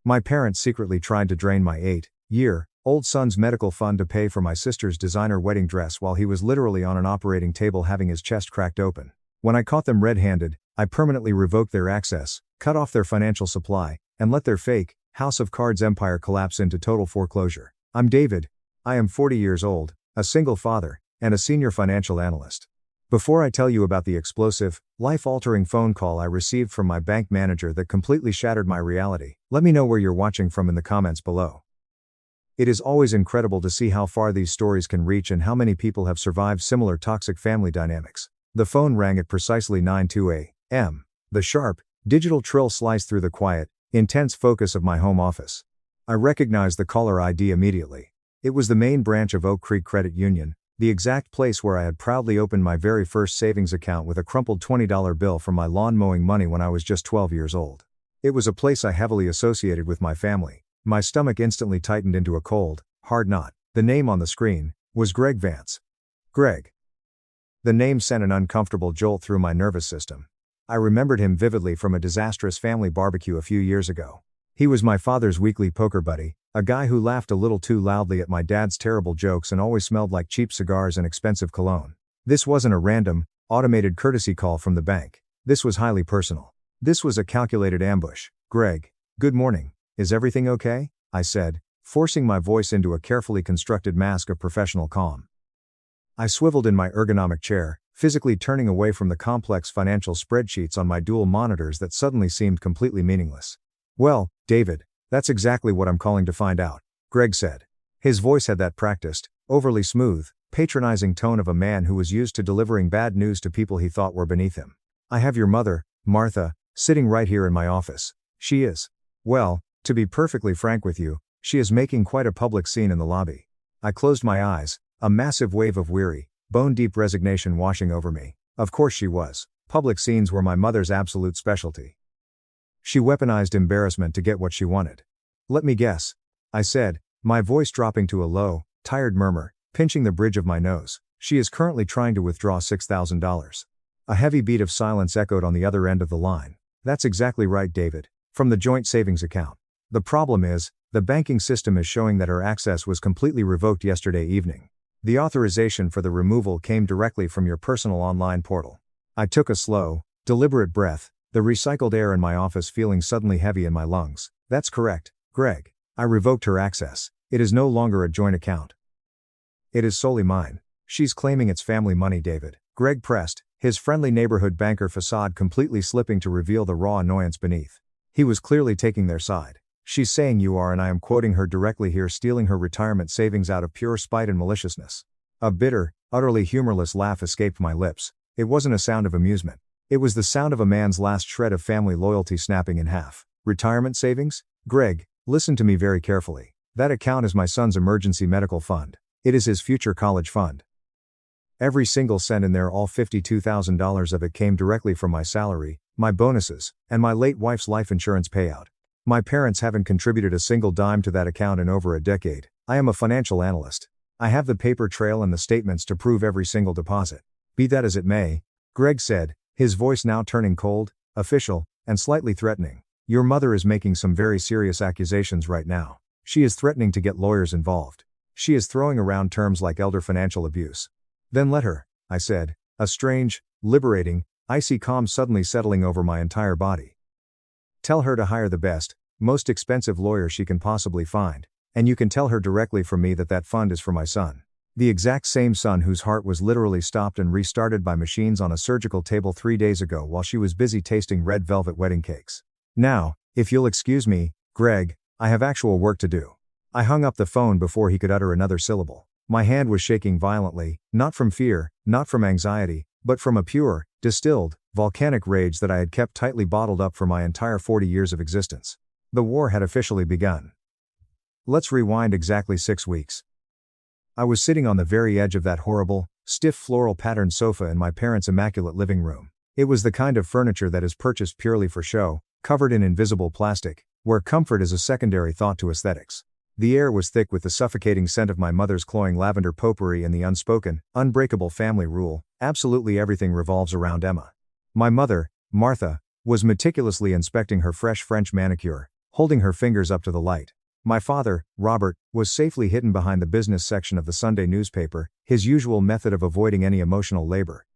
My parents secretly tried to drain my 8-year-old son's medical fund to pay for my sister's designer wedding dress while he was literally on an operating table having his chest cracked open. When I caught them red-handed, I permanently revoked their access, cut off their financial supply, and let their fake, House of Cards empire collapse into total foreclosure. I'm David. I am 40 years old, a single father, and a senior financial analyst. Before I tell you about the explosive, life-altering phone call I received from my bank manager that completely shattered my reality, let me know where you're watching from in the comments below. It is always incredible to see how far these stories can reach and how many people have survived similar toxic family dynamics. The phone rang at precisely 9:02 a.m. The sharp, digital trill sliced through the quiet, intense focus of my home office. I recognized the caller ID immediately. It was the main branch of Oak Creek Credit Union, the exact place where I had proudly opened my very first savings account with a crumpled $20 bill from my lawn mowing money when I was just 12 years old. It was a place I heavily associated with my family. My stomach instantly tightened into a cold, hard knot. The name on the screen was Greg Vance. Greg. The name sent an uncomfortable jolt through my nervous system. I remembered him vividly from a disastrous family barbecue a few years ago. He was my father's weekly poker buddy, a guy who laughed a little too loudly at my dad's terrible jokes and always smelled like cheap cigars and expensive cologne. This wasn't a random, automated courtesy call from the bank. This was highly personal. This was a calculated ambush. Greg, good morning. Is everything okay? I said, forcing my voice into a carefully constructed mask of professional calm. I swiveled in my ergonomic chair, physically turning away from the complex financial spreadsheets on my dual monitors that suddenly seemed completely meaningless. Well, David, that's exactly what I'm calling to find out, Greg said. His voice had that practiced, overly smooth, patronizing tone of a man who was used to delivering bad news to people he thought were beneath him. I have your mother, Martha, sitting right here in my office. She is, well, to be perfectly frank with you, she is making quite a public scene in the lobby. I closed my eyes, a massive wave of weary, bone-deep resignation washing over me. Of course she was. Public scenes were my mother's absolute specialty. She weaponized embarrassment to get what she wanted. Let me guess, I said, my voice dropping to a low, tired murmur, pinching the bridge of my nose. She is currently trying to withdraw $6,000. A heavy beat of silence echoed on the other end of the line. That's exactly right, David. From the joint savings account. The problem is, the banking system is showing that her access was completely revoked yesterday evening. The authorization for the removal came directly from your personal online portal. I took a slow, deliberate breath, the recycled air in my office feeling suddenly heavy in my lungs. That's correct, Greg. I revoked her access. It is no longer a joint account. It is solely mine. She's claiming it's family money, David. Greg pressed, his friendly neighborhood banker facade completely slipping to reveal the raw annoyance beneath. He was clearly taking their side. She's saying you are, and I am quoting her directly here, stealing her retirement savings out of pure spite and maliciousness. A bitter, utterly humorless laugh escaped my lips. It wasn't a sound of amusement. It was the sound of a man's last shred of family loyalty snapping in half. Retirement savings? Greg, listen to me very carefully. That account is my son's emergency medical fund. It is his future college fund. Every single cent in there, all $52,000 of it, came directly from my salary, my bonuses, and my late wife's life insurance payout. My parents haven't contributed a single dime to that account in over a decade. I am a financial analyst. I have the paper trail and the statements to prove every single deposit. Be that as it may, Greg said, his voice now turning cold, official, and slightly threatening. Your mother is making some very serious accusations right now. She is threatening to get lawyers involved. She is throwing around terms like elder financial abuse. Then let her, I said, a strange, liberating, icy calm suddenly settling over my entire body. Tell her to hire the best, most expensive lawyer she can possibly find, and you can tell her directly from me that that fund is for my son. The exact same son whose heart was literally stopped and restarted by machines on a surgical table 3 days ago while she was busy tasting red velvet wedding cakes. Now, if you'll excuse me, Greg, I have actual work to do. I hung up the phone before he could utter another syllable. My hand was shaking violently, not from fear, not from anxiety, but from a pure, distilled, volcanic rage that I had kept tightly bottled up for my entire 40 years of existence. The war had officially begun. Let's rewind exactly 6 weeks. I was sitting on the very edge of that horrible, stiff floral-patterned sofa in my parents' immaculate living room. It was the kind of furniture that is purchased purely for show, covered in invisible plastic, where comfort is a secondary thought to aesthetics. The air was thick with the suffocating scent of my mother's cloying lavender potpourri and the unspoken, unbreakable family rule: absolutely everything revolves around Emma. My mother, Martha, was meticulously inspecting her fresh French manicure, holding her fingers up to the light. My father, Robert, was safely hidden behind the business section of the Sunday newspaper, his usual method of avoiding any emotional labor.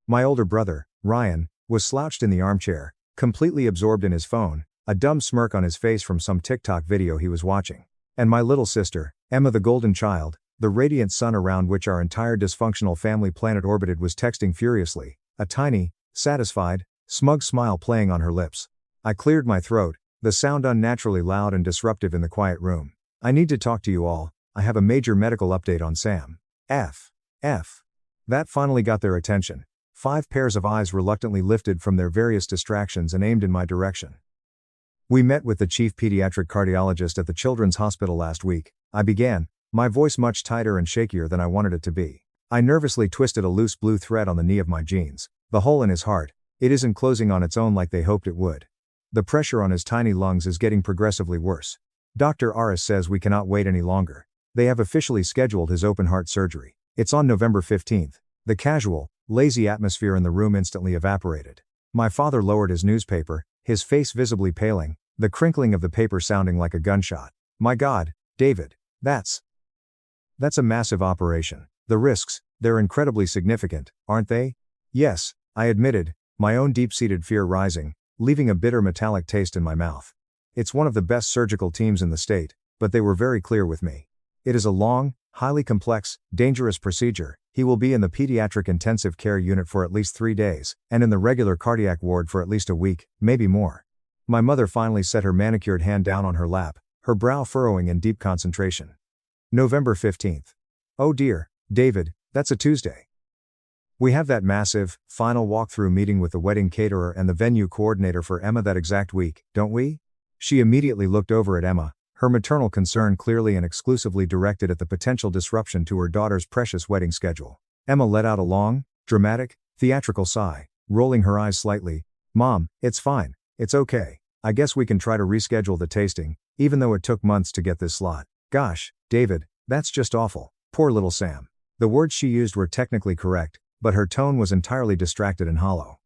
My older brother, Ryan, was slouched in the armchair, completely absorbed in his phone, a dumb smirk on his face from some TikTok video he was watching. And my little sister, Emma the golden child, the radiant sun around which our entire dysfunctional family planet orbited, was texting furiously, a tiny, satisfied, smug smile playing on her lips. I cleared my throat, the sound unnaturally loud and disruptive in the quiet room. I need to talk to you all. I have a major medical update on Sam. F. That finally got their attention. 5 pairs of eyes reluctantly lifted from their various distractions and aimed in my direction. We met with the chief pediatric cardiologist at the Children's Hospital last week. I began, my voice much tighter and shakier than I wanted it to be. I nervously twisted a loose blue thread on the knee of my jeans. The hole in his heart, it isn't closing on its own like they hoped it would. The pressure on his tiny lungs is getting progressively worse. Dr. Aris says we cannot wait any longer. They have officially scheduled his open heart surgery. It's on November 15th. The casual, lazy atmosphere in the room instantly evaporated. My father lowered his newspaper, his face visibly paling, the crinkling of the paper sounding like a gunshot. My God, David, that's a massive operation. The risks, they're incredibly significant, aren't they? Yes, I admitted, my own deep-seated fear rising, leaving a bitter metallic taste in my mouth. It's one of the best surgical teams in the state, but they were very clear with me. It is a long, highly complex, dangerous procedure. He will be in the pediatric intensive care unit for at least 3 days, and in the regular cardiac ward for at least a week, maybe more. My mother finally set her manicured hand down on her lap, her brow furrowing in deep concentration. November 15th. Oh dear, David, that's a Tuesday. We have that massive, final walkthrough meeting with the wedding caterer and the venue coordinator for Emma that exact week, don't we? She immediately looked over at Emma, her maternal concern clearly and exclusively directed at the potential disruption to her daughter's precious wedding schedule. Emma let out a long, dramatic, theatrical sigh, rolling her eyes slightly. Mom, it's fine, it's okay. I guess we can try to reschedule the tasting, even though it took months to get this slot. Gosh, David, that's just awful. Poor little Sam. The words she used were technically correct, but her tone was entirely distracted and hollow.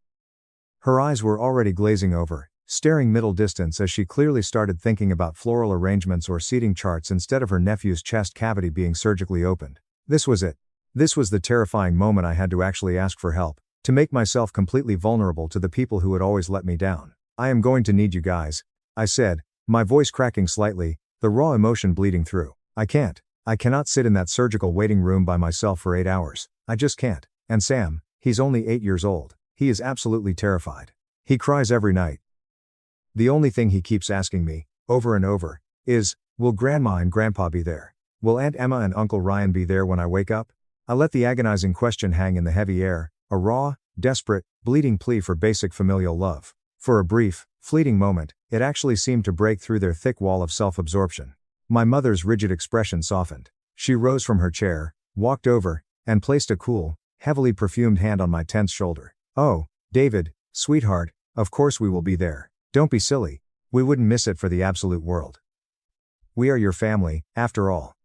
Her eyes were already glazing over, staring middle distance as she clearly started thinking about floral arrangements or seating charts instead of her nephew's chest cavity being surgically opened. This was it. This was the terrifying moment I had to actually ask for help, to make myself completely vulnerable to the people who had always let me down. I am going to need you guys, I said, my voice cracking slightly, the raw emotion bleeding through. I cannot sit in that surgical waiting room by myself for 8 hours. I just can't. And Sam, he's only 8 years old. He is absolutely terrified. He cries every night. The only thing he keeps asking me, over and over, is, will Grandma and Grandpa be there? Will Aunt Emma and Uncle Ryan be there when I wake up? I let the agonizing question hang in the heavy air, a raw, desperate, bleeding plea for basic familial love. For a brief, fleeting moment, it actually seemed to break through their thick wall of self-absorption. My mother's rigid expression softened. She rose from her chair, walked over, and placed a cool, heavily perfumed hand on my tense shoulder. Oh, David, sweetheart, of course we will be there. Don't be silly. We wouldn't miss it for the absolute world. We are your family, after all.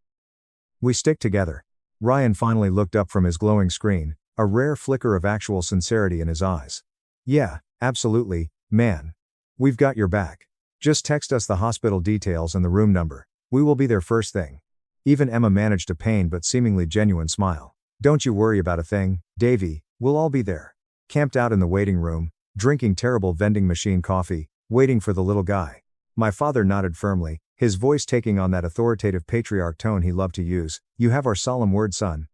We stick together. Ryan finally looked up from his glowing screen, a rare flicker of actual sincerity in his eyes. Yeah, absolutely, man. We've got your back. Just text us the hospital details and the room number. We will be there first thing. Even Emma managed a pained but seemingly genuine smile. Don't you worry about a thing, Davy, we'll all be there. Camped out in the waiting room, drinking terrible vending machine coffee, waiting for the little guy. My father nodded firmly, his voice taking on that authoritative patriarch tone he loved to use. You have our solemn word, son.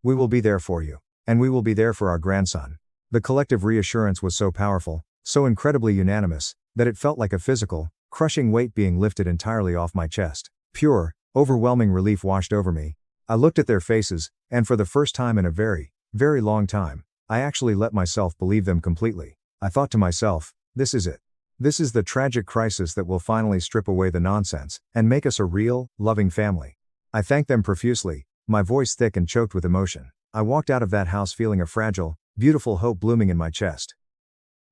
We will be there for you. And we will be there for our grandson. The collective reassurance was so powerful, so incredibly unanimous, that it felt like a physical, crushing weight being lifted entirely off my chest. Pure, overwhelming relief washed over me. I looked at their faces, and for the first time in a very, very long time, I actually let myself believe them completely. I thought to myself, this is it. This is the tragic crisis that will finally strip away the nonsense, and make us a real, loving family. I thanked them profusely, my voice thick and choked with emotion. I walked out of that house feeling a fragile, beautiful hope blooming in my chest.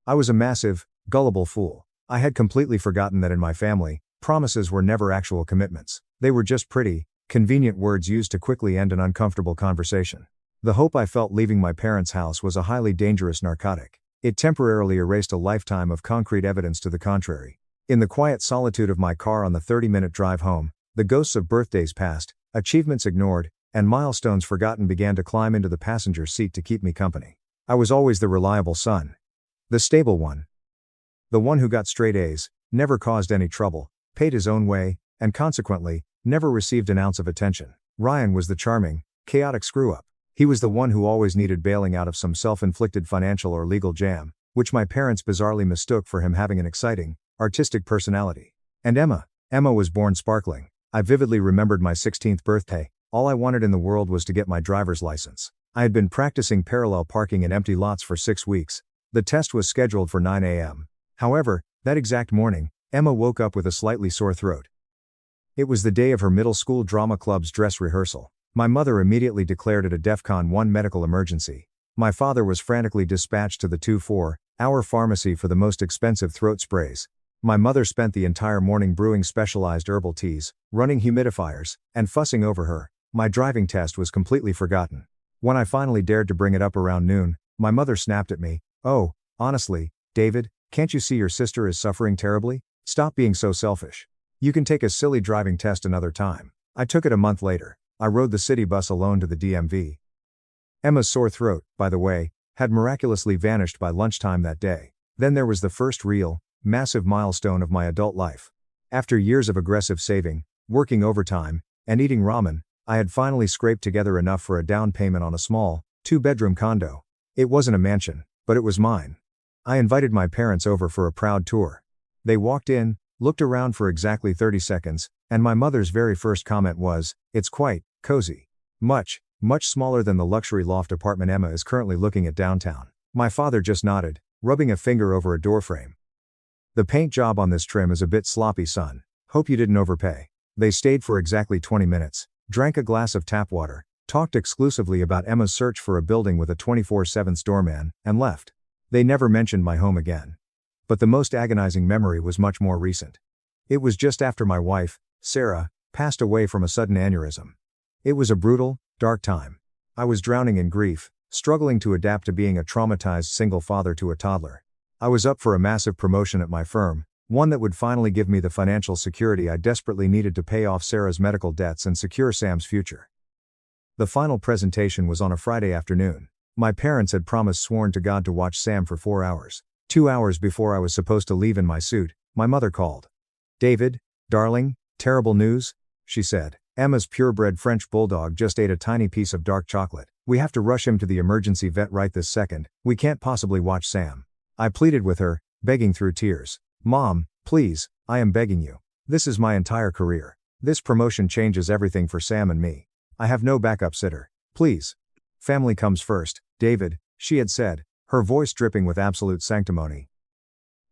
I was a massive, gullible fool. I had completely forgotten that in my family, promises were never actual commitments. They were just pretty, convenient words used to quickly end an uncomfortable conversation. The hope I felt leaving my parents' house was a highly dangerous narcotic. It temporarily erased a lifetime of concrete evidence to the contrary. In the quiet solitude of my car on the 30-minute drive home, the ghosts of birthdays past, achievements ignored, and milestones forgotten began to climb into the passenger seat to keep me company. I was always the reliable son. The stable one. The one who got straight A's, never caused any trouble, paid his own way, and consequently, never received an ounce of attention. Ryan was the charming, chaotic screw-up. He was the one who always needed bailing out of some self-inflicted financial or legal jam, which my parents bizarrely mistook for him having an exciting, artistic personality. And Emma was born sparkling. I vividly remembered my 16th birthday. All I wanted in the world was to get my driver's license. I had been practicing parallel parking in empty lots for 6 weeks. The test was scheduled for 9 a.m. However, that exact morning, Emma woke up with a slightly sore throat. It was the day of her middle school drama club's dress rehearsal. My mother immediately declared it a DEFCON 1 medical emergency. My father was frantically dispatched to the 24-hour pharmacy for the most expensive throat sprays. My mother spent the entire morning brewing specialized herbal teas, running humidifiers, and fussing over her. My driving test was completely forgotten. When I finally dared to bring it up around noon, my mother snapped at me. "Oh, honestly, David, can't you see your sister is suffering terribly? Stop being so selfish. You can take a silly driving test another time." I took it a month later. I rode the city bus alone to the DMV. Emma's sore throat, by the way, had miraculously vanished by lunchtime that day. Then there was the first real, massive milestone of my adult life. After years of aggressive saving, working overtime, and eating ramen, I had finally scraped together enough for a down payment on a small, 2-bedroom condo. It wasn't a mansion, but it was mine. I invited my parents over for a proud tour. They walked in, looked around for exactly 30 seconds, and my mother's very first comment was, "It's quite cozy. Much smaller than the luxury loft apartment Emma is currently looking at downtown." My father just nodded, rubbing a finger over a doorframe. "The paint job on this trim is a bit sloppy, son. Hope you didn't overpay." They stayed for exactly 20 minutes, drank a glass of tap water, talked exclusively about Emma's search for a building with a 24/7 doorman, and left. They never mentioned my home again. But the most agonizing memory was much more recent. It was just after my wife, Sarah, passed away from a sudden aneurysm. It was a brutal, dark time. I was drowning in grief, struggling to adapt to being a traumatized single father to a toddler. I was up for a massive promotion at my firm, one that would finally give me the financial security I desperately needed to pay off Sarah's medical debts and secure Sam's future. The final presentation was on a Friday afternoon. My parents had promised sworn to God to watch Sam for 4 hours. 2 hours before I was supposed to leave in my suit, my mother called. "David, darling, terrible news," she said. "Emma's purebred French bulldog just ate a tiny piece of dark chocolate. We have to rush him to the emergency vet right this second. We can't possibly watch Sam." I pleaded with her, begging through tears. "Mom, please, I am begging you. This is my entire career. This promotion changes everything for Sam and me. I have no backup sitter. Please. Family comes first, David," she had said, her voice dripping with absolute sanctimony.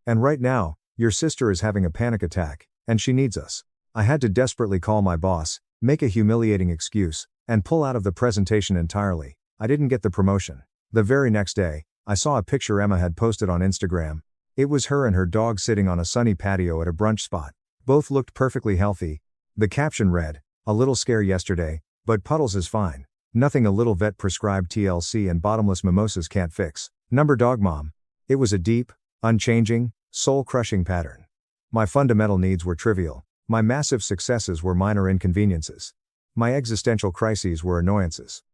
"And right now, your sister is having a panic attack, and she needs us." I had to desperately call my boss, make a humiliating excuse, and pull out of the presentation entirely. I didn't get the promotion. The very next day, I saw a picture Emma had posted on Instagram. It was her and her dog sitting on a sunny patio at a brunch spot. Both looked perfectly healthy. The caption read, "A little scare yesterday, but Puddles is fine. Nothing a little vet-prescribed TLC and bottomless mimosas can't fix. Number dog mom." It was a deep, unchanging, soul-crushing pattern. My fundamental needs were trivial. My massive successes were minor inconveniences. My existential crises were annoyances.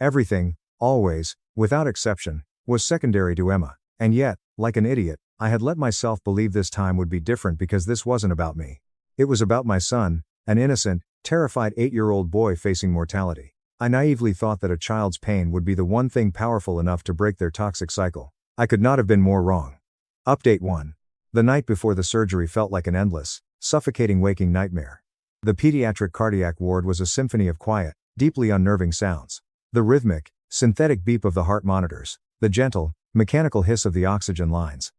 Everything, always, without exception, was secondary to Emma. And yet, like an idiot, I had let myself believe this time would be different because this wasn't about me. It was about my son, an innocent, terrified 8-year-old boy facing mortality. I naively thought that a child's pain would be the one thing powerful enough to break their toxic cycle. I could not have been more wrong. Update 1. The night before the surgery felt like an endless, suffocating waking nightmare. The pediatric cardiac ward was a symphony of quiet, deeply unnerving sounds. The rhythmic, synthetic beep of the heart monitors, the gentle, mechanical hiss of the oxygen lines.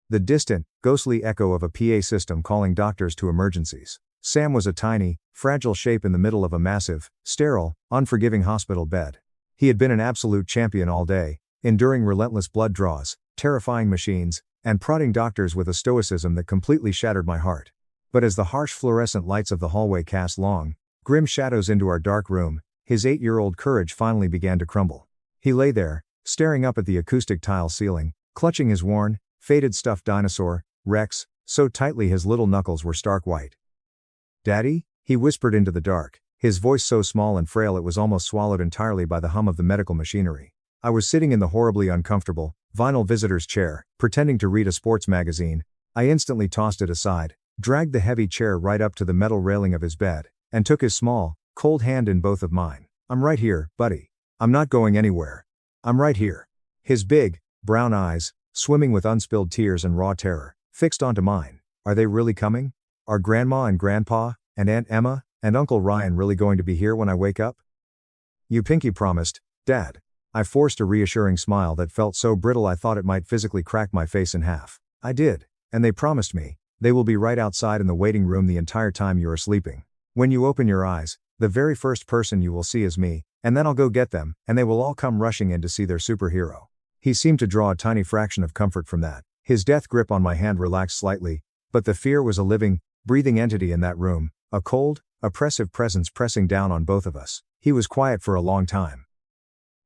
The distant, ghostly echo of a PA system calling doctors to emergencies. Sam was a tiny, fragile shape in the middle of a massive, sterile, unforgiving hospital bed. He had been an absolute champion all day, enduring relentless blood draws, terrifying machines, and prodding doctors with a stoicism that completely shattered my heart. But as the harsh fluorescent lights of the hallway cast long, grim shadows into our dark room, his 8-year-old courage finally began to crumble. He lay there, staring up at the acoustic tile ceiling, clutching his worn, faded stuffed dinosaur, Rex, so tightly his little knuckles were stark white. "Daddy?" he whispered into the dark, his voice so small and frail it was almost swallowed entirely by the hum of the medical machinery. I was sitting in the horribly uncomfortable, vinyl visitor's chair, pretending to read a sports magazine. I instantly tossed it aside, dragged the heavy chair right up to the metal railing of his bed, and took his small, cold hand in both of mine. "I'm right here, buddy. I'm not going anywhere. I'm right here." His big, brown eyes, swimming with unspilled tears and raw terror, fixed onto mine. Are they really coming? Are Grandma and Grandpa, and Aunt Emma, and Uncle Ryan really going to be here when I wake up? "You pinky promised, Dad." I forced a reassuring smile that felt so brittle I thought it might physically crack my face in half. "I did, and they promised me. They will be right outside in the waiting room the entire time you are sleeping. When you open your eyes, the very first person you will see is me, and then I'll go get them, and they will all come rushing in to see their superhero." He seemed to draw a tiny fraction of comfort from that. His death grip on my hand relaxed slightly, but the fear was a living, breathing entity in that room, a cold, oppressive presence pressing down on both of us. He was quiet for a long time.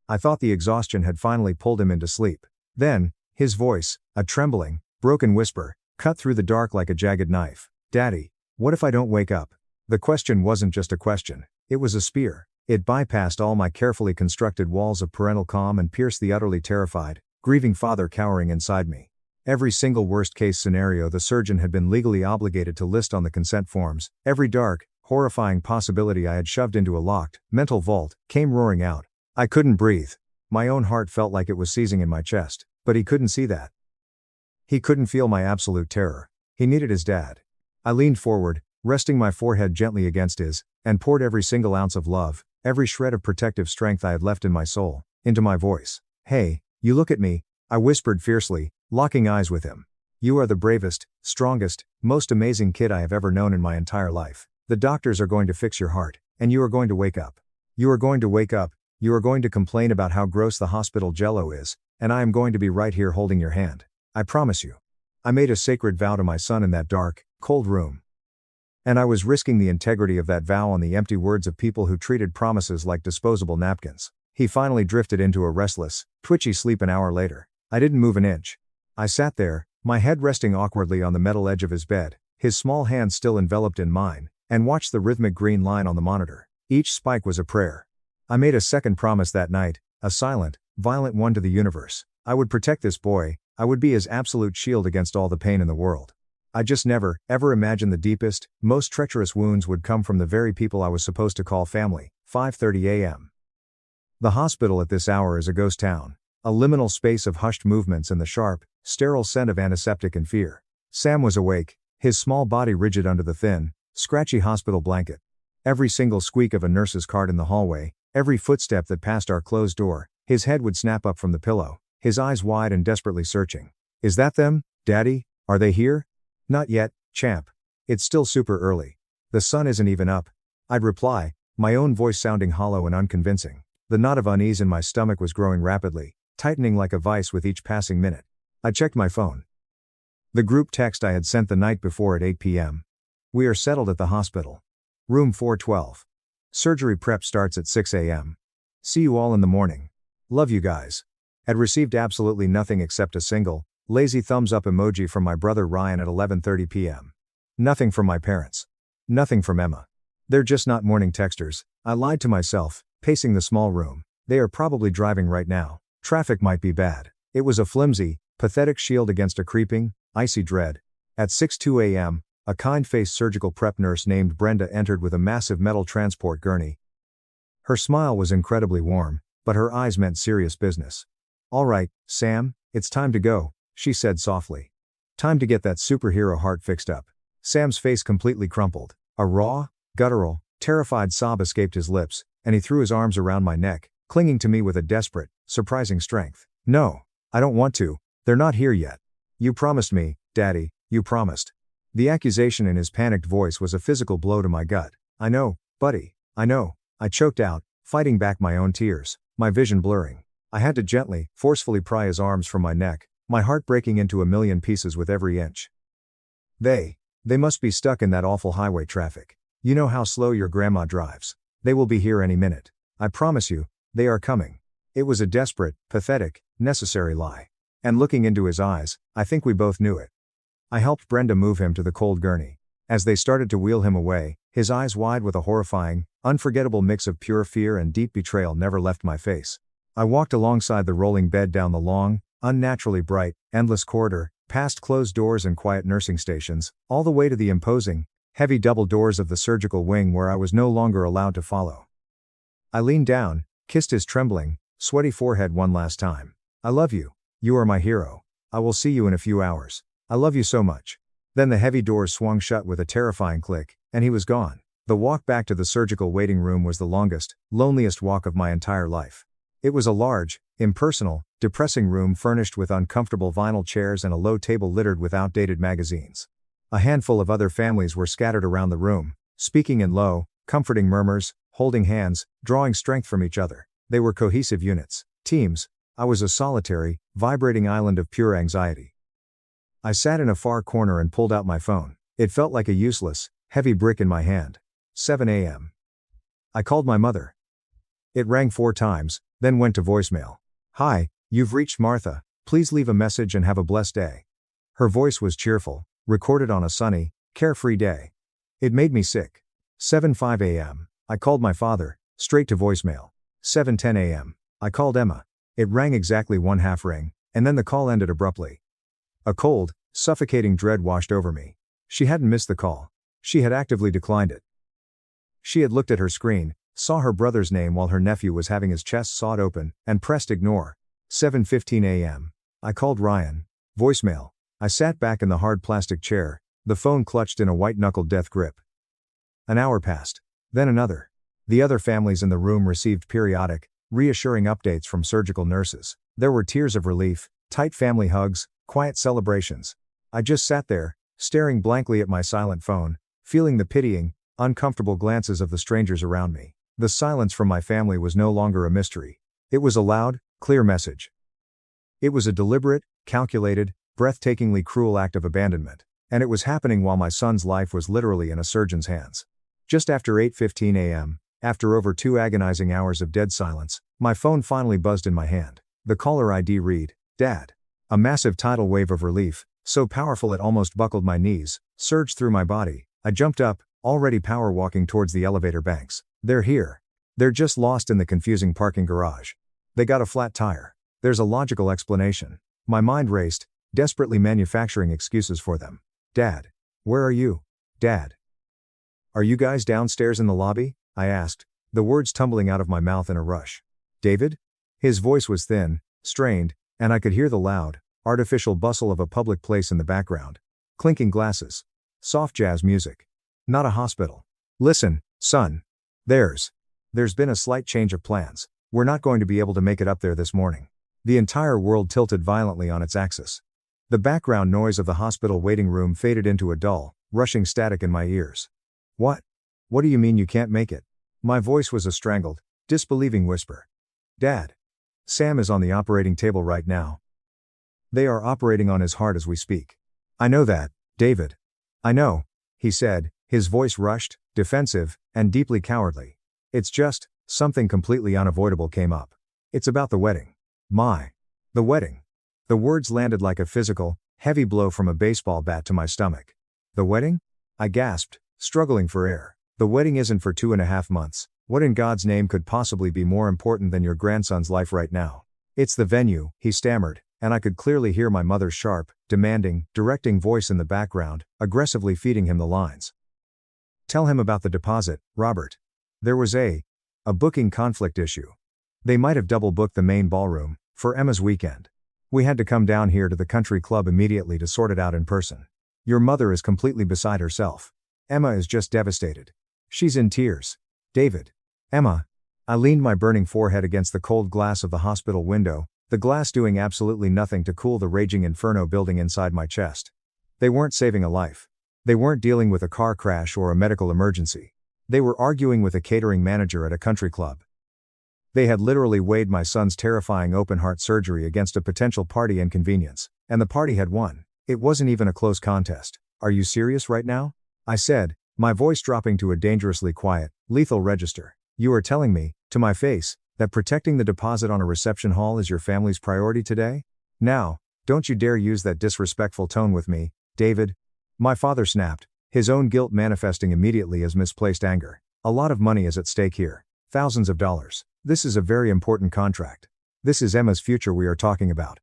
I thought the exhaustion had finally pulled him into sleep. Then, his voice, a trembling, broken whisper, cut through the dark like a jagged knife. "Daddy, what if I don't wake up?" The question wasn't just a question, it was a spear. It bypassed all my carefully constructed walls of parental calm and pierced the utterly terrified, grieving father cowering inside me. Every single worst-case scenario the surgeon had been legally obligated to list on the consent forms, every dark, horrifying possibility I had shoved into a locked, mental vault, came roaring out. I couldn't breathe. My own heart felt like it was seizing in my chest, but he couldn't see that. He couldn't feel my absolute terror. He needed his dad. I leaned forward, resting my forehead gently against his, and poured every single ounce of love, every shred of protective strength I had left in my soul, into my voice. "Hey, you look at me," I whispered fiercely, locking eyes with him. "You are the bravest, strongest, most amazing kid I have ever known in my entire life. The doctors are going to fix your heart, and you are going to wake up. You are going to wake up, you are going to complain about how gross the hospital jello is, and I am going to be right here holding your hand. I promise you." I made a sacred vow to my son in that dark, cold room. And I was risking the integrity of that vow on the empty words of people who treated promises like disposable napkins. He finally drifted into a restless, twitchy sleep an hour later. I didn't move an inch. I sat there, my head resting awkwardly on the metal edge of his bed, his small hand still enveloped in mine, and watched the rhythmic green line on the monitor. Each spike was a prayer. I made a second promise that night, a silent, violent one to the universe. I would protect this boy, I would be his absolute shield against all the pain in the world. I just never, ever imagined the deepest, most treacherous wounds would come from the very people I was supposed to call family. 5:30 a.m. The hospital at this hour is a ghost town. A liminal space of hushed movements and the sharp, sterile scent of antiseptic and fear. Sam was awake, his small body rigid under the thin, scratchy hospital blanket. Every single squeak of a nurse's cart in the hallway, every footstep that passed our closed door, his head would snap up from the pillow, his eyes wide and desperately searching. "Is that them, Daddy? Are they here?" "Not yet, champ. It's still super early. The sun isn't even up," I'd reply, my own voice sounding hollow and unconvincing. The knot of unease in my stomach was growing rapidly, tightening like a vice with each passing minute. I checked my phone. The group text I had sent the night before at 8 p.m. "We are settled at the hospital. Room 412. Surgery prep starts at 6 a.m. See you all in the morning. Love you guys." Had received absolutely nothing except a single, lazy thumbs up emoji from my brother Ryan at 11:30 p.m. Nothing from my parents. Nothing from Emma. They're just not morning texters, I lied to myself, pacing the small room. They are probably driving right now. Traffic might be bad. It was a flimsy, pathetic shield against a creeping, icy dread. At 6:02 a.m., a kind-faced surgical prep nurse named Brenda entered with a massive metal transport gurney. Her smile was incredibly warm, but her eyes meant serious business. "All right, Sam, it's time to go," she said softly. "Time to get that superhero heart fixed up." Sam's face completely crumpled. A raw, guttural, terrified sob escaped his lips, and he threw his arms around my neck, clinging to me with a desperate, surprising strength. "No, I don't want to. They're not here yet. You promised me, Daddy, you promised." The accusation in his panicked voice was a physical blow to my gut. "I know, buddy, I know," I choked out, fighting back my own tears, my vision blurring. I had to gently, forcefully pry his arms from my neck, my heart breaking into a million pieces with every inch. They must be stuck in that awful highway traffic. You know how slow your grandma drives. They will be here any minute. I promise you, they are coming." It was a desperate, pathetic, necessary lie. And looking into his eyes, I think we both knew it. I helped Brenda move him to the cold gurney. As they started to wheel him away, his eyes wide with a horrifying, unforgettable mix of pure fear and deep betrayal never left my face. I walked alongside the rolling bed down the long, unnaturally bright, endless corridor, past closed doors and quiet nursing stations, all the way to the imposing, heavy double doors of the surgical wing where I was no longer allowed to follow. I leaned down, kissed his trembling, sweaty forehead one last time. I love you. You are my hero. I will see you in a few hours. I love you so much. Then the heavy doors swung shut with a terrifying click, and he was gone. The walk back to the surgical waiting room was the longest, loneliest walk of my entire life. It was a large, impersonal, depressing room furnished with uncomfortable vinyl chairs and a low table littered with outdated magazines. A handful of other families were scattered around the room, speaking in low, comforting murmurs, holding hands, drawing strength from each other. They were cohesive units, teams. I was a solitary, vibrating island of pure anxiety. I sat in a far corner and pulled out my phone. It felt like a useless, heavy brick in my hand. 7 a.m. I called my mother. It rang 4 times, then went to voicemail. Hi, you've reached Martha. Please leave a message and have a blessed day. Her voice was cheerful, recorded on a sunny, carefree day. It made me sick. 7:05 a.m. I called my father, straight to voicemail. 7:10 a.m. I called Emma. It rang exactly 1/2 ring, and then the call ended abruptly. A cold, suffocating dread washed over me. She hadn't missed the call. She had actively declined it. She had looked at her screen, saw her brother's name while her nephew was having his chest sawed open, and pressed ignore. 7:15 a.m. I called Ryan. Voicemail. I sat back in the hard plastic chair, the phone clutched in a white-knuckled death grip. An hour passed. Then another. The other families in the room received periodic, reassuring updates from surgical nurses. There were tears of relief, tight family hugs, quiet celebrations. I just sat there, staring blankly at my silent phone, feeling the pitying, uncomfortable glances of the strangers around me. The silence from my family was no longer a mystery. It was a loud, clear message. It was a deliberate, calculated, breathtakingly cruel act of abandonment, and it was happening while my son's life was literally in a surgeon's hands. Just after 8:15 a.m., after over 2 agonizing hours of dead silence, my phone finally buzzed in my hand. The caller ID read, Dad. A massive tidal wave of relief, so powerful it almost buckled my knees, surged through my body. I jumped up, already power walking towards the elevator banks. They're here. They're just lost in the confusing parking garage. They got a flat tire. There's a logical explanation. My mind raced, desperately manufacturing excuses for them. Dad. Where are you? Dad. Are you guys downstairs in the lobby? I asked, the words tumbling out of my mouth in a rush. David? His voice was thin, strained, and I could hear the loud, artificial bustle of a public place in the background. Clinking glasses. Soft jazz music. Not a hospital. Listen, son. There's been a slight change of plans. We're not going to be able to make it up there this morning. The entire world tilted violently on its axis. The background noise of the hospital waiting room faded into a dull, rushing static in my ears. What? What do you mean you can't make it? My voice was a strangled, disbelieving whisper. Dad. Sam is on the operating table right now. They are operating on his heart as we speak. I know that, David. I know, he said, his voice rushed, defensive, and deeply cowardly. It's just, something completely unavoidable came up. It's about the wedding. The wedding. The words landed like a physical, heavy blow from a baseball bat to my stomach. The wedding? I gasped, struggling for air. The wedding isn't for 2.5 months. What in God's name could possibly be more important than your grandson's life right now? It's the venue, he stammered, and I could clearly hear my mother's sharp, demanding, directing voice in the background, aggressively feeding him the lines. Tell him about the deposit, Robert. There was a booking conflict issue. They might have double booked the main ballroom for Emma's weekend. We had to come down here to the country club immediately to sort it out in person. Your mother is completely beside herself. Emma is just devastated. She's in tears. David. Emma. I leaned my burning forehead against the cold glass of the hospital window, the glass doing absolutely nothing to cool the raging inferno building inside my chest. They weren't saving a life. They weren't dealing with a car crash or a medical emergency. They were arguing with a catering manager at a country club. They had literally weighed my son's terrifying open-heart surgery against a potential party inconvenience, and the party had won. It wasn't even a close contest. Are you serious right now? I said, my voice dropping to a dangerously quiet, lethal register. You are telling me, to my face, that protecting the deposit on a reception hall is your family's priority today? Now, don't you dare use that disrespectful tone with me, David? My father snapped, his own guilt manifesting immediately as misplaced anger. A lot of money is at stake here. Thousands of dollars. This is a very important contract. This is Emma's future we are talking about.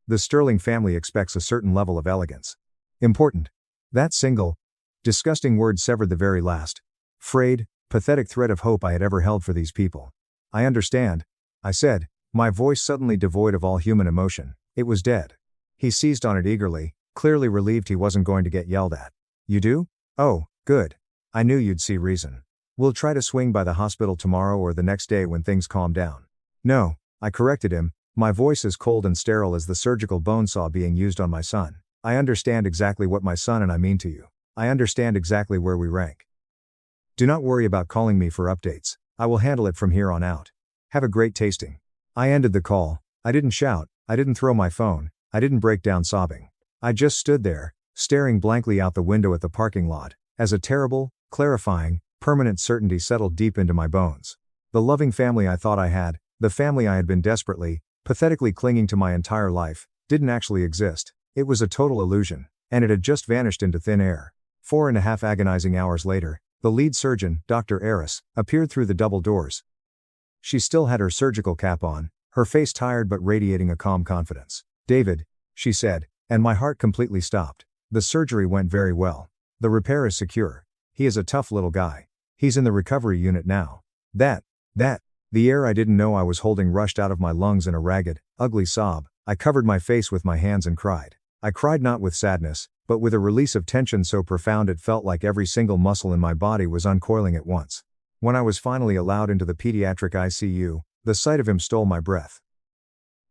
The Sterling family expects a certain level of elegance. Important. That single, disgusting word severed the very last, frayed, pathetic thread of hope I had ever held for these people. I understand, I said, my voice suddenly devoid of all human emotion. It was dead. He seized on it eagerly, clearly relieved he wasn't going to get yelled at. You do? Oh, good. I knew you'd see reason. We'll try to swing by the hospital tomorrow or the next day when things calm down. No, I corrected him, my voice as cold and sterile as the surgical bone saw being used on my son. I understand exactly what my son and I mean to you. I understand exactly where we rank. Do not worry about calling me for updates. I will handle it from here on out. Have a great tasting. I ended the call. I didn't shout, I didn't throw my phone, I didn't break down sobbing. I just stood there, staring blankly out the window at the parking lot, as a terrible, clarifying, permanent certainty settled deep into my bones. The loving family I thought I had, the family I had been desperately, pathetically clinging to my entire life, didn't actually exist. It was a total illusion, and it had just vanished into thin air. 4.5 agonizing hours later, the lead surgeon, Dr. Eris, appeared through the double doors. She still had her surgical cap on, her face tired but radiating a calm confidence. David, she said, and my heart completely stopped. The surgery went very well. The repair is secure. He is a tough little guy. He's in the recovery unit now. The air I didn't know I was holding rushed out of my lungs in a ragged, ugly sob. I covered my face with my hands and cried. I cried not with sadness, but with a release of tension so profound it felt like every single muscle in my body was uncoiling at once. When I was finally allowed into the pediatric ICU, the sight of him stole my breath.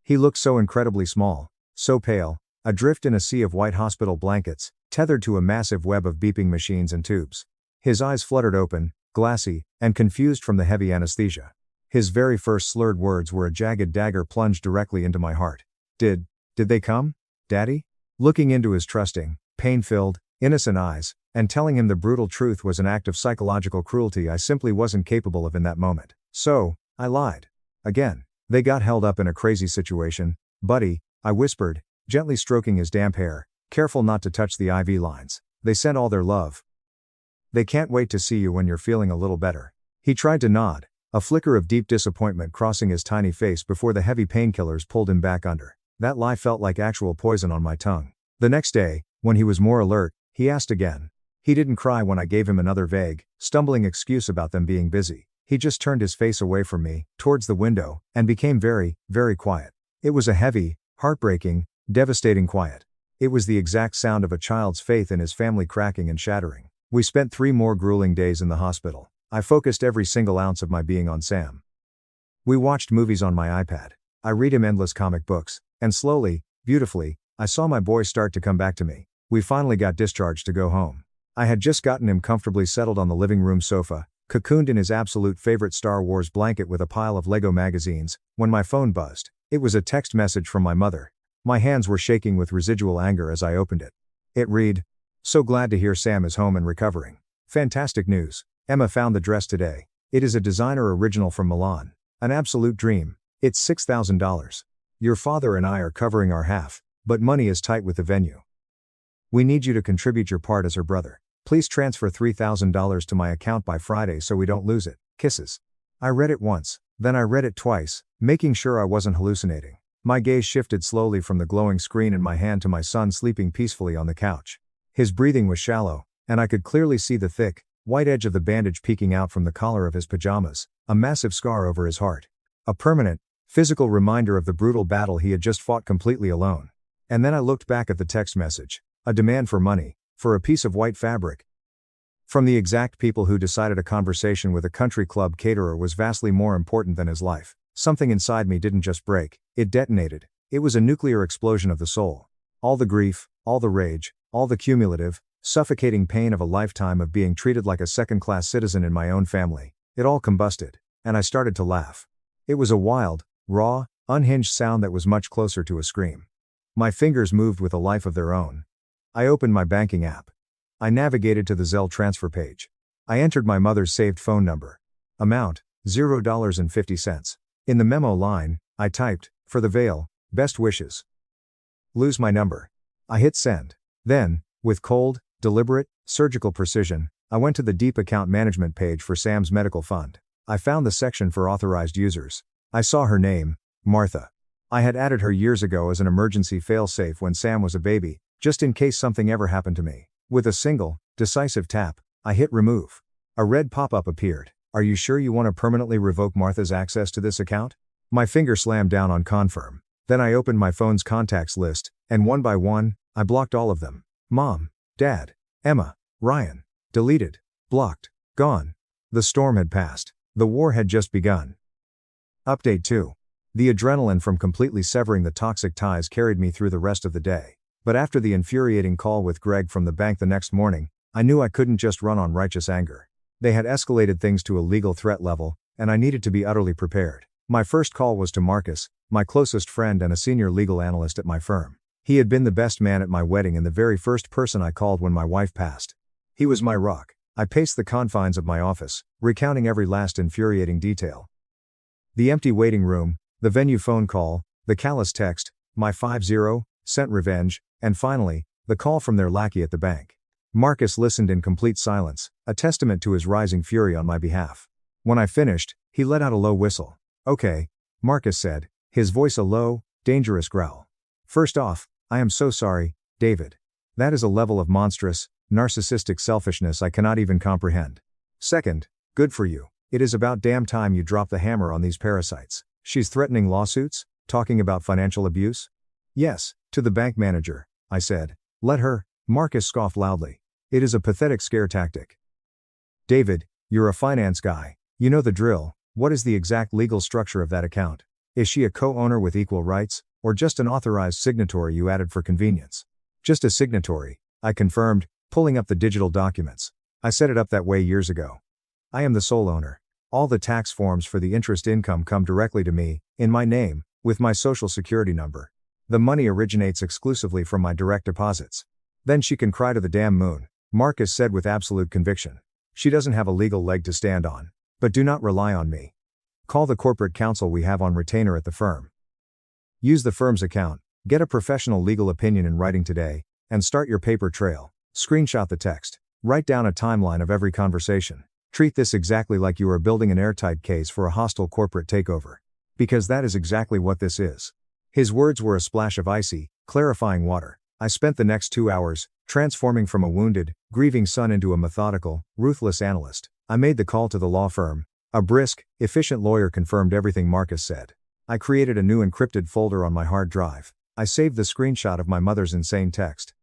He looked so incredibly small, so pale, adrift in a sea of white hospital blankets, tethered to a massive web of beeping machines and tubes. His eyes fluttered open, glassy, and confused from the heavy anesthesia. His very first slurred words were a jagged dagger plunged directly into my heart. Did they come, Daddy? Looking into his trusting, pain-filled, innocent eyes, and telling him the brutal truth was an act of psychological cruelty I simply wasn't capable of in that moment. So, I lied. Again. They got held up in a crazy situation, buddy, I whispered, gently stroking his damp hair, careful not to touch the IV lines. They sent all their love. They can't wait to see you when you're feeling a little better. He tried to nod, a flicker of deep disappointment crossing his tiny face before the heavy painkillers pulled him back under. That lie felt like actual poison on my tongue. The next day, when he was more alert, he asked again. He didn't cry when I gave him another vague, stumbling excuse about them being busy. He just turned his face away from me, towards the window, and became very, very quiet. It was a heavy, heartbreaking, devastating quiet. It was the exact sound of a child's faith in his family cracking and shattering. We spent 3 more grueling days in the hospital. I focused every single ounce of my being on Sam. We watched movies on my iPad. I read him endless comic books, and slowly, beautifully, I saw my boy start to come back to me. We finally got discharged to go home. I had just gotten him comfortably settled on the living room sofa, cocooned in his absolute favorite Star Wars blanket with a pile of Lego magazines, when my phone buzzed. It was a text message from my mother. My hands were shaking with residual anger as I opened it. It read, "So glad to hear Sam is home and recovering. Fantastic news. Emma found the dress today. It is a designer original from Milan. An absolute dream. It's $6,000. Your father and I are covering our half, but money is tight with the venue. We need you to contribute your part as her brother. Please transfer $3,000 to my account by Friday so we don't lose it. Kisses." I read it once, then I read it twice, making sure I wasn't hallucinating. My gaze shifted slowly from the glowing screen in my hand to my son sleeping peacefully on the couch. His breathing was shallow, and I could clearly see the thick, white edge of the bandage peeking out from the collar of his pajamas, a massive scar over his heart. A permanent, physical reminder of the brutal battle he had just fought completely alone. And then I looked back at the text message, a demand for money, for a piece of white fabric. From the exact people who decided a conversation with a country club caterer was vastly more important than his life. Something inside me didn't just break, it detonated. It was a nuclear explosion of the soul. All the grief, all the rage, all the cumulative, suffocating pain of a lifetime of being treated like a second-class citizen in my own family, it all combusted, and I started to laugh. It was a wild, raw, unhinged sound that was much closer to a scream. My fingers moved with a life of their own. I opened my banking app. I navigated to the Zelle transfer page. I entered my mother's saved phone number. Amount, $0.50. In the memo line, I typed, "For the veil, best wishes." Lose my number. I hit send. Then, with cold, deliberate, surgical precision, I went to the deep account management page for Sam's medical fund. I found the section for authorized users. I saw her name, Martha. I had added her years ago as an emergency failsafe when Sam was a baby, just in case something ever happened to me. With a single, decisive tap, I hit remove. A red pop-up appeared. Are you sure you want to permanently revoke Martha's access to this account? My finger slammed down on confirm. Then I opened my phone's contacts list, and one by one, I blocked all of them. Mom, Dad, Emma, Ryan. Deleted. Blocked. Gone. The storm had passed. The war had just begun. Update 2. The adrenaline from completely severing the toxic ties carried me through the rest of the day. But after the infuriating call with Greg from the bank the next morning, I knew I couldn't just run on righteous anger. They had escalated things to a legal threat level, and I needed to be utterly prepared. My first call was to Marcus, my closest friend and a senior legal analyst at my firm. He had been the best man at my wedding and the very first person I called when my wife passed. He was my rock. I paced the confines of my office, recounting every last infuriating detail. The empty waiting room, the venue phone call, the callous text, my 50-cent revenge, and finally, the call from their lackey at the bank. Marcus listened in complete silence, a testament to his rising fury on my behalf. When I finished, he let out a low whistle. Okay, Marcus said, his voice a low, dangerous growl. First off, I am so sorry, David. That is a level of monstrous, narcissistic selfishness I cannot even comprehend. Second, good for you. It is about damn time you drop the hammer on these parasites. She's threatening lawsuits, talking about financial abuse? Yes, to the bank manager, I said. Let her. Marcus scoffed loudly. It is a pathetic scare tactic. David, you're a finance guy. You know the drill. What is the exact legal structure of that account? Is she a co-owner with equal rights, or just an authorized signatory you added for convenience? Just a signatory, I confirmed, pulling up the digital documents. I set it up that way years ago. I am the sole owner. All the tax forms for the interest income come directly to me, in my name, with my social security number. The money originates exclusively from my direct deposits. Then she can cry to the damn moon, Marcus said with absolute conviction. She doesn't have a legal leg to stand on. But do not rely on me. Call the corporate counsel we have on retainer at the firm. Use the firm's account, get a professional legal opinion in writing today, and start your paper trail. Screenshot the text. Write down a timeline of every conversation. Treat this exactly like you are building an airtight case for a hostile corporate takeover. Because that is exactly what this is. His words were a splash of icy, clarifying water. I spent the next 2 hours, transforming from a wounded, grieving son into a methodical, ruthless analyst. I made the call to the law firm. A brisk, efficient lawyer confirmed everything Marcus said. I created a new encrypted folder on my hard drive. I saved the screenshot of my mother's insane text.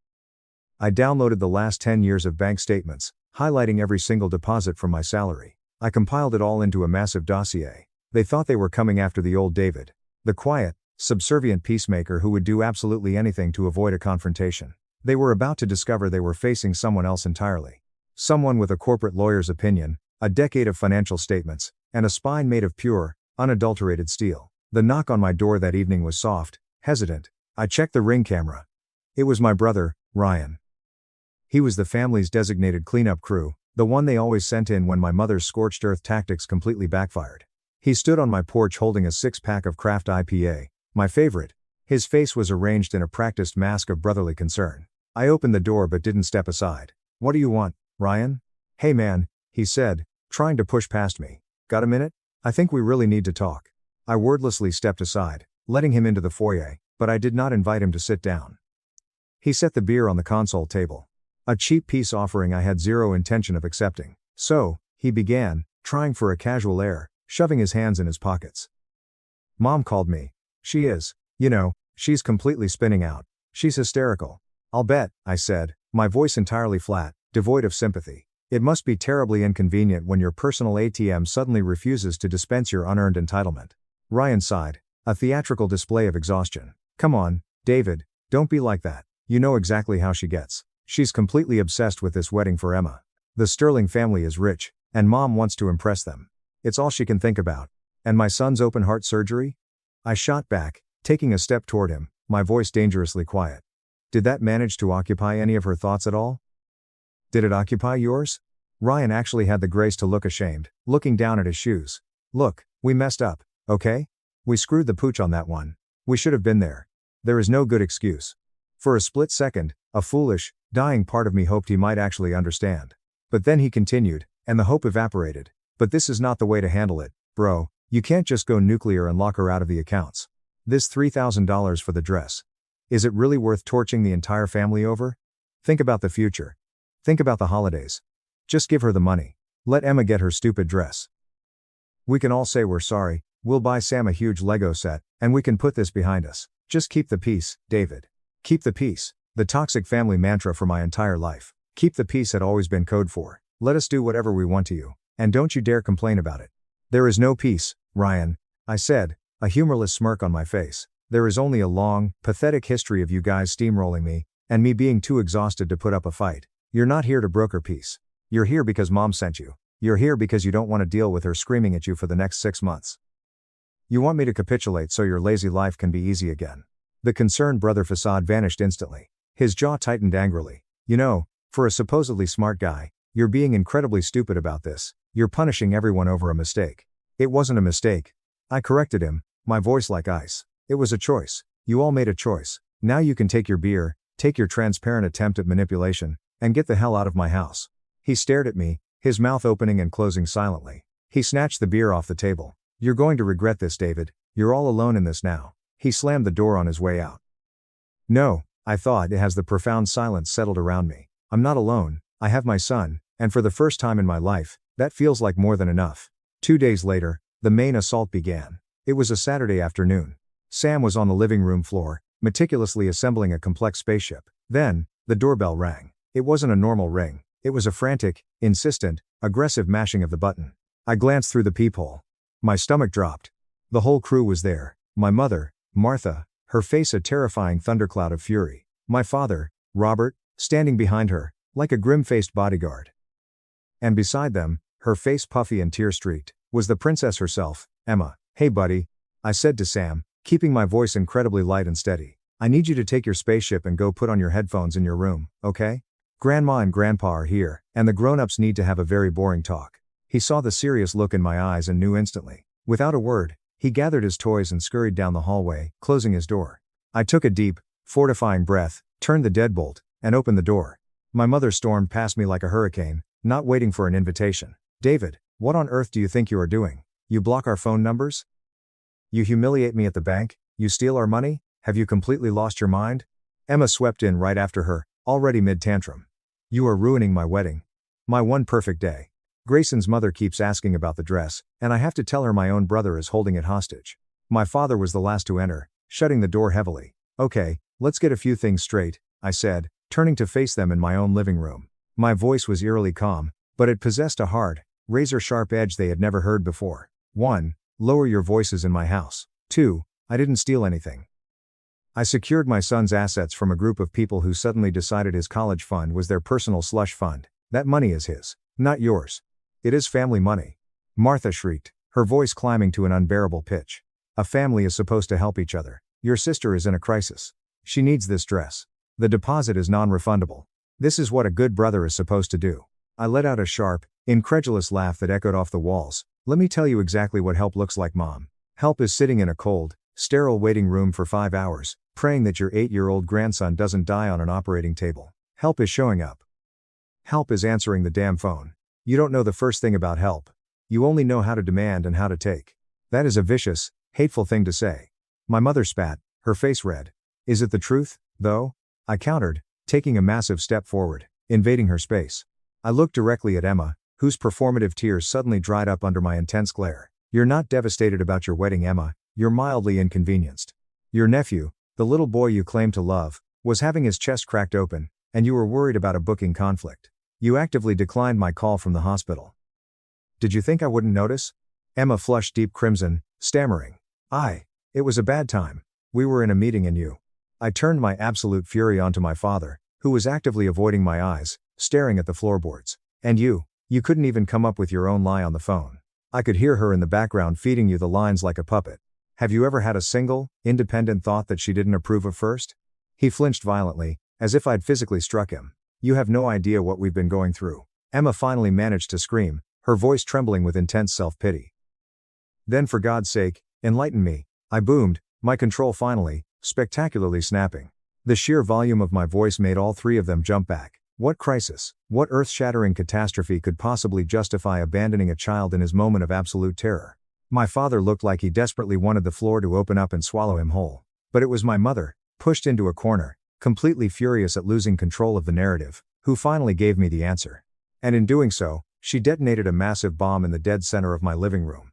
I downloaded the last 10 years of bank statements, highlighting every single deposit from my salary. I compiled it all into a massive dossier. They thought they were coming after the old David. The quiet, subservient peacemaker who would do absolutely anything to avoid a confrontation. They were about to discover they were facing someone else entirely. Someone with a corporate lawyer's opinion, a decade of financial statements, and a spine made of pure, unadulterated steel. The knock on my door that evening was soft, hesitant. I checked the Ring camera. It was my brother, Ryan. He was the family's designated cleanup crew, the one they always sent in when my mother's scorched earth tactics completely backfired. He stood on my porch holding a 6-pack of craft IPA, my favorite. His face was arranged in a practiced mask of brotherly concern. I opened the door but didn't step aside. What do you want, Ryan? Hey man, he said, trying to push past me. Got a minute? I think we really need to talk. I wordlessly stepped aside, letting him into the foyer, but I did not invite him to sit down. He set the beer on the console table. A cheap peace offering I had zero intention of accepting. So, he began, trying for a casual air, shoving his hands in his pockets. Mom called me. She is, she's completely spinning out. She's hysterical. I'll bet, I said, my voice entirely flat, devoid of sympathy. It must be terribly inconvenient when your personal ATM suddenly refuses to dispense your unearned entitlement. Ryan sighed, a theatrical display of exhaustion. Come on, David, don't be like that. You know exactly how she gets. She's completely obsessed with this wedding for Emma. The Sterling family is rich, and Mom wants to impress them. It's all she can think about. And my son's open heart surgery? I shot back, taking a step toward him, my voice dangerously quiet. Did that manage to occupy any of her thoughts at all? Did it occupy yours? Ryan actually had the grace to look ashamed, looking down at his shoes. Look, we messed up, okay? We screwed the pooch on that one. We should have been there. There is no good excuse. For a split second, A foolish, dying part of me hoped he might actually understand. But then he continued, and the hope evaporated. But this is not the way to handle it, bro. You can't just go nuclear and lock her out of the accounts. This $3,000 for the dress. Is it really worth torching the entire family over? Think about the future. Think about the holidays. Just give her the money. Let Emma get her stupid dress. We can all say we're sorry, we'll buy Sam a huge Lego set, and we can put this behind us. Just keep the peace, David. Keep the peace. The toxic family mantra for my entire life. Keep the peace had always been code for, let us do whatever we want to you, and don't you dare complain about it. There is no peace, Ryan, I said, a humorless smirk on my face. There is only a long, pathetic history of you guys steamrolling me, and me being too exhausted to put up a fight. You're not here to broker peace. You're here because mom sent you. You're here because you don't want to deal with her screaming at you for the next 6 months. You want me to capitulate so your lazy life can be easy again. The concerned brother facade vanished instantly. His jaw tightened angrily. You know, for a supposedly smart guy, you're being incredibly stupid about this. You're punishing everyone over a mistake. It wasn't a mistake. I corrected him, my voice like ice. It was a choice. You all made a choice. Now you can take your beer, take your transparent attempt at manipulation, and get the hell out of my house. He stared at me, his mouth opening and closing silently. He snatched the beer off the table. You're going to regret this, David. You're all alone in this now. He slammed the door on his way out. No, I thought, as the profound silence settled around me. I'm not alone, I have my son, and for the first time in my life, that feels like more than enough. 2 days later, the main assault began. It was a Saturday afternoon. Sam was on the living room floor, meticulously assembling a complex spaceship. Then, the doorbell rang. It wasn't a normal ring. It was a frantic, insistent, aggressive mashing of the button. I glanced through the peephole. My stomach dropped. The whole crew was there. My mother, Martha, her face a terrifying thundercloud of fury. My father, Robert, standing behind her, like a grim-faced bodyguard. And beside them, her face puffy and tear-streaked, was the princess herself, Emma. Hey buddy, I said to Sam, keeping my voice incredibly light and steady. I need you to take your spaceship and go put on your headphones in your room, okay? Grandma and Grandpa are here, and the grown-ups need to have a very boring talk. He saw the serious look in my eyes and knew instantly. Without a word, he gathered his toys and scurried down the hallway, closing his door. I took a deep, fortifying breath, turned the deadbolt, and opened the door. My mother stormed past me like a hurricane, not waiting for an invitation. David, what on earth do you think you are doing? You block our phone numbers? You humiliate me at the bank? You steal our money? Have you completely lost your mind? Emma swept in right after her, already mid-tantrum. You are ruining my wedding. My one perfect day. Grayson's mother keeps asking about the dress, and I have to tell her my own brother is holding it hostage. My father was the last to enter, shutting the door heavily. Okay, let's get a few things straight, I said, turning to face them in my own living room. My voice was eerily calm, but it possessed a hard, razor-sharp edge they had never heard before. 1. Lower your voices in my house. 2. I didn't steal anything. I secured my son's assets from a group of people who suddenly decided his college fund was their personal slush fund. That money is his, not yours. It is family money. Martha shrieked, her voice climbing to an unbearable pitch. A family is supposed to help each other. Your sister is in a crisis. She needs this dress. The deposit is non-refundable. This is what a good brother is supposed to do. I let out a sharp, incredulous laugh that echoed off the walls. Let me tell you exactly what help looks like, Mom. Help is sitting in a cold, sterile waiting room for 5 hours, praying that your 8-year-old grandson doesn't die on an operating table. Help is showing up. Help is answering the damn phone. You don't know the first thing about help. You only know how to demand and how to take. That is a vicious, hateful thing to say. My mother spat, her face red. Is it the truth, though? I countered, taking a massive step forward, invading her space. I looked directly at Emma, whose performative tears suddenly dried up under my intense glare. You're not devastated about your wedding, Emma, you're mildly inconvenienced. Your nephew, the little boy you claim to love, was having his chest cracked open, and you were worried about a booking conflict. You actively declined my call from the hospital. Did you think I wouldn't notice? Emma flushed deep crimson, stammering. It was a bad time. We were in a meeting and you. I turned my absolute fury onto my father, who was actively avoiding my eyes, staring at the floorboards. And you couldn't even come up with your own lie on the phone. I could hear her in the background feeding you the lines like a puppet. Have you ever had a single, independent thought that she didn't approve of first? He flinched violently, as if I'd physically struck him. You have no idea what we've been going through. Emma finally managed to scream, her voice trembling with intense self-pity. Then for God's sake, enlighten me, I boomed, my control finally, spectacularly snapping. The sheer volume of my voice made all three of them jump back. What crisis, what earth-shattering catastrophe could possibly justify abandoning a child in his moment of absolute terror? My father looked like he desperately wanted the floor to open up and swallow him whole. But it was my mother, pushed into a corner, completely furious at losing control of the narrative, who finally gave me the answer. And in doing so, she detonated a massive bomb in the dead center of my living room.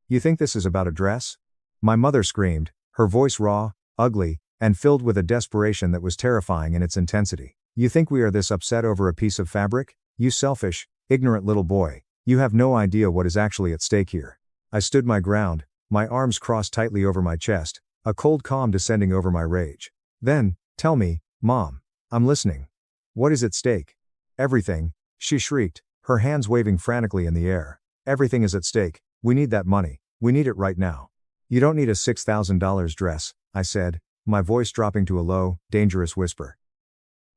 "You think this is about a dress?" My mother screamed, her voice raw, ugly, and filled with a desperation that was terrifying in its intensity. "You think we are this upset over a piece of fabric? You selfish, ignorant little boy. You have no idea what is actually at stake here." I stood my ground, my arms crossed tightly over my chest, a cold calm descending over my rage. "Then, tell me, Mom. I'm listening. What is at stake?" "Everything," she shrieked, her hands waving frantically in the air. "Everything is at stake. We need that money. We need it right now." "You don't need a $6,000 dress," I said, my voice dropping to a low, dangerous whisper.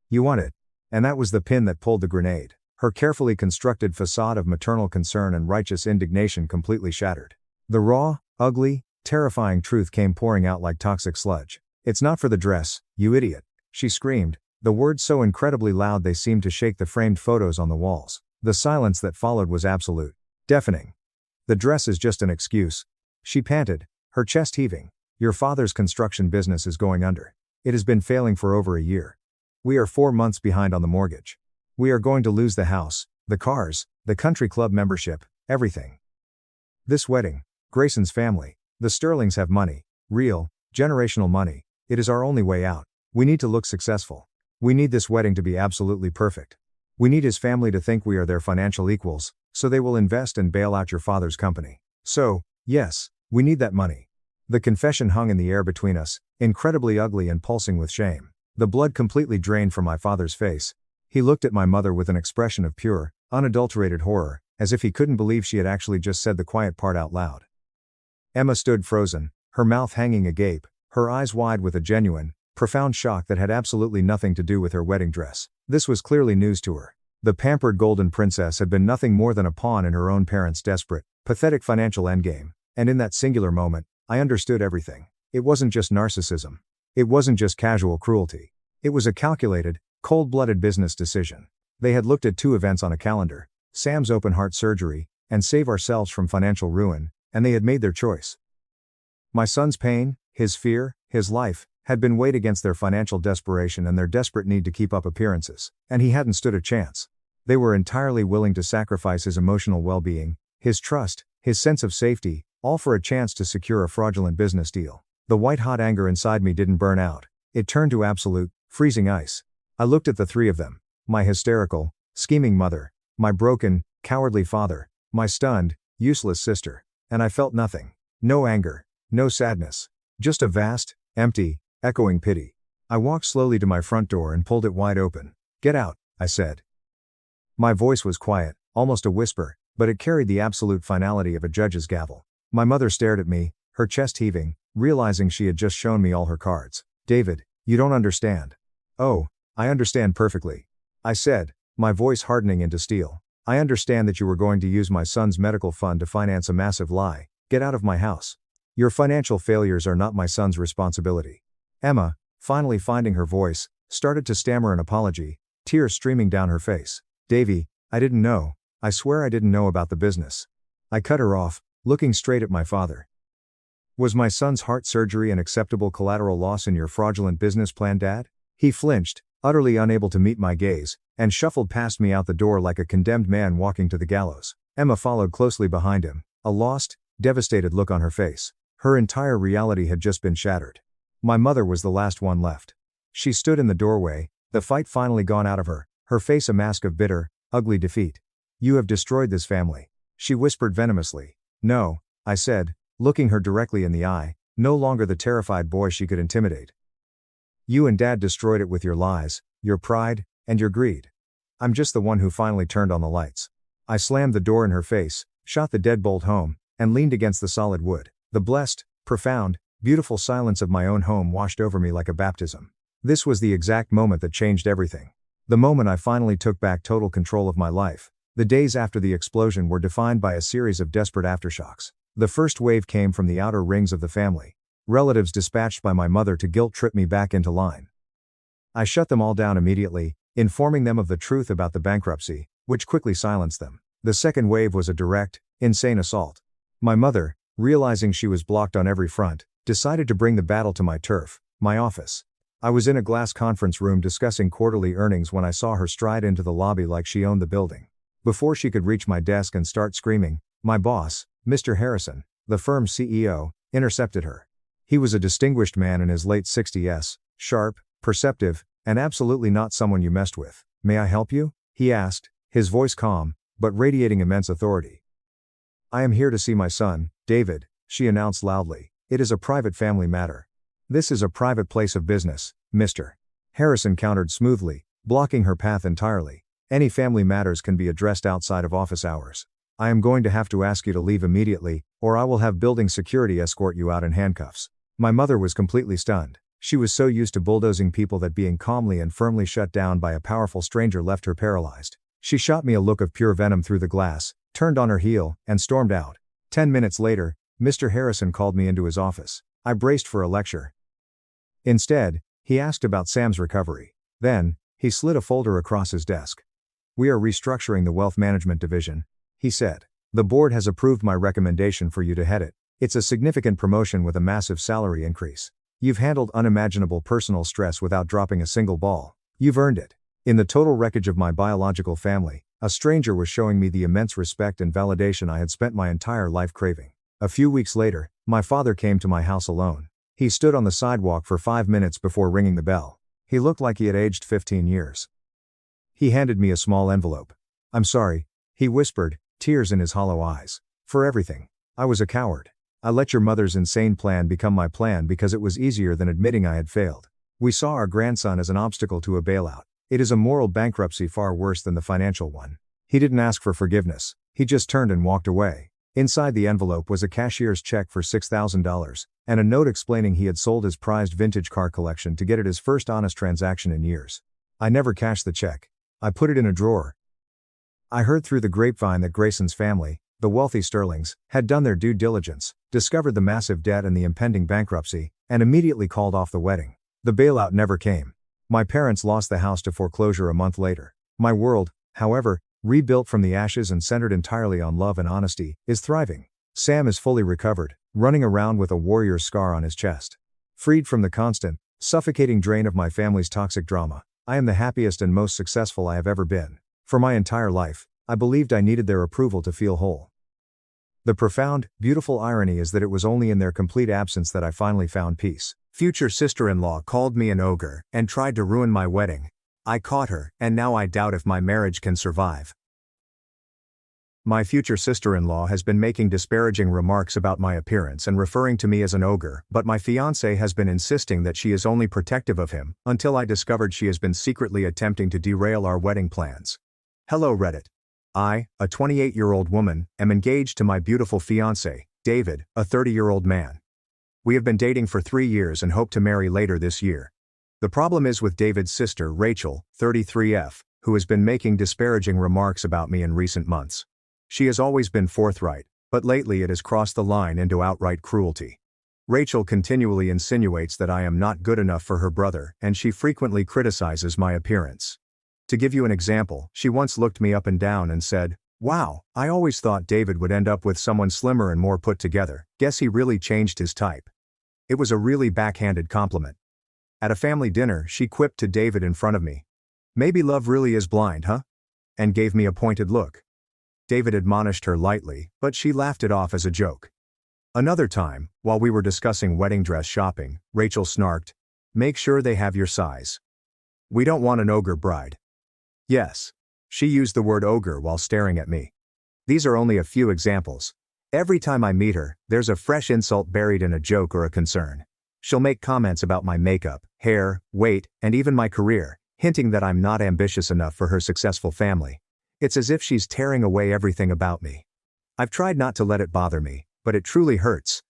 "You want it." And that was the pin that pulled the grenade. Her carefully constructed facade of maternal concern and righteous indignation completely shattered. The raw, ugly, terrifying truth came pouring out like toxic sludge. "It's not for the dress, you idiot," she screamed, the words so incredibly loud they seemed to shake the framed photos on the walls. The silence that followed was absolute, deafening. "The dress is just an excuse," she panted, her chest heaving. "Your father's construction business is going under. It has been failing for over a year. We are 4 months behind on the mortgage. We are going to lose the house, the cars, the country club membership, everything. This wedding, Grayson's family, the Sterlings have money, real, generational money. It is our only way out. We need to look successful. We need this wedding to be absolutely perfect. We need his family to think we are their financial equals, so they will invest and bail out your father's company. So, yes, we need that money." The confession hung in the air between us, incredibly ugly and pulsing with shame. The blood completely drained from my father's face. He looked at my mother with an expression of pure, unadulterated horror, as if he couldn't believe she had actually just said the quiet part out loud. Emma stood frozen, her mouth hanging agape, her eyes wide with a genuine, profound shock that had absolutely nothing to do with her wedding dress. This was clearly news to her. The pampered golden princess had been nothing more than a pawn in her own parents' desperate, pathetic financial endgame, and in that singular moment, I understood everything. It wasn't just narcissism. It wasn't just casual cruelty. It was a calculated, cold-blooded business decision. They had looked at 2 events on a calendar, Sam's open heart surgery, and save ourselves from financial ruin, and they had made their choice. My son's pain, his fear, his life, had been weighed against their financial desperation and their desperate need to keep up appearances, and he hadn't stood a chance. They were entirely willing to sacrifice his emotional well-being, his trust, his sense of safety, all for a chance to secure a fraudulent business deal. The white-hot anger inside me didn't burn out. It turned to absolute, freezing ice. I looked at the 3 of them, my hysterical, scheming mother, my broken, cowardly father, my stunned, useless sister, and I felt nothing. No anger, no sadness. Just a vast, empty, echoing pity. I walked slowly to my front door and pulled it wide open. "Get out," I said. My voice was quiet, almost a whisper, but it carried the absolute finality of a judge's gavel. My mother stared at me, her chest heaving, realizing she had just shown me all her cards. "David, you don't understand." "Oh, I understand perfectly," I said, my voice hardening into steel. "I understand that you were going to use my son's medical fund to finance a massive lie. Get out of my house. Your financial failures are not my son's responsibility." Emma, finally finding her voice, started to stammer an apology, tears streaming down her face. "Davy, I didn't know. I swear I didn't know about the business." I cut her off, looking straight at my father. "Was my son's heart surgery an acceptable collateral loss in your fraudulent business plan, Dad?" He flinched, utterly unable to meet my gaze, and shuffled past me out the door like a condemned man walking to the gallows. Emma followed closely behind him, a lost, devastated look on her face. Her entire reality had just been shattered. My mother was the last one left. She stood in the doorway, the fight finally gone out of her, her face a mask of bitter, ugly defeat. "You have destroyed this family," she whispered venomously. "No," I said, looking her directly in the eye, no longer the terrified boy she could intimidate. "You and Dad destroyed it with your lies, your pride, and your greed. I'm just the one who finally turned on the lights." I slammed the door in her face, shot the deadbolt home, and leaned against the solid wood. The blessed, profound, beautiful silence of my own home washed over me like a baptism. This was the exact moment that changed everything. The moment I finally took back total control of my life. The days after the explosion were defined by a series of desperate aftershocks. The first wave came from the outer rings of the family. Relatives dispatched by my mother to guilt-trip me back into line. I shut them all down immediately, informing them of the truth about the bankruptcy, which quickly silenced them. The second wave was a direct, insane assault. My mother, realizing she was blocked on every front, decided to bring the battle to my turf, my office. I was in a glass conference room discussing quarterly earnings when I saw her stride into the lobby like she owned the building. Before she could reach my desk and start screaming, my boss, Mr. Harrison, the firm's CEO, intercepted her. He was a distinguished man in his late 60s, sharp, perceptive, and absolutely not someone you messed with. "May I help you?" he asked, his voice calm, but radiating immense authority. "I am here to see my son, David," she announced loudly. "It is a private family matter." "This is a private place of business, Mr. Harrison countered smoothly, blocking her path entirely. "Any family matters can be addressed outside of office hours. I am going to have to ask you to leave immediately, or I will have building security escort you out in handcuffs." My mother was completely stunned. She was so used to bulldozing people that being calmly and firmly shut down by a powerful stranger left her paralyzed. She shot me a look of pure venom through the glass, turned on her heel, and stormed out. 10 minutes later, Mr. Harrison called me into his office. I braced for a lecture. Instead, he asked about Sam's recovery. Then, he slid a folder across his desk. "We are restructuring the wealth management division," he said. "The board has approved my recommendation for you to head it. It's a significant promotion with a massive salary increase. You've handled unimaginable personal stress without dropping a single ball. You've earned it." In the total wreckage of my biological family, a stranger was showing me the immense respect and validation I had spent my entire life craving. A few weeks later, my father came to my house alone. He stood on the sidewalk for 5 minutes before ringing the bell. He looked like he had aged 15 years. He handed me a small envelope. "I'm sorry," he whispered, tears in his hollow eyes. "For everything. I was a coward. I let your mother's insane plan become my plan because it was easier than admitting I had failed. We saw our grandson as an obstacle to a bailout. It is a moral bankruptcy far worse than the financial one." He didn't ask for forgiveness. He just turned and walked away. Inside the envelope was a cashier's check for $6,000, and a note explaining he had sold his prized vintage car collection to get it his first honest transaction in years. I never cashed the check. I put it in a drawer. I heard through the grapevine that Grayson's family, the wealthy Sterlings, had done their due diligence, discovered the massive debt and the impending bankruptcy, and immediately called off the wedding. The bailout never came. My parents lost the house to foreclosure a month later. My world, however, rebuilt from the ashes and centered entirely on love and honesty, is thriving. Sam is fully recovered, running around with a warrior's scar on his chest. Freed from the constant, suffocating drain of my family's toxic drama, I am the happiest and most successful I have ever been. For my entire life, I believed I needed their approval to feel whole. The profound, beautiful irony is that it was only in their complete absence that I finally found peace. Future sister-in-law called me an ogre and tried to ruin my wedding. I caught her, and now I doubt if my marriage can survive. My future sister-in-law has been making disparaging remarks about my appearance and referring to me as an ogre, but my fiancé has been insisting that she is only protective of him, until I discovered she has been secretly attempting to derail our wedding plans. Hello Reddit. I, a 28-year-old woman, am engaged to my beautiful fiancé, David, a 30-year-old man. We have been dating for 3 years and hope to marry later this year. The problem is with David's sister, Rachel, 33F, who has been making disparaging remarks about me in recent months. She has always been forthright, but lately it has crossed the line into outright cruelty. Rachel continually insinuates that I am not good enough for her brother, and she frequently criticizes my appearance. To give you an example, she once looked me up and down and said, "Wow, I always thought David would end up with someone slimmer and more put together. Guess he really changed his type." It was a really backhanded compliment. At a family dinner, she quipped to David in front of me, "Maybe love really is blind, huh?" and gave me a pointed look. David admonished her lightly, but she laughed it off as a joke. Another time, while we were discussing wedding dress shopping, Rachel snarked, "Make sure they have your size. We don't want an ogre bride." Yes. She used the word ogre while staring at me. These are only a few examples. Every time I meet her, there's a fresh insult buried in a joke or a concern. She'll make comments about my makeup, hair, weight, and even my career, hinting that I'm not ambitious enough for her successful family. It's as if she's tearing away everything about me. I've tried not to let it bother me, but it truly hurts.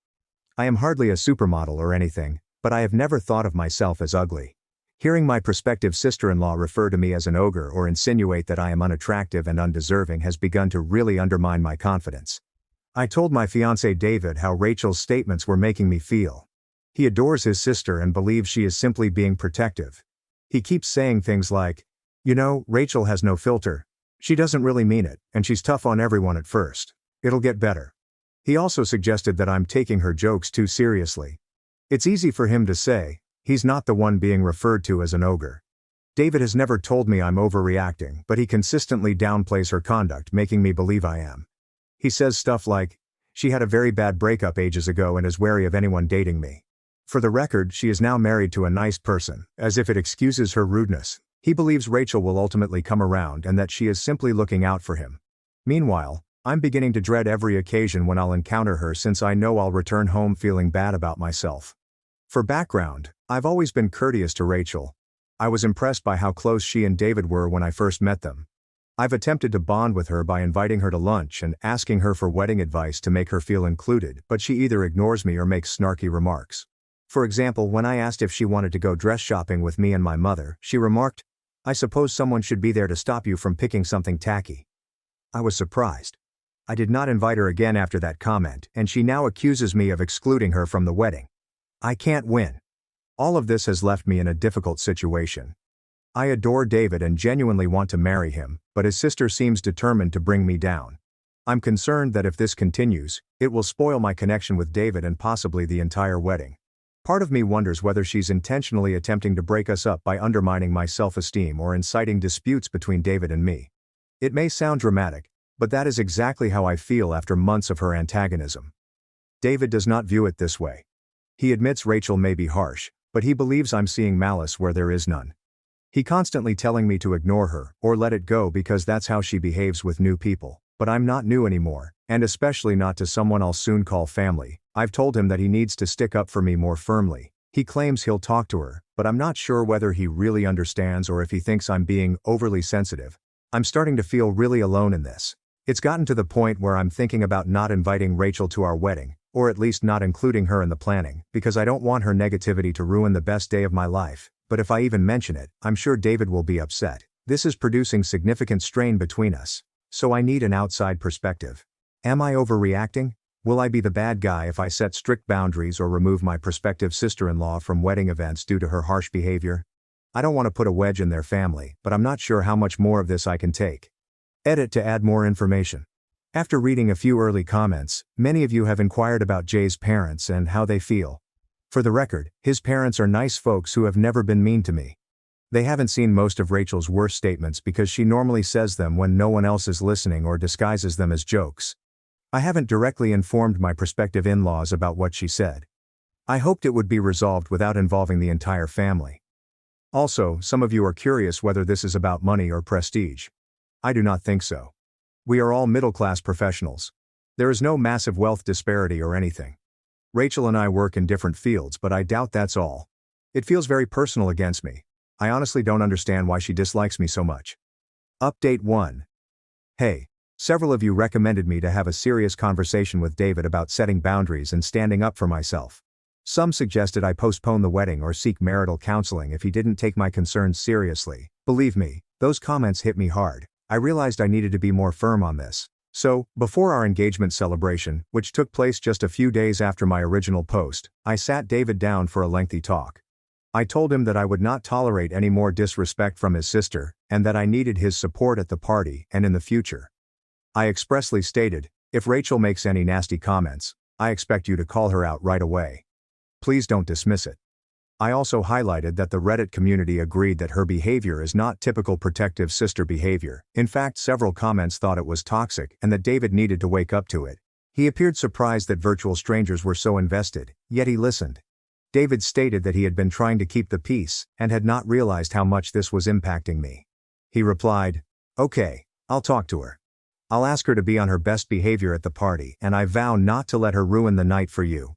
I am hardly a supermodel or anything, but I have never thought of myself as ugly. Hearing my prospective sister-in-law refer to me as an ogre or insinuate that I am unattractive and undeserving has begun to really undermine my confidence. I told my fiancé David how Rachel's statements were making me feel. He adores his sister and believes she is simply being protective. He keeps saying things like, "You know, Rachel has no filter. She doesn't really mean it, and she's tough on everyone at first. It'll get better." He also suggested that I'm taking her jokes too seriously. It's easy for him to say, he's not the one being referred to as an ogre. David has never told me I'm overreacting, but he consistently downplays her conduct, making me believe I am. He says stuff like, "She had a very bad breakup ages ago and is wary of anyone dating me. For the record, she is now married to a nice person," as if it excuses her rudeness. He believes Rachel will ultimately come around and that she is simply looking out for him. Meanwhile, I'm beginning to dread every occasion when I'll encounter her, since I know I'll return home feeling bad about myself. For background, I've always been courteous to Rachel. I was impressed by how close she and David were when I first met them. I've attempted to bond with her by inviting her to lunch and asking her for wedding advice to make her feel included, but she either ignores me or makes snarky remarks. For example, when I asked if she wanted to go dress shopping with me and my mother, she remarked, "I suppose someone should be there to stop you from picking something tacky." I was surprised. I did not invite her again after that comment, and she now accuses me of excluding her from the wedding. I can't win. All of this has left me in a difficult situation. I adore David and genuinely want to marry him, but his sister seems determined to bring me down. I'm concerned that if this continues, it will spoil my connection with David and possibly the entire wedding. Part of me wonders whether she's intentionally attempting to break us up by undermining my self-esteem or inciting disputes between David and me. It may sound dramatic, but that is exactly how I feel after months of her antagonism. David does not view it this way. He admits Rachel may be harsh, but he believes I'm seeing malice where there is none. He constantly telling me to ignore her, or let it go because that's how she behaves with new people, but I'm not new anymore, and especially not to someone I'll soon call family. I've told him that he needs to stick up for me more firmly. He claims he'll talk to her, but I'm not sure whether he really understands or if he thinks I'm being overly sensitive. I'm starting to feel really alone in this. It's gotten to the point where I'm thinking about not inviting Rachel to our wedding, or at least not including her in the planning, because I don't want her negativity to ruin the best day of my life. But if I even mention it, I'm sure David will be upset. This is producing significant strain between us. So I need an outside perspective. Am I overreacting? Will I be the bad guy if I set strict boundaries or remove my prospective sister-in-law from wedding events due to her harsh behavior? I don't want to put a wedge in their family, but I'm not sure how much more of this I can take. Edit to add more information. After reading a few early comments, many of you have inquired about Jay's parents and how they feel. For the record, his parents are nice folks who have never been mean to me. They haven't seen most of Rachel's worst statements because she normally says them when no one else is listening or disguises them as jokes. I haven't directly informed my prospective in-laws about what she said. I hoped it would be resolved without involving the entire family. Also, some of you are curious whether this is about money or prestige. I do not think so. We are all middle-class professionals. There is no massive wealth disparity or anything. Rachel and I work in different fields, but I doubt that's all. It feels very personal against me. I honestly don't understand why she dislikes me so much. Update 1. Hey, several of you recommended me to have a serious conversation with David about setting boundaries and standing up for myself. Some suggested I postpone the wedding or seek marital counseling if he didn't take my concerns seriously. Believe me, those comments hit me hard. I realized I needed to be more firm on this. So, before our engagement celebration, which took place just a few days after my original post, I sat David down for a lengthy talk. I told him that I would not tolerate any more disrespect from his sister, and that I needed his support at the party and in the future. I expressly stated, if Rachel makes any nasty comments, I expect you to call her out right away. Please don't dismiss it. I also highlighted that the Reddit community agreed that her behavior is not typical protective sister behavior. In fact, several comments thought it was toxic and that David needed to wake up to it. He appeared surprised that virtual strangers were so invested, yet he listened. David stated that he had been trying to keep the peace and had not realized how much this was impacting me. He replied, "Okay, I'll talk to her. I'll ask her to be on her best behavior at the party, and I vow not to let her ruin the night for you."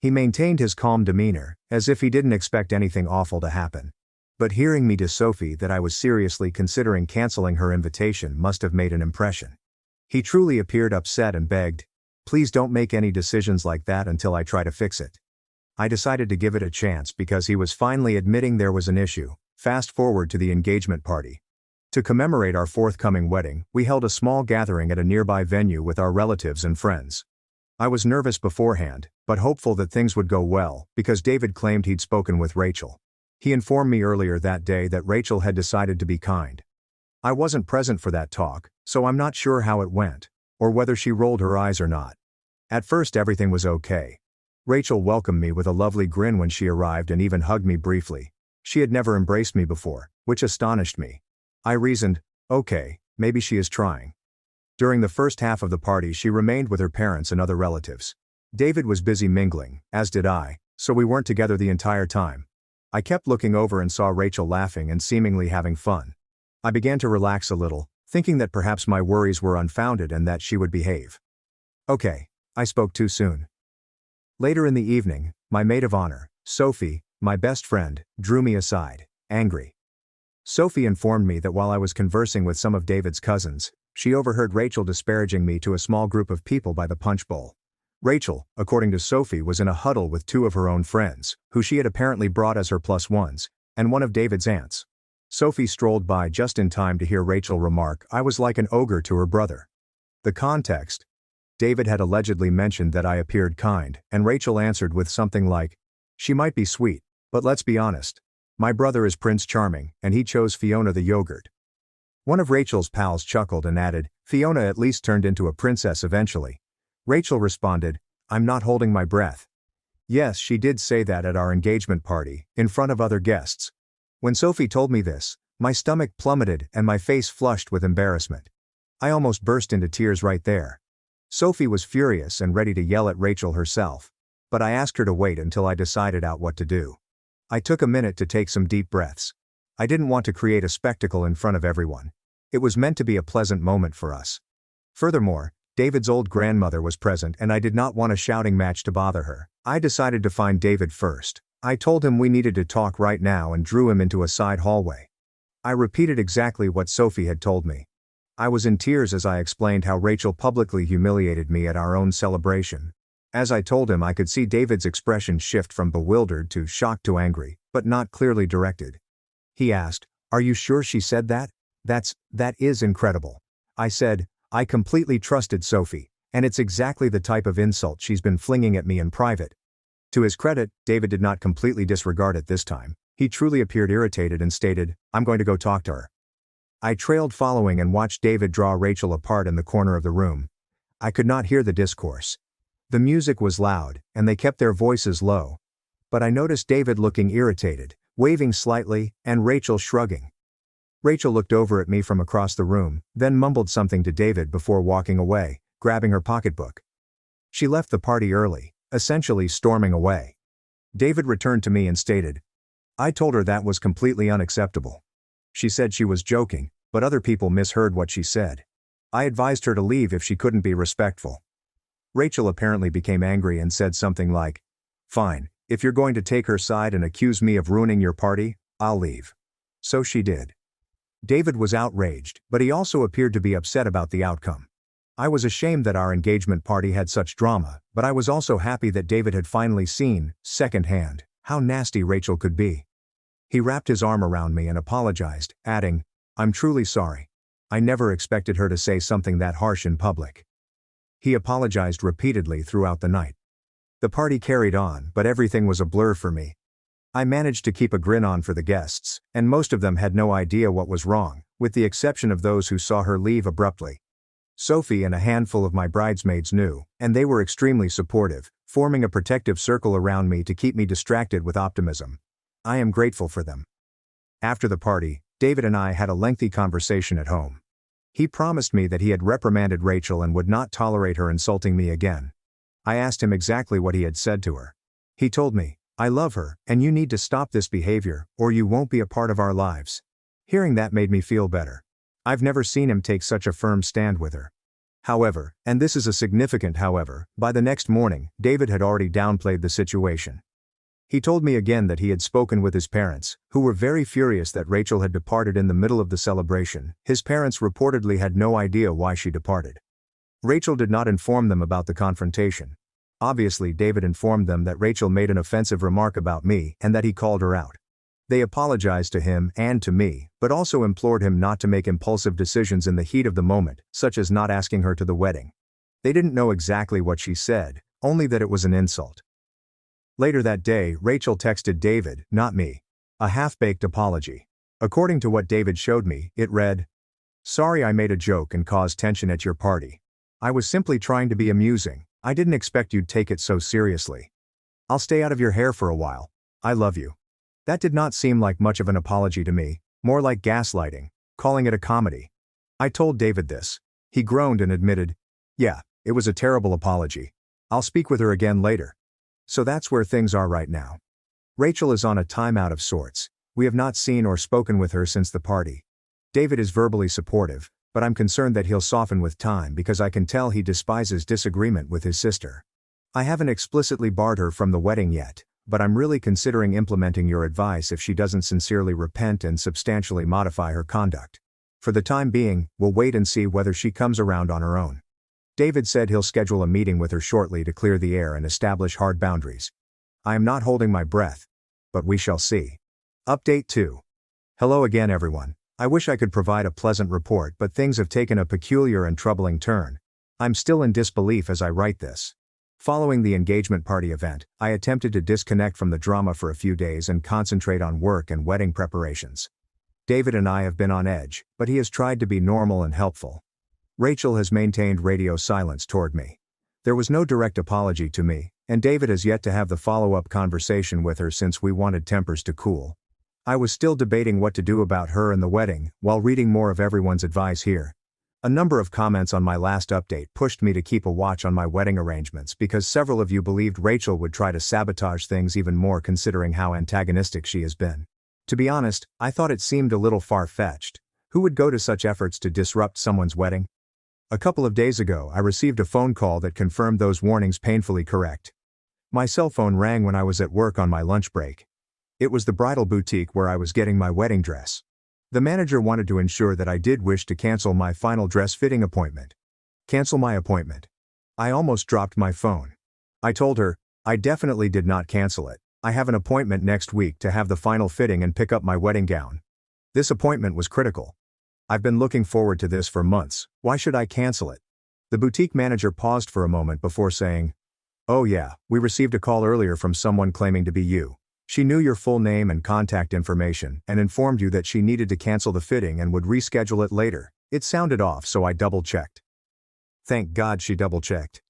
He maintained his calm demeanor, as if he didn't expect anything awful to happen. But hearing me to Sophie that I was seriously considering canceling her invitation must have made an impression. He truly appeared upset and begged, "Please don't make any decisions like that until I try to fix it." I decided to give it a chance because he was finally admitting there was an issue. Fast forward to the engagement party. To commemorate our forthcoming wedding, we held a small gathering at a nearby venue with our relatives and friends. I was nervous beforehand, but hopeful that things would go well, because David claimed he'd spoken with Rachel. He informed me earlier that day that Rachel had decided to be kind. I wasn't present for that talk, so I'm not sure how it went, or whether she rolled her eyes or not. At first everything was okay. Rachel welcomed me with a lovely grin when she arrived and even hugged me briefly. She had never embraced me before, which astonished me. I reasoned, okay, maybe she is trying. During the first half of the party she remained with her parents and other relatives. David was busy mingling, as did I, so we weren't together the entire time. I kept looking over and saw Rachel laughing and seemingly having fun. I began to relax a little, thinking that perhaps my worries were unfounded and that she would behave. Okay, I spoke too soon. Later in the evening, my maid of honor, Sophie, my best friend, drew me aside, angry. Sophie informed me that while I was conversing with some of David's cousins, she overheard Rachel disparaging me to a small group of people by the punch bowl. Rachel, according to Sophie, was in a huddle with two of her own friends, who she had apparently brought as her plus ones, and one of David's aunts. Sophie strolled by just in time to hear Rachel remark, "I was like an ogre to her brother." The context: David had allegedly mentioned that I appeared kind, and Rachel answered with something like, "She might be sweet, but let's be honest. My brother is Prince Charming, and he chose Fiona the yogurt." One of Rachel's pals chuckled and added, "Fiona at least turned into a princess eventually." Rachel responded, "I'm not holding my breath." Yes, she did say that at our engagement party, in front of other guests. When Sophie told me this, my stomach plummeted and my face flushed with embarrassment. I almost burst into tears right there. Sophie was furious and ready to yell at Rachel herself, but I asked her to wait until I decided out what to do. I took a minute to take some deep breaths. I didn't want to create a spectacle in front of everyone. It was meant to be a pleasant moment for us. Furthermore, David's old grandmother was present and I did not want a shouting match to bother her. I decided to find David first. I told him we needed to talk right now and drew him into a side hallway. I repeated exactly what Sophie had told me. I was in tears as I explained how Rachel publicly humiliated me at our own celebration. As I told him, I could see David's expression shift from bewildered to shocked to angry, but not clearly directed. He asked, "Are you sure she said that? That is incredible." I said, "I completely trusted Sophie, and it's exactly the type of insult she's been flinging at me in private." To his credit, David did not completely disregard it this time. He truly appeared irritated and stated, "I'm going to go talk to her." I trailed following and watched David draw Rachel apart in the corner of the room. I could not hear the discourse. The music was loud, and they kept their voices low. But I noticed David looking irritated, waving slightly, and Rachel shrugging. Rachel looked over at me from across the room, then mumbled something to David before walking away, grabbing her pocketbook. She left the party early, essentially storming away. David returned to me and stated, "I told her that was completely unacceptable. She said she was joking, but other people misheard what she said. I advised her to leave if she couldn't be respectful." Rachel apparently became angry and said something like, "Fine, if you're going to take her side and accuse me of ruining your party, I'll leave." So she did. David was outraged, but he also appeared to be upset about the outcome. I was ashamed that our engagement party had such drama, but I was also happy that David had finally seen, secondhand, how nasty Rachel could be. He wrapped his arm around me and apologized, adding, "I'm truly sorry. I never expected her to say something that harsh in public." He apologized repeatedly throughout the night. The party carried on, but everything was a blur for me. I managed to keep a grin on for the guests, and most of them had no idea what was wrong, with the exception of those who saw her leave abruptly. Sophie and a handful of my bridesmaids knew, and they were extremely supportive, forming a protective circle around me to keep me distracted with optimism. I am grateful for them. After the party, David and I had a lengthy conversation at home. He promised me that he had reprimanded Rachel and would not tolerate her insulting me again. I asked him exactly what he had said to her. He told me, "I love her, and you need to stop this behavior, or you won't be a part of our lives." Hearing that made me feel better. I've never seen him take such a firm stand with her. However, and this is a significant however, by the next morning, David had already downplayed the situation. He told me again that he had spoken with his parents, who were very furious that Rachel had departed in the middle of the celebration. His parents reportedly had no idea why she departed. Rachel did not inform them about the confrontation. Obviously, David informed them that Rachel made an offensive remark about me and that he called her out. They apologized to him and to me, but also implored him not to make impulsive decisions in the heat of the moment, such as not asking her to the wedding. They didn't know exactly what she said, only that it was an insult. Later that day, Rachel texted David, not me. A half-baked apology. According to what David showed me, it read, "Sorry I made a joke and caused tension at your party. I was simply trying to be amusing. I didn't expect you'd take it so seriously. I'll stay out of your hair for a while. I love you." That did not seem like much of an apology to me, more like gaslighting, calling it a comedy. I told David this. He groaned and admitted, "Yeah, it was a terrible apology. I'll speak with her again later." So that's where things are right now. Rachel is on a timeout of sorts. We have not seen or spoken with her since the party. David is verbally supportive, but I'm concerned that he'll soften with time because I can tell he despises disagreement with his sister. I haven't explicitly barred her from the wedding yet, but I'm really considering implementing your advice if she doesn't sincerely repent and substantially modify her conduct. For the time being, we'll wait and see whether she comes around on her own. David said he'll schedule a meeting with her shortly to clear the air and establish hard boundaries. I am not holding my breath, but we shall see. Update 2. Hello again everyone. I wish I could provide a pleasant report, but things have taken a peculiar and troubling turn. I'm still in disbelief as I write this. Following the engagement party event, I attempted to disconnect from the drama for a few days and concentrate on work and wedding preparations. David and I have been on edge, but he has tried to be normal and helpful. Rachel has maintained radio silence toward me. There was no direct apology to me, and David has yet to have the follow-up conversation with her since we wanted tempers to cool. I was still debating what to do about her and the wedding, while reading more of everyone's advice here. A number of comments on my last update pushed me to keep a watch on my wedding arrangements because several of you believed Rachel would try to sabotage things even more considering how antagonistic she has been. To be honest, I thought it seemed a little far-fetched. Who would go to such efforts to disrupt someone's wedding? A couple of days ago, I received a phone call that confirmed those warnings painfully correct. My cell phone rang when I was at work on my lunch break. It was the bridal boutique where I was getting my wedding dress. The manager wanted to ensure that I did wish to cancel my final dress fitting appointment. Cancel my appointment. I almost dropped my phone. I told her, I definitely did not cancel it. I have an appointment next week to have the final fitting and pick up my wedding gown. This appointment was critical. I've been looking forward to this for months. Why should I cancel it? The boutique manager paused for a moment before saying, "Oh yeah, we received a call earlier from someone claiming to be you. She knew your full name and contact information and informed you that she needed to cancel the fitting and would reschedule it later. It sounded off, so I double-checked." Thank God she double-checked.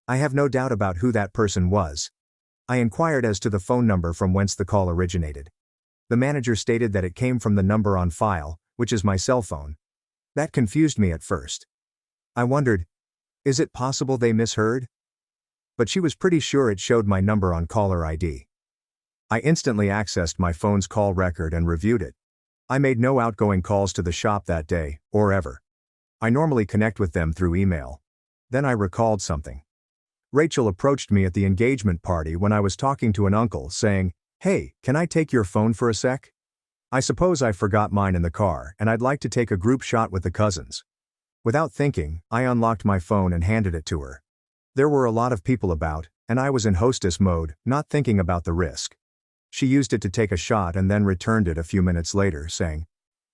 I have no doubt about who that person was. I inquired as to the phone number from whence the call originated. The manager stated that it came from the number on file, which is my cell phone. That confused me at first. I wondered, is it possible they misheard? But she was pretty sure it showed my number on caller ID. I instantly accessed my phone's call record and reviewed it. I made no outgoing calls to the shop that day, or ever. I normally connect with them through email. Then I recalled something. Rachel approached me at the engagement party when I was talking to an uncle saying, "Hey, can I take your phone for a sec? I suppose I forgot mine in the car and I'd like to take a group shot with the cousins." Without thinking, I unlocked my phone and handed it to her. There were a lot of people about, and I was in hostess mode, not thinking about the risk. She used it to take a shot and then returned it a few minutes later, saying,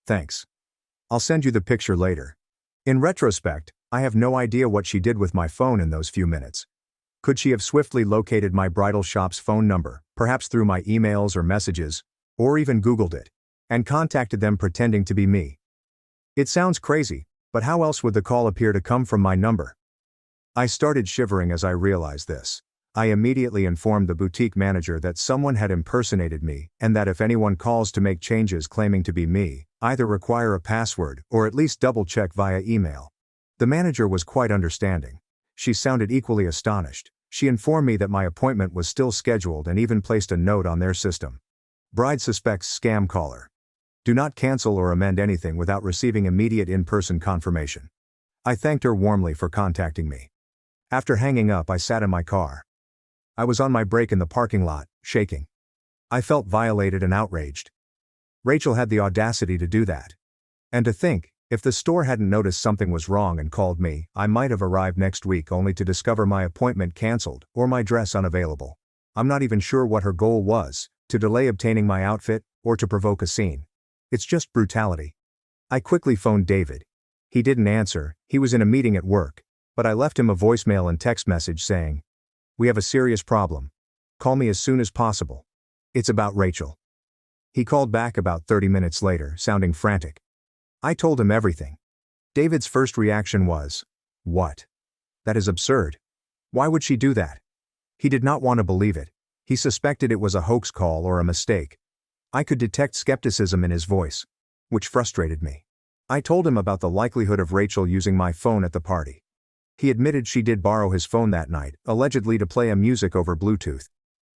"Thanks. I'll send you the picture later." In retrospect, I have no idea what she did with my phone in those few minutes. Could she have swiftly located my bridal shop's phone number, perhaps through my emails or messages, or even Googled it, and contacted them pretending to be me? It sounds crazy, but how else would the call appear to come from my number? I started shivering as I realized this. I immediately informed the boutique manager that someone had impersonated me and that if anyone calls to make changes claiming to be me, either require a password or at least double-check via email. The manager was quite understanding. She sounded equally astonished. She informed me that my appointment was still scheduled and even placed a note on their system. Bride suspects scam caller. Do not cancel or amend anything without receiving immediate in-person confirmation. I thanked her warmly for contacting me. After hanging up, I sat in my car. I was on my break in the parking lot, shaking. I felt violated and outraged. Rachel had the audacity to do that. And to think, if the store hadn't noticed something was wrong and called me, I might have arrived next week only to discover my appointment canceled or my dress unavailable. I'm not even sure what her goal was, to delay obtaining my outfit, or to provoke a scene. It's just brutality. I quickly phoned David. He didn't answer, he was in a meeting at work, but I left him a voicemail and text message saying, "We have a serious problem. Call me as soon as possible. It's about Rachel." He called back about 30 minutes later, sounding frantic. I told him everything. David's first reaction was, "What? That is absurd. Why would she do that?" He did not want to believe it. He suspected it was a hoax call or a mistake. I could detect skepticism in his voice, which frustrated me. I told him about the likelihood of Rachel using my phone at the party. He admitted she did borrow his phone that night, allegedly to play a music over Bluetooth.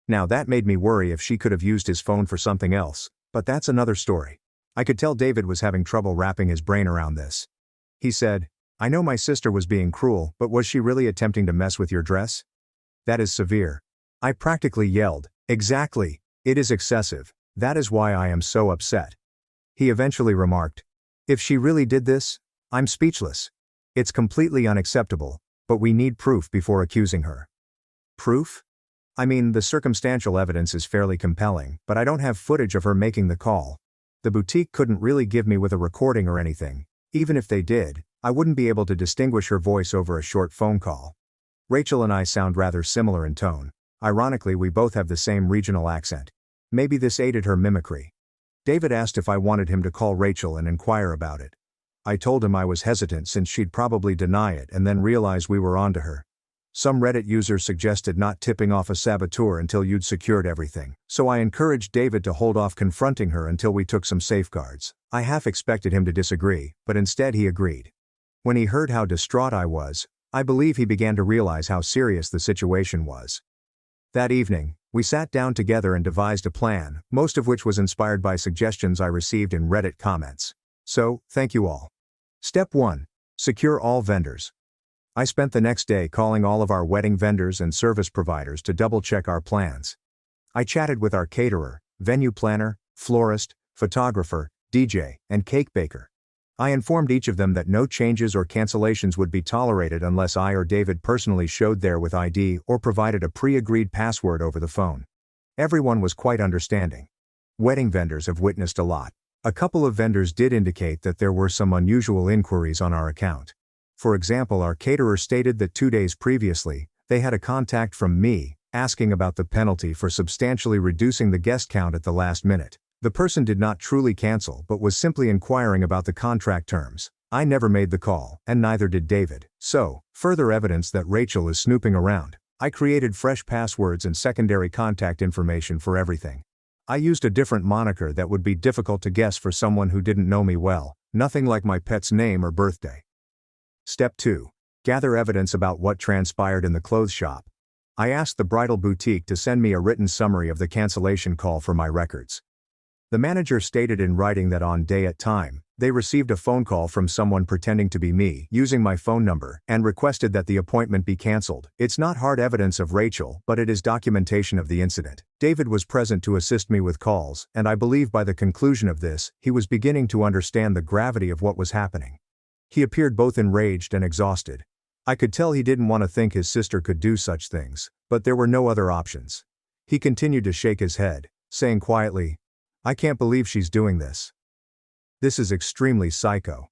Now that made me worry if she could have used his phone for something else, but that's another story. I could tell David was having trouble wrapping his brain around this. He said, "I know my sister was being cruel, but was she really attempting to mess with your dress? That is severe." I practically yelled, "Exactly, it is excessive, that is why I am so upset." He eventually remarked, "If she really did this, I'm speechless. It's completely unacceptable, but we need proof before accusing her." Proof? I mean, the circumstantial evidence is fairly compelling, but I don't have footage of her making the call. The boutique couldn't really give me with a recording or anything. Even if they did, I wouldn't be able to distinguish her voice over a short phone call. Rachel and I sound rather similar in tone. Ironically, we both have the same regional accent. Maybe this aided her mimicry. David asked if I wanted him to call Rachel and inquire about it. I told him I was hesitant since she'd probably deny it and then realize we were onto her. Some Reddit users suggested not tipping off a saboteur until you'd secured everything, so I encouraged David to hold off confronting her until we took some safeguards. I half expected him to disagree, but instead he agreed. When he heard how distraught I was, I believe he began to realize how serious the situation was. That evening, we sat down together and devised a plan, most of which was inspired by suggestions I received in Reddit comments. So, thank you all. Step 1. Secure all vendors. I spent the next day calling all of our wedding vendors and service providers to double-check our plans. I chatted with our caterer, venue planner, florist, photographer, DJ, and cake baker. I informed each of them that no changes or cancellations would be tolerated unless I or David personally showed there with ID or provided a pre-agreed password over the phone. Everyone was quite understanding. Wedding vendors have witnessed a lot. A couple of vendors did indicate that there were some unusual inquiries on our account. For example, our caterer stated that 2 days previously, they had a contact from me, asking about the penalty for substantially reducing the guest count at the last minute. The person did not truly cancel but was simply inquiring about the contract terms. I never made the call, and neither did David. So, further evidence that Rachel is snooping around. I created fresh passwords and secondary contact information for everything. I used a different moniker that would be difficult to guess for someone who didn't know me well, nothing like my pet's name or birthday. Step 2. Gather evidence about what transpired in the clothes shop. I asked the bridal boutique to send me a written summary of the cancellation call for my records. The manager stated in writing that on day at time, they received a phone call from someone pretending to be me, using my phone number, and requested that the appointment be cancelled. It's not hard evidence of Rachel, but it is documentation of the incident. David was present to assist me with calls, and I believe by the conclusion of this, he was beginning to understand the gravity of what was happening. He appeared both enraged and exhausted. I could tell he didn't want to think his sister could do such things, but there were no other options. He continued to shake his head, saying quietly, "I can't believe she's doing this. This is extremely psycho."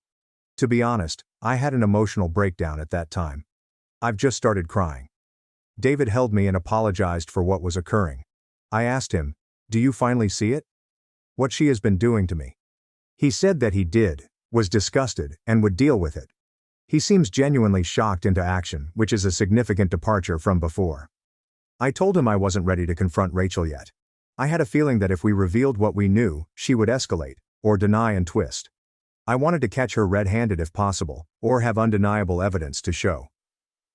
To be honest, I had an emotional breakdown at that time. I've just started crying. David held me and apologized for what was occurring. I asked him, "Do you finally see it? What she has been doing to me?" He said that he did, was disgusted, and would deal with it. He seems genuinely shocked into action, which is a significant departure from before. I told him I wasn't ready to confront Rachel yet. I had a feeling that if we revealed what we knew, she would escalate, or deny and twist. I wanted to catch her red-handed if possible, or have undeniable evidence to show.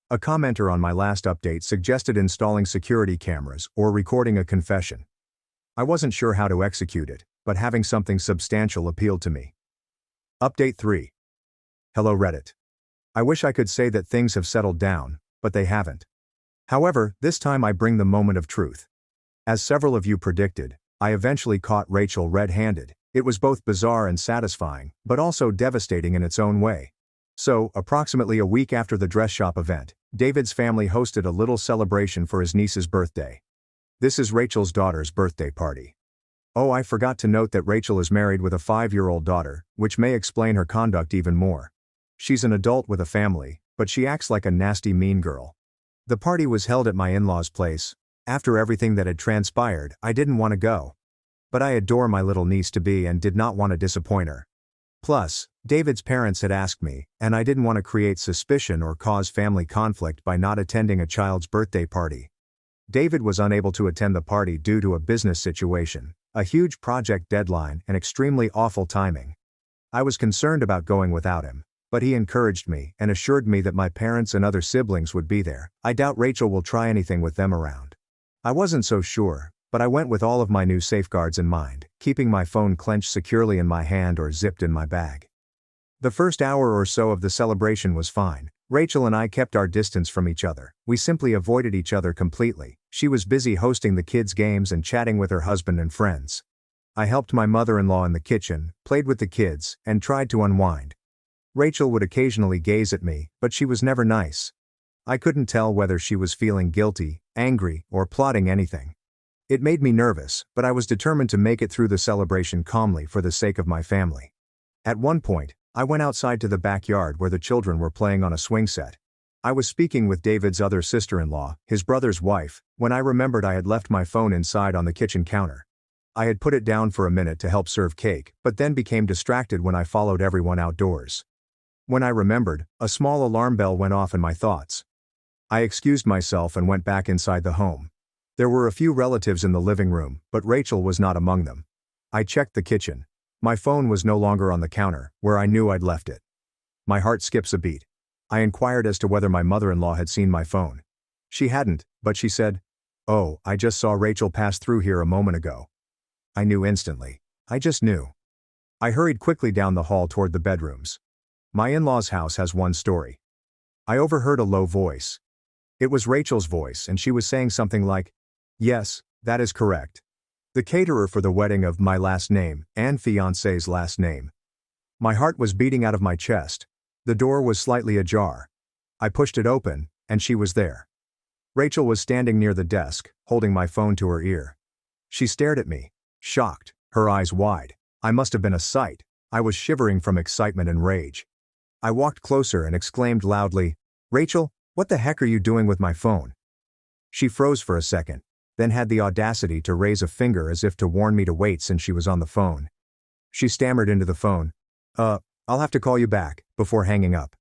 A commenter on my last update suggested installing security cameras or recording a confession. I wasn't sure how to execute it, but having something substantial appealed to me. Update 3. Hello Reddit. I wish I could say that things have settled down, but they haven't. However, this time I bring the moment of truth. As several of you predicted, I eventually caught Rachel red-handed. It was both bizarre and satisfying, but also devastating in its own way. So, approximately a week after the dress shop event, David's family hosted a little celebration for his niece's birthday. This is Rachel's daughter's birthday party. Oh, I forgot to note that Rachel is married with a 5-year-old daughter, which may explain her conduct even more. She's an adult with a family, but she acts like a nasty mean girl. The party was held at my in-laws' place. After everything that had transpired, I didn't want to go. But I adore my little niece-to-be and did not want to disappoint her. Plus, David's parents had asked me, and I didn't want to create suspicion or cause family conflict by not attending a child's birthday party. David was unable to attend the party due to a business situation, a huge project deadline, and extremely awful timing. I was concerned about going without him, but he encouraged me and assured me that my parents and other siblings would be there. I doubt Rachel will try anything with them around. I wasn't so sure, but I went with all of my new safeguards in mind, keeping my phone clenched securely in my hand or zipped in my bag. The first hour or so of the celebration was fine. Rachel and I kept our distance from each other. We simply avoided each other completely. She was busy hosting the kids' games and chatting with her husband and friends. I helped my mother-in-law in the kitchen, played with the kids, and tried to unwind. Rachel would occasionally gaze at me, but she was never nice. I couldn't tell whether she was feeling guilty, angry, or plotting anything. It made me nervous, but I was determined to make it through the celebration calmly for the sake of my family. At one point, I went outside to the backyard where the children were playing on a swing set. I was speaking with David's other sister-in-law, his brother's wife, when I remembered I had left my phone inside on the kitchen counter. I had put it down for a minute to help serve cake, but then became distracted when I followed everyone outdoors. When I remembered, a small alarm bell went off in my thoughts. I excused myself and went back inside the home. There were a few relatives in the living room, but Rachel was not among them. I checked the kitchen. My phone was no longer on the counter, where I knew I'd left it. My heart skips a beat. I inquired as to whether my mother-in-law had seen my phone. She hadn't, but she said, "Oh, I just saw Rachel pass through here a moment ago." I knew instantly. I just knew. I hurried quickly down the hall toward the bedrooms. My in-laws' house has one story. I overheard a low voice. It was Rachel's voice, and she was saying something like, "Yes, that is correct. The caterer for the wedding of my last name, and fiancé's last name." My heart was beating out of my chest. The door was slightly ajar. I pushed it open, and she was there. Rachel was standing near the desk, holding my phone to her ear. She stared at me, shocked, her eyes wide. I must have been a sight. I was shivering from excitement and rage. I walked closer and exclaimed loudly, "Rachel, what the heck are you doing with my phone?" She froze for a second, then had the audacity to raise a finger as if to warn me to wait since she was on the phone. She stammered into the phone, I'll have to call you back," before hanging up.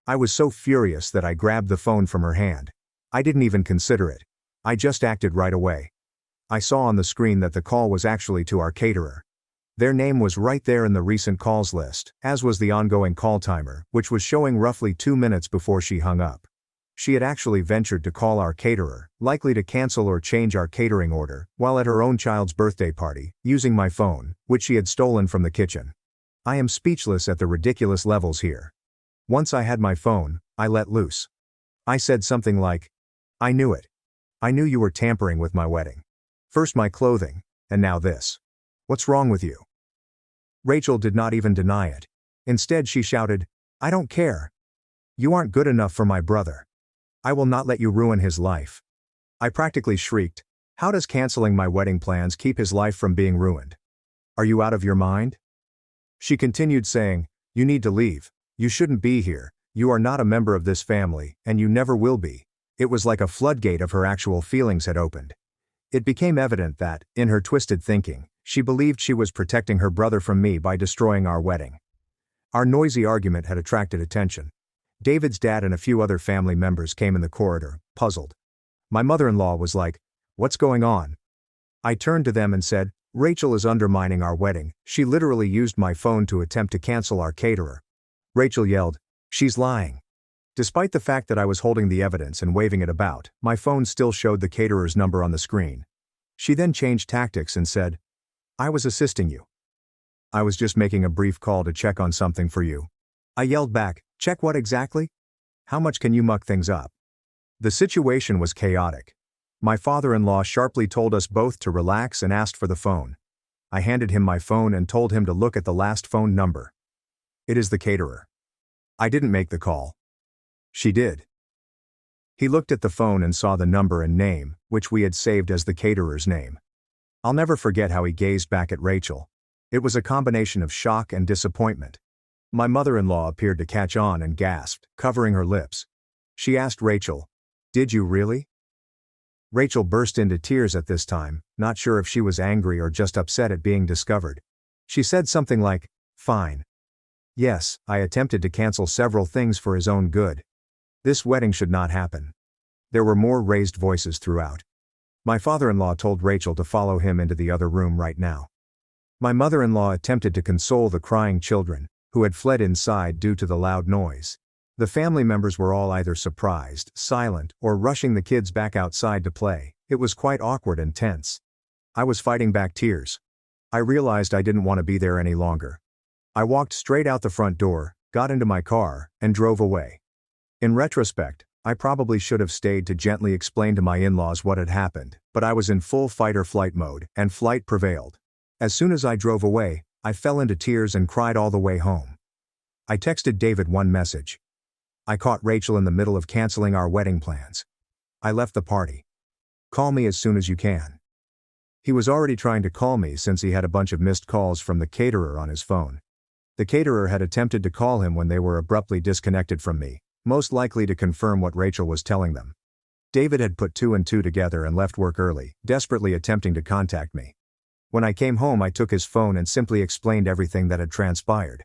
I was so furious that I grabbed the phone from her hand. I didn't even consider it. I just acted right away. I saw on the screen that the call was actually to our caterer. Their name was right there in the recent calls list, as was the ongoing call timer, which was showing roughly 2 minutes before she hung up. She had actually ventured to call our caterer, likely to cancel or change our catering order, while at her own child's birthday party, using my phone, which she had stolen from the kitchen. I am speechless at the ridiculous levels here. Once I had my phone, I let loose. I said something like, "I knew it. I knew you were tampering with my wedding. First my clothing, and now this. What's wrong with you?" Rachel did not even deny it. Instead she shouted, "I don't care. You aren't good enough for my brother. I will not let you ruin his life." I practically shrieked, "How does canceling my wedding plans keep his life from being ruined? Are you out of your mind?" She continued saying, "You need to leave. You shouldn't be here. You are not a member of this family, and you never will be." It was like a floodgate of her actual feelings had opened. It became evident that, in her twisted thinking, she believed she was protecting her brother from me by destroying our wedding. Our noisy argument had attracted attention. David's dad and a few other family members came in the corridor, puzzled. My mother-in-law was like, "What's going on?" I turned to them and said, "Rachel is undermining our wedding. She literally used my phone to attempt to cancel our caterer." Rachel yelled, "She's lying." Despite the fact that I was holding the evidence and waving it about, my phone still showed the caterer's number on the screen. She then changed tactics and said, "I was assisting you. I was just making a brief call to check on something for you." I yelled back, "Check what exactly? How much can you muck things up?" The situation was chaotic. My father-in-law sharply told us both to relax and asked for the phone. I handed him my phone and told him to look at the last phone number. "It is the caterer. I didn't make the call. She did." He looked at the phone and saw the number and name, which we had saved as the caterer's name. I'll never forget how he gazed back at Rachel. It was a combination of shock and disappointment. My mother-in-law appeared to catch on and gasped, covering her lips. She asked Rachel, "Did you really?" Rachel burst into tears at this time, not sure if she was angry or just upset at being discovered. She said something like, "Fine. Yes, I attempted to cancel several things for his own good. This wedding should not happen." There were more raised voices throughout. My father-in-law told Rachel to follow him into the other room right now. My mother-in-law attempted to console the crying children, who had fled inside due to the loud noise. The family members were all either surprised, silent, or rushing the kids back outside to play. It was quite awkward and tense. I was fighting back tears. I realized I didn't want to be there any longer. I walked straight out the front door, got into my car, and drove away. In retrospect, I probably should have stayed to gently explain to my in-laws what had happened, but I was in full fight-or-flight mode, and flight prevailed. As soon as I drove away, I fell into tears and cried all the way home. I texted David one message. I caught Rachel in the middle of canceling our wedding plans. I left the party. Call me as soon as you can. He was already trying to call me since he had a bunch of missed calls from the caterer on his phone. The caterer had attempted to call him when they were abruptly disconnected from me, most likely to confirm what Rachel was telling them. David had put two and two together and left work early, desperately attempting to contact me. When I came home, I took his phone and simply explained everything that had transpired.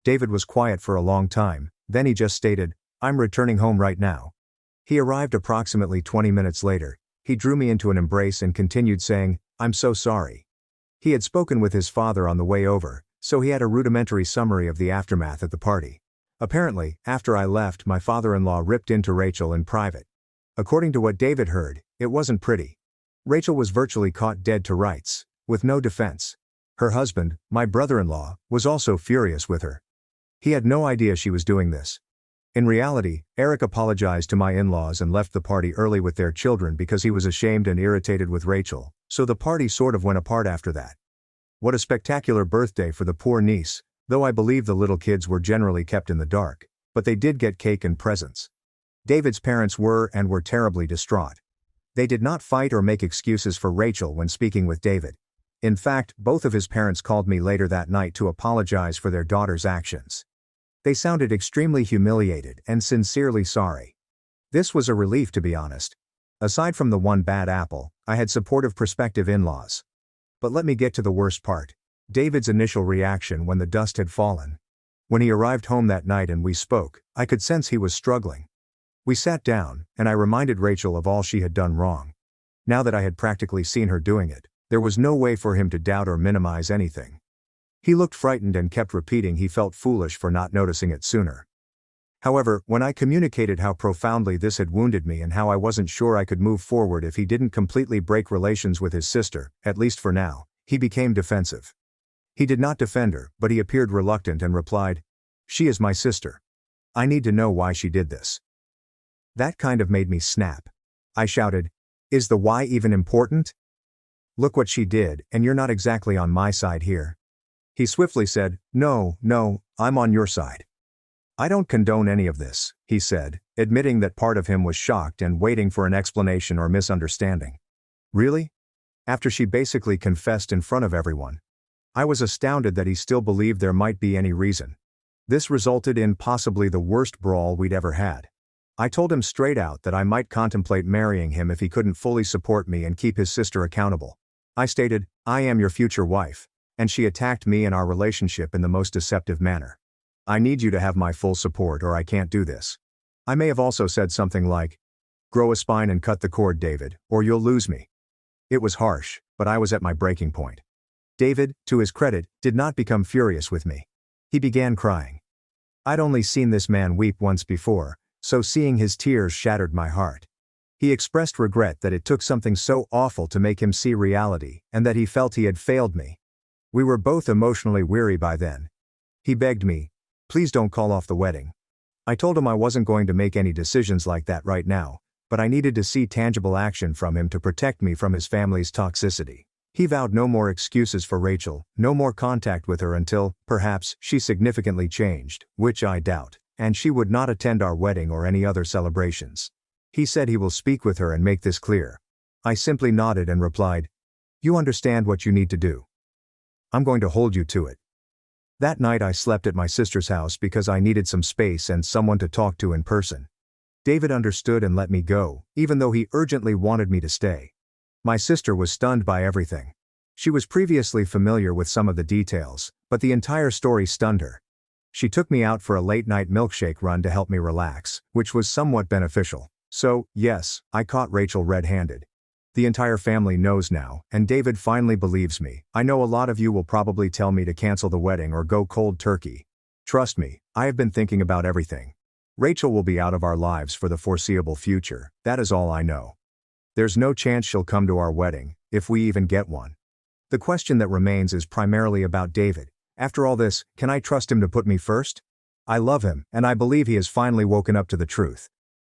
David was quiet for a long time, then he just stated, "I'm returning home right now." He arrived approximately 20 minutes later. He drew me into an embrace and continued saying, "I'm so sorry." He had spoken with his father on the way over, so he had a rudimentary summary of the aftermath at the party. Apparently, after I left, my father-in-law ripped into Rachel in private. According to what David heard, it wasn't pretty. Rachel was virtually caught dead to rights, with no defense. Her husband, my brother-in-law, was also furious with her. He had no idea she was doing this. In reality, Eric apologized to my in-laws and left the party early with their children because he was ashamed and irritated with Rachel, so the party sort of went apart after that. What a spectacular birthday for the poor niece, though I believe the little kids were generally kept in the dark, but they did get cake and presents. David's parents were terribly distraught. They did not fight or make excuses for Rachel when speaking with David. In fact, both of his parents called me later that night to apologize for their daughter's actions. They sounded extremely humiliated and sincerely sorry. This was a relief, to be honest. Aside from the one bad apple, I had supportive prospective in-laws. But let me get to the worst part. David's initial reaction when the dust had fallen. When he arrived home that night and we spoke, I could sense he was struggling. We sat down, and I reminded Rachel of all she had done wrong. Now that I had practically seen her doing it, there was no way for him to doubt or minimize anything. He looked frightened and kept repeating he felt foolish for not noticing it sooner. However, when I communicated how profoundly this had wounded me and how I wasn't sure I could move forward if he didn't completely break relations with his sister, at least for now, he became defensive. He did not defend her, but he appeared reluctant and replied, "She is my sister. I need to know why she did this." That kind of made me snap. I shouted, "Is the why even important? Look what she did, and you're not exactly on my side here." He swiftly said, No, I'm on your side." "I don't condone any of this," he said, admitting that part of him was shocked and waiting for an explanation or misunderstanding. "Really?" After she basically confessed in front of everyone. I was astounded that he still believed there might be any reason. This resulted in possibly the worst brawl we'd ever had. I told him straight out that I might contemplate marrying him if he couldn't fully support me and keep his sister accountable. I stated, "I am your future wife," and she attacked me and our relationship in the most deceptive manner. "I need you to have my full support or I can't do this." I may have also said something like, "Grow a spine and cut the cord, David, or you'll lose me." It was harsh, but I was at my breaking point. David, to his credit, did not become furious with me. He began crying. I'd only seen this man weep once before, so seeing his tears shattered my heart. He expressed regret that it took something so awful to make him see reality, and that he felt he had failed me. We were both emotionally weary by then. He begged me, "Please don't call off the wedding." I told him I wasn't going to make any decisions like that right now, but I needed to see tangible action from him to protect me from his family's toxicity. He vowed no more excuses for Rachel, no more contact with her until, perhaps, she significantly changed, which I doubt, and she would not attend our wedding or any other celebrations. He said he will speak with her and make this clear. I simply nodded and replied, "You understand what you need to do. I'm going to hold you to it." That night I slept at my sister's house because I needed some space and someone to talk to in person. David understood and let me go, even though he urgently wanted me to stay. My sister was stunned by everything. She was previously familiar with some of the details, but the entire story stunned her. She took me out for a late-night milkshake run to help me relax, which was somewhat beneficial. So, yes, I caught Rachel red-handed. The entire family knows now, and David finally believes me. I know a lot of you will probably tell me to cancel the wedding or go cold turkey. Trust me, I have been thinking about everything. Rachel will be out of our lives for the foreseeable future, that is all I know. There's no chance she'll come to our wedding, if we even get one. The question that remains is primarily about David. After all this, can I trust him to put me first? I love him, and I believe he has finally woken up to the truth.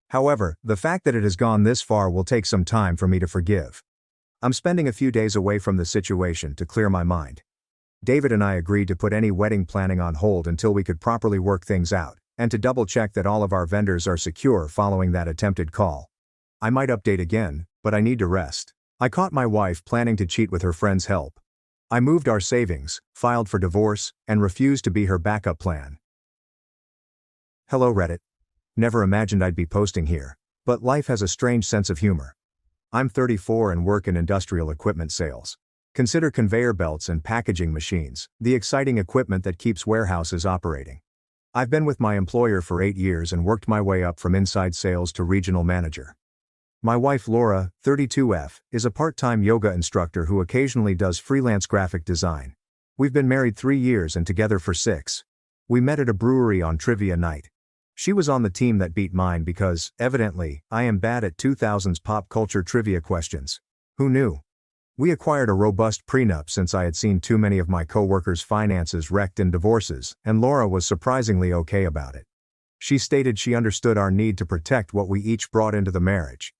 However, the fact that it has gone this far will take some time for me to forgive. I'm spending a few days away from the situation to clear my mind. David and I agreed to put any wedding planning on hold until we could properly work things out, and to double-check that all of our vendors are secure following that attempted call. I might update again, but I need to rest. I caught my wife planning to cheat with her friend's help. I moved our savings, filed for divorce, and refused to be her backup plan. Hello Reddit. Never imagined I'd be posting here, but life has a strange sense of humor. I'm 34 and work in industrial equipment sales. Consider conveyor belts and packaging machines, the exciting equipment that keeps warehouses operating. I've been with my employer for 8 years and worked my way up from inside sales to regional manager. My wife Laura, 32F, is a part-time yoga instructor who occasionally does freelance graphic design. We've been married 3 years and together for 6. We met at a brewery on trivia night. She was on the team that beat mine because, evidently, I am bad at 2000s pop culture trivia questions. Who knew? We acquired a robust prenup since I had seen too many of my coworkers' finances wrecked in divorces, and Laura was surprisingly okay about it. She stated she understood our need to protect what we each brought into the marriage.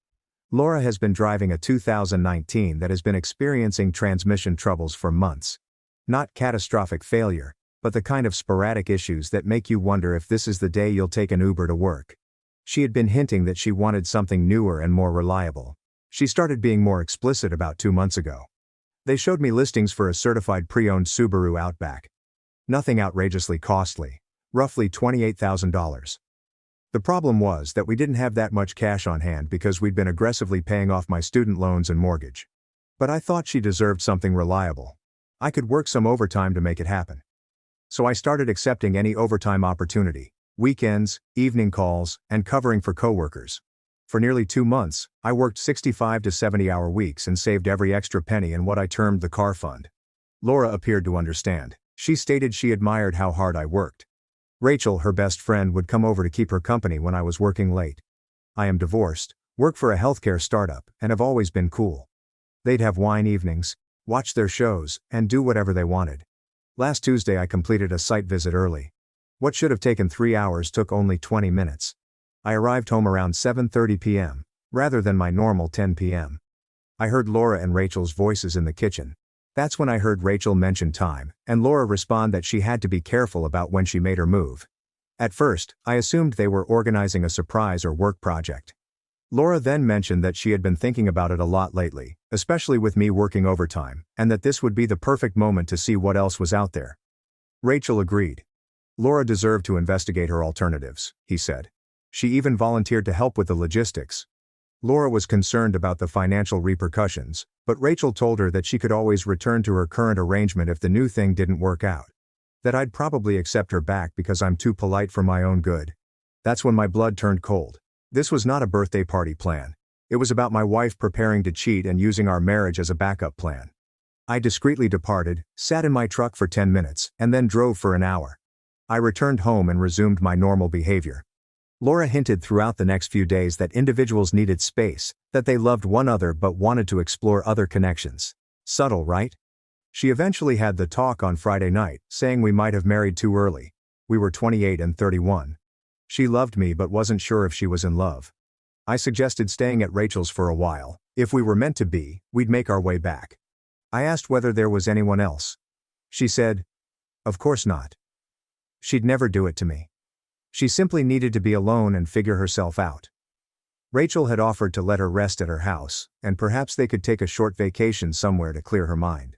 Laura has been driving a 2019 that has been experiencing transmission troubles for months. Not catastrophic failure, but the kind of sporadic issues that make you wonder if this is the day you'll take an Uber to work. She had been hinting that she wanted something newer and more reliable. She started being more explicit about 2 months ago. They showed me listings for a certified pre-owned Subaru Outback. Nothing outrageously costly, roughly $28,000. The problem was that we didn't have that much cash on hand because we'd been aggressively paying off my student loans and mortgage. But I thought she deserved something reliable. I could work some overtime to make it happen. So I started accepting any overtime opportunity, weekends, evening calls, and covering for coworkers. For nearly 2 months, I worked 65 to 70-hour weeks and saved every extra penny in what I termed the car fund. Laura appeared to understand. She stated she admired how hard I worked. Rachel, her best friend, would come over to keep her company when I was working late. I am divorced, work for a healthcare startup, and have always been cool. They'd have wine evenings, watch their shows, and do whatever they wanted. Last Tuesday I completed a site visit early. What should have taken 3 hours took only 20 minutes. I arrived home around 7:30 p.m., rather than my normal 10 p.m. I heard Laura and Rachel's voices in the kitchen. That's when I heard Rachel mention time, and Laura respond that she had to be careful about when she made her move. At first, I assumed they were organizing a surprise or work project. Laura then mentioned that she had been thinking about it a lot lately, especially with me working overtime, and that this would be the perfect moment to see what else was out there. Rachel agreed. Laura deserved to investigate her alternatives, he said. She even volunteered to help with the logistics. Laura was concerned about the financial repercussions, but Rachel told her that she could always return to her current arrangement if the new thing didn't work out. That I'd probably accept her back because I'm too polite for my own good. That's when my blood turned cold. This was not a birthday party plan. It was about my wife preparing to cheat and using our marriage as a backup plan. I discreetly departed, sat in my truck for 10 minutes, and then drove for an hour. I returned home and resumed my normal behavior. Laura hinted throughout the next few days that individuals needed space, that they loved one another but wanted to explore other connections. Subtle, right? She eventually had the talk on Friday night, saying we might have married too early. We were 28 and 31. She loved me but wasn't sure if she was in love. I suggested staying at Rachel's for a while. If we were meant to be, we'd make our way back. I asked whether there was anyone else. She said, "Of course not." She'd never do it to me. She simply needed to be alone and figure herself out. Rachel had offered to let her rest at her house, and perhaps they could take a short vacation somewhere to clear her mind.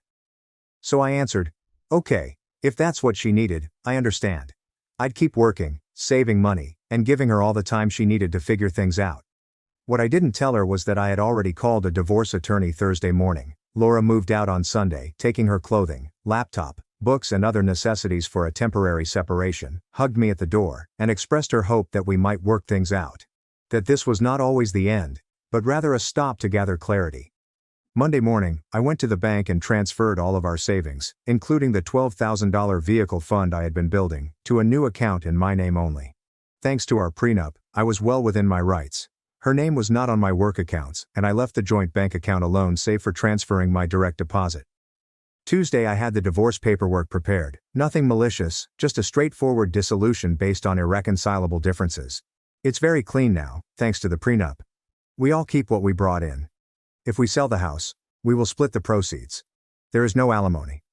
So I answered, "Okay, if that's what she needed, I understand. I'd keep working, saving money, and giving her all the time she needed to figure things out. What I didn't tell her was that I had already called a divorce attorney Thursday morning. Laura moved out on Sunday, taking her clothing, laptop, books and other necessities for a temporary separation, hugged me at the door, and expressed her hope that we might work things out. That this was not always the end, but rather a stop to gather clarity. Monday morning, I went to the bank and transferred all of our savings, including the $12,000 vehicle fund I had been building, to a new account in my name only. Thanks to our prenup, I was well within my rights. Her name was not on my work accounts, and I left the joint bank account alone save for transferring my direct deposit. Tuesday I had the divorce paperwork prepared, nothing malicious, just a straightforward dissolution based on irreconcilable differences. It's very clean now, thanks to the prenup. We all keep what we brought in. If we sell the house, we will split the proceeds. There is no alimony.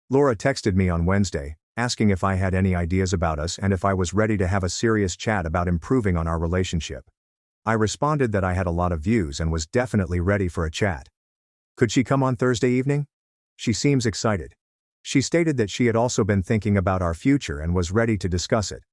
Laura texted me on Wednesday, asking if I had any ideas about us and if I was ready to have a serious chat about improving on our relationship. I responded that I had a lot of views and was definitely ready for a chat. Could she come on Thursday evening? She seems excited. She stated that she had also been thinking about our future and was ready to discuss it.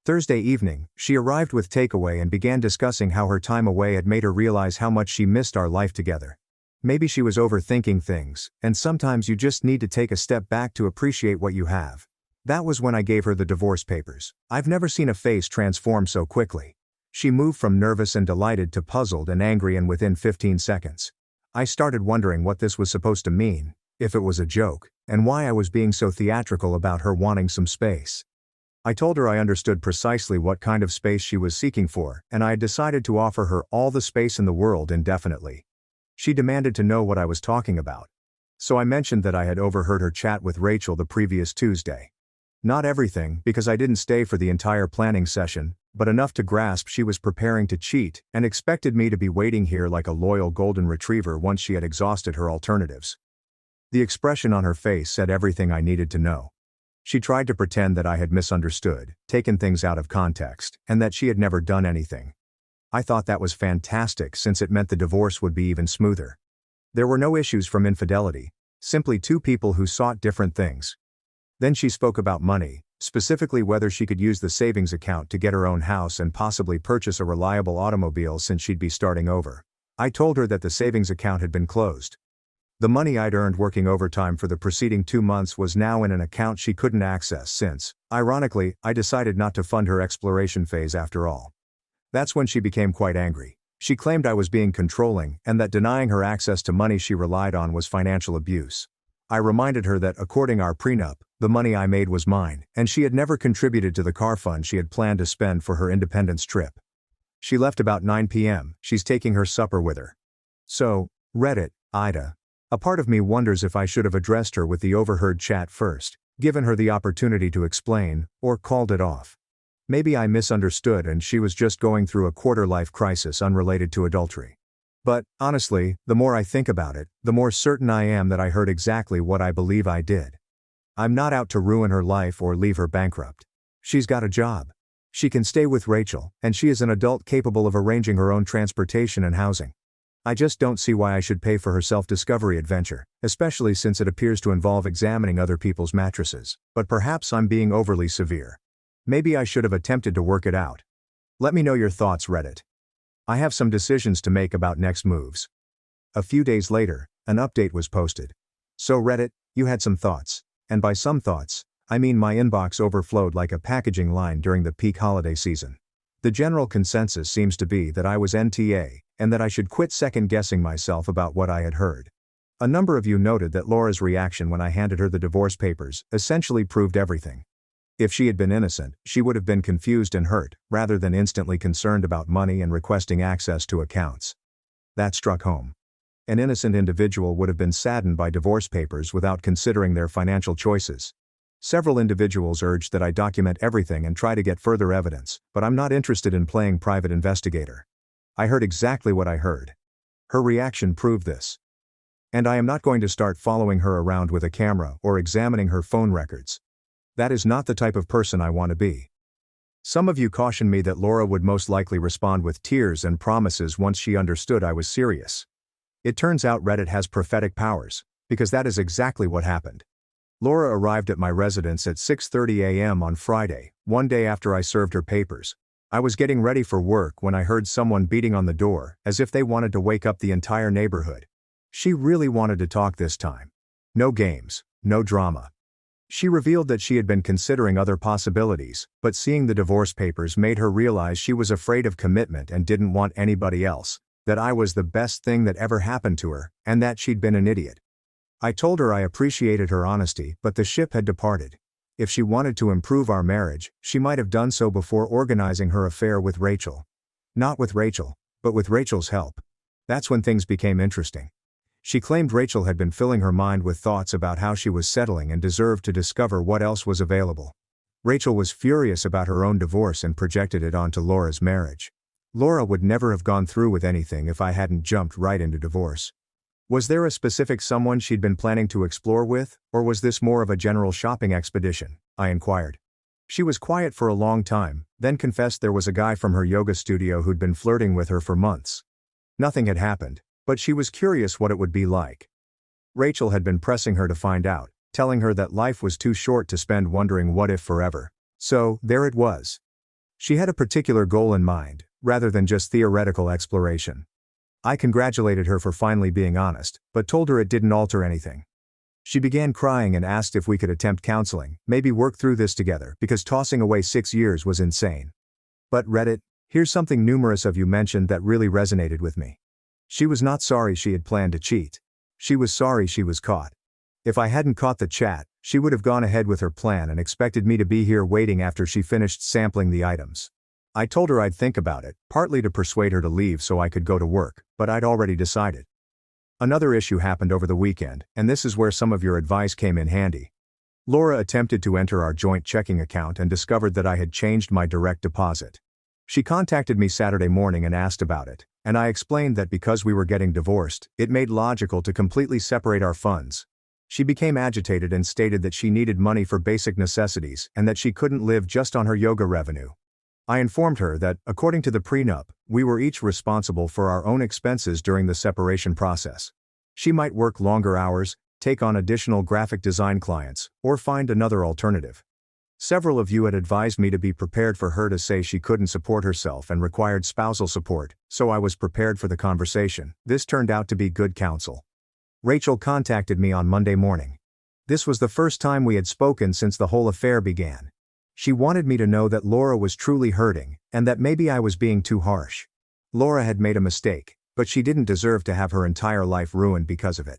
Thursday evening, she arrived with takeaway and began discussing how her time away had made her realize how much she missed our life together. Maybe she was overthinking things, and sometimes you just need to take a step back to appreciate what you have. That was when I gave her the divorce papers. I've never seen a face transform so quickly. She moved from nervous and delighted to puzzled and angry and within 15 seconds. I started wondering what this was supposed to mean, if it was a joke, and why I was being so theatrical about her wanting some space. I told her I understood precisely what kind of space she was seeking for, and I had decided to offer her all the space in the world indefinitely. She demanded to know what I was talking about. So I mentioned that I had overheard her chat with Rachel the previous Tuesday. Not everything, because I didn't stay for the entire planning session, but enough to grasp she was preparing to cheat and expected me to be waiting here like a loyal golden retriever once she had exhausted her alternatives. The expression on her face said everything I needed to know. She tried to pretend that I had misunderstood, taken things out of context, and that she had never done anything. I thought that was fantastic since it meant the divorce would be even smoother. There were no issues from infidelity, simply two people who sought different things. Then she spoke about money, specifically whether she could use the savings account to get her own house and possibly purchase a reliable automobile since she'd be starting over. I told her that the savings account had been closed. The money I'd earned working overtime for the preceding 2 months was now in an account she couldn't access since, ironically, I decided not to fund her exploration phase after all. That's when she became quite angry. She claimed I was being controlling and that denying her access to money she relied on was financial abuse. I reminded her that according to our prenup, the money I made was mine, and she had never contributed to the car fund she had planned to spend for her independence trip. She left about 9 p.m., she's taking her supper with her. So, Reddit, AITA. A part of me wonders if I should have addressed her with the overheard chat first, given her the opportunity to explain, or called it off. Maybe I misunderstood and she was just going through a quarter-life crisis unrelated to adultery. But, honestly, the more I think about it, the more certain I am that I heard exactly what I believe I did. I'm not out to ruin her life or leave her bankrupt. She's got a job. She can stay with Rachel, and she is an adult capable of arranging her own transportation and housing. I just don't see why I should pay for her self-discovery adventure, especially since it appears to involve examining other people's mattresses. But perhaps I'm being overly severe. Maybe I should have attempted to work it out. Let me know your thoughts, Reddit. I have some decisions to make about next moves. A few days later, an update was posted. So Reddit, you had some thoughts. And by some thoughts, I mean my inbox overflowed like a packaging line during the peak holiday season. The general consensus seems to be that I was NTA, and that I should quit second-guessing myself about what I had heard. A number of you noted that Laura's reaction when I handed her the divorce papers essentially proved everything. If she had been innocent, she would have been confused and hurt, rather than instantly concerned about money and requesting access to accounts. That struck home. An innocent individual would have been saddened by divorce papers without considering their financial choices. Several individuals urged that I document everything and try to get further evidence, but I'm not interested in playing private investigator. I heard exactly what I heard. Her reaction proved this. And I am not going to start following her around with a camera or examining her phone records. That is not the type of person I want to be. Some of you cautioned me that Laura would most likely respond with tears and promises once she understood I was serious. It turns out Reddit has prophetic powers, because that is exactly what happened. Laura arrived at my residence at 6:30 a.m. on Friday, one day after I served her papers. I was getting ready for work when I heard someone beating on the door, as if they wanted to wake up the entire neighborhood. She really wanted to talk this time. No games, no drama. She revealed that she had been considering other possibilities, but seeing the divorce papers made her realize she was afraid of commitment and didn't want anybody else, that I was the best thing that ever happened to her, and that she'd been an idiot. I told her I appreciated her honesty, but the ship had departed. If she wanted to improve our marriage, she might have done so before organizing her affair with Rachel. Not with Rachel, but with Rachel's help. That's when things became interesting. She claimed Rachel had been filling her mind with thoughts about how she was settling and deserved to discover what else was available. Rachel was furious about her own divorce and projected it onto Laura's marriage. Laura would never have gone through with anything if I hadn't jumped right into divorce. Was there a specific someone she'd been planning to explore with, or was this more of a general shopping expedition? I inquired. She was quiet for a long time, then confessed there was a guy from her yoga studio who'd been flirting with her for months. Nothing had happened, but she was curious what it would be like. Rachel had been pressing her to find out, telling her that life was too short to spend wondering what if forever. So, there it was. She had a particular goal in mind, rather than just theoretical exploration. I congratulated her for finally being honest, but told her it didn't alter anything. She began crying and asked if we could attempt counseling, maybe work through this together, because tossing away 6 years was insane. But Reddit, here's something numerous of you mentioned that really resonated with me. She was not sorry she had planned to cheat. She was sorry she was caught. If I hadn't caught the chat, she would have gone ahead with her plan and expected me to be here waiting after she finished sampling the items. I told her I'd think about it, partly to persuade her to leave so I could go to work, but I'd already decided. Another issue happened over the weekend, and this is where some of your advice came in handy. Laura attempted to enter our joint checking account and discovered that I had changed my direct deposit. She contacted me Saturday morning and asked about it, and I explained that because we were getting divorced, it made logical to completely separate our funds. She became agitated and stated that she needed money for basic necessities and that she couldn't live just on her yoga revenue. I informed her that, according to the prenup, we were each responsible for our own expenses during the separation process. She might work longer hours, take on additional graphic design clients, or find another alternative. Several of you had advised me to be prepared for her to say she couldn't support herself and required spousal support, so I was prepared for the conversation. This turned out to be good counsel. Rachel contacted me on Monday morning. This was the first time we had spoken since the whole affair began. She wanted me to know that Laura was truly hurting, and that maybe I was being too harsh. Laura had made a mistake, but she didn't deserve to have her entire life ruined because of it.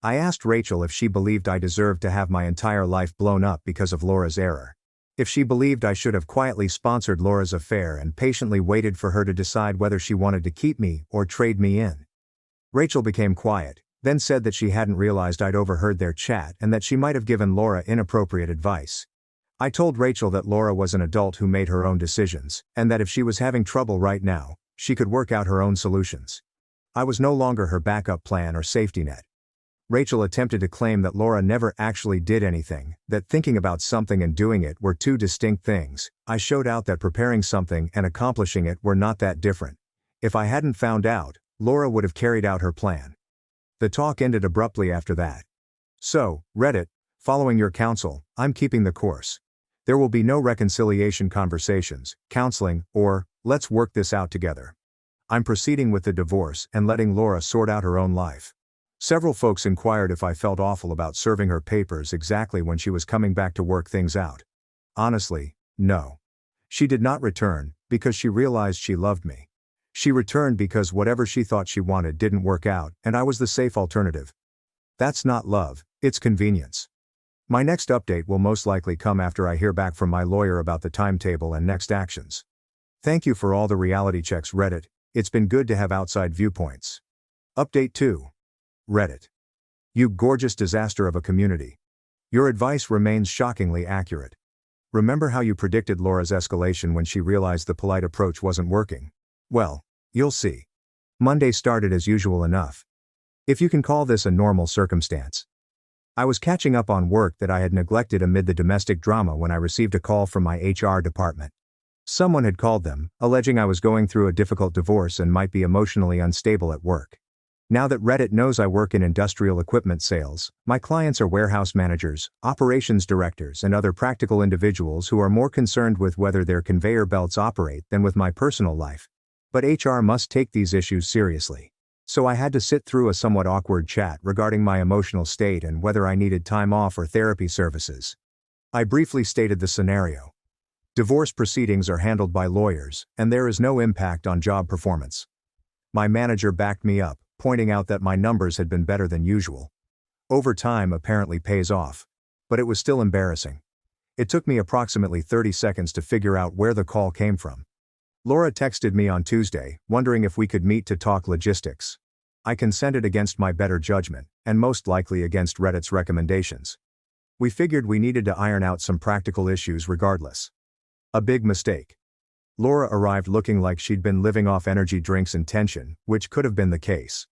I asked Rachel if she believed I deserved to have my entire life blown up because of Laura's error. If she believed I should have quietly sponsored Laura's affair and patiently waited for her to decide whether she wanted to keep me or trade me in. Rachel became quiet, then said that she hadn't realized I'd overheard their chat and that she might have given Laura inappropriate advice. I told Rachel that Laura was an adult who made her own decisions, and that if she was having trouble right now, she could work out her own solutions. I was no longer her backup plan or safety net. Rachel attempted to claim that Laura never actually did anything, that thinking about something and doing it were two distinct things. I showed out that preparing something and accomplishing it were not that different. If I hadn't found out, Laura would have carried out her plan. The talk ended abruptly after that. So, Reddit, following your counsel, I'm keeping the course. There will be no reconciliation conversations, counseling, or, let's work this out together. I'm proceeding with the divorce and letting Laura sort out her own life. Several folks inquired if I felt awful about serving her papers exactly when she was coming back to work things out. Honestly, no. She did not return, because she realized she loved me. She returned because whatever she thought she wanted didn't work out, and I was the safe alternative. That's not love, it's convenience. My next update will most likely come after I hear back from my lawyer about the timetable and next actions. Thank you for all the reality checks, Reddit. It's been good to have outside viewpoints. Update 2. Reddit. You gorgeous disaster of a community. Your advice remains shockingly accurate. Remember how you predicted Laura's escalation when she realized the polite approach wasn't working? Well, you'll see. Monday started as usual enough. If you can call this a normal circumstance. I was catching up on work that I had neglected amid the domestic drama when I received a call from my HR department. Someone had called them, alleging I was going through a difficult divorce and might be emotionally unstable at work. Now that Reddit knows I work in industrial equipment sales, my clients are warehouse managers, operations directors, and other practical individuals who are more concerned with whether their conveyor belts operate than with my personal life. But HR must take these issues seriously. So I had to sit through a somewhat awkward chat regarding my emotional state and whether I needed time off or therapy services. I briefly stated the scenario. Divorce proceedings are handled by lawyers, and there is no impact on job performance. My manager backed me up, pointing out that my numbers had been better than usual. Overtime apparently pays off. But it was still embarrassing. It took me approximately 30 seconds to figure out where the call came from. Laura texted me on Tuesday, wondering if we could meet to talk logistics. I consented against my better judgment, and most likely against Reddit's recommendations. We figured we needed to iron out some practical issues regardless. A big mistake. Laura arrived looking like she'd been living off energy drinks and tension, which could have been the case.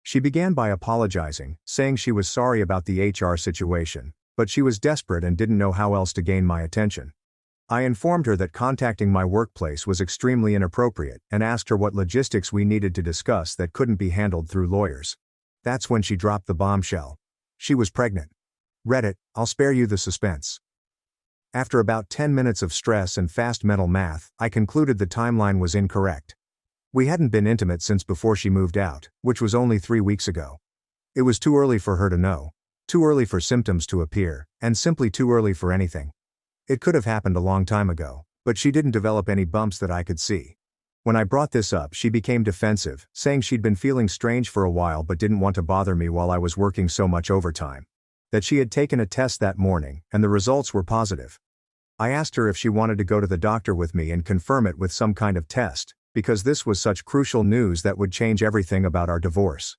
She began by apologizing, saying she was sorry about the HR situation, but she was desperate and didn't know how else to gain my attention. I informed her that contacting my workplace was extremely inappropriate and asked her what logistics we needed to discuss that couldn't be handled through lawyers. That's when she dropped the bombshell. She was pregnant. Reddit, I'll spare you the suspense. After about 10 minutes of stress and fast mental math, I concluded the timeline was incorrect. We hadn't been intimate since before she moved out, which was only 3 weeks ago. It was too early for her to know, too early for symptoms to appear, and simply too early for anything. It could have happened a long time ago, but she didn't develop any bumps that I could see. When I brought this up, she became defensive, saying she'd been feeling strange for a while but didn't want to bother me while I was working so much overtime. That she had taken a test that morning, and the results were positive. I asked her if she wanted to go to the doctor with me and confirm it with some kind of test, because this was such crucial news that would change everything about our divorce.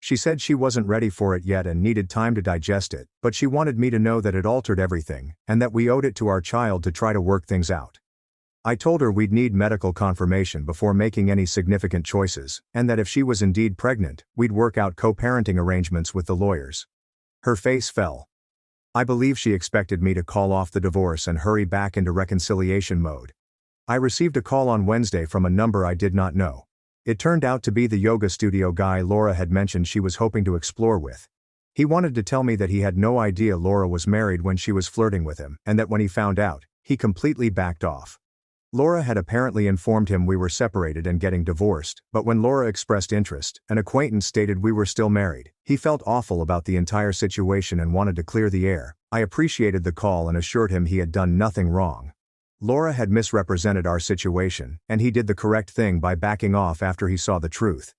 She said she wasn't ready for it yet and needed time to digest it, but she wanted me to know that it altered everything, and that we owed it to our child to try to work things out. I told her we'd need medical confirmation before making any significant choices, and that if she was indeed pregnant, we'd work out co-parenting arrangements with the lawyers. Her face fell. I believe she expected me to call off the divorce and hurry back into reconciliation mode. I received a call on Wednesday from a number I did not know. It turned out to be the yoga studio guy Laura had mentioned she was hoping to explore with. He wanted to tell me that he had no idea Laura was married when she was flirting with him, and that when he found out, he completely backed off. Laura had apparently informed him we were separated and getting divorced, but when Laura expressed interest, an acquaintance stated we were still married. He felt awful about the entire situation and wanted to clear the air. I appreciated the call and assured him he had done nothing wrong. Laura had misrepresented our situation, and he did the correct thing by backing off after he saw the truth.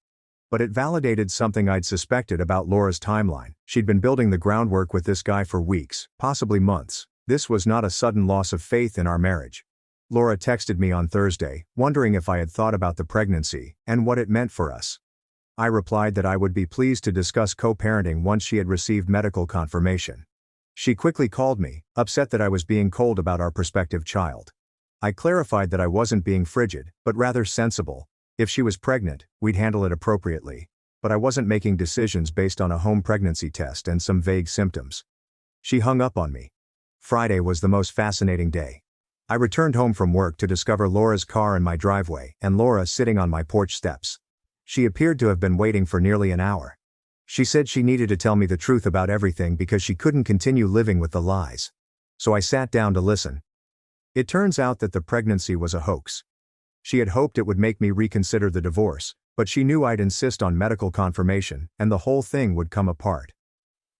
But it validated something I'd suspected about Laura's timeline. She'd been building the groundwork with this guy for weeks, possibly months. This was not a sudden loss of faith in our marriage. Laura texted me on Thursday, wondering if I had thought about the pregnancy and what it meant for us. I replied that I would be pleased to discuss co-parenting once she had received medical confirmation. She quickly called me, upset that I was being cold about our prospective child. I clarified that I wasn't being frigid, but rather sensible. If she was pregnant, we'd handle it appropriately. But I wasn't making decisions based on a home pregnancy test and some vague symptoms. She hung up on me. Friday was the most fascinating day. I returned home from work to discover Laura's car in my driveway and Laura sitting on my porch steps. She appeared to have been waiting for nearly an hour. She said she needed to tell me the truth about everything because she couldn't continue living with the lies. So I sat down to listen. It turns out that the pregnancy was a hoax. She had hoped it would make me reconsider the divorce, but she knew I'd insist on medical confirmation, and the whole thing would come apart.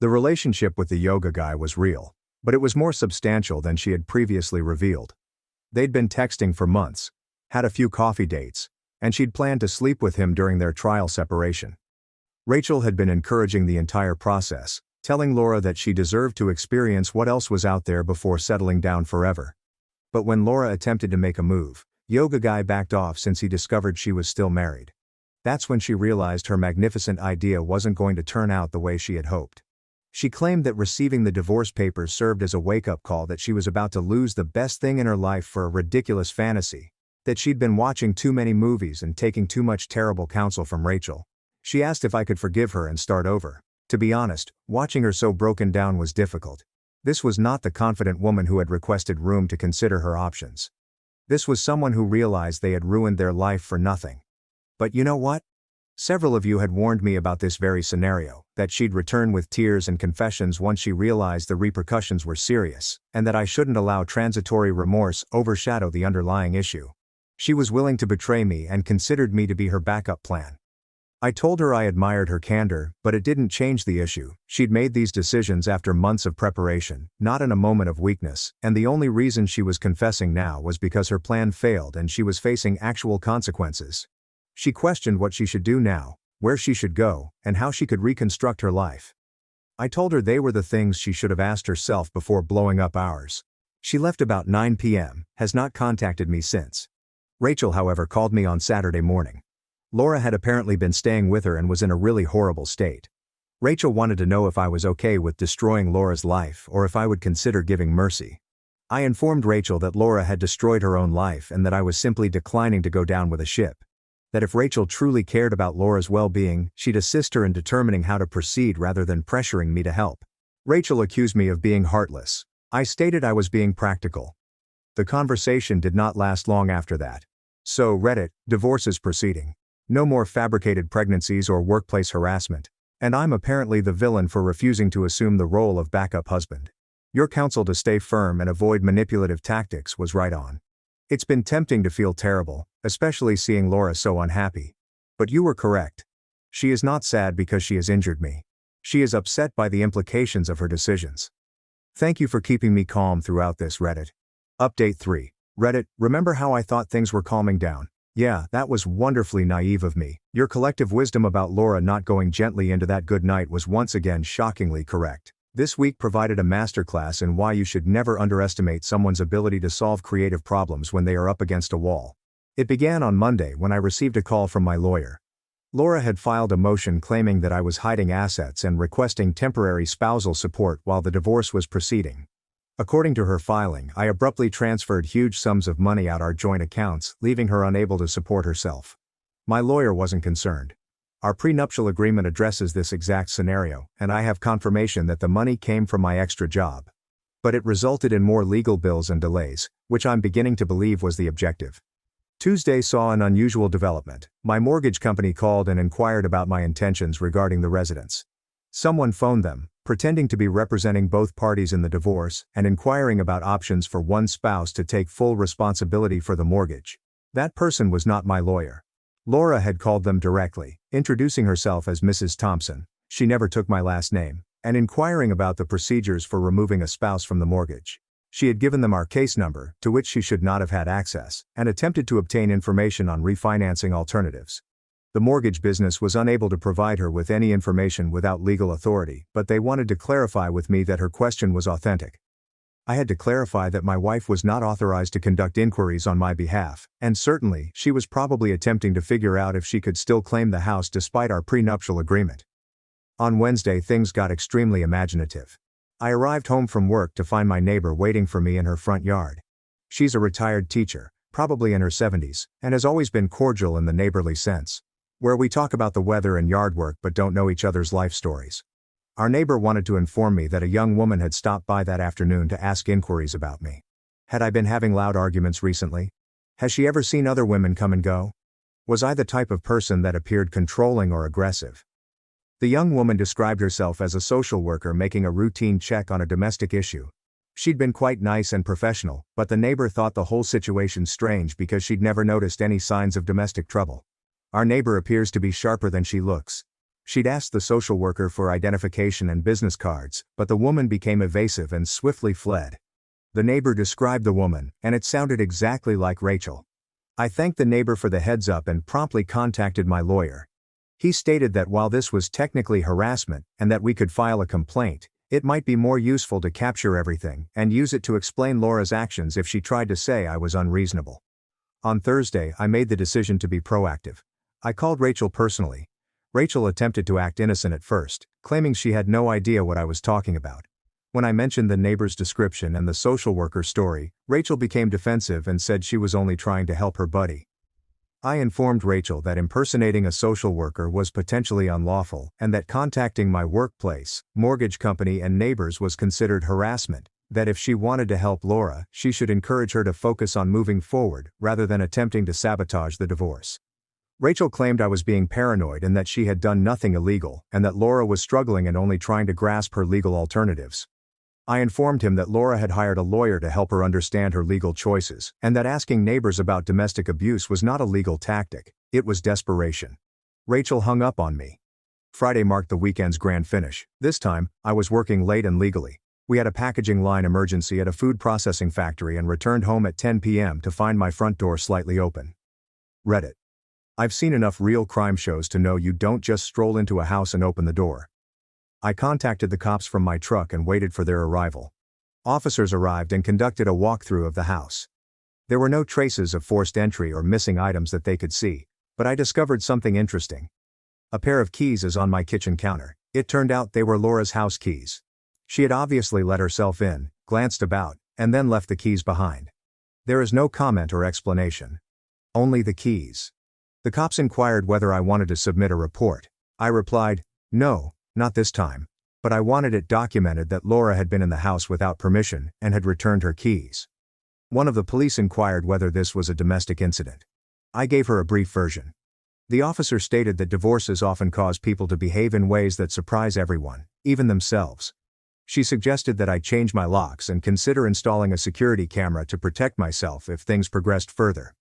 The relationship with the yoga guy was real, but it was more substantial than she had previously revealed. They'd been texting for months, had a few coffee dates, and she'd planned to sleep with him during their trial separation. Rachel had been encouraging the entire process, telling Laura that she deserved to experience what else was out there before settling down forever. But when Laura attempted to make a move, yoga guy backed off since he discovered she was still married. That's when she realized her magnificent idea wasn't going to turn out the way she had hoped. She claimed that receiving the divorce papers served as a wake-up call that she was about to lose the best thing in her life for a ridiculous fantasy, that she'd been watching too many movies and taking too much terrible counsel from Rachel. She asked if I could forgive her and start over. To be honest, watching her so broken down was difficult. This was not the confident woman who had requested room to consider her options. This was someone who realized they had ruined their life for nothing. But you know what? Several of you had warned me about this very scenario, that she'd return with tears and confessions once she realized the repercussions were serious, and that I shouldn't allow transitory remorse overshadow the underlying issue. She was willing to betray me and considered me to be her backup plan. I told her I admired her candor, but it didn't change the issue. She'd made these decisions after months of preparation, not in a moment of weakness, and the only reason she was confessing now was because her plan failed and she was facing actual consequences. She questioned what she should do now, where she should go, and how she could reconstruct her life. I told her they were the things she should have asked herself before blowing up ours. She left about 9 p.m., has not contacted me since. Rachel, however, called me on Saturday morning. Laura had apparently been staying with her and was in a really horrible state. Rachel wanted to know if I was okay with destroying Laura's life or if I would consider giving mercy. I informed Rachel that Laura had destroyed her own life and that I was simply declining to go down with a ship. That if Rachel truly cared about Laura's well-being, she'd assist her in determining how to proceed rather than pressuring me to help. Rachel accused me of being heartless. I stated I was being practical. The conversation did not last long after that. So, Reddit, divorce is proceeding. No more fabricated pregnancies or workplace harassment. And I'm apparently the villain for refusing to assume the role of backup husband. Your counsel to stay firm and avoid manipulative tactics was right on. It's been tempting to feel terrible, especially seeing Laura so unhappy. But you were correct. She is not sad because she has injured me. She is upset by the implications of her decisions. Thank you for keeping me calm throughout this, Reddit. Update 3. Reddit, remember how I thought things were calming down? Yeah, that was wonderfully naive of me. Your collective wisdom about Laura not going gently into that good night was once again shockingly correct. This week provided a masterclass in why you should never underestimate someone's ability to solve creative problems when they are up against a wall. It began on Monday when I received a call from my lawyer. Laura had filed a motion claiming that I was hiding assets and requesting temporary spousal support while the divorce was proceeding. According to her filing, I abruptly transferred huge sums of money out our joint accounts, leaving her unable to support herself. My lawyer wasn't concerned. Our prenuptial agreement addresses this exact scenario, and I have confirmation that the money came from my extra job. But it resulted in more legal bills and delays, which I'm beginning to believe was the objective. Tuesday saw an unusual development. My mortgage company called and inquired about my intentions regarding the residence. Someone phoned them, pretending to be representing both parties in the divorce, and inquiring about options for one spouse to take full responsibility for the mortgage. That person was not my lawyer. Laura had called them directly, introducing herself as Mrs. Thompson, she never took my last name, and inquiring about the procedures for removing a spouse from the mortgage. She had given them our case number, to which she should not have had access, and attempted to obtain information on refinancing alternatives. The mortgage business was unable to provide her with any information without legal authority, but they wanted to clarify with me that her question was authentic. I had to clarify that my wife was not authorized to conduct inquiries on my behalf, and certainly, she was probably attempting to figure out if she could still claim the house despite our prenuptial agreement. On Wednesday, things got extremely imaginative. I arrived home from work to find my neighbor waiting for me in her front yard. She's a retired teacher, probably in her 70s, and has always been cordial in the neighborly sense, where we talk about the weather and yard work but don't know each other's life stories. Our neighbor wanted to inform me that a young woman had stopped by that afternoon to ask inquiries about me. Had I been having loud arguments recently? Has she ever seen other women come and go? Was I the type of person that appeared controlling or aggressive? The young woman described herself as a social worker making a routine check on a domestic issue. She'd been quite nice and professional, but the neighbor thought the whole situation strange because she'd never noticed any signs of domestic trouble. Our neighbor appears to be sharper than she looks. She'd asked the social worker for identification and business cards, but the woman became evasive and swiftly fled. The neighbor described the woman, and it sounded exactly like Rachel. I thanked the neighbor for the heads up and promptly contacted my lawyer. He stated that while this was technically harassment, and that we could file a complaint, it might be more useful to capture everything and use it to explain Laura's actions if she tried to say I was unreasonable. On Thursday, I made the decision to be proactive. I called Rachel personally. Rachel attempted to act innocent at first, claiming she had no idea what I was talking about. When I mentioned the neighbor's description and the social worker's story, Rachel became defensive and said she was only trying to help her buddy. I informed Rachel that impersonating a social worker was potentially unlawful and that contacting my workplace, mortgage company and neighbors was considered harassment, that if she wanted to help Laura, she should encourage her to focus on moving forward rather than attempting to sabotage the divorce. Rachel claimed I was being paranoid and that she had done nothing illegal, and that Laura was struggling and only trying to grasp her legal alternatives. I informed him that Laura had hired a lawyer to help her understand her legal choices, and that asking neighbors about domestic abuse was not a legal tactic, it was desperation. Rachel hung up on me. Friday marked the weekend's grand finish. This time, I was working late and legally. We had a packaging line emergency at a food processing factory and returned home at 10 p.m. to find my front door slightly open. Reddit. I've seen enough real crime shows to know you don't just stroll into a house and open the door. I contacted the cops from my truck and waited for their arrival. Officers arrived and conducted a walkthrough of the house. There were no traces of forced entry or missing items that they could see, but I discovered something interesting. A pair of keys is on my kitchen counter. It turned out they were Laura's house keys. She had obviously let herself in, glanced about, and then left the keys behind. There is no comment or explanation. Only the keys. The cops inquired whether I wanted to submit a report. I replied, no, not this time. But I wanted it documented that Laura had been in the house without permission and had returned her keys. One of the police inquired whether this was a domestic incident. I gave her a brief version. The officer stated that divorces often cause people to behave in ways that surprise everyone, even themselves. She suggested that I change my locks and consider installing a security camera to protect myself if things progressed further.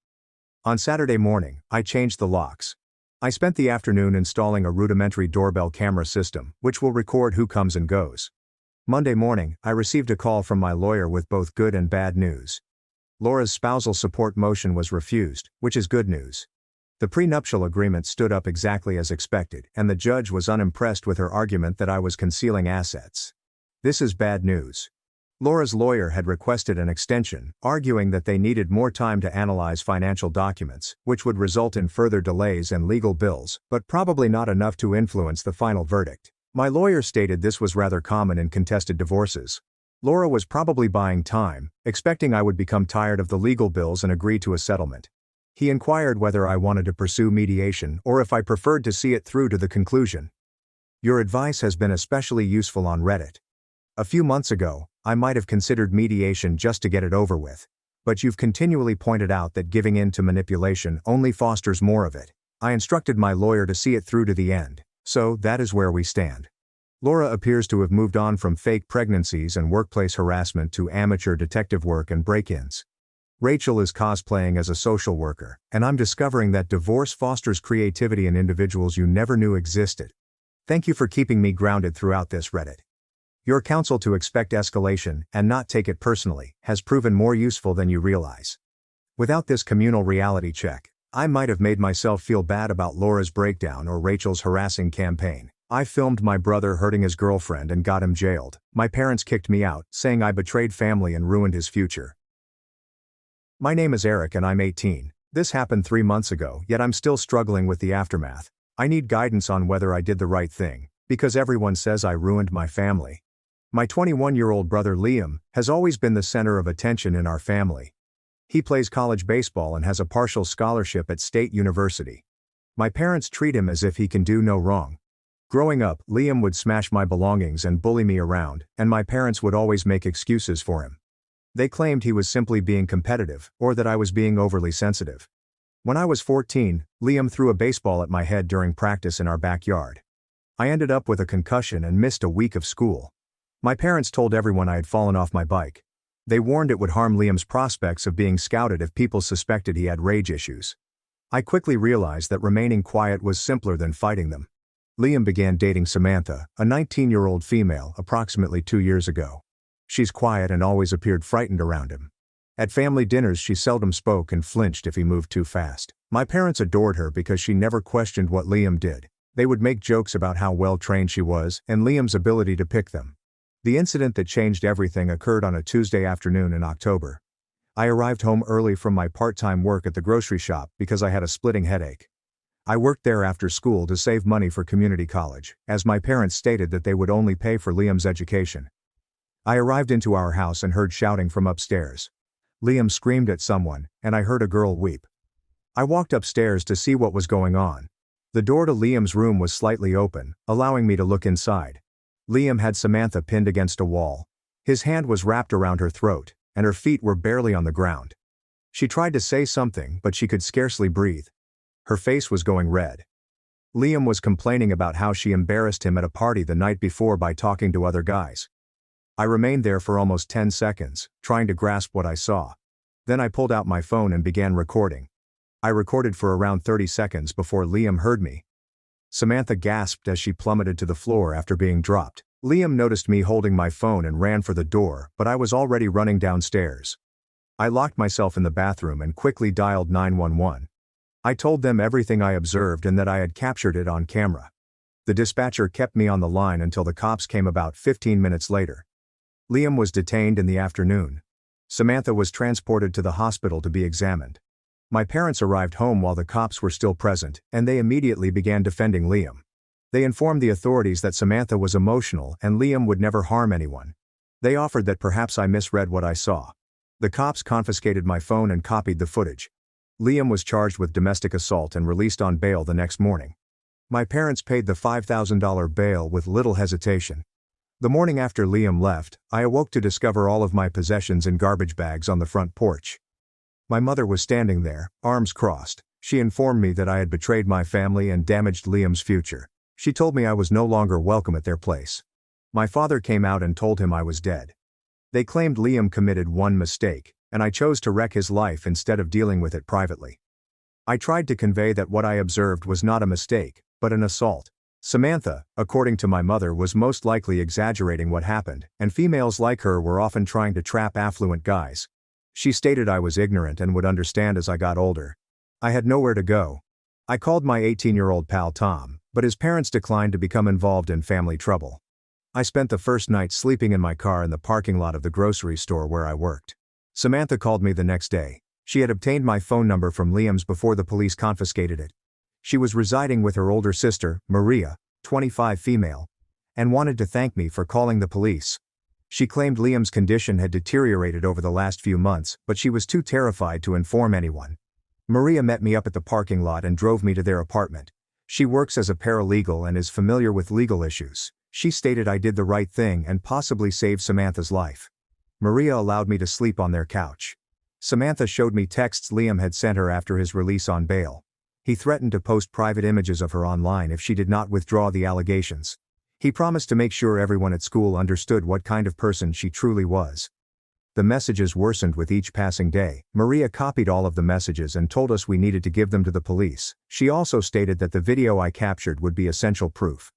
On Saturday morning, I changed the locks. I spent the afternoon installing a rudimentary doorbell camera system, which will record who comes and goes. Monday morning, I received a call from my lawyer with both good and bad news. Laura's spousal support motion was refused, which is good news. The prenuptial agreement stood up exactly as expected, and the judge was unimpressed with her argument that I was concealing assets. This is bad news. Laura's lawyer had requested an extension, arguing that they needed more time to analyze financial documents, which would result in further delays and legal bills, but probably not enough to influence the final verdict. My lawyer stated this was rather common in contested divorces. Laura was probably buying time, expecting I would become tired of the legal bills and agree to a settlement. He inquired whether I wanted to pursue mediation or if I preferred to see it through to the conclusion. Your advice has been especially useful on Reddit. A few months ago, I might have considered mediation just to get it over with. But you've continually pointed out that giving in to manipulation only fosters more of it. I instructed my lawyer to see it through to the end, so that is where we stand. Laura appears to have moved on from fake pregnancies and workplace harassment to amateur detective work and break-ins. Rachel is cosplaying as a social worker, and I'm discovering that divorce fosters creativity in individuals you never knew existed. Thank you for keeping me grounded throughout this Reddit. Your counsel to expect escalation and not take it personally has proven more useful than you realize. Without this communal reality check, I might have made myself feel bad about Laura's breakdown or Rachel's harassing campaign. I filmed my brother hurting his girlfriend and got him jailed. My parents kicked me out, saying I betrayed family and ruined his future. My name is Eric and I'm 18. This happened 3 months ago, yet I'm still struggling with the aftermath. I need guidance on whether I did the right thing, because everyone says I ruined my family. My 21-year-old brother Liam has always been the center of attention in our family. He plays college baseball and has a partial scholarship at State University. My parents treat him as if he can do no wrong. Growing up, Liam would smash my belongings and bully me around, and my parents would always make excuses for him. They claimed he was simply being competitive, or that I was being overly sensitive. When I was 14, Liam threw a baseball at my head during practice in our backyard. I ended up with a concussion and missed a week of school. My parents told everyone I had fallen off my bike. They warned it would harm Liam's prospects of being scouted if people suspected he had rage issues. I quickly realized that remaining quiet was simpler than fighting them. Liam began dating Samantha, a 19-year-old female, approximately 2 years ago. She's quiet and always appeared frightened around him. At family dinners she seldom spoke and flinched if he moved too fast. My parents adored her because she never questioned what Liam did. They would make jokes about how well trained she was and Liam's ability to pick them. The incident that changed everything occurred on a Tuesday afternoon in October. I arrived home early from my part-time work at the grocery shop because I had a splitting headache. I worked there after school to save money for community college, as my parents stated that they would only pay for Liam's education. I arrived into our house and heard shouting from upstairs. Liam screamed at someone, and I heard a girl weep. I walked upstairs to see what was going on. The door to Liam's room was slightly open, allowing me to look inside. Liam had Samantha pinned against a wall. His hand was wrapped around her throat, and her feet were barely on the ground. She tried to say something, but she could scarcely breathe. Her face was going red. Liam was complaining about how she embarrassed him at a party the night before by talking to other guys. I remained there for almost 10 seconds, trying to grasp what I saw. Then I pulled out my phone and began recording. I recorded for around 30 seconds before Liam heard me. Samantha gasped as she plummeted to the floor after being dropped. Liam noticed me holding my phone and ran for the door, but I was already running downstairs. I locked myself in the bathroom and quickly dialed 911. I told them everything I observed and that I had captured it on camera. The dispatcher kept me on the line until the cops came about 15 minutes later. Liam was detained in the afternoon. Samantha was transported to the hospital to be examined. My parents arrived home while the cops were still present, and they immediately began defending Liam. They informed the authorities that Samantha was emotional and Liam would never harm anyone. They offered that perhaps I misread what I saw. The cops confiscated my phone and copied the footage. Liam was charged with domestic assault and released on bail the next morning. My parents paid the $5,000 bail with little hesitation. The morning after Liam left, I awoke to discover all of my possessions in garbage bags on the front porch. My mother was standing there, arms crossed. She informed me that I had betrayed my family and damaged Liam's future. She told me I was no longer welcome at their place. My father came out and told him I was dead. They claimed Liam committed one mistake, and I chose to wreck his life instead of dealing with it privately. I tried to convey that what I observed was not a mistake, but an assault. Samantha, according to my mother, was most likely exaggerating what happened, and females like her were often trying to trap affluent guys. She stated I was ignorant and would understand as I got older. I had nowhere to go. I called my 18-year-old pal Tom, but his parents declined to become involved in family trouble. I spent the first night sleeping in my car in the parking lot of the grocery store where I worked. Samantha called me the next day. She had obtained my phone number from Liam's before the police confiscated it. She was residing with her older sister, Maria, 25 female, and wanted to thank me for calling the police. She claimed Liam's condition had deteriorated over the last few months, but she was too terrified to inform anyone. Maria met me up at the parking lot and drove me to their apartment. She works as a paralegal and is familiar with legal issues. She stated I did the right thing and possibly saved Samantha's life. Maria allowed me to sleep on their couch. Samantha showed me texts Liam had sent her after his release on bail. He threatened to post private images of her online if she did not withdraw the allegations. He promised to make sure everyone at school understood what kind of person she truly was. The messages worsened with each passing day. Maria copied all of the messages and told us we needed to give them to the police. She also stated that the video I captured would be essential proof.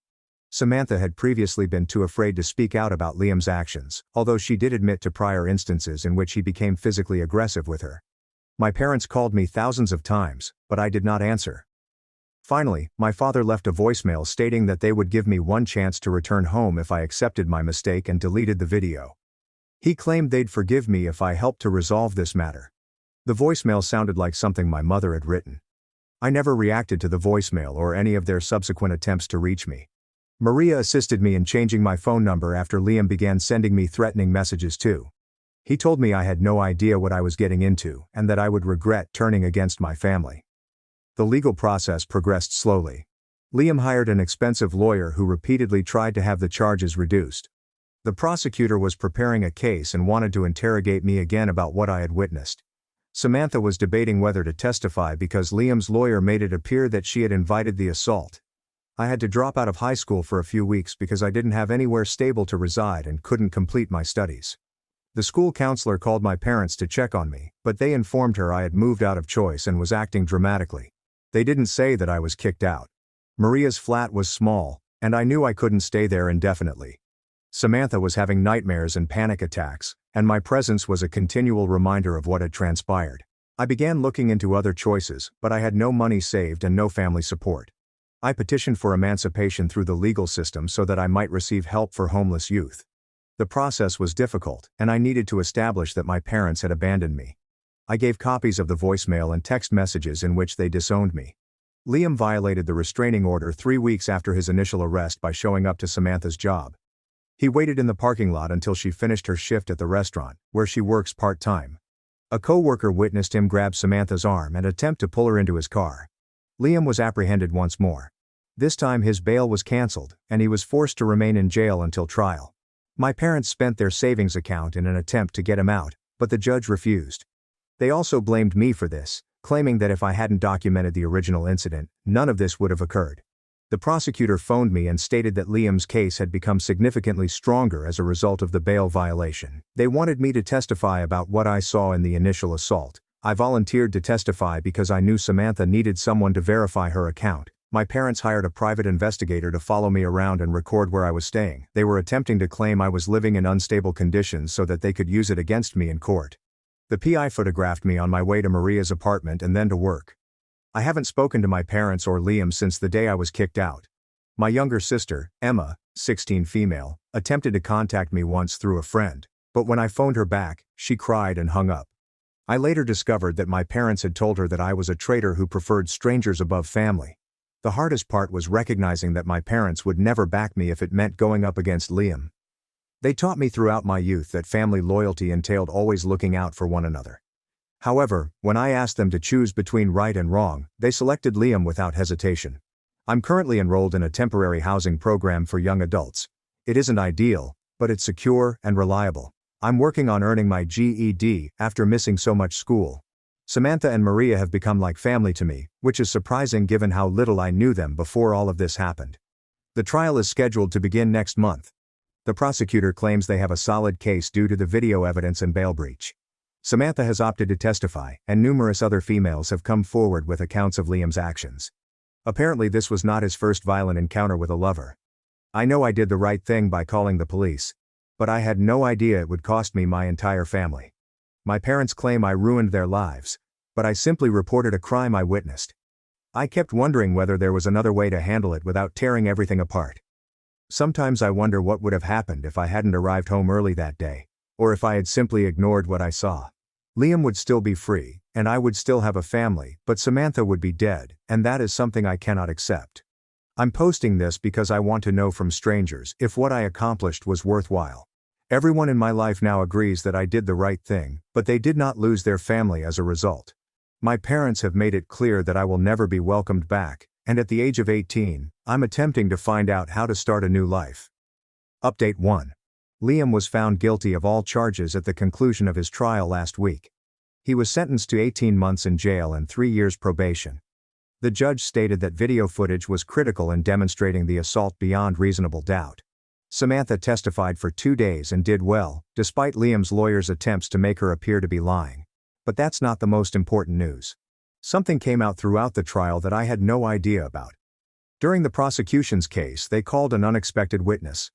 Samantha had previously been too afraid to speak out about Liam's actions, although she did admit to prior instances in which he became physically aggressive with her. My parents called me thousands of times, but I did not answer. Finally, my father left a voicemail stating that they would give me one chance to return home if I accepted my mistake and deleted the video. He claimed they'd forgive me if I helped to resolve this matter. The voicemail sounded like something my mother had written. I never reacted to the voicemail or any of their subsequent attempts to reach me. Maria assisted me in changing my phone number after Liam began sending me threatening messages too. He told me I had no idea what I was getting into and that I would regret turning against my family. The legal process progressed slowly. Liam hired an expensive lawyer who repeatedly tried to have the charges reduced. The prosecutor was preparing a case and wanted to interrogate me again about what I had witnessed. Samantha was debating whether to testify because Liam's lawyer made it appear that she had invited the assault. I had to drop out of high school for a few weeks because I didn't have anywhere stable to reside and couldn't complete my studies. The school counselor called my parents to check on me, but they informed her I had moved out of choice and was acting dramatically. They didn't say that I was kicked out. Maria's flat was small, and I knew I couldn't stay there indefinitely. Samantha was having nightmares and panic attacks, and my presence was a continual reminder of what had transpired. I began looking into other choices, but I had no money saved and no family support. I petitioned for emancipation through the legal system so that I might receive help for homeless youth. The process was difficult, and I needed to establish that my parents had abandoned me. I gave copies of the voicemail and text messages in which they disowned me. Liam violated the restraining order 3 weeks after his initial arrest by showing up to Samantha's job. He waited in the parking lot until she finished her shift at the restaurant, where she works part-time. A co-worker witnessed him grab Samantha's arm and attempt to pull her into his car. Liam was apprehended once more. This time his bail was cancelled, and he was forced to remain in jail until trial. My parents spent their savings account in an attempt to get him out, but the judge refused. They also blamed me for this, claiming that if I hadn't documented the original incident, none of this would have occurred. The prosecutor phoned me and stated that Liam's case had become significantly stronger as a result of the bail violation. They wanted me to testify about what I saw in the initial assault. I volunteered to testify because I knew Samantha needed someone to verify her account. My parents hired a private investigator to follow me around and record where I was staying. They were attempting to claim I was living in unstable conditions so that they could use it against me in court. The PI photographed me on my way to Maria's apartment and then to work. I haven't spoken to my parents or Liam since the day I was kicked out. My younger sister, Emma, 16 female, attempted to contact me once through a friend, but when I phoned her back, she cried and hung up. I later discovered that my parents had told her that I was a traitor who preferred strangers above family. The hardest part was recognizing that my parents would never back me if it meant going up against Liam. They taught me throughout my youth that family loyalty entailed always looking out for one another. However, when I asked them to choose between right and wrong, they selected Liam without hesitation. I'm currently enrolled in a temporary housing program for young adults. It isn't ideal, but it's secure and reliable. I'm working on earning my GED after missing so much school. Samantha and Maria have become like family to me, which is surprising given how little I knew them before all of this happened. The trial is scheduled to begin next month. The prosecutor claims they have a solid case due to the video evidence and bail breach. Samantha has opted to testify, and numerous other females have come forward with accounts of Liam's actions. Apparently this was not his first violent encounter with a lover. I know I did the right thing by calling the police, but I had no idea it would cost me my entire family. My parents claim I ruined their lives, but I simply reported a crime I witnessed. I kept wondering whether there was another way to handle it without tearing everything apart. Sometimes I wonder what would have happened if I hadn't arrived home early that day, or if I had simply ignored what I saw. Liam would still be free, and I would still have a family, but Samantha would be dead, and that is something I cannot accept. I'm posting this because I want to know from strangers if what I accomplished was worthwhile. Everyone in my life now agrees that I did the right thing, but they did not lose their family as a result. My parents have made it clear that I will never be welcomed back, and at the age of 18, I'm attempting to find out how to start a new life. Update 1. Liam was found guilty of all charges at the conclusion of his trial last week. He was sentenced to 18 months in jail and 3 years probation. The judge stated that video footage was critical in demonstrating the assault beyond reasonable doubt. Samantha testified for 2 days and did well, despite Liam's lawyer's attempts to make her appear to be lying. But that's not the most important news. Something came out throughout the trial that I had no idea about. During the prosecution's case, they called an unexpected witness.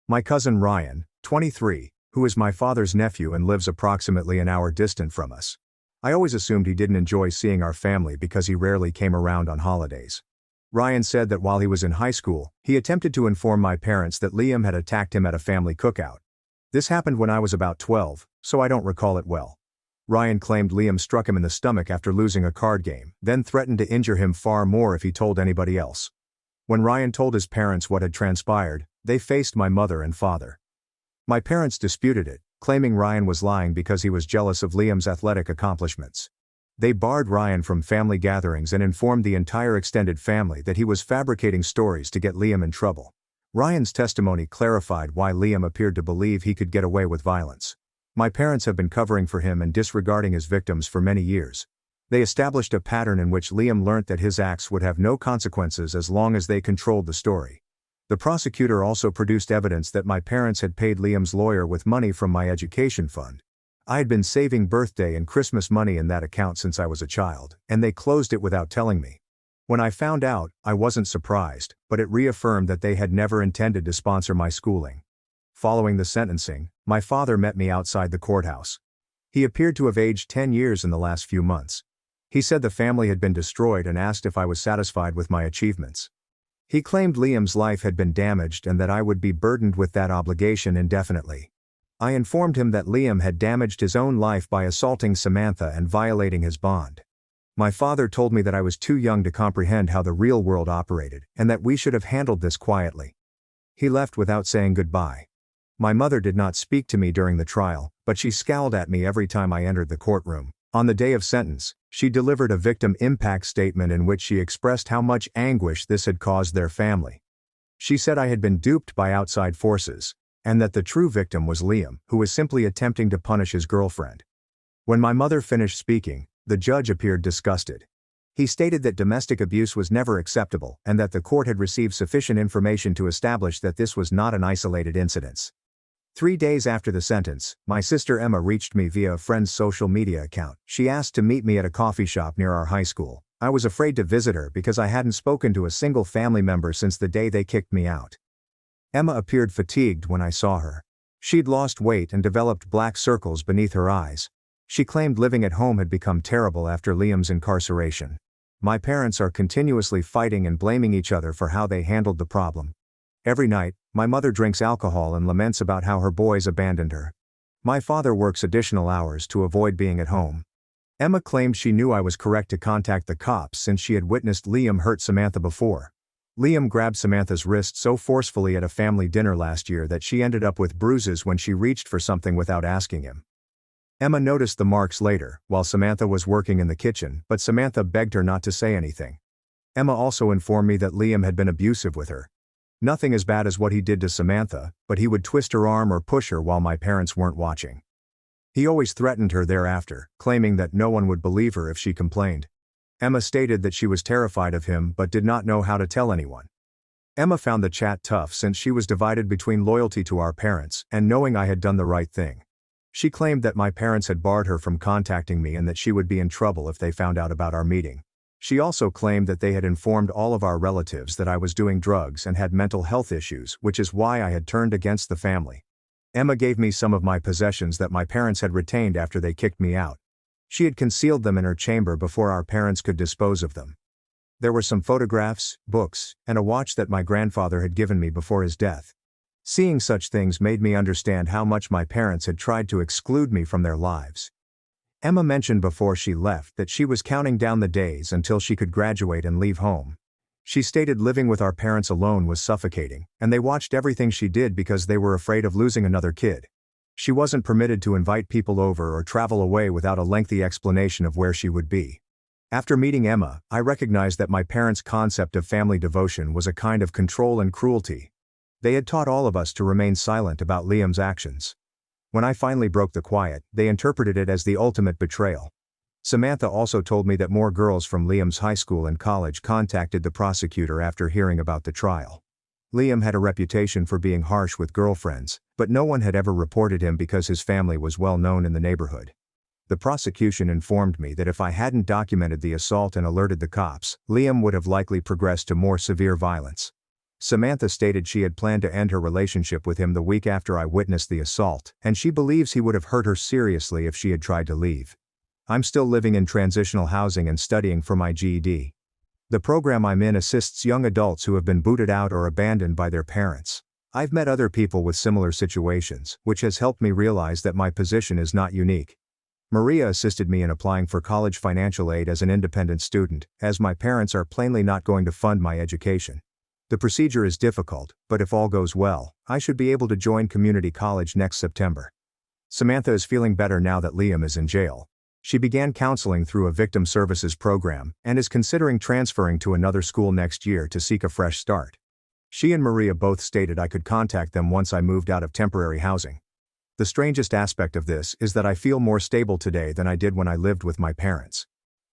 My cousin Ryan, 23, who is my father's nephew and lives approximately an hour distant from us. I always assumed he didn't enjoy seeing our family because he rarely came around on holidays. Ryan said that while he was in high school, he attempted to inform my parents that Liam had attacked him at a family cookout. This happened when I was about 12, so I don't recall it well. Ryan claimed Liam struck him in the stomach after losing a card game, then threatened to injure him far more if he told anybody else. When Ryan told his parents what had transpired, they faced my mother and father. My parents disputed it, claiming Ryan was lying because he was jealous of Liam's athletic accomplishments. They barred Ryan from family gatherings and informed the entire extended family that he was fabricating stories to get Liam in trouble. Ryan's testimony clarified why Liam appeared to believe he could get away with violence. My parents have been covering for him and disregarding his victims for many years. They established a pattern in which Liam learnt that his acts would have no consequences as long as they controlled the story. The prosecutor also produced evidence that my parents had paid Liam's lawyer with money from my education fund. I had been saving birthday and Christmas money in that account since I was a child, and they closed it without telling me. When I found out, I wasn't surprised, but it reaffirmed that they had never intended to sponsor my schooling. Following the sentencing, my father met me outside the courthouse. He appeared to have aged 10 years in the last few months. He said the family had been destroyed and asked if I was satisfied with my achievements. He claimed Liam's life had been damaged and that I would be burdened with that obligation indefinitely. I informed him that Liam had damaged his own life by assaulting Samantha and violating his bond. My father told me that I was too young to comprehend how the real world operated and that we should have handled this quietly. He left without saying goodbye. My mother did not speak to me during the trial, but she scowled at me every time I entered the courtroom. On the day of sentence, she delivered a victim impact statement in which she expressed how much anguish this had caused their family. She said I had been duped by outside forces, and that the true victim was Liam, who was simply attempting to punish his girlfriend. When my mother finished speaking, The judge appeared disgusted. He stated that domestic abuse was never acceptable and that the court had received sufficient information to establish that this was not an isolated incident. 3 days after the sentence, my sister Emma reached me via a friend's social media account. She asked to meet me at a coffee shop near our high school. I was afraid to visit her because I hadn't spoken to a single family member since the day they kicked me out. Emma appeared fatigued when I saw her. She'd lost weight and developed black circles beneath her eyes. She claimed living at home had become terrible after Liam's incarceration. My parents are continuously fighting and blaming each other for how they handled the problem. Every night, my mother drinks alcohol and laments about how her boys abandoned her. My father works additional hours to avoid being at home. Emma claimed she knew I was correct to contact the cops since she had witnessed Liam hurt Samantha before. Liam grabbed Samantha's wrist so forcefully at a family dinner last year that she ended up with bruises when she reached for something without asking him. Emma noticed the marks later, while Samantha was working in the kitchen, but Samantha begged her not to say anything. Emma also informed me that Liam had been abusive with her. Nothing as bad as what he did to Samantha, but he would twist her arm or push her while my parents weren't watching. He always threatened her thereafter, claiming that no one would believe her if she complained. Emma stated that she was terrified of him but did not know how to tell anyone. Emma found the chat tough since she was divided between loyalty to our parents and knowing I had done the right thing. She claimed that my parents had barred her from contacting me and that she would be in trouble if they found out about our meeting. She also claimed that they had informed all of our relatives that I was doing drugs and had mental health issues, which is why I had turned against the family. Emma gave me some of my possessions that my parents had retained after they kicked me out. She had concealed them in her chamber before our parents could dispose of them. There were some photographs, books, and a watch that my grandfather had given me before his death. Seeing such things made me understand how much my parents had tried to exclude me from their lives. Emma mentioned before she left that she was counting down the days until she could graduate and leave home. She stated living with our parents alone was suffocating, and they watched everything she did because they were afraid of losing another kid. She wasn't permitted to invite people over or travel away without a lengthy explanation of where she would be. After meeting Emma, I recognized that my parents' concept of family devotion was a kind of control and cruelty. They had taught all of us to remain silent about Liam's actions. When I finally broke the quiet, they interpreted it as the ultimate betrayal. Samantha also told me that more girls from Liam's high school and college contacted the prosecutor after hearing about the trial. Liam had a reputation for being harsh with girlfriends, but no one had ever reported him because his family was well known in the neighborhood. The prosecution informed me that if I hadn't documented the assault and alerted the cops, Liam would have likely progressed to more severe violence. Samantha stated she had planned to end her relationship with him the week after I witnessed the assault, and she believes he would have hurt her seriously if she had tried to leave. I'm still living in transitional housing and studying for my GED. The program I'm in assists young adults who have been booted out or abandoned by their parents. I've met other people with similar situations, which has helped me realize that my position is not unique. Maria assisted me in applying for college financial aid as an independent student, as my parents are plainly not going to fund my education. The procedure is difficult, but if all goes well, I should be able to join community college next September. Samantha is feeling better now that Liam is in jail. She began counseling through a victim services program and is considering transferring to another school next year to seek a fresh start. She and Maria both stated I could contact them once I moved out of temporary housing. The strangest aspect of this is that I feel more stable today than I did when I lived with my parents.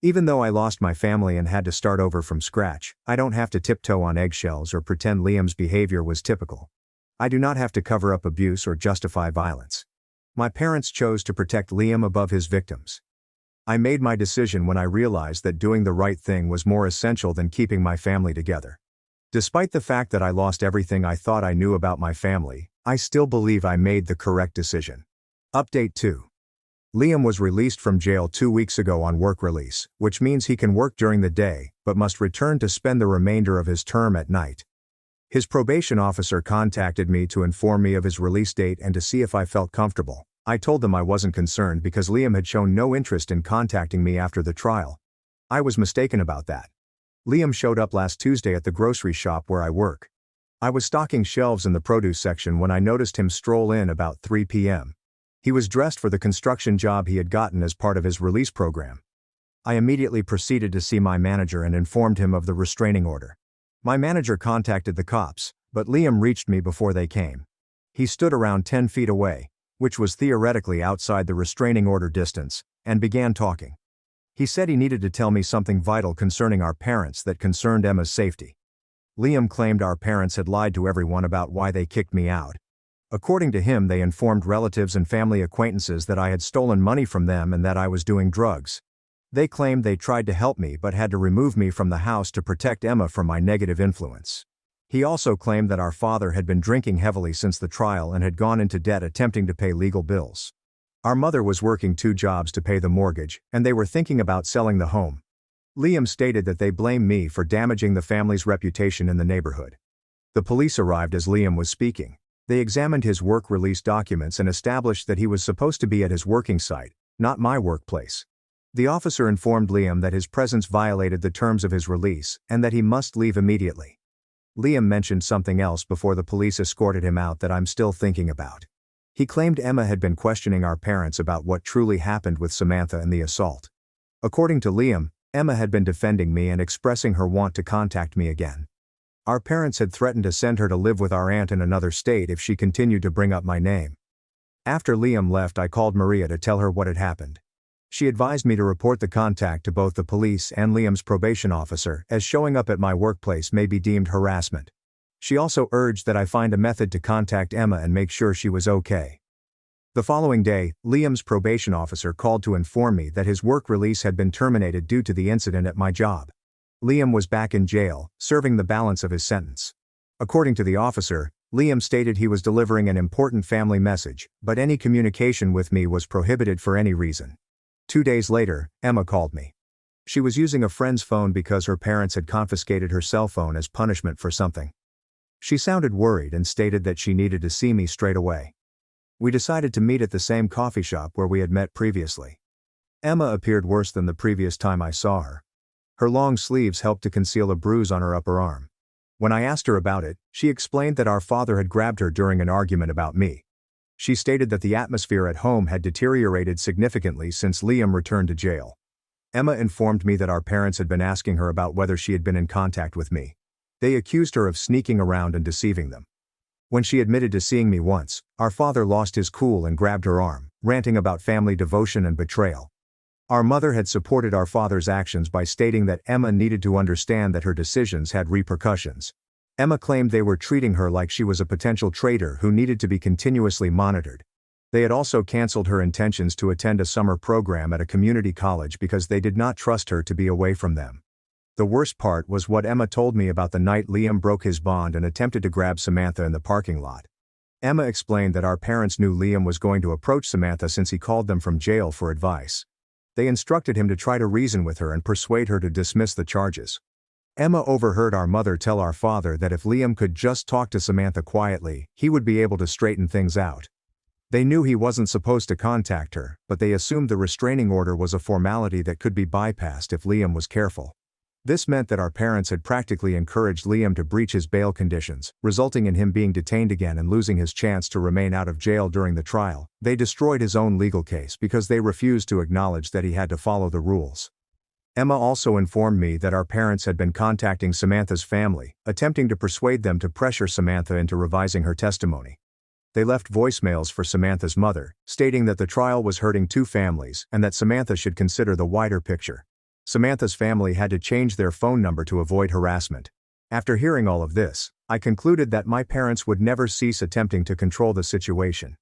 Even though I lost my family and had to start over from scratch, I don't have to tiptoe on eggshells or pretend Liam's behavior was typical. I do not have to cover up abuse or justify violence. My parents chose to protect Liam above his victims. I made my decision when I realized that doing the right thing was more essential than keeping my family together. Despite the fact that I lost everything I thought I knew about my family, I still believe I made the correct decision. Update 2. Liam was released from jail 2 weeks ago on work release, which means he can work during the day, but must return to spend the remainder of his term at night. His probation officer contacted me to inform me of his release date and to see if I felt comfortable. I told them I wasn't concerned because Liam had shown no interest in contacting me after the trial. I was mistaken about that. Liam showed up last Tuesday at the grocery shop where I work. I was stocking shelves in the produce section when I noticed him stroll in about 3 p.m. He was dressed for the construction job he had gotten as part of his release program. I immediately proceeded to see my manager and informed him of the restraining order. My manager contacted the cops, but Liam reached me before they came. He stood around 10 feet away, which was theoretically outside the restraining order distance, and began talking. He said he needed to tell me something vital concerning our parents that concerned Emma's safety. Liam claimed our parents had lied to everyone about why they kicked me out. According to him, they informed relatives and family acquaintances that I had stolen money from them and that I was doing drugs. They claimed they tried to help me but had to remove me from the house to protect Emma from my negative influence. He also claimed that our father had been drinking heavily since the trial and had gone into debt attempting to pay legal bills. Our mother was working 2 jobs to pay the mortgage, and they were thinking about selling the home. Liam stated that they blamed me for damaging the family's reputation in the neighborhood. The police arrived as Liam was speaking. They examined his work release documents and established that he was supposed to be at his working site, not my workplace. The officer informed Liam that his presence violated the terms of his release and that he must leave immediately. Liam mentioned something else before the police escorted him out that I'm still thinking about. He claimed Emma had been questioning our parents about what truly happened with Samantha and the assault. According to Liam, Emma had been defending me and expressing her want to contact me again. Our parents had threatened to send her to live with our aunt in another state if she continued to bring up my name. After Liam left, I called Maria to tell her what had happened. She advised me to report the contact to both the police and Liam's probation officer, as showing up at my workplace may be deemed harassment. She also urged that I find a method to contact Emma and make sure she was okay. The following day, Liam's probation officer called to inform me that his work release had been terminated due to the incident at my job. Liam was back in jail, serving the balance of his sentence. According to the officer, Liam stated he was delivering an important family message, but any communication with me was prohibited for any reason. 2 days later, Emma called me. She was using a friend's phone because her parents had confiscated her cell phone as punishment for something. She sounded worried and stated that she needed to see me straight away. We decided to meet at the same coffee shop where we had met previously. Emma appeared worse than the previous time I saw her. Her long sleeves helped to conceal a bruise on her upper arm. When I asked her about it, she explained that our father had grabbed her during an argument about me. She stated that the atmosphere at home had deteriorated significantly since Liam returned to jail. Emma informed me that our parents had been asking her about whether she had been in contact with me. They accused her of sneaking around and deceiving them. When she admitted to seeing me once, our father lost his cool and grabbed her arm, ranting about family devotion and betrayal. Our mother had supported our father's actions by stating that Emma needed to understand that her decisions had repercussions. Emma claimed they were treating her like she was a potential traitor who needed to be continuously monitored. They had also canceled her intentions to attend a summer program at a community college because they did not trust her to be away from them. The worst part was what Emma told me about the night Liam broke his bond and attempted to grab Samantha in the parking lot. Emma explained that our parents knew Liam was going to approach Samantha since he called them from jail for advice. They instructed him to try to reason with her and persuade her to dismiss the charges. Emma overheard our mother tell our father that if Liam could just talk to Samantha quietly, he would be able to straighten things out. They knew he wasn't supposed to contact her, but they assumed the restraining order was a formality that could be bypassed if Liam was careful. This meant that our parents had practically encouraged Liam to breach his bail conditions, resulting in him being detained again and losing his chance to remain out of jail during the trial. They destroyed his own legal case because they refused to acknowledge that he had to follow the rules. Emma also informed me that our parents had been contacting Samantha's family, attempting to persuade them to pressure Samantha into revising her testimony. They left voicemails for Samantha's mother, stating that the trial was hurting 2 families and that Samantha should consider the wider picture. Samantha's family had to change their phone number to avoid harassment. After hearing all of this, I concluded that my parents would never cease attempting to control the situation.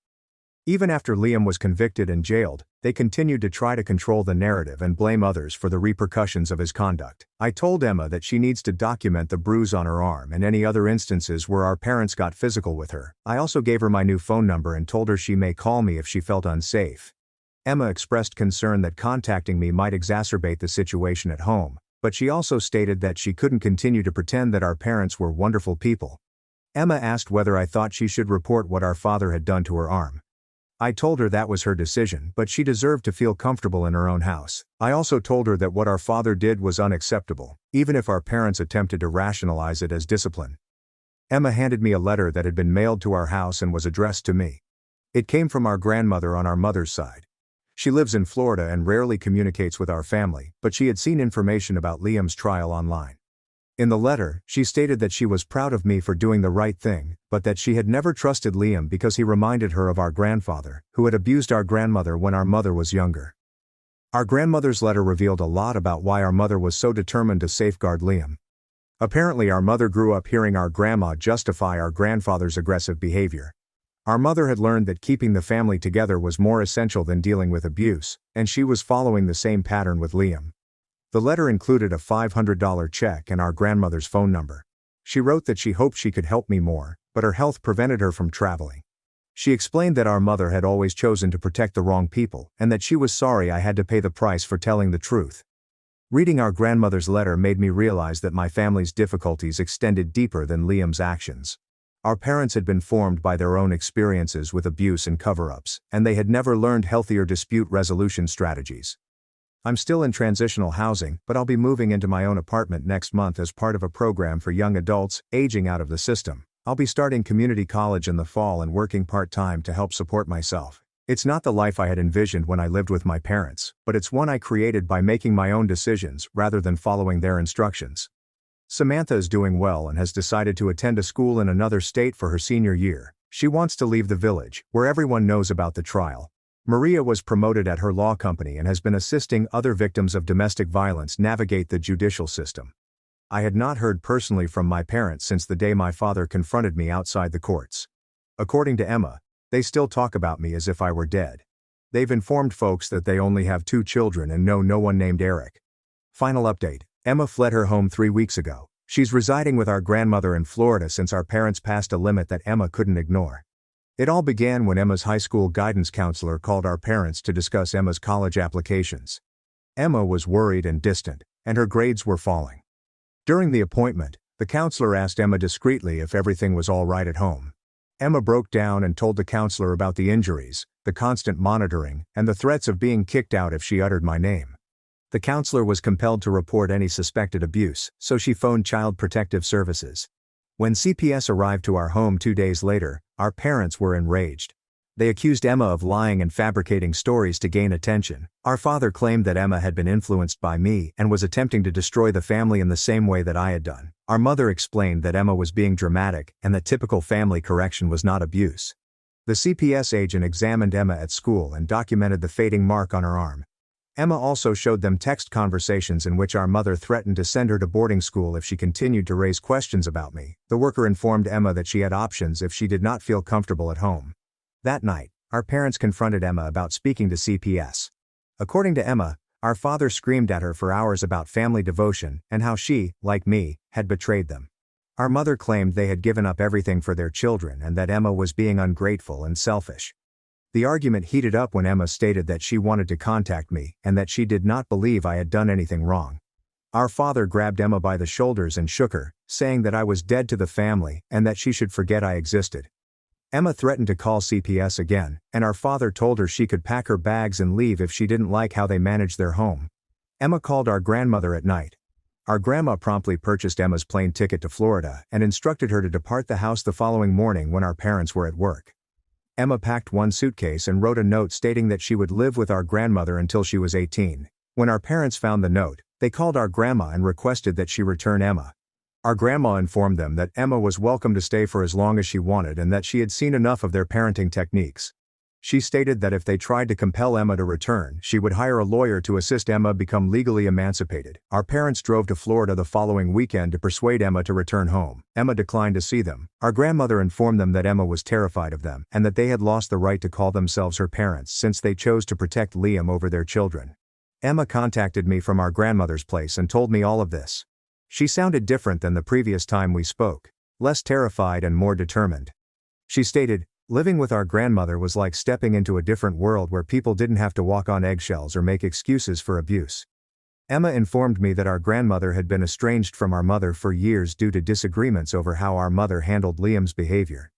Even after Liam was convicted and jailed, they continued to try to control the narrative and blame others for the repercussions of his conduct. I told Emma that she needs to document the bruise on her arm and any other instances where our parents got physical with her. I also gave her my new phone number and told her she may call me if she felt unsafe. Emma expressed concern that contacting me might exacerbate the situation at home, but she also stated that she couldn't continue to pretend that our parents were wonderful people. Emma asked whether I thought she should report what our father had done to her arm. I told her that was her decision, but she deserved to feel comfortable in her own house. I also told her that what our father did was unacceptable, even if our parents attempted to rationalize it as discipline. Emma handed me a letter that had been mailed to our house and was addressed to me. It came from our grandmother on our mother's side. She lives in Florida and rarely communicates with our family, but she had seen information about Liam's trial online. In the letter, she stated that she was proud of me for doing the right thing, but that she had never trusted Liam because he reminded her of our grandfather, who had abused our grandmother when our mother was younger. Our grandmother's letter revealed a lot about why our mother was so determined to safeguard Liam. Apparently, our mother grew up hearing our grandma justify our grandfather's aggressive behavior. Our mother had learned that keeping the family together was more essential than dealing with abuse, and she was following the same pattern with Liam. The letter included a $500 check and our grandmother's phone number. She wrote that she hoped she could help me more, but her health prevented her from traveling. She explained that our mother had always chosen to protect the wrong people, and that she was sorry I had to pay the price for telling the truth. Reading our grandmother's letter made me realize that my family's difficulties extended deeper than Liam's actions. Our parents had been formed by their own experiences with abuse and cover-ups, and they had never learned healthier dispute resolution strategies. I'm still in transitional housing, but I'll be moving into my own apartment next month as part of a program for young adults aging out of the system. I'll be starting community college in the fall and working part-time to help support myself. It's not the life I had envisioned when I lived with my parents, but it's one I created by making my own decisions rather than following their instructions. Samantha is doing well and has decided to attend a school in another state for her senior year. She wants to leave the village, where everyone knows about the trial. Maria was promoted at her law company and has been assisting other victims of domestic violence navigate the judicial system. I had not heard personally from my parents since the day my father confronted me outside the courts. According to Emma, they still talk about me as if I were dead. They've informed folks that they only have 2 children and know no one named Eric. Final update: Emma fled her home 3 weeks ago. She's residing with our grandmother in Florida since our parents passed a limit that Emma couldn't ignore. It all began when Emma's high school guidance counselor called our parents to discuss Emma's college applications. Emma was worried and distant, and her grades were falling. During the appointment, the counselor asked Emma discreetly if everything was all right at home. Emma broke down and told the counselor about the injuries, the constant monitoring, and the threats of being kicked out if she uttered my name. The counselor was compelled to report any suspected abuse, so she phoned Child Protective Services. When CPS arrived to our home 2 days later, our parents were enraged. They accused Emma of lying and fabricating stories to gain attention. Our father claimed that Emma had been influenced by me and was attempting to destroy the family in the same way that I had done. Our mother explained that Emma was being dramatic and that typical family correction was not abuse. The CPS agent examined Emma at school and documented the fading mark on her arm. Emma also showed them text conversations in which our mother threatened to send her to boarding school if she continued to raise questions about me. The worker informed Emma that she had options if she did not feel comfortable at home. That night, our parents confronted Emma about speaking to CPS. According to Emma, our father screamed at her for hours about family devotion and how she, like me, had betrayed them. Our mother claimed they had given up everything for their children and that Emma was being ungrateful and selfish. The argument heated up when Emma stated that she wanted to contact me and that she did not believe I had done anything wrong. Our father grabbed Emma by the shoulders and shook her, saying that I was dead to the family and that she should forget I existed. Emma threatened to call CPS again, and our father told her she could pack her bags and leave if she didn't like how they managed their home. Emma called our grandmother at night. Our grandma promptly purchased Emma's plane ticket to Florida and instructed her to depart the house the following morning when our parents were at work. Emma packed one suitcase and wrote a note stating that she would live with our grandmother until she was 18. When our parents found the note, they called our grandma and requested that she return Emma. Our grandma informed them that Emma was welcome to stay for as long as she wanted and that she had seen enough of their parenting techniques. She stated that if they tried to compel Emma to return, she would hire a lawyer to assist Emma become legally emancipated. Our parents drove to Florida the following weekend to persuade Emma to return home. Emma declined to see them. Our grandmother informed them that Emma was terrified of them and that they had lost the right to call themselves her parents since they chose to protect Liam over their children. Emma contacted me from our grandmother's place and told me all of this. She sounded different than the previous time we spoke, less terrified and more determined. She stated, "Living with our grandmother was like stepping into a different world where people didn't have to walk on eggshells or make excuses for abuse." Emma informed me that our grandmother had been estranged from our mother for years due to disagreements over how our mother handled Liam's behavior.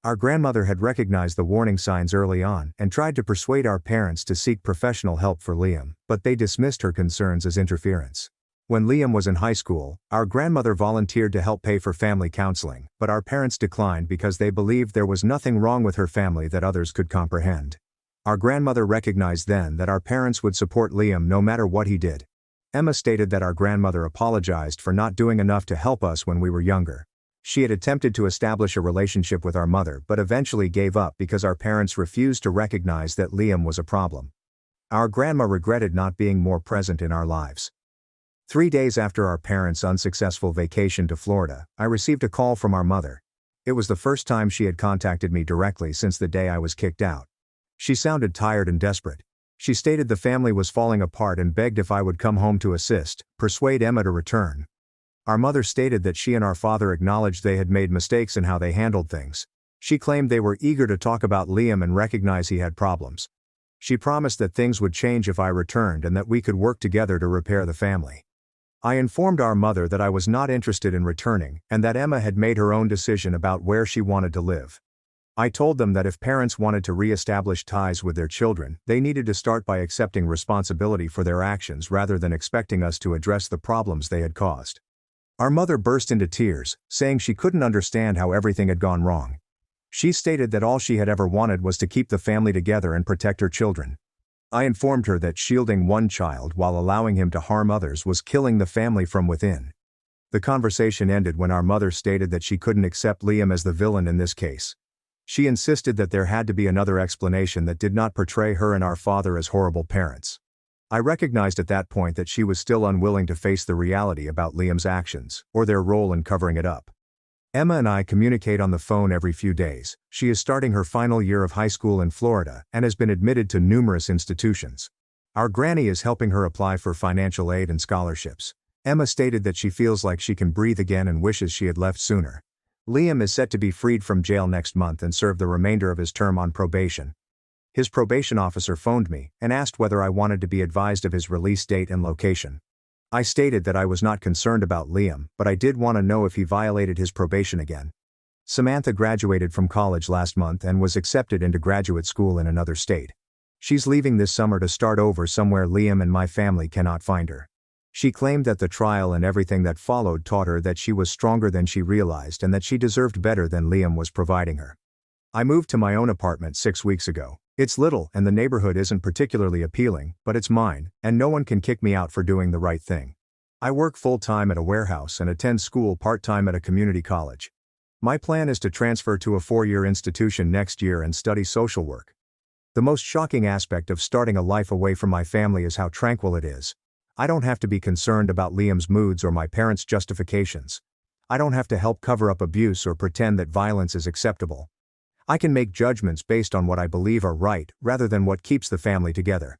Our grandmother had recognized the warning signs early on and tried to persuade our parents to seek professional help for Liam, but they dismissed her concerns as interference. When Liam was in high school, our grandmother volunteered to help pay for family counseling, but our parents declined because they believed there was nothing wrong with her family that others could comprehend. Our grandmother recognized then that our parents would support Liam no matter what he did. Emma stated that our grandmother apologized for not doing enough to help us when we were younger. She had attempted to establish a relationship with our mother but eventually gave up because our parents refused to recognize that Liam was a problem. Our grandma regretted not being more present in our lives. 3 days after our parents' unsuccessful vacation to Florida, I received a call from our mother. It was the first time she had contacted me directly since the day I was kicked out. She sounded tired and desperate. She stated the family was falling apart and begged if I would come home to assist, persuade Emma to return. Our mother stated that she and our father acknowledged they had made mistakes in how they handled things. She claimed they were eager to talk about Liam and recognize he had problems. She promised that things would change if I returned and that we could work together to repair the family. I informed our mother that I was not interested in returning and that Emma had made her own decision about where she wanted to live. I told them that if parents wanted to re-establish ties with their children, they needed to start by accepting responsibility for their actions rather than expecting us to address the problems they had caused. Our mother burst into tears, saying she couldn't understand how everything had gone wrong. She stated that all she had ever wanted was to keep the family together and protect her children. I informed her that shielding one child while allowing him to harm others was killing the family from within. The conversation ended when our mother stated that she couldn't accept Liam as the villain in this case. She insisted that there had to be another explanation that did not portray her and our father as horrible parents. I recognized at that point that she was still unwilling to face the reality about Liam's actions, or their role in covering it up. Emma and I communicate on the phone every few days. She is starting her final year of high school in Florida and has been admitted to numerous institutions. Our granny is helping her apply for financial aid and scholarships. Emma stated that she feels like she can breathe again and wishes she had left sooner. Liam is set to be freed from jail next month and serve the remainder of his term on probation. His probation officer phoned me and asked whether I wanted to be advised of his release date and location. I stated that I was not concerned about Liam, but I did want to know if he violated his probation again. Samantha graduated from college last month and was accepted into graduate school in another state. She's leaving this summer to start over somewhere Liam and my family cannot find her. She claimed that the trial and everything that followed taught her that she was stronger than she realized and that she deserved better than Liam was providing her. I moved to my own apartment 6 weeks ago. It's little and the neighborhood isn't particularly appealing, but it's mine, and no one can kick me out for doing the right thing. I work full-time at a warehouse and attend school part-time at a community college. My plan is to transfer to a 4-year institution next year and study social work. The most shocking aspect of starting a life away from my family is how tranquil it is. I don't have to be concerned about Liam's moods or my parents' justifications. I don't have to help cover up abuse or pretend that violence is acceptable. I can make judgments based on what I believe are right, rather than what keeps the family together.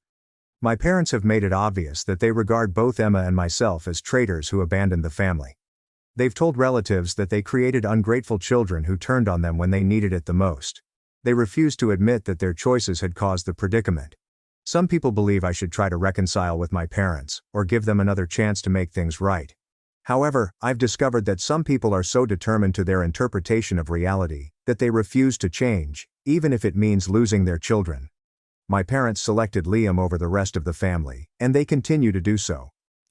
My parents have made it obvious that they regard both Emma and myself as traitors who abandoned the family. They've told relatives that they created ungrateful children who turned on them when they needed it the most. They refuse to admit that their choices had caused the predicament. Some people believe I should try to reconcile with my parents, or give them another chance to make things right. However, I've discovered that some people are so determined to their interpretation of reality, that they refuse to change, even if it means losing their children. My parents selected Liam over the rest of the family, and they continue to do so.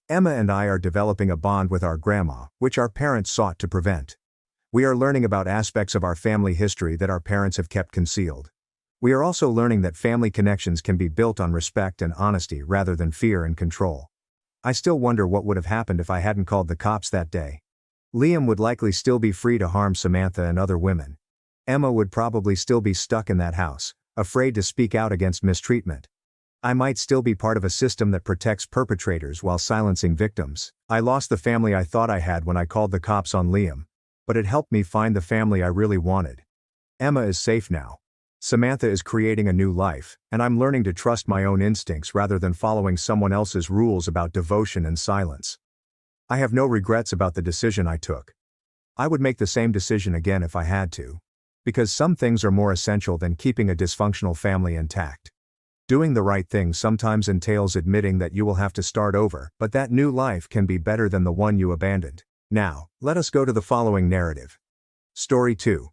Emma and I are developing a bond with our grandma, which our parents sought to prevent. We are learning about aspects of our family history that our parents have kept concealed. We are also learning that family connections can be built on respect and honesty rather than fear and control. I still wonder what would have happened if I hadn't called the cops that day. Liam would likely still be free to harm Samantha and other women. Emma would probably still be stuck in that house, afraid to speak out against mistreatment. I might still be part of a system that protects perpetrators while silencing victims. I lost the family I thought I had when I called the cops on Liam. But it helped me find the family I really wanted. Emma is safe now. Samantha is creating a new life, and I'm learning to trust my own instincts rather than following someone else's rules about devotion and silence. I have no regrets about the decision I took. I would make the same decision again if I had to. Because some things are more essential than keeping a dysfunctional family intact. Doing the right thing sometimes entails admitting that you will have to start over, but that new life can be better than the one you abandoned. Now, let us go to the following narrative. Story 2.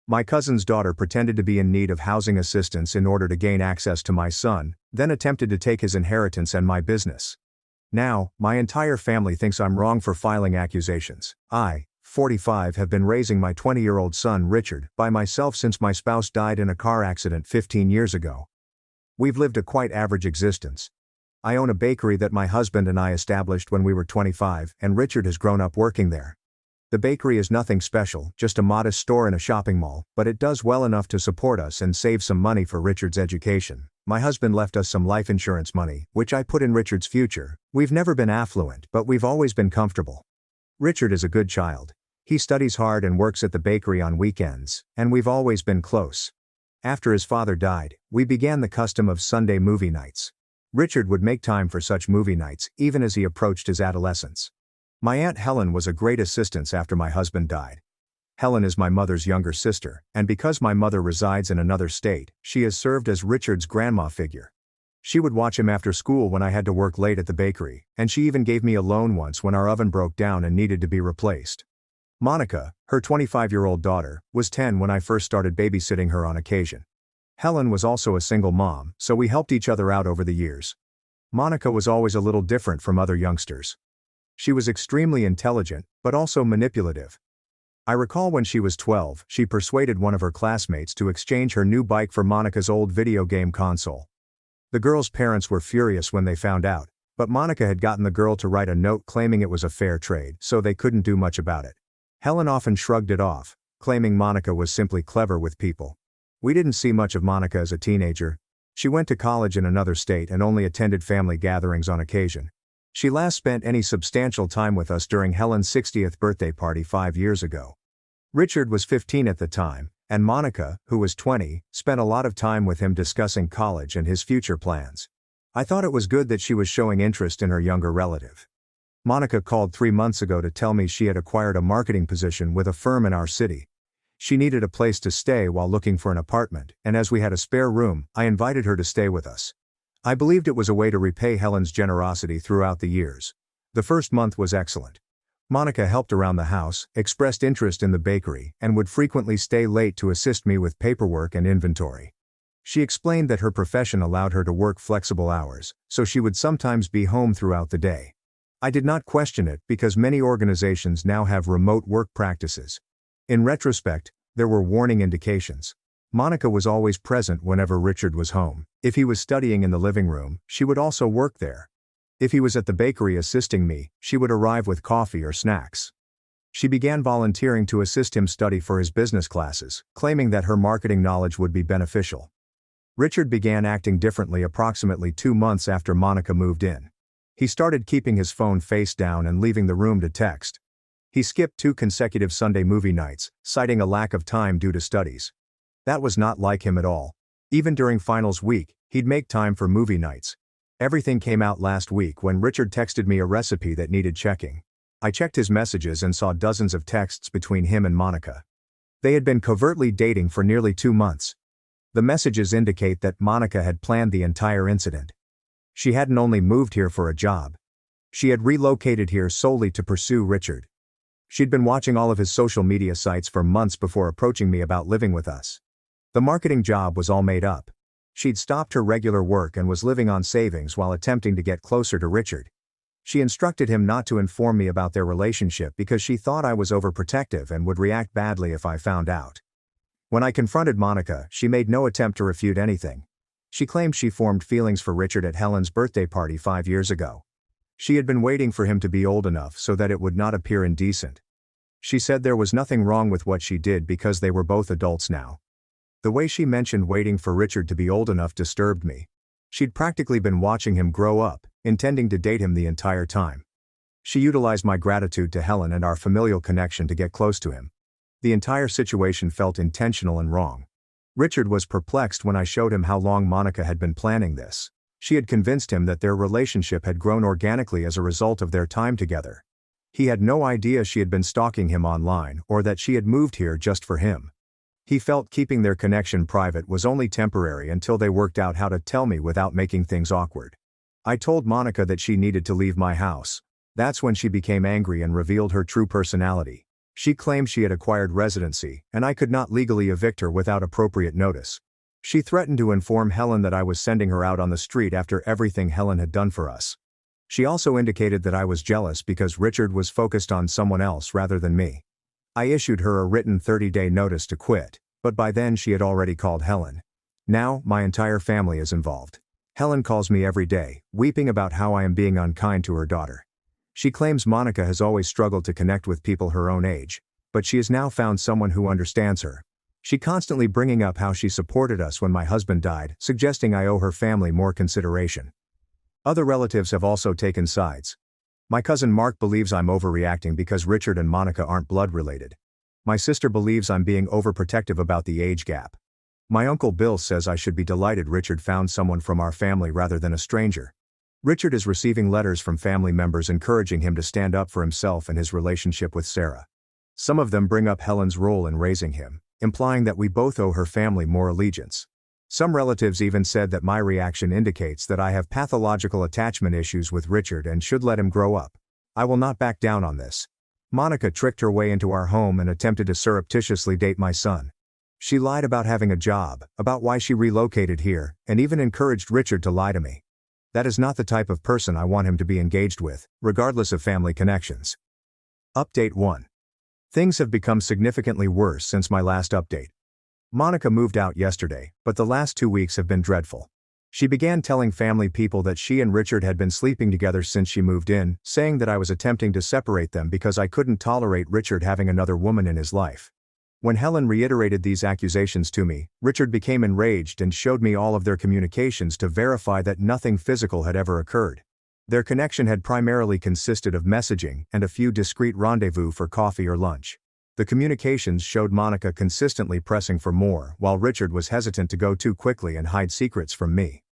My cousin's daughter pretended to be in need of housing assistance in order to gain access to my son, then attempted to take his inheritance and my business. Now, my entire family thinks I'm wrong for filing accusations. I, 45, have been raising my 20-year-old son Richard by myself since my spouse died in a car accident 15 years ago. We've lived a quite average existence. I own a bakery that my husband and I established when we were 25, and Richard has grown up working there. The bakery is nothing special, just a modest store in a shopping mall, but it does well enough to support us and save some money for Richard's education. My husband left us some life insurance money, which I put in Richard's future. We've never been affluent, but we've always been comfortable. Richard is a good child. He studies hard and works at the bakery on weekends, and we've always been close. After his father died, we began the custom of Sunday movie nights. Richard would make time for such movie nights, even as he approached his adolescence. My Aunt Helen was a great assistance after my husband died. Helen is my mother's younger sister, and because my mother resides in another state, she has served as Richard's grandma figure. She would watch him after school when I had to work late at the bakery, and she even gave me a loan once when our oven broke down and needed to be replaced. Monica, her 25-year-old daughter, was 10 when I first started babysitting her on occasion. Helen was also a single mom, so we helped each other out over the years. Monica was always a little different from other youngsters. She was extremely intelligent, but also manipulative. I recall when she was 12, she persuaded one of her classmates to exchange her new bike for Monica's old video game console. The girl's parents were furious when they found out, but Monica had gotten the girl to write a note claiming it was a fair trade, so they couldn't do much about it. Helen often shrugged it off, claiming Monica was simply clever with people. We didn't see much of Monica as a teenager. She went to college in another state and only attended family gatherings on occasion. She last spent any substantial time with us during Helen's 60th birthday party 5 years ago. Richard was 15 at the time, and Monica, who was 20, spent a lot of time with him discussing college and his future plans. I thought it was good that she was showing interest in her younger relative. Monica called 3 months ago to tell me she had acquired a marketing position with a firm in our city. She needed a place to stay while looking for an apartment, and as we had a spare room, I invited her to stay with us. I believed it was a way to repay Helen's generosity throughout the years. The first month was excellent. Monica helped around the house, expressed interest in the bakery, and would frequently stay late to assist me with paperwork and inventory. She explained that her profession allowed her to work flexible hours, so she would sometimes be home throughout the day. I did not question it because many organizations now have remote work practices. In retrospect, there were warning indications. Monica was always present whenever Richard was home. If he was studying in the living room, she would also work there. If he was at the bakery assisting me, she would arrive with coffee or snacks. She began volunteering to assist him study for his business classes, claiming that her marketing knowledge would be beneficial. Richard began acting differently approximately 2 months after Monica moved in. He started keeping his phone face down and leaving the room to text. He skipped 2 consecutive Sunday movie nights, citing a lack of time due to studies. That was not like him at all. Even during finals week, he'd make time for movie nights. Everything came out last week when Richard texted me a recipe that needed checking. I checked his messages and saw dozens of texts between him and Monica. They had been covertly dating for nearly 2 months. The messages indicate that Monica had planned the entire incident. She hadn't only moved here for a job. She had relocated here solely to pursue Richard. She'd been watching all of his social media sites for months before approaching me about living with us. The marketing job was all made up. She'd stopped her regular work and was living on savings while attempting to get closer to Richard. She instructed him not to inform me about their relationship because she thought I was overprotective and would react badly if I found out. When I confronted Monica, she made no attempt to refute anything. She claimed she formed feelings for Richard at Helen's birthday party 5 years ago. She had been waiting for him to be old enough so that it would not appear indecent. She said there was nothing wrong with what she did because they were both adults now. The way she mentioned waiting for Richard to be old enough disturbed me. She'd practically been watching him grow up, intending to date him the entire time. She utilized my gratitude to Helen and our familial connection to get close to him. The entire situation felt intentional and wrong. Richard was perplexed when I showed him how long Monica had been planning this. She had convinced him that their relationship had grown organically as a result of their time together. He had no idea she had been stalking him online or that she had moved here just for him. He felt keeping their connection private was only temporary until they worked out how to tell me without making things awkward. I told Monica that she needed to leave my house. That's when she became angry and revealed her true personality. She claimed she had acquired residency, and I could not legally evict her without appropriate notice. She threatened to inform Helen that I was sending her out on the street after everything Helen had done for us. She also indicated that I was jealous because Richard was focused on someone else rather than me. I issued her a written 30-day notice to quit, but by then she had already called Helen. Now, my entire family is involved. Helen calls me every day, weeping about how I am being unkind to her daughter. She claims Monica has always struggled to connect with people her own age, but she has now found someone who understands her. She constantly bringing up how she supported us when my husband died, suggesting I owe her family more consideration. Other relatives have also taken sides. My cousin Mark believes I'm overreacting because Richard and Monica aren't blood related. My sister believes I'm being overprotective about the age gap. My uncle Bill says I should be delighted Richard found someone from our family rather than a stranger. Richard is receiving letters from family members encouraging him to stand up for himself and his relationship with Sarah. Some of them bring up Helen's role in raising him, implying that we both owe her family more allegiance. Some relatives even said that my reaction indicates that I have pathological attachment issues with Richard and should let him grow up. I will not back down on this. Monica tricked her way into our home and attempted to surreptitiously date my son. She lied about having a job, about why she relocated here, and even encouraged Richard to lie to me. That is not the type of person I want him to be engaged with, regardless of family connections. Update 1. Things have become significantly worse since my last update. Monica moved out yesterday, but the last 2 weeks have been dreadful. She began telling family people that she and Richard had been sleeping together since she moved in, saying that I was attempting to separate them because I couldn't tolerate Richard having another woman in his life. When Helen reiterated these accusations to me, Richard became enraged and showed me all of their communications to verify that nothing physical had ever occurred. Their connection had primarily consisted of messaging and a few discreet rendezvous for coffee or lunch. The communications showed Monica consistently pressing for more, while Richard was hesitant to go too quickly and hide secrets from me.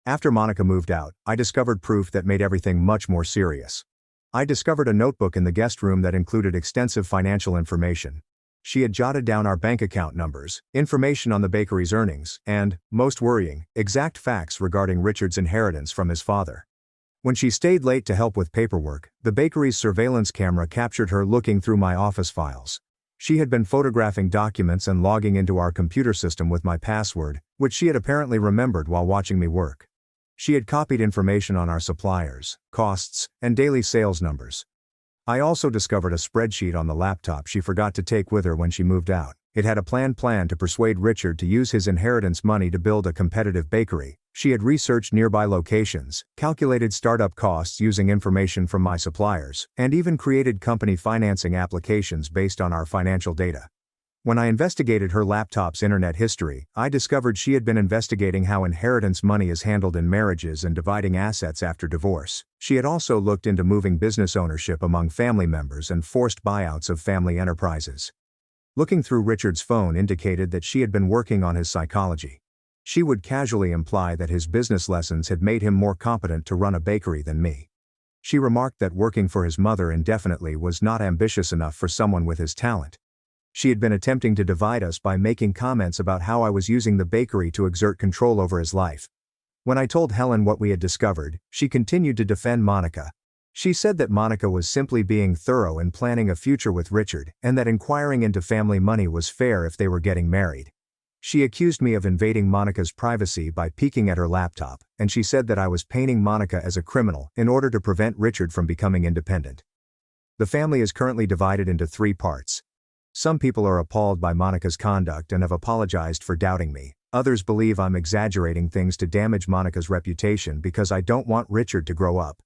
After Monica moved out, I discovered proof that made everything much more serious. I discovered a notebook in the guest room that included extensive financial information. She had jotted down our bank account numbers, information on the bakery's earnings, and, most worrying, exact facts regarding Richard's inheritance from his father. When she stayed late to help with paperwork, the bakery's surveillance camera captured her looking through my office files. She had been photographing documents and logging into our computer system with my password, which she had apparently remembered while watching me work. She had copied information on our suppliers, costs, and daily sales numbers. I also discovered a spreadsheet on the laptop she forgot to take with her when she moved out. It had a planned plan to persuade Richard to use his inheritance money to build a competitive bakery. She had researched nearby locations, calculated startup costs using information from my suppliers, and even created company financing applications based on our financial data. When I investigated her laptop's internet history, I discovered she had been investigating how inheritance money is handled in marriages and dividing assets after divorce. She had also looked into moving business ownership among family members and forced buyouts of family enterprises. Looking through Richard's phone indicated that she had been working on his psychology. She would casually imply that his business lessons had made him more competent to run a bakery than me. She remarked that working for his mother indefinitely was not ambitious enough for someone with his talent. She had been attempting to divide us by making comments about how I was using the bakery to exert control over his life. When I told Helen what we had discovered, she continued to defend Monica. She said that Monica was simply being thorough in planning a future with Richard, and that inquiring into family money was fair if they were getting married. She accused me of invading Monica's privacy by peeking at her laptop, and she said that I was painting Monica as a criminal in order to prevent Richard from becoming independent. The family is currently divided into 3 parts. Some people are appalled by Monica's conduct and have apologized for doubting me. Others believe I'm exaggerating things to damage Monica's reputation because I don't want Richard to grow up.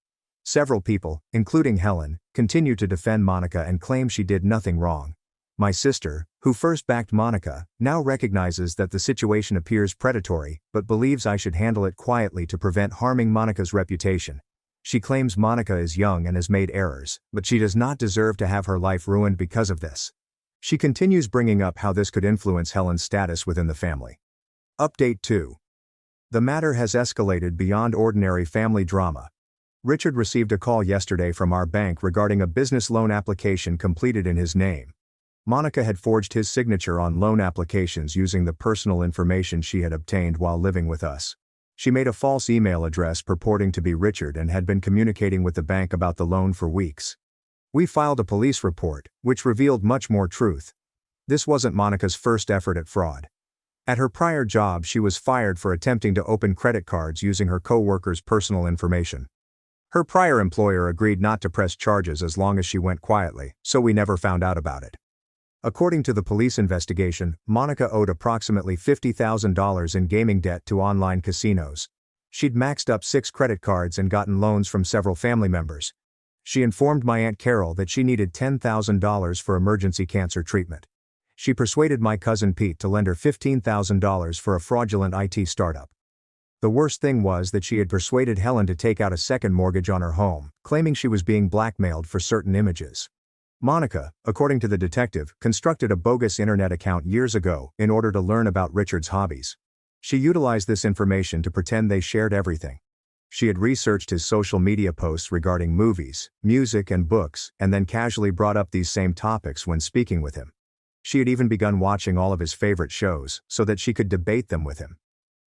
Several people, including Helen, continue to defend Monica and claim she did nothing wrong. My sister, who first backed Monica, now recognizes that the situation appears predatory, but believes I should handle it quietly to prevent harming Monica's reputation. She claims Monica is young and has made errors, but she does not deserve to have her life ruined because of this. She continues bringing up how this could influence Helen's status within the family. Update 2. The matter has escalated beyond ordinary family drama. Richard received a call yesterday from our bank regarding a business loan application completed in his name. Monica had forged his signature on loan applications using the personal information she had obtained while living with us. She made a false email address purporting to be Richard and had been communicating with the bank about the loan for weeks. We filed a police report, which revealed much more truth. This wasn't Monica's first effort at fraud. At her prior job, she was fired for attempting to open credit cards using her co-workers' personal information. Her prior employer agreed not to press charges as long as she went quietly, so we never found out about it. According to the police investigation, Monica owed approximately $50,000 in gaming debt to online casinos. She'd maxed up 6 credit cards and gotten loans from several family members. She informed my Aunt Carol that she needed $10,000 for emergency cancer treatment. She persuaded my cousin Pete to lend her $15,000 for a fraudulent IT startup. The worst thing was that she had persuaded Helen to take out a second mortgage on her home, claiming she was being blackmailed for certain images. Monica, according to the detective, constructed a bogus internet account years ago in order to learn about Richard's hobbies. She utilized this information to pretend they shared everything. She had researched his social media posts regarding movies, music, and books, and then casually brought up these same topics when speaking with him. She had even begun watching all of his favorite shows so that she could debate them with him.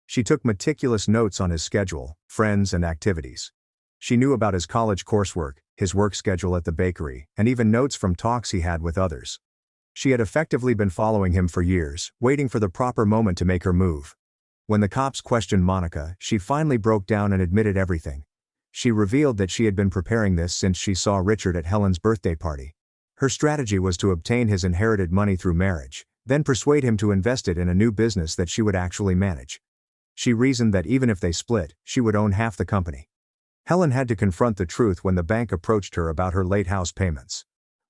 She took meticulous notes on his schedule, friends, and activities. She knew about his college coursework, his work schedule at the bakery, and even notes from talks he had with others. She had effectively been following him for years, waiting for the proper moment to make her move. When the cops questioned Monica, she finally broke down and admitted everything. She revealed that she had been preparing this since she saw Richard at Helen's birthday party. Her strategy was to obtain his inherited money through marriage, then persuade him to invest it in a new business that she would actually manage. She reasoned that even if they split, she would own half the company. Helen had to confront the truth when the bank approached her about her late house payments.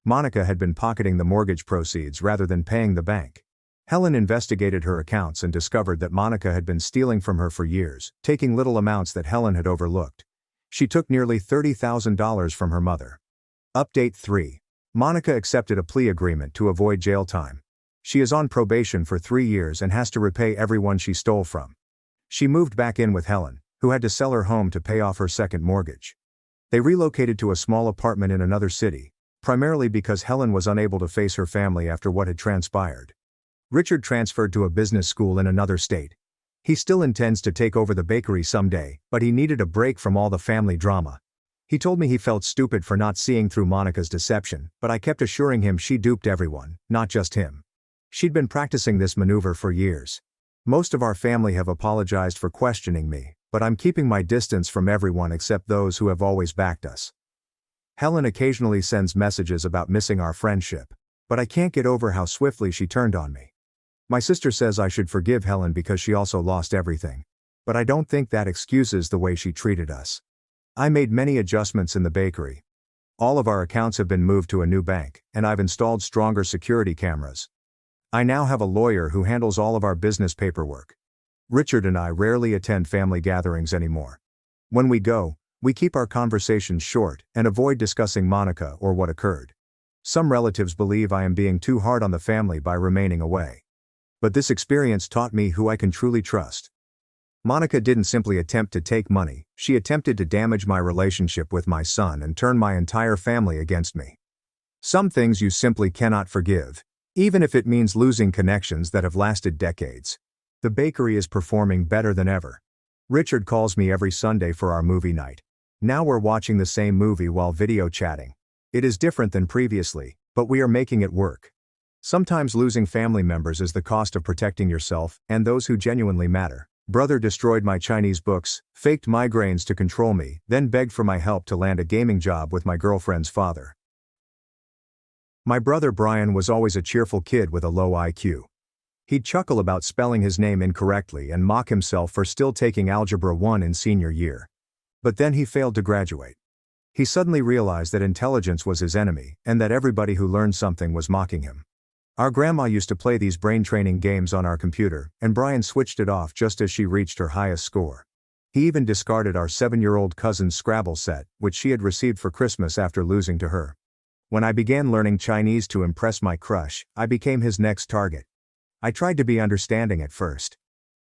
Monica had been pocketing the mortgage proceeds rather than paying the bank. Helen investigated her accounts and discovered that Monica had been stealing from her for years, taking little amounts that Helen had overlooked. She took nearly $30,000 from her mother. Update 3. Monica accepted a plea agreement to avoid jail time. She is on probation for 3 years and has to repay everyone she stole from. She moved back in with Helen, who had to sell her home to pay off her second mortgage. They relocated to a small apartment in another city, primarily because Helen was unable to face her family after what had transpired. Richard transferred to a business school in another state. He still intends to take over the bakery someday, but he needed a break from all the family drama. He told me he felt stupid for not seeing through Monica's deception, but I kept assuring him she duped everyone, not just him. She'd been practicing this maneuver for years. Most of our family have apologized for questioning me, but I'm keeping my distance from everyone except those who have always backed us. Helen occasionally sends messages about missing our friendship, but I can't get over how swiftly she turned on me. My sister says I should forgive Helen because she also lost everything. But I don't think that excuses the way she treated us. I made many adjustments in the bakery. All of our accounts have been moved to a new bank, and I've installed stronger security cameras. I now have a lawyer who handles all of our business paperwork. Richard and I rarely attend family gatherings anymore. When we go, we keep our conversations short and avoid discussing Monica or what occurred. Some relatives believe I am being too hard on the family by remaining away. But this experience taught me who I can truly trust. Monica didn't simply attempt to take money, she attempted to damage my relationship with my son and turn my entire family against me. Some things you simply cannot forgive, even if it means losing connections that have lasted decades. The bakery is performing better than ever. Richard calls me every Sunday for our movie night. Now we're watching the same movie while video chatting. It is different than previously, but we are making it work. Sometimes losing family members is the cost of protecting yourself and those who genuinely matter. Brother destroyed my Chinese books, faked migraines to control me, then begged for my help to land a gaming job with my girlfriend's father. My brother Brian was always a cheerful kid with a low IQ. He'd chuckle about spelling his name incorrectly and mock himself for still taking Algebra 1 in senior year. But then he failed to graduate. He suddenly realized that intelligence was his enemy, and that everybody who learned something was mocking him. Our grandma used to play these brain-training games on our computer, and Brian switched it off just as she reached her highest score. He even discarded our 7-year-old cousin's Scrabble set, which she had received for Christmas after losing to her. When I began learning Chinese to impress my crush, I became his next target. I tried to be understanding at first.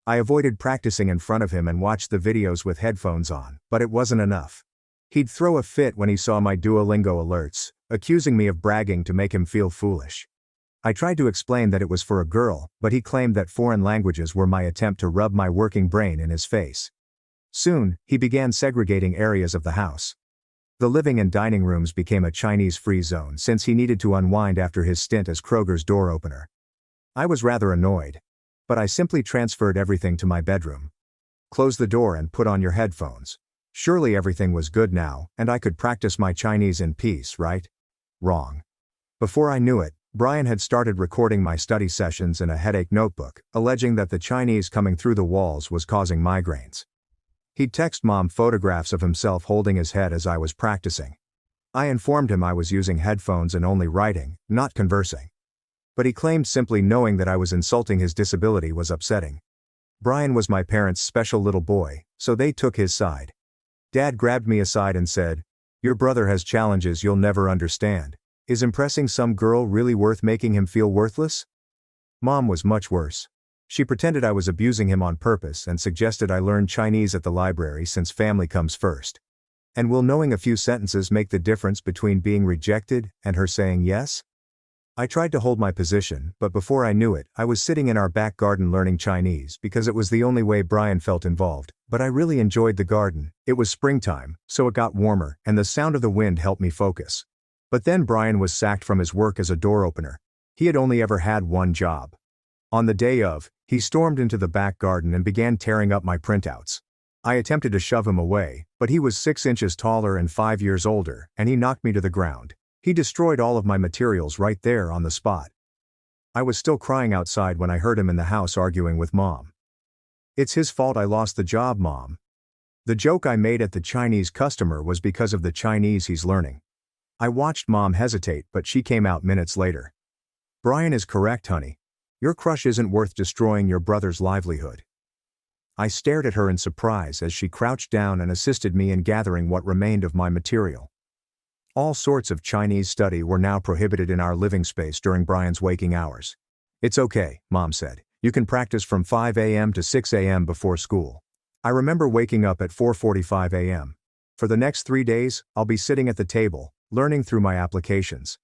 I avoided practicing in front of him and watched the videos with headphones on, but it wasn't enough. He'd throw a fit when he saw my Duolingo alerts, accusing me of bragging to make him feel foolish. I tried to explain that it was for a girl, but he claimed that foreign languages were my attempt to rub my working brain in his face. Soon, he began segregating areas of the house. The living and dining rooms became a Chinese-free zone since he needed to unwind after his stint as Kroger's door opener. I was rather annoyed. But I simply transferred everything to my bedroom. Close the door and put on your headphones. Surely everything was good now, and I could practice my Chinese in peace, right? Wrong. Before I knew it, Brian had started recording my study sessions in a headache notebook, alleging that the Chinese coming through the walls was causing migraines. He'd text Mom photographs of himself holding his head as I was practicing. I informed him I was using headphones and only writing, not conversing. But he claimed simply knowing that I was insulting his disability was upsetting. Brian was my parents' special little boy, so they took his side. Dad grabbed me aside and said, "Your brother has challenges you'll never understand. Is impressing some girl really worth making him feel worthless?" Mom was much worse. She pretended I was abusing him on purpose and suggested I learn Chinese at the library since family comes first. And will knowing a few sentences make the difference between being rejected and her saying yes? I tried to hold my position, but before I knew it, I was sitting in our back garden learning Chinese because it was the only way Brian felt involved, but I really enjoyed the garden. It was springtime, so it got warmer, and the sound of the wind helped me focus. But then Brian was sacked from his work as a door opener. He had only ever had one job. On the day of, he stormed into the back garden and began tearing up my printouts. I attempted to shove him away, but he was 6 inches taller and 5 years older, and he knocked me to the ground. He destroyed all of my materials right there on the spot. I was still crying outside when I heard him in the house arguing with Mom. "It's his fault I lost the job, Mom." The joke I made at the Chinese customer was because of the Chinese he's learning. I watched Mom hesitate, but she came out minutes later. "Brian is correct, honey. Your crush isn't worth destroying your brother's livelihood." I stared at her in surprise as she crouched down and assisted me in gathering what remained of my material. All sorts of Chinese study were now prohibited in our living space during Brian's waking hours. "It's okay," Mom said. "You can practice from 5 a.m. to 6 a.m. before school." I remember waking up at 4:45 a.m. For the next 3 days, I'll be sitting at the table, learning through my applications.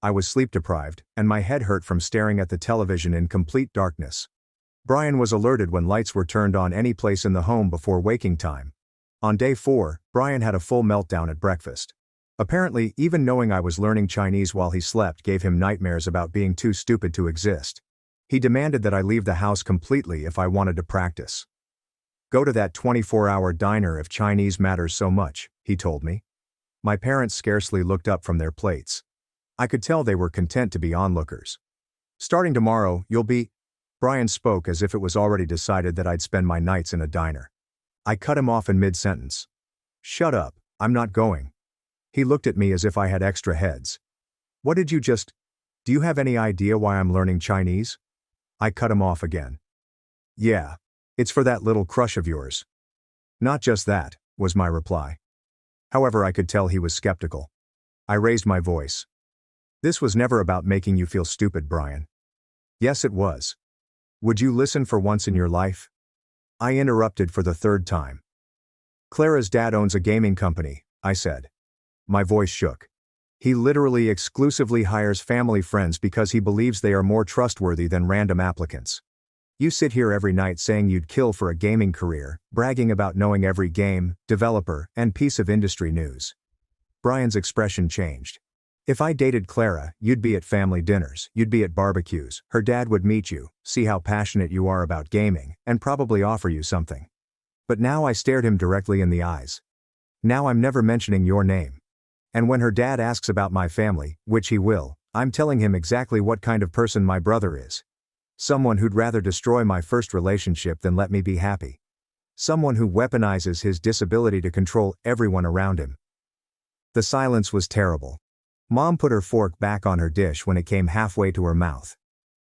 I was sleep deprived, and my head hurt from staring at the television in complete darkness. Brian was alerted when lights were turned on any place in the home before waking time. On day 4, Brian had a full meltdown at breakfast. Apparently, even knowing I was learning Chinese while he slept gave him nightmares about being too stupid to exist. He demanded that I leave the house completely if I wanted to practice. "Go to that 24-hour diner if Chinese matters so much," he told me. My parents scarcely looked up from their plates. I could tell they were content to be onlookers. "Starting tomorrow, you'll be—" Brian spoke as if it was already decided that I'd spend my nights in a diner. I cut him off in mid-sentence. "Shut up, I'm not going." He looked at me as if I had extra heads. "What did you just— Do you have any idea why I'm learning Chinese?" I cut him off again. "Yeah. It's for that little crush of yours." "Not just that," was my reply. However, I could tell he was skeptical. I raised my voice. "This was never about making you feel stupid, Brian." "Yes, it was. Would you listen for once in your life?" I interrupted for the 3rd time. "Clara's dad owns a gaming company," I said. My voice shook. "He literally exclusively hires family friends because he believes they are more trustworthy than random applicants. You sit here every night saying you'd kill for a gaming career, bragging about knowing every game, developer, and piece of industry news." Brian's expression changed. "If I dated Clara, you'd be at family dinners, you'd be at barbecues, her dad would meet you, see how passionate you are about gaming, and probably offer you something. But now," I stared him directly in the eyes. "Now I'm never mentioning your name. And when her dad asks about my family, which he will, I'm telling him exactly what kind of person my brother is. Someone who'd rather destroy my first relationship than let me be happy. Someone who weaponizes his disability to control everyone around him." The silence was terrible. Mom put her fork back on her dish when it came halfway to her mouth.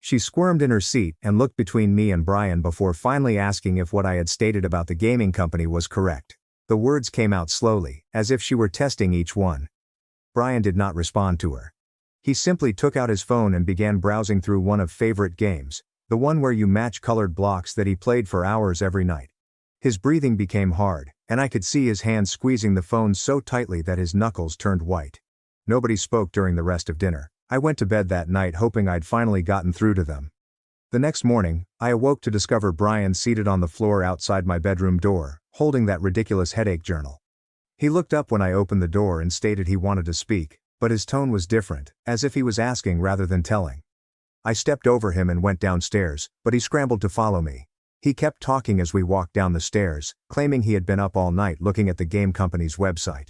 She squirmed in her seat and looked between me and Brian before finally asking if what I had stated about the gaming company was correct. The words came out slowly, as if she were testing each one. Brian did not respond to her. He simply took out his phone and began browsing through one of favorite games, the one where you match colored blocks that he played for hours every night. His breathing became hard, and I could see his hands squeezing the phone so tightly that his knuckles turned white. Nobody spoke during the rest of dinner. I went to bed that night hoping I'd finally gotten through to them. The next morning, I awoke to discover Brian seated on the floor outside my bedroom door, holding that ridiculous headache journal. He looked up when I opened the door and stated he wanted to speak, but his tone was different, as if he was asking rather than telling. I stepped over him and went downstairs, but he scrambled to follow me. He kept talking as we walked down the stairs, claiming he had been up all night looking at the game company's website.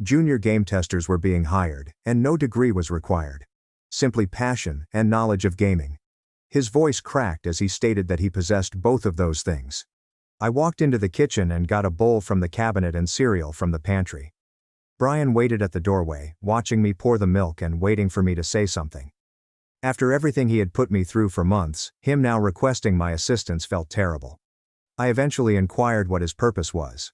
Junior game testers were being hired, and no degree was required. Simply passion and knowledge of gaming. His voice cracked as he stated that he possessed both of those things. I walked into the kitchen and got a bowl from the cabinet and cereal from the pantry. Brian waited at the doorway, watching me pour the milk and waiting for me to say something. After everything he had put me through for months, him now requesting my assistance felt terrible. I eventually inquired what his purpose was.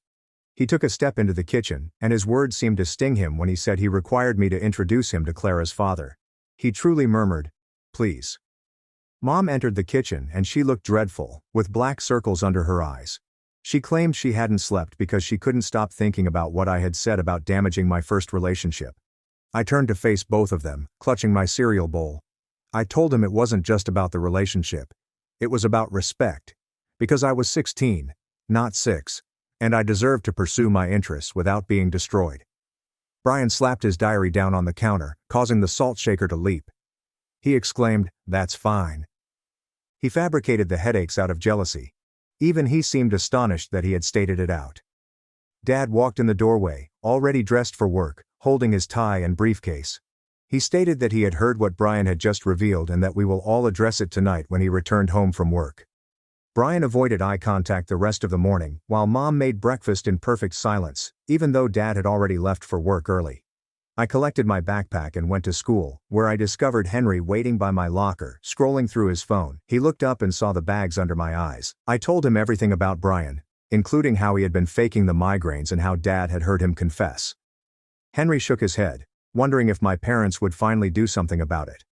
He took a step into the kitchen, and his words seemed to sting him when he said he required me to introduce him to Clara's father. He truly murmured, "Please." Mom entered the kitchen and she looked dreadful, with black circles under her eyes. She claimed she hadn't slept because she couldn't stop thinking about what I had said about damaging my first relationship. I turned to face both of them, clutching my cereal bowl. I told him it wasn't just about the relationship. It was about respect. Because I was 16, not 6, and I deserved to pursue my interests without being destroyed. Brian slapped his diary down on the counter, causing the salt shaker to leap. He exclaimed, "That's fine." He fabricated the headaches out of jealousy. Even he seemed astonished that he had stated it out. Dad walked in the doorway, already dressed for work, holding his tie and briefcase. He stated that he had heard what Brian had just revealed and that we will all address it tonight when he returned home from work. Brian avoided eye contact the rest of the morning, while Mom made breakfast in perfect silence, even though Dad had already left for work early. I collected my backpack and went to school, where I discovered Henry waiting by my locker, scrolling through his phone. He looked up and saw the bags under my eyes. I told him everything about Brian, including how he had been faking the migraines and how Dad had heard him confess. Henry shook his head, wondering if my parents would finally do something about it.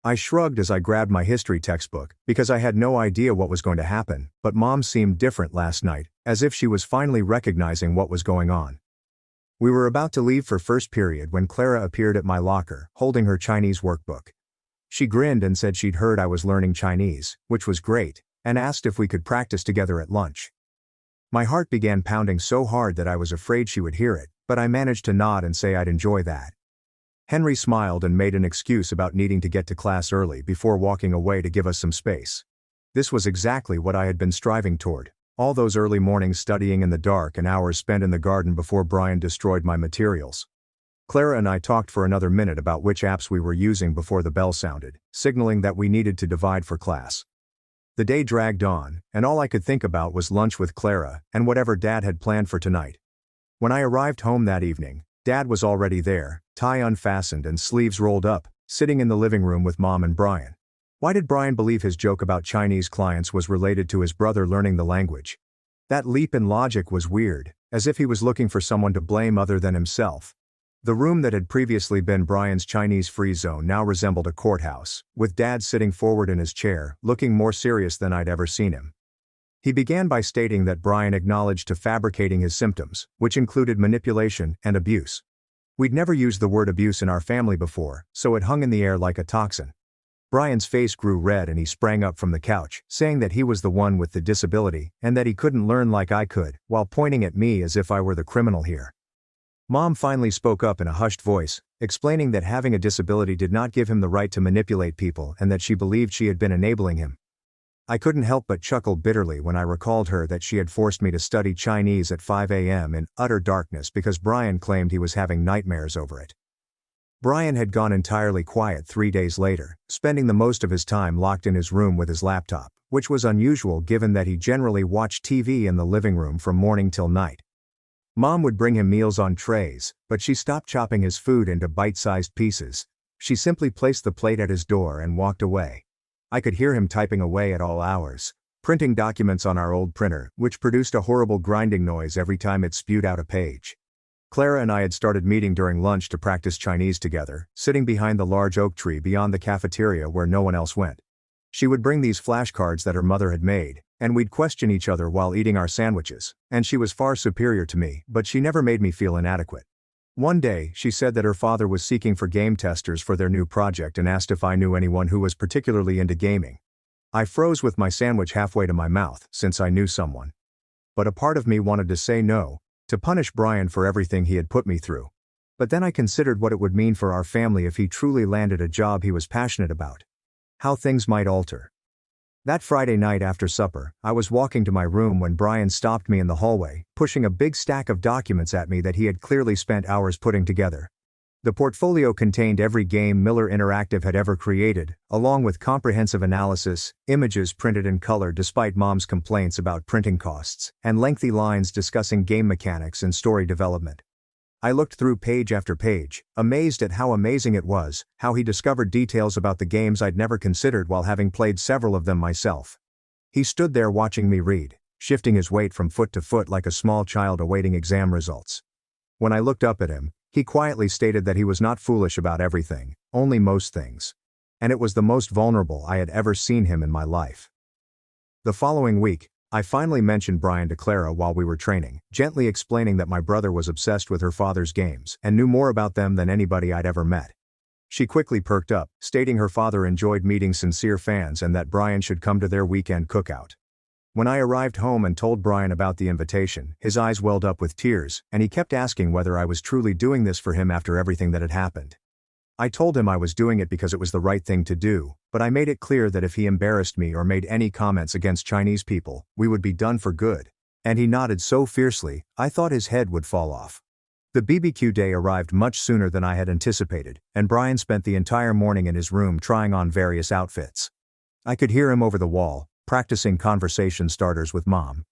I shrugged as I grabbed my history textbook, because I had no idea what was going to happen, but Mom seemed different last night, as if she was finally recognizing what was going on. We were about to leave for first period when Clara appeared at my locker, holding her Chinese workbook. She grinned and said she'd heard I was learning Chinese, which was great, and asked if we could practice together at lunch. My heart began pounding so hard that I was afraid she would hear it, but I managed to nod and say I'd enjoy that. Henry smiled and made an excuse about needing to get to class early before walking away to give us some space. This was exactly what I had been striving toward. All those early mornings studying in the dark and hours spent in the garden before Brian destroyed my materials. Clara and I talked for another minute about which apps we were using before the bell sounded, signaling that we needed to divide for class. The day dragged on, and all I could think about was lunch with Clara and whatever Dad had planned for tonight. When I arrived home that evening, Dad was already there, tie unfastened and sleeves rolled up, sitting in the living room with Mom and Brian. Why did Brian believe his joke about Chinese clients was related to his brother learning the language? That leap in logic was weird, as if he was looking for someone to blame other than himself. The room that had previously been Brian's Chinese-free zone now resembled a courthouse, with Dad sitting forward in his chair, looking more serious than I'd ever seen him. He began by stating that Brian acknowledged to fabricating his symptoms, which included manipulation and abuse. We'd never used the word abuse in our family before, so it hung in the air like a toxin. Brian's face grew red and he sprang up from the couch, saying that he was the one with the disability and that he couldn't learn like I could, while pointing at me as if I were the criminal here. Mom finally spoke up in a hushed voice, explaining that having a disability did not give him the right to manipulate people and that she believed she had been enabling him. I couldn't help but chuckle bitterly when I recalled her that she had forced me to study Chinese at 5 a.m. in utter darkness because Brian claimed he was having nightmares over it. Brian had gone entirely quiet 3 days later, spending the most of his time locked in his room with his laptop, which was unusual given that he generally watched TV in the living room from morning till night. Mom would bring him meals on trays, but she stopped chopping his food into bite-sized pieces. She simply placed the plate at his door and walked away. I could hear him typing away at all hours, printing documents on our old printer, which produced a horrible grinding noise every time it spewed out a page. Clara and I had started meeting during lunch to practice Chinese together, sitting behind the large oak tree beyond the cafeteria where no one else went. She would bring these flashcards that her mother had made, and we'd question each other while eating our sandwiches, and she was far superior to me, but she never made me feel inadequate. One day, she said that her father was seeking for game testers for their new project and asked if I knew anyone who was particularly into gaming. I froze with my sandwich halfway to my mouth, since I knew someone. But a part of me wanted to say no, to punish Brian for everything he had put me through. But then I considered what it would mean for our family if he truly landed a job he was passionate about. How things might alter. That Friday night after supper, I was walking to my room when Brian stopped me in the hallway, pushing a big stack of documents at me that he had clearly spent hours putting together. The portfolio contained every game Miller Interactive had ever created, along with comprehensive analysis, images printed in color despite Mom's complaints about printing costs, and lengthy lines discussing game mechanics and story development. I looked through page after page, amazed at how amazing it was, how he discovered details about the games I'd never considered while having played several of them myself. He stood there watching me read, shifting his weight from foot to foot like a small child awaiting exam results. When I looked up at him, he quietly stated that he was not foolish about everything, only most things. And it was the most vulnerable I had ever seen him in my life. The following week, I finally mentioned Brian to Clara while we were training, gently explaining that my brother was obsessed with her father's games and knew more about them than anybody I'd ever met. She quickly perked up, stating her father enjoyed meeting sincere fans and that Brian should come to their weekend cookout. When I arrived home and told Brian about the invitation, his eyes welled up with tears, and he kept asking whether I was truly doing this for him after everything that had happened. I told him I was doing it because it was the right thing to do, but I made it clear that if he embarrassed me or made any comments against Chinese people, we would be done for good. And he nodded so fiercely, I thought his head would fall off. The BBQ day arrived much sooner than I had anticipated, and Brian spent the entire morning in his room trying on various outfits. I could hear him over the wall, practicing conversation starters with Mom.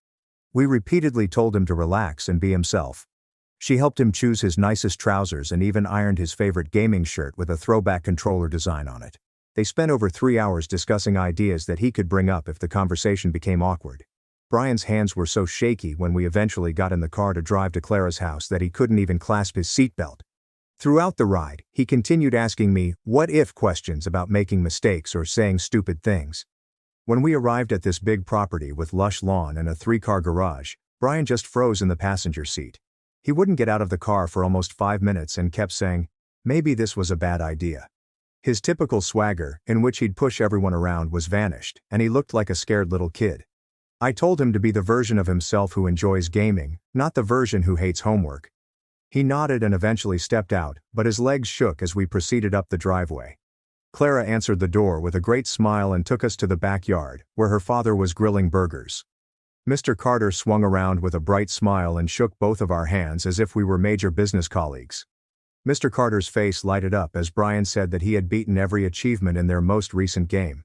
We repeatedly told him to relax and be himself. She helped him choose his nicest trousers and even ironed his favorite gaming shirt with a throwback controller design on it. They spent over 3 hours discussing ideas that he could bring up if the conversation became awkward. Brian's hands were so shaky when we eventually got in the car to drive to Clara's house that he couldn't even clasp his seatbelt. Throughout the ride, he continued asking me what-if questions about making mistakes or saying stupid things. When we arrived at this big property with lush lawn and a 3-car garage, Brian just froze in the passenger seat. He wouldn't get out of the car for almost 5 minutes and kept saying, maybe this was a bad idea. His typical swagger, in which he'd push everyone around, was vanished, and he looked like a scared little kid. I told him to be the version of himself who enjoys gaming, not the version who hates homework. He nodded and eventually stepped out, but his legs shook as we proceeded up the driveway. Clara answered the door with a great smile and took us to the backyard, where her father was grilling burgers. Mr. Carter swung around with a bright smile and shook both of our hands as if we were major business colleagues. Mr. Carter's face lighted up as Brian said that he had beaten every achievement in their most recent game.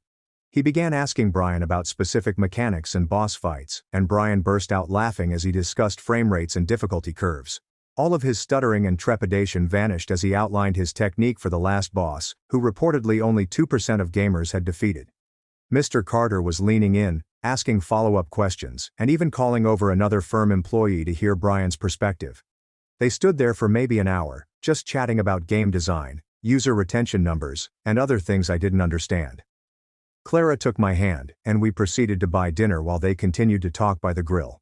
He began asking Brian about specific mechanics and boss fights, and Brian burst out laughing as he discussed frame rates and difficulty curves. All of his stuttering and trepidation vanished as he outlined his technique for the last boss, who reportedly only 2% of gamers had defeated. Mr. Carter was leaning in, asking follow-up questions, and even calling over another firm employee to hear Brian's perspective. They stood there for maybe an hour, just chatting about game design, user retention numbers, and other things I didn't understand. Clara took my hand, and we proceeded to buy dinner while they continued to talk by the grill.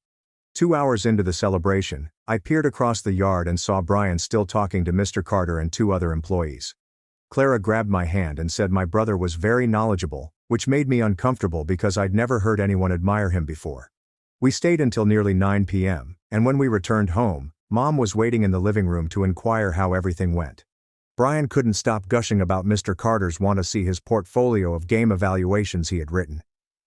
2 hours into the celebration, I peered across the yard and saw Brian still talking to Mr. Carter and 2 other employees. Clara grabbed my hand and said my brother was very knowledgeable, which made me uncomfortable because I'd never heard anyone admire him before. We stayed until nearly 9 p.m., and when we returned home, Mom was waiting in the living room to inquire how everything went. Brian couldn't stop gushing about Mr. Carter's want to see his portfolio of game evaluations he had written.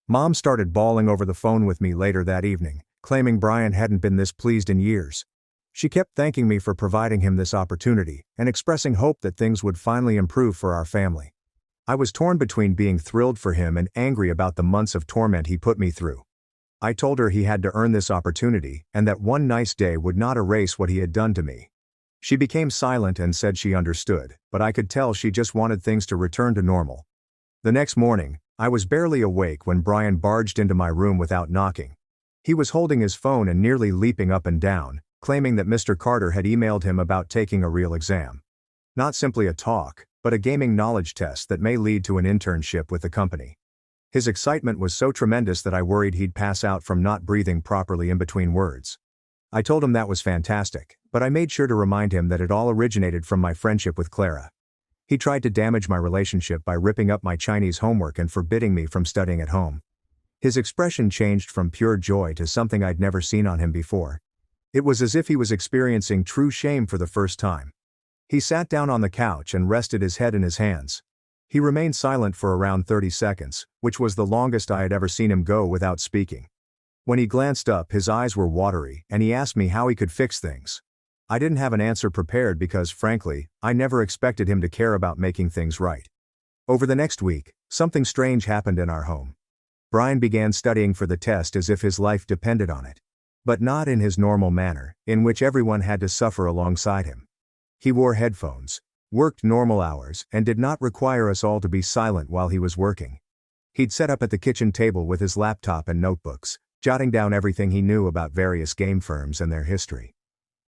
Mom started bawling over the phone with me later that evening, claiming Brian hadn't been this pleased in years. She kept thanking me for providing him this opportunity, and expressing hope that things would finally improve for our family. I was torn between being thrilled for him and angry about the months of torment he put me through. I told her he had to earn this opportunity, and that one nice day would not erase what he had done to me. She became silent and said she understood, but I could tell she just wanted things to return to normal. The next morning, I was barely awake when Brian barged into my room without knocking. He was holding his phone and nearly leaping up and down, claiming that Mr. Carter had emailed him about taking a real exam. Not simply a talk, but a gaming knowledge test that may lead to an internship with the company. His excitement was so tremendous that I worried he'd pass out from not breathing properly in between words. I told him that was fantastic, but I made sure to remind him that it all originated from my friendship with Clara. He tried to damage my relationship by ripping up my Chinese homework and forbidding me from studying at home. His expression changed from pure joy to something I'd never seen on him before. It was as if he was experiencing true shame for the first time. He sat down on the couch and rested his head in his hands. He remained silent for around 30 seconds, which was the longest I had ever seen him go without speaking. When he glanced up, his eyes were watery, and he asked me how he could fix things. I didn't have an answer prepared because, frankly, I never expected him to care about making things right. Over the next week, something strange happened in our home. Brian began studying for the test as if his life depended on it. But not in his normal manner, in which everyone had to suffer alongside him. He wore headphones, worked normal hours, and did not require us all to be silent while he was working. He'd set up at the kitchen table with his laptop and notebooks, jotting down everything he knew about various game firms and their history.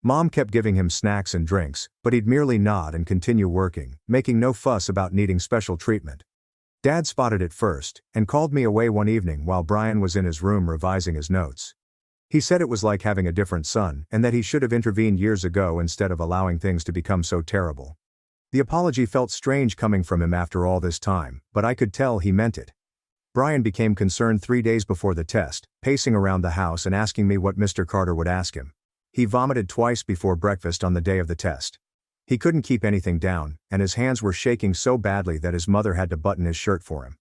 Mom kept giving him snacks and drinks, but he'd merely nod and continue working, making no fuss about needing special treatment. Dad spotted it first, and called me away one evening while Brian was in his room revising his notes. He said it was like having a different son, and that he should have intervened years ago instead of allowing things to become so terrible. The apology felt strange coming from him after all this time, but I could tell he meant it. Brian became concerned 3 days before the test, pacing around the house and asking me what Mr. Carter would ask him. He vomited twice before breakfast on the day of the test. He couldn't keep anything down, and his hands were shaking so badly that his mother had to button his shirt for him.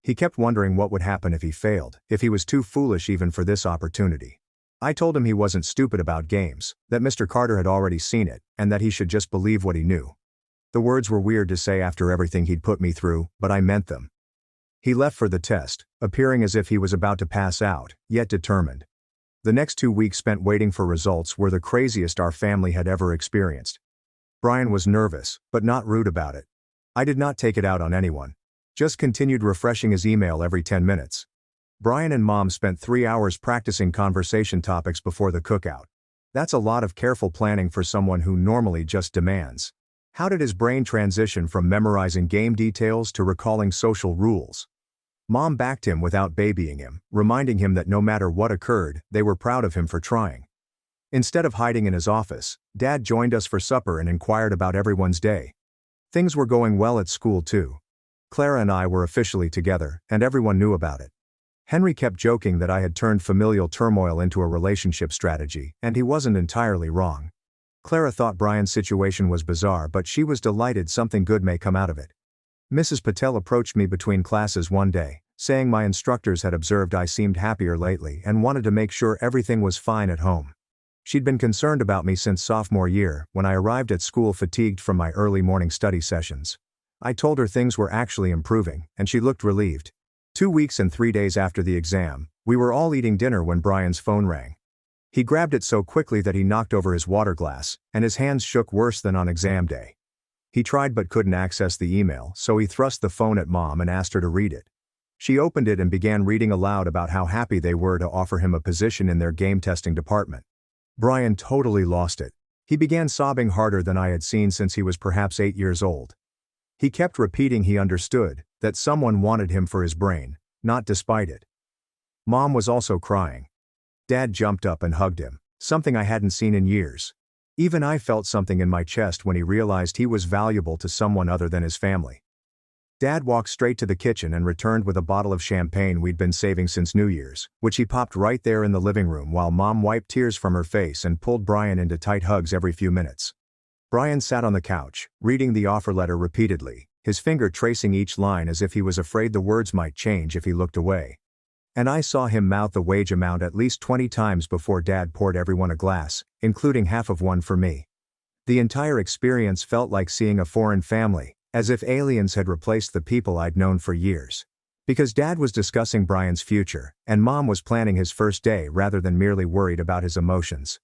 He kept wondering what would happen if he failed, if he was too foolish even for this opportunity. I told him he wasn't stupid about games, that Mr. Carter had already seen it, and that he should just believe what he knew. The words were weird to say after everything he'd put me through, but I meant them. He left for the test, appearing as if he was about to pass out, yet determined. The next 2 weeks spent waiting for results were the craziest our family had ever experienced. Brian was nervous, but not rude about it. I did not take it out on anyone. Just continued refreshing his email every 10 minutes. Brian and Mom spent 3 hours practicing conversation topics before the cookout. That's a lot of careful planning for someone who normally just demands. How did his brain transition from memorizing game details to recalling social rules? Mom backed him without babying him, reminding him that no matter what occurred, they were proud of him for trying. Instead of hiding in his office, Dad joined us for supper and inquired about everyone's day. Things were going well at school too. Clara and I were officially together, and everyone knew about it. Henry kept joking that I had turned familial turmoil into a relationship strategy, and he wasn't entirely wrong. Clara thought Brian's situation was bizarre, but she was delighted something good may come out of it. Mrs. Patel approached me between classes one day, saying my instructors had observed I seemed happier lately and wanted to make sure everything was fine at home. She'd been concerned about me since sophomore year, when I arrived at school fatigued from my early morning study sessions. I told her things were actually improving, and she looked relieved. 2 weeks and 3 days after the exam, we were all eating dinner when Brian's phone rang. He grabbed it so quickly that he knocked over his water glass, and his hands shook worse than on exam day. He tried but couldn't access the email, so he thrust the phone at Mom and asked her to read it. She opened it and began reading aloud about how happy they were to offer him a position in their game testing department. Brian totally lost it. He began sobbing harder than I had seen since he was perhaps 8 years old. He kept repeating he understood, that someone wanted him for his brain, not despite it. Mom was also crying. Dad jumped up and hugged him, something I hadn't seen in years. Even I felt something in my chest when he realized he was valuable to someone other than his family. Dad walked straight to the kitchen and returned with a bottle of champagne we'd been saving since New Year's, which he popped right there in the living room while Mom wiped tears from her face and pulled Brian into tight hugs every few minutes. Brian sat on the couch, reading the offer letter repeatedly, his finger tracing each line as if he was afraid the words might change if he looked away. And I saw him mouth the wage amount at least 20 times before Dad poured everyone a glass, including half of one for me. The entire experience felt like seeing a foreign family, as if aliens had replaced the people I'd known for years. Because Dad was discussing Brian's future, and Mom was planning his first day rather than merely worried about his emotions.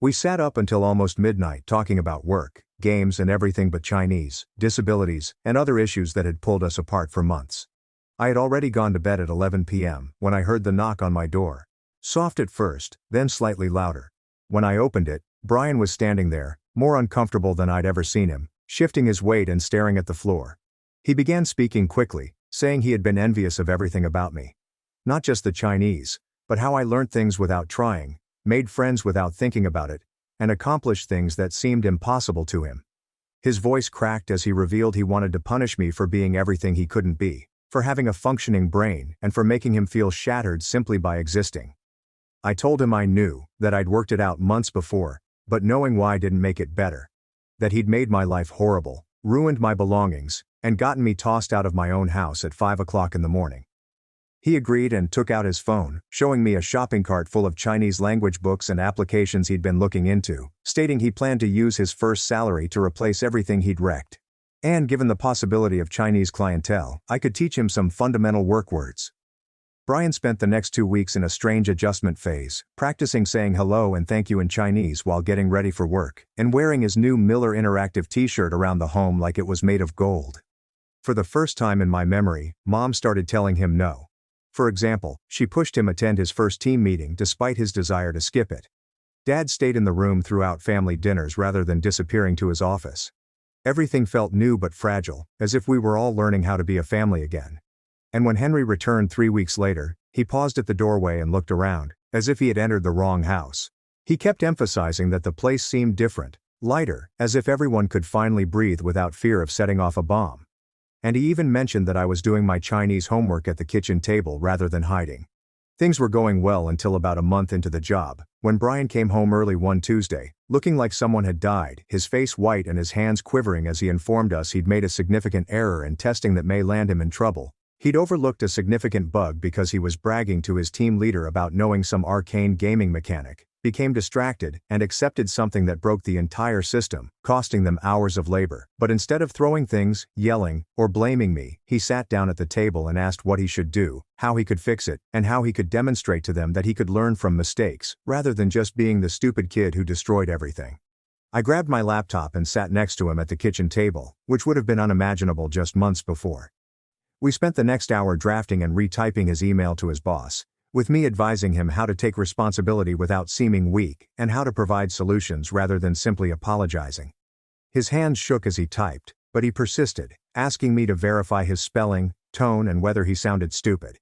We sat up until almost midnight talking about work, games and everything but Chinese, disabilities, and other issues that had pulled us apart for months. I had already gone to bed at 11 p.m. when I heard the knock on my door. Soft at first, then slightly louder. When I opened it, Brian was standing there, more uncomfortable than I'd ever seen him, shifting his weight and staring at the floor. He began speaking quickly, saying he had been envious of everything about me. Not just the Chinese, but how I learned things without trying, made friends without thinking about it, and accomplished things that seemed impossible to him. His voice cracked as he revealed he wanted to punish me for being everything he couldn't be, for having a functioning brain, and for making him feel shattered simply by existing. I told him I knew, that I'd worked it out months before, but knowing why didn't make it better. That he'd made my life horrible, ruined my belongings, and gotten me tossed out of my own house at 5 o'clock in the morning. He agreed and took out his phone, showing me a shopping cart full of Chinese language books and applications he'd been looking into, stating he planned to use his first salary to replace everything he'd wrecked. And given the possibility of Chinese clientele, I could teach him some fundamental work words. Brian spent the next 2 weeks in a strange adjustment phase, practicing saying hello and thank you in Chinese while getting ready for work, and wearing his new Miller Interactive t-shirt around the home like it was made of gold. For the first time in my memory, Mom started telling him no. For example, she pushed him attend his first team meeting despite his desire to skip it. Dad stayed in the room throughout family dinners rather than disappearing to his office. Everything felt new but fragile, as if we were all learning how to be a family again. And when Henry returned 3 weeks later, he paused at the doorway and looked around, as if he had entered the wrong house. He kept emphasizing that the place seemed different, lighter, as if everyone could finally breathe without fear of setting off a bomb. And he even mentioned that I was doing my Chinese homework at the kitchen table rather than hiding. Things were going well until about a month into the job, when Brian came home early one Tuesday, looking like someone had died, his face white and his hands quivering as he informed us he'd made a significant error in testing that may land him in trouble. He'd overlooked a significant bug because he was bragging to his team leader about knowing some arcane gaming mechanic, became distracted, and accepted something that broke the entire system, costing them hours of labor. But instead of throwing things, yelling, or blaming me, he sat down at the table and asked what he should do, how he could fix it, and how he could demonstrate to them that he could learn from mistakes, rather than just being the stupid kid who destroyed everything. I grabbed my laptop and sat next to him at the kitchen table, which would have been unimaginable just months before. We spent the next hour drafting and retyping his email to his boss, with me advising him how to take responsibility without seeming weak and how to provide solutions rather than simply apologizing. His hands shook as he typed, but he persisted, asking me to verify his spelling, tone, and whether he sounded stupid.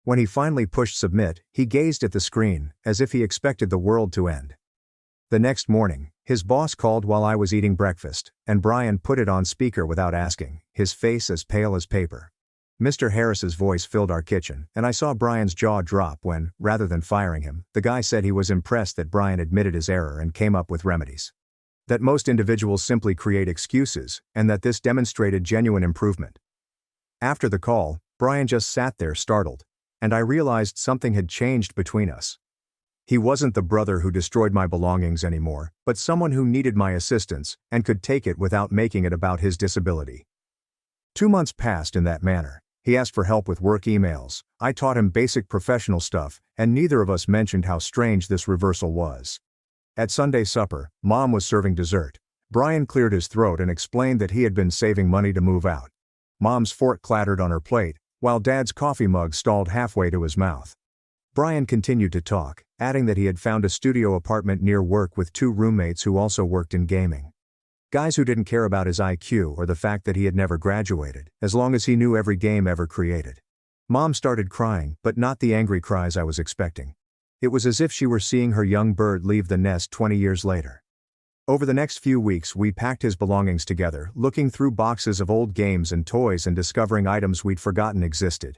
When he finally pushed submit, he gazed at the screen, as if he expected the world to end. The next morning, his boss called while I was eating breakfast, and Brian put it on speaker without asking, his face as pale as paper. Mr. Harris's voice filled our kitchen, and I saw Brian's jaw drop when, rather than firing him, the guy said he was impressed that Brian admitted his error and came up with remedies. That most individuals simply create excuses, and that this demonstrated genuine improvement. After the call, Brian just sat there startled, and I realized something had changed between us. He wasn't the brother who destroyed my belongings anymore, but someone who needed my assistance, and could take it without making it about his disability. 2 months passed in that manner. He asked for help with work emails, I taught him basic professional stuff, and neither of us mentioned how strange this reversal was. At Sunday supper, Mom was serving dessert. Brian cleared his throat and explained that he had been saving money to move out. Mom's fork clattered on her plate, while Dad's coffee mug stalled halfway to his mouth. Brian continued to talk, adding that he had found a studio apartment near work with 2 roommates who also worked in gaming. Guys who didn't care about his IQ or the fact that he had never graduated, as long as he knew every game ever created. Mom started crying, but not the angry cries I was expecting. It was as if she were seeing her young bird leave the nest 20 years later. Over the next few weeks we packed his belongings together, looking through boxes of old games and toys and discovering items we'd forgotten existed.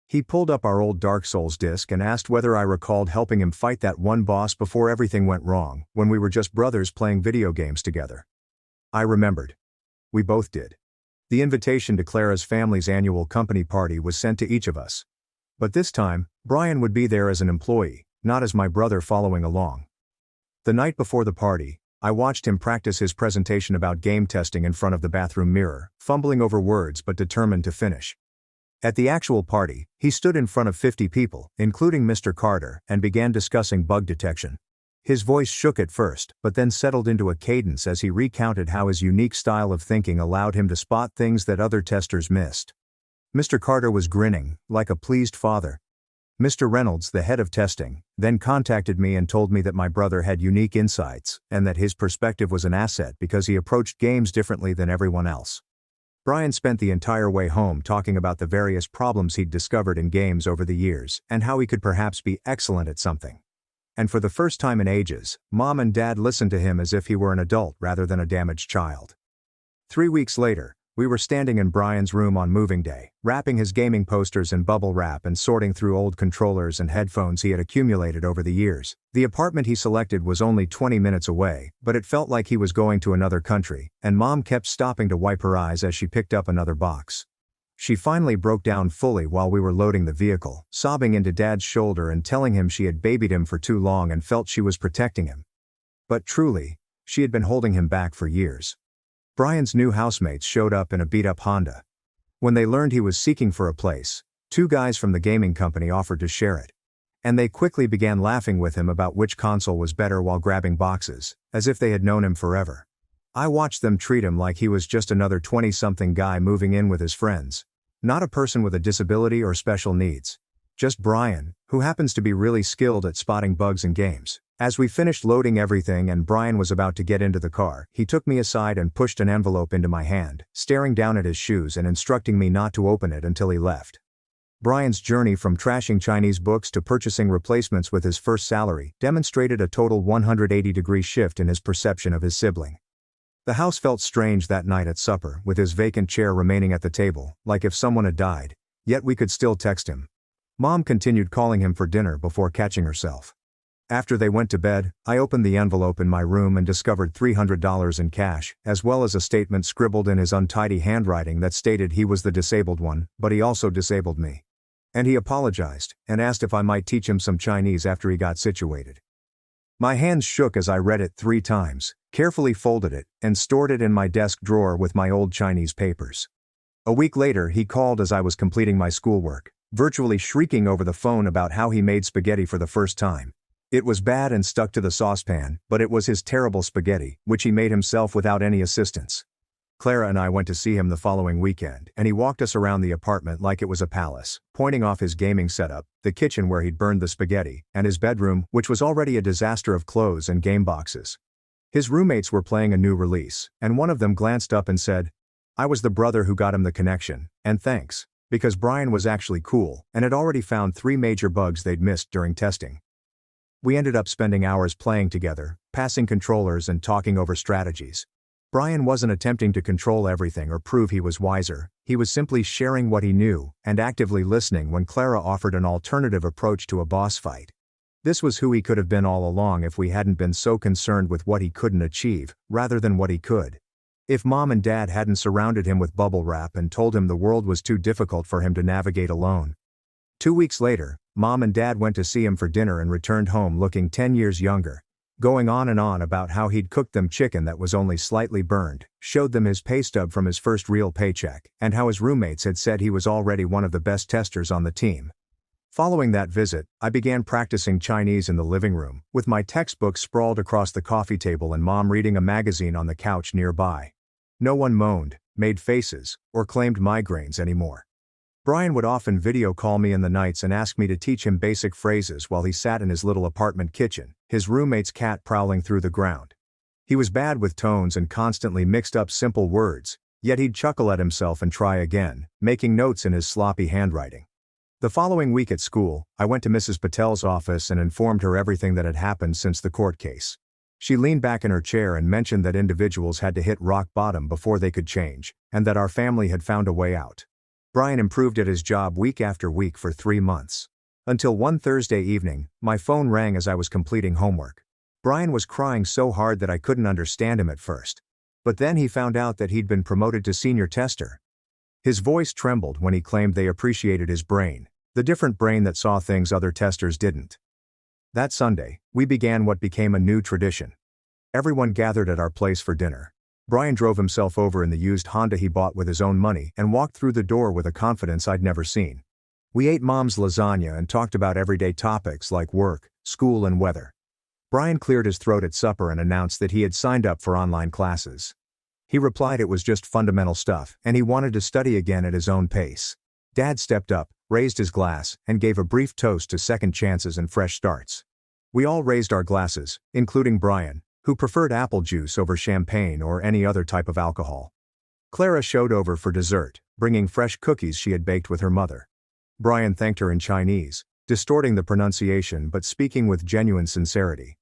He pulled up our old Dark Souls disc and asked whether I recalled helping him fight that one boss before everything went wrong, when we were just brothers playing video games together. I remembered. We both did. The invitation to Clara's family's annual company party was sent to each of us. But this time, Brian would be there as an employee, not as my brother following along. The night before the party, I watched him practice his presentation about game testing in front of the bathroom mirror, fumbling over words but determined to finish. At the actual party, he stood in front of 50 people, including Mr. Carter, and began discussing bug detection. His voice shook at first, but then settled into a cadence as he recounted how his unique style of thinking allowed him to spot things that other testers missed. Mr. Carter was grinning, like a pleased father. Mr. Reynolds, the head of testing, then contacted me and told me that my brother had unique insights, and that his perspective was an asset because he approached games differently than everyone else. Brian spent the entire way home talking about the various problems he'd discovered in games over the years, and how he could perhaps be excellent at something. And for the first time in ages, Mom and Dad listened to him as if he were an adult rather than a damaged child. 3 weeks later, we were standing in Brian's room on moving day, wrapping his gaming posters in bubble wrap and sorting through old controllers and headphones he had accumulated over the years. The apartment he selected was only 20 minutes away, but it felt like he was going to another country, and Mom kept stopping to wipe her eyes as she picked up another box. She finally broke down fully while we were loading the vehicle, sobbing into Dad's shoulder and telling him she had babied him for too long and felt she was protecting him. But truly, she had been holding him back for years. Brian's new housemates showed up in a beat-up Honda. When they learned he was seeking for a place, Two guys from the gaming company offered to share it. And they quickly began laughing with him about which console was better while grabbing boxes, as if they had known him forever. I watched them treat him like he was just another 20-something guy moving in with his friends. Not a person with a disability or special needs. Just Brian, who happens to be really skilled at spotting bugs in games. As we finished loading everything and Brian was about to get into the car, he took me aside and pushed an envelope into my hand, staring down at his shoes and instructing me not to open it until he left. Brian's journey from trashing Chinese books to purchasing replacements with his first salary demonstrated a total 180-degree shift in his perception of his sibling. The house felt strange that night at supper, with his vacant chair remaining at the table, like if someone had died, yet we could still text him. Mom continued calling him for dinner before catching herself. After they went to bed, I opened the envelope in my room and discovered $300 in cash, as well as a statement scribbled in his untidy handwriting that stated he was the disabled one, but he also disabled me. And he apologized, and asked if I might teach him some Chinese after he got situated. My hands shook as I read it 3 times, carefully folded it, and stored it in my desk drawer with my old Chinese papers. A week later he called as I was completing my schoolwork, virtually shrieking over the phone about how he made spaghetti for the first time. It was bad and stuck to the saucepan, but it was his terrible spaghetti, which he made himself without any assistance. Clara and I went to see him the following weekend, and he walked us around the apartment like it was a palace, pointing off his gaming setup, the kitchen where he'd burned the spaghetti, and his bedroom, which was already a disaster of clothes and game boxes. His roommates were playing a new release, and one of them glanced up and said, "I was the brother who got him the connection, and thanks," because Brian was actually cool, and had already found 3 major bugs they'd missed during testing. We ended up spending hours playing together, passing controllers and talking over strategies. Brian wasn't attempting to control everything or prove he was wiser, he was simply sharing what he knew, and actively listening when Clara offered an alternative approach to a boss fight. This was who he could have been all along if we hadn't been so concerned with what he couldn't achieve, rather than what he could. If Mom and Dad hadn't surrounded him with bubble wrap and told him the world was too difficult for him to navigate alone. 2 weeks later, Mom and Dad went to see him for dinner and returned home looking 10 years younger. Going on and on about how he'd cooked them chicken that was only slightly burned, showed them his pay stub from his first real paycheck, and how his roommates had said he was already one of the best testers on the team. Following that visit, I began practicing Chinese in the living room, with my textbook sprawled across the coffee table and Mom reading a magazine on the couch nearby. No one moaned, made faces, or claimed migraines anymore. Brian would often video call me in the nights and ask me to teach him basic phrases while he sat in his little apartment kitchen, his roommate's cat prowling through the ground. He was bad with tones and constantly mixed up simple words, yet he'd chuckle at himself and try again, making notes in his sloppy handwriting. The following week at school, I went to Mrs. Patel's office and informed her everything that had happened since the court case. She leaned back in her chair and mentioned that individuals had to hit rock bottom before they could change, and that our family had found a way out. Brian improved at his job week after week for 3 months. Until one Thursday evening, my phone rang as I was completing homework. Brian was crying so hard that I couldn't understand him at first. But then he found out that he'd been promoted to senior tester. His voice trembled when he claimed they appreciated his brain, the different brain that saw things other testers didn't. That Sunday, we began what became a new tradition. Everyone gathered at our place for dinner. Brian drove himself over in the used Honda he bought with his own money and walked through the door with a confidence I'd never seen. We ate Mom's lasagna and talked about everyday topics like work, school and weather. Brian cleared his throat at supper and announced that he had signed up for online classes. He replied it was just fundamental stuff and he wanted to study again at his own pace. Dad stepped up, raised his glass, and gave a brief toast to second chances and fresh starts. We all raised our glasses, including Brian, who preferred apple juice over champagne or any other type of alcohol. Clara showed over for dessert, bringing fresh cookies she had baked with her mother. Brian thanked her in Chinese, distorting the pronunciation but speaking with genuine sincerity.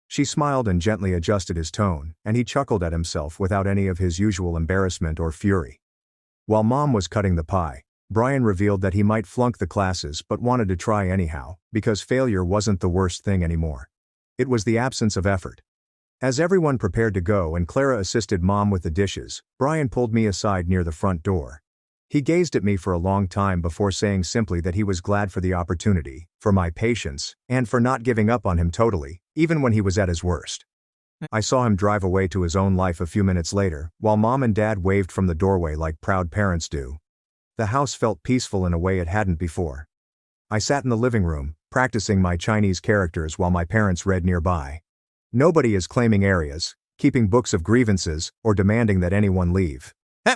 She smiled and gently adjusted his tone, and he chuckled at himself without any of his usual embarrassment or fury. While Mom was cutting the pie, Brian revealed that he might flunk the classes but wanted to try anyhow, because failure wasn't the worst thing anymore. It was the absence of effort. As everyone prepared to go and Clara assisted Mom with the dishes, Brian pulled me aside near the front door. He gazed at me for a long time before saying simply that he was glad for the opportunity, for my patience, and for not giving up on him totally, even when he was at his worst. I saw him drive away to his own life a few minutes later, while Mom and Dad waved from the doorway like proud parents do. The house felt peaceful in a way it hadn't before. I sat in the living room, practicing my Chinese characters while my parents read nearby. Nobody is claiming areas, keeping books of grievances, or demanding that anyone leave.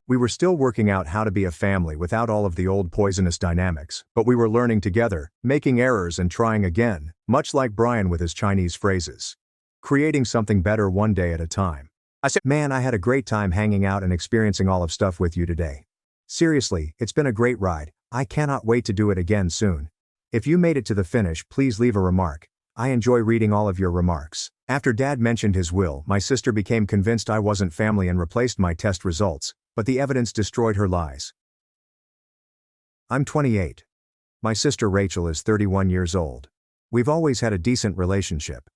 We were still working out how to be a family without all of the old poisonous dynamics, but we were learning together, making errors and trying again, much like Brian with his Chinese phrases. Creating something better one day at a time. I said, man, I had a great time hanging out and experiencing all of stuff with you today. Seriously, it's been a great ride. I cannot wait to do it again soon. If you made it to the finish, please leave a remark. I enjoy reading all of your remarks. After Dad mentioned his will, my sister became convinced I wasn't family and replaced my test results, but the evidence destroyed her lies. I'm 28. My sister Rachel is 31 years old. We've always had a decent relationship.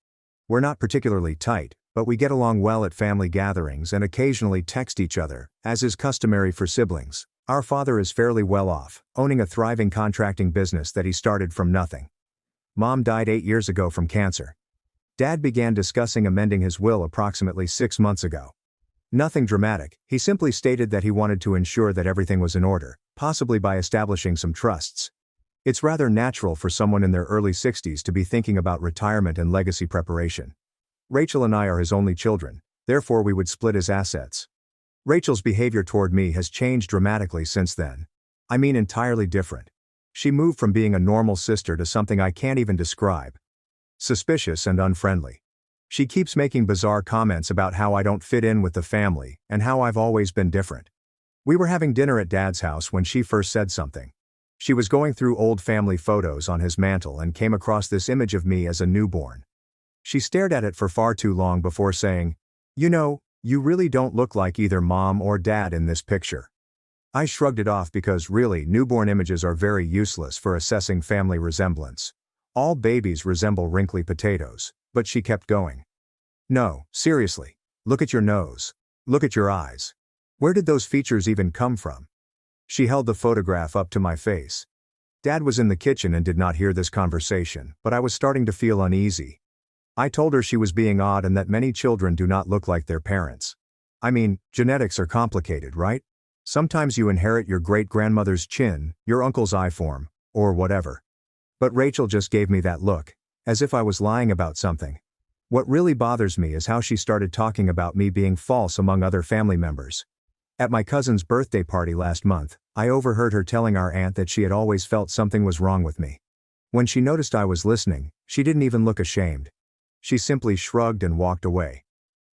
We're not particularly tight, but we get along well at family gatherings and occasionally text each other, as is customary for siblings. Our father is fairly well off, owning a thriving contracting business that he started from nothing. Mom died 8 years ago from cancer. Dad began discussing amending his will approximately 6 months ago. Nothing dramatic, he simply stated that he wanted to ensure that everything was in order, possibly by establishing some trusts. It's rather natural for someone in their early 60s to be thinking about retirement and legacy preparation. Rachel and I are his only children, therefore we would split his assets. Rachel's behavior toward me has changed dramatically since then. I mean entirely different. She moved from being a normal sister to something I can't even describe. Suspicious and unfriendly. She keeps making bizarre comments about how I don't fit in with the family, and how I've always been different. We were having dinner at Dad's house when she first said something. She was going through old family photos on his mantle and came across this image of me as a newborn. She stared at it for far too long before saying, "You know, you really don't look like either Mom or Dad in this picture." I shrugged it off because really newborn images are very useless for assessing family resemblance. All babies resemble wrinkly potatoes, but she kept going. "No, seriously. Look at your nose. Look at your eyes. Where did those features even come from?" She held the photograph up to my face. Dad was in the kitchen and did not hear this conversation, but I was starting to feel uneasy. I told her she was being odd and that many children do not look like their parents. I mean, genetics are complicated, right? Sometimes you inherit your great-grandmother's chin, your uncle's eye form, or whatever. But Rachel just gave me that look, as if I was lying about something. What really bothers me is how she started talking about me being false among other family members. At my cousin's birthday party last month, I overheard her telling our aunt that she had always felt something was wrong with me. When she noticed I was listening, she didn't even look ashamed. She simply shrugged and walked away.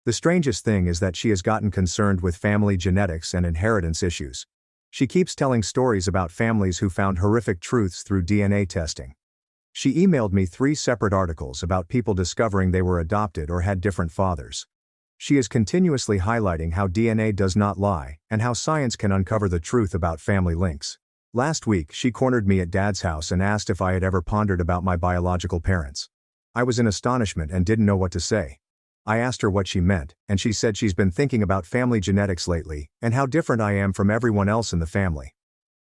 The strangest thing is that she has gotten concerned with family genetics and inheritance issues. She keeps telling stories about families who found horrific truths through DNA testing. She emailed me 3 separate articles about people discovering they were adopted or had different fathers. She is continuously highlighting how DNA does not lie, and how science can uncover the truth about family links. Last week, she cornered me at Dad's house and asked if I had ever pondered about my biological parents. I was in astonishment and didn't know what to say. I asked her what she meant, and she said she's been thinking about family genetics lately, and how different I am from everyone else in the family.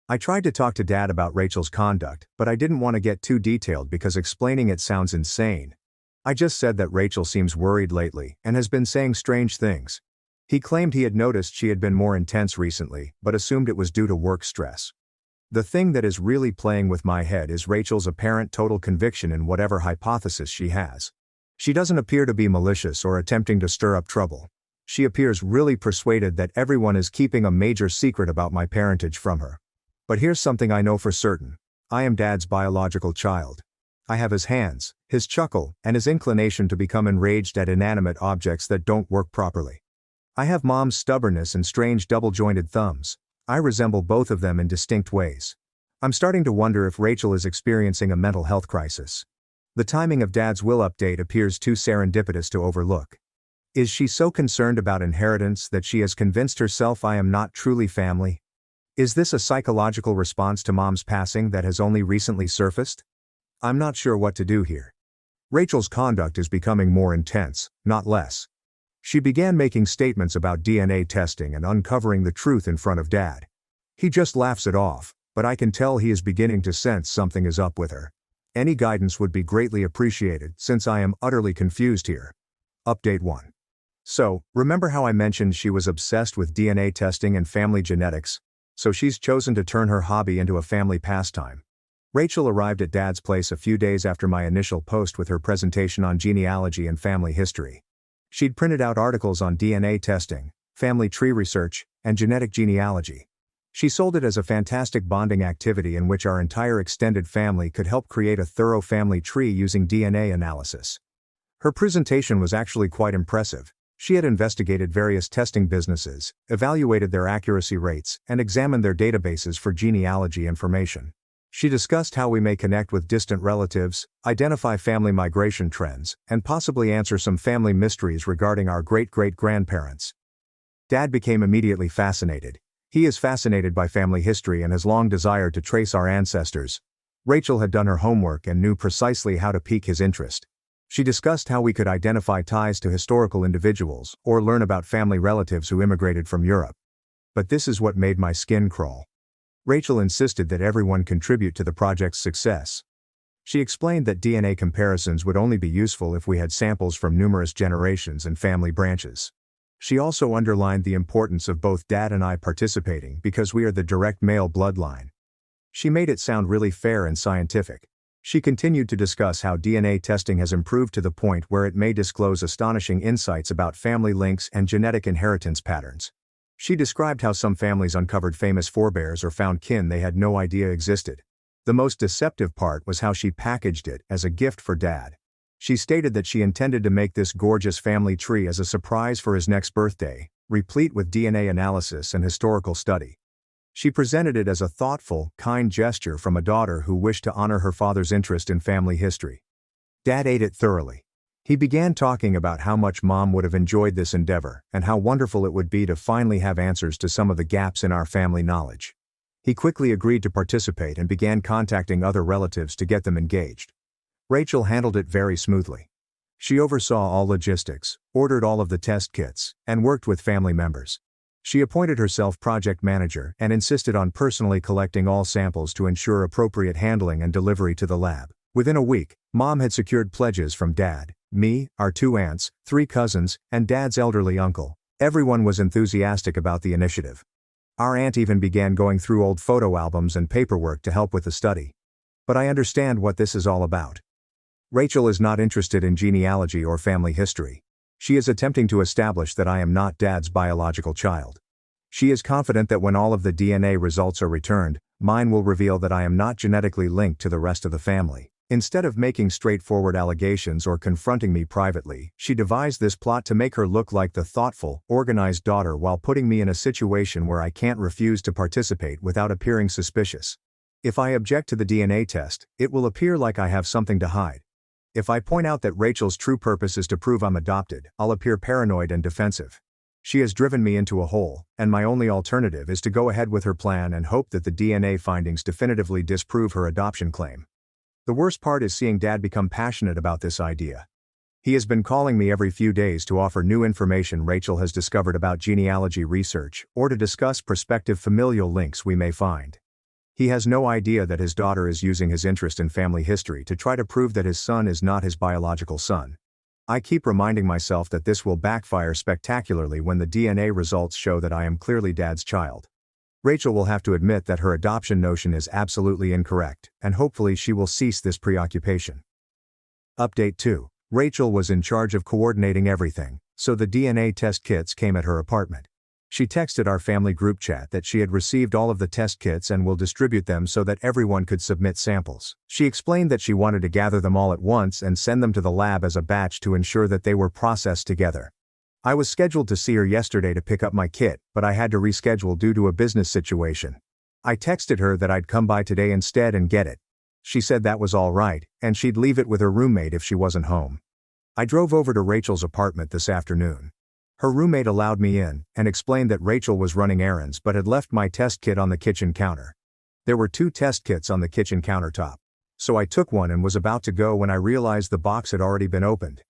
I tried to talk to Dad about Rachel's conduct, but I didn't want to get too detailed because explaining it sounds insane. I just said that Rachel seems worried lately, and has been saying strange things. He claimed he had noticed she had been more intense recently, but assumed it was due to work stress. The thing that is really playing with my head is Rachel's apparent total conviction in whatever hypothesis she has. She doesn't appear to be malicious or attempting to stir up trouble. She appears really persuaded that everyone is keeping a major secret about my parentage from her. But here's something I know for certain. I am Dad's biological child. I have his hands, his chuckle, and his inclination to become enraged at inanimate objects that don't work properly. I have Mom's stubbornness and strange double-jointed thumbs. I resemble both of them in distinct ways. I'm starting to wonder if Rachel is experiencing a mental health crisis. The timing of Dad's will update appears too serendipitous to overlook. Is she so concerned about inheritance that she has convinced herself I am not truly family? Is this a psychological response to Mom's passing that has only recently surfaced? I'm not sure what to do here. Rachel's conduct is becoming more intense, not less. She began making statements about DNA testing and uncovering the truth in front of Dad. He just laughs it off, but I can tell he is beginning to sense something is up with her. Any guidance would be greatly appreciated since I am utterly confused here. Update 1. So, remember how I mentioned she was obsessed with DNA testing and family genetics? so she's chosen to turn her hobby into a family pastime. Rachel arrived at Dad's place a few days after my initial post with her presentation on genealogy and family history. She'd printed out articles on DNA testing, family tree research, and genetic genealogy. She sold it as a fantastic bonding activity in which our entire extended family could help create a thorough family tree using DNA analysis. Her presentation was actually quite impressive. She had investigated various testing businesses, evaluated their accuracy rates, and examined their databases for genealogy information. She discussed how we may connect with distant relatives, identify family migration trends, and possibly answer some family mysteries regarding our great-great-grandparents. Dad became immediately fascinated. He is fascinated by family history and has long desired to trace our ancestors. Rachel had done her homework and knew precisely how to pique his interest. She discussed how we could identify ties to historical individuals or learn about family relatives who immigrated from Europe. But this is what made my skin crawl. Rachel insisted that everyone contribute to the project's success. She explained that DNA comparisons would only be useful if we had samples from numerous generations and family branches. She also underlined the importance of both Dad and I participating because we are the direct male bloodline. She made it sound really fair and scientific. She continued to discuss how DNA testing has improved to the point where it may disclose astonishing insights about family links and genetic inheritance patterns. She described how some families uncovered famous forebears or found kin they had no idea existed. The most deceptive part was how she packaged it as a gift for Dad. She stated that she intended to make this gorgeous family tree as a surprise for his next birthday, replete with DNA analysis and historical study. She presented it as a thoughtful, kind gesture from a daughter who wished to honor her father's interest in family history. Dad ate it thoroughly. He began talking about how much Mom would have enjoyed this endeavor and how wonderful it would be to finally have answers to some of the gaps in our family knowledge. He quickly agreed to participate and began contacting other relatives to get them engaged. Rachel handled it very smoothly. She oversaw all logistics, ordered all of the test kits, and worked with family members. She appointed herself project manager and insisted on personally collecting all samples to ensure appropriate handling and delivery to the lab. Within a week, Mom had secured pledges from Dad, me, our 2 aunts, 3 cousins, and Dad's elderly uncle. Everyone was enthusiastic about the initiative. Our aunt even began going through old photo albums and paperwork to help with the study. But I understand what this is all about. Rachel is not interested in genealogy or family history. She is attempting to establish that I am not Dad's biological child. She is confident that when all of the DNA results are returned, mine will reveal that I am not genetically linked to the rest of the family. Instead of making straightforward allegations or confronting me privately, she devised this plot to make her look like the thoughtful, organized daughter while putting me in a situation where I can't refuse to participate without appearing suspicious. If I object to the DNA test, it will appear like I have something to hide. If I point out that Rachel's true purpose is to prove I'm adopted, I'll appear paranoid and defensive. She has driven me into a hole, and my only alternative is to go ahead with her plan and hope that the DNA findings definitively disprove her adoption claim. The worst part is seeing Dad become passionate about this idea. He has been calling me every few days to offer new information Rachel has discovered about genealogy research, or to discuss prospective familial links we may find. He has no idea that his daughter is using his interest in family history to try to prove that his son is not his biological son. I keep reminding myself that this will backfire spectacularly when the DNA results show that I am clearly Dad's child. Rachel will have to admit that her adoption notion is absolutely incorrect, and hopefully she will cease this preoccupation. Update 2. Rachel was in charge of coordinating everything, so the DNA test kits came at her apartment. She texted our family group chat that she had received all of the test kits and will distribute them so that everyone could submit samples. She explained that she wanted to gather them all at once and send them to the lab as a batch to ensure that they were processed together. I was scheduled to see her yesterday to pick up my kit, but I had to reschedule due to a business situation. I texted her that I'd come by today instead and get it. She said that was all right, and she'd leave it with her roommate if she wasn't home. I drove over to Rachel's apartment this afternoon. Her roommate allowed me in, and explained that Rachel was running errands but had left my test kit on the kitchen counter. There were 2 test kits on the kitchen countertop. So I took one and was about to go when I realized the box had already been opened.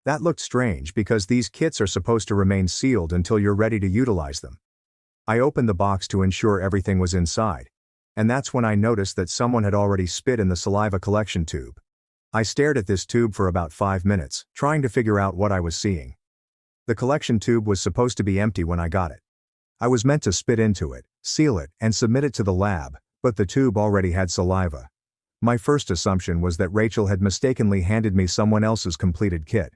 That looked strange because these kits are supposed to remain sealed until you're ready to utilize them. I opened the box to ensure everything was inside. And that's when I noticed that someone had already spit in the saliva collection tube. I stared at this tube for about 5 minutes, trying to figure out what I was seeing. The collection tube was supposed to be empty when I got it. I was meant to spit into it, seal it, and submit it to the lab, but the tube already had saliva. My first assumption was that Rachel had mistakenly handed me someone else's completed kit.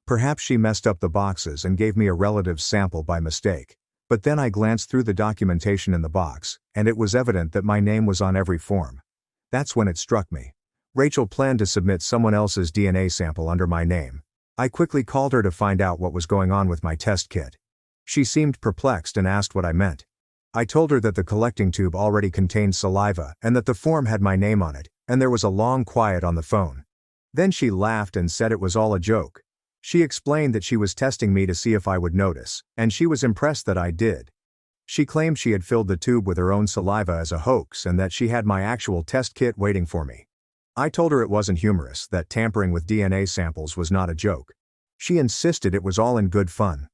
Perhaps she messed up the boxes and gave me a relative's sample by mistake. But then I glanced through the documentation in the box, and it was evident that my name was on every form. That's when it struck me. Rachel planned to submit someone else's DNA sample under my name. I quickly called her to find out what was going on with my test kit. She seemed perplexed and asked what I meant. I told her that the collecting tube already contained saliva and that the form had my name on it, and there was a long quiet on the phone. Then she laughed and said it was all a joke. She explained that she was testing me to see if I would notice, and she was impressed that I did. She claimed she had filled the tube with her own saliva as a hoax and that she had my actual test kit waiting for me. I told her it wasn't humorous, that tampering with DNA samples was not a joke. She insisted it was all in good fun.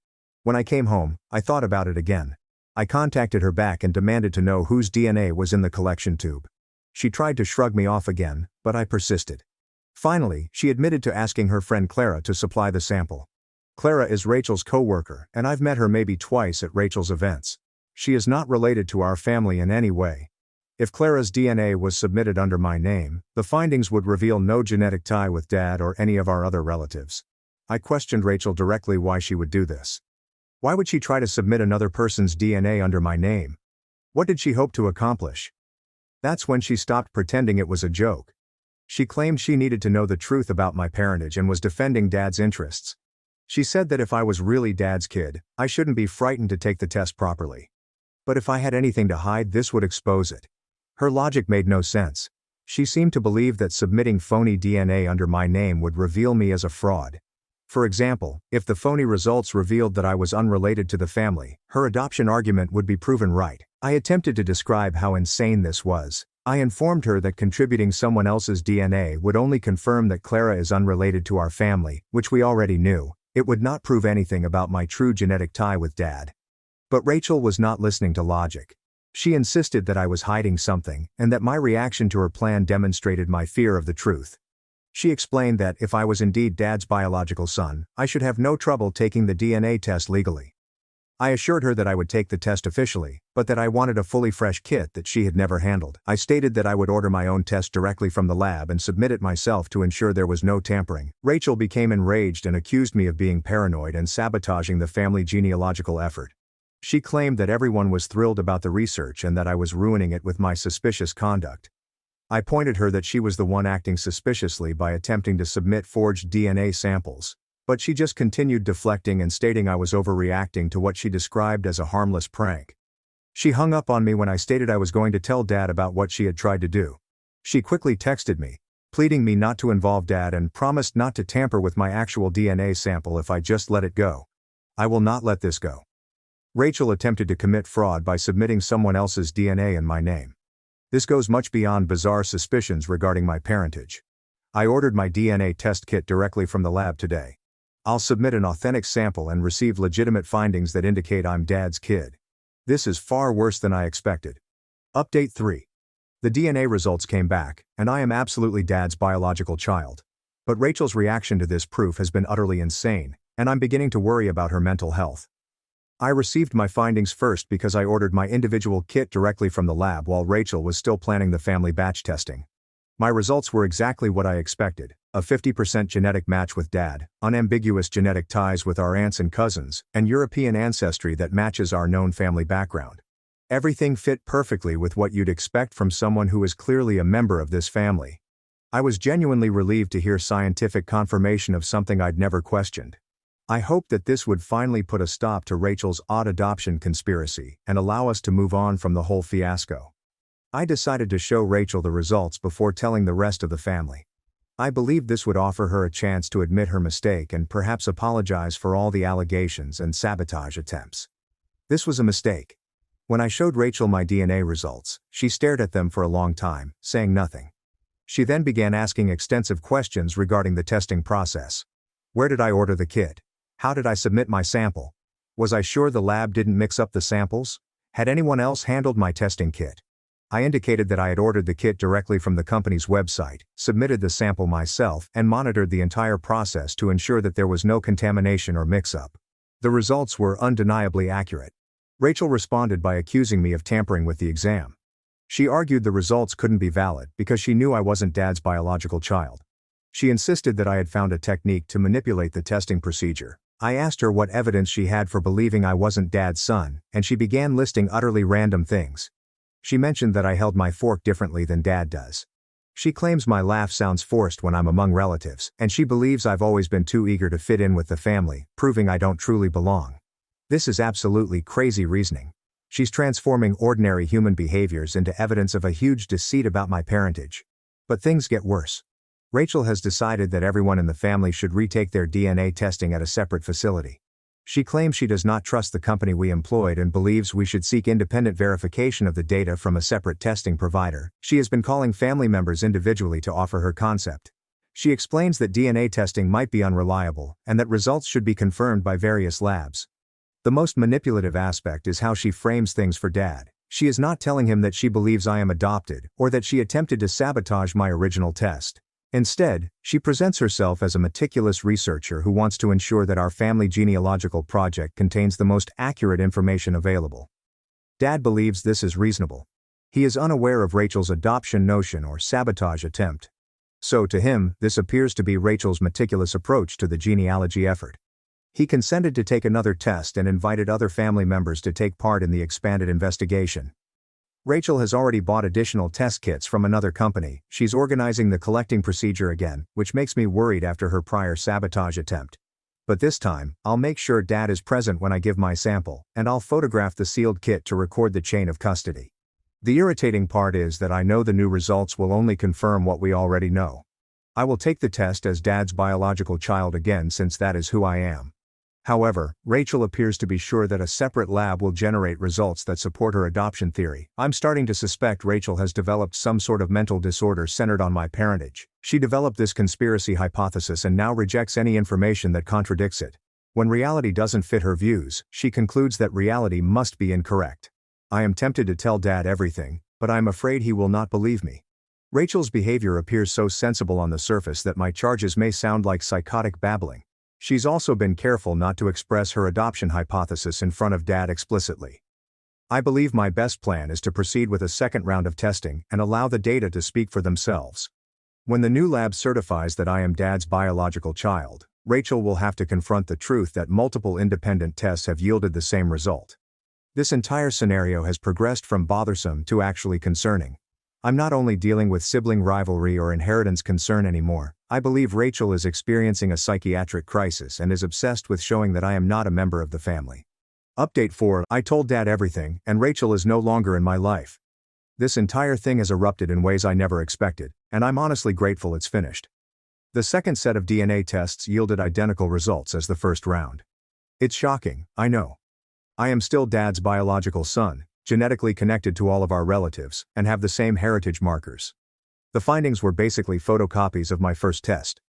When I came home, I thought about it again. I contacted her back and demanded to know whose DNA was in the collection tube. She tried to shrug me off again, but I persisted. Finally, she admitted to asking her friend Clara to supply the sample. Clara is Rachel's co-worker, and I've met her maybe twice at Rachel's events. She is not related to our family in any way. If Clara's DNA was submitted under my name, the findings would reveal no genetic tie with Dad or any of our other relatives. I questioned Rachel directly why she would do this. Why would she try to submit another person's DNA under my name? What did she hope to accomplish? That's when she stopped pretending it was a joke. She claimed she needed to know the truth about my parentage and was defending Dad's interests. She said that if I was really Dad's kid, I shouldn't be frightened to take the test properly. But if I had anything to hide, this would expose it. Her logic made no sense. She seemed to believe that submitting phony DNA under my name would reveal me as a fraud. For example, if the phony results revealed that I was unrelated to the family, her adoption argument would be proven right. I attempted to describe how insane this was. I informed her that contributing someone else's DNA would only confirm that Clara is unrelated to our family, which we already knew. It would not prove anything about my true genetic tie with Dad. But Rachel was not listening to logic. She insisted that I was hiding something, and that my reaction to her plan demonstrated my fear of the truth. She explained that if I was indeed Dad's biological son, I should have no trouble taking the DNA test legally. I assured her that I would take the test officially, but that I wanted a fully fresh kit that she had never handled. I stated that I would order my own test directly from the lab and submit it myself to ensure there was no tampering. Rachel became enraged and accused me of being paranoid and sabotaging the family genealogical effort. She claimed that everyone was thrilled about the research and that I was ruining it with my suspicious conduct. I pointed her that she was the one acting suspiciously by attempting to submit forged DNA samples. But she just continued deflecting and stating I was overreacting to what she described as a harmless prank. She hung up on me when I stated I was going to tell Dad about what she had tried to do. She quickly texted me, pleading me not to involve Dad and promised not to tamper with my actual DNA sample if I just let it go. I will not let this go. Rachel attempted to commit fraud by submitting someone else's DNA in my name. This goes much beyond bizarre suspicions regarding my parentage. I ordered my DNA test kit directly from the lab today. I'll submit an authentic sample and receive legitimate findings that indicate I'm Dad's kid. This is far worse than I expected. Update 3. The DNA results came back, and I am absolutely Dad's biological child. But Rachel's reaction to this proof has been utterly insane, and I'm beginning to worry about her mental health. I received my findings first because I ordered my individual kit directly from the lab while Rachel was still planning the family batch testing. My results were exactly what I expected. A 50% genetic match with Dad, unambiguous genetic ties with our aunts and cousins, and European ancestry that matches our known family background. Everything fit perfectly with what you'd expect from someone who is clearly a member of this family. I was genuinely relieved to hear scientific confirmation of something I'd never questioned. I hoped that this would finally put a stop to Rachel's odd adoption conspiracy and allow us to move on from the whole fiasco. I decided to show Rachel the results before telling the rest of the family. I believed this would offer her a chance to admit her mistake and perhaps apologize for all the allegations and sabotage attempts. This was a mistake. When I showed Rachel my DNA results, she stared at them for a long time, saying nothing. She then began asking extensive questions regarding the testing process. Where did I order the kit? How did I submit my sample? Was I sure the lab didn't mix up the samples? Had anyone else handled my testing kit? I indicated that I had ordered the kit directly from the company's website, submitted the sample myself, and monitored the entire process to ensure that there was no contamination or mix-up. The results were undeniably accurate. Rachel responded by accusing me of tampering with the exam. She argued the results couldn't be valid because she knew I wasn't Dad's biological child. She insisted that I had found a technique to manipulate the testing procedure. I asked her what evidence she had for believing I wasn't Dad's son, and she began listing utterly random things. She mentioned that I held my fork differently than Dad does. She claims my laugh sounds forced when I'm among relatives, and she believes I've always been too eager to fit in with the family, proving I don't truly belong. This is absolutely crazy reasoning. She's transforming ordinary human behaviors into evidence of a huge deceit about my parentage. But things get worse. Rachel has decided that everyone in the family should retake their DNA testing at a separate facility. She claims she does not trust the company we employed and believes we should seek independent verification of the data from a separate testing provider. She has been calling family members individually to offer her concept. She explains that DNA testing might be unreliable and that results should be confirmed by various labs. The most manipulative aspect is how she frames things for Dad. She is not telling him that she believes I am adopted or that she attempted to sabotage my original test. Instead, she presents herself as a meticulous researcher who wants to ensure that our family genealogical project contains the most accurate information available. Dad believes this is reasonable. He is unaware of Rachel's adoption notion or sabotage attempt. So to him, this appears to be Rachel's meticulous approach to the genealogy effort. He consented to take another test and invited other family members to take part in the expanded investigation. Rachel has already bought additional test kits from another company. She's organizing the collecting procedure again, which makes me worried after her prior sabotage attempt. But this time, I'll make sure Dad is present when I give my sample, and I'll photograph the sealed kit to record the chain of custody. The irritating part is that I know the new results will only confirm what we already know. I will take the test as Dad's biological child again since that is who I am. However, Rachel appears to be sure that a separate lab will generate results that support her adoption theory. I'm starting to suspect Rachel has developed some sort of mental disorder centered on my parentage. She developed this conspiracy hypothesis and now rejects any information that contradicts it. When reality doesn't fit her views, she concludes that reality must be incorrect. I am tempted to tell Dad everything, but I'm afraid he will not believe me. Rachel's behavior appears so sensible on the surface that my charges may sound like psychotic babbling. She's also been careful not to express her adoption hypothesis in front of Dad explicitly. I believe my best plan is to proceed with a second round of testing and allow the data to speak for themselves. When the new lab certifies that I am Dad's biological child, Rachel will have to confront the truth that multiple independent tests have yielded the same result. This entire scenario has progressed from bothersome to actually concerning. I'm not only dealing with sibling rivalry or inheritance concern anymore. I believe Rachel is experiencing a psychiatric crisis and is obsessed with showing that I am not a member of the family. Update 4: I told Dad everything, and Rachel is no longer in my life. This entire thing has erupted in ways I never expected, and I'm honestly grateful it's finished. The second set of DNA tests yielded identical results as the first round. It's shocking, I know. I am still Dad's biological son, genetically connected to all of our relatives, and have the same heritage markers. The findings were basically photocopies of my first test.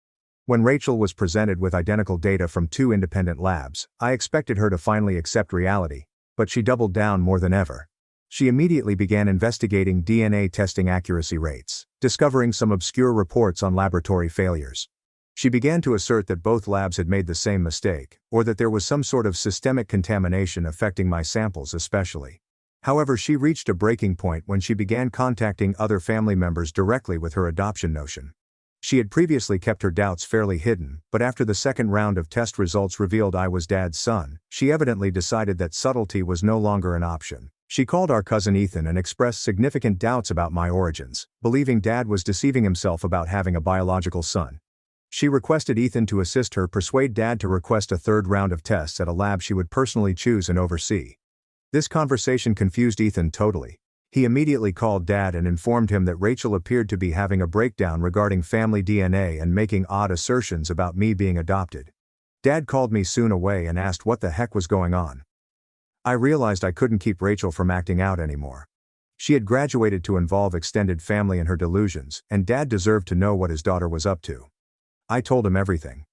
When Rachel was presented with identical data from 2 independent labs, I expected her to finally accept reality, but she doubled down more than ever. She immediately began investigating DNA testing accuracy rates, discovering some obscure reports on laboratory failures. She began to assert that both labs had made the same mistake, or that there was some sort of systemic contamination affecting my samples especially. However, she reached a breaking point when she began contacting other family members directly with her adoption notion. She had previously kept her doubts fairly hidden, but after the second round of test results revealed I was Dad's son, she evidently decided that subtlety was no longer an option. She called our cousin Ethan and expressed significant doubts about my origins, believing Dad was deceiving himself about having a biological son. She requested Ethan to assist her persuade Dad to request a third round of tests at a lab she would personally choose and oversee. This conversation confused Ethan totally. He immediately called Dad and informed him that Rachel appeared to be having a breakdown regarding family DNA and making odd assertions about me being adopted. Dad called me soon away and asked what the heck was going on. I realized I couldn't keep Rachel from acting out anymore. She had graduated to involve extended family in her delusions, and Dad deserved to know what his daughter was up to. I told him everything.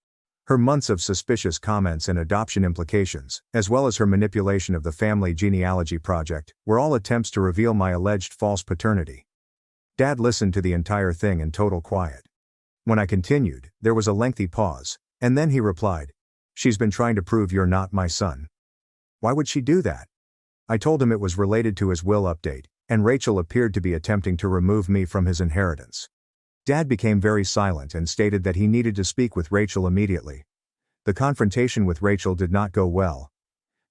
Her months of suspicious comments and adoption implications, as well as her manipulation of the family genealogy project, were all attempts to reveal my alleged false paternity. Dad listened to the entire thing in total quiet. When I continued, there was a lengthy pause, and then he replied, "She's been trying to prove you're not my son." "Why would she do that?" I told him it was related to his will update, and Rachel appeared to be attempting to remove me from his inheritance. Dad became very silent and stated that he needed to speak with Rachel immediately. The confrontation with Rachel did not go well.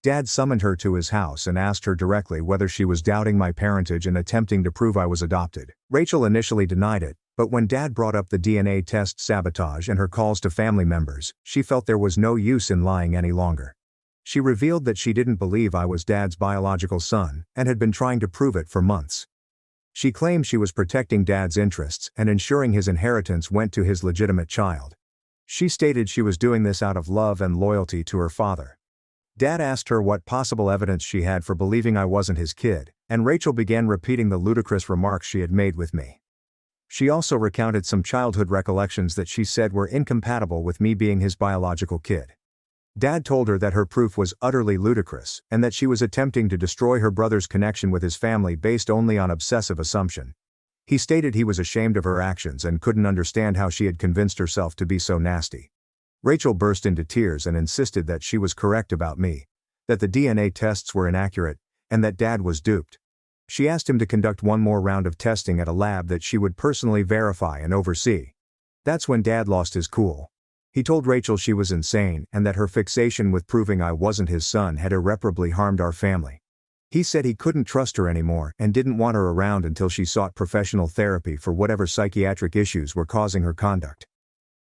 Dad summoned her to his house and asked her directly whether she was doubting my parentage and attempting to prove I was adopted. Rachel initially denied it, but when Dad brought up the DNA test sabotage and her calls to family members, she felt there was no use in lying any longer. She revealed that she didn't believe I was Dad's biological son, and had been trying to prove it for months. She claimed she was protecting Dad's interests and ensuring his inheritance went to his legitimate child. She stated she was doing this out of love and loyalty to her father. Dad asked her what possible evidence she had for believing I wasn't his kid, and Rachel began repeating the ludicrous remarks she had made with me. She also recounted some childhood recollections that she said were incompatible with me being his biological kid. Dad told her that her proof was utterly ludicrous, and that she was attempting to destroy her brother's connection with his family based only on obsessive assumption. He stated he was ashamed of her actions and couldn't understand how she had convinced herself to be so nasty. Rachel burst into tears and insisted that she was correct about me, that the DNA tests were inaccurate, and that Dad was duped. She asked him to conduct one more round of testing at a lab that she would personally verify and oversee. That's when Dad lost his cool. He told Rachel she was insane and that her fixation with proving I wasn't his son had irreparably harmed our family. He said he couldn't trust her anymore and didn't want her around until she sought professional therapy for whatever psychiatric issues were causing her conduct.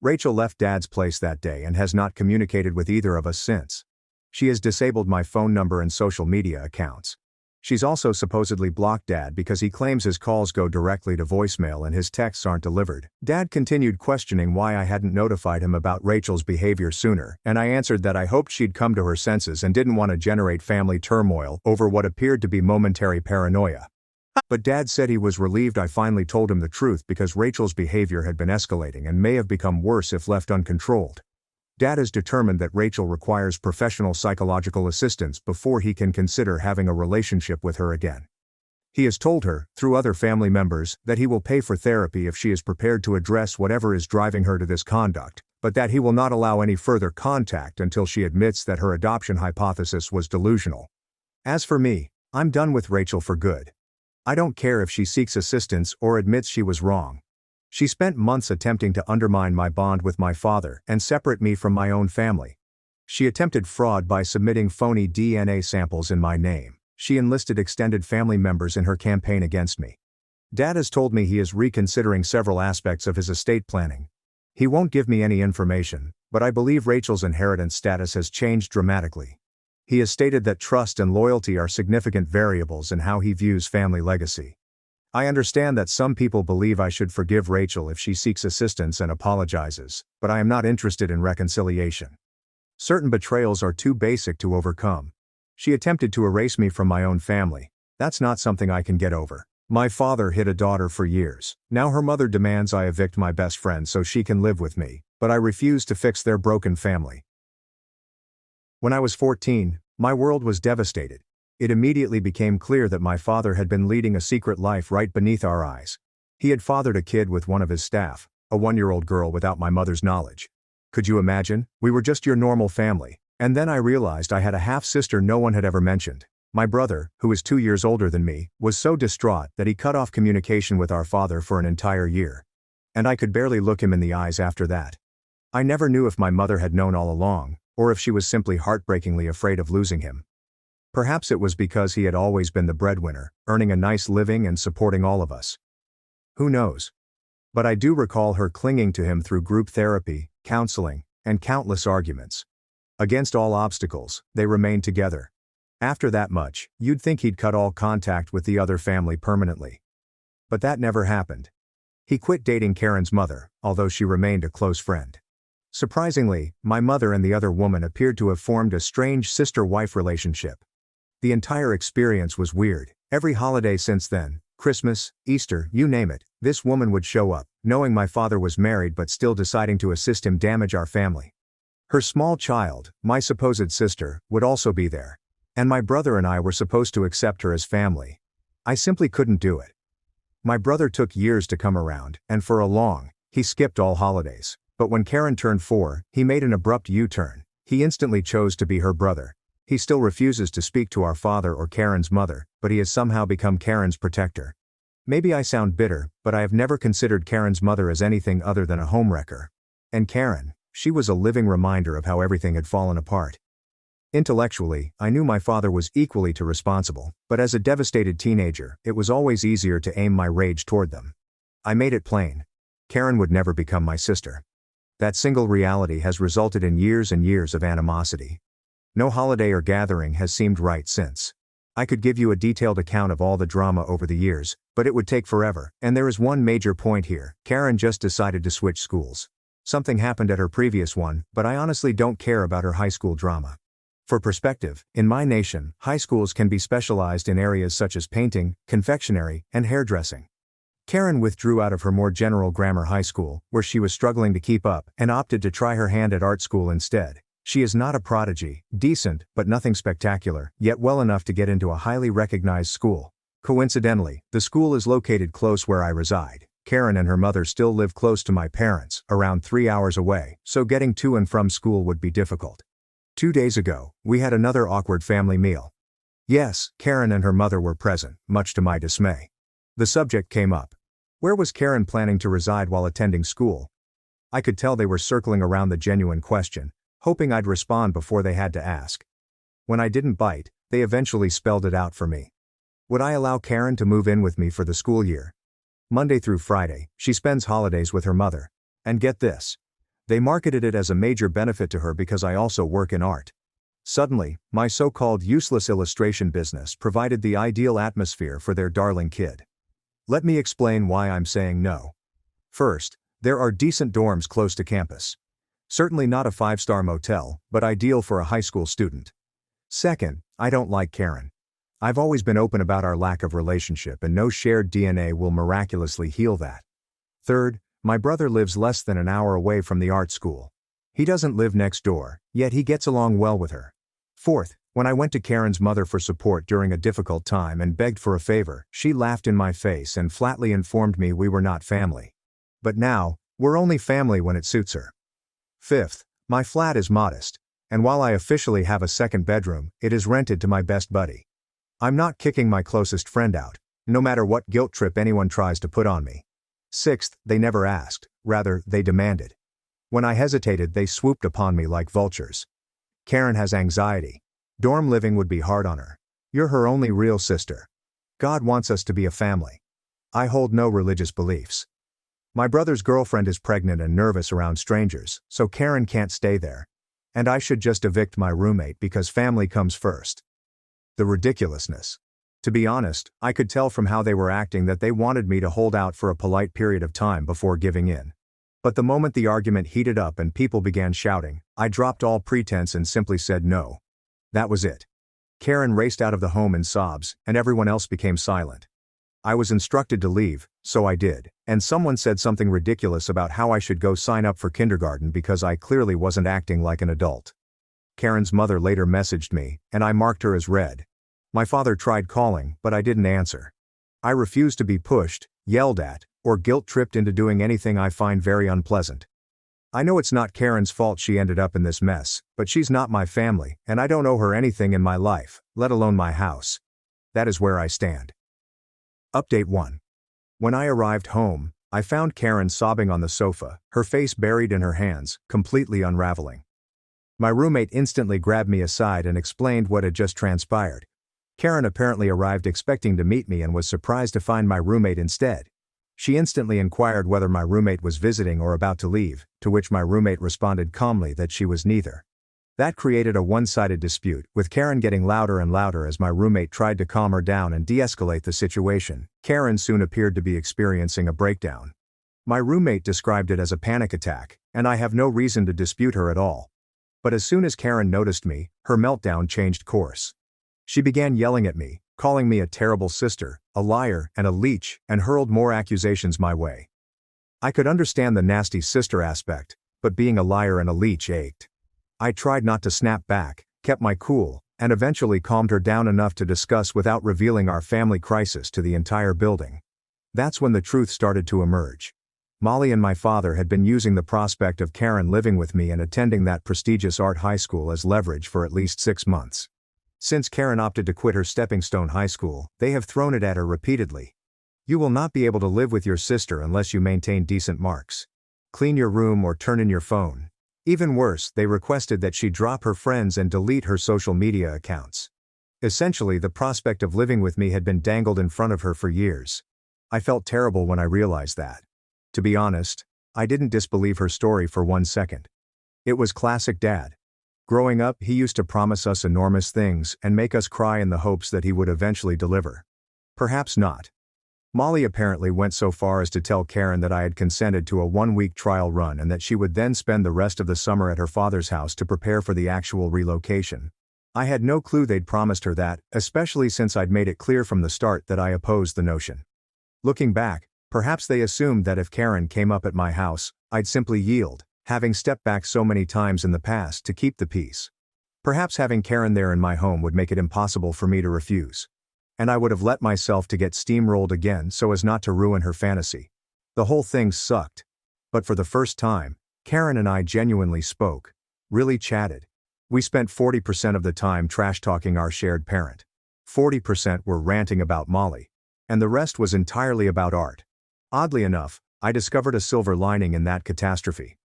Rachel left Dad's place that day and has not communicated with either of us since. She has disabled my phone number and social media accounts. She's also supposedly blocked Dad because he claims his calls go directly to voicemail and his texts aren't delivered. Dad continued questioning why I hadn't notified him about Rachel's behavior sooner, and I answered that I hoped she'd come to her senses and didn't want to generate family turmoil over what appeared to be momentary paranoia. But Dad said he was relieved I finally told him the truth because Rachel's behavior had been escalating and may have become worse if left uncontrolled. Dad is determined that Rachel requires professional psychological assistance before he can consider having a relationship with her again. He has told her, through other family members, that he will pay for therapy if she is prepared to address whatever is driving her to this conduct, but that he will not allow any further contact until she admits that her adoption hypothesis was delusional. As for me, I'm done with Rachel for good. I don't care if she seeks assistance or admits she was wrong. She spent months attempting to undermine my bond with my father and separate me from my own family. She attempted fraud by submitting phony DNA samples in my name. She enlisted extended family members in her campaign against me. Dad has told me he is reconsidering several aspects of his estate planning. He won't give me any information, but I believe Rachel's inheritance status has changed dramatically. He has stated that trust and loyalty are significant variables in how he views family legacy. I understand that some people believe I should forgive Rachel if she seeks assistance and apologizes, but I am not interested in reconciliation. Certain betrayals are too basic to overcome. She attempted to erase me from my own family. That's not something I can get over. My father hid a daughter for years. Now her mother demands I evict my best friend so she can live with me, but I refuse to fix their broken family. When I was 14, my world was devastated. It immediately became clear that my father had been leading a secret life right beneath our eyes. He had fathered a kid with one of his staff, a 1-year-old girl without my mother's knowledge. Could you imagine? We were just your normal family. And then I realized I had a half-sister no one had ever mentioned. My brother, who is 2 years older than me, was so distraught that he cut off communication with our father for an entire year. And I could barely look him in the eyes after that. I never knew if my mother had known all along, or if she was simply heartbreakingly afraid of losing him. Perhaps it was because he had always been the breadwinner, earning a nice living and supporting all of us. Who knows? But I do recall her clinging to him through group therapy, counseling, and countless arguments. Against all obstacles, they remained together. After that much, you'd think he'd cut all contact with the other family permanently. But that never happened. He quit dating Karen's mother, although she remained a close friend. Surprisingly, my mother and the other woman appeared to have formed a strange sister-wife relationship. The entire experience was weird. Every holiday since then, Christmas, Easter, you name it, this woman would show up, knowing my father was married but still deciding to assist him damage our family. Her small child, my supposed sister, would also be there. And my brother and I were supposed to accept her as family. I simply couldn't do it. My brother took years to come around, and for a long, he skipped all holidays. But when Karen turned 4, he made an abrupt U-turn. He instantly chose to be her brother. He still refuses to speak to our father or Karen's mother, but he has somehow become Karen's protector. Maybe I sound bitter, but I have never considered Karen's mother as anything other than a homewrecker. And Karen, she was a living reminder of how everything had fallen apart. Intellectually, I knew my father was equally too responsible, but as a devastated teenager, it was always easier to aim my rage toward them. I made it plain. Karen would never become my sister. That single reality has resulted in years and years of animosity. No holiday or gathering has seemed right since. I could give you a detailed account of all the drama over the years, but it would take forever, and there is one major point here. Karen just decided to switch schools. Something happened at her previous one, but I honestly don't care about her high school drama. For perspective, in my nation, high schools can be specialized in areas such as painting, confectionery, and hairdressing. Karen withdrew out of her more general grammar high school, where she was struggling to keep up, and opted to try her hand at art school instead. She is not a prodigy, decent, but nothing spectacular, yet well enough to get into a highly recognized school. Coincidentally, the school is located close where I reside. Karen and her mother still live close to my parents, around 3 hours away, so getting to and from school would be difficult. 2 days ago, we had another awkward family meal. Yes, Karen and her mother were present, much to my dismay. The subject came up. Where was Karen planning to reside while attending school? I could tell they were circling around the genuine question, hoping I'd respond before they had to ask. When I didn't bite, they eventually spelled it out for me. Would I allow Karen to move in with me for the school year? Monday through Friday, she spends holidays with her mother. And get this. They marketed it as a major benefit to her because I also work in art. Suddenly, my so-called useless illustration business provided the ideal atmosphere for their darling kid. Let me explain why I'm saying no. First, there are decent dorms close to campus. Certainly not a 5-star motel, but ideal for a high school student. Second, I don't like Karen. I've always been open about our lack of relationship, and no shared DNA will miraculously heal that. Third, my brother lives less than an hour away from the art school. He doesn't live next door, yet he gets along well with her. Fourth, when I went to Karen's mother for support during a difficult time and begged for a favor, she laughed in my face and flatly informed me we were not family. But now, we're only family when it suits her. Fifth, my flat is modest, and while I officially have a second bedroom, it is rented to my best buddy. I'm not kicking my closest friend out, no matter what guilt trip anyone tries to put on me. Sixth, they never asked, rather, they demanded. When I hesitated, they swooped upon me like vultures. Karen has anxiety. Dorm living would be hard on her. You're her only real sister. God wants us to be a family. I hold no religious beliefs. My brother's girlfriend is pregnant and nervous around strangers, so Karen can't stay there. And I should just evict my roommate because family comes first. The ridiculousness. To be honest, I could tell from how they were acting that they wanted me to hold out for a polite period of time before giving in. But the moment the argument heated up and people began shouting, I dropped all pretense and simply said no. That was it. Karen raced out of the home in sobs, and everyone else became silent. I was instructed to leave, so I did, and someone said something ridiculous about how I should go sign up for kindergarten because I clearly wasn't acting like an adult. Karen's mother later messaged me, and I marked her as read. My father tried calling, but I didn't answer. I refuse to be pushed, yelled at, or guilt-tripped into doing anything I find very unpleasant. I know it's not Karen's fault she ended up in this mess, but she's not my family, and I don't owe her anything in my life, let alone my house. That is where I stand. Update 1. When I arrived home, I found Karen sobbing on the sofa, her face buried in her hands, completely unraveling. My roommate instantly grabbed me aside and explained what had just transpired. Karen apparently arrived expecting to meet me and was surprised to find my roommate instead. She instantly inquired whether my roommate was visiting or about to leave, to which my roommate responded calmly that she was neither. That created a one-sided dispute, with Karen getting louder and louder as my roommate tried to calm her down and de-escalate the situation. Karen soon appeared to be experiencing a breakdown. My roommate described it as a panic attack, and I have no reason to dispute her at all. But as soon as Karen noticed me, her meltdown changed course. She began yelling at me, calling me a terrible sister, a liar, and a leech, and hurled more accusations my way. I could understand the nasty sister aspect, but being a liar and a leech ached. I tried not to snap back, kept my cool, and eventually calmed her down enough to discuss without revealing our family crisis to the entire building. That's when the truth started to emerge. Molly and my father had been using the prospect of Karen living with me and attending that prestigious art high school as leverage for at least 6 months. Since Karen opted to quit her stepping stone high school, they have thrown it at her repeatedly. You will not be able to live with your sister unless you maintain decent marks. Clean your room or turn in your phone. Even worse, they requested that she drop her friends and delete her social media accounts. Essentially, the prospect of living with me had been dangled in front of her for years. I felt terrible when I realized that. To be honest, I didn't disbelieve her story for 1 second. It was classic Dad. Growing up, he used to promise us enormous things and make us cry in the hopes that he would eventually deliver. Perhaps not. Molly apparently went so far as to tell Karen that I had consented to a 1-week trial run and that she would then spend the rest of the summer at her father's house to prepare for the actual relocation. I had no clue they'd promised her that, especially since I'd made it clear from the start that I opposed the notion. Looking back, perhaps they assumed that if Karen came up at my house, I'd simply yield, having stepped back so many times in the past to keep the peace. Perhaps having Karen there in my home would make it impossible for me to refuse. And I would have let myself to get steamrolled again so as not to ruin her fantasy. The whole thing sucked. But for the first time, Karen and I genuinely spoke, really chatted. We spent 40% of the time trash-talking our shared parent. 40% were ranting about Molly. And the rest was entirely about art. Oddly enough, I discovered a silver lining in that catastrophe.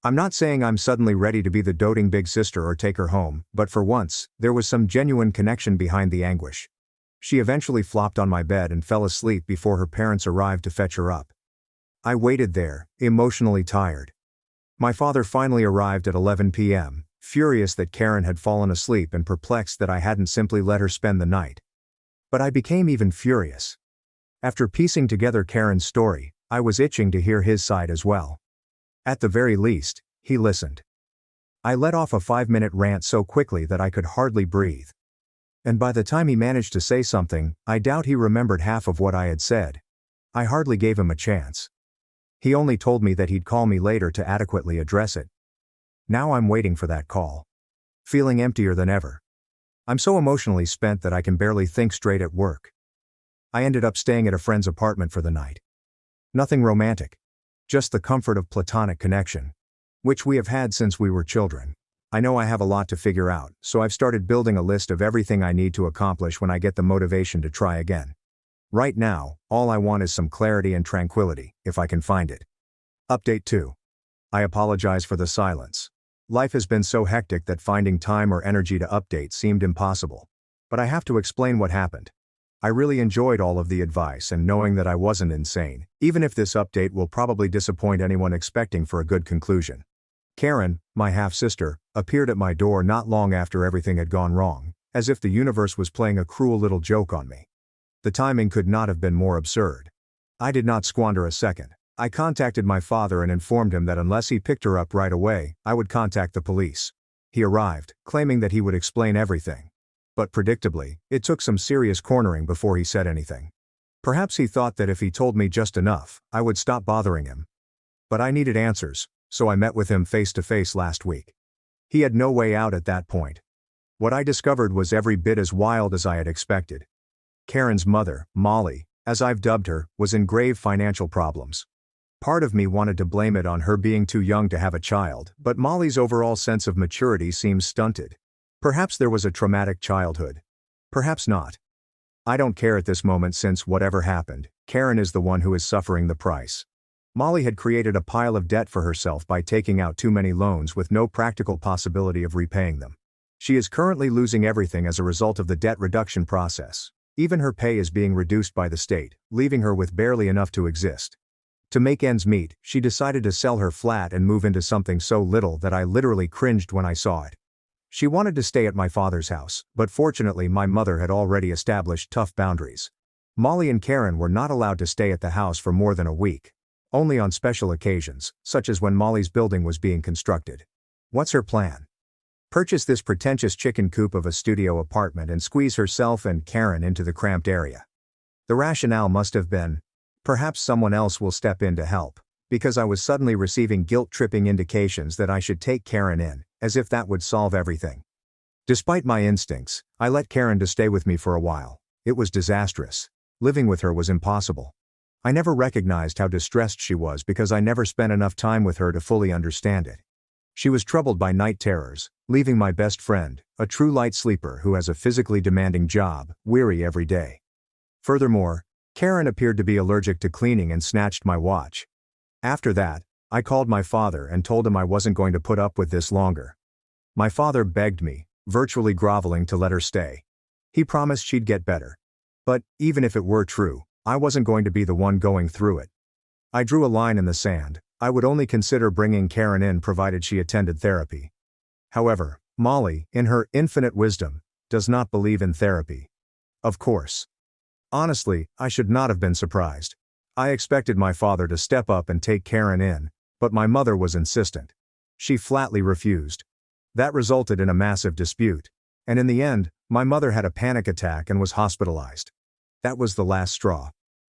I'm not saying I'm suddenly ready to be the doting big sister or take her home, but for once, there was some genuine connection behind the anguish. She eventually flopped on my bed and fell asleep before her parents arrived to fetch her up. I waited there, emotionally tired. My father finally arrived at 11 p.m., furious that Karen had fallen asleep and perplexed that I hadn't simply let her spend the night. But I became even furious. After piecing together Karen's story, I was itching to hear his side as well. At the very least, he listened. I let off a 5-minute rant so quickly that I could hardly breathe. And by the time he managed to say something, I doubt he remembered half of what I had said. I hardly gave him a chance. He only told me that he'd call me later to adequately address it. Now I'm waiting for that call. Feeling emptier than ever. I'm so emotionally spent that I can barely think straight at work. I ended up staying at a friend's apartment for the night. Nothing romantic. Just the comfort of platonic connection. Which we have had since we were children. I know I have a lot to figure out, so I've started building a list of everything I need to accomplish when I get the motivation to try again. Right now, all I want is some clarity and tranquility, if I can find it. Update 2. I apologize for the silence. Life has been so hectic that finding time or energy to update seemed impossible. But I have to explain what happened. I really enjoyed all of the advice and knowing that I wasn't insane, even if this update will probably disappoint anyone expecting for a good conclusion. Karen, my half-sister, appeared at my door not long after everything had gone wrong, as if the universe was playing a cruel little joke on me. The timing could not have been more absurd. I did not squander a second. I contacted my father and informed him that unless he picked her up right away, I would contact the police. He arrived, claiming that he would explain everything. But predictably, it took some serious cornering before he said anything. Perhaps he thought that if he told me just enough, I would stop bothering him. But I needed answers, so I met with him face-to-face last week. He had no way out at that point. What I discovered was every bit as wild as I had expected. Karen's mother, Molly, as I've dubbed her, was in grave financial problems. Part of me wanted to blame it on her being too young to have a child, but Molly's overall sense of maturity seems stunted. Perhaps there was a traumatic childhood. Perhaps not. I don't care at this moment since whatever happened, Karen is the one who is suffering the price. Molly had created a pile of debt for herself by taking out too many loans with no practical possibility of repaying them. She is currently losing everything as a result of the debt reduction process. Even her pay is being reduced by the state, leaving her with barely enough to exist. To make ends meet, she decided to sell her flat and move into something so little that I literally cringed when I saw it. She wanted to stay at my father's house, but fortunately my mother had already established tough boundaries. Molly and Karen were not allowed to stay at the house for more than a week. Only on special occasions, such as when Molly's building was being constructed. What's her plan? Purchase this pretentious chicken coop of a studio apartment and squeeze herself and Karen into the cramped area. The rationale must have been, perhaps someone else will step in to help, because I was suddenly receiving guilt-tripping indications that I should take Karen in, as if that would solve everything. Despite my instincts, I let Karen to stay with me for a while. It was disastrous. Living with her was impossible. I never recognized how distressed she was because I never spent enough time with her to fully understand it. She was troubled by night terrors, leaving my best friend, a true light sleeper who has a physically demanding job, weary every day. Furthermore, Karen appeared to be allergic to cleaning and snatched my watch. After that, I called my father and told him I wasn't going to put up with this longer. My father begged me, virtually groveling, to let her stay. He promised she'd get better. But, even if it were true, I wasn't going to be the one going through it. I drew a line in the sand. I would only consider bringing Karen in provided she attended therapy. However, Molly, in her infinite wisdom, does not believe in therapy. Of course. Honestly, I should not have been surprised. I expected my father to step up and take Karen in, but my mother was insistent. She flatly refused. That resulted in a massive dispute. And in the end, my mother had a panic attack and was hospitalized. That was the last straw.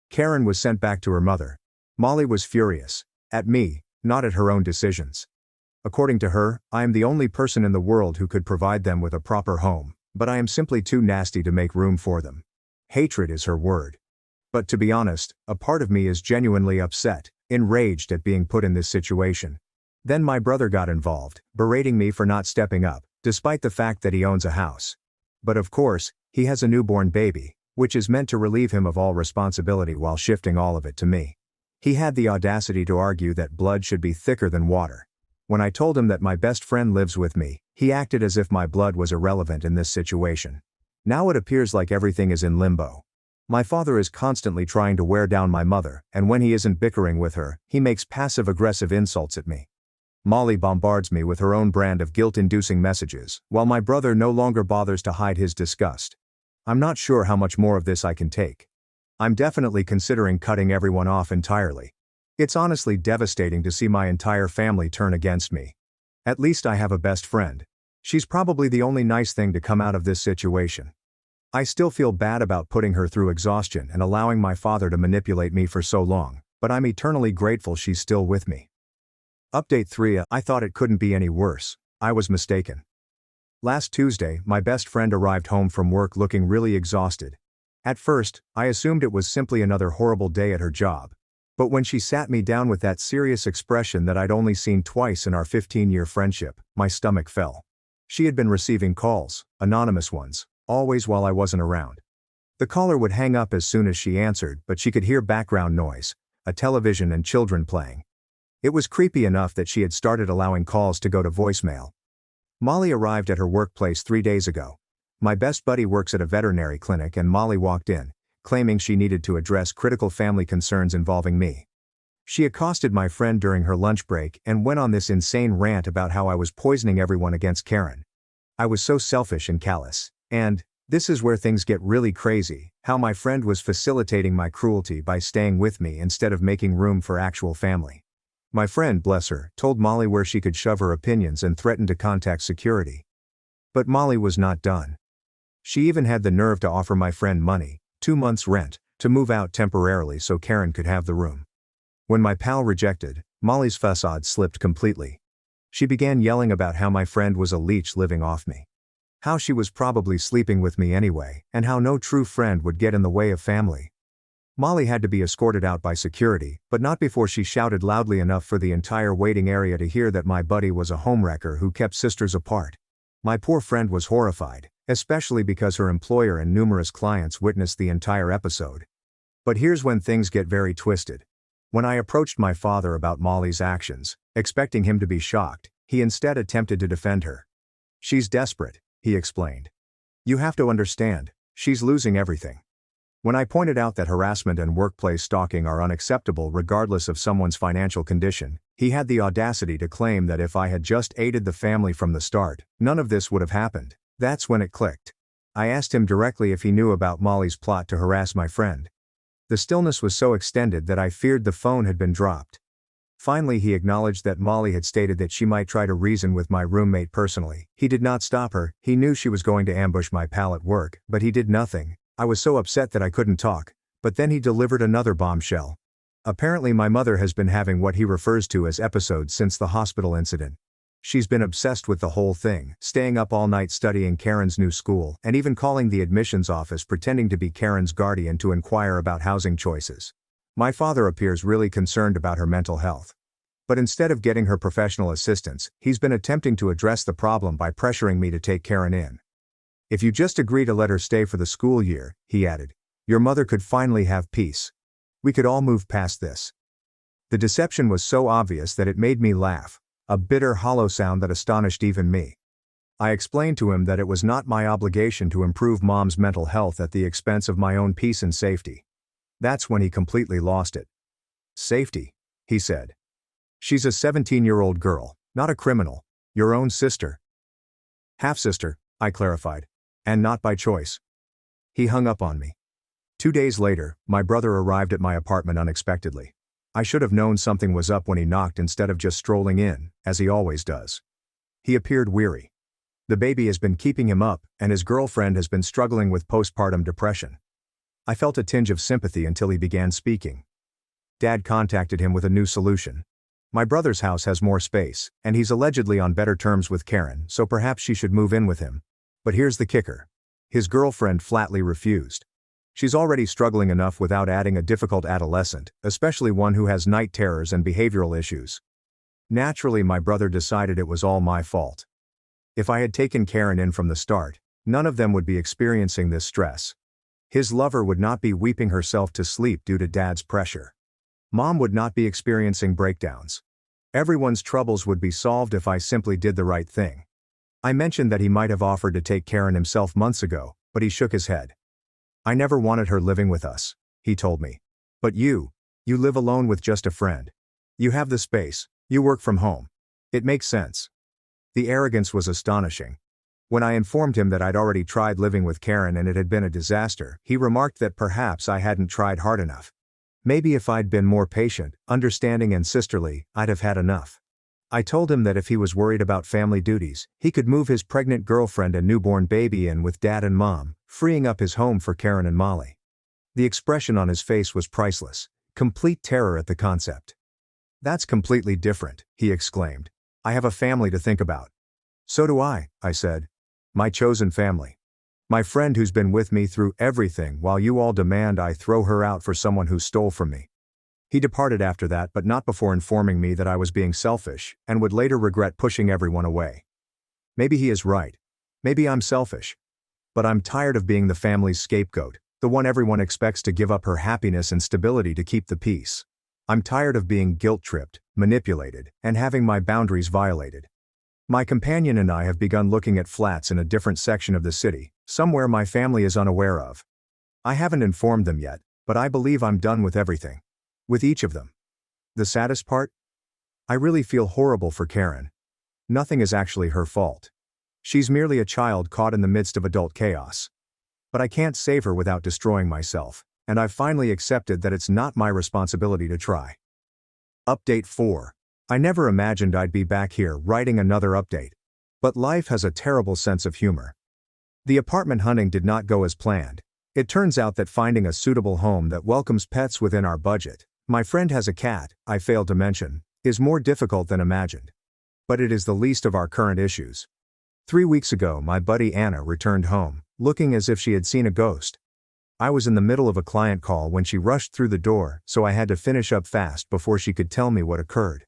Karen was sent back to her mother. Molly was furious. At me, not at her own decisions. According to her, I am the only person in the world who could provide them with a proper home, but I am simply too nasty to make room for them. Hatred is her word. But to be honest, a part of me is genuinely upset, enraged at being put in this situation. Then my brother got involved, berating me for not stepping up, despite the fact that he owns a house. But of course, he has a newborn baby, which is meant to relieve him of all responsibility while shifting all of it to me. He had the audacity to argue that blood should be thicker than water. When I told him that my best friend lives with me, he acted as if my blood was irrelevant in this situation. Now it appears like everything is in limbo. My father is constantly trying to wear down my mother, and when he isn't bickering with her, he makes passive-aggressive insults at me. Molly bombards me with her own brand of guilt-inducing messages, while my brother no longer bothers to hide his disgust. I'm not sure how much more of this I can take. I'm definitely considering cutting everyone off entirely. It's honestly devastating to see my entire family turn against me. At least I have a best friend. She's probably the only nice thing to come out of this situation. I still feel bad about putting her through exhaustion and allowing my father to manipulate me for so long, but I'm eternally grateful she's still with me. Update 3. I thought it couldn't be any worse. I was mistaken. Last Tuesday, my best friend arrived home from work looking really exhausted. At first, I assumed it was simply another horrible day at her job. But when she sat me down with that serious expression that I'd only seen twice in our 15-year friendship, my stomach fell. She had been receiving calls, anonymous ones, always while I wasn't around. The caller would hang up as soon as she answered, but she could hear background noise, a television and children playing. It was creepy enough that she had started allowing calls to go to voicemail. Molly arrived at her workplace 3 days ago. My best buddy works at a veterinary clinic and Molly walked in, claiming she needed to address critical family concerns involving me. She accosted my friend during her lunch break and went on this insane rant about how I was poisoning everyone against Karen. I was so selfish and callous. And, this is where things get really crazy, how my friend was facilitating my cruelty by staying with me instead of making room for actual family. My friend, bless her, told Molly where she could shove her opinions and threatened to contact security. But Molly was not done. She even had the nerve to offer my friend money, 2 months' rent, to move out temporarily so Karen could have the room. When my pal rejected, Molly's facade slipped completely. She began yelling about how my friend was a leech living off me. How she was probably sleeping with me anyway, and how no true friend would get in the way of family. Molly had to be escorted out by security, but not before she shouted loudly enough for the entire waiting area to hear that my buddy was a homewrecker who kept sisters apart. My poor friend was horrified, especially because her employer and numerous clients witnessed the entire episode. But here's when things get very twisted. When I approached my father about Molly's actions, expecting him to be shocked, he instead attempted to defend her. "She's desperate," he explained. "You have to understand, she's losing everything." When I pointed out that harassment and workplace stalking are unacceptable regardless of someone's financial condition, he had the audacity to claim that if I had just aided the family from the start, none of this would have happened. That's when it clicked. I asked him directly if he knew about Molly's plot to harass my friend. The stillness was so extended that I feared the phone had been dropped. Finally, he acknowledged that Molly had stated that she might try to reason with my roommate personally. He did not stop her. He knew she was going to ambush my pal at work, but he did nothing. I was so upset that I couldn't talk, but then he delivered another bombshell. Apparently my mother has been having what he refers to as episodes since the hospital incident. She's been obsessed with the whole thing, staying up all night studying Karen's new school, and even calling the admissions office pretending to be Karen's guardian to inquire about housing choices. My father appears really concerned about her mental health. But instead of getting her professional assistance, he's been attempting to address the problem by pressuring me to take Karen in. If you just agree to let her stay for the school year, he added, your mother could finally have peace. We could all move past this. The deception was so obvious that it made me laugh, a bitter, hollow sound that astonished even me. I explained to him that it was not my obligation to improve Mom's mental health at the expense of my own peace and safety. That's when he completely lost it. Safety, he said. She's a 17-year-old girl, not a criminal, your own sister. Half-sister, I clarified, and not by choice. He hung up on me. 2 days later, my brother arrived at my apartment unexpectedly. I should have known something was up when he knocked instead of just strolling in, as he always does. He appeared weary. The baby has been keeping him up, and his girlfriend has been struggling with postpartum depression. I felt a tinge of sympathy until he began speaking. Dad contacted him with a new solution. My brother's house has more space, and he's allegedly on better terms with Karen, so perhaps she should move in with him. But here's the kicker. His girlfriend flatly refused. She's already struggling enough without adding a difficult adolescent, especially one who has night terrors and behavioral issues. Naturally, my brother decided it was all my fault. If I had taken Karen in from the start, none of them would be experiencing this stress. His lover would not be weeping herself to sleep due to Dad's pressure. Mom would not be experiencing breakdowns. Everyone's troubles would be solved if I simply did the right thing. I mentioned that he might have offered to take Karen himself months ago, but he shook his head. I never wanted her living with us, he told me. But you live alone with just a friend. You have the space, you work from home. It makes sense. The arrogance was astonishing. When I informed him that I'd already tried living with Karen and it had been a disaster, he remarked that perhaps I hadn't tried hard enough. Maybe if I'd been more patient, understanding and sisterly, I'd have had enough. I told him that if he was worried about family duties, he could move his pregnant girlfriend and newborn baby in with Dad and Mom, freeing up his home for Karen and Molly. The expression on his face was priceless, complete terror at the concept. That's completely different, he exclaimed. I have a family to think about. So do I said. My chosen family. My friend who's been with me through everything while you all demand I throw her out for someone who stole from me. He departed after that, but not before informing me that I was being selfish and would later regret pushing everyone away. Maybe he is right. Maybe I'm selfish. But I'm tired of being the family's scapegoat, the one everyone expects to give up her happiness and stability to keep the peace. I'm tired of being guilt-tripped, manipulated, and having my boundaries violated. My companion and I have begun looking at flats in a different section of the city, somewhere my family is unaware of. I haven't informed them yet, but I believe I'm done with everything. With each of them. The saddest part? I really feel horrible for Karen. Nothing is actually her fault. She's merely a child caught in the midst of adult chaos. But I can't save her without destroying myself, and I've finally accepted that it's not my responsibility to try. Update 4. I never imagined I'd be back here writing another update. But life has a terrible sense of humor. The apartment hunting did not go as planned. It turns out that finding a suitable home that welcomes pets within our budget, my friend has a cat, I failed to mention, is more difficult than imagined. But it is the least of our current issues. 3 weeks ago, my buddy Anna returned home, looking as if she had seen a ghost. I was in the middle of a client call when she rushed through the door, so I had to finish up fast before she could tell me what occurred.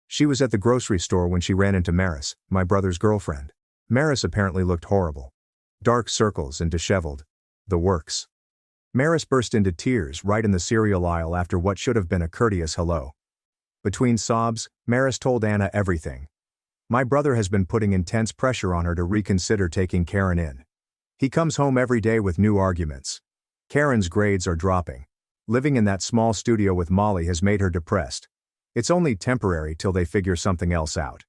She was at the grocery store when she ran into Maris, my brother's girlfriend. Maris apparently looked horrible. Dark circles and disheveled. The works. Maris burst into tears right in the cereal aisle after what should have been a courteous hello. Between sobs, Maris told Anna everything. My brother has been putting intense pressure on her to reconsider taking Karen in. He comes home every day with new arguments. Karen's grades are dropping. Living in that small studio with Molly has made her depressed. It's only temporary till they figure something else out.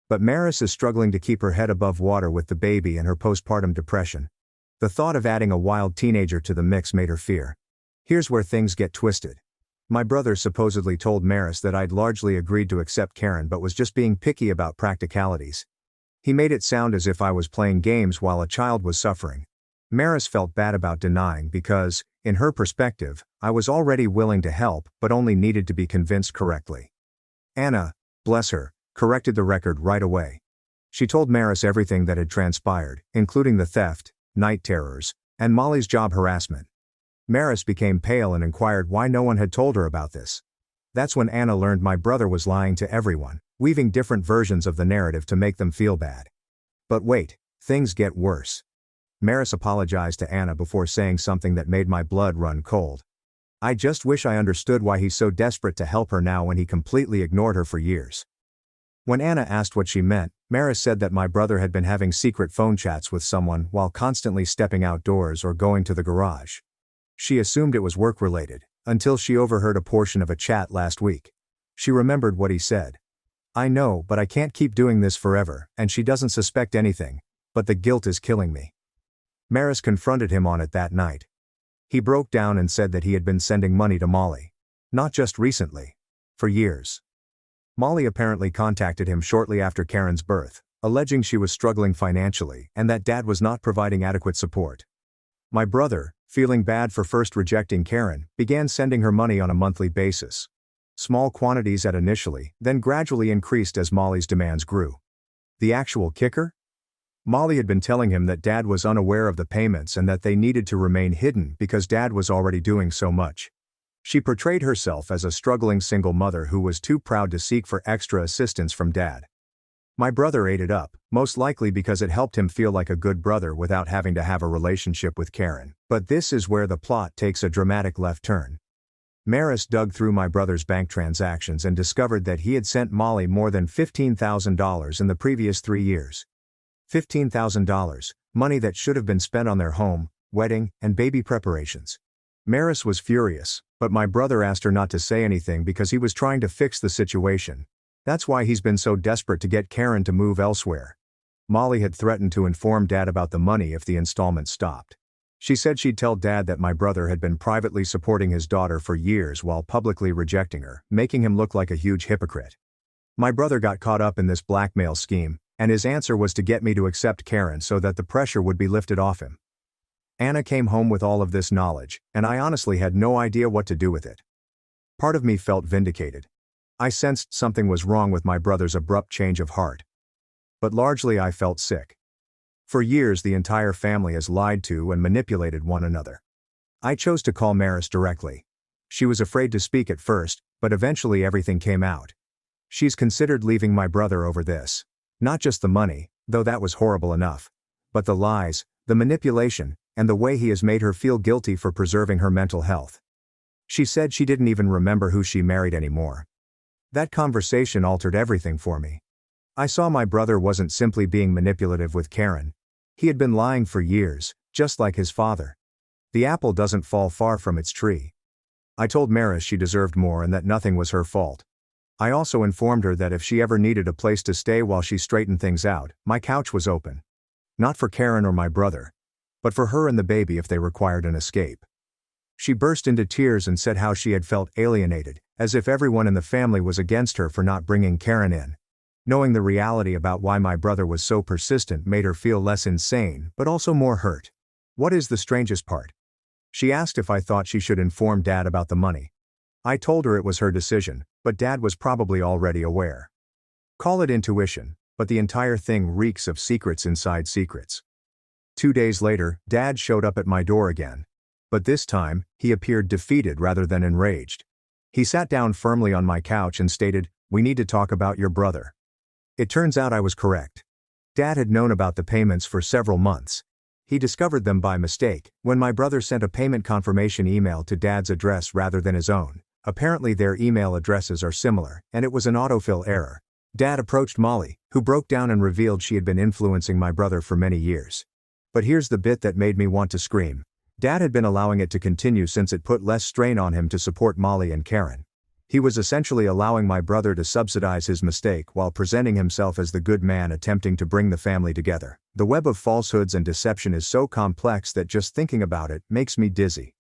But Maris is struggling to keep her head above water with the baby and her postpartum depression. The thought of adding a wild teenager to the mix made her fear. Here's where things get twisted. My brother supposedly told Maris that I'd largely agreed to accept Karen but was just being picky about practicalities. He made it sound as if I was playing games while a child was suffering. Maris felt bad about denying because, in her perspective, I was already willing to help but only needed to be convinced correctly. Anna, bless her, corrected the record right away. She told Maris everything that had transpired, including the theft, night terrors, and Molly's job harassment. Maris became pale and inquired why no one had told her about this. That's when Anna learned my brother was lying to everyone, weaving different versions of the narrative to make them feel bad. But wait, things get worse. Maris apologized to Anna before saying something that made my blood run cold. I just wish I understood why he's so desperate to help her now when he completely ignored her for years. When Anna asked what she meant, Maris said that my brother had been having secret phone chats with someone while constantly stepping outdoors or going to the garage. She assumed it was work-related, until she overheard a portion of a chat last week. She remembered what he said. "I know, but I can't keep doing this forever, and she doesn't suspect anything, but the guilt is killing me." Maris confronted him on it that night. He broke down and said that he had been sending money to Molly. Not just recently. For years. Molly apparently contacted him shortly after Karen's birth, alleging she was struggling financially and that Dad was not providing adequate support. My brother, feeling bad for first rejecting Karen, began sending her money on a monthly basis. Small quantities at initially, then gradually increased as Molly's demands grew. The actual kicker? Molly had been telling him that Dad was unaware of the payments and that they needed to remain hidden because Dad was already doing so much. She portrayed herself as a struggling single mother who was too proud to seek for extra assistance from Dad. My brother ate it up, most likely because it helped him feel like a good brother without having to have a relationship with Karen. But this is where the plot takes a dramatic left turn. Maris dug through my brother's bank transactions and discovered that he had sent Molly more than $15,000 in the previous 3 years. $15,000, money that should have been spent on their home, wedding, and baby preparations. Maris was furious, but my brother asked her not to say anything because he was trying to fix the situation. That's why he's been so desperate to get Karen to move elsewhere. Molly had threatened to inform Dad about the money if the installments stopped. She said she'd tell Dad that my brother had been privately supporting his daughter for years while publicly rejecting her, making him look like a huge hypocrite. My brother got caught up in this blackmail scheme, and his answer was to get me to accept Karen so that the pressure would be lifted off him. Anna came home with all of this knowledge, and I honestly had no idea what to do with it. Part of me felt vindicated. I sensed something was wrong with my brother's abrupt change of heart. But largely I felt sick. For years the entire family has lied to and manipulated one another. I chose to call Maris directly. She was afraid to speak at first, but eventually everything came out. She's considered leaving my brother over this. Not just the money, though that was horrible enough, but the lies, the manipulation, and the way he has made her feel guilty for preserving her mental health. She said she didn't even remember who she married anymore. That conversation altered everything for me. I saw my brother wasn't simply being manipulative with Karen. He had been lying for years, just like his father. The apple doesn't fall far from its tree. I told Maris she deserved more and that nothing was her fault. I also informed her that if she ever needed a place to stay while she straightened things out, my couch was open. Not for Karen or my brother, but for her and the baby if they required an escape. She burst into tears and said how she had felt alienated, as if everyone in the family was against her for not bringing Karen in. Knowing the reality about why my brother was so persistent made her feel less insane, but also more hurt. What is the strangest part? She asked if I thought she should inform Dad about the money. I told her it was her decision, but Dad was probably already aware. Call it intuition, but the entire thing reeks of secrets inside secrets. 2 days later, Dad showed up at my door again. But this time, he appeared defeated rather than enraged. He sat down firmly on my couch and stated, "We need to talk about your brother." It turns out I was correct. Dad had known about the payments for several months. He discovered them by mistake when my brother sent a payment confirmation email to Dad's address rather than his own. Apparently their email addresses are similar, and it was an autofill error. Dad approached Molly, who broke down and revealed she had been influencing my brother for many years. But here's the bit that made me want to scream. Dad had been allowing it to continue since it put less strain on him to support Molly and Karen. He was essentially allowing my brother to subsidize his mistake while presenting himself as the good man attempting to bring the family together. The web of falsehoods and deception is so complex that just thinking about it makes me dizzy.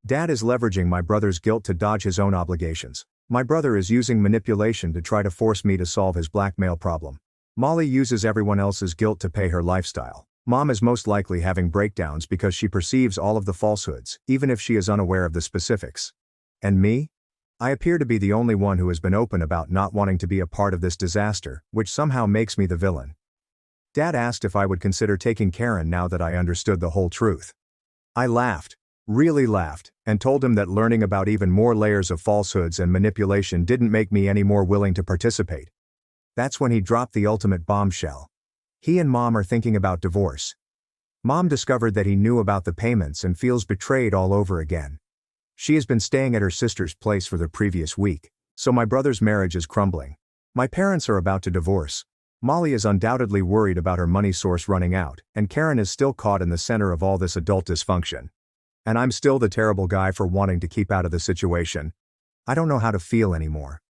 Dad is leveraging my brother's guilt to dodge his own obligations. My brother is using manipulation to try to force me to solve his blackmail problem. Molly uses everyone else's guilt to pay her lifestyle. Mom is most likely having breakdowns because she perceives all of the falsehoods, even if she is unaware of the specifics. And me? I appear to be the only one who has been open about not wanting to be a part of this disaster, which somehow makes me the villain. Dad asked if I would consider taking Karen now that I understood the whole truth. I laughed. really laughed, and told him that learning about even more layers of falsehoods and manipulation didn't make me any more willing to participate. That's when he dropped the ultimate bombshell. He and Mom are thinking about divorce. Mom discovered that he knew about the payments and feels betrayed all over again. She has been staying at her sister's place for the previous week, so my brother's marriage is crumbling. My parents are about to divorce. Molly is undoubtedly worried about her money source running out, and Karen is still caught in the center of all this adult dysfunction. And I'm still the terrible guy for wanting to keep out of the situation. I don't know how to feel anymore.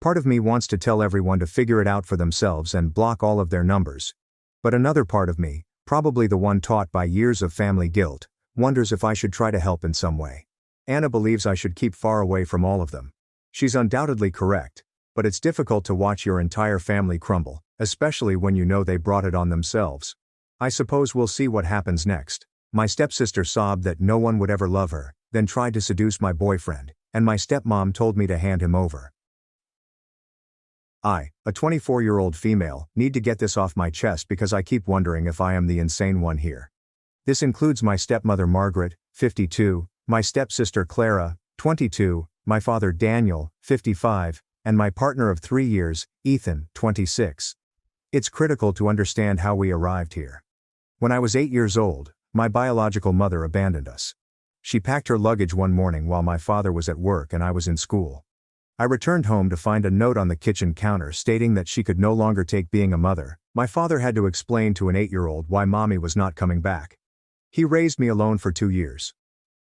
Part of me wants to tell everyone to figure it out for themselves and block all of their numbers. But another part of me, probably the one taught by years of family guilt, wonders if I should try to help in some way. Anna believes I should keep far away from all of them. She's undoubtedly correct, but it's difficult to watch your entire family crumble, especially when you know they brought it on themselves. I suppose we'll see what happens next. My stepsister sobbed that no one would ever love her, then tried to seduce my boyfriend, and my stepmom told me to hand him over. I, a 24-year-old female, need to get this off my chest because I keep wondering if I am the insane one here. This includes my stepmother Margaret, 52, my stepsister Clara, 22, my father Daniel, 55, and my partner of 3 years, Ethan, 26. It's critical to understand how we arrived here. When I was 8 years old, my biological mother abandoned us. She packed her luggage one morning while my father was at work and I was in school. I returned home to find a note on the kitchen counter stating that she could no longer take being a mother. My father had to explain to an 8-year-old why mommy was not coming back. He raised me alone for 2 years.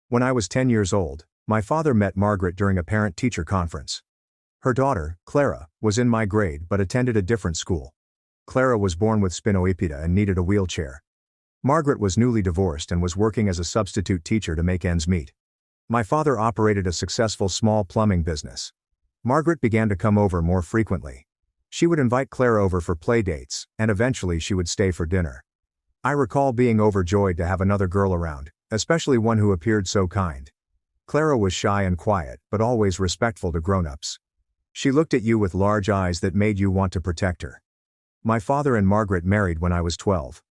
When I was 10 years old, my father met Margaret during a parent-teacher conference. Her daughter, Clara, was in my grade but attended a different school. Clara was born with spina bifida and needed a wheelchair. Margaret was newly divorced and was working as a substitute teacher to make ends meet. My father operated a successful small plumbing business. Margaret began to come over more frequently. She would invite Clara over for play dates, and eventually she would stay for dinner. I recall being overjoyed to have another girl around, especially one who appeared so kind. Clara was shy and quiet, but always respectful to grown-ups. She looked at you with large eyes that made you want to protect her. My father and Margaret married when I was 12.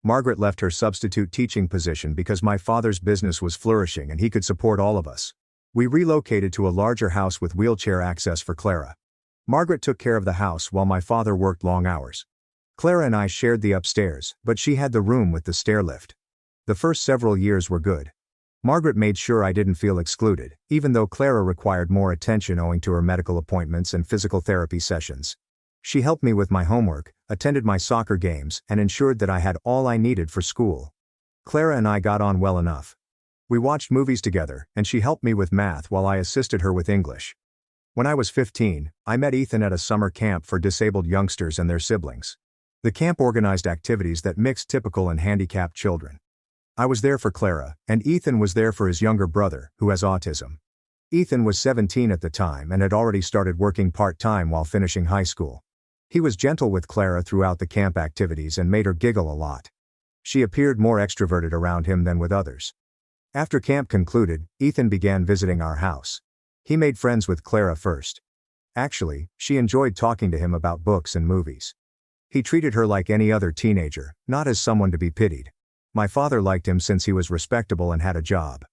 Margaret left her substitute teaching position because my father's business was flourishing and he could support all of us. We relocated to a larger house with wheelchair access for Clara. Margaret took care of the house while my father worked long hours. Clara and I shared the upstairs, but she had the room with the stair lift. The first several years were good. Margaret made sure I didn't feel excluded, even though Clara required more attention owing to her medical appointments and physical therapy sessions. She helped me with my homework, attended my soccer games, and ensured that I had all I needed for school. Clara and I got on well enough. We watched movies together, and she helped me with math while I assisted her with English. When I was 15, I met Ethan at a summer camp for disabled youngsters and their siblings. The camp organized activities that mixed typical and handicapped children. I was there for Clara, and Ethan was there for his younger brother, who has autism. Ethan was 17 at the time and had already started working part-time while finishing high school. He was gentle with Clara throughout the camp activities and made her giggle a lot. She appeared more extroverted around him than with others. After camp concluded, Ethan began visiting our house. He made friends with Clara first. Actually, she enjoyed talking to him about books and movies. He treated her like any other teenager, not as someone to be pitied. My father liked him since he was respectable and had a job.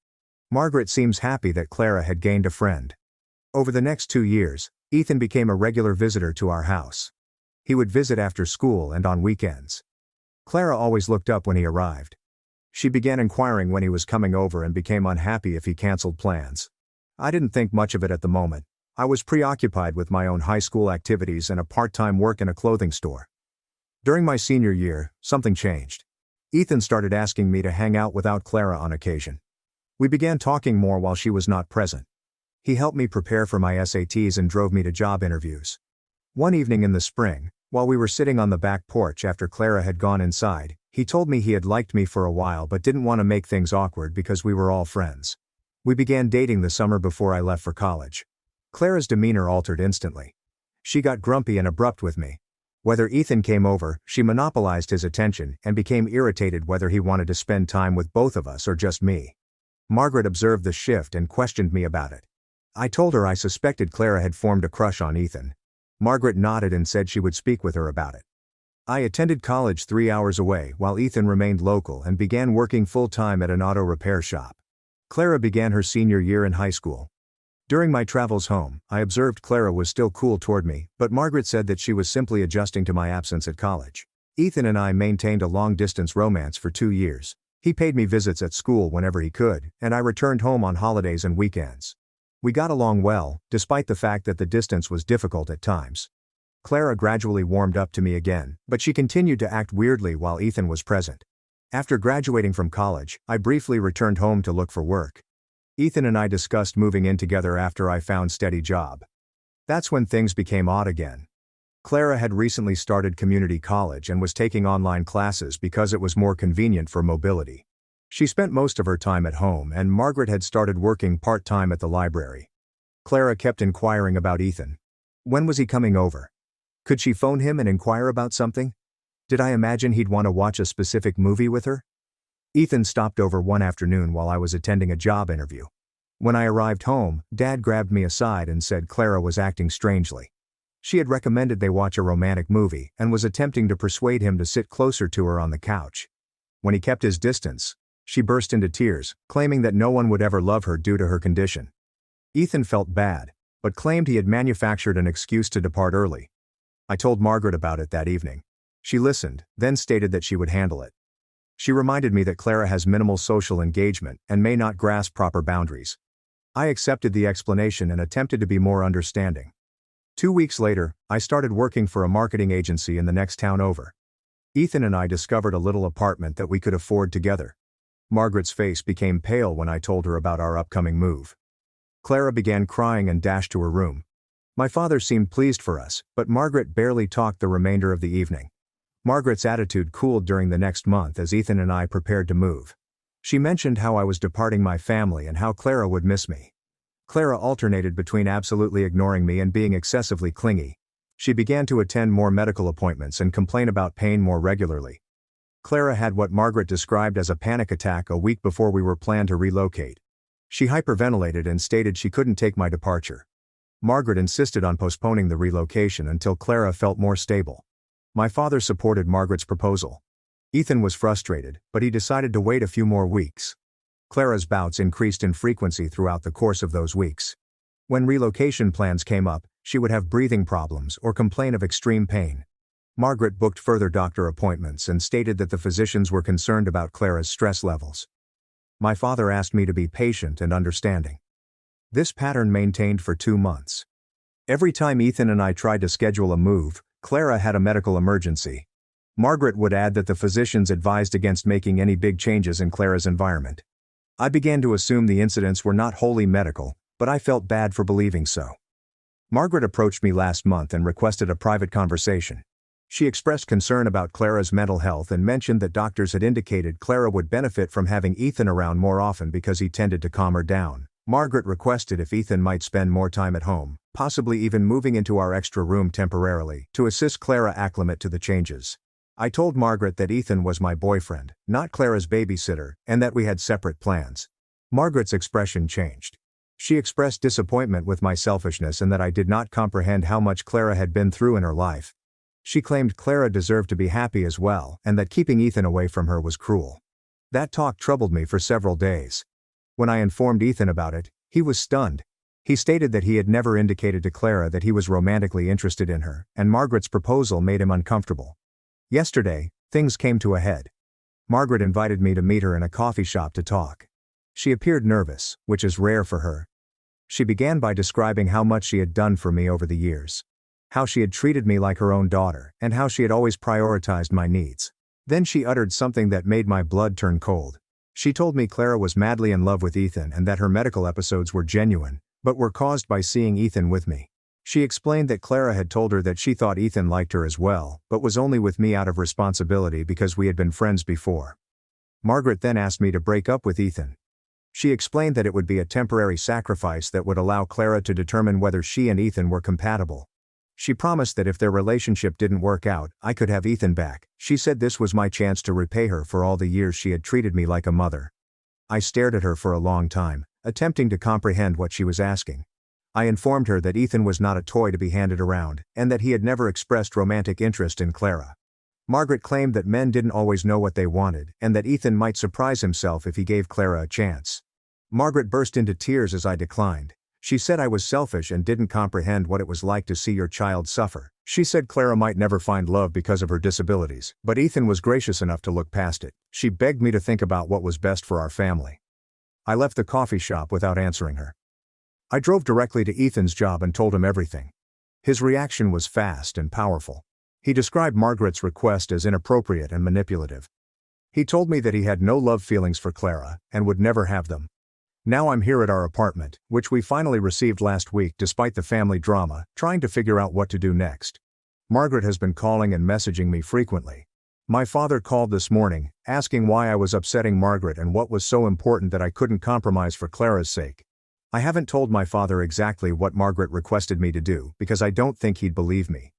Margaret seems happy that Clara had gained a friend. Over the next 2 years, Ethan became a regular visitor to our house. He would visit after school and on weekends. Clara always looked up when he arrived. She began inquiring when he was coming over and became unhappy if he canceled plans. I didn't think much of it at the moment. I was preoccupied with my own high school activities and a part-time work in a clothing store. During my senior year, something changed. Ethan started asking me to hang out without Clara on occasion. We began talking more while she was not present. He helped me prepare for my SATs and drove me to job interviews. One evening in the spring, while we were sitting on the back porch after Clara had gone inside, he told me he had liked me for a while but didn't want to make things awkward because we were all friends. We began dating the summer before I left for college. Clara's demeanor altered instantly. She got grumpy and abrupt with me. Whether Ethan came over, she monopolized his attention and became irritated whether he wanted to spend time with both of us or just me. Margaret observed the shift and questioned me about it. I told her I suspected Clara had formed a crush on Ethan. Margaret nodded and said she would speak with her about it. I attended college 3 hours away while Ethan remained local and began working full-time at an auto repair shop. Clara began her senior year in high school. During my travels home, I observed Clara was still cool toward me, but Margaret said that she was simply adjusting to my absence at college. Ethan and I maintained a long-distance romance for 2 years. He paid me visits at school whenever he could, and I returned home on holidays and weekends. We got along well, despite the fact that the distance was difficult at times. Clara gradually warmed up to me again, but she continued to act weirdly while Ethan was present. After graduating from college, I briefly returned home to look for work. Ethan and I discussed moving in together after I found steady job. That's when things became odd again. Clara had recently started community college and was taking online classes because it was more convenient for mobility. She spent most of her time at home, and Margaret had started working part-time at the library. Clara kept inquiring about Ethan. When was he coming over? Could she phone him and inquire about something? Did I imagine he'd want to watch a specific movie with her? Ethan stopped over one afternoon while I was attending a job interview. When I arrived home, Dad grabbed me aside and said Clara was acting strangely. She had recommended they watch a romantic movie and was attempting to persuade him to sit closer to her on the couch. When he kept his distance, she burst into tears, claiming that no one would ever love her due to her condition. Ethan felt bad, but claimed he had manufactured an excuse to depart early. I told Margaret about it that evening. She listened, then stated that she would handle it. She reminded me that Clara has minimal social engagement and may not grasp proper boundaries. I accepted the explanation and attempted to be more understanding. 2 weeks later, I started working for a marketing agency in the next town over. Ethan and I discovered a little apartment that we could afford together. Margaret's face became pale when I told her about our upcoming move. Clara began crying and dashed to her room. My father seemed pleased for us, but Margaret barely talked the remainder of the evening. Margaret's attitude cooled during the next month as Ethan and I prepared to move. She mentioned how I was departing my family and how Clara would miss me. Clara alternated between absolutely ignoring me and being excessively clingy. She began to attend more medical appointments and complain about pain more regularly. Clara had what Margaret described as a panic attack a week before we were planned to relocate. She hyperventilated and stated she couldn't take my departure. Margaret insisted on postponing the relocation until Clara felt more stable. My father supported Margaret's proposal. Ethan was frustrated, but he decided to wait a few more weeks. Clara's bouts increased in frequency throughout the course of those weeks. When relocation plans came up, she would have breathing problems or complain of extreme pain. Margaret booked further doctor appointments and stated that the physicians were concerned about Clara's stress levels. My father asked me to be patient and understanding. This pattern maintained for 2 months. Every time Ethan and I tried to schedule a move, Clara had a medical emergency. Margaret would add that the physicians advised against making any big changes in Clara's environment. I began to assume the incidents were not wholly medical, but I felt bad for believing so. Margaret approached me last month and requested a private conversation. She expressed concern about Clara's mental health and mentioned that doctors had indicated Clara would benefit from having Ethan around more often because he tended to calm her down. Margaret requested if Ethan might spend more time at home, possibly even moving into our extra room temporarily, to assist Clara acclimate to the changes. I told Margaret that Ethan was my boyfriend, not Clara's babysitter, and that we had separate plans. Margaret's expression changed. She expressed disappointment with my selfishness and that I did not comprehend how much Clara had been through in her life. She claimed Clara deserved to be happy as well, and that keeping Ethan away from her was cruel. That talk troubled me for several days. When I informed Ethan about it, he was stunned. He stated that he had never indicated to Clara that he was romantically interested in her, and Margaret's proposal made him uncomfortable. Yesterday, things came to a head. Margaret invited me to meet her in a coffee shop to talk. She appeared nervous, which is rare for her. She began by describing how much she had done for me over the years. How she had treated me like her own daughter, and how she had always prioritized my needs. Then she uttered something that made my blood turn cold. She told me Clara was madly in love with Ethan and that her medical episodes were genuine, but were caused by seeing Ethan with me. She explained that Clara had told her that she thought Ethan liked her as well, but was only with me out of responsibility because we had been friends before. Margaret then asked me to break up with Ethan. She explained that it would be a temporary sacrifice that would allow Clara to determine whether she and Ethan were compatible. She promised that if their relationship didn't work out, I could have Ethan back. She said this was my chance to repay her for all the years she had treated me like a mother. I stared at her for a long time, attempting to comprehend what she was asking. I informed her that Ethan was not a toy to be handed around, and that he had never expressed romantic interest in Clara. Margaret claimed that men didn't always know what they wanted, and that Ethan might surprise himself if he gave Clara a chance. Margaret burst into tears as I declined. She said I was selfish and didn't comprehend what it was like to see your child suffer. She said Clara might never find love because of her disabilities, but Ethan was gracious enough to look past it. She begged me to think about what was best for our family. I left the coffee shop without answering her. I drove directly to Ethan's job and told him everything. His reaction was fast and powerful. He described Margaret's request as inappropriate and manipulative. He told me that he had no love feelings for Clara and would never have them. Now I'm here at our apartment, which we finally received last week despite the family drama, trying to figure out what to do next. Margaret has been calling and messaging me frequently. My father called this morning, asking why I was upsetting Margaret and what was so important that I couldn't compromise for Clara's sake. I haven't told my father exactly what Margaret requested me to do because I don't think he'd believe me.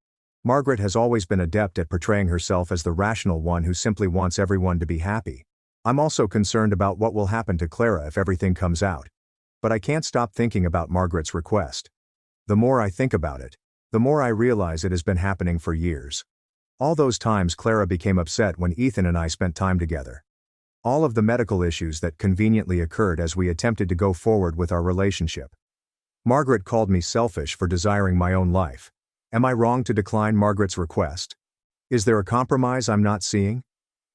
Margaret has always been adept at portraying herself as the rational one who simply wants everyone to be happy. I'm also concerned about what will happen to Clara if everything comes out. But I can't stop thinking about Margaret's request. The more I think about it, the more I realize it has been happening for years. All those times Clara became upset when Ethan and I spent time together. All of the medical issues that conveniently occurred as we attempted to go forward with our relationship. Margaret called me selfish for desiring my own life. Am I wrong to decline Margaret's request? Is there a compromise I'm not seeing?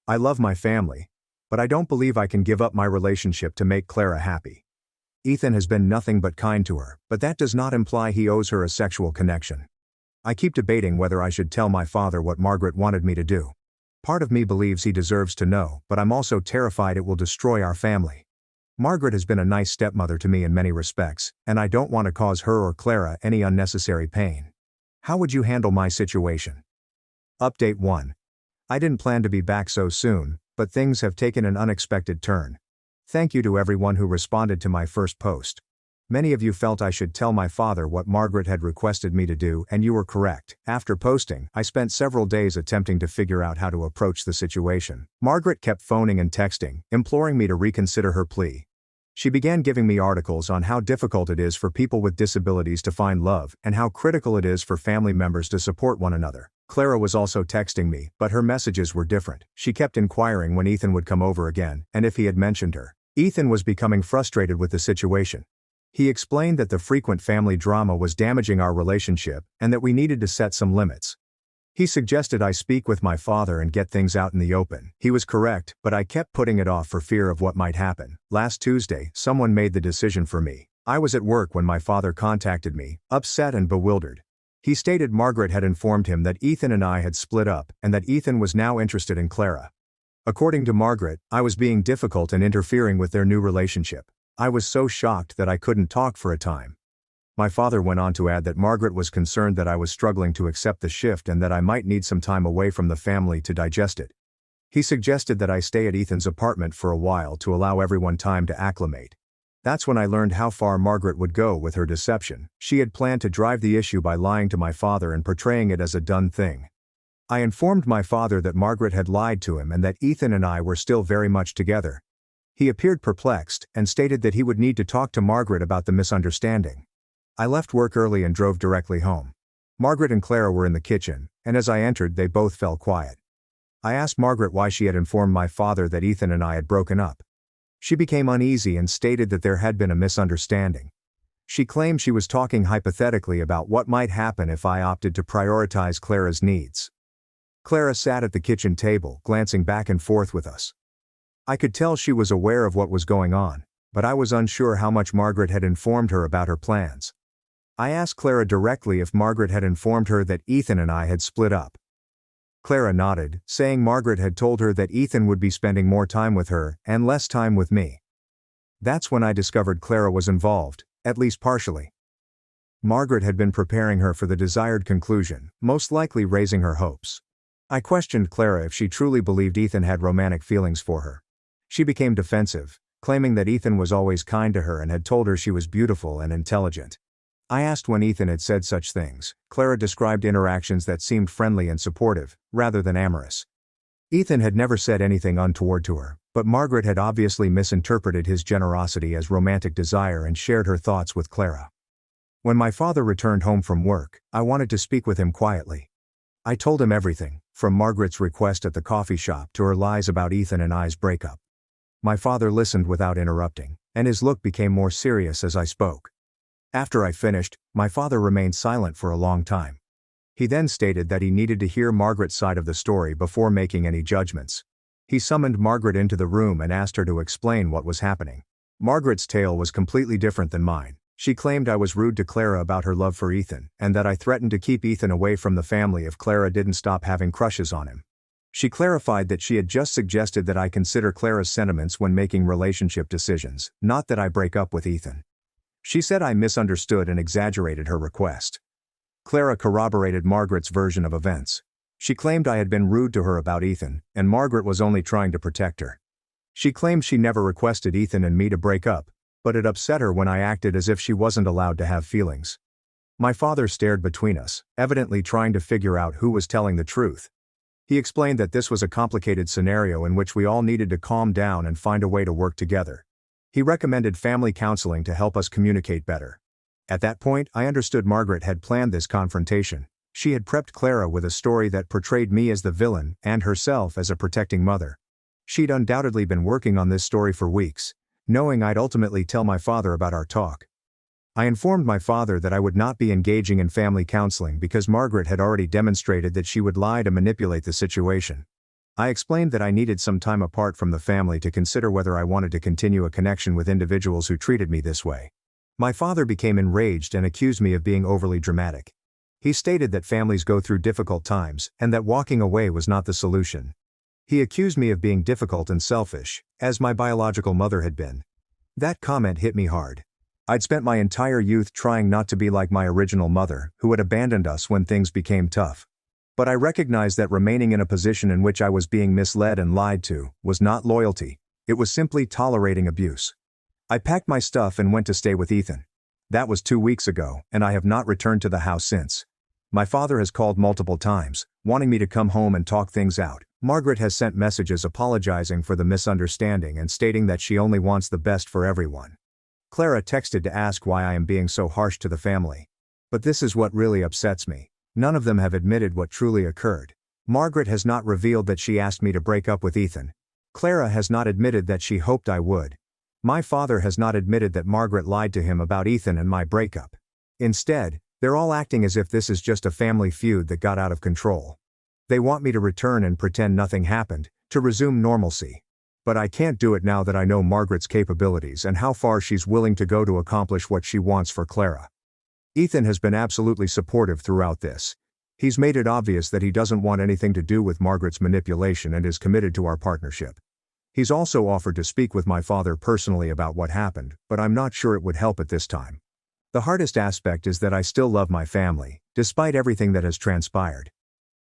I love my family, but I don't believe I can give up my relationship to make Clara happy. Ethan has been nothing but kind to her, but that does not imply he owes her a sexual connection. I keep debating whether I should tell my father what Margaret wanted me to do. Part of me believes he deserves to know, but I'm also terrified it will destroy our family. Margaret has been a nice stepmother to me in many respects, and I don't want to cause her or Clara any unnecessary pain. How would you handle my situation? Update 1. I didn't plan to be back so soon, but things have taken an unexpected turn. Thank you to everyone who responded to my first post. Many of you felt I should tell my father what Margaret had requested me to do, and you were correct. After posting, I spent several days attempting to figure out how to approach the situation. Margaret kept phoning and texting, imploring me to reconsider her plea. She began giving me articles on how difficult it is for people with disabilities to find love, and how critical it is for family members to support one another. Clara was also texting me, but her messages were different. She kept inquiring when Ethan would come over again, and if he had mentioned her. Ethan was becoming frustrated with the situation. He explained that the frequent family drama was damaging our relationship, and that we needed to set some limits. He suggested I speak with my father and get things out in the open. He was correct, but I kept putting it off for fear of what might happen. Last Tuesday, someone made the decision for me. I was at work when my father contacted me, upset and bewildered. He stated Margaret had informed him that Ethan and I had split up, and that Ethan was now interested in Clara. According to Margaret, I was being difficult and interfering with their new relationship. I was so shocked that I couldn't talk for a time. My father went on to add that Margaret was concerned that I was struggling to accept the shift and that I might need some time away from the family to digest it. He suggested that I stay at Ethan's apartment for a while to allow everyone time to acclimate. That's when I learned how far Margaret would go with her deception. She had planned to drive the issue by lying to my father and portraying it as a done thing. I informed my father that Margaret had lied to him and that Ethan and I were still very much together. He appeared perplexed and stated that he would need to talk to Margaret about the misunderstanding. I left work early and drove directly home. Margaret and Clara were in the kitchen, and as I entered they both fell quiet. I asked Margaret why she had informed my father that Ethan and I had broken up. She became uneasy and stated that there had been a misunderstanding. She claimed she was talking hypothetically about what might happen if I opted to prioritize Clara's needs. Clara sat at the kitchen table, glancing back and forth with us. I could tell she was aware of what was going on, but I was unsure how much Margaret had informed her about her plans. I asked Clara directly if Margaret had informed her that Ethan and I had split up. Clara nodded, saying Margaret had told her that Ethan would be spending more time with her and less time with me. That's when I discovered Clara was involved, at least partially. Margaret had been preparing her for the desired conclusion, most likely raising her hopes. I questioned Clara if she truly believed Ethan had romantic feelings for her. She became defensive, claiming that Ethan was always kind to her and had told her she was beautiful and intelligent. I asked when Ethan had said such things. Clara described interactions that seemed friendly and supportive, rather than amorous. Ethan had never said anything untoward to her, but Margaret had obviously misinterpreted his generosity as romantic desire and shared her thoughts with Clara. When my father returned home from work, I wanted to speak with him quietly. I told him everything, from Margaret's request at the coffee shop to her lies about Ethan and I's breakup. My father listened without interrupting. and his look became more serious as I spoke. After I finished, my father remained silent for a long time. He then stated that he needed to hear Margaret's side of the story before making any judgments. He summoned Margaret into the room and asked her to explain what was happening. Margaret's tale was completely different than mine. She claimed I was rude to Clara about her love for Ethan, and that I threatened to keep Ethan away from the family if Clara didn't stop having crushes on him. She clarified that she had just suggested that I consider Clara's sentiments when making relationship decisions, not that I break up with Ethan. She said I misunderstood and exaggerated her request. Clara corroborated Margaret's version of events. She claimed I had been rude to her about Ethan, and Margaret was only trying to protect her. She claimed she never requested Ethan and me to break up, but it upset her when I acted as if she wasn't allowed to have feelings. My father stared between us, evidently trying to figure out who was telling the truth. He explained that this was a complicated scenario in which we all needed to calm down and find a way to work together. He recommended family counseling to help us communicate better. At that point, I understood Margaret had planned this confrontation. She had prepped Clara with a story that portrayed me as the villain and herself as a protecting mother. She'd undoubtedly been working on this story for weeks, knowing I'd ultimately tell my father about our talk. I informed my father that I would not be engaging in family counseling because Margaret had already demonstrated that she would lie to manipulate the situation. I explained that I needed some time apart from the family to consider whether I wanted to continue a connection with individuals who treated me this way. My father became enraged and accused me of being overly dramatic. He stated that families go through difficult times, and that walking away was not the solution. He accused me of being difficult and selfish, as my biological mother had been. That comment hit me hard. I'd spent my entire youth trying not to be like my original mother, who had abandoned us when things became tough. But I recognized that remaining in a position in which I was being misled and lied to was not loyalty. It was simply tolerating abuse. I packed my stuff and went to stay with Ethan. That was 2 weeks ago, and I have not returned to the house since. My father has called multiple times, wanting me to come home and talk things out. Margaret has sent messages apologizing for the misunderstanding and stating that she only wants the best for everyone. Clara texted to ask why I am being so harsh to the family. But this is what really upsets me. None of them have admitted what truly occurred. Margaret has not revealed that she asked me to break up with Ethan. Clara has not admitted that she hoped I would. My father has not admitted that Margaret lied to him about Ethan and my breakup. Instead, they're all acting as if this is just a family feud that got out of control. They want me to return and pretend nothing happened, to resume normalcy. But I can't do it now that I know Margaret's capabilities and how far she's willing to go to accomplish what she wants for Clara. Ethan has been absolutely supportive throughout this. He's made it obvious that he doesn't want anything to do with Margaret's manipulation and is committed to our partnership. He's also offered to speak with my father personally about what happened, but I'm not sure it would help at this time. The hardest aspect is that I still love my family, despite everything that has transpired.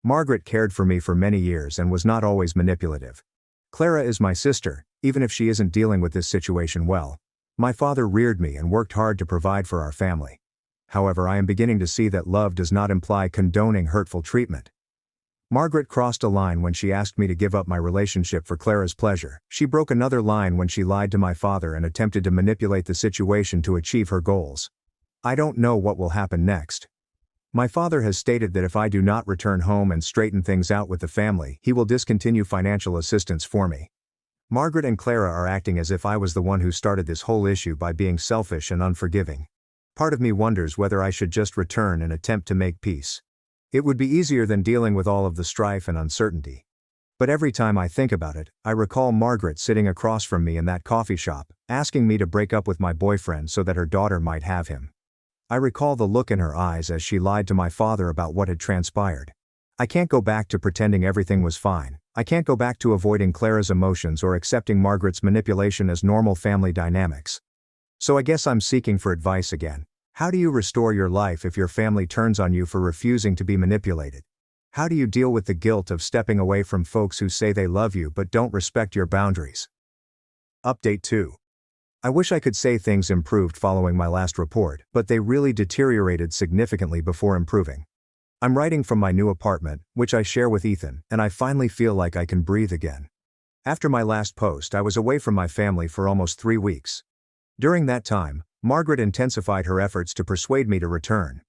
Margaret cared for me for many years and was not always manipulative. Clara is my sister, even if she isn't dealing with this situation well. My father reared me and worked hard to provide for our family. However, I am beginning to see that love does not imply condoning hurtful treatment. Margaret crossed a line when she asked me to give up my relationship for Clara's pleasure. She broke another line when she lied to my father and attempted to manipulate the situation to achieve her goals. I don't know what will happen next. My father has stated that if I do not return home and straighten things out with the family, he will discontinue financial assistance for me. Margaret and Clara are acting as if I was the one who started this whole issue by being selfish and unforgiving. Part of me wonders whether I should just return and attempt to make peace. It would be easier than dealing with all of the strife and uncertainty. But every time I think about it, I recall Margaret sitting across from me in that coffee shop, asking me to break up with my boyfriend so that her daughter might have him. I recall the look in her eyes as she lied to my father about what had transpired. I can't go back to pretending everything was fine. I can't go back to avoiding Clara's emotions or accepting Margaret's manipulation as normal family dynamics. So I guess I'm seeking for advice again. How do you restore your life if your family turns on you for refusing to be manipulated? How do you deal with the guilt of stepping away from folks who say they love you but don't respect your boundaries? Update 2. I wish I could say things improved following my last report, but they really deteriorated significantly before improving. I'm writing from my new apartment, which I share with Ethan, and I finally feel like I can breathe again. After my last post, I was away from my family for almost 3 weeks. During that time, Margaret intensified her efforts to persuade me to return.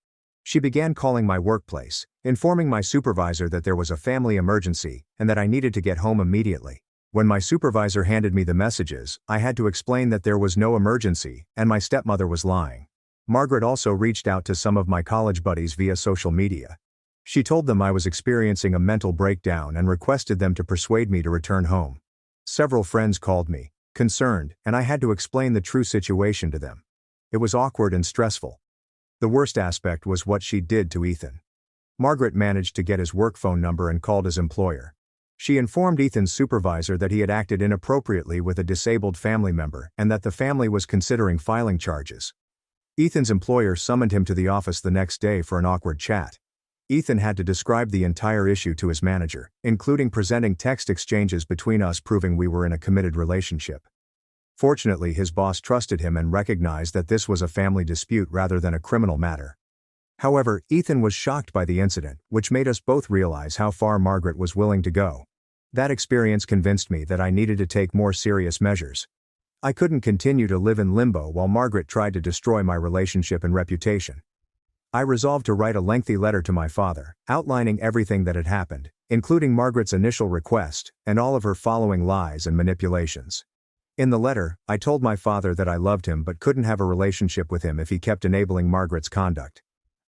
She began calling my workplace, informing my supervisor that there was a family emergency and that I needed to get home immediately. When my supervisor handed me the messages, I had to explain that there was no emergency, and my stepmother was lying. Margaret also reached out to some of my college buddies via social media. She told them I was experiencing a mental breakdown and requested them to persuade me to return home. Several friends called me, concerned, and I had to explain the true situation to them. It was awkward and stressful. The worst aspect was what she did to Ethan. Margaret managed to get his work phone number and called his employer. She informed Ethan's supervisor that he had acted inappropriately with a disabled family member and that the family was considering filing charges. Ethan's employer summoned him to the office the next day for an awkward chat. Ethan had to describe the entire issue to his manager, including presenting text exchanges between us proving we were in a committed relationship. Fortunately, his boss trusted him and recognized that this was a family dispute rather than a criminal matter. However, Ethan was shocked by the incident, which made us both realize how far Margaret was willing to go. That experience convinced me that I needed to take more serious measures. I couldn't continue to live in limbo while Margaret tried to destroy my relationship and reputation. I resolved to write a lengthy letter to my father, outlining everything that had happened, including Margaret's initial request, and all of her following lies and manipulations. In the letter, I told my father that I loved him but couldn't have a relationship with him if he kept enabling Margaret's conduct.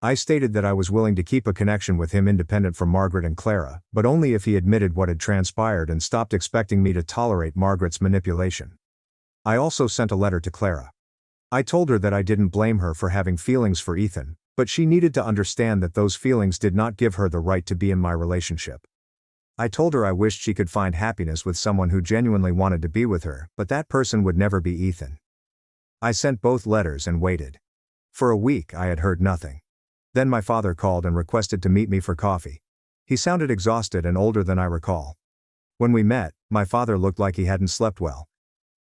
I stated that I was willing to keep a connection with him independent from Margaret and Clara, but only if he admitted what had transpired and stopped expecting me to tolerate Margaret's manipulation. I also sent a letter to Clara. I told her that I didn't blame her for having feelings for Ethan, but she needed to understand that those feelings did not give her the right to be in my relationship. I told her I wished she could find happiness with someone who genuinely wanted to be with her, but that person would never be Ethan. I sent both letters and waited. For a week I had heard nothing. Then my father called and requested to meet me for coffee. He sounded exhausted and older than I recall. When we met, my father looked like he hadn't slept well.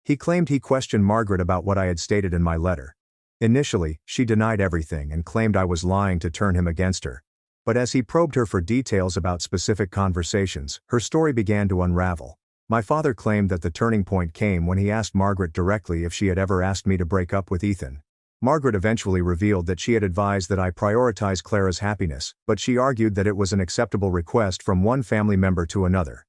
He claimed he questioned Margaret about what I had stated in my letter. Initially, she denied everything and claimed I was lying to turn him against her. But as he probed her for details about specific conversations, her story began to unravel. My father claimed that the turning point came when he asked Margaret directly if she had ever asked me to break up with Ethan. Margaret eventually revealed that she had advised that I prioritize Clara's happiness, but she argued that it was an acceptable request from one family member to another.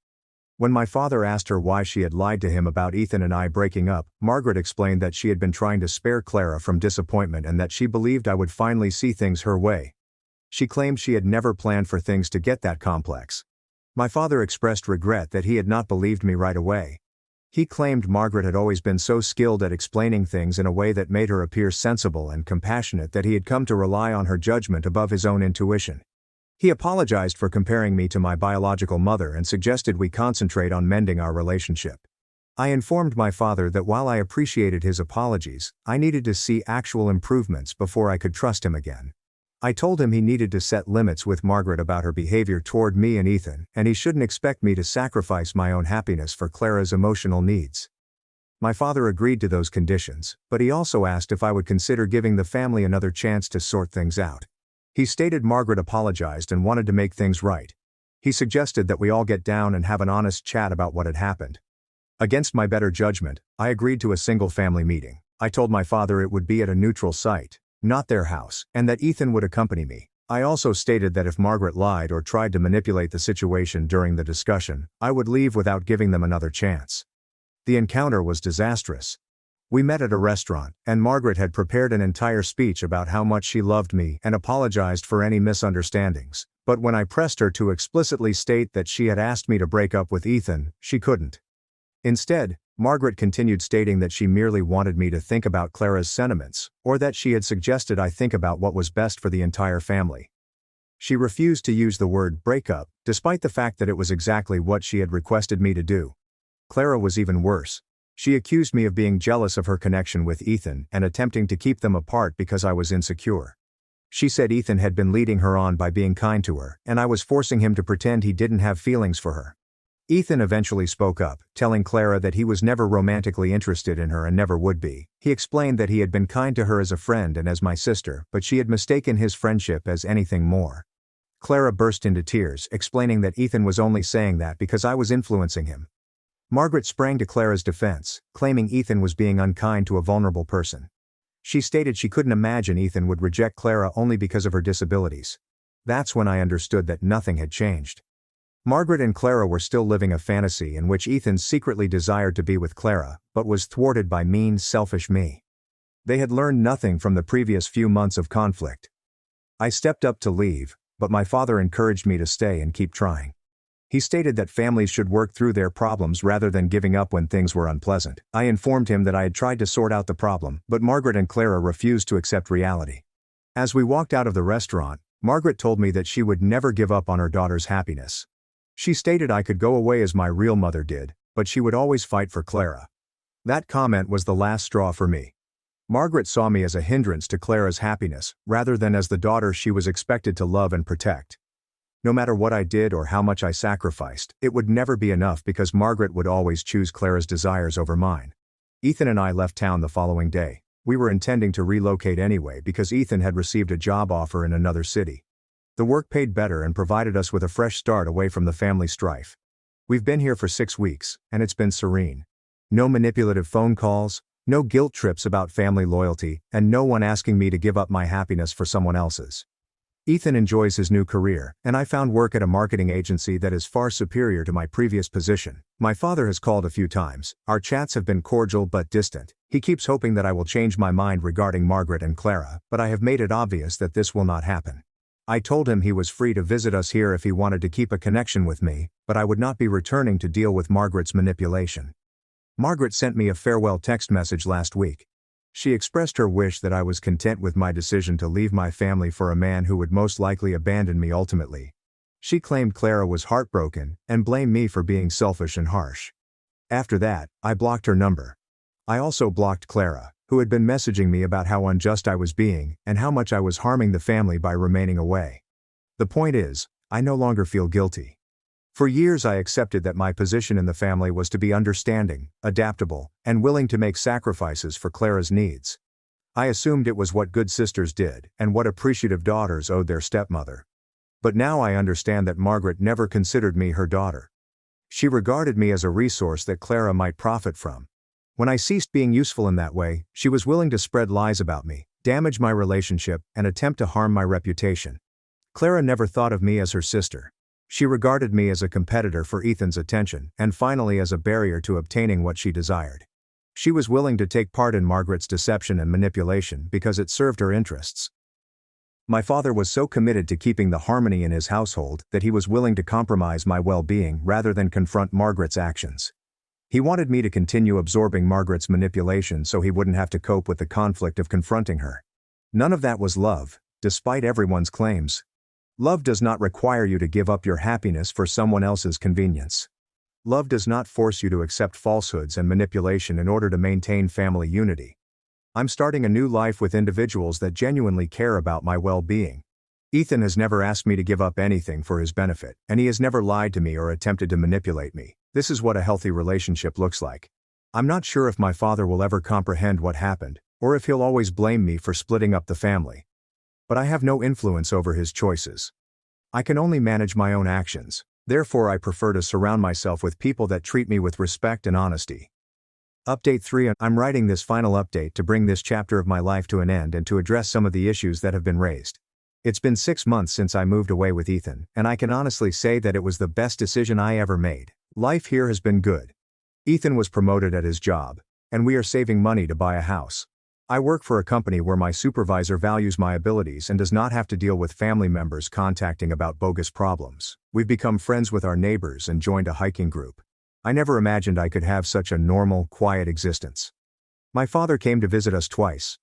When my father asked her why she had lied to him about Ethan and I breaking up, Margaret explained that she had been trying to spare Clara from disappointment and that she believed I would finally see things her way. She claimed she had never planned for things to get that complex. My father expressed regret that he had not believed me right away. He claimed Margaret had always been so skilled at explaining things in a way that made her appear sensible and compassionate that he had come to rely on her judgment above his own intuition. He apologized for comparing me to my biological mother and suggested we concentrate on mending our relationship. I informed my father that while I appreciated his apologies, I needed to see actual improvements before I could trust him again. I told him he needed to set limits with Margaret about her behavior toward me and Ethan, and he shouldn't expect me to sacrifice my own happiness for Clara's emotional needs. My father agreed to those conditions, but he also asked if I would consider giving the family another chance to sort things out. He stated Margaret apologized and wanted to make things right. He suggested that we all get down and have an honest chat about what had happened. Against my better judgment, I agreed to a single family meeting. I told my father it would be at a neutral site, not their house, and that Ethan would accompany me. I also stated that if Margaret lied or tried to manipulate the situation during the discussion, I would leave without giving them another chance. The encounter was disastrous. We met at a restaurant, and Margaret had prepared an entire speech about how much she loved me and apologized for any misunderstandings, but when I pressed her to explicitly state that she had asked me to break up with Ethan, she couldn't. Instead, Margaret continued stating that she merely wanted me to think about Clara's sentiments, or that she had suggested I think about what was best for the entire family. She refused to use the word breakup, despite the fact that it was exactly what she had requested me to do. Clara was even worse. She accused me of being jealous of her connection with Ethan and attempting to keep them apart because I was insecure. She said Ethan had been leading her on by being kind to her, and I was forcing him to pretend he didn't have feelings for her. Ethan eventually spoke up, telling Clara that he was never romantically interested in her and never would be. He explained that he had been kind to her as a friend and as my sister, but she had mistaken his friendship as anything more. Clara burst into tears, explaining that Ethan was only saying that because I was influencing him. Margaret sprang to Clara's defense, claiming Ethan was being unkind to a vulnerable person. She stated she couldn't imagine Ethan would reject Clara only because of her disabilities. That's when I understood that nothing had changed. Margaret and Clara were still living a fantasy in which Ethan secretly desired to be with Clara, but was thwarted by mean, selfish me. They had learned nothing from the previous few months of conflict. I stepped up to leave, but my father encouraged me to stay and keep trying. He stated that families should work through their problems rather than giving up when things were unpleasant. I informed him that I had tried to sort out the problem, but Margaret and Clara refused to accept reality. As we walked out of the restaurant, Margaret told me that she would never give up on her daughter's happiness. She stated I could go away as my real mother did, but she would always fight for Clara. That comment was the last straw for me. Margaret saw me as a hindrance to Clara's happiness, rather than as the daughter she was expected to love and protect. No matter what I did or how much I sacrificed, it would never be enough because Margaret would always choose Clara's desires over mine. Ethan and I left town the following day. We were intending to relocate anyway because Ethan had received a job offer in another city. The work paid better and provided us with a fresh start away from the family strife. We've been here for 6 weeks, and it's been serene. No manipulative phone calls, no guilt trips about family loyalty, and no one asking me to give up my happiness for someone else's. Ethan enjoys his new career, and I found work at a marketing agency that is far superior to my previous position. My father has called a few times. Our chats have been cordial but distant. He keeps hoping that I will change my mind regarding Margaret and Clara, but I have made it obvious that this will not happen. I told him he was free to visit us here if he wanted to keep a connection with me, but I would not be returning to deal with Margaret's manipulation. Margaret sent me a farewell text message last week. She expressed her wish that I was content with my decision to leave my family for a man who would most likely abandon me ultimately. She claimed Clara was heartbroken and blamed me for being selfish and harsh. After that, I blocked her number. I also blocked Clara, who had been messaging me about how unjust I was being and how much I was harming the family by remaining away. The point is, I no longer feel guilty. For years I accepted that my position in the family was to be understanding, adaptable, and willing to make sacrifices for Clara's needs. I assumed it was what good sisters did and what appreciative daughters owed their stepmother. But now I understand that Margaret never considered me her daughter. She regarded me as a resource that Clara might profit from. When I ceased being useful in that way, she was willing to spread lies about me, damage my relationship, and attempt to harm my reputation. Clara never thought of me as her sister. She regarded me as a competitor for Ethan's attention, and finally as a barrier to obtaining what she desired. She was willing to take part in Margaret's deception and manipulation because it served her interests. My father was so committed to keeping the harmony in his household that he was willing to compromise my well-being rather than confront Margaret's actions. He wanted me to continue absorbing Margaret's manipulation so he wouldn't have to cope with the conflict of confronting her. None of that was love, despite everyone's claims. Love does not require you to give up your happiness for someone else's convenience. Love does not force you to accept falsehoods and manipulation in order to maintain family unity. I'm starting a new life with individuals that genuinely care about my well-being. Ethan has never asked me to give up anything for his benefit, and he has never lied to me or attempted to manipulate me. This is what a healthy relationship looks like. I'm not sure if my father will ever comprehend what happened, or if he'll always blame me for splitting up the family. But I have no influence over his choices. I can only manage my own actions, therefore I prefer to surround myself with people that treat me with respect and honesty. Update 3. I'm writing this final update to bring this chapter of my life to an end and to address some of the issues that have been raised. It's been 6 months since I moved away with Ethan, and I can honestly say that it was the best decision I ever made. Life here has been good. Ethan was promoted at his job, and we are saving money to buy a house. I work for a company where my supervisor values my abilities and does not have to deal with family members contacting about bogus problems. We've become friends with our neighbors and joined a hiking group. I never imagined I could have such a normal, quiet existence. My father came to visit us twice.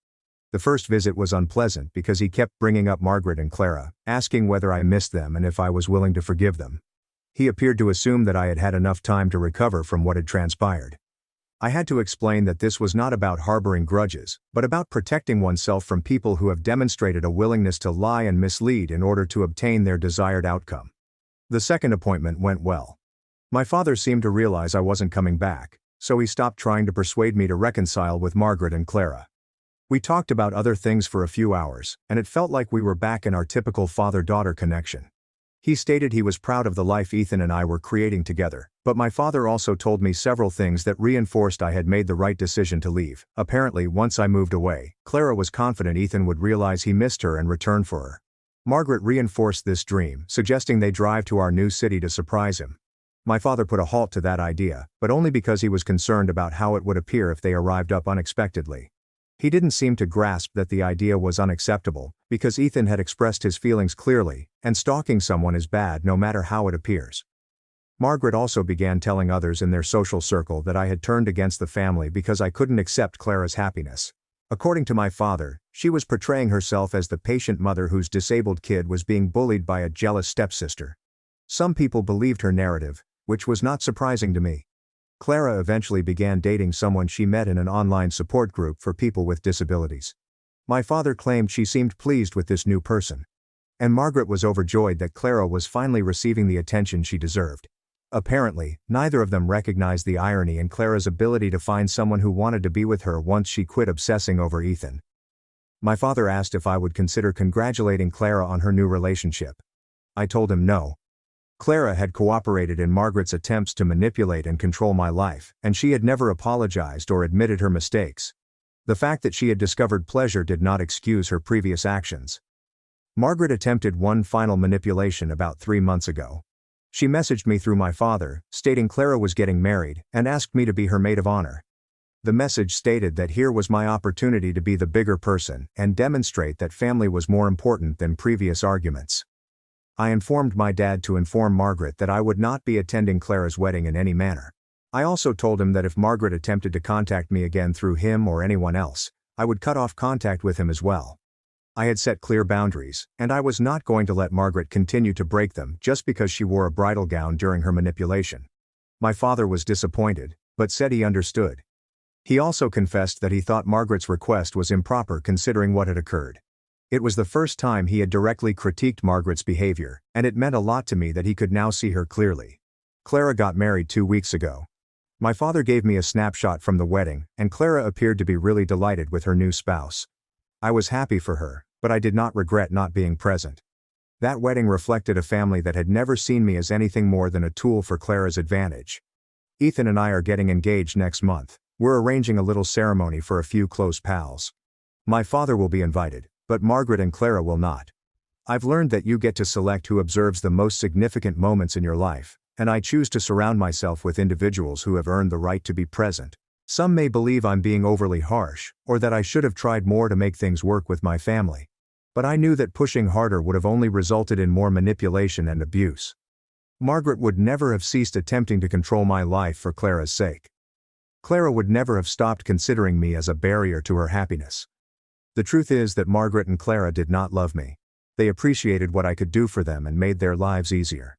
The first visit was unpleasant because he kept bringing up Margaret and Clara, asking whether I missed them and if I was willing to forgive them. He appeared to assume that I had had enough time to recover from what had transpired. I had to explain that this was not about harboring grudges, but about protecting oneself from people who have demonstrated a willingness to lie and mislead in order to obtain their desired outcome. The second appointment went well. My father seemed to realize I wasn't coming back, so he stopped trying to persuade me to reconcile with Margaret and Clara. We talked about other things for a few hours, and it felt like we were back in our typical father-daughter connection. He stated he was proud of the life Ethan and I were creating together, but my father also told me several things that reinforced I had made the right decision to leave. Apparently, once I moved away, Clara was confident Ethan would realize he missed her and return for her. Margaret reinforced this dream, suggesting they drive to our new city to surprise him. My father put a halt to that idea, but only because he was concerned about how it would appear if they arrived up unexpectedly. He didn't seem to grasp that the idea was unacceptable, because Ethan had expressed his feelings clearly, and stalking someone is bad no matter how it appears. Margaret also began telling others in their social circle that I had turned against the family because I couldn't accept Clara's happiness. According to my father, she was portraying herself as the patient mother whose disabled kid was being bullied by a jealous stepsister. Some people believed her narrative, which was not surprising to me. Clara eventually began dating someone she met in an online support group for people with disabilities. My father claimed she seemed pleased with this new person. And Margaret was overjoyed that Clara was finally receiving the attention she deserved. Apparently, neither of them recognized the irony in Clara's ability to find someone who wanted to be with her once she quit obsessing over Ethan. My father asked if I would consider congratulating Clara on her new relationship. I told him no. Clara had cooperated in Margaret's attempts to manipulate and control my life, and she had never apologized or admitted her mistakes. The fact that she had discovered pleasure did not excuse her previous actions. Margaret attempted one final manipulation about 3 months ago. She messaged me through my father, stating Clara was getting married, and asked me to be her maid of honor. The message stated that here was my opportunity to be the bigger person and demonstrate that family was more important than previous arguments. I informed my dad to inform Margaret that I would not be attending Clara's wedding in any manner. I also told him that if Margaret attempted to contact me again through him or anyone else, I would cut off contact with him as well. I had set clear boundaries, and I was not going to let Margaret continue to break them just because she wore a bridal gown during her manipulation. My father was disappointed, but said he understood. He also confessed that he thought Margaret's request was improper considering what had occurred. It was the first time he had directly critiqued Margaret's behavior, and it meant a lot to me that he could now see her clearly. Clara got married 2 weeks ago. My father gave me a snapshot from the wedding, and Clara appeared to be really delighted with her new spouse. I was happy for her, but I did not regret not being present. That wedding reflected a family that had never seen me as anything more than a tool for Clara's advantage. Ethan and I are getting engaged next month. We're arranging a little ceremony for a few close pals. My father will be invited, but Margaret and Clara will not. I've learned that you get to select who observes the most significant moments in your life, and I choose to surround myself with individuals who have earned the right to be present. Some may believe I'm being overly harsh, or that I should have tried more to make things work with my family. But I knew that pushing harder would have only resulted in more manipulation and abuse. Margaret would never have ceased attempting to control my life for Clara's sake. Clara would never have stopped considering me as a barrier to her happiness. The truth is that Margaret and Clara did not love me. They appreciated what I could do for them and made their lives easier.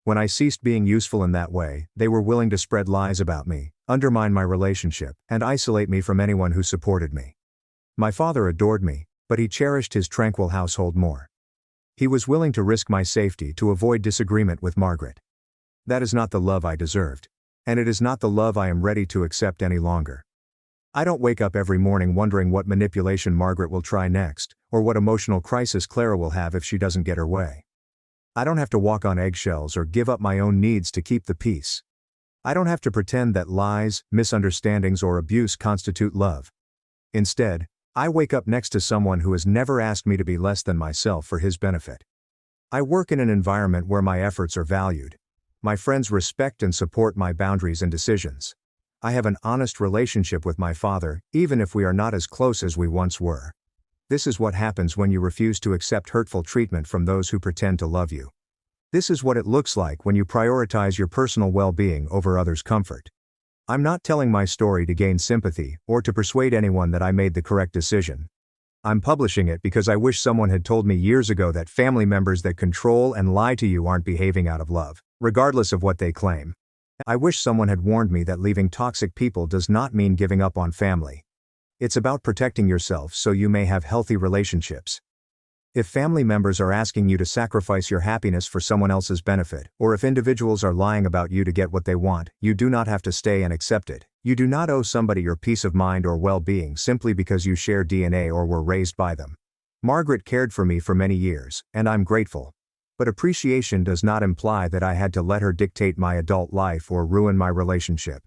When I ceased being useful in that way, they were willing to spread lies about me, undermine my relationship, and isolate me from anyone who supported me. My father adored me, but he cherished his tranquil household more. He was willing to risk my safety to avoid disagreement with Margaret. That is not the love I deserved. And it is not the love I am ready to accept any longer. I don't wake up every morning wondering what manipulation Margaret will try next, or what emotional crisis Clara will have if she doesn't get her way. I don't have to walk on eggshells or give up my own needs to keep the peace. I don't have to pretend that lies, misunderstandings, or abuse constitute love. Instead, I wake up next to someone who has never asked me to be less than myself for his benefit. I work in an environment where my efforts are valued. My friends respect and support my boundaries and decisions. I have an honest relationship with my father, even if we are not as close as we once were. This is what happens when you refuse to accept hurtful treatment from those who pretend to love you. This is what it looks like when you prioritize your personal well-being over others' comfort. I'm not telling my story to gain sympathy or to persuade anyone that I made the correct decision. I'm publishing it because I wish someone had told me years ago that family members that control and lie to you aren't behaving out of love, regardless of what they claim. I wish someone had warned me that leaving toxic people does not mean giving up on family. It's about protecting yourself so you may have healthy relationships. If family members are asking you to sacrifice your happiness for someone else's benefit, or if individuals are lying about you to get what they want, you do not have to stay and accept it. You do not owe somebody your peace of mind or well-being simply because you share DNA or were raised by them. Margaret cared for me for many years, and I'm grateful. But appreciation does not imply that I had to let her dictate my adult life or ruin my relationship.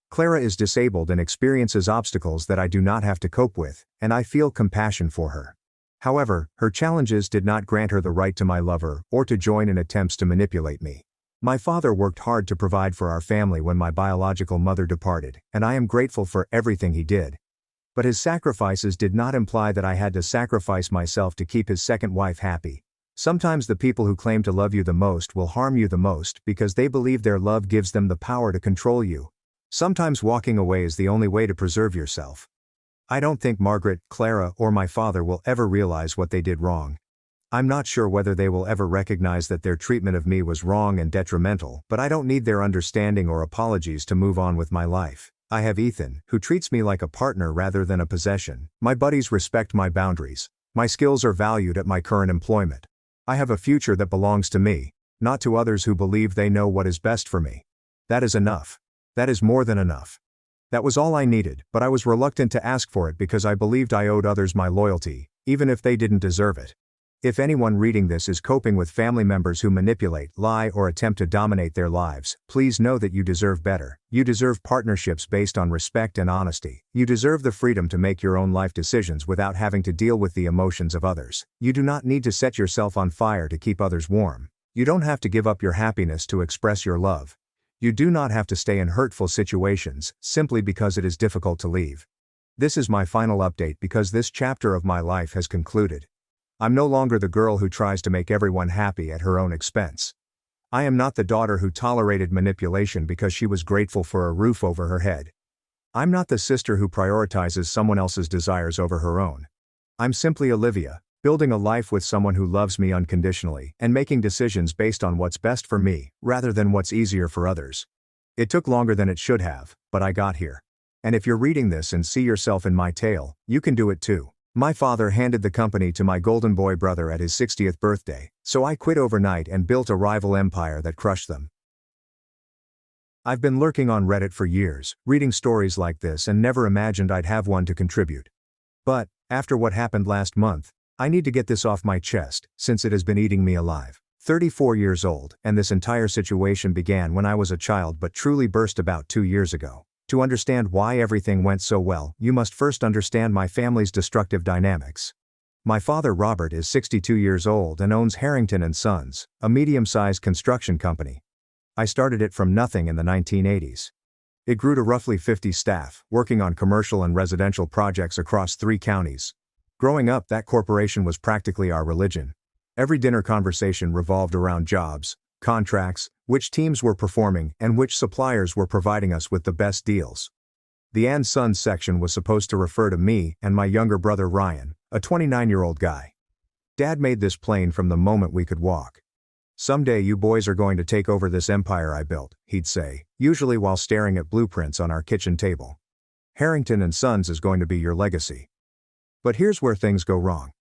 Clara is disabled and experiences obstacles that I do not have to cope with, and I feel compassion for her. However, her challenges did not grant her the right to my lover or to join in attempts to manipulate me. My father worked hard to provide for our family when my biological mother departed, and I am grateful for everything he did. But his sacrifices did not imply that I had to sacrifice myself to keep his second wife happy. Sometimes the people who claim to love you the most will harm you the most because they believe their love gives them the power to control you. Sometimes walking away is the only way to preserve yourself. I don't think Margaret, Clara, or my father will ever realize what they did wrong. I'm not sure whether they will ever recognize that their treatment of me was wrong and detrimental, but I don't need their understanding or apologies to move on with my life. I have Ethan, who treats me like a partner rather than a possession. My buddies respect my boundaries. My skills are valued at my current employment. I have a future that belongs to me, not to others who believe they know what is best for me. That is enough. That is more than enough. That was all I needed, but I was reluctant to ask for it because I believed I owed others my loyalty, even if they didn't deserve it. If anyone reading this is coping with family members who manipulate, lie, or attempt to dominate their lives, please know that you deserve better. You deserve partnerships based on respect and honesty. You deserve the freedom to make your own life decisions without having to deal with the emotions of others. You do not need to set yourself on fire to keep others warm. You don't have to give up your happiness to express your love. You do not have to stay in hurtful situations simply because it is difficult to leave. This is my final update because this chapter of my life has concluded. I'm no longer the girl who tries to make everyone happy at her own expense. I am not the daughter who tolerated manipulation because she was grateful for a roof over her head. I'm not the sister who prioritizes someone else's desires over her own. I'm simply Olivia, building a life with someone who loves me unconditionally and making decisions based on what's best for me, rather than what's easier for others. It took longer than it should have, but I got here. And if you're reading this and see yourself in my tale, you can do it too. My father handed the company to my golden boy brother at his 60th birthday, so I quit overnight and built a rival empire that crushed them. I've been lurking on Reddit for years, reading stories like this and never imagined I'd have one to contribute. But, after what happened last month, I need to get this off my chest, since it has been eating me alive. 34 years old, and this entire situation began when I was a child but truly burst about 2 years ago. To understand why everything went so well, you must first understand my family's destructive dynamics. My father Robert is 62 years old and owns Harrington & Sons, a medium-sized construction company. I started it from nothing in the 1980s. It grew to roughly 50 staff, working on commercial and residential projects across 3 counties. Growing up, that corporation was practically our religion. Every dinner conversation revolved around jobs, contracts, which teams were performing, and which suppliers were providing us with the best deals. The and Sons section was supposed to refer to me and my younger brother Ryan, a 29-year-old guy. Dad made this plain from the moment we could walk. "Someday you boys are going to take over this empire I built," he'd say, usually while staring at blueprints on our kitchen table. "Harrington & Sons is going to be your legacy." But here's where things go wrong.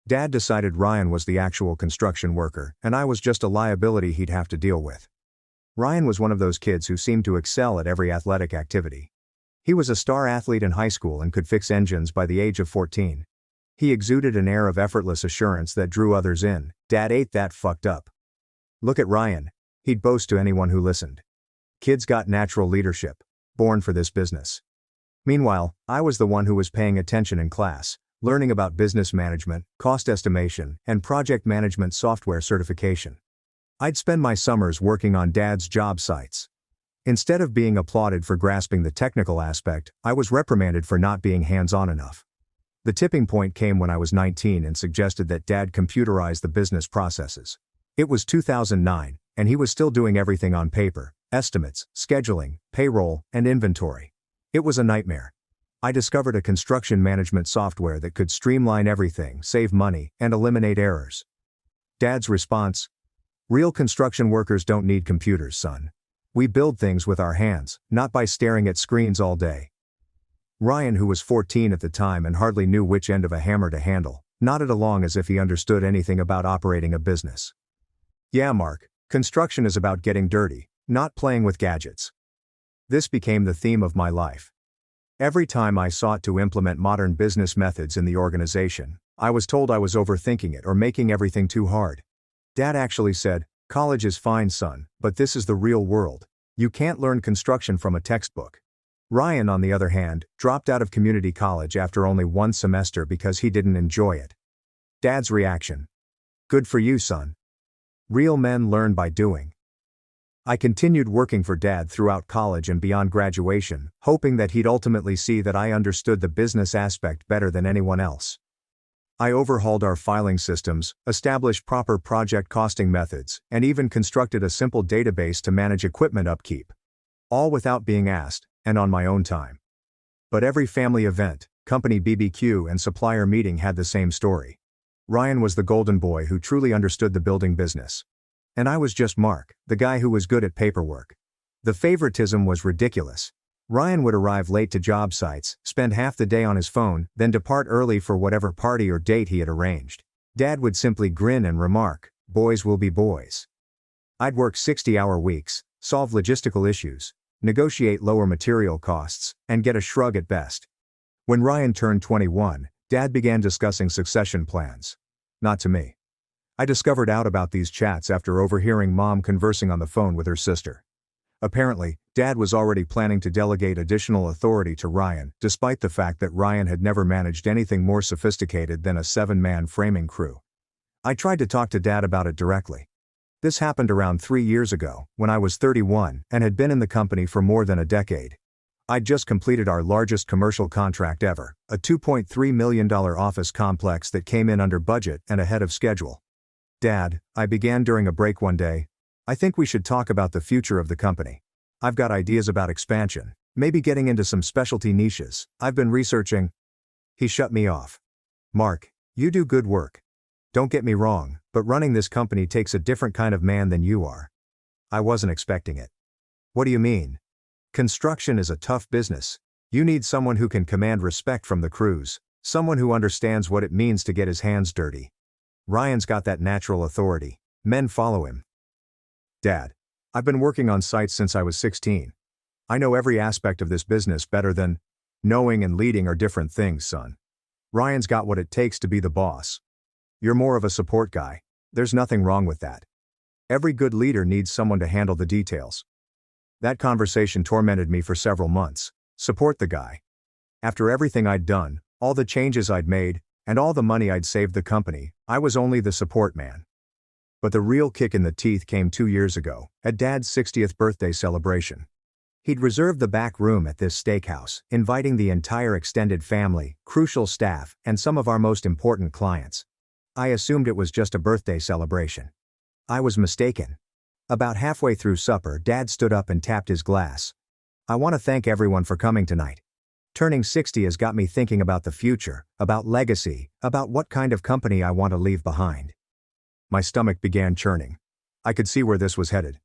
Dad decided Ryan was the actual construction worker, and I was just a liability he'd have to deal with. Ryan was one of those kids who seemed to excel at every athletic activity. He was a star athlete in high school and could fix engines by the age of 14. He exuded an air of effortless assurance that drew others in. "Dad ate that fucked up. Look at Ryan," he'd boast to anyone who listened. "Kid's got natural leadership. Born for this business." Meanwhile, I was the one who was paying attention in class, learning about business management, cost estimation, and project management software certification. I'd spend my summers working on Dad's job sites. Instead of being applauded for grasping the technical aspect, I was reprimanded for not being hands-on enough. The tipping point came when I was 19 and suggested that Dad computerize the business processes. It was 2009, and he was still doing everything on paper: estimates, scheduling, payroll, and inventory. It was a nightmare. I discovered a construction management software that could streamline everything, save money, and eliminate errors. Dad's response: "Real construction workers don't need computers, son. We build things with our hands, not by staring at screens all day." Ryan, who was 14 at the time and hardly knew which end of a hammer to handle, nodded along as if he understood anything about operating a business. "Yeah, Mark, construction is about getting dirty, not playing with gadgets." This became the theme of my life. Every time I sought to implement modern business methods in the organization, I was told I was overthinking it or making everything too hard. Dad actually said, "College is fine, son, but this is the real world. You can't learn construction from a textbook." Ryan, on the other hand, dropped out of community college after only 1 semester because he didn't enjoy it. Dad's reaction. Good for you, son. Real men learn by doing. I continued working for Dad throughout college and beyond graduation, hoping that he'd ultimately see that I understood the business aspect better than anyone else. I overhauled our filing systems, established proper project costing methods, and even constructed a simple database to manage equipment upkeep. All without being asked, and on my own time. But every family event, company BBQ and supplier meeting had the same story. Ryan was the golden boy who truly understood the building business. And I was just Mark, the guy who was good at paperwork. The favoritism was ridiculous. Ryan would arrive late to job sites, spend half the day on his phone, then depart early for whatever party or date he had arranged. Dad would simply grin and remark, "Boys will be boys." I'd work 60-hour weeks, solve logistical issues, negotiate lower material costs, and get a shrug at best. When Ryan turned 21, Dad began discussing succession plans. Not to me. I discovered out about these chats after overhearing Mom conversing on the phone with her sister. Apparently, Dad was already planning to delegate additional authority to Ryan, despite the fact that Ryan had never managed anything more sophisticated than a 7-man framing crew. I tried to talk to Dad about it directly. This happened around 3 years ago, when I was 31 and had been in the company for more than a decade. I'd just completed our largest commercial contract ever, a $2.3 million office complex that came in under budget and ahead of schedule. "Dad," I began during a break one day, "I think we should talk about the future of the company. I've got ideas about expansion, maybe getting into some specialty niches. I've been researching." He shut me off. "Mark, you do good work. Don't get me wrong, but running this company takes a different kind of man than you are." I wasn't expecting it. "What do you mean?" "Construction is a tough business. You need someone who can command respect from the crews, someone who understands what it means to get his hands dirty. Ryan's got that natural authority. Men follow him." "Dad, I've been working on sites since I was 16. I know every aspect of this business better than—" "Knowing and leading are different things, son. Ryan's got what it takes to be the boss. You're more of a support guy. There's nothing wrong with that. Every good leader needs someone to handle the details." That conversation tormented me for several months. Support the guy. After everything I'd done, all the changes I'd made, and all the money I'd saved the company, I was only the support man. But the real kick in the teeth came 2 years ago, at Dad's 60th birthday celebration. He'd reserved the back room at this steakhouse, inviting the entire extended family, crucial staff, and some of our most important clients. I assumed it was just a birthday celebration. I was mistaken. About halfway through supper, Dad stood up and tapped his glass. "I want to thank everyone for coming tonight. Turning 60 has got me thinking about the future, about legacy, about what kind of company I want to leave behind." My stomach began churning. I could see where this was headed.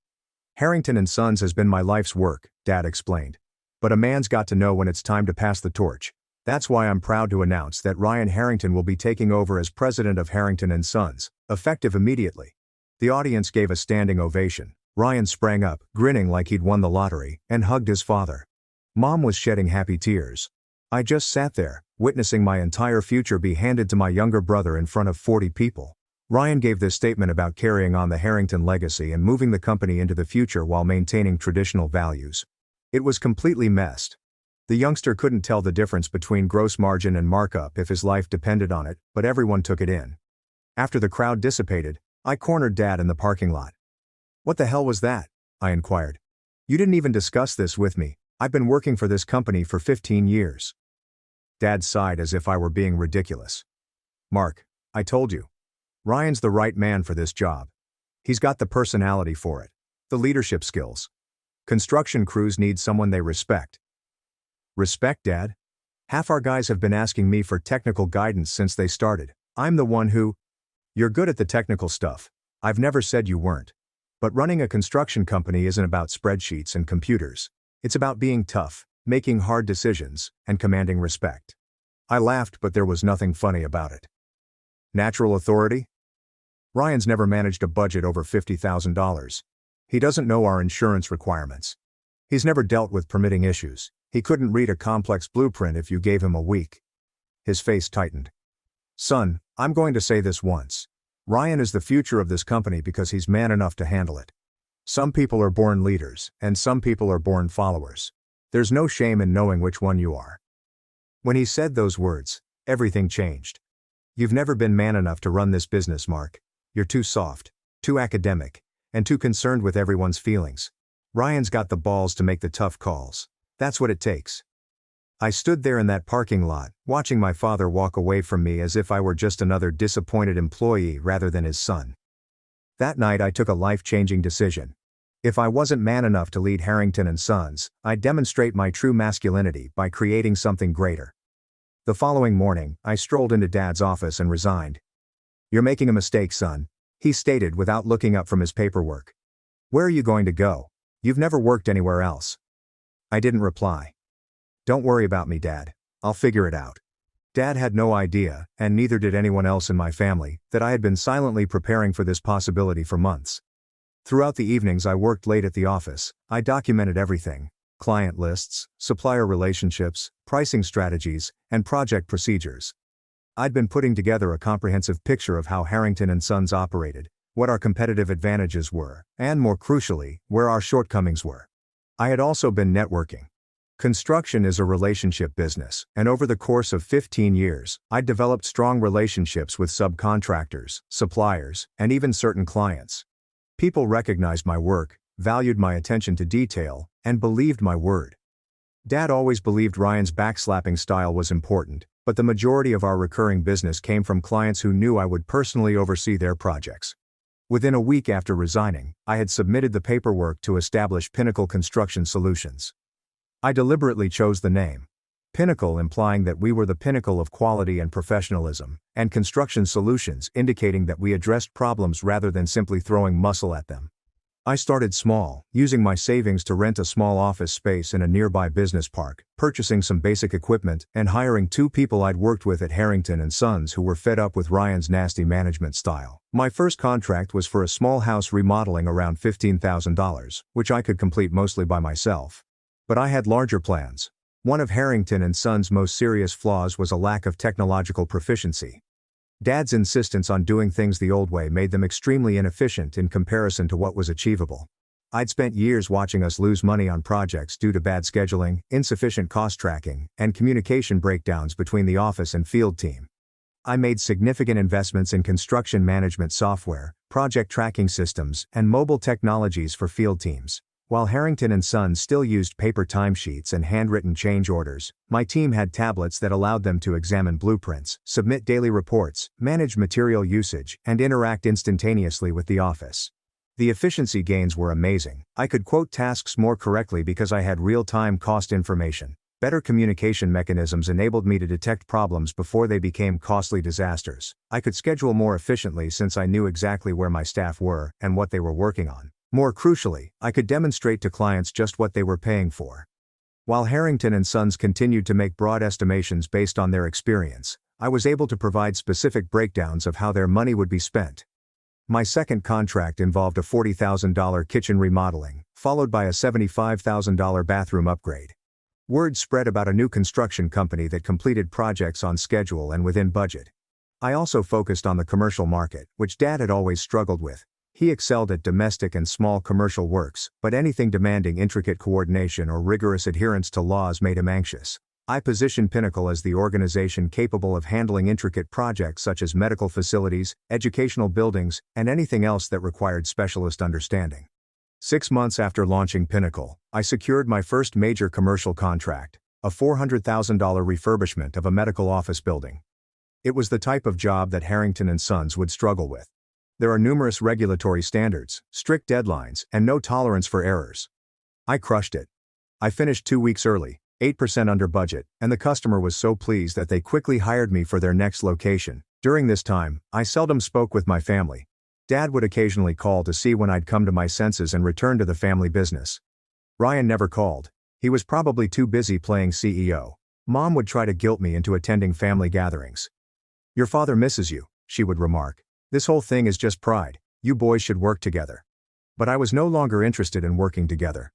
"Harrington and Sons has been my life's work," Dad explained. "But a man's got to know when it's time to pass the torch. That's why I'm proud to announce that Ryan Harrington will be taking over as president of Harrington and Sons, effective immediately." The audience gave a standing ovation. Ryan sprang up, grinning like he'd won the lottery, and hugged his father. Mom was shedding happy tears. I just sat there, witnessing my entire future be handed to my younger brother in front of 40 people. Ryan gave this statement about carrying on the Harrington legacy and moving the company into the future while maintaining traditional values. It was completely messed. The youngster couldn't tell the difference between gross margin and markup if his life depended on it, but everyone took it in. After the crowd dissipated, I cornered Dad in the parking lot. "What the hell was that?" I inquired. "You didn't even discuss this with me. I've been working for this company for 15 years. Dad sighed as if I were being ridiculous. "Mark, I told you. Ryan's the right man for this job. He's got the personality for it, the leadership skills. Construction crews need someone they respect." "Respect, Dad? Half our guys have been asking me for technical guidance since they started. I'm the one who—" "You're good at the technical stuff. I've never said you weren't. But running a construction company isn't about spreadsheets and computers. It's about being tough, making hard decisions, and commanding respect." I laughed, but there was nothing funny about it. "Natural authority? Ryan's never managed a budget over $50,000. He doesn't know our insurance requirements. He's never dealt with permitting issues. He couldn't read a complex blueprint if you gave him a week." His face tightened. "Son, I'm going to say this once. Ryan is the future of this company because he's man enough to handle it. Some people are born leaders, and some people are born followers. There's no shame in knowing which one you are." When he said those words, everything changed. You've never been man enough to run this business, Mark. You're too soft, too academic, and too concerned with everyone's feelings. Ryan's got the balls to make the tough calls. That's what it takes. I stood there in that parking lot, watching my father walk away from me as if I were just another disappointed employee rather than his son. That night I took a life-changing decision. If I wasn't man enough to lead Harrington and Sons, I'd demonstrate my true masculinity by creating something greater. The following morning, I strolled into Dad's office and resigned. "You're making a mistake, son," he stated without looking up from his paperwork. "Where are you going to go? You've never worked anywhere else." I didn't reply. "Don't worry about me, Dad. I'll figure it out." Dad had no idea, and neither did anyone else in my family, that I had been silently preparing for this possibility for months. Throughout the evenings I worked late at the office, I documented everything: client lists, supplier relationships, pricing strategies, and project procedures. I'd been putting together a comprehensive picture of how Harrington and Sons operated, what our competitive advantages were, and more crucially, where our shortcomings were. I had also been networking. Construction is a relationship business, and over the course of 15 years, I'd developed strong relationships with subcontractors, suppliers, and even certain clients. People recognized my work, valued my attention to detail, and believed my word. Dad always believed Ryan's backslapping style was important, but the majority of our recurring business came from clients who knew I would personally oversee their projects. Within a week after resigning, I had submitted the paperwork to establish Pinnacle Construction Solutions. I deliberately chose the name Pinnacle, implying that we were the pinnacle of quality and professionalism, and Construction Solutions indicating that we addressed problems rather than simply throwing muscle at them. I started small, using my savings to rent a small office space in a nearby business park, purchasing some basic equipment, and hiring 2 people I'd worked with at Harrington and Sons who were fed up with Ryan's nasty management style. My first contract was for a small house remodeling around $15,000, which I could complete mostly by myself. But I had larger plans. One of Harrington and Sons' most serious flaws was a lack of technological proficiency. Dad's insistence on doing things the old way made them extremely inefficient in comparison to what was achievable. I'd spent years watching us lose money on projects due to bad scheduling, insufficient cost tracking, and communication breakdowns between the office and field team. I made significant investments in construction management software, project tracking systems, and mobile technologies for field teams. While Harrington and Sons still used paper timesheets and handwritten change orders, my team had tablets that allowed them to examine blueprints, submit daily reports, manage material usage, and interact instantaneously with the office. The efficiency gains were amazing. I could quote tasks more correctly because I had real-time cost information. Better communication mechanisms enabled me to detect problems before they became costly disasters. I could schedule more efficiently since I knew exactly where my staff were and what they were working on. More crucially, I could demonstrate to clients just what they were paying for. While Harrington and Sons continued to make broad estimations based on their experience, I was able to provide specific breakdowns of how their money would be spent. My second contract involved a $40,000 kitchen remodeling, followed by a $75,000 bathroom upgrade. Word spread about a new construction company that completed projects on schedule and within budget. I also focused on the commercial market, which Dad had always struggled with. He excelled at domestic and small commercial works, but anything demanding intricate coordination or rigorous adherence to laws made him anxious. I positioned Pinnacle as the organization capable of handling intricate projects such as medical facilities, educational buildings, and anything else that required specialist understanding. 6 months after launching Pinnacle, I secured my first major commercial contract, a $400,000 refurbishment of a medical office building. It was the type of job that Harrington and Sons would struggle with. There are numerous regulatory standards, strict deadlines, and no tolerance for errors. I crushed it. I finished 2 weeks early, 8% under budget, and the customer was so pleased that they quickly hired me for their next location. During this time, I seldom spoke with my family. Dad would occasionally call to see when I'd come to my senses and return to the family business. Ryan never called. He was probably too busy playing CEO. Mom would try to guilt me into attending family gatherings. "Your father misses you," she would remark. "This whole thing is just pride. You boys should work together." But I was no longer interested in working together.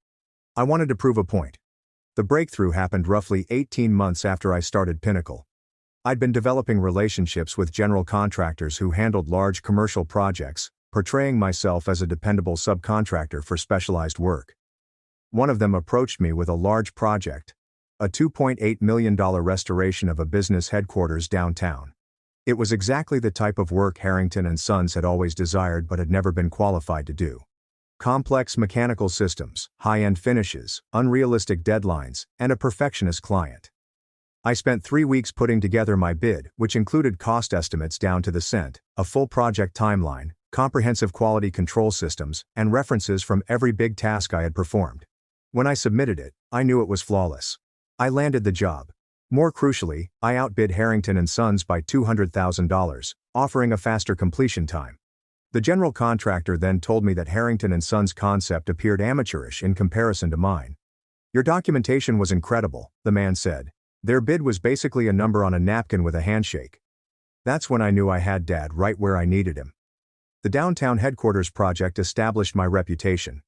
I wanted to prove a point. The breakthrough happened roughly 18 months after I started Pinnacle. I'd been developing relationships with general contractors who handled large commercial projects, portraying myself as a dependable subcontractor for specialized work. One of them approached me with a large project, a $2.8 million restoration of a business headquarters downtown. It was exactly the type of work Harrington and Sons had always desired but had never been qualified to do. Complex mechanical systems, high-end finishes, unrealistic deadlines, and a perfectionist client. I spent 3 weeks putting together my bid, which included cost estimates down to the cent, a full project timeline, comprehensive quality control systems, and references from every big task I had performed. When I submitted it, I knew it was flawless. I landed the job. More crucially, I outbid Harrington and Sons by $200,000, offering a faster completion time. The general contractor then told me that Harrington and Sons' concept appeared amateurish in comparison to mine. "Your documentation was incredible," the man said. "Their bid was basically a number on a napkin with a handshake." That's when I knew I had Dad right where I needed him. The downtown headquarters project established my reputation.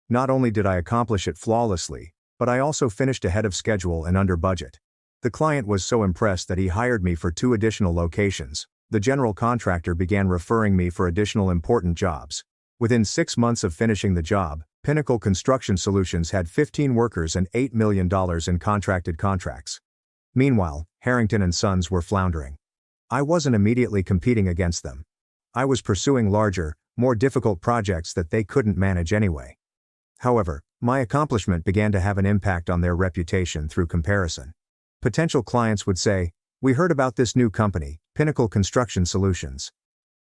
Not only did I accomplish it flawlessly, but I also finished ahead of schedule and under budget. The client was so impressed that he hired me for 2 additional locations. The general contractor began referring me for additional important jobs. Within 6 months of finishing the job, Pinnacle Construction Solutions had 15 workers and $8 million in contracted contracts. Meanwhile, Harrington and Sons were floundering. I wasn't immediately competing against them. I was pursuing larger, more difficult projects that they couldn't manage anyway. However, my accomplishment began to have an impact on their reputation through comparison. Potential clients would say, "We heard about this new company, Pinnacle Construction Solutions.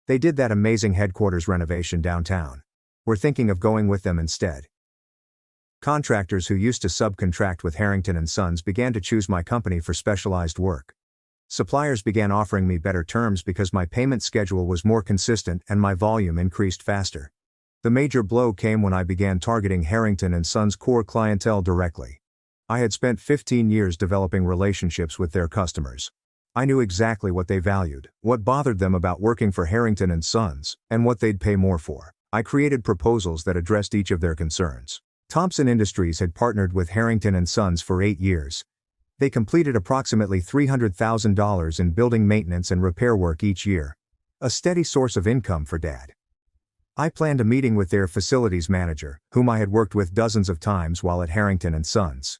They did that amazing headquarters renovation downtown. We're thinking of going with them instead." Contractors who used to subcontract with Harrington and Sons began to choose my company for specialized work. Suppliers began offering me better terms because my payment schedule was more consistent and my volume increased faster. The major blow came when I began targeting Harrington and Sons' core clientele directly. I had spent 15 years developing relationships with their customers. I knew exactly what they valued, what bothered them about working for Harrington and Sons, and what they'd pay more for. I created proposals that addressed each of their concerns. Thompson Industries had partnered with Harrington and Sons for 8 years. They completed approximately $300,000 in building maintenance and repair work each year. A steady source of income for Dad. I planned a meeting with their facilities manager, whom I had worked with dozens of times while at Harrington and Sons.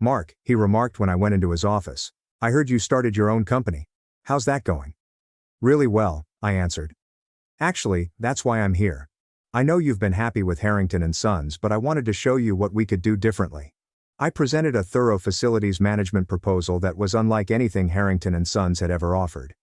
"Mark," he remarked when I went into his office, "I heard you started your own company. How's that going?" "Really well," I answered. "Actually, that's why I'm here. I know you've been happy with Harrington and Sons, but I wanted to show you what we could do differently." I presented a thorough facilities management proposal that was unlike anything Harrington and Sons had ever offered.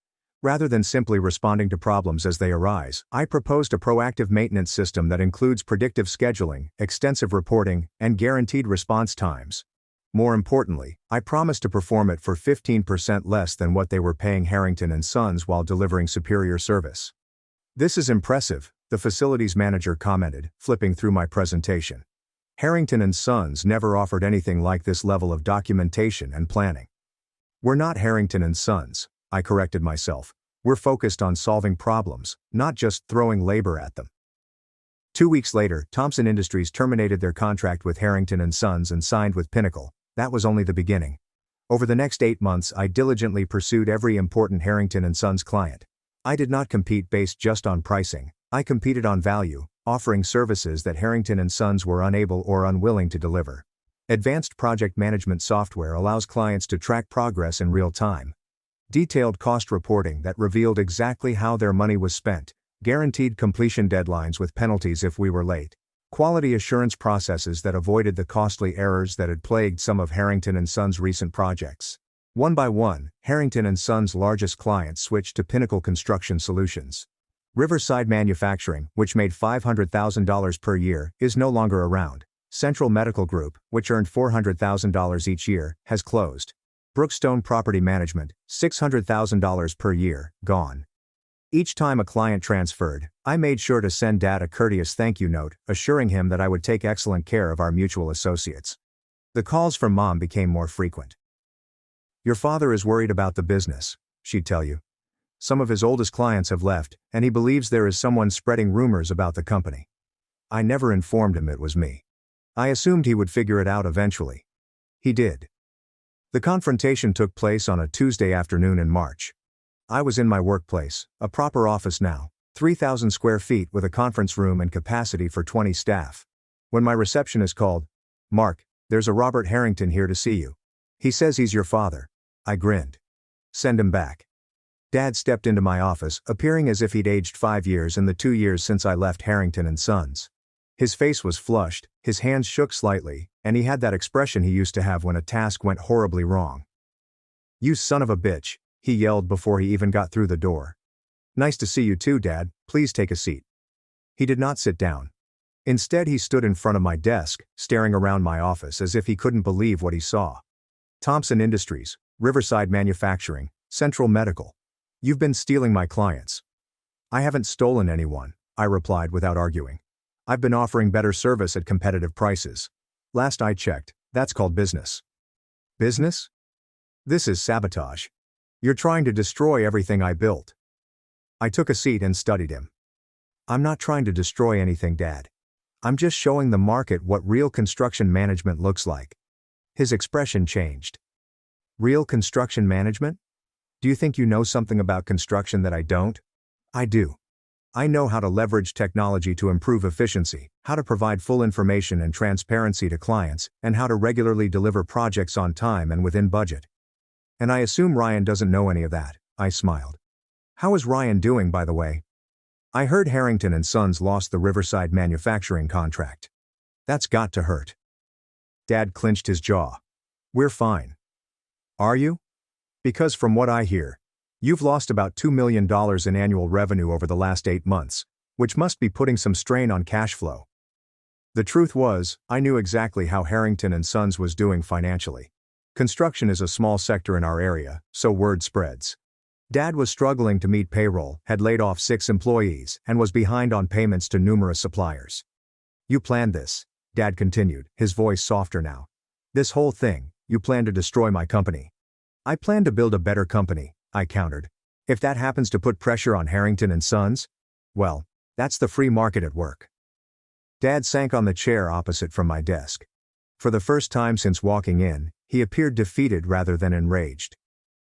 Rather than simply responding to problems as they arise, I proposed a proactive maintenance system that includes predictive scheduling, extensive reporting, and guaranteed response times. More importantly, I promised to perform it for 15% less than what they were paying Harrington and Sons while delivering superior service. "This is impressive," the facilities manager commented, flipping through my presentation. "Harrington and Sons never offered anything like this level of documentation and planning." "We're not Harrington and Sons," I corrected myself. "We're focused on solving problems, not just throwing labor at them." 2 weeks later, Thompson Industries terminated their contract with Harrington and Sons and signed with Pinnacle. That was only the beginning. Over the next 8 months, I diligently pursued every important Harrington and Sons client. I did not compete based just on pricing. I competed on value, offering services that Harrington and Sons were unable or unwilling to deliver. Advanced project management software allows clients to track progress in real time. Detailed cost reporting that revealed exactly how their money was spent. Guaranteed completion deadlines with penalties if we were late. Quality assurance processes that avoided the costly errors that had plagued some of Harrington and Sons' recent projects. One by one, Harrington and Sons' largest clients switched to Pinnacle Construction Solutions. Riverside Manufacturing, which made $500,000 per year, is no longer around. Central Medical Group, which earned $400,000 each year, has closed. Brookstone Property Management, $600,000 per year, gone. Each time a client transferred, I made sure to send Dad a courteous thank you note, assuring him that I would take excellent care of our mutual associates. The calls from Mom became more frequent. "Your father is worried about the business," she'd tell you. "Some of his oldest clients have left, and he believes there is someone spreading rumors about the company." I never informed him it was me. I assumed he would figure it out eventually. He did. The confrontation took place on a Tuesday afternoon in March. I was in my workplace, a proper office now, 3,000 square feet with a conference room and capacity for 20 staff. When my receptionist called, "Mark, there's a Robert Harrington here to see you. He says he's your father." I grinned. "Send him back." Dad stepped into my office, appearing as if he'd aged 5 years in the 2 years since I left Harrington and Sons. His face was flushed, his hands shook slightly, and he had that expression he used to have when a task went horribly wrong. "You son of a bitch," he yelled before he even got through the door. "Nice to see you too, Dad, please take a seat." He did not sit down. Instead, he stood in front of my desk, staring around my office as if he couldn't believe what he saw. "Thompson Industries, Riverside Manufacturing, Central Medical. You've been stealing my clients." "I haven't stolen anyone," I replied without arguing. "I've been offering better service at competitive prices. Last I checked, that's called business." "Business? This is sabotage. You're trying to destroy everything I built." I took a seat and studied him. "I'm not trying to destroy anything, Dad. I'm just showing the market what real construction management looks like." His expression changed. "Real construction management? Do you think you know something about construction that I don't?" "I do. I know how to leverage technology to improve efficiency, how to provide full information and transparency to clients, and how to regularly deliver projects on time and within budget." "And I assume Ryan doesn't know any of that," I smiled. "How is Ryan doing, by the way?" "I heard Harrington and Sons lost the Riverside manufacturing contract. That's got to hurt." Dad clenched his jaw. "We're fine." "Are you? Because from what I hear, you've lost about $2 million in annual revenue over the last 8 months, which must be putting some strain on cash flow." The truth was, I knew exactly how Harrington and Sons was doing financially. Construction is a small sector in our area, so word spreads. Dad was struggling to meet payroll, had laid off 6 employees, and was behind on payments to numerous suppliers. "You planned this," Dad continued, his voice softer now. "This whole thing, you plan to destroy my company." "I plan to build a better company," I countered. "If that happens to put pressure on Harrington and Sons, well, that's the free market at work." Dad sank on the chair opposite from my desk. For the first time since walking in, he appeared defeated rather than enraged.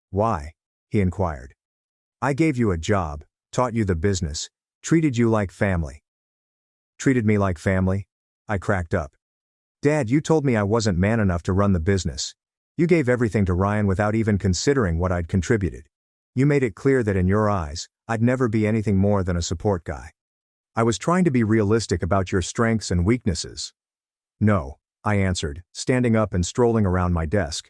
"Why?" he inquired. "I gave you a job, taught you the business, treated you like family." "Treated me like family?" I cracked up. "Dad, you told me I wasn't man enough to run the business. You gave everything to Ryan without even considering what I'd contributed. You made it clear that in your eyes, I'd never be anything more than a support guy." "I was trying to be realistic about your strengths and weaknesses." "No," I answered, standing up and strolling around my desk.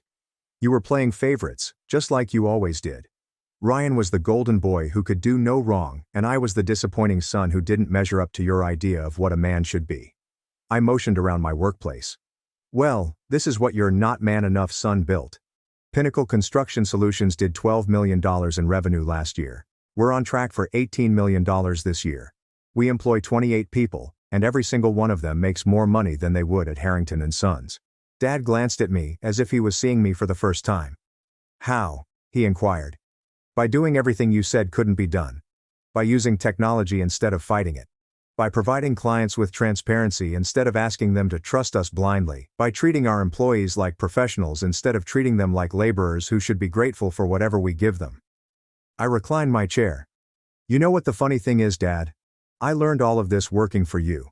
"You were playing favorites, just like you always did. Ryan was the golden boy who could do no wrong, and I was the disappointing son who didn't measure up to your idea of what a man should be." I motioned around my workplace. "Well, this is what your not man enough son built. Pinnacle Construction Solutions did $12 million in revenue last year. We're on track for $18 million this year. We employ 28 people, and every single one of them makes more money than they would at Harrington and Sons." Dad glanced at me as if he was seeing me for the first time. "How?" he inquired. "By doing everything you said couldn't be done. By using technology instead of fighting it. By providing clients with transparency instead of asking them to trust us blindly. By treating our employees like professionals instead of treating them like laborers who should be grateful for whatever we give them." I reclined my chair. "You know what the funny thing is, Dad? I learned all of this working for you.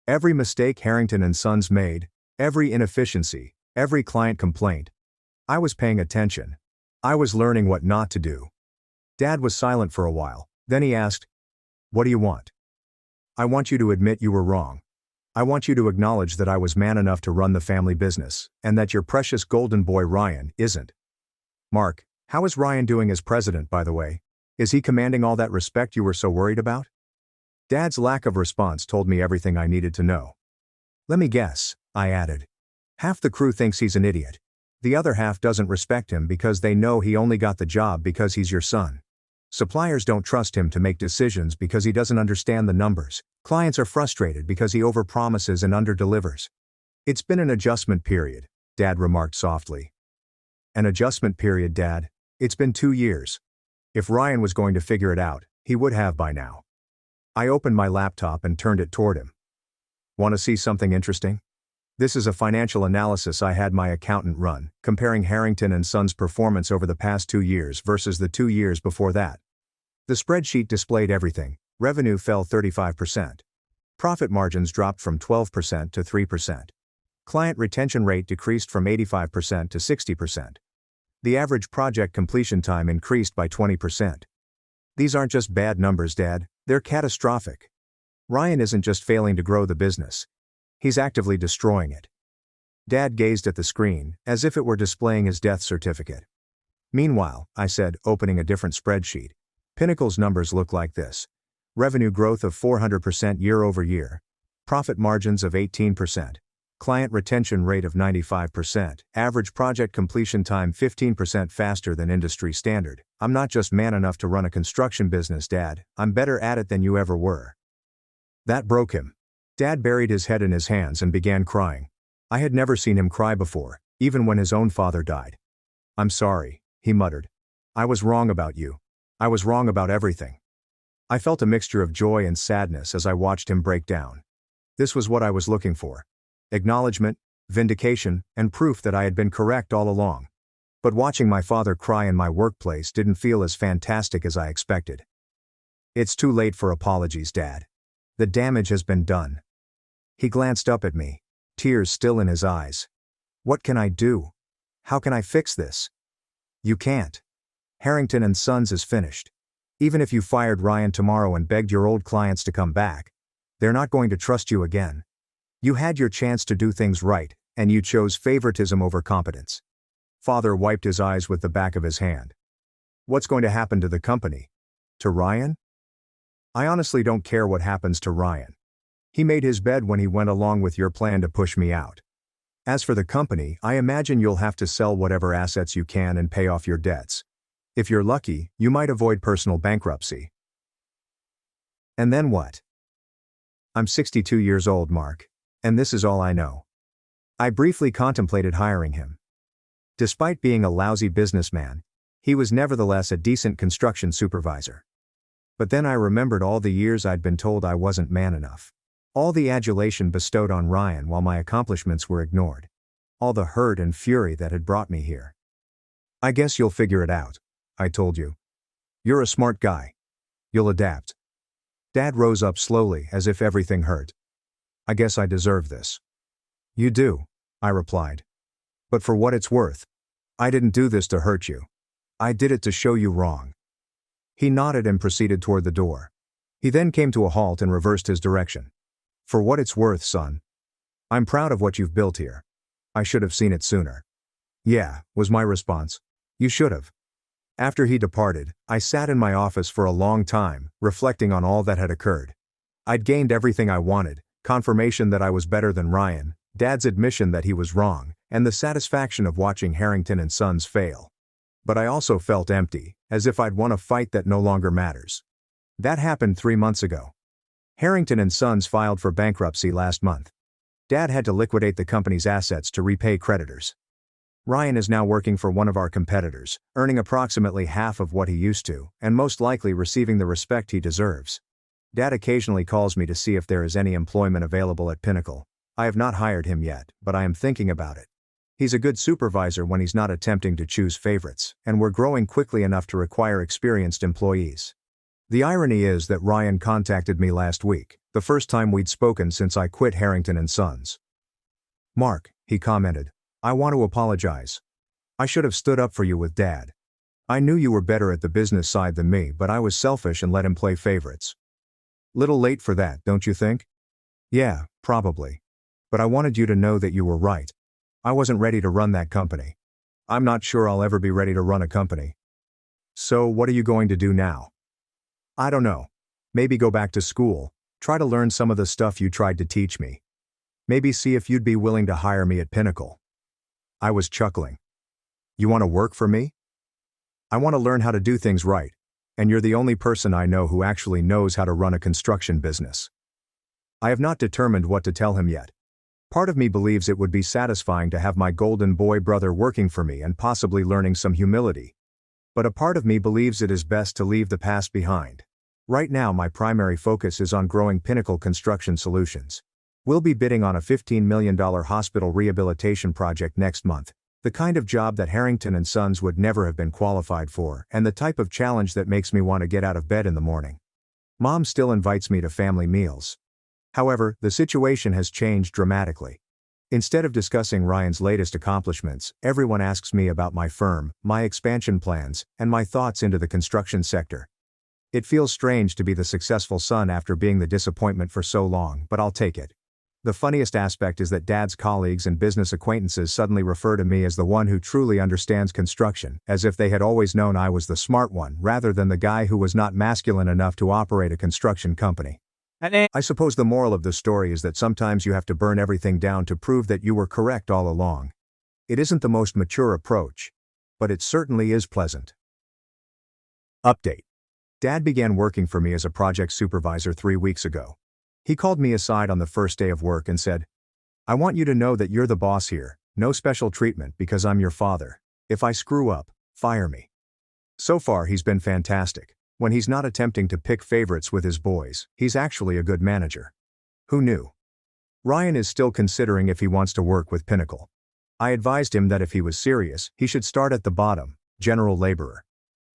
Every mistake Harrington and Sons made, every inefficiency, every client complaint. I was paying attention. I was learning what not to do." Dad was silent for a while, then he asked, "What do you want?" "I want you to admit you were wrong. I want you to acknowledge that I was man enough to run the family business, and that your precious golden boy Ryan isn't." "Mark, how is Ryan doing as president, by the way? Is he commanding all that respect you were so worried about?" Dad's lack of response told me everything I needed to know. "Let me guess," I added. "Half the crew thinks he's an idiot. The other half doesn't respect him because they know he only got the job because he's your son. Suppliers don't trust him to make decisions because he doesn't understand the numbers. Clients are frustrated because he overpromises and underdelivers." "It's been an adjustment period," Dad remarked softly. "An adjustment period, Dad? It's been 2 years. If Ryan was going to figure it out, he would have by now." I opened my laptop and turned it toward him. "Want to see something interesting? This is a financial analysis I had my accountant run, comparing Harrington and Sons' performance over the past 2 years versus the 2 years before that. The spreadsheet displayed everything. Revenue fell 35%. Profit margins dropped from 12% to 3%. Client retention rate decreased from 85% to 60%. The average project completion time increased by 20%. These aren't just bad numbers, Dad, they're catastrophic. Ryan isn't just failing to grow the business. He's actively destroying it. Dad gazed at the screen, as if it were displaying his death certificate. Meanwhile, I said, opening a different spreadsheet, Pinnacle's numbers look like this. Revenue growth of 400% year over year. Profit margins of 18%. Client retention rate of 95%. Average project completion time 15% faster than industry standard. I'm not just man enough to run a construction business, Dad, I'm better at it than you ever were. That broke him. Dad buried his head in his hands and began crying. I had never seen him cry before, even when his own father died. I'm sorry, he muttered. I was wrong about you. I was wrong about everything. I felt a mixture of joy and sadness as I watched him break down. This was what I was looking for. Acknowledgement, vindication, and proof that I had been correct all along. But watching my father cry in my workplace didn't feel as fantastic as I expected. It's too late for apologies, Dad. The damage has been done. He glanced up at me, tears still in his eyes. What can I do? How can I fix this? You can't. Harrington and Sons is finished. Even if you fired Ryan tomorrow and begged your old clients to come back, they're not going to trust you again. You had your chance to do things right, and you chose favoritism over competence. Father wiped his eyes with the back of his hand. What's going to happen to the company? To Ryan? I honestly don't care what happens to Ryan. He made his bed when he went along with your plan to push me out. As for the company, I imagine you'll have to sell whatever assets you can and pay off your debts. If you're lucky, you might avoid personal bankruptcy. And then what? I'm 62 years old, Mark, and this is all I know. I briefly contemplated hiring him. Despite being a lousy businessman, he was nevertheless a decent construction supervisor. But then I remembered all the years I'd been told I wasn't man enough. All the adulation bestowed on Ryan while my accomplishments were ignored. All the hurt and fury that had brought me here. I guess you'll figure it out, I told you. You're a smart guy. You'll adapt. Dad rose up slowly as if everything hurt. I guess I deserve this. You do, I replied. But for what it's worth, I didn't do this to hurt you. I did it to show you wrong. He nodded and proceeded toward the door. He then came to a halt and reversed his direction. For what it's worth, son. I'm proud of what you've built here. I should have seen it sooner. Yeah, was my response. You should have. After he departed, I sat in my office for a long time, reflecting on all that had occurred. I'd gained everything I wanted, confirmation that I was better than Ryan, Dad's admission that he was wrong, and the satisfaction of watching Harrington and Sons fail. But I also felt empty, as if I'd won a fight that no longer matters. That happened 3 months ago. Harrington and Sons filed for bankruptcy last month. Dad had to liquidate the company's assets to repay creditors. Ryan is now working for one of our competitors, earning approximately half of what he used to, and most likely receiving the respect he deserves. Dad occasionally calls me to see if there is any employment available at Pinnacle. I have not hired him yet, but I am thinking about it. He's a good supervisor when he's not attempting to choose favorites, and we're growing quickly enough to require experienced employees. The irony is that Ryan contacted me last week, the first time we'd spoken since I quit Harrington and Sons. Mark, he commented, I want to apologize. I should have stood up for you with Dad. I knew you were better at the business side than me, but I was selfish and let him play favorites. Little late for that, don't you think? Yeah, probably. But I wanted you to know that you were right. I wasn't ready to run that company. I'm not sure I'll ever be ready to run a company. So what are you going to do now? I don't know. Maybe go back to school, try to learn some of the stuff you tried to teach me. Maybe see if you'd be willing to hire me at Pinnacle. I was chuckling. You want to work for me? I want to learn how to do things right, and you're the only person I know who actually knows how to run a construction business. I have not determined what to tell him yet. Part of me believes it would be satisfying to have my golden boy brother working for me and possibly learning some humility. But a part of me believes it is best to leave the past behind. Right now my primary focus is on growing Pinnacle Construction Solutions. We'll be bidding on a $15 million hospital rehabilitation project next month, the kind of job that Harrington and Sons would never have been qualified for, and the type of challenge that makes me want to get out of bed in the morning. Mom still invites me to family meals. However, the situation has changed dramatically. Instead of discussing Ryan's latest accomplishments, everyone asks me about my firm, my expansion plans, and my thoughts into the construction sector. It feels strange to be the successful son after being the disappointment for so long, but I'll take it. The funniest aspect is that Dad's colleagues and business acquaintances suddenly refer to me as the one who truly understands construction, as if they had always known I was the smart one rather than the guy who was not masculine enough to operate a construction company. I suppose the moral of the story is that sometimes you have to burn everything down to prove that you were correct all along. It isn't the most mature approach, but it certainly is pleasant. Update. Dad began working for me as a project supervisor 3 weeks ago. He called me aside on the first day of work and said, "I want you to know that you're the boss here, no special treatment because I'm your father. If I screw up, fire me." So far he's been fantastic. When he's not attempting to pick favorites with his boys, he's actually a good manager. Who knew? Ryan is still considering if he wants to work with Pinnacle. I advised him that if he was serious, he should start at the bottom, general laborer.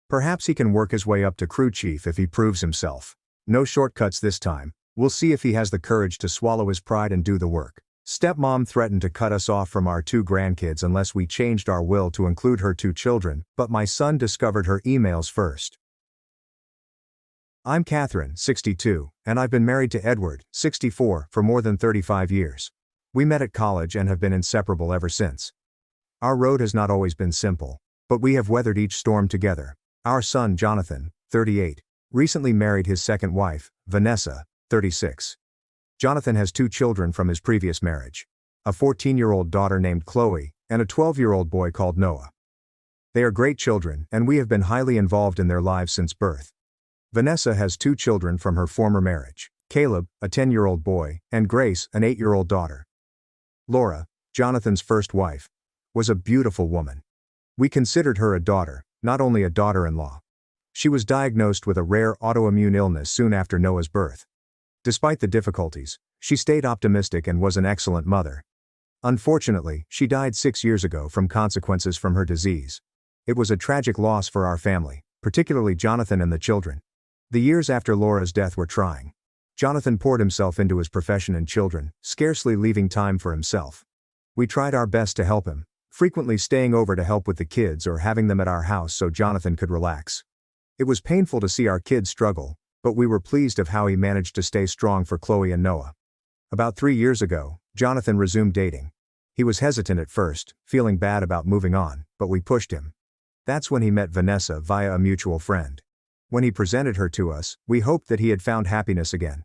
Perhaps he can work his way up to crew chief if he proves himself. No shortcuts this time. We'll see if he has the courage to swallow his pride and do the work. Stepmom threatened to cut us off from our 2 grandkids unless we changed our will to include her 2 children, but my son discovered her emails first. I'm Catherine, 62, and I've been married to Edward, 64, for more than 35 years. We met at college and have been inseparable ever since. Our road has not always been simple, but we have weathered each storm together. Our son, Jonathan, 38, recently married his second wife, Vanessa, 36. Jonathan has 2 children from his previous marriage. A 14-year-old daughter named Chloe, and a 12-year-old boy called Noah. They are great children, and we have been highly involved in their lives since birth. Vanessa has 2 children from her former marriage, Caleb, a 10-year-old boy, and Grace, an 8-year-old daughter. Laura, Jonathan's first wife, was a beautiful woman. We considered her a daughter, not only a daughter-in-law. She was diagnosed with a rare autoimmune illness soon after Noah's birth. Despite the difficulties, she stayed optimistic and was an excellent mother. Unfortunately, she died 6 years ago from consequences from her disease. It was a tragic loss for our family, particularly Jonathan and the children. The years after Laura's death were trying. Jonathan poured himself into his profession and children, scarcely leaving time for himself. We tried our best to help him, frequently staying over to help with the kids or having them at our house so Jonathan could relax. It was painful to see our kids struggle, but we were pleased of how he managed to stay strong for Chloe and Noah. About 3 years ago, Jonathan resumed dating. He was hesitant at first, feeling bad about moving on, but we pushed him. That's when he met Vanessa via a mutual friend. When he presented her to us, we hoped that he had found happiness again.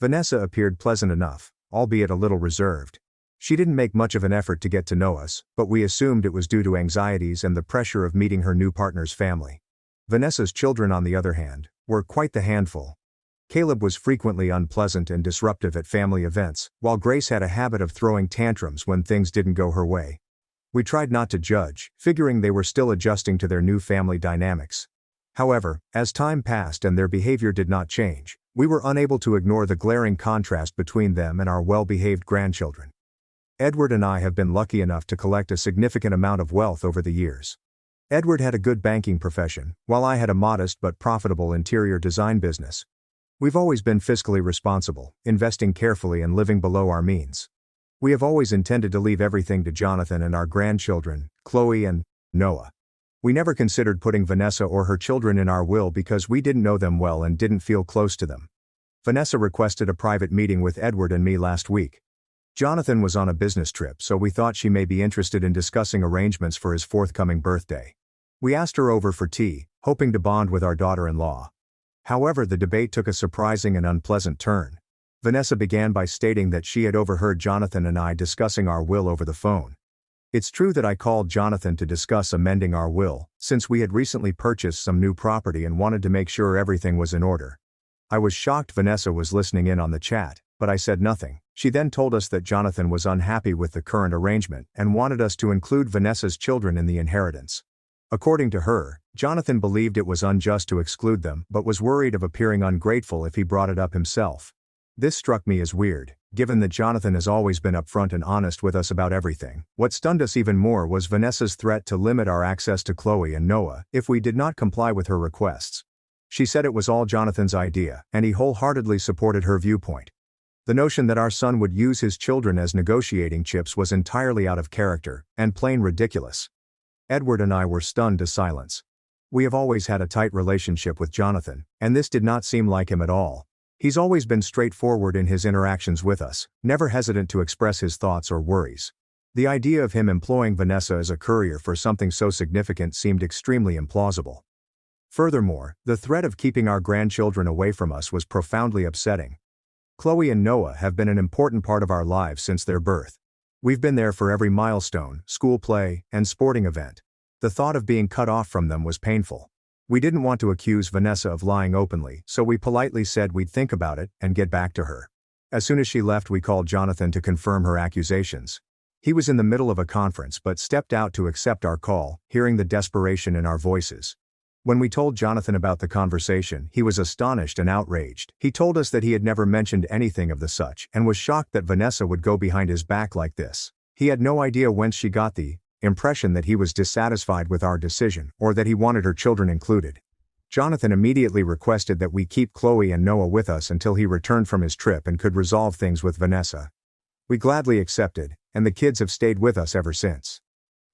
Vanessa appeared pleasant enough, albeit a little reserved. She didn't make much of an effort to get to know us, but we assumed it was due to anxieties and the pressure of meeting her new partner's family. Vanessa's children, on the other hand, were quite the handful. Caleb was frequently unpleasant and disruptive at family events, while Grace had a habit of throwing tantrums when things didn't go her way. We tried not to judge, figuring they were still adjusting to their new family dynamics. However, as time passed and their behavior did not change, we were unable to ignore the glaring contrast between them and our well-behaved grandchildren. Edward and I have been lucky enough to collect a significant amount of wealth over the years. Edward had a good banking profession, while I had a modest but profitable interior design business. We've always been fiscally responsible, investing carefully and living below our means. We have always intended to leave everything to Jonathan and our grandchildren, Chloe and Noah. We never considered putting Vanessa or her children in our will because we didn't know them well and didn't feel close to them. Vanessa requested a private meeting with Edward and me last week. Jonathan was on a business trip, so we thought she may be interested in discussing arrangements for his forthcoming birthday. We asked her over for tea, hoping to bond with our daughter-in-law. However, the debate took a surprising and unpleasant turn. Vanessa began by stating that she had overheard Jonathan and I discussing our will over the phone. It's true that I called Jonathan to discuss amending our will, since we had recently purchased some new property and wanted to make sure everything was in order. I was shocked Vanessa was listening in on the chat, but I said nothing. She then told us that Jonathan was unhappy with the current arrangement and wanted us to include Vanessa's children in the inheritance. According to her, Jonathan believed it was unjust to exclude them but was worried of appearing ungrateful if he brought it up himself. This struck me as weird, given that Jonathan has always been upfront and honest with us about everything. What stunned us even more was Vanessa's threat to limit our access to Chloe and Noah if we did not comply with her requests. She said it was all Jonathan's idea, and he wholeheartedly supported her viewpoint. The notion that our son would use his children as negotiating chips was entirely out of character, and plain ridiculous. Edward and I were stunned to silence. We have always had a tight relationship with Jonathan, and this did not seem like him at all. He's always been straightforward in his interactions with us, never hesitant to express his thoughts or worries. The idea of him employing Vanessa as a courier for something so significant seemed extremely implausible. Furthermore, the threat of keeping our grandchildren away from us was profoundly upsetting. Chloe and Noah have been an important part of our lives since their birth. We've been there for every milestone, school play, and sporting event. The thought of being cut off from them was painful. We didn't want to accuse Vanessa of lying openly, so we politely said we'd think about it and get back to her. As soon as she left, we called Jonathan to confirm her accusations. He was in the middle of a conference but stepped out to accept our call, hearing the desperation in our voices. When we told Jonathan about the conversation, he was astonished and outraged. He told us that he had never mentioned anything of the such and was shocked that Vanessa would go behind his back like this. He had no idea whence she got the impression that he was dissatisfied with our decision or that he wanted her children included. Jonathan immediately requested that we keep Chloe and Noah with us until he returned from his trip and could resolve things with Vanessa. We gladly accepted, and the kids have stayed with us ever since.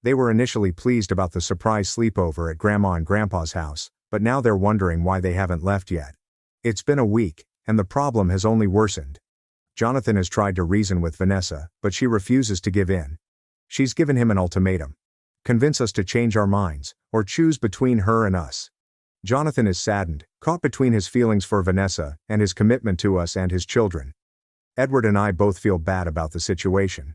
They were initially pleased about the surprise sleepover at Grandma and Grandpa's house, but now they're wondering why they haven't left yet. It's been a week, and the problem has only worsened. Jonathan has tried to reason with Vanessa, but she refuses to give in. She's given him an ultimatum. Convince us to change our minds, or choose between her and us. Jonathan is saddened, caught between his feelings for Vanessa and his commitment to us and his children. Edward and I both feel bad about the situation.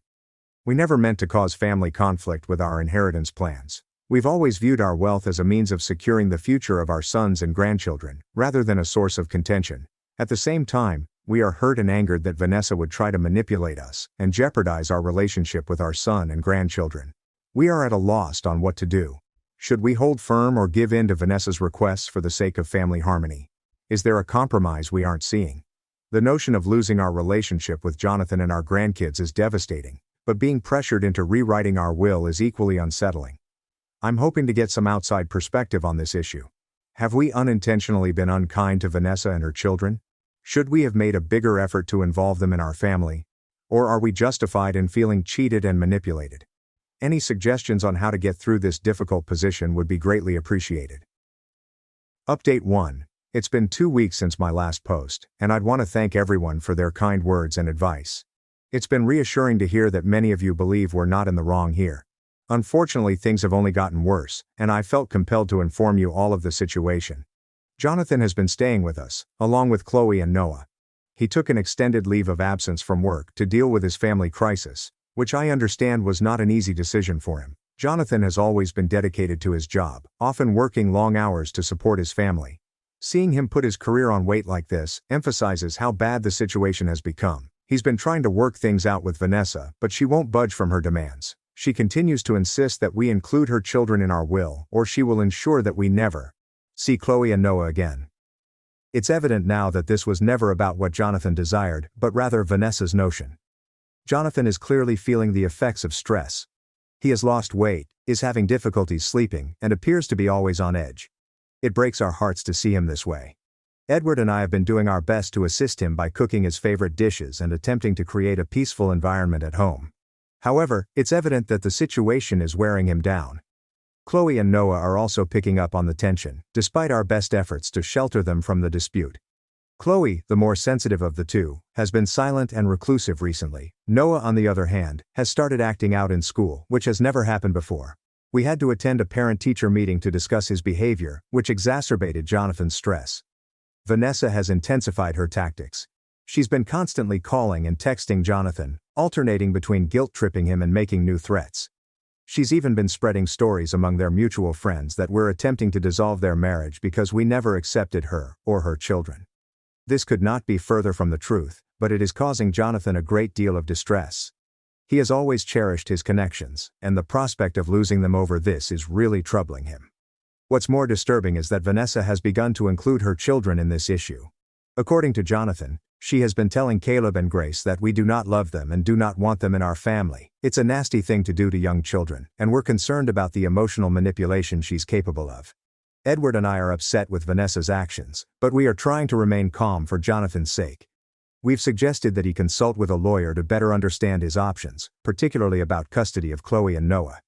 We never meant to cause family conflict with our inheritance plans. We've always viewed our wealth as a means of securing the future of our sons and grandchildren, rather than a source of contention. At the same time, we are hurt and angered that Vanessa would try to manipulate us and jeopardize our relationship with our son and grandchildren. We are at a loss on what to do. Should we hold firm or give in to Vanessa's requests for the sake of family harmony? Is there a compromise we aren't seeing? The notion of losing our relationship with Jonathan and our grandkids is devastating, but being pressured into rewriting our will is equally unsettling. I'm hoping to get some outside perspective on this issue. Have we unintentionally been unkind to Vanessa and her children? Should we have made a bigger effort to involve them in our family? Or are we justified in feeling cheated and manipulated? Any suggestions on how to get through this difficult position would be greatly appreciated. Update 1. It's been 2 weeks since my last post, and I'd want to thank everyone for their kind words and advice. It's been reassuring to hear that many of you believe we're not in the wrong here. Unfortunately, things have only gotten worse, and I felt compelled to inform you all of the situation. Jonathan has been staying with us, along with Chloe and Noah. He took an extended leave of absence from work to deal with his family crisis, which I understand was not an easy decision for him. Jonathan has always been dedicated to his job, often working long hours to support his family. Seeing him put his career on wait like this emphasizes how bad the situation has become. He's been trying to work things out with Vanessa, but she won't budge from her demands. She continues to insist that we include her children in our will, or she will ensure that we never see Chloe and Noah again. It's evident now that this was never about what Jonathan desired, but rather Vanessa's notion. Jonathan is clearly feeling the effects of stress. He has lost weight, is having difficulties sleeping, and appears to be always on edge. It breaks our hearts to see him this way. Edward and I have been doing our best to assist him by cooking his favorite dishes and attempting to create a peaceful environment at home. However, it's evident that the situation is wearing him down. Chloe and Noah are also picking up on the tension, despite our best efforts to shelter them from the dispute. Chloe, the more sensitive of the two, has been silent and reclusive recently. Noah, on the other hand, has started acting out in school, which has never happened before. We had to attend a parent-teacher meeting to discuss his behavior, which exacerbated Jonathan's stress. Vanessa has intensified her tactics. She's been constantly calling and texting Jonathan, alternating between guilt-tripping him and making new threats. She's even been spreading stories among their mutual friends that we're attempting to dissolve their marriage because we never accepted her or her children. This could not be further from the truth, but it is causing Jonathan a great deal of distress. He has always cherished his connections, and the prospect of losing them over this is really troubling him. What's more disturbing is that Vanessa has begun to include her children in this issue. According to Jonathan, she has been telling Caleb and Grace that we do not love them and do not want them in our family. It's a nasty thing to do to young children, and we're concerned about the emotional manipulation she's capable of. Edward and I are upset with Vanessa's actions, but we are trying to remain calm for Jonathan's sake. We've suggested that he consult with a lawyer to better understand his options, particularly about custody of Chloe and Noah.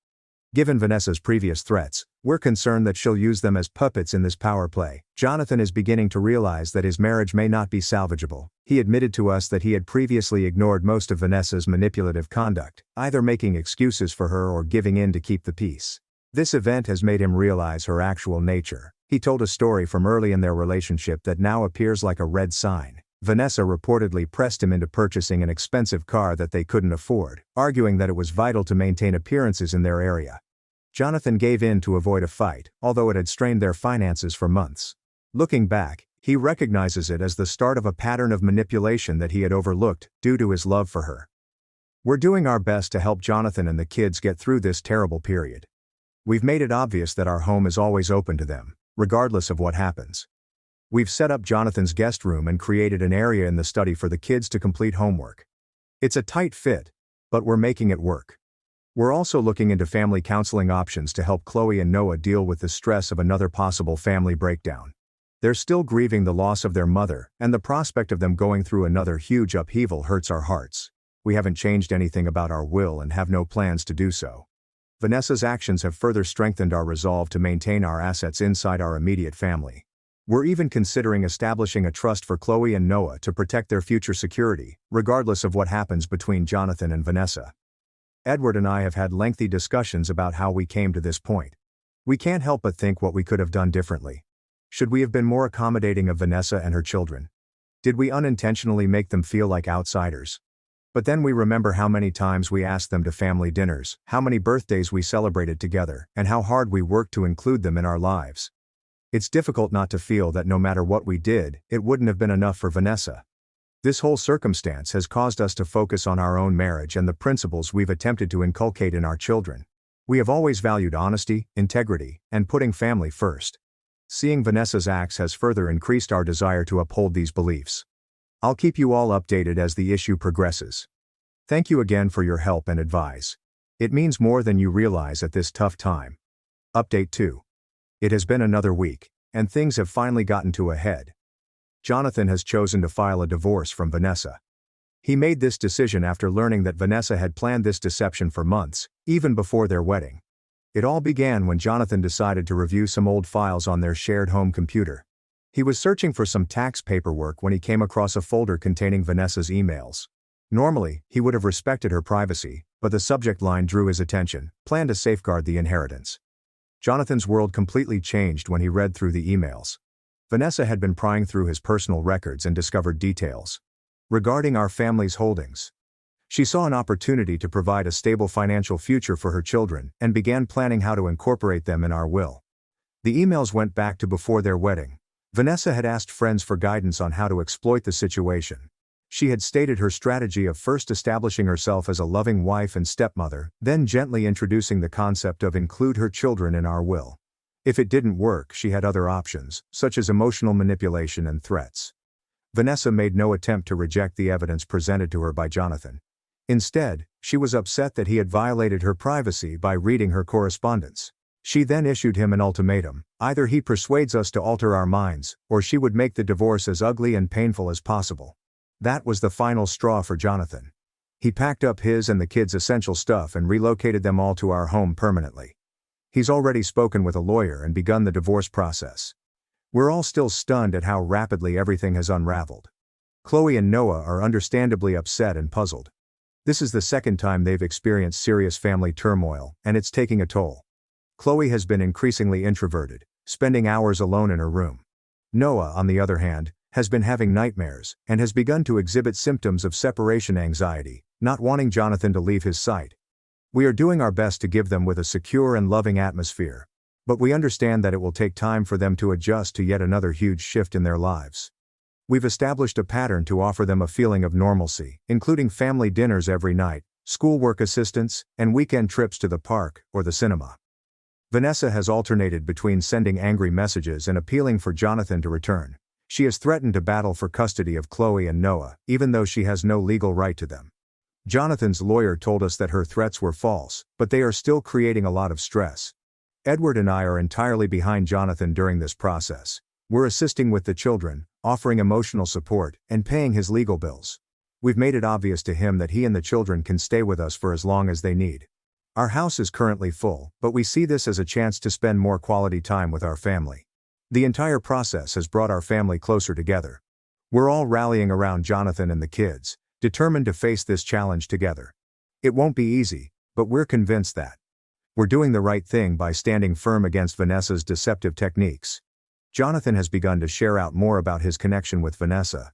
Given Vanessa's previous threats, We're concerned that she'll use them as puppets in this power play. Jonathan is beginning to realize that his marriage may not be salvageable. He admitted to us that he had previously ignored most of Vanessa's manipulative conduct, either making excuses for her or giving in to keep the peace. This event has made him realize her actual nature. He told a story from early in their relationship that now appears like a red sign. Vanessa reportedly pressed him into purchasing an expensive car that they couldn't afford, arguing that it was vital to maintain appearances in their area. Jonathan gave in to avoid a fight, although it had strained their finances for months. Looking back, he recognizes it as the start of a pattern of manipulation that he had overlooked due to his love for her. We're doing our best to help Jonathan and the kids get through this terrible period. We've made it obvious that our home is always open to them, regardless of what happens. We've set up Jonathan's guest room and created an area in the study for the kids to complete homework. It's a tight fit, but we're making it work. We're also looking into family counseling options to help Chloe and Noah deal with the stress of another possible family breakdown. They're still grieving the loss of their mother, and the prospect of them going through another huge upheaval hurts our hearts. We haven't changed anything about our will and have no plans to do so. Vanessa's actions have further strengthened our resolve to maintain our assets inside our immediate family. We're even considering establishing a trust for Chloe and Noah to protect their future security, regardless of what happens between Jonathan and Vanessa. Edward and I have had lengthy discussions about how we came to this point. We can't help but think what we could have done differently. Should we have been more accommodating of Vanessa and her children? Did we unintentionally make them feel like outsiders? But then we remember how many times we asked them to family dinners, how many birthdays we celebrated together, and how hard we worked to include them in our lives. It's difficult not to feel that no matter what we did, it wouldn't have been enough for Vanessa. This whole circumstance has caused us to focus on our own marriage and the principles we've attempted to inculcate in our children. We have always valued honesty, integrity, and putting family first. Seeing Vanessa's acts has further increased our desire to uphold these beliefs. I'll keep you all updated as the issue progresses. Thank you again for your help and advice. It means more than you realize at this tough time. Update 2. It has been another week, and things have finally gotten to a head. Jonathan has chosen to file a divorce from Vanessa. He made this decision after learning that Vanessa had planned this deception for months, even before their wedding. It all began when Jonathan decided to review some old files on their shared home computer. He was searching for some tax paperwork when he came across a folder containing Vanessa's emails. Normally, he would have respected her privacy, but the subject line drew his attention: plan to safeguard the inheritance. Jonathan's world completely changed when he read through the emails. Vanessa had been prying through his personal records and discovered details regarding our family's holdings. She saw an opportunity to provide a stable financial future for her children and began planning how to incorporate them in our will. The emails went back to before their wedding. Vanessa had asked friends for guidance on how to exploit the situation. She had stated her strategy of first establishing herself as a loving wife and stepmother, then gently introducing the concept of include her children in our will. If it didn't work, she had other options, such as emotional manipulation and threats. Vanessa made no attempt to reject the evidence presented to her by Jonathan. Instead, she was upset that he had violated her privacy by reading her correspondence. She then issued him an ultimatum: either he persuades us to alter our minds, or she would make the divorce as ugly and painful as possible. That was the final straw for Jonathan. He packed up his and the kids' essential stuff and relocated them all to our home permanently. He's already spoken with a lawyer and begun the divorce process. We're all still stunned at how rapidly everything has unraveled. Chloe and Noah are understandably upset and puzzled. This is the second time they've experienced serious family turmoil, and it's taking a toll. Chloe has been increasingly introverted, spending hours alone in her room. Noah, on the other hand, has been having nightmares, and has begun to exhibit symptoms of separation anxiety, not wanting Jonathan to leave his sight. We are doing our best to give them with a secure and loving atmosphere, but we understand that it will take time for them to adjust to yet another huge shift in their lives. We've established a pattern to offer them a feeling of normalcy, including family dinners every night, schoolwork assistance, and weekend trips to the park or the cinema. Vanessa has alternated between sending angry messages and appealing for Jonathan to return. She has threatened to battle for custody of Chloe and Noah, even though she has no legal right to them. Jonathan's lawyer told us that her threats were false, but they are still creating a lot of stress. Edward and I are entirely behind Jonathan during this process. We're assisting with the children, offering emotional support, and paying his legal bills. We've made it obvious to him that he and the children can stay with us for as long as they need. Our house is currently full, but we see this as a chance to spend more quality time with our family. The entire process has brought our family closer together. We're all rallying around Jonathan and the kids, determined to face this challenge together. It won't be easy, but we're convinced that we're doing the right thing by standing firm against Vanessa's deceptive techniques. Jonathan has begun to share out more about his connection with Vanessa.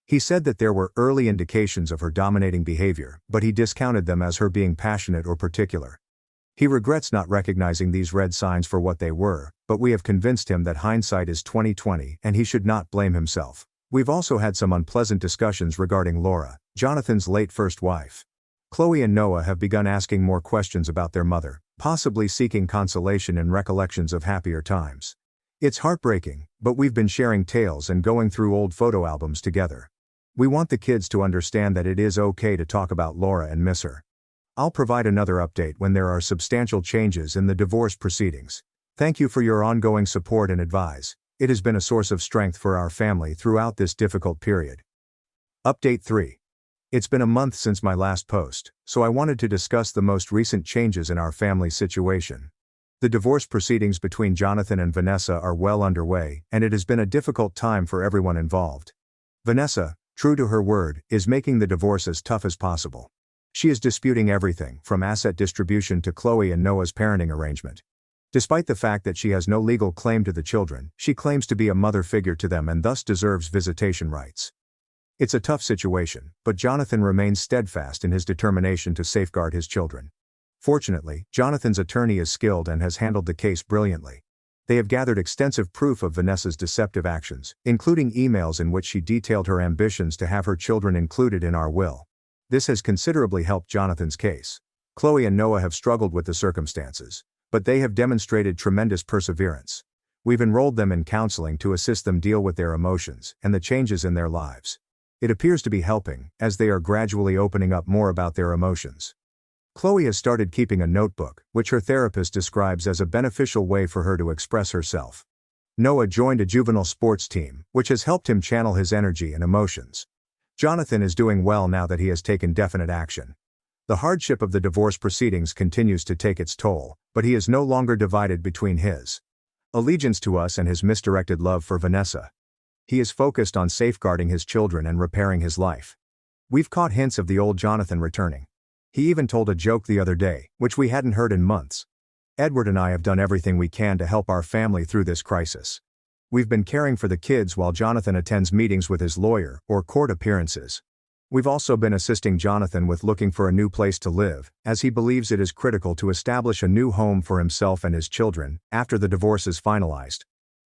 He said that there were early indications of her dominating behavior, but he discounted them as her being passionate or particular. He regrets not recognizing these red signs for what they were, but we have convinced him that hindsight is 20/20 and he should not blame himself. We've also had some unpleasant discussions regarding Laura, Jonathan's late first wife. Chloe and Noah have begun asking more questions about their mother, possibly seeking consolation in recollections of happier times. It's heartbreaking, but we've been sharing tales and going through old photo albums together. We want the kids to understand that it is okay to talk about Laura and miss her. I'll provide another update when there are substantial changes in the divorce proceedings. Thank you for your ongoing support and advice. It has been a source of strength for our family throughout this difficult period. Update 3. It's been a month since my last post, so I wanted to discuss the most recent changes in our family situation. The divorce proceedings between Jonathan and Vanessa are well underway, and it has been a difficult time for everyone involved. Vanessa, true to her word, is making the divorce as tough as possible. She is disputing everything, from asset distribution to Chloe and Noah's parenting arrangement. Despite the fact that she has no legal claim to the children, she claims to be a mother figure to them and thus deserves visitation rights. It's a tough situation, but Jonathan remains steadfast in his determination to safeguard his children. Fortunately, Jonathan's attorney is skilled and has handled the case brilliantly. They have gathered extensive proof of Vanessa's deceptive actions, including emails in which she detailed her ambitions to have her children included in our will. This has considerably helped Jonathan's case. Chloe and Noah have struggled with the circumstances, but they have demonstrated tremendous perseverance. We've enrolled them in counseling to assist them deal with their emotions and the changes in their lives. It appears to be helping, as they are gradually opening up more about their emotions. Chloe has started keeping a notebook, which her therapist describes as a beneficial way for her to express herself. Noah joined a juvenile sports team, which has helped him channel his energy and emotions. Jonathan is doing well now that he has taken definite action. The hardship of the divorce proceedings continues to take its toll, but he is no longer divided between his allegiance to us and his misdirected love for Vanessa. He is focused on safeguarding his children and repairing his life. We've caught hints of the old Jonathan returning. He even told a joke the other day, which we hadn't heard in months. Edward and I have done everything we can to help our family through this crisis. We've been caring for the kids while Jonathan attends meetings with his lawyer or court appearances. We've also been assisting Jonathan with looking for a new place to live, as he believes it is critical to establish a new home for himself and his children after the divorce is finalized.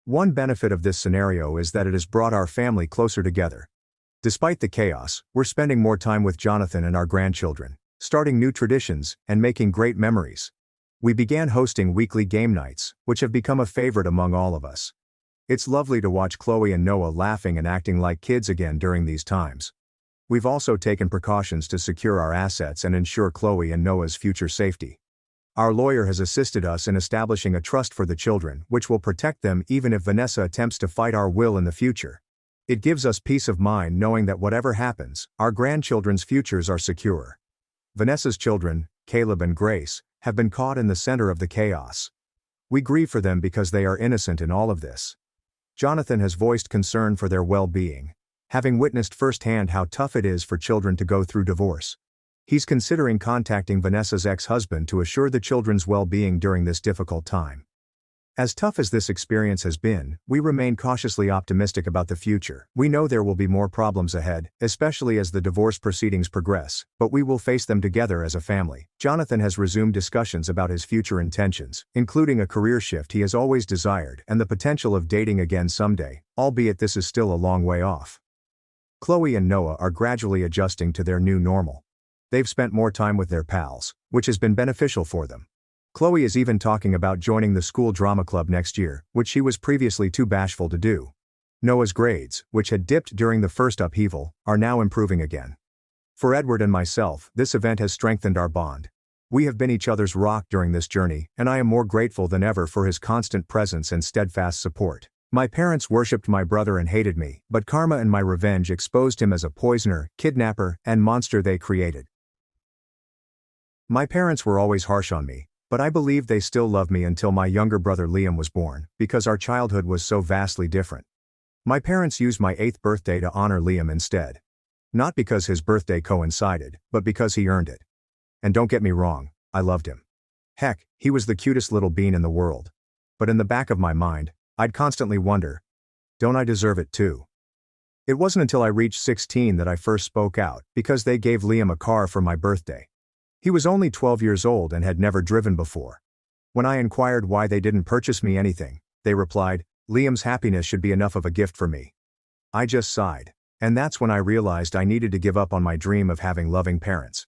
One benefit of this scenario is that it has brought our family closer together. Despite the chaos, we're spending more time with Jonathan and our grandchildren, starting new traditions, and making great memories. We began hosting weekly game nights, which have become a favorite among all of us. It's lovely to watch Chloe and Noah laughing and acting like kids again during these times. We've also taken precautions to secure our assets and ensure Chloe and Noah's future safety. Our lawyer has assisted us in establishing a trust for the children, which will protect them even if Vanessa attempts to fight our will in the future. It gives us peace of mind knowing that whatever happens, our grandchildren's futures are secure. Vanessa's children, Caleb and Grace, have been caught in the center of the chaos. We grieve for them because they are innocent in all of this. Jonathan has voiced concern for their well-being, having witnessed firsthand how tough it is for children to go through divorce. He's considering contacting Vanessa's ex-husband to assure the children's well-being during this difficult time. As tough as this experience has been, we remain cautiously optimistic about the future. We know there will be more problems ahead, especially as the divorce proceedings progress, but we will face them together as a family. Jonathan has resumed discussions about his future intentions, including a career shift he has always desired and the potential of dating again someday, albeit this is still a long way off. Chloe and Noah are gradually adjusting to their new normal. They've spent more time with their pals, which has been beneficial for them. Chloe is even talking about joining the school drama club next year, which she was previously too bashful to do. Noah's grades, which had dipped during the first upheaval, are now improving again. For Edward and myself, this event has strengthened our bond. We have been each other's rock during this journey, and I am more grateful than ever for his constant presence and steadfast support. My parents worshipped my brother and hated me, but karma and my revenge exposed him as a poisoner, kidnapper, and monster they created. My parents were always harsh on me, but I believed they still loved me until my younger brother Liam was born, because our childhood was so vastly different. My parents used my 8th birthday to honor Liam instead. Not because his birthday coincided, but because he earned it. And don't get me wrong, I loved him. Heck, he was the cutest little bean in the world. But in the back of my mind, I'd constantly wonder, don't I deserve it too? It wasn't until I reached 16 that I first spoke out, because they gave Liam a car for my birthday. He was only 12 years old and had never driven before. When I inquired why they didn't purchase me anything, they replied, Liam's happiness should be enough of a gift for me. I just sighed. And that's when I realized I needed to give up on my dream of having loving parents.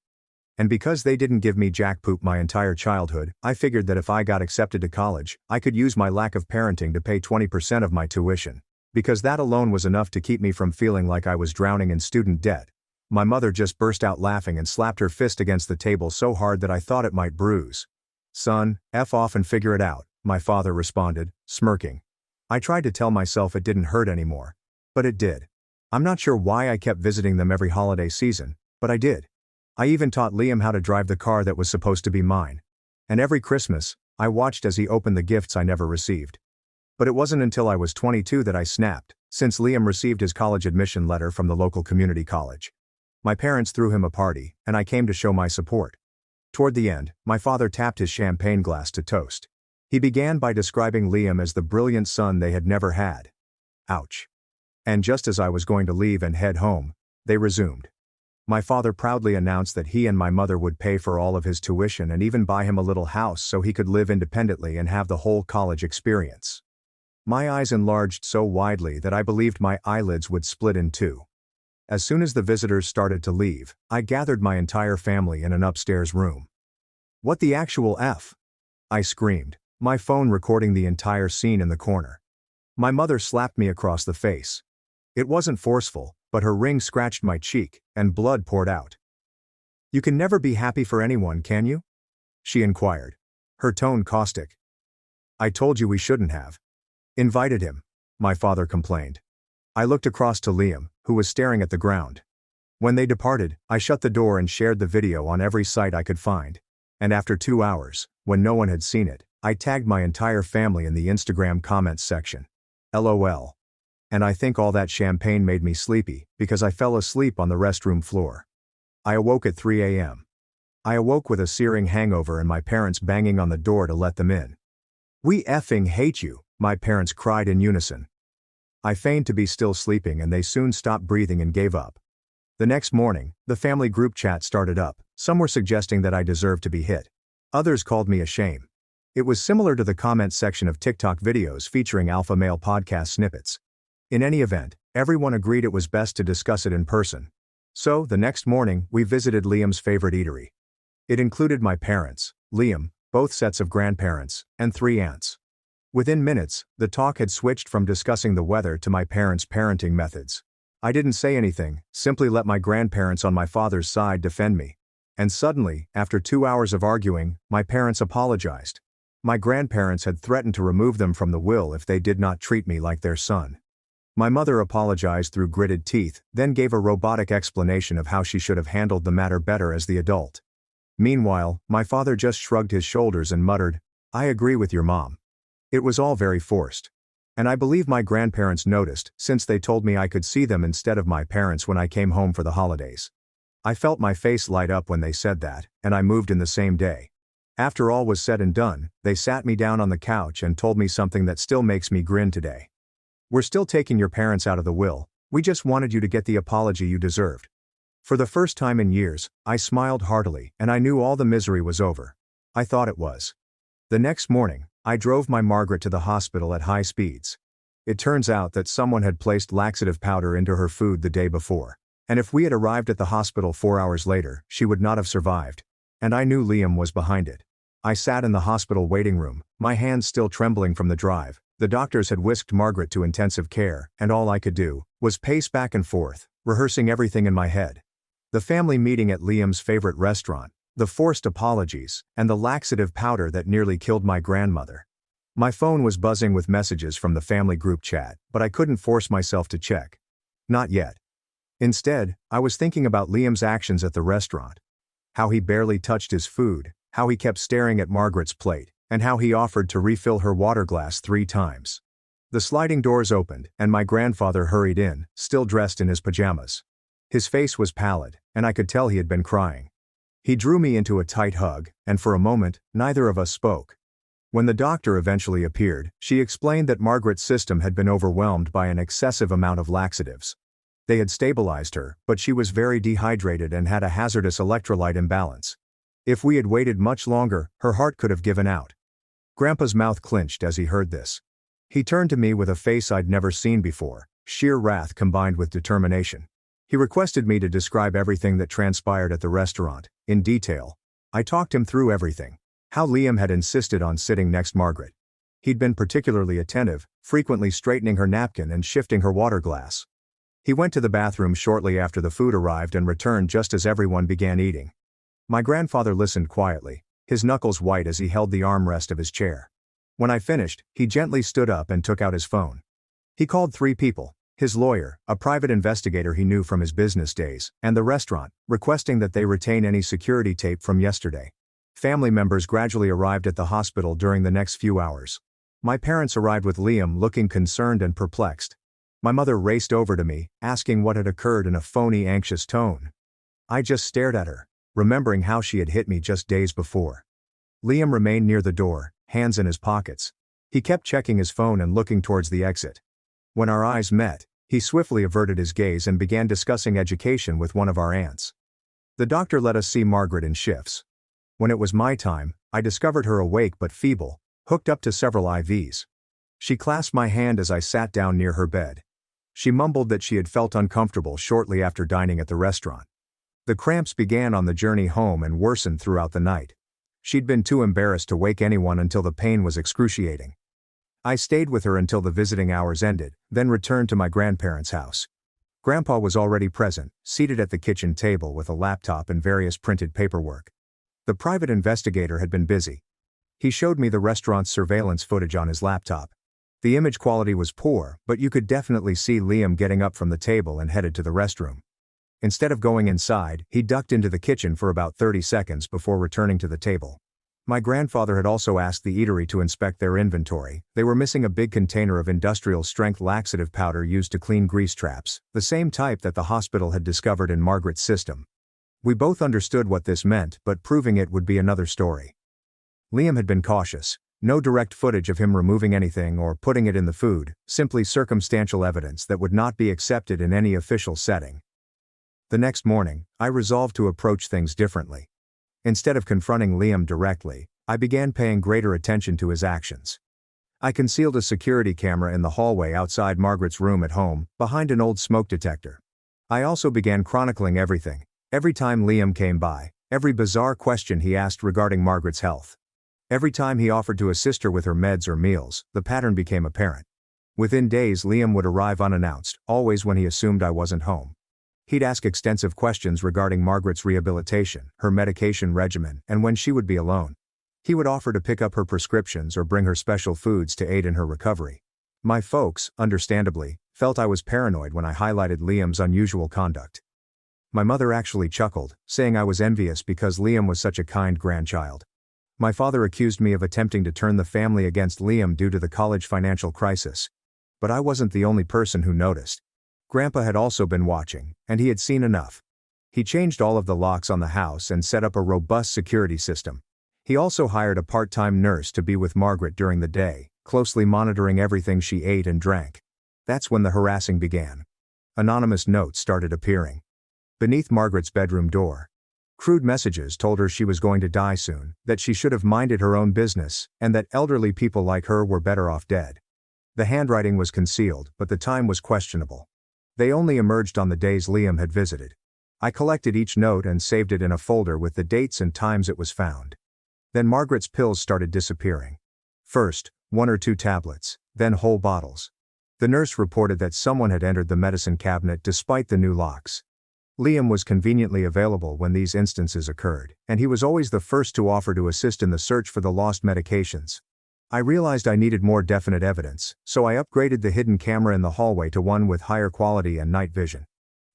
And because they didn't give me jack poop my entire childhood, I figured that if I got accepted to college, I could use my lack of parenting to pay 20% of my tuition. Because that alone was enough to keep me from feeling like I was drowning in student debt. My mother just burst out laughing and slapped her fist against the table so hard that I thought it might bruise. Son, F off and figure it out, my father responded, smirking. I tried to tell myself it didn't hurt anymore. But it did. I'm not sure why I kept visiting them every holiday season, but I did. I even taught Liam how to drive the car that was supposed to be mine. And every Christmas, I watched as he opened the gifts I never received. But it wasn't until I was 22 that I snapped, since Liam received his college admission letter from the local community college. My parents threw him a party, and I came to show my support. Toward the end, my father tapped his champagne glass to toast. He began by describing Liam as the brilliant son they had never had. Ouch. And just as I was going to leave and head home, they resumed. My father proudly announced that he and my mother would pay for all of his tuition and even buy him a little house so he could live independently and have the whole college experience. My eyes enlarged so widely that I believed my eyelids would split in two. As soon as the visitors started to leave, I gathered my entire family in an upstairs room. What the actual F? I screamed, my phone recording the entire scene in the corner. My mother slapped me across the face. It wasn't forceful, but her ring scratched my cheek, and blood poured out. You can never be happy for anyone, can you? She inquired. Her tone caustic. I told you we shouldn't have invited him, my father complained. I looked across to Liam, who was staring at the ground. When they departed, I shut the door and shared the video on every site I could find. And after 2 hours, when no one had seen it, I tagged my entire family in the Instagram comments section. LOL. And I think all that champagne made me sleepy, because I fell asleep on the restroom floor. I awoke at 3 a.m. I awoke with a searing hangover and my parents banging on the door to let them in. We effing hate you, my parents cried in unison. I feigned to be still sleeping and they soon stopped breathing and gave up. The next morning, the family group chat started up. Some were suggesting that I deserved to be hit. Others called me a shame. It was similar to the comments section of TikTok videos featuring alpha male podcast snippets. In any event, everyone agreed it was best to discuss it in person. So, the next morning, we visited Liam's favorite eatery. It included my parents, Liam, both sets of grandparents, and 3 aunts. Within minutes, the talk had switched from discussing the weather to my parents' parenting methods. I didn't say anything, simply let my grandparents on my father's side defend me. And suddenly, after 2 hours of arguing, my parents apologized. My grandparents had threatened to remove them from the will if they did not treat me like their son. My mother apologized through gritted teeth, then gave a robotic explanation of how she should have handled the matter better as the adult. Meanwhile, my father just shrugged his shoulders and muttered, I agree with your mom. It was all very forced. And I believe my grandparents noticed, since they told me I could see them instead of my parents when I came home for the holidays. I felt my face light up when they said that, and I moved in the same day. After all was said and done, they sat me down on the couch and told me something that still makes me grin today. We're still taking your parents out of the will, we just wanted you to get the apology you deserved. For the first time in years, I smiled heartily, and I knew all the misery was over. I thought it was. The next morning, I drove my Margaret to the hospital at high speeds. It turns out that someone had placed laxative powder into her food the day before. And if we had arrived at the hospital 4 hours later, she would not have survived. And I knew Liam was behind it. I sat in the hospital waiting room, my hands still trembling from the drive. The doctors had whisked Margaret to intensive care, and all I could do was pace back and forth, rehearsing everything in my head. The family meeting at Liam's favorite restaurant, the forced apologies, and the laxative powder that nearly killed my grandmother. My phone was buzzing with messages from the family group chat, but I couldn't force myself to check. Not yet. Instead, I was thinking about Liam's actions at the restaurant. How he barely touched his food, how he kept staring at Margaret's plate, and how he offered to refill her water glass 3 times. The sliding doors opened, and my grandfather hurried in, still dressed in his pajamas. His face was pallid, and I could tell he had been crying. He drew me into a tight hug, and for a moment, neither of us spoke. When the doctor eventually appeared, she explained that Margaret's system had been overwhelmed by an excessive amount of laxatives. They had stabilized her, but she was very dehydrated and had a hazardous electrolyte imbalance. If we had waited much longer, her heart could have given out. Grandpa's mouth clenched as he heard this. He turned to me with a face I'd never seen before, sheer wrath combined with determination. He requested me to describe everything that transpired at the restaurant, in detail. I talked him through everything. How Liam had insisted on sitting next Margaret. He'd been particularly attentive, frequently straightening her napkin and shifting her water glass. He went to the bathroom shortly after the food arrived and returned just as everyone began eating. My grandfather listened quietly, his knuckles white as he held the armrest of his chair. When I finished, he gently stood up and took out his phone. He called 3 people, his lawyer, a private investigator he knew from his business days, and the restaurant, requesting that they retain any security tape from yesterday. Family members gradually arrived at the hospital during the next few hours. My parents arrived with Liam looking concerned and perplexed. My mother raced over to me, asking what had occurred in a phony, anxious tone. I just stared at her, remembering how she had hit me just days before. Liam remained near the door, hands in his pockets. He kept checking his phone and looking towards the exit. When our eyes met, he swiftly averted his gaze and began discussing education with one of our aunts. The doctor let us see Margaret in shifts. When it was my time, I discovered her awake but feeble, hooked up to several IVs. She clasped my hand as I sat down near her bed. She mumbled that she had felt uncomfortable shortly after dining at the restaurant. The cramps began on the journey home and worsened throughout the night. She'd been too embarrassed to wake anyone until the pain was excruciating. I stayed with her until the visiting hours ended, then returned to my grandparents' house. Grandpa was already present, seated at the kitchen table with a laptop and various printed paperwork. The private investigator had been busy. He showed me the restaurant's surveillance footage on his laptop. The image quality was poor, but you could definitely see Liam getting up from the table and headed to the restroom. Instead of going inside, he ducked into the kitchen for about 30 seconds before returning to the table. My grandfather had also asked the eatery to inspect their inventory. They were missing a big container of industrial-strength laxative powder used to clean grease traps, the same type that the hospital had discovered in Margaret's system. We both understood what this meant, but proving it would be another story. Liam had been cautious. No direct footage of him removing anything or putting it in the food, simply circumstantial evidence that would not be accepted in any official setting. The next morning, I resolved to approach things differently. Instead of confronting Liam directly, I began paying greater attention to his actions. I concealed a security camera in the hallway outside Margaret's room at home, behind an old smoke detector. I also began chronicling everything. Every time Liam came by, every bizarre question he asked regarding Margaret's health. Every time he offered to assist her with her meds or meals, the pattern became apparent. Within days, Liam would arrive unannounced, always when he assumed I wasn't home. He'd ask extensive questions regarding Margaret's rehabilitation, her medication regimen, and when she would be alone. He would offer to pick up her prescriptions or bring her special foods to aid in her recovery. My folks, understandably, felt I was paranoid when I highlighted Liam's unusual conduct. My mother actually chuckled, saying I was envious because Liam was such a kind grandchild. My father accused me of attempting to turn the family against Liam due to the college financial crisis. But I wasn't the only person who noticed. Grandpa had also been watching, and he had seen enough. He changed all of the locks on the house and set up a robust security system. He also hired a part-time nurse to be with Margaret during the day, closely monitoring everything she ate and drank. That's when the harassing began. Anonymous notes started appearing beneath Margaret's bedroom door. Crude messages told her she was going to die soon, that she should have minded her own business, and that elderly people like her were better off dead. The handwriting was concealed, but the time was questionable. They only emerged on the days Liam had visited. I collected each note and saved it in a folder with the dates and times it was found. Then Margaret's pills started disappearing. First, 1 or 2 tablets, then whole bottles. The nurse reported that someone had entered the medicine cabinet despite the new locks. Liam was conveniently available when these instances occurred, and he was always the first to offer to assist in the search for the lost medications. I realized I needed more definite evidence, so I upgraded the hidden camera in the hallway to one with higher quality and night vision.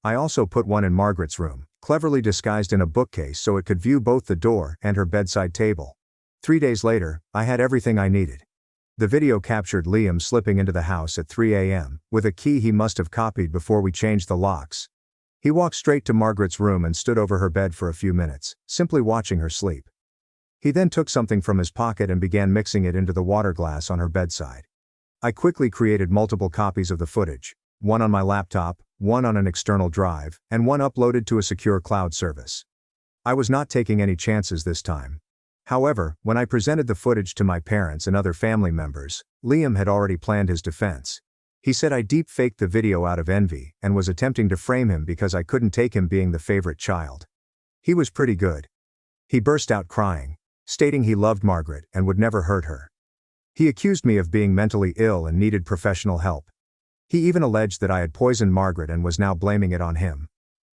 I also put one in Margaret's room, cleverly disguised in a bookcase so it could view both the door and her bedside table. 3 days later, I had everything I needed. The video captured Liam slipping into the house at 3 a.m., with a key he must have copied before we changed the locks. He walked straight to Margaret's room and stood over her bed for a few minutes, simply watching her sleep. He then took something from his pocket and began mixing it into the water glass on her bedside. I quickly created multiple copies of the footage, one on my laptop, one on an external drive, and one uploaded to a secure cloud service. I was not taking any chances this time. However, when I presented the footage to my parents and other family members, Liam had already planned his defense. He said I deep-faked the video out of envy and was attempting to frame him because I couldn't take him being the favorite child. He was pretty good. He burst out crying, stating he loved Margaret and would never hurt her. He accused me of being mentally ill and needed professional help. He even alleged that I had poisoned Margaret and was now blaming it on him.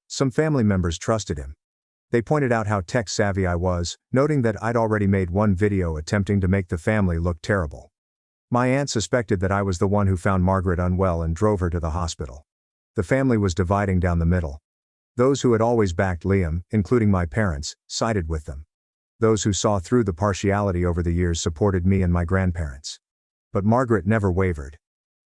Some family members trusted him. They pointed out how tech-savvy I was, noting that I'd already made one video attempting to make the family look terrible. My aunt suspected that I was the one who found Margaret unwell and drove her to the hospital. The family was dividing down the middle. Those who had always backed Liam, including my parents, sided with them. Those who saw through the partiality over the years supported me and my grandparents. But Margaret never wavered.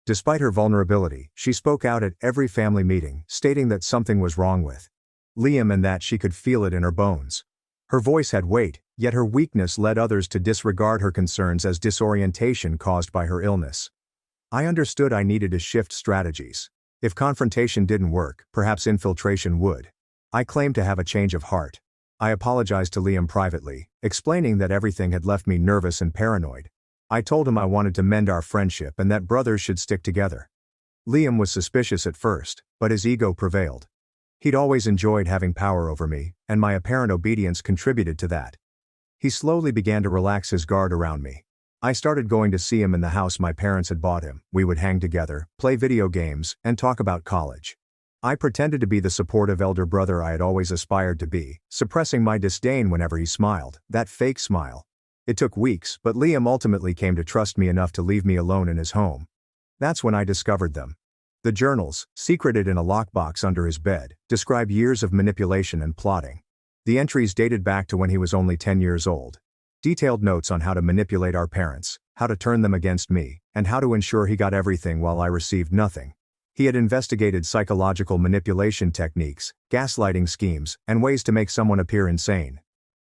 Despite her vulnerability, she spoke out at every family meeting, stating that something was wrong with Liam and that she could feel it in her bones. Her voice had weight, yet her weakness led others to disregard her concerns as disorientation caused by her illness. I understood I needed to shift strategies. If confrontation didn't work, perhaps infiltration would. I claimed to have a change of heart. I apologized to Liam privately, explaining that everything had left me nervous and paranoid. I told him I wanted to mend our friendship and that brothers should stick together. Liam was suspicious at first, but his ego prevailed. He'd always enjoyed having power over me, and my apparent obedience contributed to that. He slowly began to relax his guard around me. I started going to see him in the house my parents had bought him. We would hang together, play video games, and talk about college. I pretended to be the supportive elder brother I had always aspired to be, suppressing my disdain whenever he smiled, that fake smile. It took weeks, but Liam ultimately came to trust me enough to leave me alone in his home. That's when I discovered them. The journals, secreted in a lockbox under his bed, describe years of manipulation and plotting. The entries dated back to when he was only 10 years old. Detailed notes on how to manipulate our parents, how to turn them against me, and how to ensure he got everything while I received nothing. He had investigated psychological manipulation techniques, gaslighting schemes, and ways to make someone appear insane.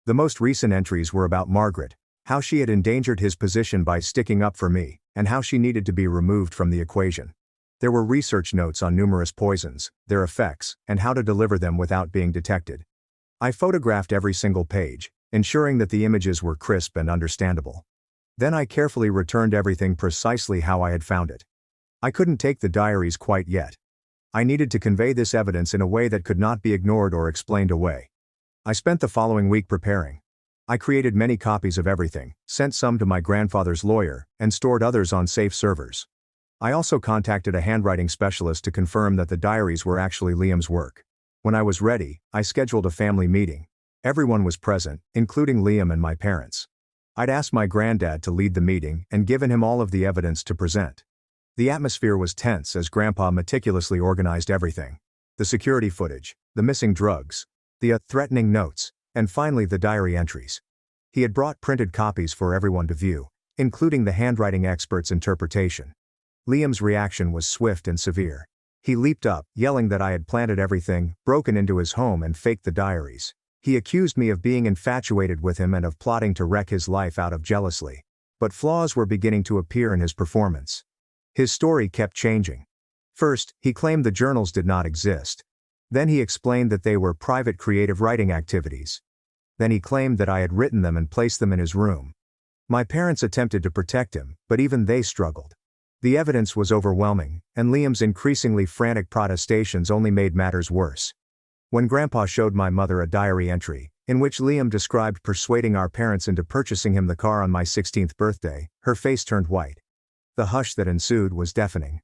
The most recent entries were about Margaret, how she had endangered his position by sticking up for me, and how she needed to be removed from the equation. There were research notes on numerous poisons, their effects, and how to deliver them without being detected. I photographed every single page, ensuring that the images were crisp and understandable. Then I carefully returned everything precisely how I had found it. I couldn't take the diaries quite yet. I needed to convey this evidence in a way that could not be ignored or explained away. I spent the following week preparing. I created many copies of everything, sent some to my grandfather's lawyer, and stored others on safe servers. I also contacted a handwriting specialist to confirm that the diaries were actually Liam's work. When I was ready, I scheduled a family meeting. Everyone was present, including Liam and my parents. I'd asked my granddad to lead the meeting and given him all of the evidence to present. The atmosphere was tense as Grandpa meticulously organized everything. The security footage, the missing drugs, the threatening notes, and finally the diary entries. He had brought printed copies for everyone to view, including the handwriting expert's interpretation. Liam's reaction was swift and severe. He leaped up, yelling that I had planted everything, broken into his home and faked the diaries. He accused me of being infatuated with him and of plotting to wreck his life out of jealousy. But flaws were beginning to appear in his performance. His story kept changing. First, he claimed the journals did not exist. Then he explained that they were private creative writing activities. Then he claimed that I had written them and placed them in his room. My parents attempted to protect him, but even they struggled. The evidence was overwhelming, and Liam's increasingly frantic protestations only made matters worse. When Grandpa showed my mother a diary entry, in which Liam described persuading our parents into purchasing him the car on my 16th birthday, her face turned white. The hush that ensued was deafening.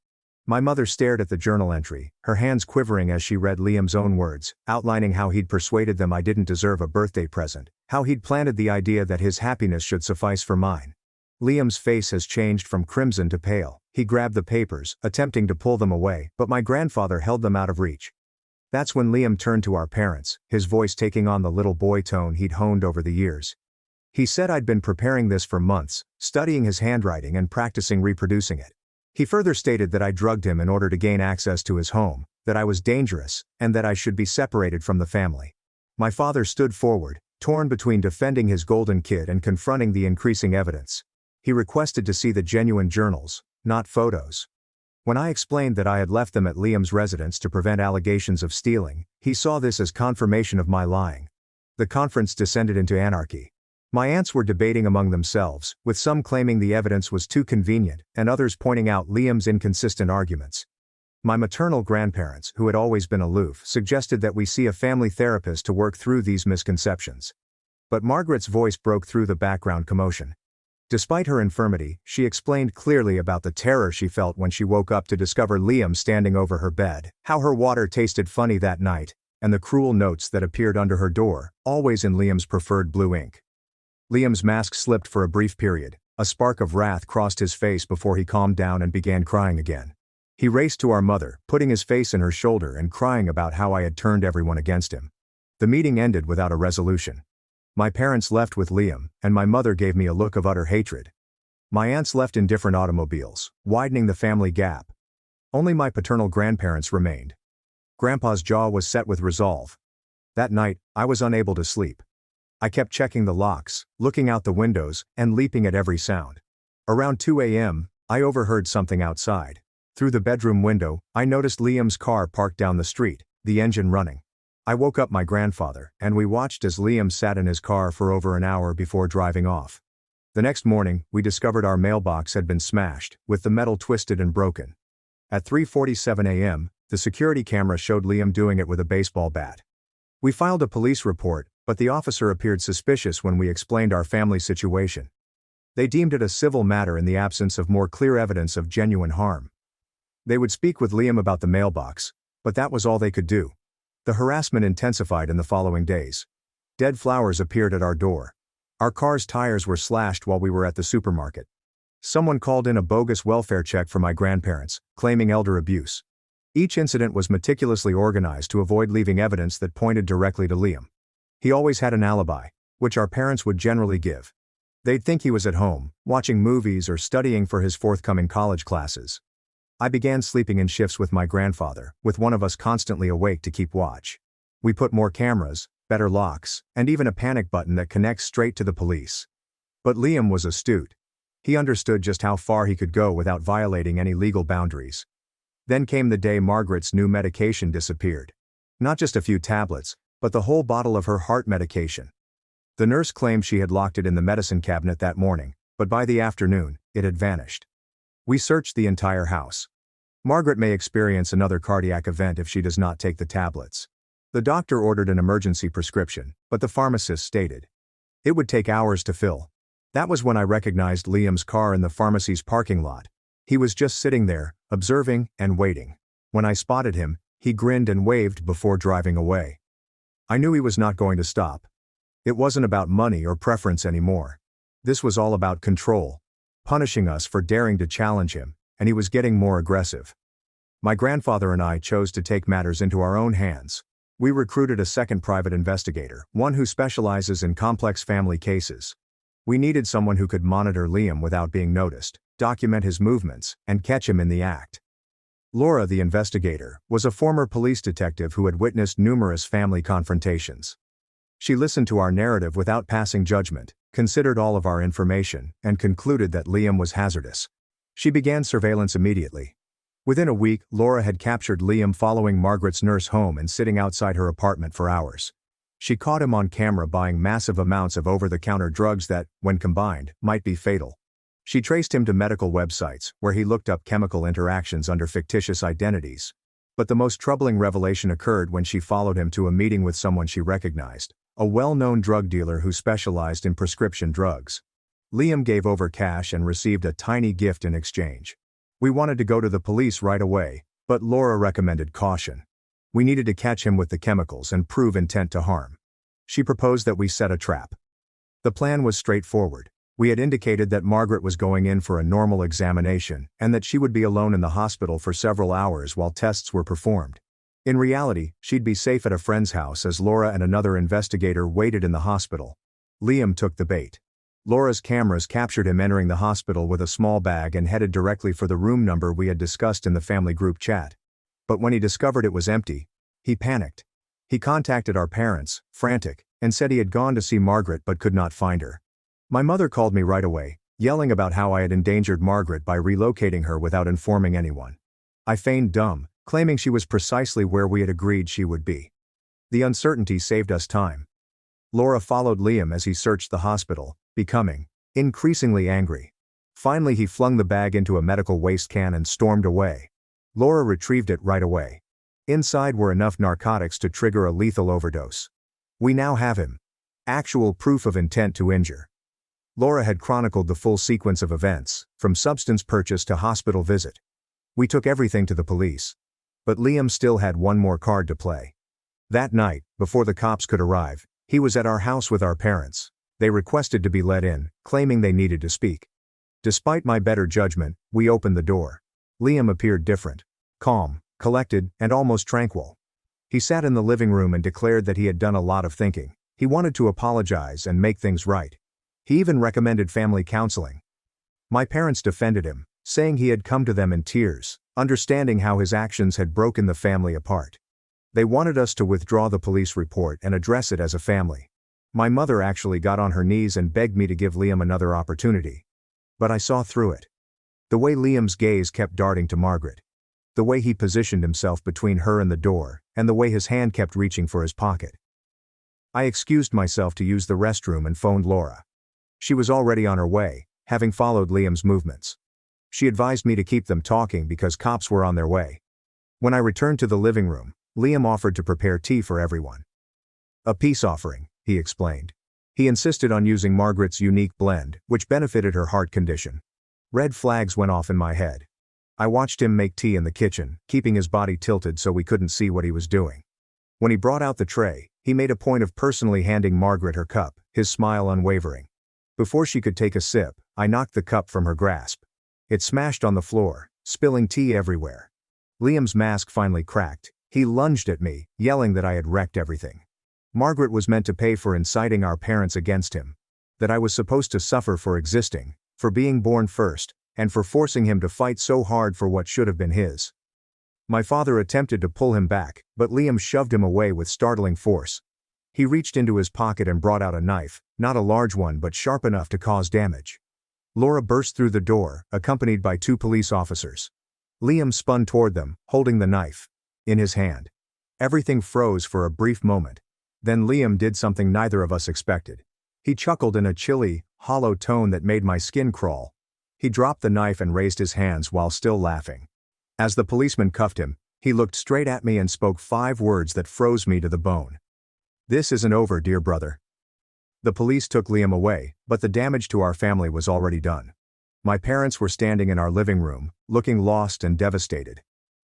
My mother stared at the journal entry, her hands quivering as she read Liam's own words, outlining how he'd persuaded them I didn't deserve a birthday present, how he'd planted the idea that his happiness should suffice for mine. Liam's face has changed from crimson to pale. He grabbed the papers, attempting to pull them away, but my grandfather held them out of reach. That's when Liam turned to our parents, his voice taking on the little boy tone he'd honed over the years. He said I'd been preparing this for months, studying his handwriting and practicing reproducing it. He further stated that I drugged him in order to gain access to his home, that I was dangerous, and that I should be separated from the family. My father stood forward, torn between defending his golden kid and confronting the increasing evidence. He requested to see the genuine journals, not photos. When I explained that I had left them at Liam's residence to prevent allegations of stealing, he saw this as confirmation of my lying. The conference descended into anarchy. My aunts were debating among themselves, with some claiming the evidence was too convenient, and others pointing out Liam's inconsistent arguments. My maternal grandparents, who had always been aloof, suggested that we see a family therapist to work through these misconceptions. But Margaret's voice broke through the background commotion. Despite her infirmity, she explained clearly about the terror she felt when she woke up to discover Liam standing over her bed, how her water tasted funny that night, and the cruel notes that appeared under her door, always in Liam's preferred blue ink. Liam's mask slipped for a brief period. A spark of wrath crossed his face before he calmed down and began crying again. He raced to our mother, putting his face in her shoulder and crying about how I had turned everyone against him. The meeting ended without a resolution. My parents left with Liam, and my mother gave me a look of utter hatred. My aunts left in different automobiles, widening the family gap. Only my paternal grandparents remained. Grandpa's jaw was set with resolve. That night, I was unable to sleep. I kept checking the locks, looking out the windows, and leaping at every sound. Around 2 a.m., I overheard something outside. Through the bedroom window, I noticed Liam's car parked down the street, the engine running. I woke up my grandfather, and we watched as Liam sat in his car for over an hour before driving off. The next morning, we discovered our mailbox had been smashed, with the metal twisted and broken. At 3:47 a.m., the security camera showed Liam doing it with a baseball bat. We filed a police report, but the officer appeared suspicious when we explained our family situation. They deemed it a civil matter in the absence of more clear evidence of genuine harm. They would speak with Liam about the mailbox, but that was all they could do. The harassment intensified in the following days. Dead flowers appeared at our door. Our car's tires were slashed while we were at the supermarket. Someone called in a bogus welfare check for my grandparents, claiming elder abuse. Each incident was meticulously organized to avoid leaving evidence that pointed directly to Liam. He always had an alibi, which our parents would generally give. They'd think he was at home, watching movies or studying for his forthcoming college classes. I began sleeping in shifts with my grandfather, with one of us constantly awake to keep watch. We put more cameras, better locks, and even a panic button that connects straight to the police. But Liam was astute. He understood just how far he could go without violating any legal boundaries. Then came the day Margaret's new medication disappeared. Not just a few tablets, but the whole bottle of her heart medication. The nurse claimed she had locked it in the medicine cabinet that morning, but by the afternoon, it had vanished. We searched the entire house. Margaret may experience another cardiac event if she does not take the tablets. The doctor ordered an emergency prescription, but the pharmacist stated it would take hours to fill. That was when I recognized Liam's car in the pharmacy's parking lot. He was just sitting there, observing and waiting. When I spotted him, he grinned and waved before driving away. I knew he was not going to stop. It wasn't about money or preference anymore. This was all about control. Punishing us for daring to challenge him, and he was getting more aggressive. My grandfather and I chose to take matters into our own hands. We recruited a second private investigator, one who specializes in complex family cases. We needed someone who could monitor Liam without being noticed, document his movements, and catch him in the act. Laura, the investigator, was a former police detective who had witnessed numerous family confrontations. She listened to our narrative without passing judgment, considered all of our information, and concluded that Liam was hazardous. She began surveillance immediately. Within a week, Laura had captured Liam following Margaret's nurse home and sitting outside her apartment for hours. She caught him on camera buying massive amounts of over-the-counter drugs that, when combined, might be fatal. She traced him to medical websites, where he looked up chemical interactions under fictitious identities. But the most troubling revelation occurred when she followed him to a meeting with someone she recognized, a well-known drug dealer who specialized in prescription drugs. Liam gave over cash and received a tiny gift in exchange. We wanted to go to the police right away, but Laura recommended caution. We needed to catch him with the chemicals and prove intent to harm. She proposed that we set a trap. The plan was straightforward. We had indicated that Margaret was going in for a normal examination and that she would be alone in the hospital for several hours while tests were performed. In reality, she'd be safe at a friend's house as Laura and another investigator waited in the hospital. Liam took the bait. Laura's cameras captured him entering the hospital with a small bag and headed directly for the room number we had discussed in the family group chat. But when he discovered it was empty, he panicked. He contacted our parents, frantic, and said he had gone to see Margaret but could not find her. My mother called me right away, yelling about how I had endangered Margaret by relocating her without informing anyone. I feigned dumb, claiming she was precisely where we had agreed she would be. The uncertainty saved us time. Laura followed Liam as he searched the hospital, becoming increasingly angry. Finally, he flung the bag into a medical waste can and stormed away. Laura retrieved it right away. Inside were enough narcotics to trigger a lethal overdose. We now have him. Actual proof of intent to injure. Laura had chronicled the full sequence of events, from substance purchase to hospital visit. We took everything to the police. But Liam still had one more card to play. That night, before the cops could arrive, he was at our house with our parents. They requested to be let in, claiming they needed to speak. Despite my better judgment, we opened the door. Liam appeared different. Calm, collected, and almost tranquil. He sat in the living room and declared that he had done a lot of thinking. He wanted to apologize and make things right. He even recommended family counseling. My parents defended him, saying he had come to them in tears, understanding how his actions had broken the family apart. They wanted us to withdraw the police report and address it as a family. My mother actually got on her knees and begged me to give Liam another opportunity. But I saw through it. The way Liam's gaze kept darting to Margaret. The way he positioned himself between her and the door, and the way his hand kept reaching for his pocket. I excused myself to use the restroom and phoned Laura. She was already on her way, having followed Liam's movements. She advised me to keep them talking because cops were on their way. When I returned to the living room, Liam offered to prepare tea for everyone. A peace offering, he explained. He insisted on using Margaret's unique blend, which benefited her heart condition. Red flags went off in my head. I watched him make tea in the kitchen, keeping his body tilted so we couldn't see what he was doing. When he brought out the tray, he made a point of personally handing Margaret her cup, his smile unwavering. Before she could take a sip, I knocked the cup from her grasp. It smashed on the floor, spilling tea everywhere. Liam's mask finally cracked. He lunged at me, yelling that I had wrecked everything. Margaret was meant to pay for inciting our parents against him. That I was supposed to suffer for existing, for being born first, and for forcing him to fight so hard for what should have been his. My father attempted to pull him back, but Liam shoved him away with startling force. He reached into his pocket and brought out a knife, not a large one but sharp enough to cause damage. Laura burst through the door, accompanied by 2 police officers. Liam spun toward them, holding the knife in his hand. Everything froze for a brief moment. Then Liam did something neither of us expected. He chuckled in a chilly, hollow tone that made my skin crawl. He dropped the knife and raised his hands while still laughing. As the policeman cuffed him, he looked straight at me and spoke 5 words that froze me to the bone. "This isn't over, dear brother." The police took Liam away, but the damage to our family was already done. My parents were standing in our living room, looking lost and devastated.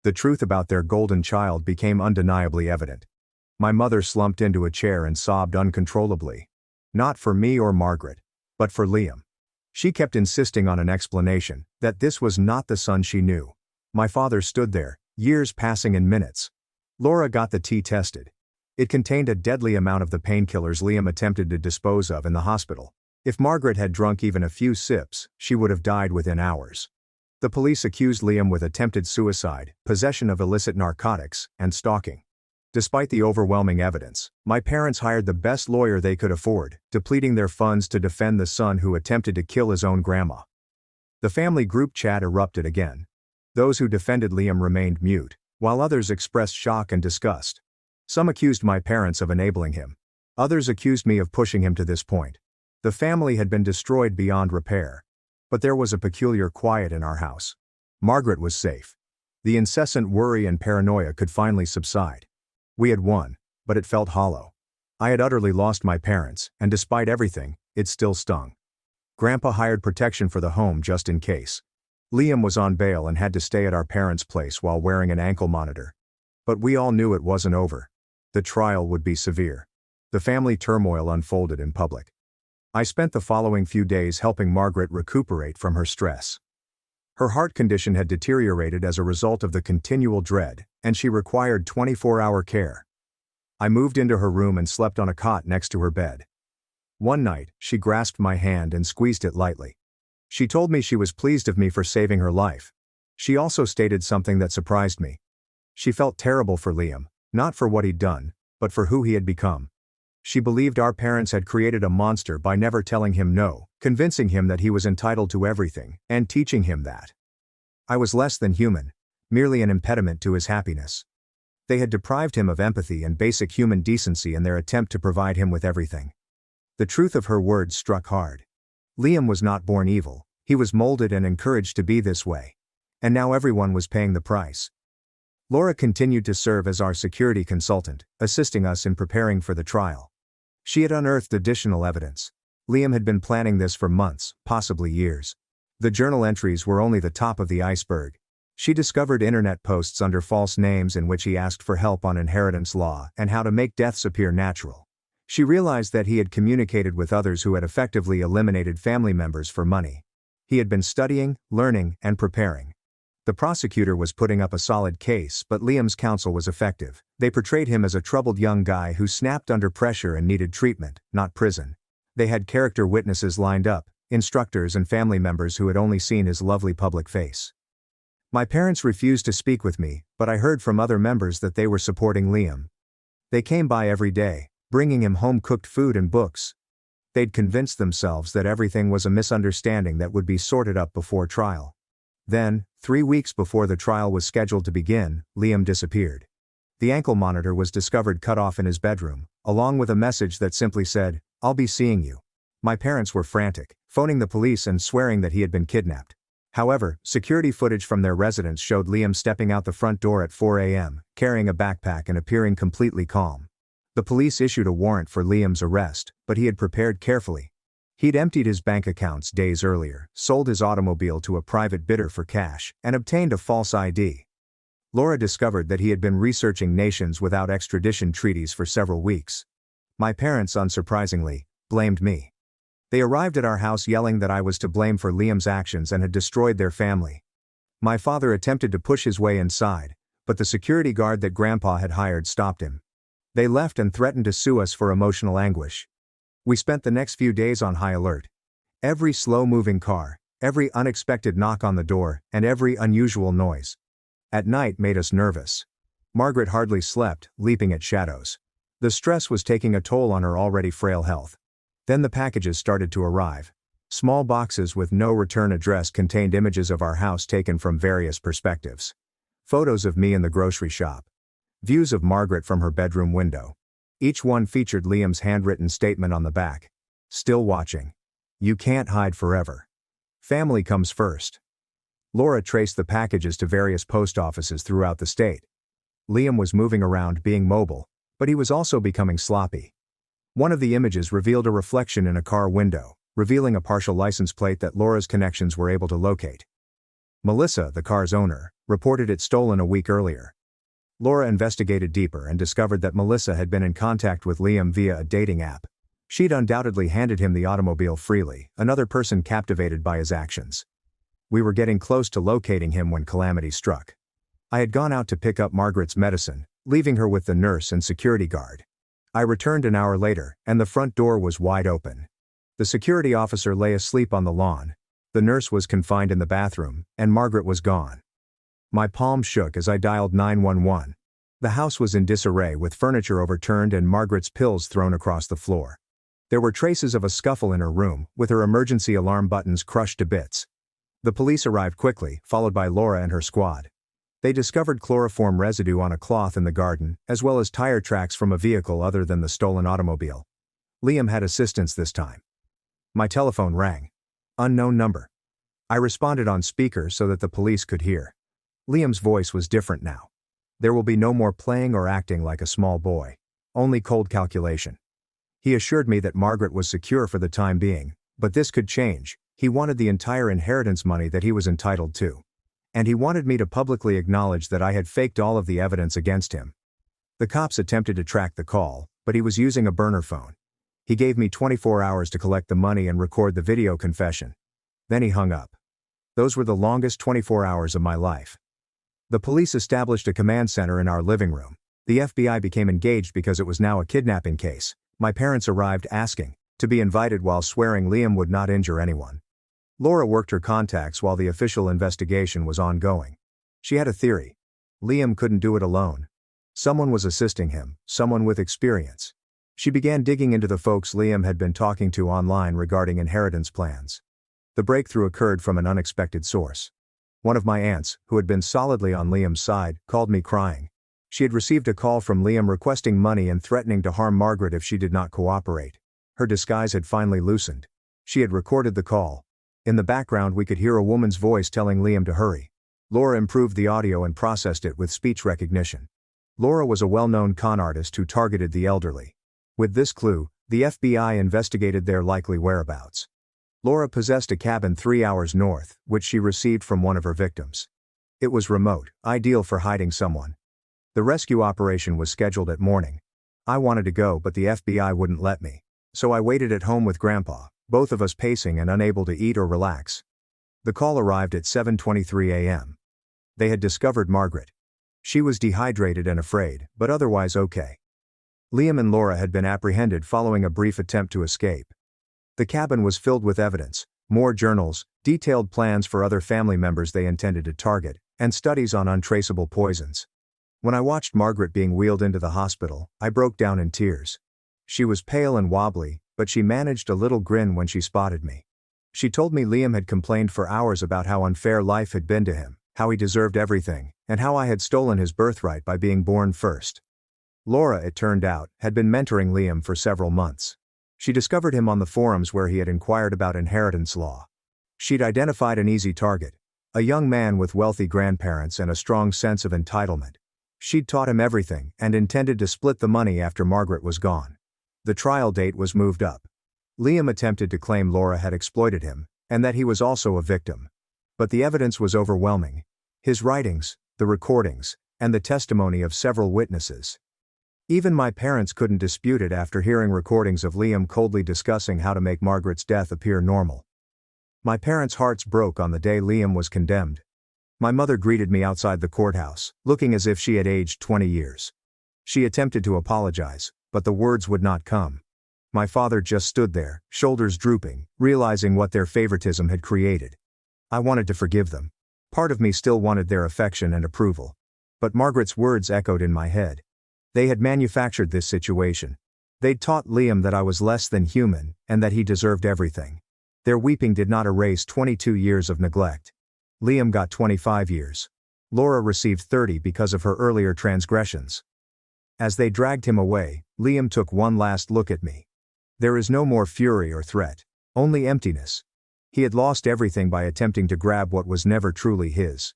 The truth about their golden child became undeniably evident. My mother slumped into a chair and sobbed uncontrollably. Not for me or Margaret, but for Liam. She kept insisting on an explanation, that this was not the son she knew. My father stood there, years passing in minutes. Laura got the tea tested. It contained a deadly amount of the painkillers Liam attempted to dispose of in the hospital. If Margaret had drunk even a few sips, she would have died within hours. The police accused Liam with attempted suicide, possession of illicit narcotics, and stalking. Despite the overwhelming evidence, my parents hired the best lawyer they could afford, depleting their funds to defend the son who attempted to kill his own grandma. The family group chat erupted again. Those who defended Liam remained mute, while others expressed shock and disgust. Some accused my parents of enabling him. Others accused me of pushing him to this point. The family had been destroyed beyond repair. But there was a peculiar quiet in our house. Margaret was safe. The incessant worry and paranoia could finally subside. We had won, but it felt hollow. I had utterly lost my parents, and despite everything, it still stung. Grandpa hired protection for the home just in case. Liam was on bail and had to stay at our parents' place while wearing an ankle monitor. But we all knew it wasn't over. The trial would be severe. The family turmoil unfolded in public. I spent the following few days helping Margaret recuperate from her stress. Her heart condition had deteriorated as a result of the continual dread, and she required 24-hour care. I moved into her room and slept on a cot next to her bed. One night, she grasped my hand and squeezed it lightly. She told me she was pleased of me for saving her life. She also stated something that surprised me. She felt terrible for Liam, not for what he'd done, but for who he had become. She believed our parents had created a monster by never telling him no, convincing him that he was entitled to everything, and teaching him that I was less than human, merely an impediment to his happiness. They had deprived him of empathy and basic human decency in their attempt to provide him with everything. The truth of her words struck hard. Liam was not born evil, he was molded and encouraged to be this way. And now everyone was paying the price. Laura continued to serve as our security consultant, assisting us in preparing for the trial. She had unearthed additional evidence. Liam had been planning this for months, possibly years. The journal entries were only the top of the iceberg. She discovered internet posts under false names in which he asked for help on inheritance law and how to make deaths appear natural. She realized that he had communicated with others who had effectively eliminated family members for money. He had been studying, learning, and preparing. The prosecutor was putting up a solid case, but Liam's counsel was effective. They portrayed him as a troubled young guy who snapped under pressure and needed treatment, not prison. They had character witnesses lined up, instructors and family members who had only seen his lovely public face. My parents refused to speak with me, but I heard from other members that they were supporting Liam. They came by every day, bringing him home-cooked food and books. They'd convinced themselves that everything was a misunderstanding that would be sorted up before trial. Then, 3 weeks before the trial was scheduled to begin, Liam disappeared. The ankle monitor was discovered cut off in his bedroom, along with a message that simply said, "I'll be seeing you." My parents were frantic, phoning the police and swearing that he had been kidnapped. However, security footage from their residence showed Liam stepping out the front door at 4 a.m., carrying a backpack and appearing completely calm. The police issued a warrant for Liam's arrest, but he had prepared carefully. He'd emptied his bank accounts days earlier, sold his automobile to a private bidder for cash, and obtained a false ID. Laura discovered that he had been researching nations without extradition treaties for several weeks. My parents, unsurprisingly, blamed me. They arrived at our house yelling that I was to blame for Liam's actions and had destroyed their family. My father attempted to push his way inside, but the security guard that Grandpa had hired stopped him. They left and threatened to sue us for emotional anguish. We spent the next few days on high alert. Every slow-moving car, every unexpected knock on the door, and every unusual noise at night made us nervous. Margaret hardly slept, leaping at shadows. The stress was taking a toll on her already frail health. Then the packages started to arrive. Small boxes with no return address contained images of our house taken from various perspectives. Photos of me in the grocery shop. Views of Margaret from her bedroom window. Each one featured Liam's handwritten statement on the back. "Still watching. You can't hide forever. Family comes first." Laura traced the packages to various post offices throughout the state. Liam was moving around, being mobile, but he was also becoming sloppy. One of the images revealed a reflection in a car window, revealing a partial license plate that Laura's connections were able to locate. Melissa, the car's owner, reported it stolen a week earlier. Laura investigated deeper and discovered that Melissa had been in contact with Liam via a dating app. She'd undoubtedly handed him the automobile freely, another person captivated by his actions. We were getting close to locating him when calamity struck. I had gone out to pick up Margaret's medicine, leaving her with the nurse and security guard. I returned an hour later, and the front door was wide open. The security officer lay asleep on the lawn. The nurse was confined in the bathroom, and Margaret was gone. My palms shook as I dialed 911. The house was in disarray with furniture overturned and Margaret's pills thrown across the floor. There were traces of a scuffle in her room, with her emergency alarm buttons crushed to bits. The police arrived quickly, followed by Laura and her squad. They discovered chloroform residue on a cloth in the garden, as well as tire tracks from a vehicle other than the stolen automobile. Liam had assistance this time. My telephone rang. Unknown number. I responded on speaker so that the police could hear. Liam's voice was different now. There will be no more playing or acting like a small boy. Only cold calculation. He assured me that Margaret was secure for the time being, but this could change. He wanted the entire inheritance money that he was entitled to. And he wanted me to publicly acknowledge that I had faked all of the evidence against him. The cops attempted to track the call, but he was using a burner phone. He gave me 24 hours to collect the money and record the video confession. Then he hung up. Those were the longest 24 hours of my life. The police established a command center in our living room. The FBI became engaged because it was now a kidnapping case. My parents arrived asking to be invited while swearing Liam would not injure anyone. Laura worked her contacts while the official investigation was ongoing. She had a theory. Liam couldn't do it alone. Someone was assisting him, someone with experience. She began digging into the folks Liam had been talking to online regarding inheritance plans. The breakthrough occurred from an unexpected source. One of my aunts, who had been solidly on Liam's side, called me crying. She had received a call from Liam requesting money and threatening to harm Margaret if she did not cooperate. Her disguise had finally loosened. She had recorded the call. In the background we could hear a woman's voice telling Liam to hurry. Laura improved the audio and processed it with speech recognition. Laura was a well-known con artist who targeted the elderly. With this clue, the FBI investigated their likely whereabouts. Laura possessed a cabin 3 hours north, which she received from one of her victims. It was remote, ideal for hiding someone. The rescue operation was scheduled at morning. I wanted to go but the FBI wouldn't let me. So I waited at home with Grandpa, both of us pacing and unable to eat or relax. The call arrived at 7:23 a.m. They had discovered Margaret. She was dehydrated and afraid, but otherwise okay. Liam and Laura had been apprehended following a brief attempt to escape. The cabin was filled with evidence, more journals, detailed plans for other family members they intended to target, and studies on untraceable poisons. When I watched Margaret being wheeled into the hospital, I broke down in tears. She was pale and wobbly, but she managed a little grin when she spotted me. She told me Liam had complained for hours about how unfair life had been to him, how he deserved everything, and how I had stolen his birthright by being born first. Laura, it turned out, had been mentoring Liam for several months. She discovered him on the forums where he had inquired about inheritance law. She'd identified an easy target, a young man with wealthy grandparents and a strong sense of entitlement. She'd taught him everything and intended to split the money after Margaret was gone. The trial date was moved up. Liam attempted to claim Laura had exploited him, and that he was also a victim. But the evidence was overwhelming. His writings, the recordings, and the testimony of several witnesses. Even my parents couldn't dispute it after hearing recordings of Liam coldly discussing how to make Margaret's death appear normal. My parents' hearts broke on the day Liam was condemned. My mother greeted me outside the courthouse, looking as if she had aged 20 years. She attempted to apologize, but the words would not come. My father just stood there, shoulders drooping, realizing what their favoritism had created. I wanted to forgive them. Part of me still wanted their affection and approval. But Margaret's words echoed in my head. They had manufactured this situation. They'd taught Liam that I was less than human, and that he deserved everything. Their weeping did not erase 22 years of neglect. Liam got 25 years. Laura received 30 because of her earlier transgressions. As they dragged him away, Liam took one last look at me. There is no more fury or threat, only emptiness. He had lost everything by attempting to grab what was never truly his.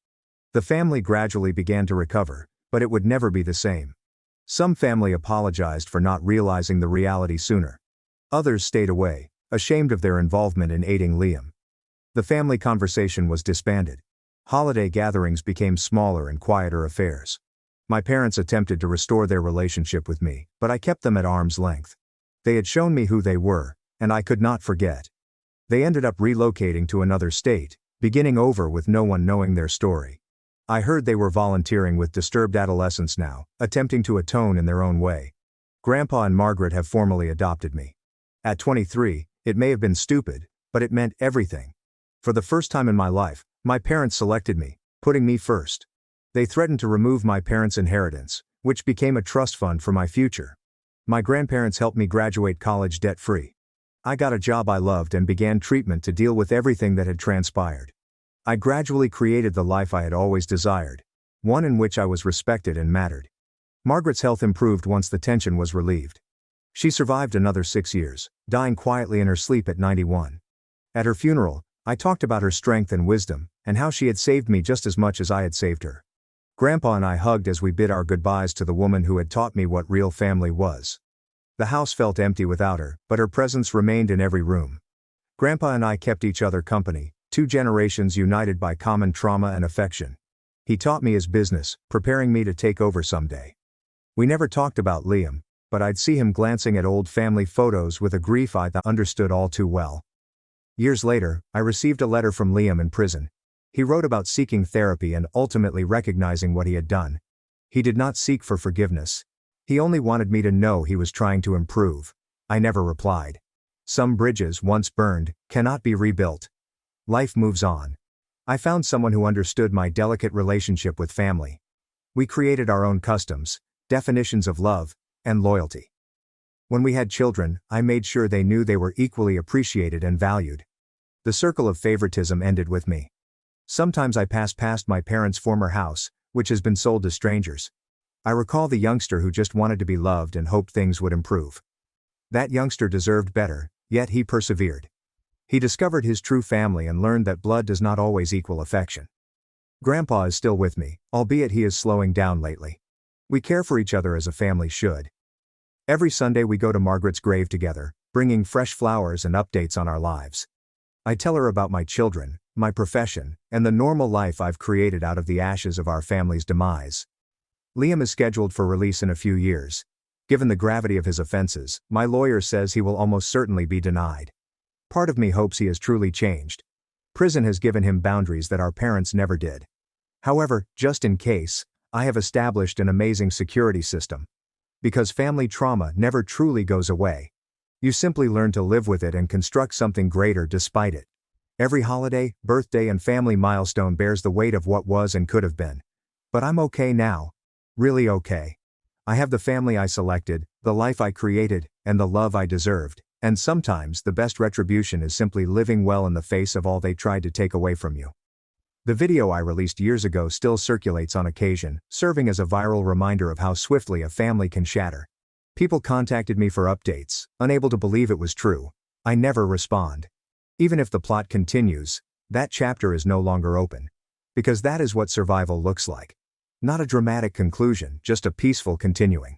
The family gradually began to recover, but it would never be the same. Some family apologized for not realizing the reality sooner. Others stayed away, ashamed of their involvement in aiding Liam. The family conversation was disbanded. Holiday gatherings became smaller and quieter affairs. My parents attempted to restore their relationship with me, but I kept them at arm's length. They had shown me who they were, and I could not forget. They ended up relocating to another state, beginning over with no one knowing their story. I heard they were volunteering with disturbed adolescents now, attempting to atone in their own way. Grandpa and Margaret have formally adopted me. At 23, it may have been stupid, but it meant everything. For the first time in my life, my parents selected me, putting me first. They threatened to remove my parents' inheritance, which became a trust fund for my future. My grandparents helped me graduate college debt-free. I got a job I loved and began treatment to deal with everything that had transpired. I gradually created the life I had always desired, one in which I was respected and mattered. Margaret's health improved once the tension was relieved. She survived another 6 years, dying quietly in her sleep at 91. At her funeral, I talked about her strength and wisdom, and how she had saved me just as much as I had saved her. Grandpa and I hugged as we bid our goodbyes to the woman who had taught me what real family was. The house felt empty without her, but her presence remained in every room. Grandpa and I kept each other company, 2 generations united by common trauma and affection. He taught me his business, preparing me to take over someday. We never talked about Liam, but I'd see him glancing at old family photos with a grief I understood all too well. Years later, I received a letter from Liam in prison. He wrote about seeking therapy and ultimately recognizing what he had done. He did not seek for forgiveness. He only wanted me to know he was trying to improve. I never replied. Some bridges, once burned, cannot be rebuilt. Life moves on. I found someone who understood my delicate relationship with family. We created our own customs, definitions of love, and loyalty. When we had children, I made sure they knew they were equally appreciated and valued. The circle of favoritism ended with me. Sometimes I pass past my parents' former house, which has been sold to strangers. I recall the youngster who just wanted to be loved and hoped things would improve. That youngster deserved better, yet he persevered. He discovered his true family and learned that blood does not always equal affection. Grandpa is still with me, albeit he is slowing down lately. We care for each other as a family should. Every Sunday we go to Margaret's grave together, bringing fresh flowers and updates on our lives. I tell her about my children, my profession, and the normal life I've created out of the ashes of our family's demise. Liam is scheduled for release in a few years. Given the gravity of his offenses, my lawyer says he will almost certainly be denied. Part of me hopes he has truly changed. Prison has given him boundaries that our parents never did. However, just in case, I have established an amazing security system. Because family trauma never truly goes away. You simply learn to live with it and construct something greater despite it. Every holiday, birthday, and family milestone bears the weight of what was and could have been. But I'm okay now. Really okay. I have the family I selected, the life I created, and the love I deserved, and sometimes the best retribution is simply living well in the face of all they tried to take away from you. The video I released years ago still circulates on occasion, serving as a viral reminder of how swiftly a family can shatter. People contacted me for updates, unable to believe it was true. I never respond. Even if the plot continues, that chapter is no longer open. Because that is what survival looks like. Not a dramatic conclusion, just a peaceful continuing.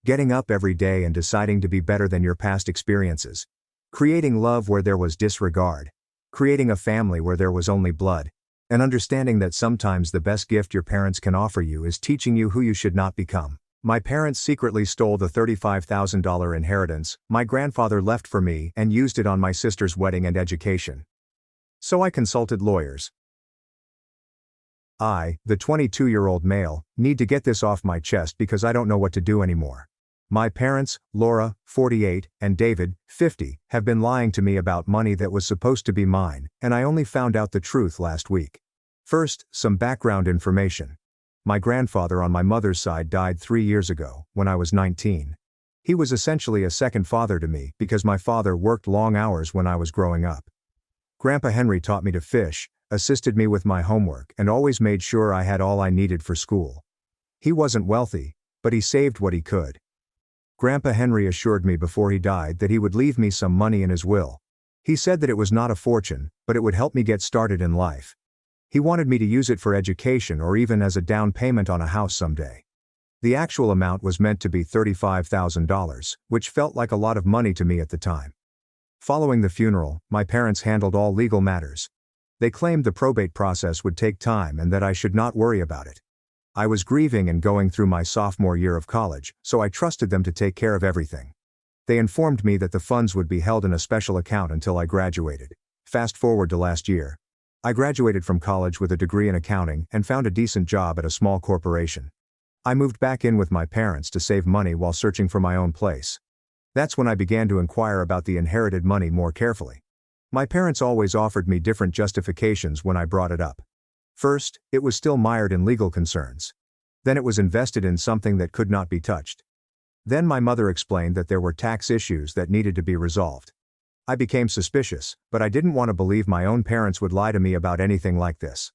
Getting up every day and deciding to be better than your past experiences. Creating love where there was disregard. Creating a family where there was only blood. And understanding that sometimes the best gift your parents can offer you is teaching you who you should not become. My parents secretly stole the $35,000 inheritance my grandfather left for me and used it on my sister's wedding and education. So I consulted lawyers. I, the 22-year-old male, need to get this off my chest because I don't know what to do anymore. My parents, Laura, 48, and David, 50, have been lying to me about money that was supposed to be mine, and I only found out the truth last week. First, some background information. My grandfather on my mother's side died 3 years ago, when I was 19. He was essentially a second father to me because my father worked long hours when I was growing up. Grandpa Henry taught me to fish, assisted me with my homework, and always made sure I had all I needed for school. He wasn't wealthy, but he saved what he could. Grandpa Henry assured me before he died that he would leave me some money in his will. He said that it was not a fortune, but it would help me get started in life. He wanted me to use it for education or even as a down payment on a house someday. The actual amount was meant to be $35,000, which felt like a lot of money to me at the time. Following the funeral, my parents handled all legal matters. They claimed the probate process would take time and that I should not worry about it. I was grieving and going through my sophomore year of college, so I trusted them to take care of everything. They informed me that the funds would be held in a special account until I graduated. Fast forward to last year. I graduated from college with a degree in accounting and found a decent job at a small corporation. I moved back in with my parents to save money while searching for my own place. That's when I began to inquire about the inherited money more carefully. My parents always offered me different justifications when I brought it up. First, it was still mired in legal concerns. Then it was invested in something that could not be touched. Then my mother explained that there were tax issues that needed to be resolved. I became suspicious, but I didn't want to believe my own parents would lie to me about anything like this.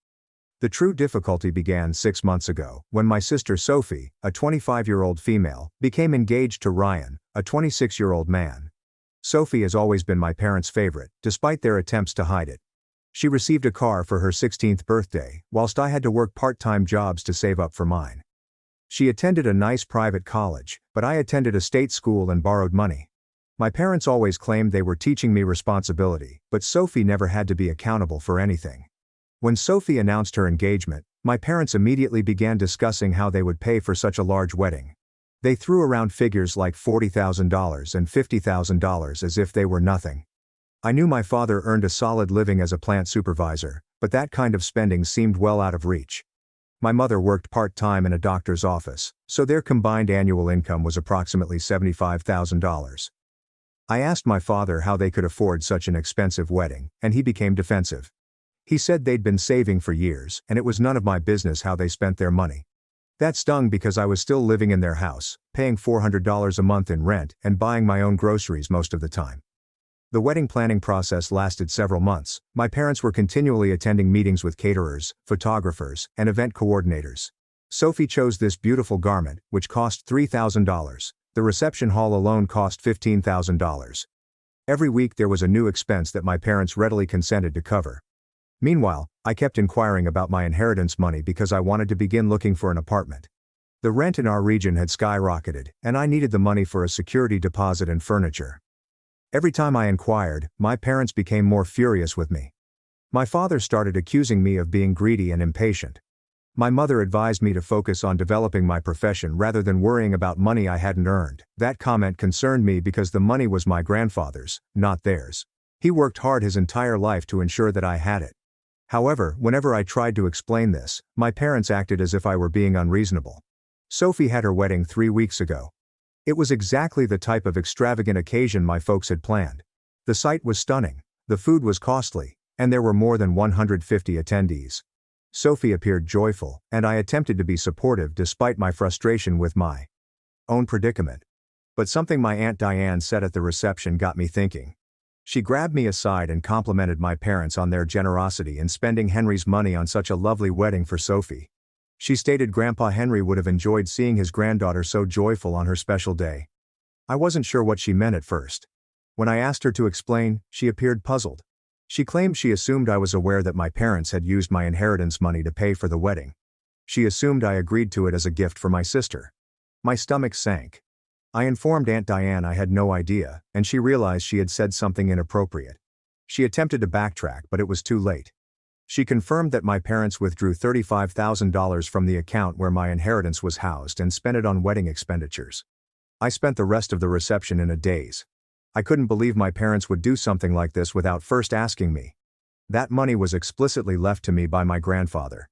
The true difficulty began 6 months ago, when my sister Sophie, a 25-year-old female, became engaged to Ryan, a 26-year-old man. Sophie has always been my parents' favorite, despite their attempts to hide it. She received a car for her 16th birthday, whilst I had to work part-time jobs to save up for mine. She attended a nice private college, but I attended a state school and borrowed money. My parents always claimed they were teaching me responsibility, but Sophie never had to be accountable for anything. When Sophie announced her engagement, my parents immediately began discussing how they would pay for such a large wedding. They threw around figures like $40,000 and $50,000 as if they were nothing. I knew my father earned a solid living as a plant supervisor, but that kind of spending seemed well out of reach. My mother worked part-time in a doctor's office, so their combined annual income was approximately $75,000. I asked my father how they could afford such an expensive wedding, and he became defensive. He said they'd been saving for years, and it was none of my business how they spent their money. That stung because I was still living in their house, paying $400 a month in rent and buying my own groceries most of the time. The wedding planning process lasted several months. My parents were continually attending meetings with caterers, photographers, and event coordinators. Sophie chose this beautiful garment, which cost $3,000. The reception hall alone cost $15,000. Every week there was a new expense that my parents readily consented to cover. Meanwhile, I kept inquiring about my inheritance money because I wanted to begin looking for an apartment. The rent in our region had skyrocketed, and I needed the money for a security deposit and furniture. Every time I inquired, my parents became more furious with me. My father started accusing me of being greedy and impatient. My mother advised me to focus on developing my profession rather than worrying about money I hadn't earned. That comment concerned me because the money was my grandfather's, not theirs. He worked hard his entire life to ensure that I had it. However, whenever I tried to explain this, my parents acted as if I were being unreasonable. Sophie had her wedding 3 weeks ago. It was exactly the type of extravagant occasion my folks had planned. The site was stunning, the food was costly, and there were more than 150 attendees. Sophie appeared joyful, and I attempted to be supportive despite my frustration with my own predicament. But something my Aunt Diane said at the reception got me thinking. She grabbed me aside and complimented my parents on their generosity in spending Henry's money on such a lovely wedding for Sophie. She stated Grandpa Henry would have enjoyed seeing his granddaughter so joyful on her special day. I wasn't sure what she meant at first. When I asked her to explain, she appeared puzzled. She claimed she assumed I was aware that my parents had used my inheritance money to pay for the wedding. She assumed I agreed to it as a gift for my sister. My stomach sank. I informed Aunt Diane I had no idea, and she realized she had said something inappropriate. She attempted to backtrack, but it was too late. She confirmed that my parents withdrew $35,000 from the account where my inheritance was housed and spent it on wedding expenditures. I spent the rest of the reception in a daze. I couldn't believe my parents would do something like this without first asking me. That money was explicitly left to me by my grandfather.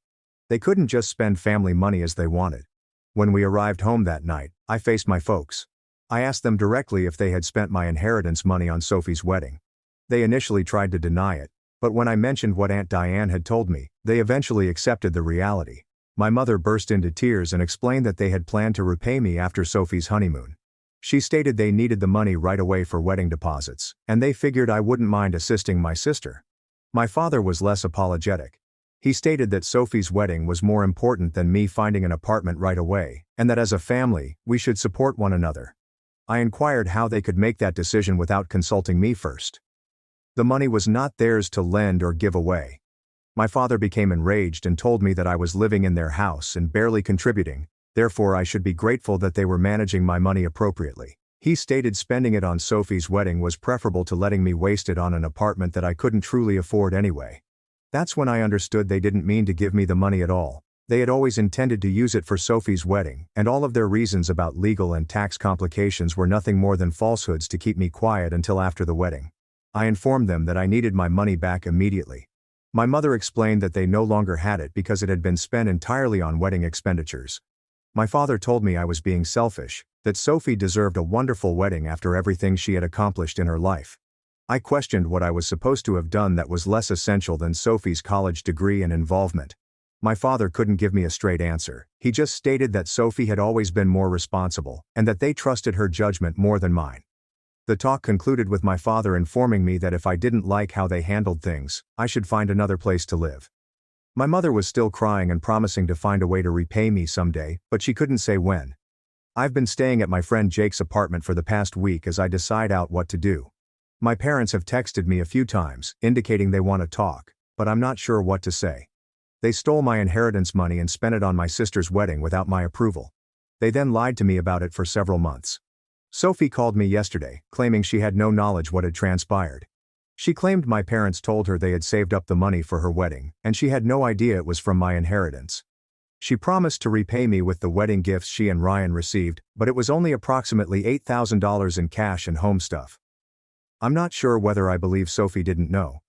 They couldn't just spend family money as they wanted. When we arrived home that night, I faced my folks. I asked them directly if they had spent my inheritance money on Sophie's wedding. They initially tried to deny it, but when I mentioned what Aunt Diane had told me, they eventually accepted the reality. My mother burst into tears and explained that they had planned to repay me after Sophie's honeymoon. She stated they needed the money right away for wedding deposits, and they figured I wouldn't mind assisting my sister. My father was less apologetic. He stated that Sophie's wedding was more important than me finding an apartment right away, and that as a family, we should support one another. I inquired how they could make that decision without consulting me first. The money was not theirs to lend or give away. My father became enraged and told me that I was living in their house and barely contributing, therefore I should be grateful that they were managing my money appropriately. He stated spending it on Sophie's wedding was preferable to letting me waste it on an apartment that I couldn't truly afford anyway. That's when I understood they didn't mean to give me the money at all. They had always intended to use it for Sophie's wedding, and all of their reasons about legal and tax complications were nothing more than falsehoods to keep me quiet until after the wedding. I informed them that I needed my money back immediately. My mother explained that they no longer had it because it had been spent entirely on wedding expenditures. My father told me I was being selfish, that Sophie deserved a wonderful wedding after everything she had accomplished in her life. I questioned what I was supposed to have done that was less essential than Sophie's college degree and involvement. My father couldn't give me a straight answer. He just stated that Sophie had always been more responsible, and that they trusted her judgment more than mine. The talk concluded with my father informing me that if I didn't like how they handled things, I should find another place to live. My mother was still crying and promising to find a way to repay me someday, but she couldn't say when. I've been staying at my friend Jake's apartment for the past week as I decide out what to do. My parents have texted me a few times, indicating they want to talk, but I'm not sure what to say. They stole my inheritance money and spent it on my sister's wedding without my approval. They then lied to me about it for several months. Sophie called me yesterday, claiming she had no knowledge what had transpired. She claimed my parents told her they had saved up the money for her wedding, and she had no idea it was from my inheritance. She promised to repay me with the wedding gifts she and Ryan received, but it was only approximately $8,000 in cash and home stuff. I'm not sure whether I believe Sophie didn't know.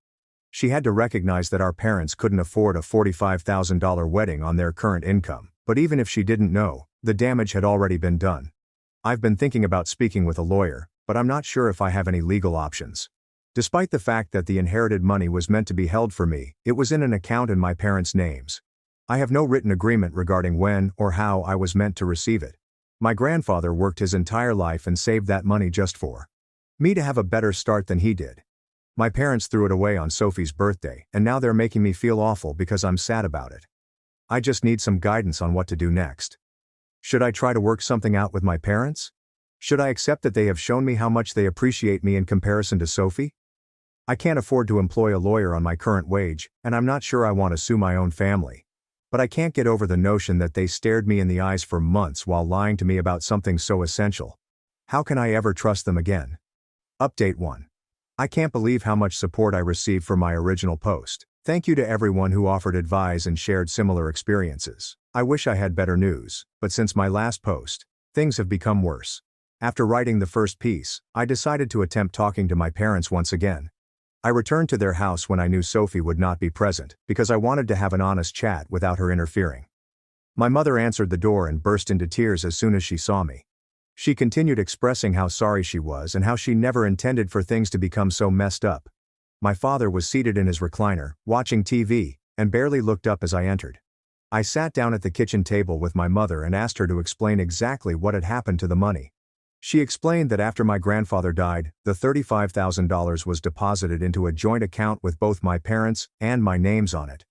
She had to recognize that our parents couldn't afford a $45,000 wedding on their current income, but even if she didn't know, the damage had already been done. I've been thinking about speaking with a lawyer, but I'm not sure if I have any legal options. Despite the fact that the inherited money was meant to be held for me, it was in an account in my parents' names. I have no written agreement regarding when or how I was meant to receive it. My grandfather worked his entire life and saved that money just for me to have a better start than he did. My parents threw it away on Sophie's birthday, and now they're making me feel awful because I'm sad about it. I just need some guidance on what to do next. Should I try to work something out with my parents? Should I accept that they have shown me how much they appreciate me in comparison to Sophie? I can't afford to employ a lawyer on my current wage, and I'm not sure I want to sue my own family. But I can't get over the notion that they stared me in the eyes for months while lying to me about something so essential. How can I ever trust them again? Update 1. I can't believe how much support I received for my original post. Thank you to everyone who offered advice and shared similar experiences. I wish I had better news, but since my last post, things have become worse. After writing the first piece, I decided to attempt talking to my parents once again. I returned to their house when I knew Sophie would not be present, because I wanted to have an honest chat without her interfering. My mother answered the door and burst into tears as soon as she saw me. She continued expressing how sorry she was and how she never intended for things to become so messed up. My father was seated in his recliner, watching TV, and barely looked up as I entered. I sat down at the kitchen table with my mother and asked her to explain exactly what had happened to the money. She explained that after my grandfather died, the $35,000 was deposited into a joint account with both my parents and my names on it.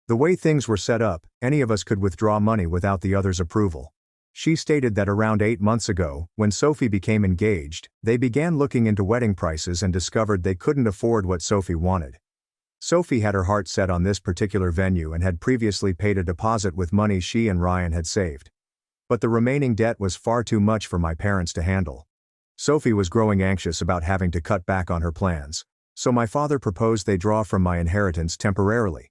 The way things were set up, any of us could withdraw money without the other's approval. She stated that around 8 months ago, when Sophie became engaged, they began looking into wedding prices and discovered they couldn't afford what Sophie wanted. Sophie had her heart set on this particular venue and had previously paid a deposit with money she and Ryan had saved. But the remaining debt was far too much for my parents to handle. Sophie was growing anxious about having to cut back on her plans, so my father proposed they draw from my inheritance temporarily.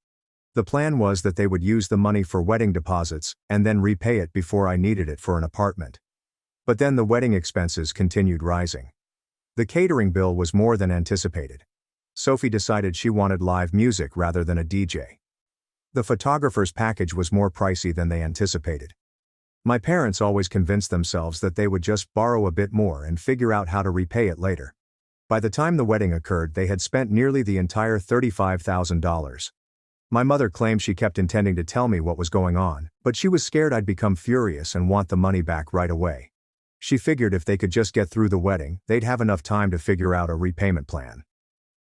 The plan was that they would use the money for wedding deposits and then repay it before I needed it for an apartment. But then the wedding expenses continued rising. The catering bill was more than anticipated. Sophie decided she wanted live music rather than a DJ. The photographer's package was more pricey than they anticipated. My parents always convinced themselves that they would just borrow a bit more and figure out how to repay it later. By the time the wedding occurred, they had spent nearly the entire $35,000. My mother claimed she kept intending to tell me what was going on, but she was scared I'd become furious and want the money back right away. She figured if they could just get through the wedding, they'd have enough time to figure out a repayment plan.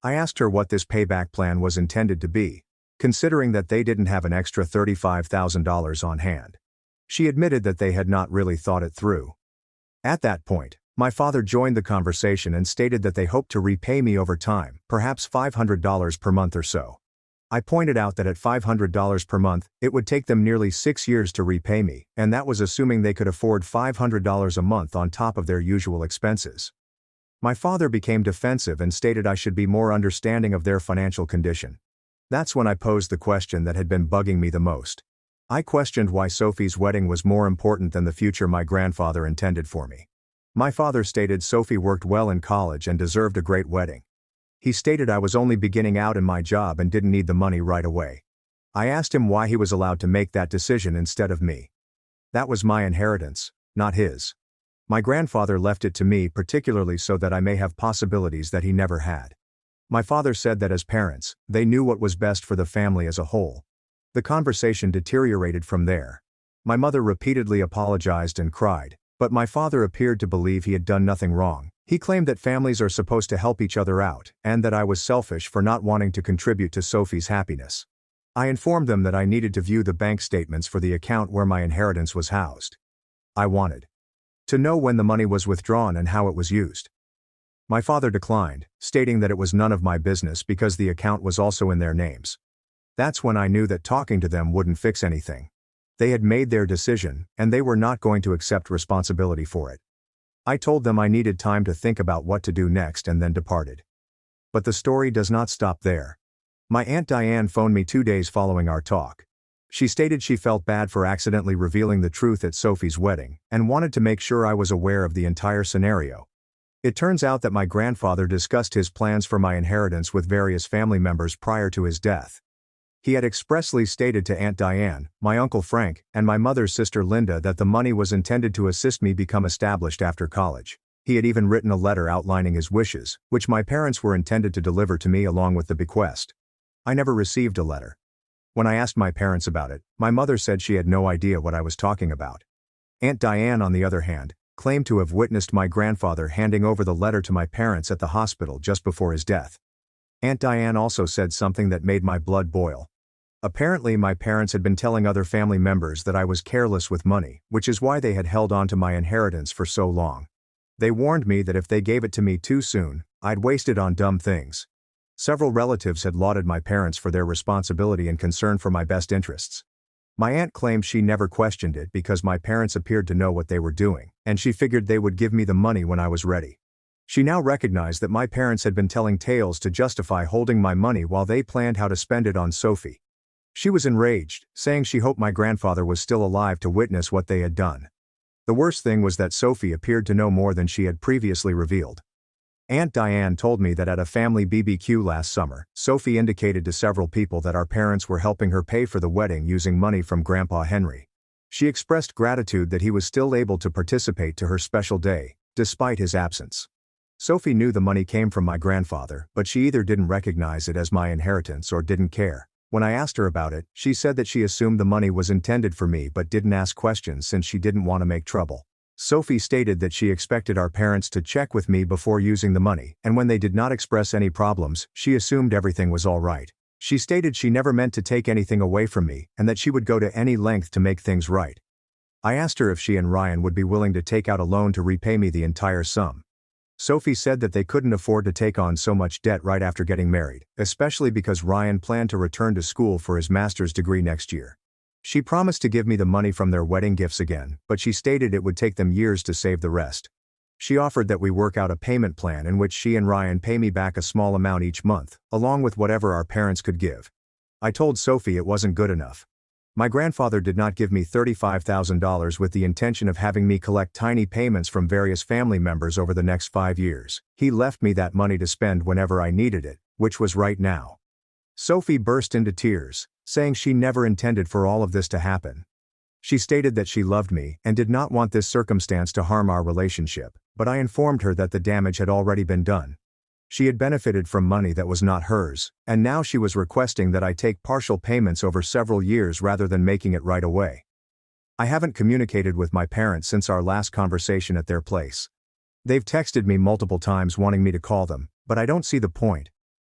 I asked her what this payback plan was intended to be, considering that they didn't have an extra $35,000 on hand. She admitted that they had not really thought it through. At that point, my father joined the conversation and stated that they hoped to repay me over time, perhaps $500 per month or so. I pointed out that at $500 per month, it would take them nearly 6 years to repay me, and that was assuming they could afford $500 a month on top of their usual expenses. My father became defensive and stated I should be more understanding of their financial condition. That's when I posed the question that had been bugging me the most. I questioned why Sophie's wedding was more important than the future my grandfather intended for me. My father stated Sophie worked well in college and deserved a great wedding. He stated I was only beginning out in my job and didn't need the money right away. I asked him why he was allowed to make that decision instead of me. That was my inheritance, not his. My grandfather left it to me particularly so that I may have possibilities that he never had. My father said that as parents, they knew what was best for the family as a whole. The conversation deteriorated from there. My mother repeatedly apologized and cried, but my father appeared to believe he had done nothing wrong. He claimed that families are supposed to help each other out, and that I was selfish for not wanting to contribute to Sophie's happiness. I informed them that I needed to view the bank statements for the account where my inheritance was housed. I wanted to know when the money was withdrawn and how it was used. My father declined, stating that it was none of my business because the account was also in their names. That's when I knew that talking to them wouldn't fix anything. They had made their decision, and they were not going to accept responsibility for it. I told them I needed time to think about what to do next and then departed. But the story does not stop there. My Aunt Diane phoned me 2 days following our talk. She stated she felt bad for accidentally revealing the truth at Sophie's wedding, and wanted to make sure I was aware of the entire scenario. It turns out that my grandfather discussed his plans for my inheritance with various family members prior to his death. He had expressly stated to Aunt Diane, my Uncle Frank, and my mother's sister Linda that the money was intended to assist me become established after college. He had even written a letter outlining his wishes, which my parents were intended to deliver to me along with the bequest. I never received a letter. When I asked my parents about it, my mother said she had no idea what I was talking about. Aunt Diane, on the other hand, claimed to have witnessed my grandfather handing over the letter to my parents at the hospital just before his death. Aunt Diane also said something that made my blood boil. Apparently my parents had been telling other family members that I was careless with money, which is why they had held on to my inheritance for so long. They warned me that if they gave it to me too soon, I'd waste it on dumb things. Several relatives had lauded my parents for their responsibility and concern for my best interests. My aunt claimed she never questioned it because my parents appeared to know what they were doing, and she figured they would give me the money when I was ready. She now recognized that my parents had been telling tales to justify holding my money while they planned how to spend it on Sophie. She was enraged, saying she hoped my grandfather was still alive to witness what they had done. The worst thing was that Sophie appeared to know more than she had previously revealed. Aunt Diane told me that at a family BBQ last summer, Sophie indicated to several people that our parents were helping her pay for the wedding using money from Grandpa Henry. She expressed gratitude that he was still able to participate to her special day, despite his absence. Sophie knew the money came from my grandfather, but she either didn't recognize it as my inheritance or didn't care. When I asked her about it, she said that she assumed the money was intended for me but didn't ask questions since she didn't want to make trouble. Sophie stated that she expected our parents to check with me before using the money, and when they did not express any problems, she assumed everything was all right. She stated she never meant to take anything away from me, and that she would go to any length to make things right. I asked her if she and Ryan would be willing to take out a loan to repay me the entire sum. Sophie said that they couldn't afford to take on so much debt right after getting married, especially because Ryan planned to return to school for his master's degree next year. She promised to give me the money from their wedding gifts again, but she stated it would take them years to save the rest. She offered that we work out a payment plan in which she and Ryan pay me back a small amount each month, along with whatever our parents could give. I told Sophie it wasn't good enough. My grandfather did not give me $35,000 with the intention of having me collect tiny payments from various family members over the next 5 years. He left me that money to spend whenever I needed it, which was right now. Sophie burst into tears, saying she never intended for all of this to happen. She stated that she loved me and did not want this circumstance to harm our relationship, but I informed her that the damage had already been done. She had benefited from money that was not hers, and now she was requesting that I take partial payments over several years rather than making it right away. I haven't communicated with my parents since our last conversation at their place. They've texted me multiple times wanting me to call them, but I don't see the point.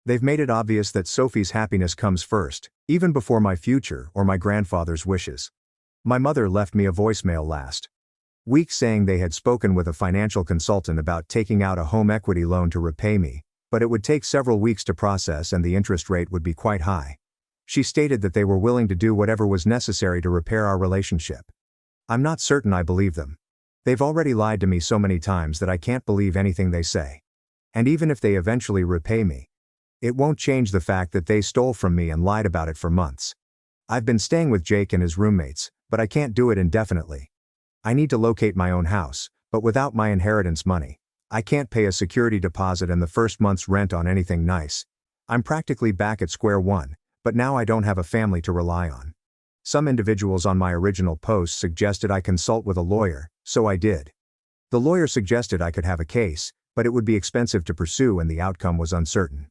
They've made it obvious that Sophie's happiness comes first, even before my future or my grandfather's wishes. My mother left me a voicemail last week saying they had spoken with a financial consultant about taking out a home equity loan to repay me, but it would take several weeks to process and the interest rate would be quite high. She stated that they were willing to do whatever was necessary to repair our relationship. I'm not certain I believe them. They've already lied to me so many times that I can't believe anything they say. And even if they eventually repay me, it won't change the fact that they stole from me and lied about it for months. I've been staying with Jake and his roommates, but I can't do it indefinitely. I need to locate my own house, but without my inheritance money, I can't pay a security deposit and the first month's rent on anything nice. I'm practically back at square one, but now I don't have a family to rely on. Some individuals on my original post suggested I consult with a lawyer, so I did. The lawyer suggested I could have a case, but it would be expensive to pursue and the outcome was uncertain.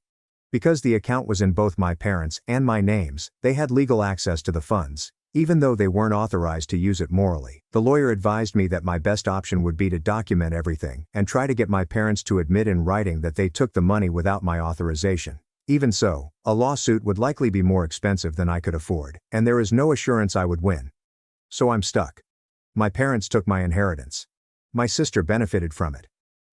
Because the account was in both my parents' and my names, they had legal access to the funds, even though they weren't authorized to use it morally. The lawyer advised me that my best option would be to document everything and try to get my parents to admit in writing that they took the money without my authorization. Even so, a lawsuit would likely be more expensive than I could afford, and there is no assurance I would win. So I'm stuck. My parents took my inheritance. My sister benefited from it.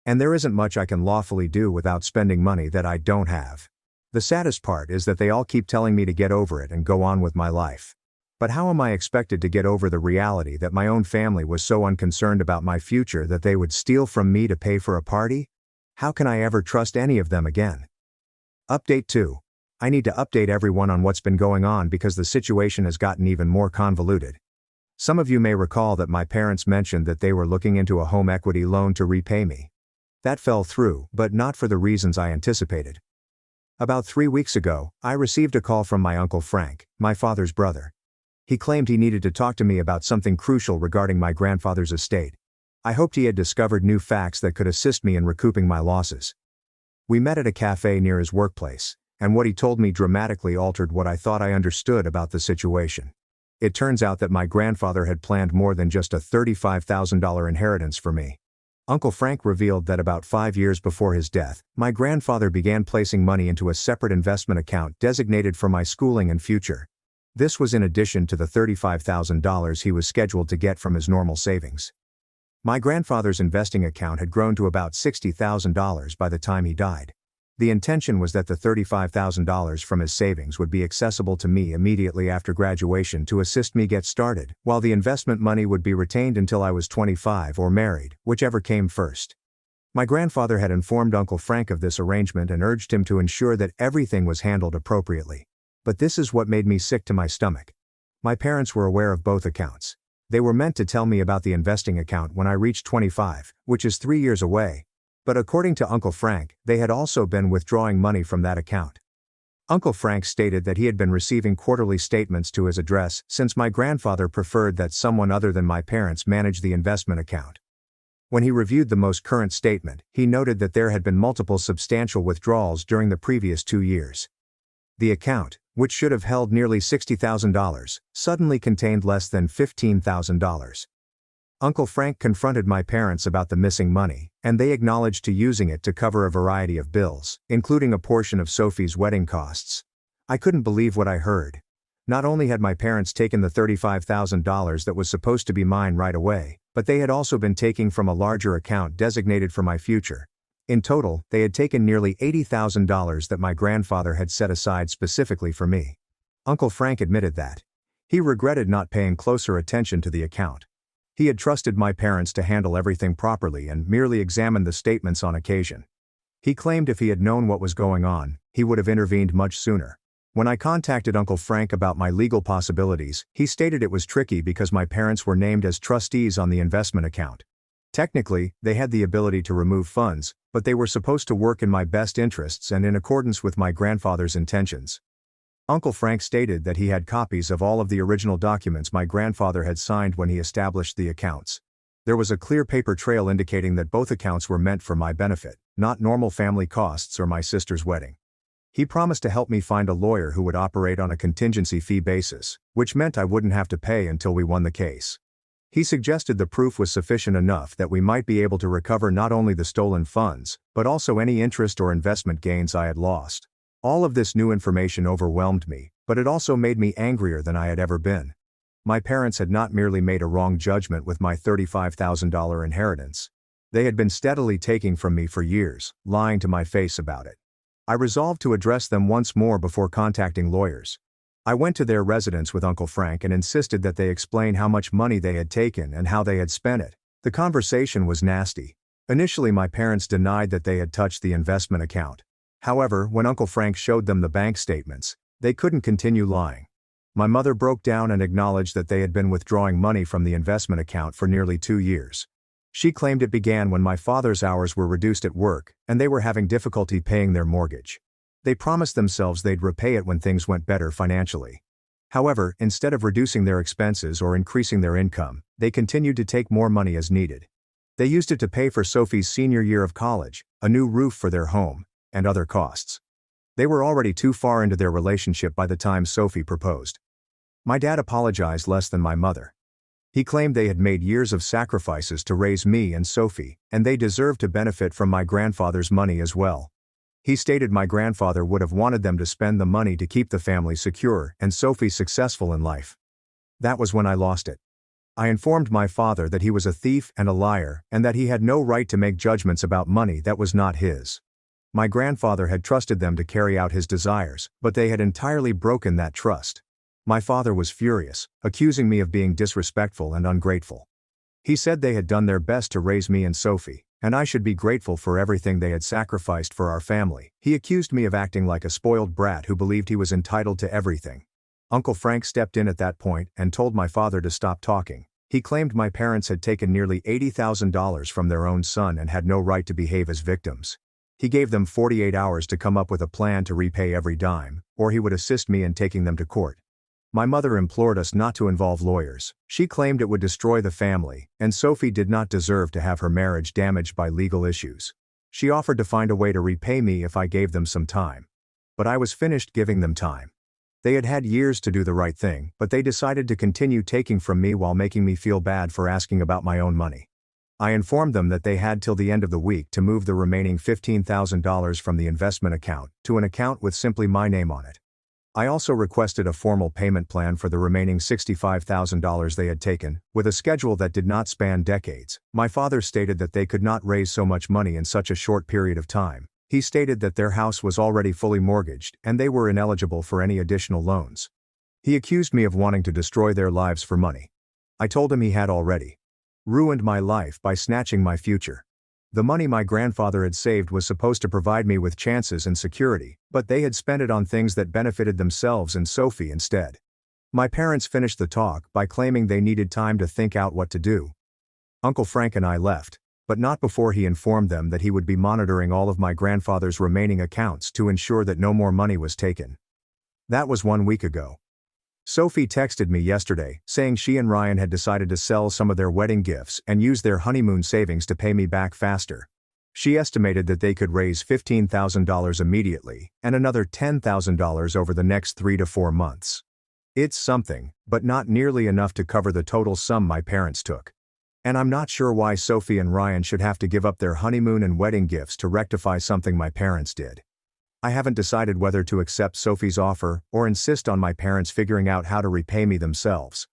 And there isn't much I can lawfully do without spending money that I don't have. The saddest part is that they all keep telling me to get over it and go on with my life. But how am I expected to get over the reality that my own family was so unconcerned about my future that they would steal from me to pay for a party? How can I ever trust any of them again? Update 2. I need to update everyone on what's been going on because the situation has gotten even more convoluted. Some of you may recall that my parents mentioned that they were looking into a home equity loan to repay me. That fell through, but not for the reasons I anticipated. About 3 weeks ago, I received a call from my Uncle Frank, my father's brother. He claimed he needed to talk to me about something crucial regarding my grandfather's estate. I hoped he had discovered new facts that could assist me in recouping my losses. We met at a cafe near his workplace, and what he told me dramatically altered what I thought I understood about the situation. It turns out that my grandfather had planned more than just a $35,000 inheritance for me. Uncle Frank revealed that about 5 years before his death, my grandfather began placing money into a separate investment account designated for my schooling and future. This was in addition to the $35,000 he was scheduled to get from his normal savings. My grandfather's investing account had grown to about $60,000 by the time he died. The intention was that the $35,000 from his savings would be accessible to me immediately after graduation to assist me get started, while the investment money would be retained until I was 25 or married, whichever came first. My grandfather had informed Uncle Frank of this arrangement and urged him to ensure that everything was handled appropriately. But this is what made me sick to my stomach. My parents were aware of both accounts. They were meant to tell me about the investing account when I reached 25, which is 3 years away. But according to Uncle Frank, they had also been withdrawing money from that account. Uncle Frank stated that he had been receiving quarterly statements to his address since my grandfather preferred that someone other than my parents manage the investment account. When he reviewed the most current statement, he noted that there had been multiple substantial withdrawals during the previous 2 years. The account, which should have held nearly $60,000, suddenly contained less than $15,000. Uncle Frank confronted my parents about the missing money, and they acknowledged to using it to cover a variety of bills, including a portion of Sophie's wedding costs. I couldn't believe what I heard. Not only had my parents taken the $35,000 that was supposed to be mine right away, but they had also been taking from a larger account designated for my future. In total, they had taken nearly $80,000 that my grandfather had set aside specifically for me. Uncle Frank admitted that he regretted not paying closer attention to the account. He had trusted my parents to handle everything properly and merely examined the statements on occasion. He claimed if he had known what was going on, he would have intervened much sooner. When I contacted Uncle Frank about my legal possibilities, he stated it was tricky because my parents were named as trustees on the investment account. Technically, they had the ability to remove funds, but they were supposed to work in my best interests and in accordance with my grandfather's intentions. Uncle Frank stated that he had copies of all of the original documents my grandfather had signed when he established the accounts. There was a clear paper trail indicating that both accounts were meant for my benefit, not normal family costs or my sister's wedding. He promised to help me find a lawyer who would operate on a contingency fee basis, which meant I wouldn't have to pay until we won the case. He suggested the proof was sufficient enough that we might be able to recover not only the stolen funds, but also any interest or investment gains I had lost. All of this new information overwhelmed me, but it also made me angrier than I had ever been. My parents had not merely made a wrong judgment with my $35,000 inheritance. They had been steadily taking from me for years, lying to my face about it. I resolved to address them once more before contacting lawyers. I went to their residence with Uncle Frank and insisted that they explain how much money they had taken and how they had spent it. The conversation was nasty. Initially, my parents denied that they had touched the investment account. However, when Uncle Frank showed them the bank statements, they couldn't continue lying. My mother broke down and acknowledged that they had been withdrawing money from the investment account for nearly 2 years. She claimed it began when my father's hours were reduced at work, and they were having difficulty paying their mortgage. They promised themselves they'd repay it when things went better financially. However, instead of reducing their expenses or increasing their income, they continued to take more money as needed. They used it to pay for Sophie's senior year of college, a new roof for their home, and other costs. They were already too far into their relationship by the time Sophie proposed. My dad apologized less than my mother. He claimed they had made years of sacrifices to raise me and Sophie, and they deserved to benefit from my grandfather's money as well. He stated my grandfather would have wanted them to spend the money to keep the family secure and Sophie successful in life. That was when I lost it. I informed my father that he was a thief and a liar and that he had no right to make judgments about money that was not his. My grandfather had trusted them to carry out his desires, but they had entirely broken that trust. My father was furious, accusing me of being disrespectful and ungrateful. He said they had done their best to raise me and Sophie, and I should be grateful for everything they had sacrificed for our family. He accused me of acting like a spoiled brat who believed he was entitled to everything. Uncle Frank stepped in at that point and told my father to stop talking. He claimed my parents had taken nearly $80,000 from their own son and had no right to behave as victims. He gave them 48 hours to come up with a plan to repay every dime, or he would assist me in taking them to court. My mother implored us not to involve lawyers. She claimed it would destroy the family, and Sophie did not deserve to have her marriage damaged by legal issues. She offered to find a way to repay me if I gave them some time. But I was finished giving them time. They had had years to do the right thing, but they decided to continue taking from me while making me feel bad for asking about my own money. I informed them that they had till the end of the week to move the remaining $15,000 from the investment account to an account with simply my name on it. I also requested a formal payment plan for the remaining $65,000 they had taken, with a schedule that did not span decades. My father stated that they could not raise so much money in such a short period of time. He stated that their house was already fully mortgaged and they were ineligible for any additional loans. He accused me of wanting to destroy their lives for money. I told him he had already ruined my life by snatching my future. The money my grandfather had saved was supposed to provide me with chances and security, but they had spent it on things that benefited themselves and Sophie instead. My parents finished the talk by claiming they needed time to think out what to do. Uncle Frank and I left, but not before he informed them that he would be monitoring all of my grandfather's remaining accounts to ensure that no more money was taken. That was 1 week ago. Sophie texted me yesterday, saying she and Ryan had decided to sell some of their wedding gifts and use their honeymoon savings to pay me back faster. She estimated that they could raise $15,000 immediately, and another $10,000 over the next 3 to 4 months. It's something, but not nearly enough to cover the total sum my parents took. And I'm not sure why Sophie and Ryan should have to give up their honeymoon and wedding gifts to rectify something my parents did. I haven't decided whether to accept Sophie's offer or insist on my parents figuring out how to repay me themselves.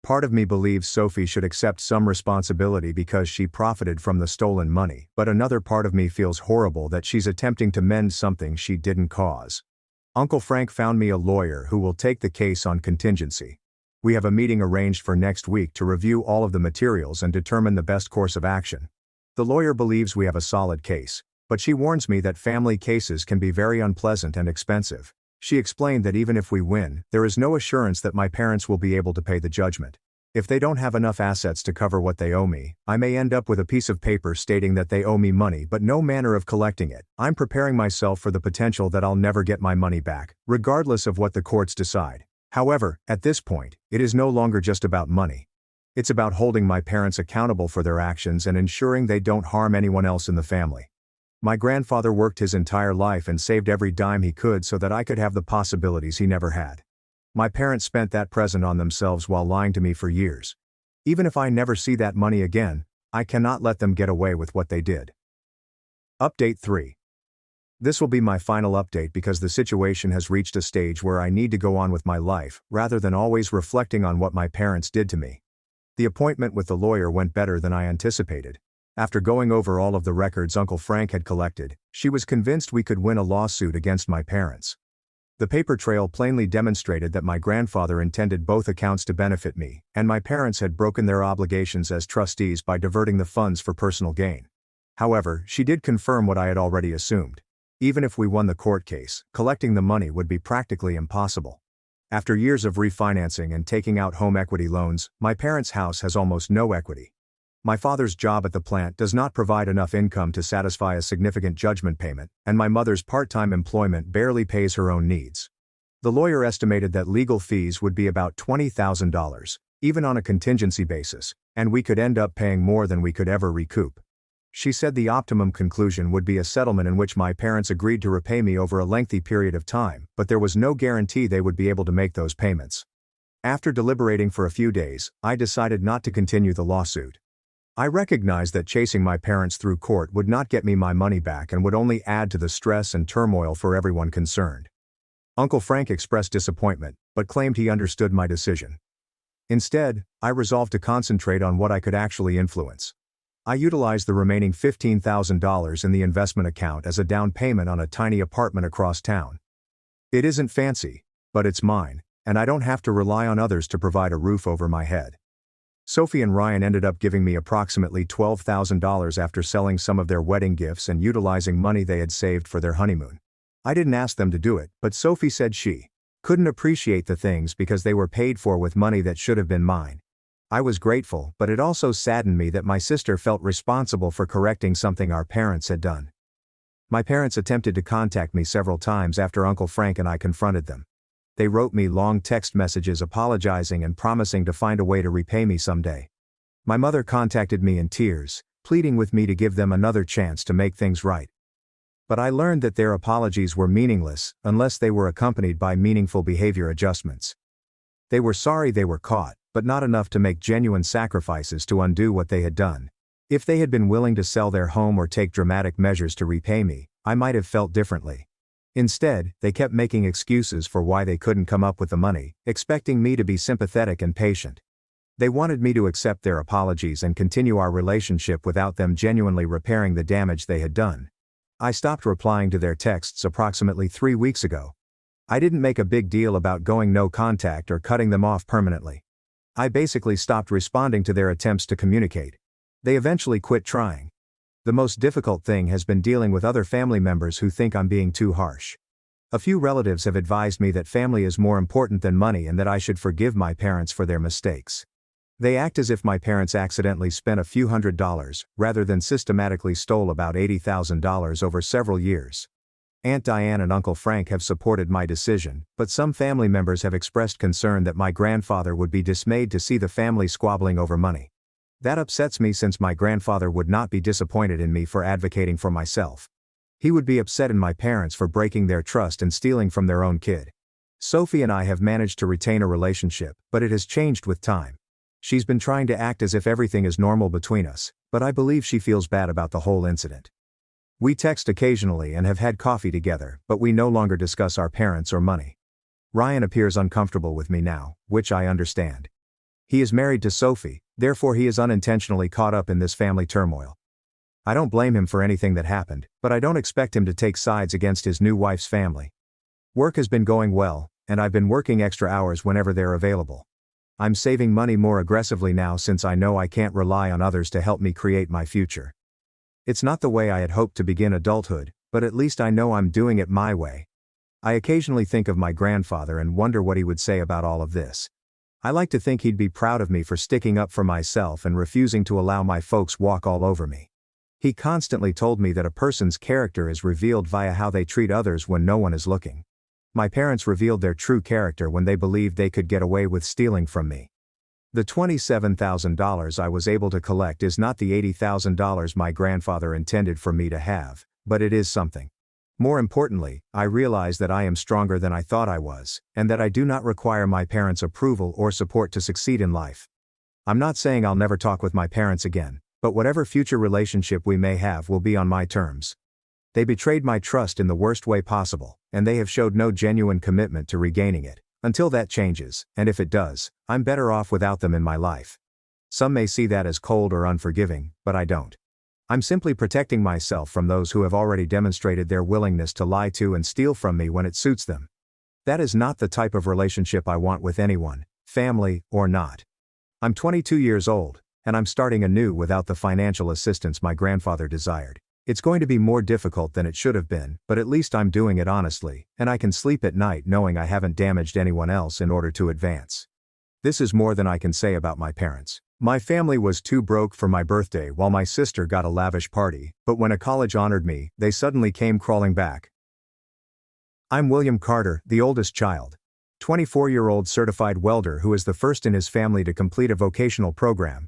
Part of me believes Sophie should accept some responsibility because she profited from the stolen money, but another part of me feels horrible that she's attempting to mend something she didn't cause. Uncle Frank found me a lawyer who will take the case on contingency. We have a meeting arranged for next week to review all of the materials and determine the best course of action. The lawyer believes we have a solid case, but she warns me that family cases can be very unpleasant and expensive. She explained that even if we win, there is no assurance that my parents will be able to pay the judgment. If they don't have enough assets to cover what they owe me, I may end up with a piece of paper stating that they owe me money but no manner of collecting it. I'm preparing myself for the potential that I'll never get my money back, regardless of what the courts decide. However, at this point, it is no longer just about money. It's about holding my parents accountable for their actions and ensuring they don't harm anyone else in the family. My grandfather worked his entire life and saved every dime he could so that I could have the possibilities he never had. My parents spent that present on themselves while lying to me for years. Even if I never see that money again, I cannot let them get away with what they did. Update 3. This will be my final update because the situation has reached a stage where I need to go on with my life, rather than always reflecting on what my parents did to me. The appointment with the lawyer went better than I anticipated. After going over all of the records Uncle Frank had collected, she was convinced we could win a lawsuit against my parents. The paper trail plainly demonstrated that my grandfather intended both accounts to benefit me, and my parents had broken their obligations as trustees by diverting the funds for personal gain. However, she did confirm what I had already assumed. Even if we won the court case, collecting the money would be practically impossible. After years of refinancing and taking out home equity loans, my parents' house has almost no equity. My father's job at the plant does not provide enough income to satisfy a significant judgment payment, and my mother's part-time employment barely pays her own needs. The lawyer estimated that legal fees would be about $20,000, even on a contingency basis, and we could end up paying more than we could ever recoup. She said the optimum conclusion would be a settlement in which my parents agreed to repay me over a lengthy period of time, but there was no guarantee they would be able to make those payments. After deliberating for a few days, I decided not to continue the lawsuit. I recognized that chasing my parents through court would not get me my money back and would only add to the stress and turmoil for everyone concerned. Uncle Frank expressed disappointment, but claimed he understood my decision. Instead, I resolved to concentrate on what I could actually influence. I utilized the remaining $15,000 in the investment account as a down payment on a tiny apartment across town. It isn't fancy, but it's mine, and I don't have to rely on others to provide a roof over my head. Sophie and Ryan ended up giving me approximately $12,000 after selling some of their wedding gifts and utilizing money they had saved for their honeymoon. I didn't ask them to do it, but Sophie said she couldn't appreciate the things because they were paid for with money that should have been mine. I was grateful, but it also saddened me that my sister felt responsible for correcting something our parents had done. My parents attempted to contact me several times after Uncle Frank and I confronted them. They wrote me long text messages apologizing and promising to find a way to repay me someday. My mother contacted me in tears, pleading with me to give them another chance to make things right. But I learned that their apologies were meaningless unless they were accompanied by meaningful behavior adjustments. They were sorry they were caught, but not enough to make genuine sacrifices to undo what they had done. If they had been willing to sell their home or take dramatic measures to repay me, I might have felt differently. Instead, they kept making excuses for why they couldn't come up with the money, expecting me to be sympathetic and patient. They wanted me to accept their apologies and continue our relationship without them genuinely repairing the damage they had done. I stopped replying to their texts approximately 3 weeks ago. I didn't make a big deal about going no contact or cutting them off permanently. I basically stopped responding to their attempts to communicate. They eventually quit trying. The most difficult thing has been dealing with other family members who think I'm being too harsh. A few relatives have advised me that family is more important than money and that I should forgive my parents for their mistakes. They act as if my parents accidentally spent a few $100s, rather than systematically stole about $80,000 over several years. Aunt Diane and Uncle Frank have supported my decision, but some family members have expressed concern that my grandfather would be dismayed to see the family squabbling over money. That upsets me since my grandfather would not be disappointed in me for advocating for myself. He would be upset in my parents for breaking their trust and stealing from their own kid. Sophie and I have managed to retain a relationship, but it has changed with time. She's been trying to act as if everything is normal between us, but I believe she feels bad about the whole incident. We text occasionally and have had coffee together, but we no longer discuss our parents or money. Ryan appears uncomfortable with me now, which I understand. He is married to Sophie, therefore he is unintentionally caught up in this family turmoil. I don't blame him for anything that happened, but I don't expect him to take sides against his new wife's family. Work has been going well, and I've been working extra hours whenever they're available. I'm saving money more aggressively now since I know I can't rely on others to help me create my future. It's not the way I had hoped to begin adulthood, but at least I know I'm doing it my way. I occasionally think of my grandfather and wonder what he would say about all of this. I like to think he'd be proud of me for sticking up for myself and refusing to allow my folks walk all over me. He constantly told me that a person's character is revealed via how they treat others when no one is looking. My parents revealed their true character when they believed they could get away with stealing from me. The $27,000 I was able to collect is not the $80,000 my grandfather intended for me to have, but it is something. More importantly, I realize that I am stronger than I thought I was, and that I do not require my parents' approval or support to succeed in life. I'm not saying I'll never talk with my parents again, but whatever future relationship we may have will be on my terms. They betrayed my trust in the worst way possible, and they have showed no genuine commitment to regaining it. Until that changes, and if it does, I'm better off without them in my life. Some may see that as cold or unforgiving, but I don't. I'm simply protecting myself from those who have already demonstrated their willingness to lie to and steal from me when it suits them. That is not the type of relationship I want with anyone, family or not. I'm 22 years old, and I'm starting anew without the financial assistance my grandfather desired. It's going to be more difficult than it should have been, but at least I'm doing it honestly, and I can sleep at night knowing I haven't damaged anyone else in order to advance. This is more than I can say about my parents. My family was too broke for my birthday while my sister got a lavish party, but when a college honored me, they suddenly came crawling back. I'm William Carter, the oldest child. 24-year-old certified welder who is the first in his family to complete a vocational program.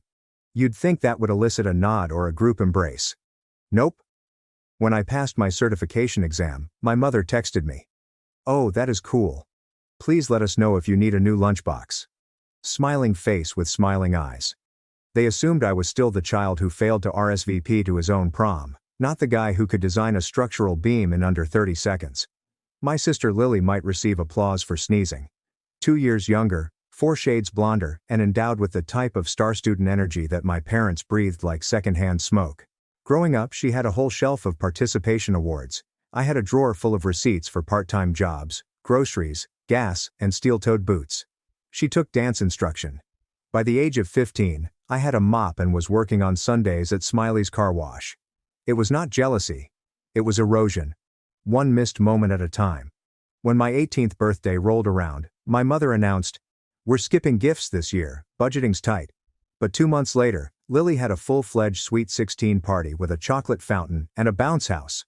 You'd think that would elicit a nod or a group embrace. Nope. When I passed my certification exam, my mother texted me. "Oh, that is cool. Please let us know if you need a new lunchbox." Smiling face with smiling eyes. They assumed I was still the child who failed to RSVP to his own prom, not the guy who could design a structural beam in under 30 seconds. My sister Lily might receive applause for sneezing. 2 years younger, 4 shades blonder, and endowed with the type of star student energy that my parents breathed like secondhand smoke. Growing up, she had a whole shelf of participation awards. I had a drawer full of receipts for part-time jobs, groceries, gas, and steel-toed boots. She took dance instruction. By the age of 15, I had a mop and was working on Sundays at Smiley's car wash. It was not jealousy. It was erosion. One missed moment at a time. When my 18th birthday rolled around, my mother announced, "We're skipping gifts this year, budgeting's tight." But 2 months later, Lily had a full-fledged Sweet 16 party with a chocolate fountain and a bounce house.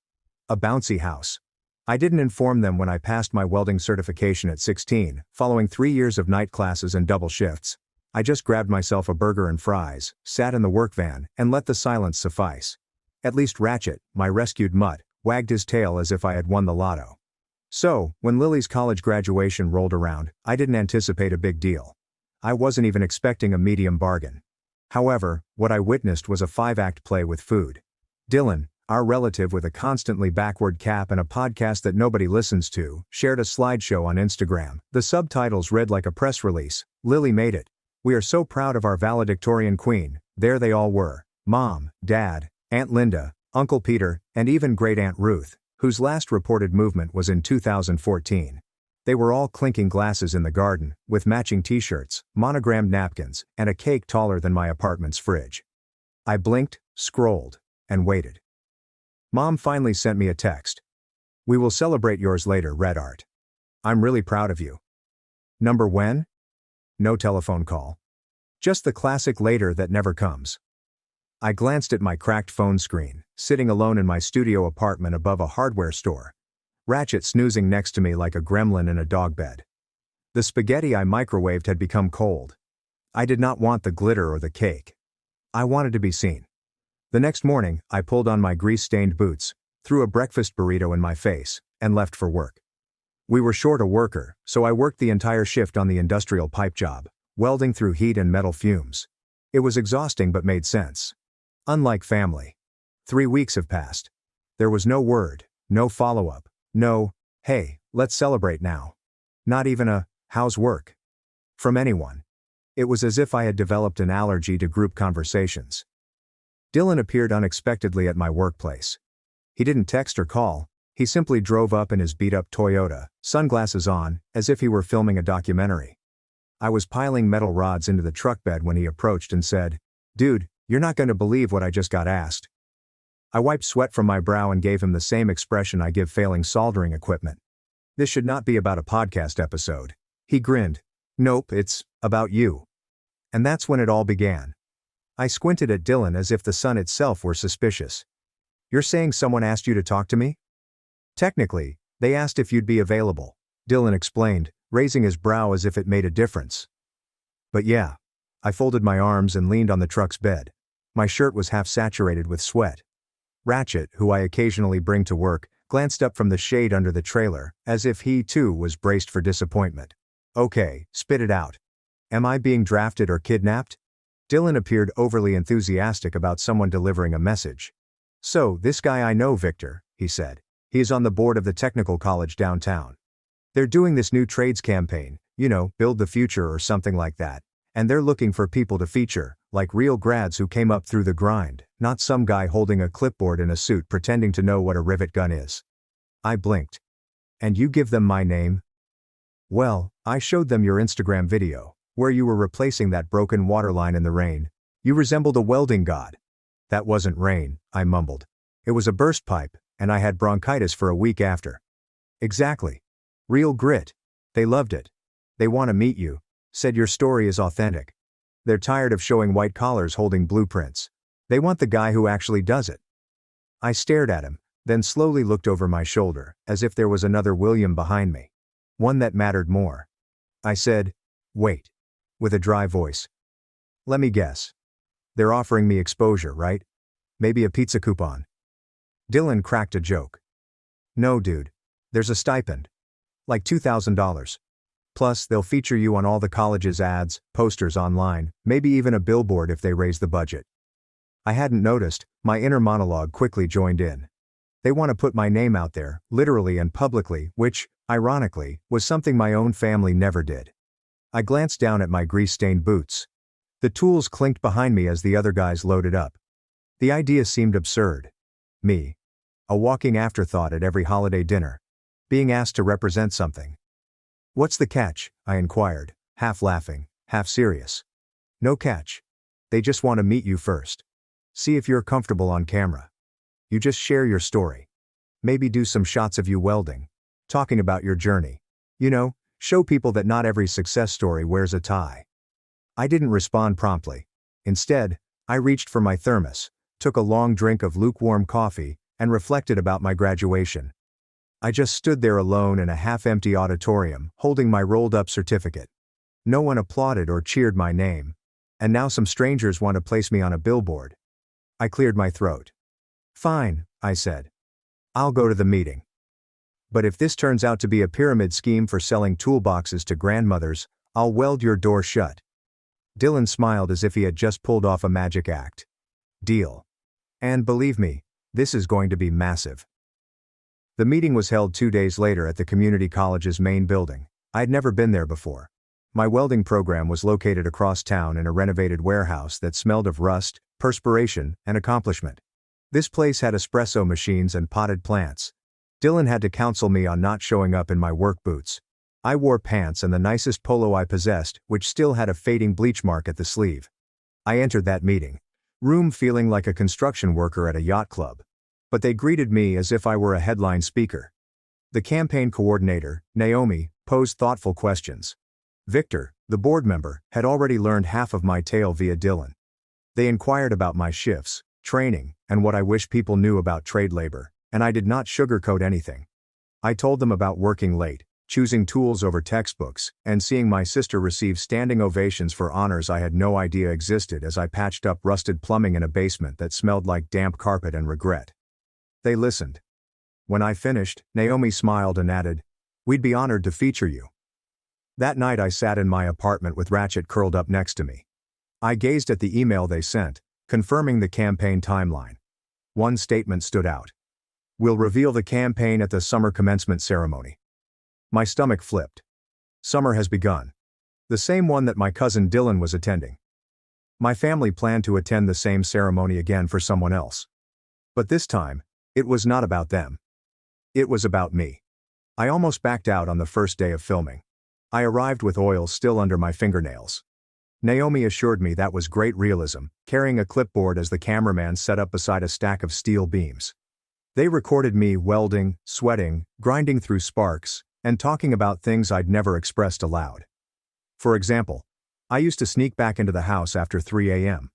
A bouncy house. I didn't inform them when I passed my welding certification at 16, following 3 years of night classes and double shifts. I just grabbed myself a burger and fries, sat in the work van, and let the silence suffice. At least Ratchet, my rescued mutt, wagged his tail as if I had won the lotto. So, when Lily's college graduation rolled around, I didn't anticipate a big deal. I wasn't even expecting a medium bargain. However, what I witnessed was a 5-act play with food. Dylan, our relative with a constantly backward cap and a podcast that nobody listens to, shared a slideshow on Instagram. The subtitles read like a press release, "Lily made it. We are so proud of our valedictorian queen." There they all were. Mom, Dad, Aunt Linda, Uncle Peter, and even Great Aunt Ruth, whose last reported movement was in 2014. They were all clinking glasses in the garden, with matching t-shirts, monogrammed napkins, and a cake taller than my apartment's fridge. I blinked, scrolled, and waited. Mom finally sent me a text. "We will celebrate yours later, Red Art. I'm really proud of you." Number when? No telephone call. Just the classic later that never comes. I glanced at my cracked phone screen, sitting alone in my studio apartment above a hardware store. Ratchet snoozing next to me like a gremlin in a dog bed. The spaghetti I microwaved had become cold. I did not want the glitter or the cake. I wanted to be seen. The next morning, I pulled on my grease-stained boots, threw a breakfast burrito in my face, and left for work. We were short a worker, so I worked the entire shift on the industrial pipe job, welding through heat and metal fumes. It was exhausting but made sense. Unlike family. 3 weeks have passed. There was no word, no follow-up, no, "Hey, let's celebrate now." Not even a, "How's work?" from anyone. It was as if I had developed an allergy to group conversations. Dylan appeared unexpectedly at my workplace. He didn't text or call, he simply drove up in his beat-up Toyota, sunglasses on, as if he were filming a documentary. I was piling metal rods into the truck bed when he approached and said, "Dude, you're not going to believe what I just got asked." I wiped sweat from my brow and gave him the same expression I give failing soldering equipment. "This should not be about a podcast episode." He grinned. "Nope, it's about you." And that's when it all began. I squinted at Dylan as if the sun itself were suspicious. "You're saying someone asked you to talk to me?" "Technically, they asked if you'd be available," Dylan explained, raising his brow as if it made a difference. "But yeah." I folded my arms and leaned on the truck's bed. My shirt was half saturated with sweat. Ratchet, who I occasionally bring to work, glanced up from the shade under the trailer, as if he too was braced for disappointment. "Okay, spit it out. Am I being drafted or kidnapped?" Dylan appeared overly enthusiastic about someone delivering a message. "So, this guy I know, Victor," he said. "He is on the board of the technical college downtown. They're doing this new trades campaign, Build the Future or something like that, and they're looking for people to feature, like real grads who came up through the grind, not some guy holding a clipboard in a suit pretending to know what a rivet gun is." I blinked. "And you give them my name?" "Well, I showed them your Instagram video, where you were replacing that broken waterline in the rain. You resembled a welding god." "That wasn't rain," I mumbled. "It was a burst pipe, and I had bronchitis for a week after." "Exactly. Real grit. They loved it. They want to meet you. Said your story is authentic. They're tired of showing white collars holding blueprints. They want the guy who actually does it." I stared at him, then slowly looked over my shoulder, as if there was another William behind me. One that mattered more. I said, "Wait." With a dry voice. "Let me guess. They're offering me exposure, right? Maybe a pizza coupon." Dylan cracked a joke. "No, dude. There's a stipend. Like $2,000. Plus, they'll feature you on all the college's ads, posters online, maybe even a billboard if they raise the budget." I hadn't noticed, my inner monologue quickly joined in. They want to put my name out there, literally and publicly, which, ironically, was something my own family never did. I glanced down at my grease-stained boots. The tools clinked behind me as the other guys loaded up. The idea seemed absurd. Me. A walking afterthought at every holiday dinner. Being asked to represent something. "What's the catch?" I inquired, half laughing, half serious. "No catch. They just want to meet you first. See if you're comfortable on camera. You just share your story. Maybe do some shots of you welding. Talking about your journey. Show people that not every success story wears a tie." I didn't respond promptly. Instead, I reached for my thermos, took a long drink of lukewarm coffee, and reflected about my graduation. I just stood there alone in a half-empty auditorium, holding my rolled-up certificate. No one applauded or cheered my name. And now some strangers want to place me on a billboard. I cleared my throat. Fine, I said. I'll go to the meeting. But if this turns out to be a pyramid scheme for selling toolboxes to grandmothers, I'll weld your door shut. Dylan smiled as if he had just pulled off a magic act. Deal. And believe me, this is going to be massive. The meeting was held 2 days later at the community college's main building. I'd never been there before. My welding program was located across town in a renovated warehouse that smelled of rust, perspiration, and accomplishment. This place had espresso machines and potted plants. Dylan had to counsel me on not showing up in my work boots. I wore pants and the nicest polo I possessed, which still had a fading bleach mark at the sleeve. I entered that meeting room feeling like a construction worker at a yacht club. But they greeted me as if I were a headline speaker. The campaign coordinator, Naomi, posed thoughtful questions. Victor, the board member, had already learned half of my tale via Dylan. They inquired about my shifts, training, and what I wish people knew about trade labor, and I did not sugarcoat anything. I told them about working late, choosing tools over textbooks, and seeing my sister receive standing ovations for honors I had no idea existed as I patched up rusted plumbing in a basement that smelled like damp carpet and regret. They listened. When I finished, Naomi smiled and added, "We'd be honored to feature you." That night I sat in my apartment with Ratchet curled up next to me. I gazed at the email they sent, confirming the campaign timeline. One statement stood out. "We'll reveal the campaign at the summer commencement ceremony." My stomach flipped. Summer has begun. The same one that my cousin Dylan was attending. My family planned to attend the same ceremony again for someone else. But this time, it was not about them. It was about me. I almost backed out on the first day of filming. I arrived with oil still under my fingernails. Naomi assured me that was great realism, carrying a clipboard as the cameraman set up beside a stack of steel beams. They recorded me welding, sweating, grinding through sparks, and talking about things I'd never expressed aloud. For example, I used to sneak back into the house after 3 a.m.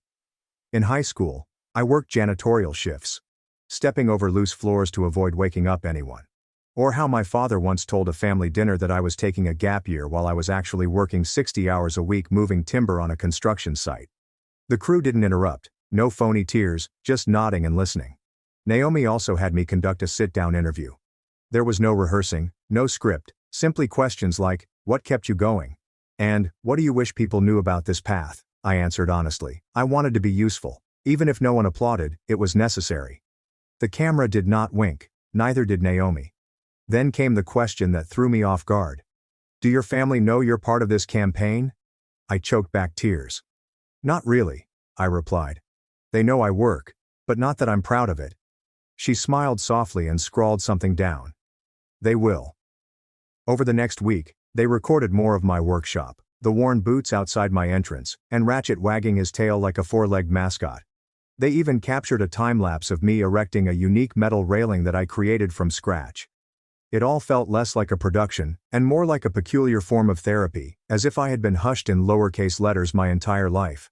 In high school, I worked janitorial shifts, stepping over loose floors to avoid waking up anyone. Or how my father once told a family dinner that I was taking a gap year while I was actually working 60 hours a week moving timber on a construction site. The crew didn't interrupt, no phony tears, just nodding and listening. Naomi also had me conduct a sit-down interview. There was no rehearsing, no script, simply questions like, "What kept you going?" And, "What do you wish people knew about this path?" I answered honestly. I wanted to be useful. Even if no one applauded, it was necessary. The camera did not wink, neither did Naomi. Then came the question that threw me off guard. "Do your family know you're part of this campaign?" I choked back tears. "Not really," I replied. "They know I work, but not that I'm proud of it." She smiled softly and scrawled something down. "They will." Over the next week, they recorded more of my workshop, the worn boots outside my entrance, and Ratchet wagging his tail like a four-legged mascot. They even captured a time-lapse of me erecting a unique metal railing that I created from scratch. It all felt less like a production, and more like a peculiar form of therapy, as if I had been hushed in lowercase letters my entire life.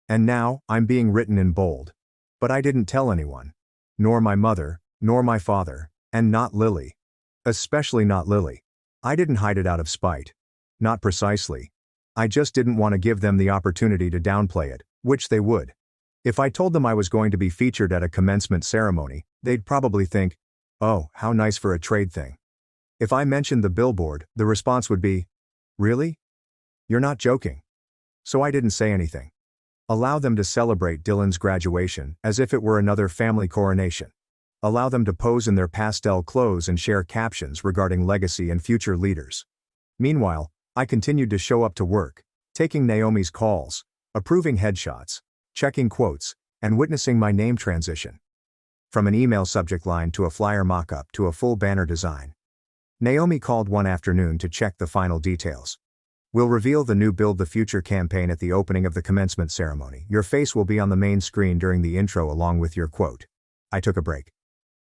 And now, I'm being written in bold. But I didn't tell anyone. Nor my mother, nor my father, and not Lily. Especially not Lily. I didn't hide it out of spite. Not precisely. I just didn't want to give them the opportunity to downplay it, which they would. If I told them I was going to be featured at a commencement ceremony, they'd probably think, "Oh, how nice for a trade thing." If I mentioned the billboard, the response would be, "Really? You're not joking." So I didn't say anything. Allow them to celebrate Dylan's graduation as if it were another family coronation. Allow them to pose in their pastel clothes and share captions regarding legacy and future leaders. Meanwhile, I continued to show up to work, taking Naomi's calls, approving headshots, checking quotes, and witnessing my name transition. From an email subject line to a flyer mock-up to a full banner design. Naomi called one afternoon to check the final details. "We'll reveal the new Build the Future campaign at the opening of the commencement ceremony. Your face will be on the main screen during the intro along with your quote." I took a break.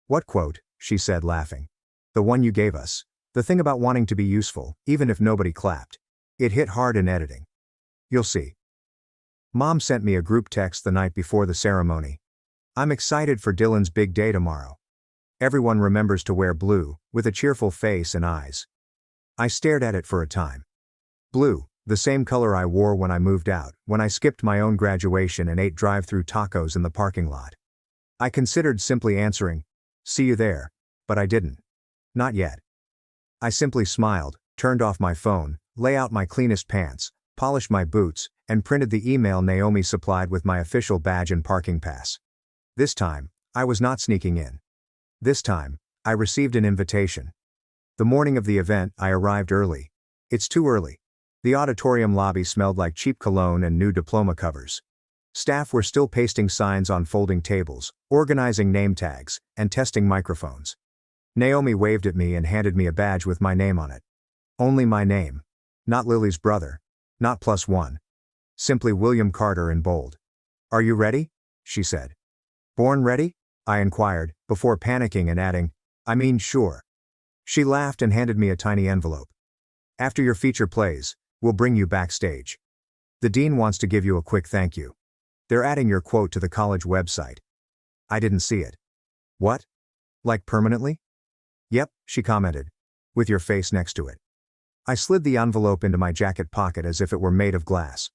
"What quote?" she said, laughing. "The one you gave us. The thing about wanting to be useful, even if nobody clapped. It hit hard in editing. You'll see." Mom sent me a group text the night before the ceremony. I'm excited for Dylan's big day tomorrow. Everyone remembers to wear blue, with a cheerful face and eyes. I stared at it for a time. Blue, the same color I wore when I moved out, when I skipped my own graduation and ate drive-through tacos in the parking lot. I considered simply answering, "See you there," but I didn't. Not yet. I simply smiled, turned off my phone, lay out my cleanest pants, polished my boots, and printed the email Naomi supplied with my official badge and parking pass. This time, I was not sneaking in. This time, I received an invitation. The morning of the event, I arrived early. It's too early. The auditorium lobby smelled like cheap cologne and new diploma covers. Staff were still pasting signs on folding tables, organizing name tags, and testing microphones. Naomi waved at me and handed me a badge with my name on it. Only my name. Not Lily's brother. Not +1. Simply William Carter in bold. "Are you ready?" she said. "Born ready?" I inquired, before panicking and adding, "I mean sure." She laughed and handed me a tiny envelope. "After your feature plays, we'll bring you backstage. The dean wants to give you a quick thank you. They're adding your quote to the college website." I didn't see it. "What? Like permanently?" "Yep," she commented. "With your face next to it." I slid the envelope into my jacket pocket as if it were made of glass.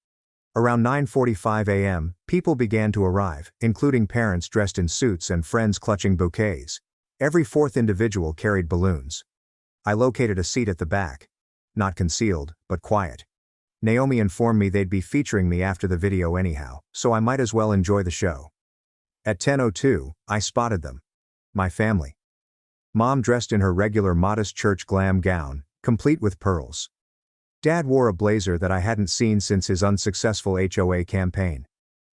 Around 9:45 a.m., people began to arrive, including parents dressed in suits and friends clutching bouquets. Every fourth individual carried balloons. I located a seat at the back. Not concealed, but quiet. Naomi informed me they'd be featuring me after the video anyhow, so I might as well enjoy the show. At 10:02, I spotted them. My family. Mom dressed in her regular modest church glam gown, complete with pearls. Dad wore a blazer that I hadn't seen since his unsuccessful HOA campaign.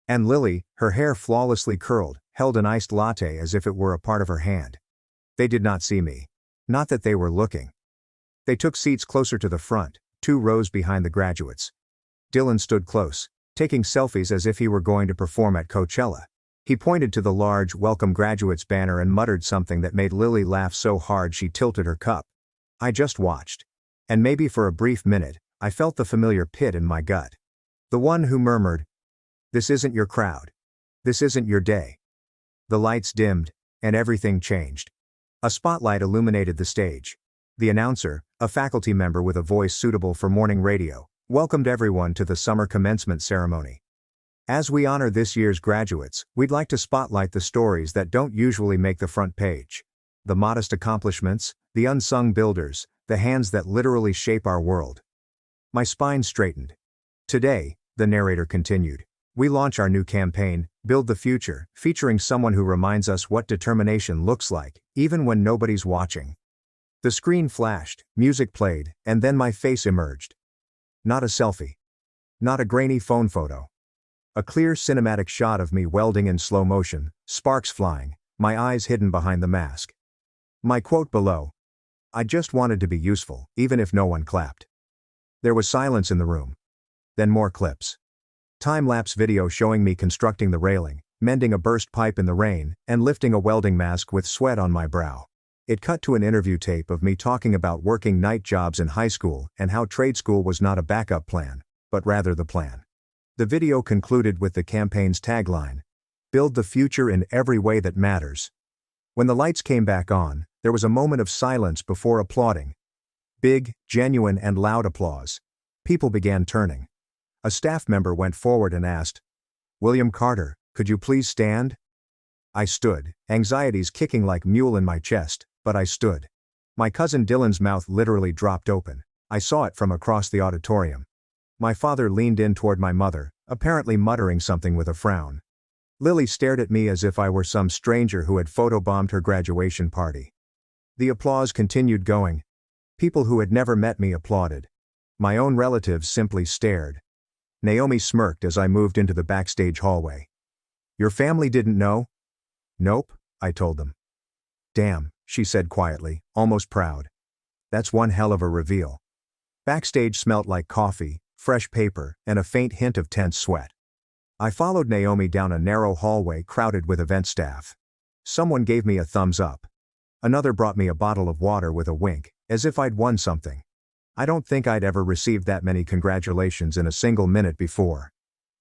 And Lily, her hair flawlessly curled, held an iced latte as if it were a part of her hand. They did not see me. Not that they were looking. They took seats closer to the front, 2 rows behind the graduates. Dylan stood close, taking selfies as if he were going to perform at Coachella. He pointed to the large "Welcome Graduates" banner and muttered something that made Lily laugh so hard she tilted her cup. I just watched. And maybe for a brief minute, I felt the familiar pit in my gut. The one who murmured, "This isn't your crowd. This isn't your day." The lights dimmed, and everything changed. A spotlight illuminated the stage. The announcer, a faculty member with a voice suitable for morning radio, welcomed everyone to the summer commencement ceremony. "As we honor this year's graduates, we'd like to spotlight the stories that don't usually make the front page. The modest accomplishments, the unsung builders, the hands that literally shape our world." My spine straightened. "Today," the narrator continued, "we launch our new campaign, Build the Future, featuring someone who reminds us what determination looks like, even when nobody's watching." The screen flashed, music played, and then my face emerged. Not a selfie. Not a grainy phone photo. A clear cinematic shot of me welding in slow motion, sparks flying, my eyes hidden behind the mask. My quote below: "I just wanted to be useful, even if no one clapped." There was silence in the room. Then more clips. Time-lapse video showing me constructing the railing, mending a burst pipe in the rain, and lifting a welding mask with sweat on my brow. It cut to an interview tape of me talking about working night jobs in high school and how trade school was not a backup plan, but rather the plan. The video concluded with the campaign's tagline, "Build the future in every way that matters." When the lights came back on, there was a moment of silence before applauding. Big, genuine, and loud applause. People began turning. A staff member went forward and asked, "William Carter, could you please stand?" I stood, anxieties kicking like mule in my chest, but I stood. My cousin Dylan's mouth literally dropped open. I saw it from across the auditorium. My father leaned in toward my mother, apparently muttering something with a frown. Lily stared at me as if I were some stranger who had photobombed her graduation party. The applause continued going. People who had never met me applauded. My own relatives simply stared. Naomi smirked as I moved into the backstage hallway. "Your family didn't know?" "Nope," I told them. "Damn," she said quietly, almost proud. "That's one hell of a reveal." Backstage smelt like coffee, fresh paper, and a faint hint of tense sweat. I followed Naomi down a narrow hallway crowded with event staff. Someone gave me a thumbs up. Another brought me a bottle of water with a wink, as if I'd won something. I don't think I'd ever received that many congratulations in a single minute before.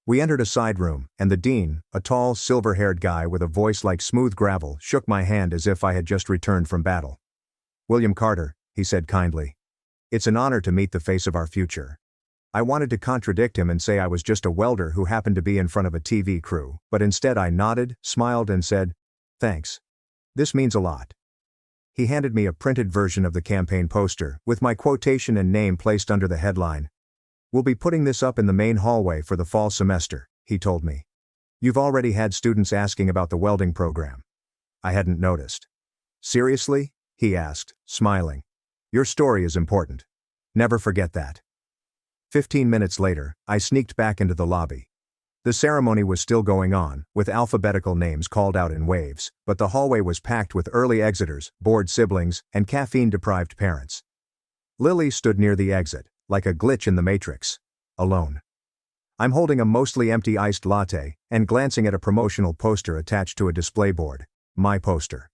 We entered a side room, and the dean, a tall, silver-haired guy with a voice like smooth gravel, shook my hand as if I had just returned from battle. "William Carter," he said kindly. "It's an honor to meet the face of our future." I wanted to contradict him and say I was just a welder who happened to be in front of a TV crew, but instead I nodded, smiled, and said, "Thanks. This means a lot." He handed me a printed version of the campaign poster, with my quotation and name placed under the headline. "We'll be putting this up in the main hallway for the fall semester," he told me. "You've already had students asking about the welding program." I hadn't noticed. "Seriously?" he asked, smiling. "Your story is important. Never forget that." 15 minutes later, I sneaked back into the lobby. The ceremony was still going on, with alphabetical names called out in waves, but the hallway was packed with early exiters, bored siblings, and caffeine-deprived parents. Lily stood near the exit, like a glitch in the Matrix. Alone. I'm holding a mostly empty iced latte, and glancing at a promotional poster attached to a display board. My poster.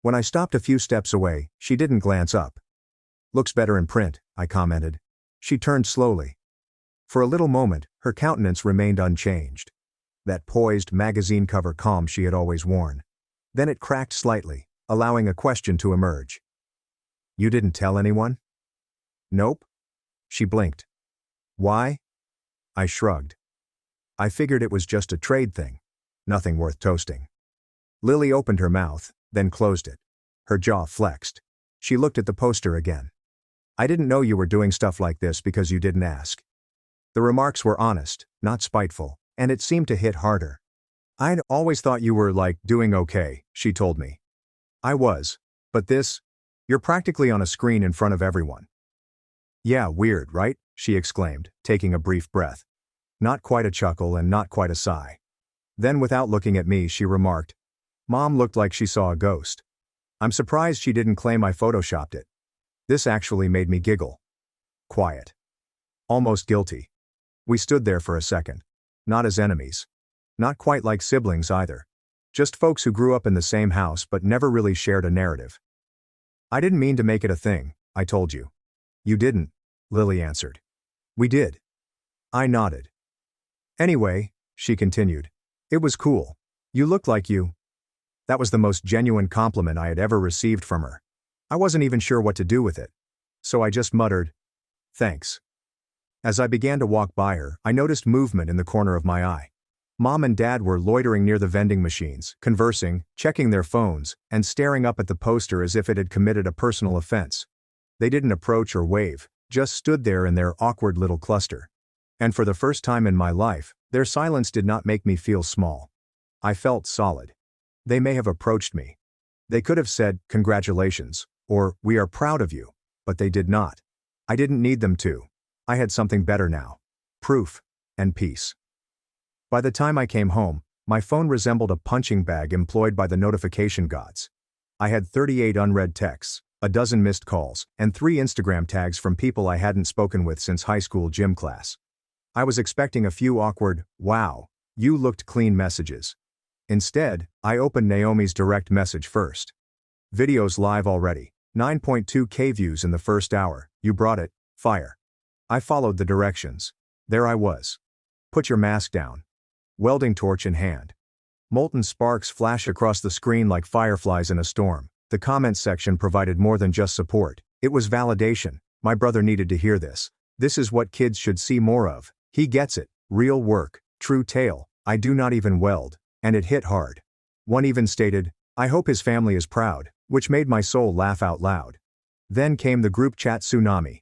When I stopped a few steps away, she didn't glance up. "Looks better in print," I commented. She turned slowly. For a little moment, her countenance remained unchanged. That poised, magazine cover calm she had always worn. Then it cracked slightly, allowing a question to emerge. "You didn't tell anyone?" "Nope." She blinked. "Why?" I shrugged. "I figured it was just a trade thing. Nothing worth toasting." Lily opened her mouth, then closed it. Her jaw flexed. She looked at the poster again. "I didn't know you were doing stuff like this because you didn't ask." The remarks were honest, not spiteful, and it seemed to hit harder. "I'd always thought you were, doing okay," she told me. "I was. But this? You're practically on a screen in front of everyone." "Yeah, weird, right?" she exclaimed, taking a brief breath. Not quite a chuckle and not quite a sigh. Then without looking at me she remarked, "Mom looked like she saw a ghost. I'm surprised she didn't claim I photoshopped it." This actually made me giggle. Quiet. Almost guilty. We stood there for a second. Not as enemies. Not quite like siblings either. Just folks who grew up in the same house but never really shared a narrative. "I didn't mean to make it a thing," I told you. "You didn't," Lily answered. "We did." I nodded. "Anyway," she continued, "it was cool. You looked like you." That was the most genuine compliment I had ever received from her. I wasn't even sure what to do with it. So I just muttered, "Thanks." As I began to walk by her, I noticed movement in the corner of my eye. Mom and Dad were loitering near the vending machines, conversing, checking their phones, and staring up at the poster as if it had committed a personal offense. They didn't approach or wave, just stood there in their awkward little cluster. And for the first time in my life, their silence did not make me feel small. I felt solid. They may have approached me. They could have said, "Congratulations," or "We are proud of you," but they did not. I didn't need them to. I had something better now. Proof. And peace. By the time I came home, my phone resembled a punching bag employed by the notification gods. I had 38 unread texts, a dozen missed calls, and 3 Instagram tags from people I hadn't spoken with since high school gym class. I was expecting a few awkward, "Wow, you looked clean" messages. Instead, I opened Naomi's direct message first. "Videos live already. 9.2K views in the first hour. You brought it. Fire." I followed the directions. There I was. "Put your mask down." Welding torch in hand. Molten sparks flash across the screen like fireflies in a storm. The comments section provided more than just support. It was validation. My brother needed to hear this. This is what kids should see more of. He gets it. Real work. True tale. I do not even weld. And it hit hard. One even stated, "I hope his family is proud," which made my soul laugh out loud. Then came the group chat tsunami.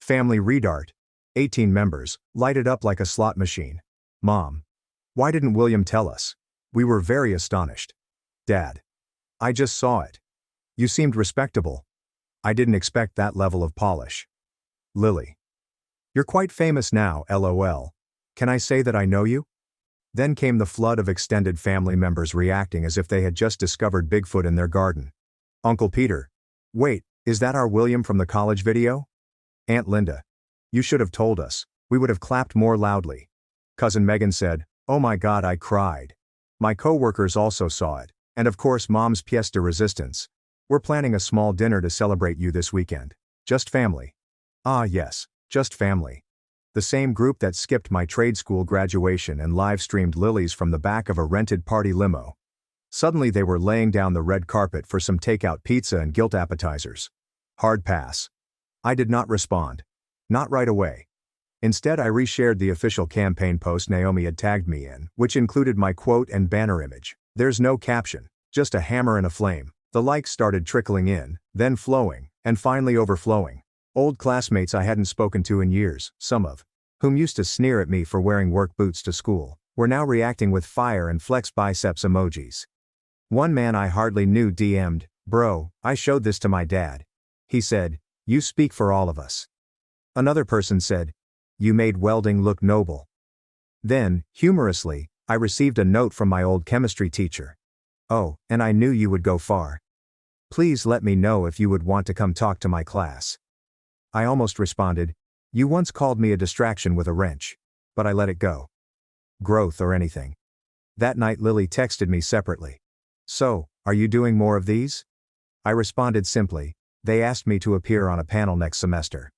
Family redart. 18 members, lighted up like a slot machine. Mom. "Why didn't William tell us?" We were very astonished. Dad. "I just saw it. You seemed respectable." I didn't expect that level of polish. Lily. "You're quite famous now, LOL. Can I say that I know you?" Then came the flood of extended family members reacting as if they had just discovered Bigfoot in their garden. Uncle Peter. "Wait, is that our William from the college video?" Aunt Linda. "You should have told us. We would have clapped more loudly." Cousin Megan said, "Oh my God, I cried." My co-workers also saw it, and of course Mom's pièce de résistance. "We're planning a small dinner to celebrate you this weekend. Just family." Ah yes, just family. The same group that skipped my trade school graduation and live-streamed lilies from the back of a rented party limo. Suddenly they were laying down the red carpet for some takeout pizza and guilt appetizers. Hard pass. I did not respond. Not right away. Instead, I reshared the official campaign post Naomi had tagged me in, which included my quote and banner image. There's no caption, just a hammer and a flame. The likes started trickling in, then flowing, and finally overflowing. Old classmates I hadn't spoken to in years, some of whom used to sneer at me for wearing work boots to school, were now reacting with fire and flex biceps emojis. One man I hardly knew DM'd, "Bro, I showed this to my dad. He said, you speak for all of us." Another person said, "You made welding look noble." Then, humorously, I received a note from my old chemistry teacher. "Oh, and I knew you would go far. Please let me know if you would want to come talk to my class." I almost responded, "You once called me a distraction with a wrench." But I let it go. Growth or anything. That night Lily texted me separately. "So, are you doing more of these?" I responded simply, "They asked me to appear on a panel next semester."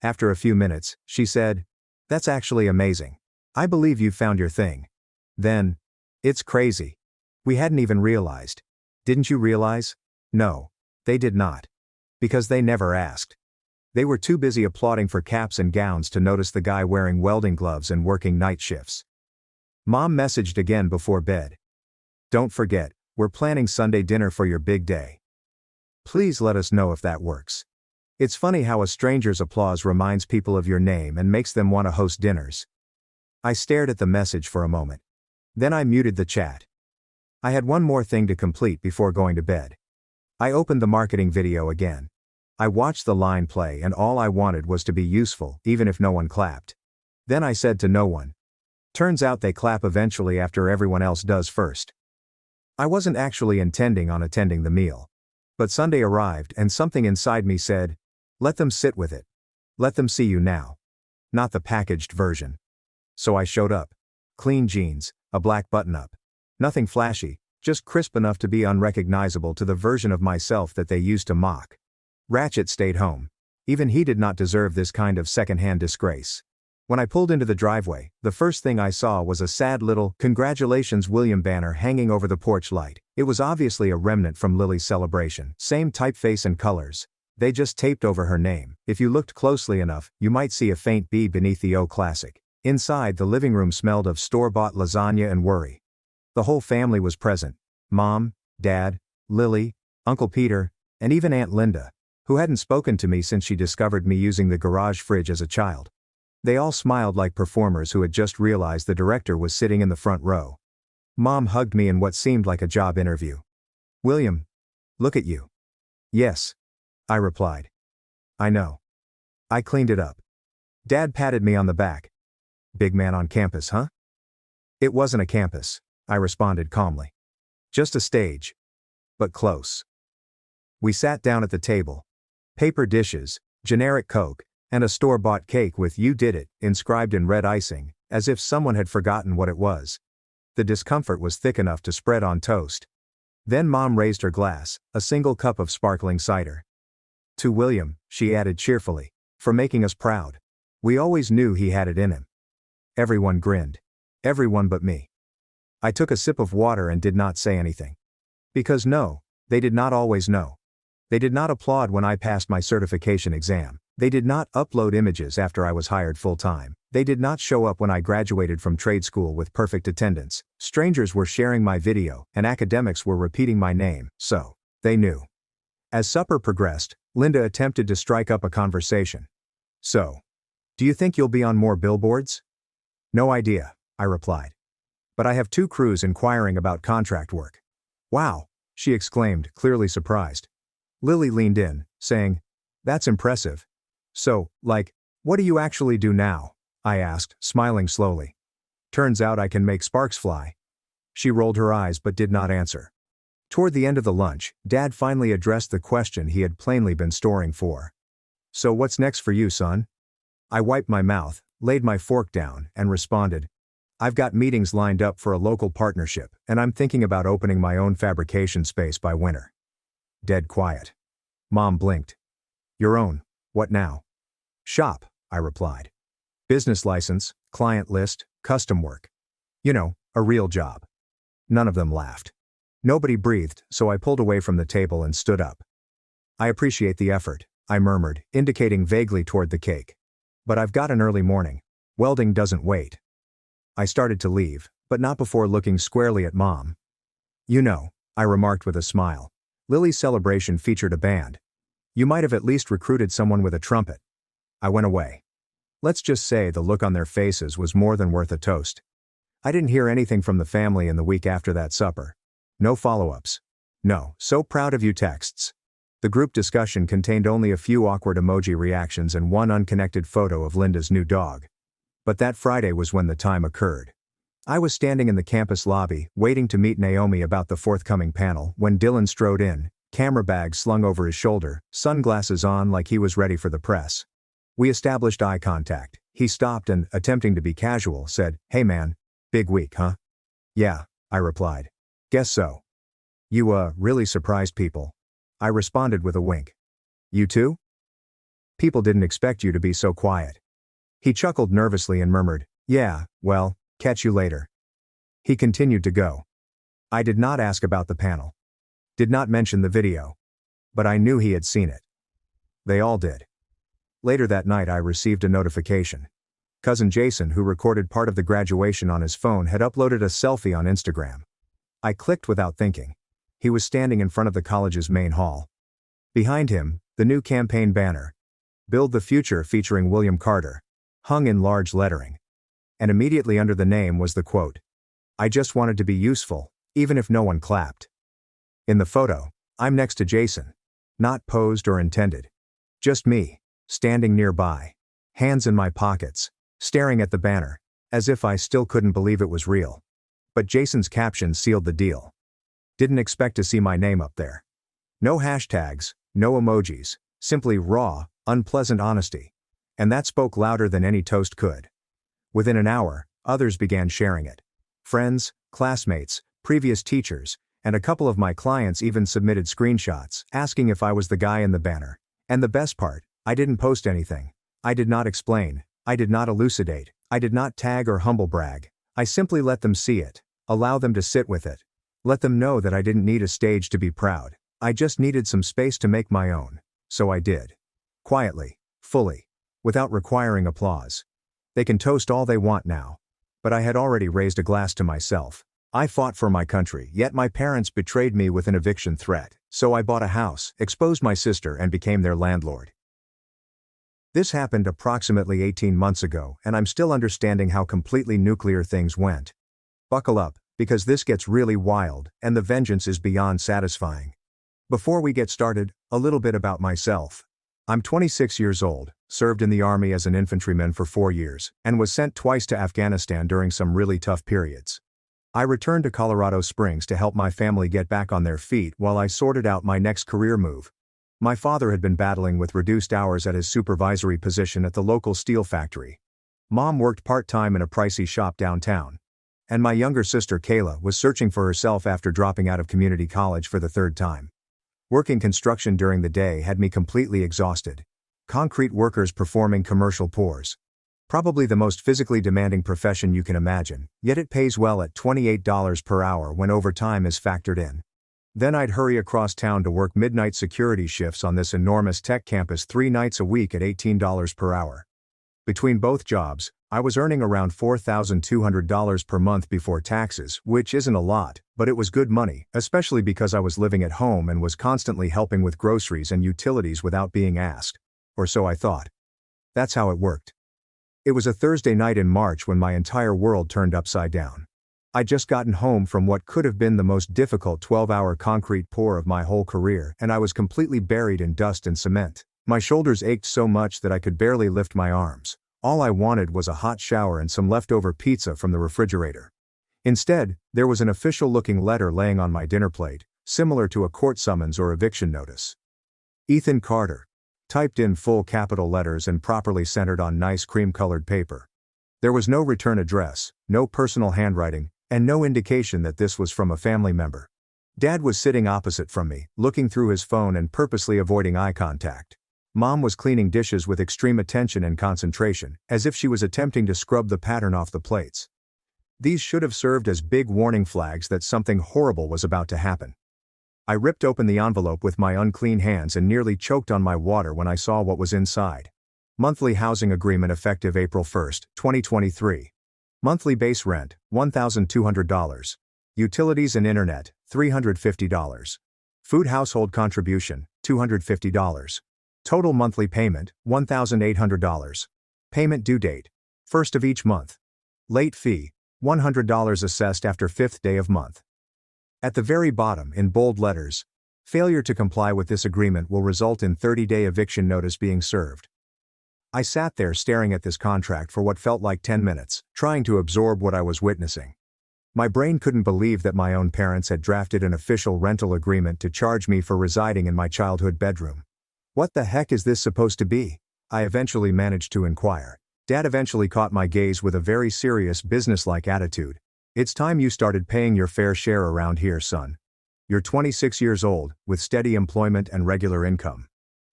After a few minutes, she said, "That's actually amazing. I believe you found your thing." Then, "It's crazy. We hadn't even realized." Didn't you realize? No. They did not. Because they never asked. They were too busy applauding for caps and gowns to notice the guy wearing welding gloves and working night shifts. Mom messaged again before bed. "Don't forget, we're planning Sunday dinner for your big day. Please let us know if that works." It's funny how a stranger's applause reminds people of your name and makes them want to host dinners. I stared at the message for a moment. Then I muted the chat. I had one more thing to complete before going to bed. I opened the marketing video again. I watched the line play and all I wanted was to be useful, even if no one clapped. Then I said to no one. Turns out they clap eventually after everyone else does first. I wasn't actually intending on attending the meal. But Sunday arrived and something inside me said, let them sit with it. Let them see you now. Not the packaged version. So I showed up. Clean jeans, a black button-up. Nothing flashy, just crisp enough to be unrecognizable to the version of myself that they used to mock. Ratchet stayed home. Even he did not deserve this kind of second-hand disgrace. When I pulled into the driveway, the first thing I saw was a sad little "Congratulations William" banner hanging over the porch light. It was obviously a remnant from Lily's celebration. Same typeface and colors. They just taped over her name. If you looked closely enough, you might see a faint B beneath the O classic. Inside, the living room smelled of store-bought lasagna and worry. The whole family was present. Mom, Dad, Lily, Uncle Peter, and even Aunt Linda, who hadn't spoken to me since she discovered me using the garage fridge as a child. They all smiled like performers who had just realized the director was sitting in the front row. Mom hugged me in what seemed like a job interview. "William, look at you." "Yes," I replied. "I know. I cleaned it up." Dad patted me on the back. "Big man on campus, huh?" "It wasn't a campus," I responded calmly. "Just a stage. But close." We sat down at the table. Paper dishes, generic Coke, and a store-bought cake with "You did it" inscribed in red icing, as if someone had forgotten what it was. The discomfort was thick enough to spread on toast. Then Mom raised her glass, a single cup of sparkling cider. "To William," she added cheerfully, "for making us proud. We always knew he had it in him." Everyone grinned. Everyone but me. I took a sip of water and did not say anything. Because no, they did not always know. They did not applaud when I passed my certification exam. They did not upload images after I was hired full-time. They did not show up when I graduated from trade school with perfect attendance. Strangers were sharing my video, and academics were repeating my name, so they knew. As supper progressed, Linda attempted to strike up a conversation. "So, do you think you'll be on more billboards?" "No idea," I replied. "But I have 2 crews inquiring about contract work." "Wow," she exclaimed, clearly surprised. Lily leaned in, saying, "That's impressive. So, what do you actually do now?" I asked, smiling slowly. "Turns out I can make sparks fly." She rolled her eyes but did not answer. Toward the end of the lunch, Dad finally addressed the question he had plainly been storing for. "So what's next for you, son?" I wiped my mouth, laid my fork down, and responded, "I've got meetings lined up for a local partnership, and I'm thinking about opening my own fabrication space by winter." Dead quiet. Mom blinked. "Your own, what now?" "Shop," I replied. Business license, client list, custom work. You know, a real job. None of them laughed. Nobody breathed, so I pulled away from the table and stood up. I appreciate the effort, I murmured, indicating vaguely toward the cake. But I've got an early morning. Welding doesn't wait. I started to leave, but not before looking squarely at Mom. You know, I remarked with a smile. Lily's celebration featured a band. You might have at least recruited someone with a trumpet. I went away. Let's just say the look on their faces was more than worth a toast. I didn't hear anything from the family in the week after that supper. No follow-ups. No, so proud of you texts. The group discussion contained only a few awkward emoji reactions and one unconnected photo of Linda's new dog. But that Friday was when the time occurred. I was standing in the campus lobby, waiting to meet Naomi about the forthcoming panel, when Dylan strode in, camera bag slung over his shoulder, sunglasses on like he was ready for the press. We established eye contact. He stopped and, attempting to be casual, said, "Hey man, big week, huh?" "Yeah," I replied. "Guess so." "You, really surprised people." I responded with a wink. "You too?" "People didn't expect you to be so quiet." He chuckled nervously and murmured, "Yeah, well, catch you later." He continued to go. I did not ask about the panel. Did not mention the video. But I knew he had seen it. They all did. Later that night I received a notification. Cousin Jason, who recorded part of the graduation on his phone, had uploaded a selfie on Instagram. I clicked without thinking. He was standing in front of the college's main hall. Behind him, the new campaign banner, "Build the Future," featuring William Carter, hung in large lettering. And immediately under the name was the quote, "I just wanted to be useful, even if no one clapped." In the photo, I'm next to Jason. Not posed or intended. Just me, standing nearby, hands in my pockets, staring at the banner, as if I still couldn't believe it was real. But Jason's caption sealed the deal. Didn't expect to see my name up there. No hashtags, no emojis, simply raw, unpleasant honesty. And that spoke louder than any toast could. Within an hour, others began sharing it. Friends, classmates, previous teachers, and a couple of my clients even submitted screenshots, asking if I was the guy in the banner. And the best part, I didn't post anything. I did not explain. I did not elucidate. I did not tag or humble brag. I simply let them see it, allow them to sit with it. Let them know that I didn't need a stage to be proud. I just needed some space to make my own. So I did. Quietly, fully, without requiring applause. They can toast all they want now. But I had already raised a glass to myself. I fought for my country, yet my parents betrayed me with an eviction threat. So I bought a house, exposed my sister, and became their landlord. This happened approximately 18 months ago, and I'm still understanding how completely nuclear things went. Buckle up, because this gets really wild, and the vengeance is beyond satisfying. Before we get started, a little bit about myself. I'm 26 years old, served in the Army as an infantryman for 4 years, and was sent twice to Afghanistan during some really tough periods. I returned to Colorado Springs to help my family get back on their feet while I sorted out my next career move. My father had been battling with reduced hours at his supervisory position at the local steel factory. Mom worked part-time in a pricey shop downtown. And my younger sister Kayla was searching for herself after dropping out of community college for the third time. Working construction during the day had me completely exhausted. Concrete workers performing commercial pours. Probably the most physically demanding profession you can imagine, yet it pays well at $28 per hour when overtime is factored in. Then I'd hurry across town to work midnight security shifts on this enormous tech campus 3 nights a week at $18 per hour. Between both jobs, I was earning around $4,200 per month before taxes, which isn't a lot, but it was good money, especially because I was living at home and was constantly helping with groceries and utilities without being asked. Or so I thought. That's how it worked. It was a Thursday night in March when my entire world turned upside down. I'd just gotten home from what could have been the most difficult 12-hour concrete pour of my whole career, and I was completely buried in dust and cement. My shoulders ached so much that I could barely lift my arms. All I wanted was a hot shower and some leftover pizza from the refrigerator. Instead, there was an official-looking letter laying on my dinner plate, similar to a court summons or eviction notice. Ethan Carter. Typed in full capital letters and properly centered on nice cream-colored paper. There was no return address, no personal handwriting, and no indication that this was from a family member. Dad was sitting opposite from me, looking through his phone and purposely avoiding eye contact. Mom was cleaning dishes with extreme attention and concentration, as if she was attempting to scrub the pattern off the plates. These should have served as big warning flags that something horrible was about to happen. I ripped open the envelope with my unclean hands and nearly choked on my water when I saw what was inside. Monthly housing agreement effective April 1, 2023. Monthly base rent, $1,200. Utilities and internet, $350. Food household contribution, $250. Total monthly payment, $1,800. Payment due date, 1st of each month. Late fee, $100 assessed after 5th day of month. At the very bottom, in bold letters, failure to comply with this agreement will result in 30-day eviction notice being served. I sat there staring at this contract for what felt like 10 minutes, trying to absorb what I was witnessing. My brain couldn't believe that my own parents had drafted an official rental agreement to charge me for residing in my childhood bedroom. What the heck is this supposed to be? I eventually managed to inquire. Dad eventually caught my gaze with a very serious businesslike attitude. It's time you started paying your fair share around here, son. You're 26 years old, with steady employment and regular income.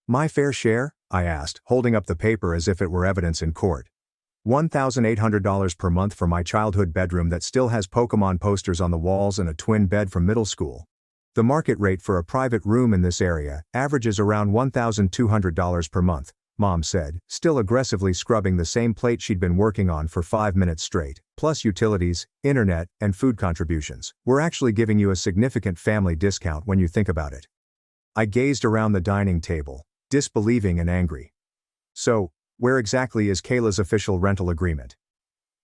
My fair share? I asked, holding up the paper as if it were evidence in court. $1,800 per month for my childhood bedroom that still has Pokemon posters on the walls and a twin bed from middle school. The market rate for a private room in this area averages around $1,200 per month, Mom said, still aggressively scrubbing the same plate she'd been working on for 5 minutes straight, plus utilities, internet, and food contributions. We're actually giving you a significant family discount when you think about it. I gazed around the dining table, disbelieving and angry. So, where exactly is Kayla's official rental agreement?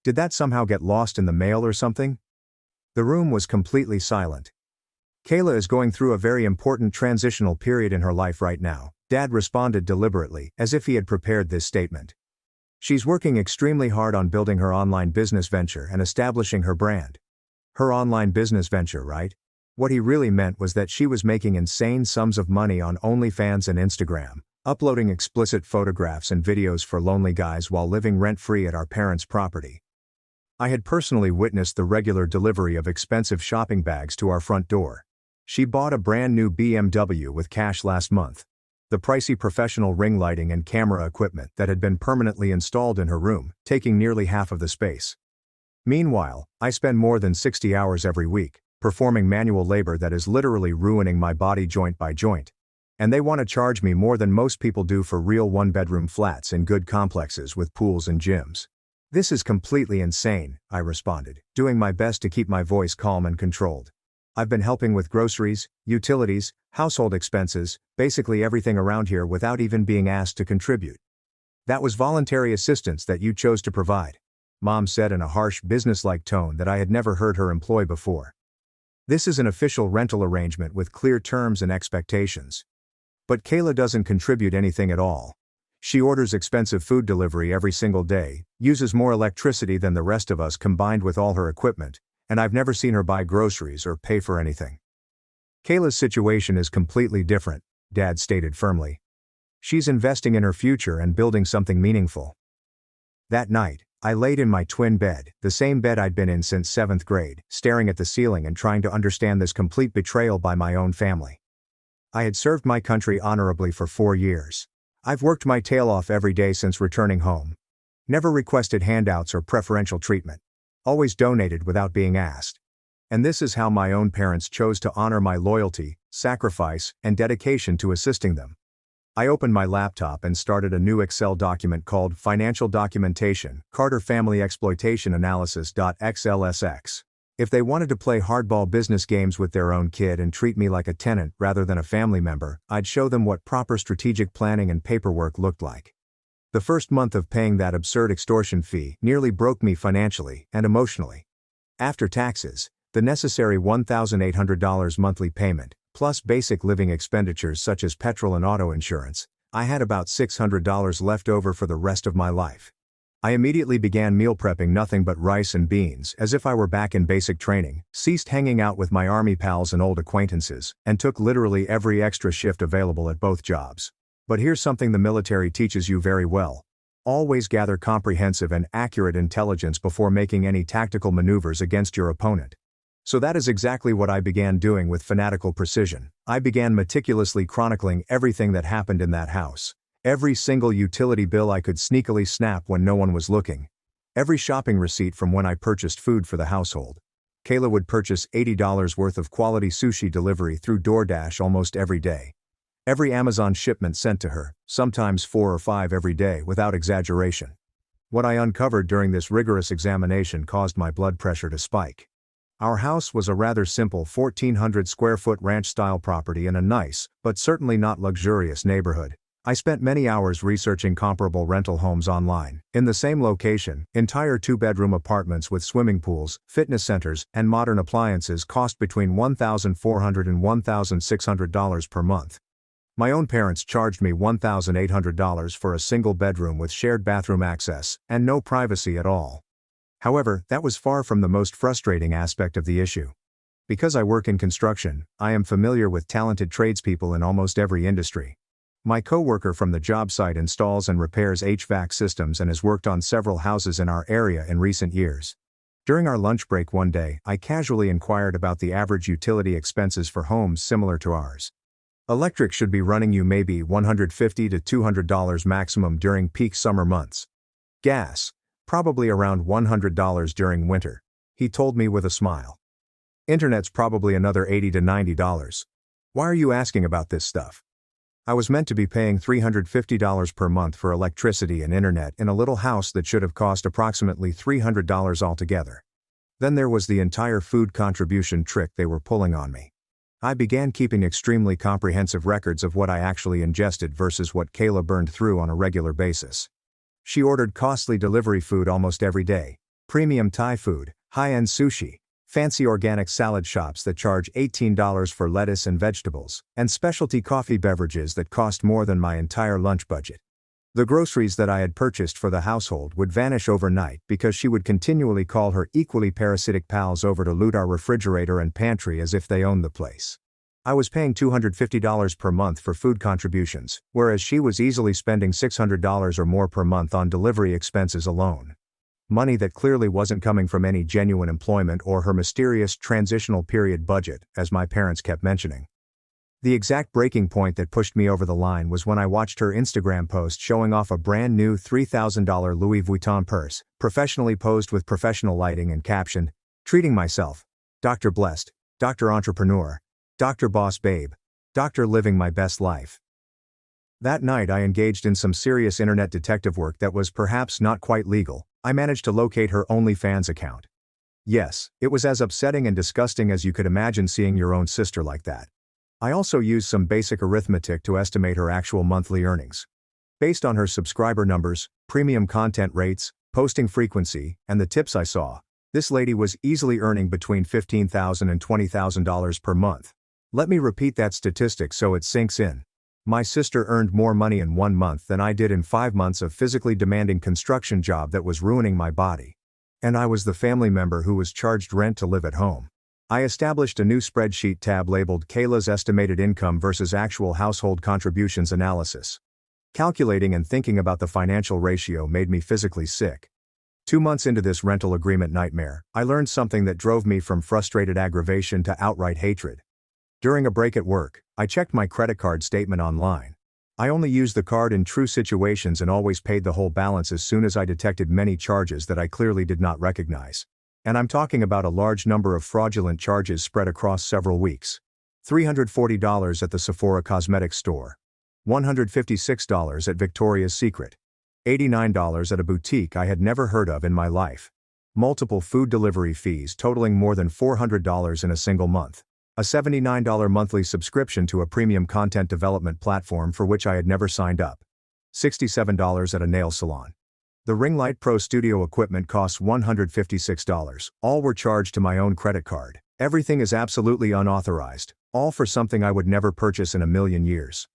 Did that somehow get lost in the mail or something? The room was completely silent. Kayla is going through a very important transitional period in her life right now, Dad responded deliberately, as if he had prepared this statement. She's working extremely hard on building her online business venture and establishing her brand. Her online business venture, right? What he really meant was that she was making insane sums of money on OnlyFans and Instagram, uploading explicit photographs and videos for lonely guys while living rent-free at our parents' property. I had personally witnessed the regular delivery of expensive shopping bags to our front door. She bought a brand new BMW with cash last month. The pricey professional ring lighting and camera equipment that had been permanently installed in her room, taking nearly half of the space. Meanwhile, I spend more than 60 hours every week, performing manual labor that is literally ruining my body joint by joint. And they want to charge me more than most people do for real one-bedroom flats in good complexes with pools and gyms. This is completely insane, I responded, doing my best to keep my voice calm and controlled. I've been helping with groceries, utilities, household expenses, basically everything around here without even being asked to contribute. That was voluntary assistance that you chose to provide, Mom said in a harsh businesslike tone that I had never heard her employ before. This is an official rental arrangement with clear terms and expectations. But Kayla doesn't contribute anything at all. She orders expensive food delivery every single day, uses more electricity than the rest of us combined with all her equipment, and I've never seen her buy groceries or pay for anything. Kayla's situation is completely different, Dad stated firmly. She's investing in her future and building something meaningful. That night, I laid in my twin bed, the same bed I'd been in since 7th grade, staring at the ceiling and trying to understand this complete betrayal by my own family. I had served my country honorably for 4 years. I've worked my tail off every day since returning home. Never requested handouts or preferential treatment. Always donated without being asked. And this is how my own parents chose to honor my loyalty, sacrifice, and dedication to assisting them. I opened my laptop and started a new Excel document called Financial Documentation, Carter Family Exploitation Analysis.xlsx. If they wanted to play hardball business games with their own kid and treat me like a tenant rather than a family member, I'd show them what proper strategic planning and paperwork looked like. The first month of paying that absurd extortion fee nearly broke me financially and emotionally. After taxes, the necessary $1,800 monthly payment, plus basic living expenditures such as petrol and auto insurance, I had about $600 left over for the rest of my life. I immediately began meal prepping nothing but rice and beans as if I were back in basic training, ceased hanging out with my army pals and old acquaintances, and took literally every extra shift available at both jobs. But here's something the military teaches you very well. Always gather comprehensive and accurate intelligence before making any tactical maneuvers against your opponent. So that is exactly what I began doing with fanatical precision. I began meticulously chronicling everything that happened in that house. Every single utility bill I could sneakily snap when no one was looking. Every shopping receipt from when I purchased food for the household. Kayla would purchase $80 worth of quality sushi delivery through DoorDash almost every day. Every Amazon shipment sent to her, sometimes 4 or 5 every day without exaggeration. What I uncovered during this rigorous examination caused my blood pressure to spike. Our house was a rather simple 1,400 square foot ranch-style property in a nice, but certainly not luxurious neighborhood. I spent many hours researching comparable rental homes online. In the same location, entire 2-bedroom apartments with swimming pools, fitness centers, and modern appliances cost between $1,400 and $1,600 per month. My own parents charged me $1,800 for a single bedroom with shared bathroom access, and no privacy at all. However, that was far from the most frustrating aspect of the issue. Because I work in construction, I am familiar with talented tradespeople in almost every industry. My coworker from the job site installs and repairs HVAC systems and has worked on several houses in our area in recent years. During our lunch break one day, I casually inquired about the average utility expenses for homes similar to ours. Electric should be running you maybe $150 to $200 maximum during peak summer months. Gas, probably around $100 during winter, he told me with a smile. Internet's probably another $80 to $90. Why are you asking about this stuff? I was meant to be paying $350 per month for electricity and internet in a little house that should have cost approximately $300 altogether. Then there was the entire food contribution trick they were pulling on me. I began keeping extremely comprehensive records of what I actually ingested versus what Kayla burned through on a regular basis. She ordered costly delivery food almost every day, premium Thai food, high-end sushi, fancy organic salad shops that charge $18 for lettuce and vegetables, and specialty coffee beverages that cost more than my entire lunch budget. The groceries that I had purchased for the household would vanish overnight because she would continually call her equally parasitic pals over to loot our refrigerator and pantry as if they owned the place. I was paying $250 per month for food contributions, whereas she was easily spending $600 or more per month on delivery expenses alone. Money that clearly wasn't coming from any genuine employment or her mysterious transitional period budget, as my parents kept mentioning. The exact breaking point that pushed me over the line was when I watched her Instagram post showing off a brand new $3,000 Louis Vuitton purse, professionally posed with professional lighting and captioned, "Treating myself. Dr. Blessed, Dr. Entrepreneur, Dr. Boss Babe, Dr. Living my best life." That night I engaged in some serious internet detective work that was perhaps not quite legal. I managed to locate her OnlyFans account. Yes, it was as upsetting and disgusting as you could imagine seeing your own sister like that. I also used some basic arithmetic to estimate her actual monthly earnings. Based on her subscriber numbers, premium content rates, posting frequency, and the tips I saw, this lady was easily earning between $15,000 and $20,000 per month. Let me repeat that statistic so it sinks in. My sister earned more money in 1 month than I did in 5 months of physically demanding construction job that was ruining my body. And I was the family member who was charged rent to live at home. I established a new spreadsheet tab labeled Kayla's Estimated Income versus Actual Household Contributions Analysis. Calculating and thinking about the financial ratio made me physically sick. 2 months into this rental agreement nightmare, I learned something that drove me from frustrated aggravation to outright hatred. During a break at work, I checked my credit card statement online. I only used the card in true situations and always paid the whole balance as soon as I detected many charges that I clearly did not recognize. And I'm talking about a large number of fraudulent charges spread across several weeks. $340 at the Sephora cosmetics store. $156 at Victoria's Secret. $89 at a boutique I had never heard of in my life. Multiple food delivery fees totaling more than $400 in a single month. A $79 monthly subscription to a premium content development platform for which I had never signed up. $67 at a nail salon. The Ring Light Pro studio equipment costs $156. All were charged to my own credit card. Everything is absolutely unauthorized, all for something I would never purchase in a million years.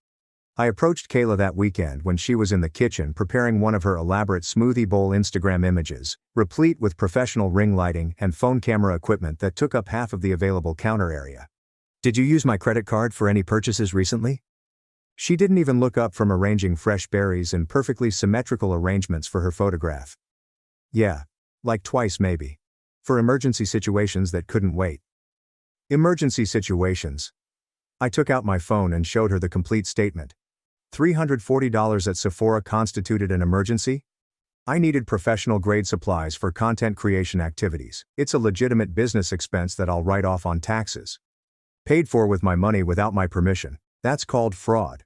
I approached Kayla that weekend when she was in the kitchen preparing one of her elaborate smoothie bowl Instagram images, replete with professional ring lighting and phone camera equipment that took up half of the available counter area. "Did you use my credit card for any purchases recently?" She didn't even look up from arranging fresh berries in perfectly symmetrical arrangements for her photograph. "Yeah. Like twice maybe. For emergency situations that couldn't wait." Emergency situations. I took out my phone and showed her the complete statement. $340 at Sephora constituted an emergency? I needed professional-grade supplies for content creation activities. It's a legitimate business expense that I'll write off on taxes. Paid for with my money without my permission. That's called fraud.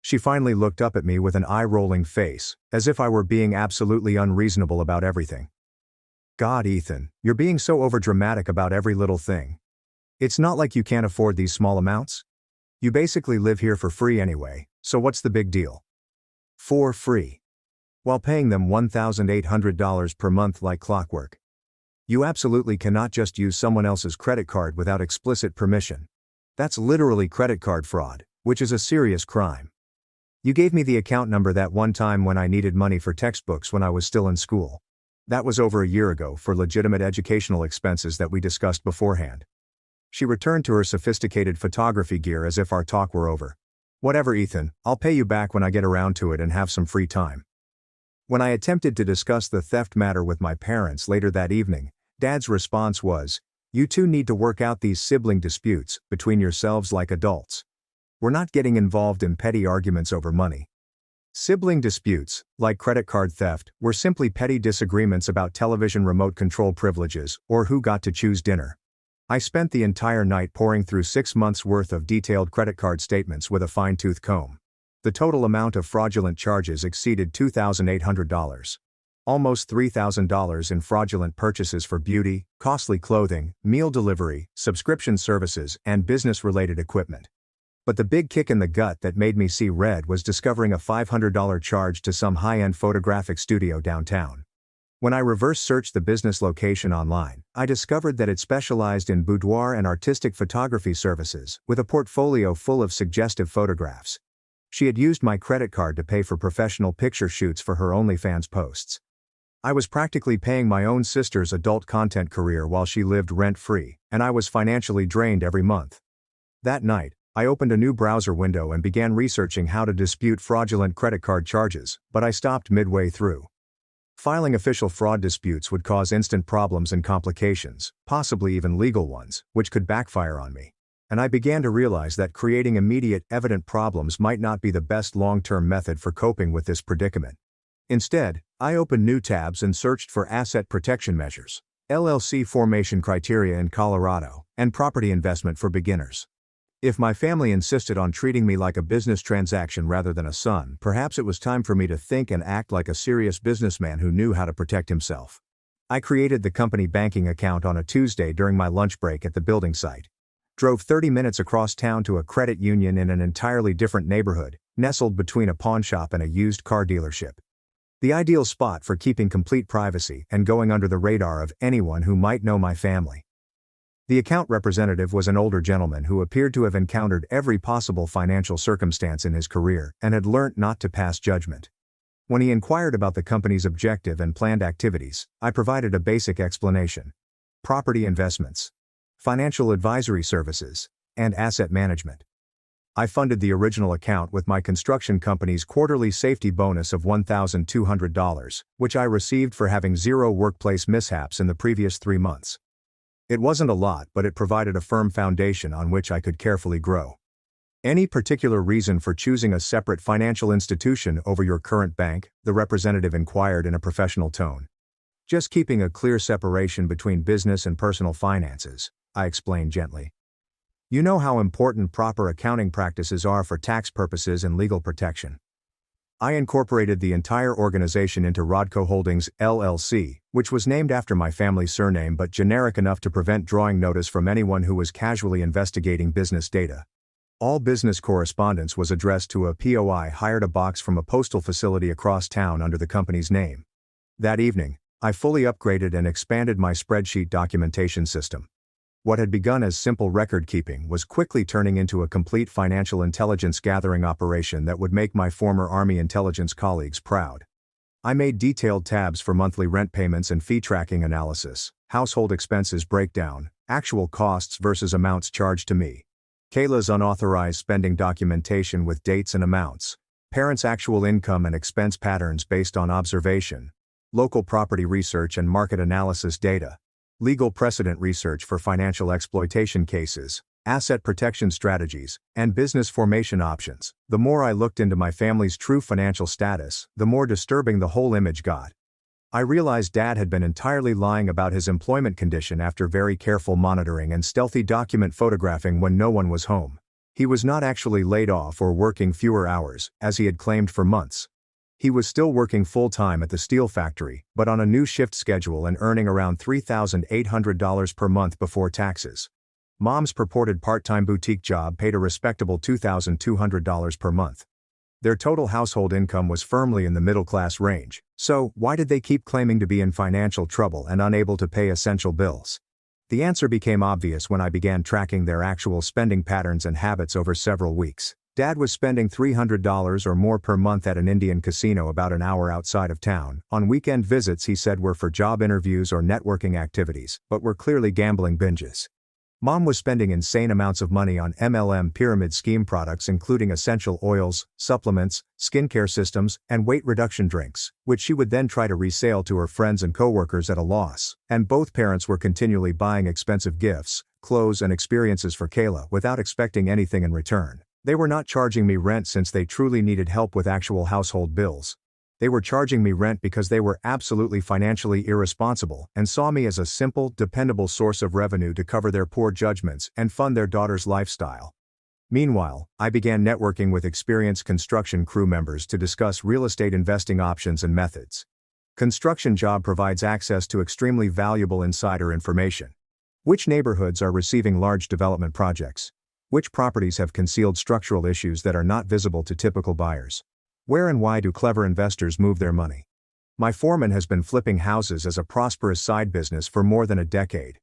She finally looked up at me with an eye-rolling face, as if I were being absolutely unreasonable about everything. God, Ethan, you're being so overdramatic about every little thing. It's not like you can't afford these small amounts. You basically live here for free anyway, so what's the big deal? For free. While paying them $1,800 per month like clockwork. You absolutely cannot just use someone else's credit card without explicit permission. That's literally credit card fraud, which is a serious crime. You gave me the account number that one time when I needed money for textbooks when I was still in school. That was over a year ago for legitimate educational expenses that we discussed beforehand. She returned to her sophisticated photography gear as if our talk were over. Whatever, Ethan, I'll pay you back when I get around to it and have some free time. When I attempted to discuss the theft matter with my parents later that evening, Dad's response was, "You two need to work out these sibling disputes between yourselves like adults. We're not getting involved in petty arguments over money." Sibling disputes, like credit card theft, were simply petty disagreements about television remote control privileges or who got to choose dinner. I spent the entire night poring through 6 months' worth of detailed credit card statements with a fine-tooth comb. The total amount of fraudulent charges exceeded $2,800. Almost $3,000 in fraudulent purchases for beauty, costly clothing, meal delivery, subscription services, and business-related equipment. But the big kick in the gut that made me see red was discovering a $500 charge to some high-end photographic studio downtown. When I reverse-searched the business location online, I discovered that it specialized in boudoir and artistic photography services, with a portfolio full of suggestive photographs. She had used my credit card to pay for professional picture shoots for her OnlyFans posts. I was practically paying my own sister's adult content career while she lived rent-free, and I was financially drained every month. That night, I opened a new browser window and began researching how to dispute fraudulent credit card charges, but I stopped midway through. Filing official fraud disputes would cause instant problems and complications, possibly even legal ones, which could backfire on me. And I began to realize that creating immediate, evident problems might not be the best long-term method for coping with this predicament. Instead, I opened new tabs and searched for asset protection measures, LLC formation criteria in Colorado, and property investment for beginners. If my family insisted on treating me like a business transaction rather than a son, perhaps it was time for me to think and act like a serious businessman who knew how to protect himself. I created the company banking account on a Tuesday during my lunch break at the building site. Drove 30 minutes across town to a credit union in an entirely different neighborhood, nestled between a pawn shop and a used car dealership. The ideal spot for keeping complete privacy and going under the radar of anyone who might know my family. The account representative was an older gentleman who appeared to have encountered every possible financial circumstance in his career and had learnt not to pass judgment. When he inquired about the company's objective and planned activities, I provided a basic explanation. Property investments, financial advisory services, and asset management. I funded the original account with my construction company's quarterly safety bonus of $1,200, which I received for having 0 workplace mishaps in the previous 3 months. It wasn't a lot, but it provided a firm foundation on which I could carefully grow. Any particular reason for choosing a separate financial institution over your current bank? The representative inquired in a professional tone. Just keeping a clear separation between business and personal finances, I explained gently. You know how important proper accounting practices are for tax purposes and legal protection. I incorporated the entire organization into Rodco Holdings, LLC, which was named after my family's surname but generic enough to prevent drawing notice from anyone who was casually investigating business data. All business correspondence was addressed to a PO. Hired a box from a postal facility across town under the company's name. That evening, I fully upgraded and expanded my spreadsheet documentation system. What had begun as simple record-keeping was quickly turning into a complete financial intelligence gathering operation that would make my former Army intelligence colleagues proud. I made detailed tabs for monthly rent payments and fee tracking analysis, household expenses breakdown, actual costs versus amounts charged to me, Kayla's unauthorized spending documentation with dates and amounts, parents' actual income and expense patterns based on observation, local property research and market analysis data, legal precedent research for financial exploitation cases, asset protection strategies, and business formation options. The more I looked into my family's true financial status, the more disturbing the whole image got. I realized Dad had been entirely lying about his employment condition after very careful monitoring and stealthy document photographing when no one was home. He was not actually laid off or working fewer hours, as he had claimed for months. He was still working full-time at the steel factory, but on a new shift schedule and earning around $3,800 per month before taxes. Mom's purported part-time boutique job paid a respectable $2,200 per month. Their total household income was firmly in the middle-class range, so why did they keep claiming to be in financial trouble and unable to pay essential bills? The answer became obvious when I began tracking their actual spending patterns and habits over several weeks. Dad was spending $300 or more per month at an Indian casino about an hour outside of town. On weekend visits he said were for job interviews or networking activities, but were clearly gambling binges. Mom was spending insane amounts of money on MLM pyramid scheme products including essential oils, supplements, skincare systems, and weight reduction drinks, which she would then try to resell to her friends and coworkers at a loss. And both parents were continually buying expensive gifts, clothes and experiences for Kayla without expecting anything in return. They were not charging me rent since they truly needed help with actual household bills. They were charging me rent because they were absolutely financially irresponsible and saw me as a simple, dependable source of revenue to cover their poor judgments and fund their daughter's lifestyle. Meanwhile, I began networking with experienced construction crew members to discuss real estate investing options and methods. Construction job provides access to extremely valuable insider information. Which neighborhoods are receiving large development projects? Which properties have concealed structural issues that are not visible to typical buyers? Where and why do clever investors move their money? My foreman has been flipping houses as a prosperous side business for more than a decade.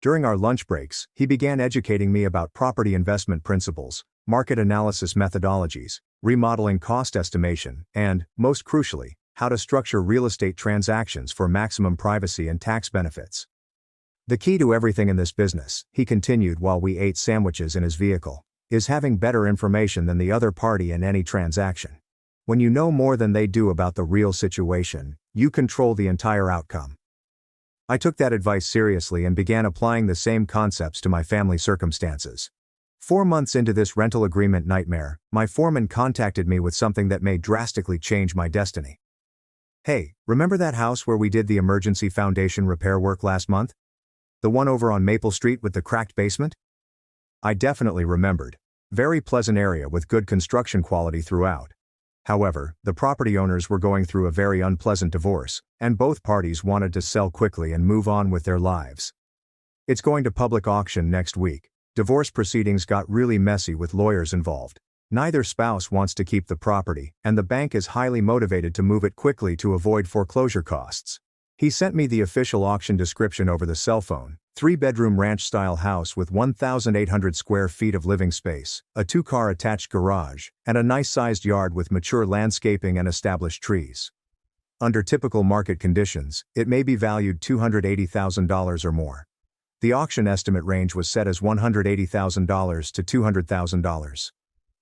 During our lunch breaks, he began educating me about property investment principles, market analysis methodologies, remodeling cost estimation, and, most crucially, how to structure real estate transactions for maximum privacy and tax benefits. The key to everything in this business, he continued while we ate sandwiches in his vehicle, is having better information than the other party in any transaction. When you know more than they do about the real situation, you control the entire outcome. I took that advice seriously and began applying the same concepts to my family circumstances. 4 months into this rental agreement nightmare, my foreman contacted me with something that may drastically change my destiny. Hey, remember that house where we did the emergency foundation repair work last month? The one over on Maple Street with the cracked basement? I definitely remembered. Very pleasant area with good construction quality throughout. However, the property owners were going through a very unpleasant divorce, and both parties wanted to sell quickly and move on with their lives. It's going to public auction next week. Divorce proceedings got really messy with lawyers involved. Neither spouse wants to keep the property, and the bank is highly motivated to move it quickly to avoid foreclosure costs. He sent me the official auction description over the cell phone. 3-bedroom ranch-style house with 1,800 square feet of living space, a 2-car attached garage, and a nice-sized yard with mature landscaping and established trees. Under typical market conditions, it may be valued $280,000 or more. The auction estimate range was set as $180,000 to $200,000.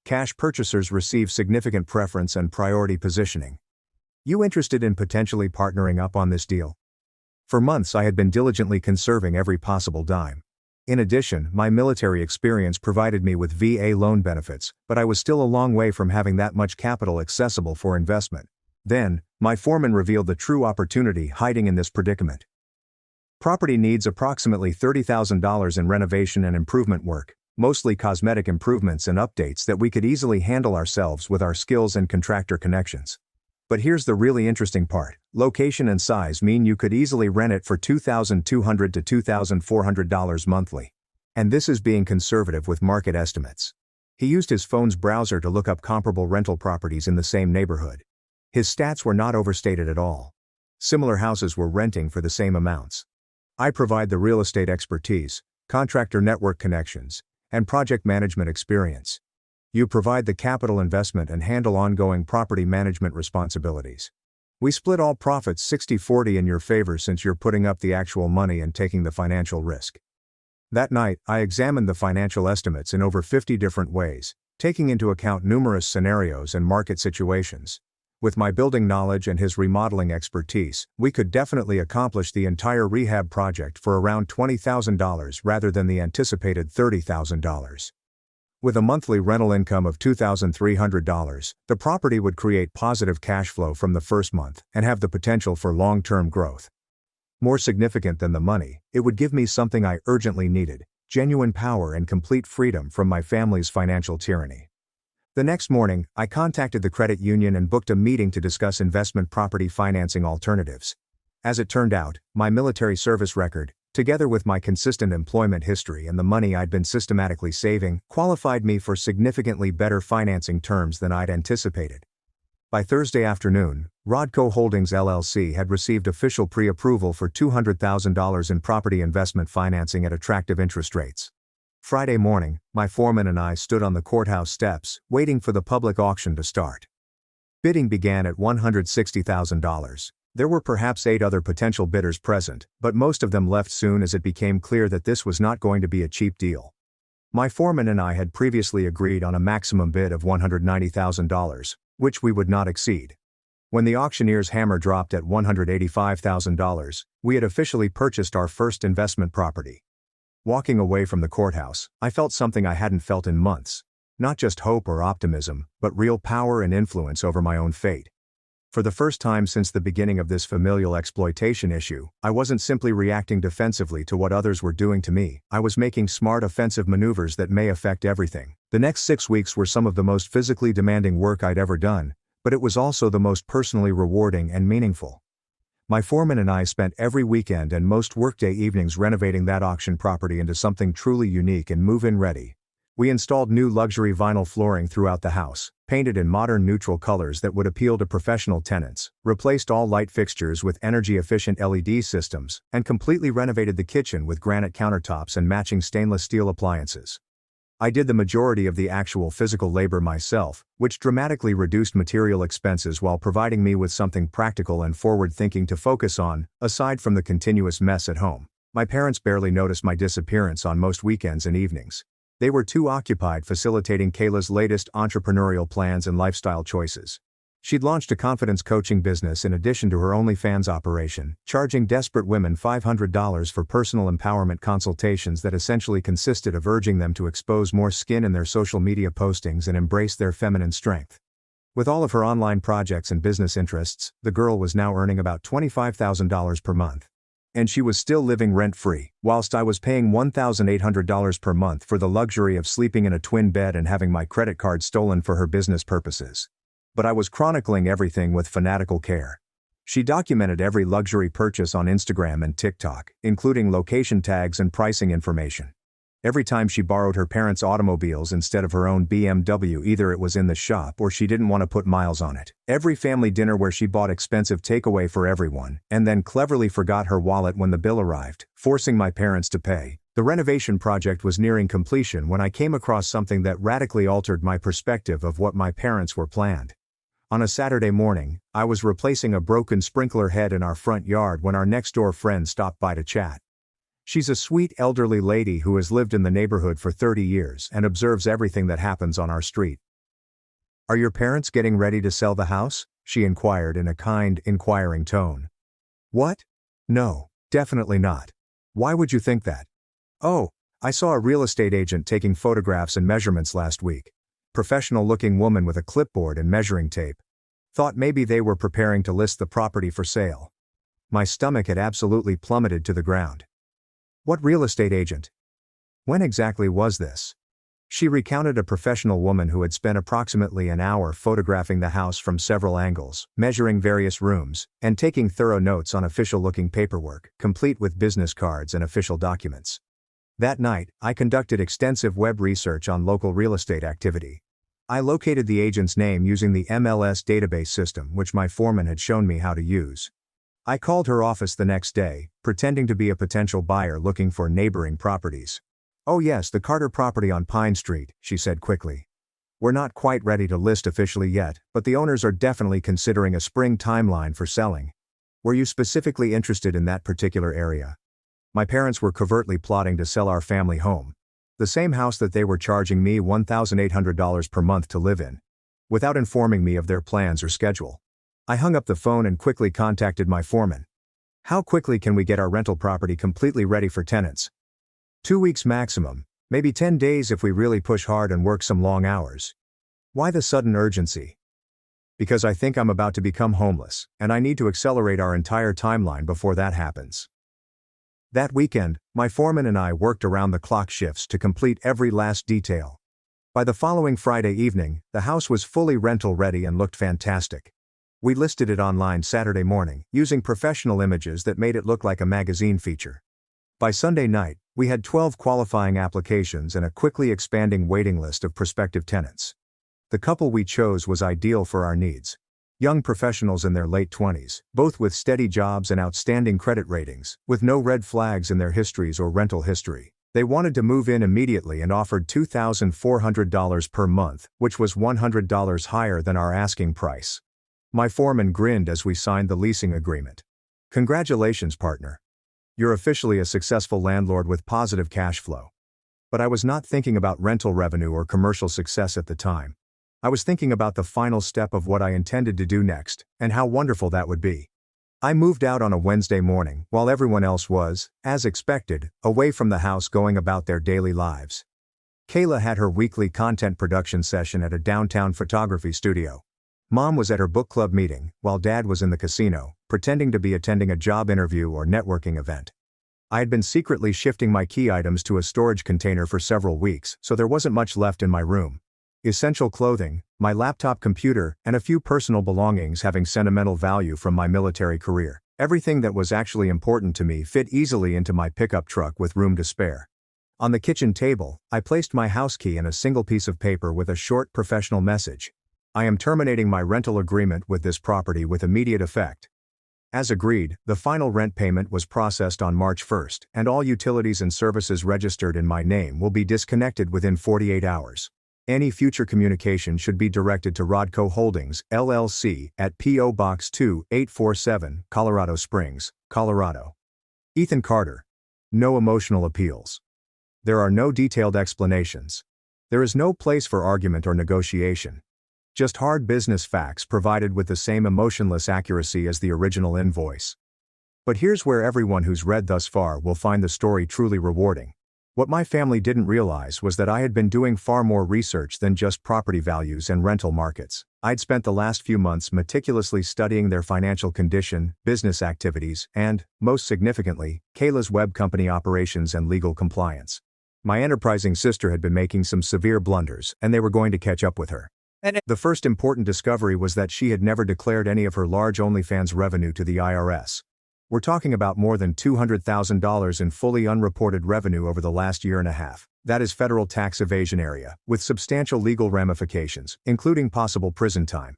Cash purchasers receive significant preference and priority positioning. You interested in potentially partnering up on this deal? For months I had been diligently conserving every possible dime. In addition, my military experience provided me with VA loan benefits, but I was still a long way from having that much capital accessible for investment. Then, my foreman revealed the true opportunity hiding in this predicament. Property needs approximately $30,000 in renovation and improvement work, mostly cosmetic improvements and updates that we could easily handle ourselves with our skills and contractor connections. But here's the really interesting part. Location and size mean you could easily rent it for $2,200 to $2,400 monthly. And this is being conservative with market estimates. He used his phone's browser to look up comparable rental properties in the same neighborhood. His stats were not overstated at all. Similar houses were renting for the same amounts. I provide the real estate expertise, contractor network connections, and project management experience. You provide the capital investment and handle ongoing property management responsibilities. We split all profits 60-40 in your favor since you're putting up the actual money and taking the financial risk. That night, I examined the financial estimates in over 50 different ways, taking into account numerous scenarios and market situations. With my building knowledge and his remodeling expertise, we could definitely accomplish the entire rehab project for around $20,000 rather than the anticipated $30,000. With a monthly rental income of $2,300, the property would create positive cash flow from the first month and have the potential for long-term growth. More significant than the money, it would give me something I urgently needed: genuine power and complete freedom from my family's financial tyranny. The next morning, I contacted the credit union and booked a meeting to discuss investment property financing alternatives. As it turned out, my military service record, together with my consistent employment history and the money I'd been systematically saving, qualified me for significantly better financing terms than I'd anticipated. By Thursday afternoon, Rodco Holdings LLC had received official pre-approval for $200,000 in property investment financing at attractive interest rates. Friday morning, my foreman and I stood on the courthouse steps, waiting for the public auction to start. Bidding began at $160,000. There were perhaps 8 other potential bidders present, but most of them left soon as it became clear that this was not going to be a cheap deal. My foreman and I had previously agreed on a maximum bid of $190,000, which we would not exceed. When the auctioneer's hammer dropped at $185,000, we had officially purchased our first investment property. Walking away from the courthouse, I felt something I hadn't felt in months. Not just hope or optimism, but real power and influence over my own fate. For the first time since the beginning of this familial exploitation issue, I wasn't simply reacting defensively to what others were doing to me. I was making smart offensive maneuvers that may affect everything. The next 6 weeks were some of the most physically demanding work I'd ever done, but it was also the most personally rewarding and meaningful. My foreman and I spent every weekend and most workday evenings renovating that auction property into something truly unique and move-in ready. We installed new luxury vinyl flooring throughout the house, painted in modern neutral colors that would appeal to professional tenants, replaced all light fixtures with energy-efficient LED systems, and completely renovated the kitchen with granite countertops and matching stainless steel appliances. I did the majority of the actual physical labor myself, which dramatically reduced material expenses while providing me with something practical and forward-thinking to focus on, aside from the continuous mess at home. My parents barely noticed my disappearance on most weekends and evenings. They were too occupied facilitating Kayla's latest entrepreneurial plans and lifestyle choices. She'd launched a confidence coaching business in addition to her OnlyFans operation, charging desperate women $500 for personal empowerment consultations that essentially consisted of urging them to expose more skin in their social media postings and embrace their feminine strength. With all of her online projects and business interests, the girl was now earning about $25,000 per month. And she was still living rent-free, whilst I was paying $1,800 per month for the luxury of sleeping in a twin bed and having my credit card stolen for her business purposes. But I was chronicling everything with fanatical care. She documented every luxury purchase on Instagram and TikTok, including location tags and pricing information. Every time she borrowed her parents' automobiles instead of her own BMW, either it was in the shop or she didn't want to put miles on it. Every family dinner where she bought expensive takeaway for everyone, and then cleverly forgot her wallet when the bill arrived, forcing my parents to pay. The renovation project was nearing completion when I came across something that radically altered my perspective of what my parents were planned. On a Saturday morning, I was replacing a broken sprinkler head in our front yard when our next-door friend stopped by to chat. She's a sweet elderly lady who has lived in the neighborhood for 30 years and observes everything that happens on our street. "Are your parents getting ready to sell the house?" she inquired in a kind, inquiring tone. "What? No, definitely not. Why would you think that?" "Oh, I saw a real estate agent taking photographs and measurements last week. Professional-looking woman with a clipboard and measuring tape. Thought maybe they were preparing to list the property for sale." My stomach had absolutely plummeted to the ground. What real estate agent? When exactly was this? She recounted a professional woman who had spent approximately an hour photographing the house from several angles, measuring various rooms, and taking thorough notes on official-looking paperwork, complete with business cards and official documents. That night, I conducted extensive web research on local real estate activity. I located the agent's name using the MLS database system which my foreman had shown me how to use. I called her office the next day, pretending to be a potential buyer looking for neighboring properties. "Oh yes, the Carter property on Pine Street," she said quickly. "We're not quite ready to list officially yet, but the owners are definitely considering a spring timeline for selling. Were you specifically interested in that particular area?" My parents were covertly plotting to sell our family home. The same house that they were charging me $1,800 per month to live in. Without informing me of their plans or schedule. I hung up the phone and quickly contacted my foreman. How quickly can we get our rental property completely ready for tenants? 2 weeks maximum, maybe 10 days if we really push hard and work some long hours. Why the sudden urgency? Because I think I'm about to become homeless, and I need to accelerate our entire timeline before that happens. That weekend, my foreman and I worked around the clock shifts to complete every last detail. By the following Friday evening, the house was fully rental ready and looked fantastic. We listed it online Saturday morning, using professional images that made it look like a magazine feature. By Sunday night, we had 12 qualifying applications and a quickly expanding waiting list of prospective tenants. The couple we chose was ideal for our needs. Young professionals in their late 20s, both with steady jobs and outstanding credit ratings, with no red flags in their histories or rental history. They wanted to move in immediately and offered $2,400 per month, which was $100 higher than our asking price. My foreman grinned as we signed the leasing agreement. Congratulations, partner. You're officially a successful landlord with positive cash flow. But I was not thinking about rental revenue or commercial success at the time. I was thinking about the final step of what I intended to do next, and how wonderful that would be. I moved out on a Wednesday morning, while everyone else was, as expected, away from the house going about their daily lives. Kayla had her weekly content production session at a downtown photography studio. Mom was at her book club meeting, while Dad was in the casino, pretending to be attending a job interview or networking event. I had been secretly shifting my key items to a storage container for several weeks, so there wasn't much left in my room. Essential clothing, my laptop computer, and a few personal belongings having sentimental value from my military career. Everything that was actually important to me fit easily into my pickup truck with room to spare. On the kitchen table, I placed my house key in a single piece of paper with a short professional message. I am terminating my rental agreement with this property with immediate effect. As agreed, the final rent payment was processed on March 1st, and all utilities and services registered in my name will be disconnected within 48 hours. Any future communication should be directed to Rodco Holdings, LLC, at P.O. Box 2847, Colorado Springs, Colorado. Ethan Carter. No emotional appeals. There are no detailed explanations. There is no place for argument or negotiation. Just hard business facts provided with the same emotionless accuracy as the original invoice. But here's where everyone who's read thus far will find the story truly rewarding. What my family didn't realize was that I had been doing far more research than just property values and rental markets. I'd spent the last few months meticulously studying their financial condition, business activities, and, most significantly, Kayla's web company operations and legal compliance. My enterprising sister had been making some severe blunders, and they were going to catch up with her. The first important discovery was that she had never declared any of her large OnlyFans revenue to the IRS. We're talking about more than $200,000 in fully unreported revenue over the last year and a half. That is federal tax evasion area, with substantial legal ramifications, including possible prison time.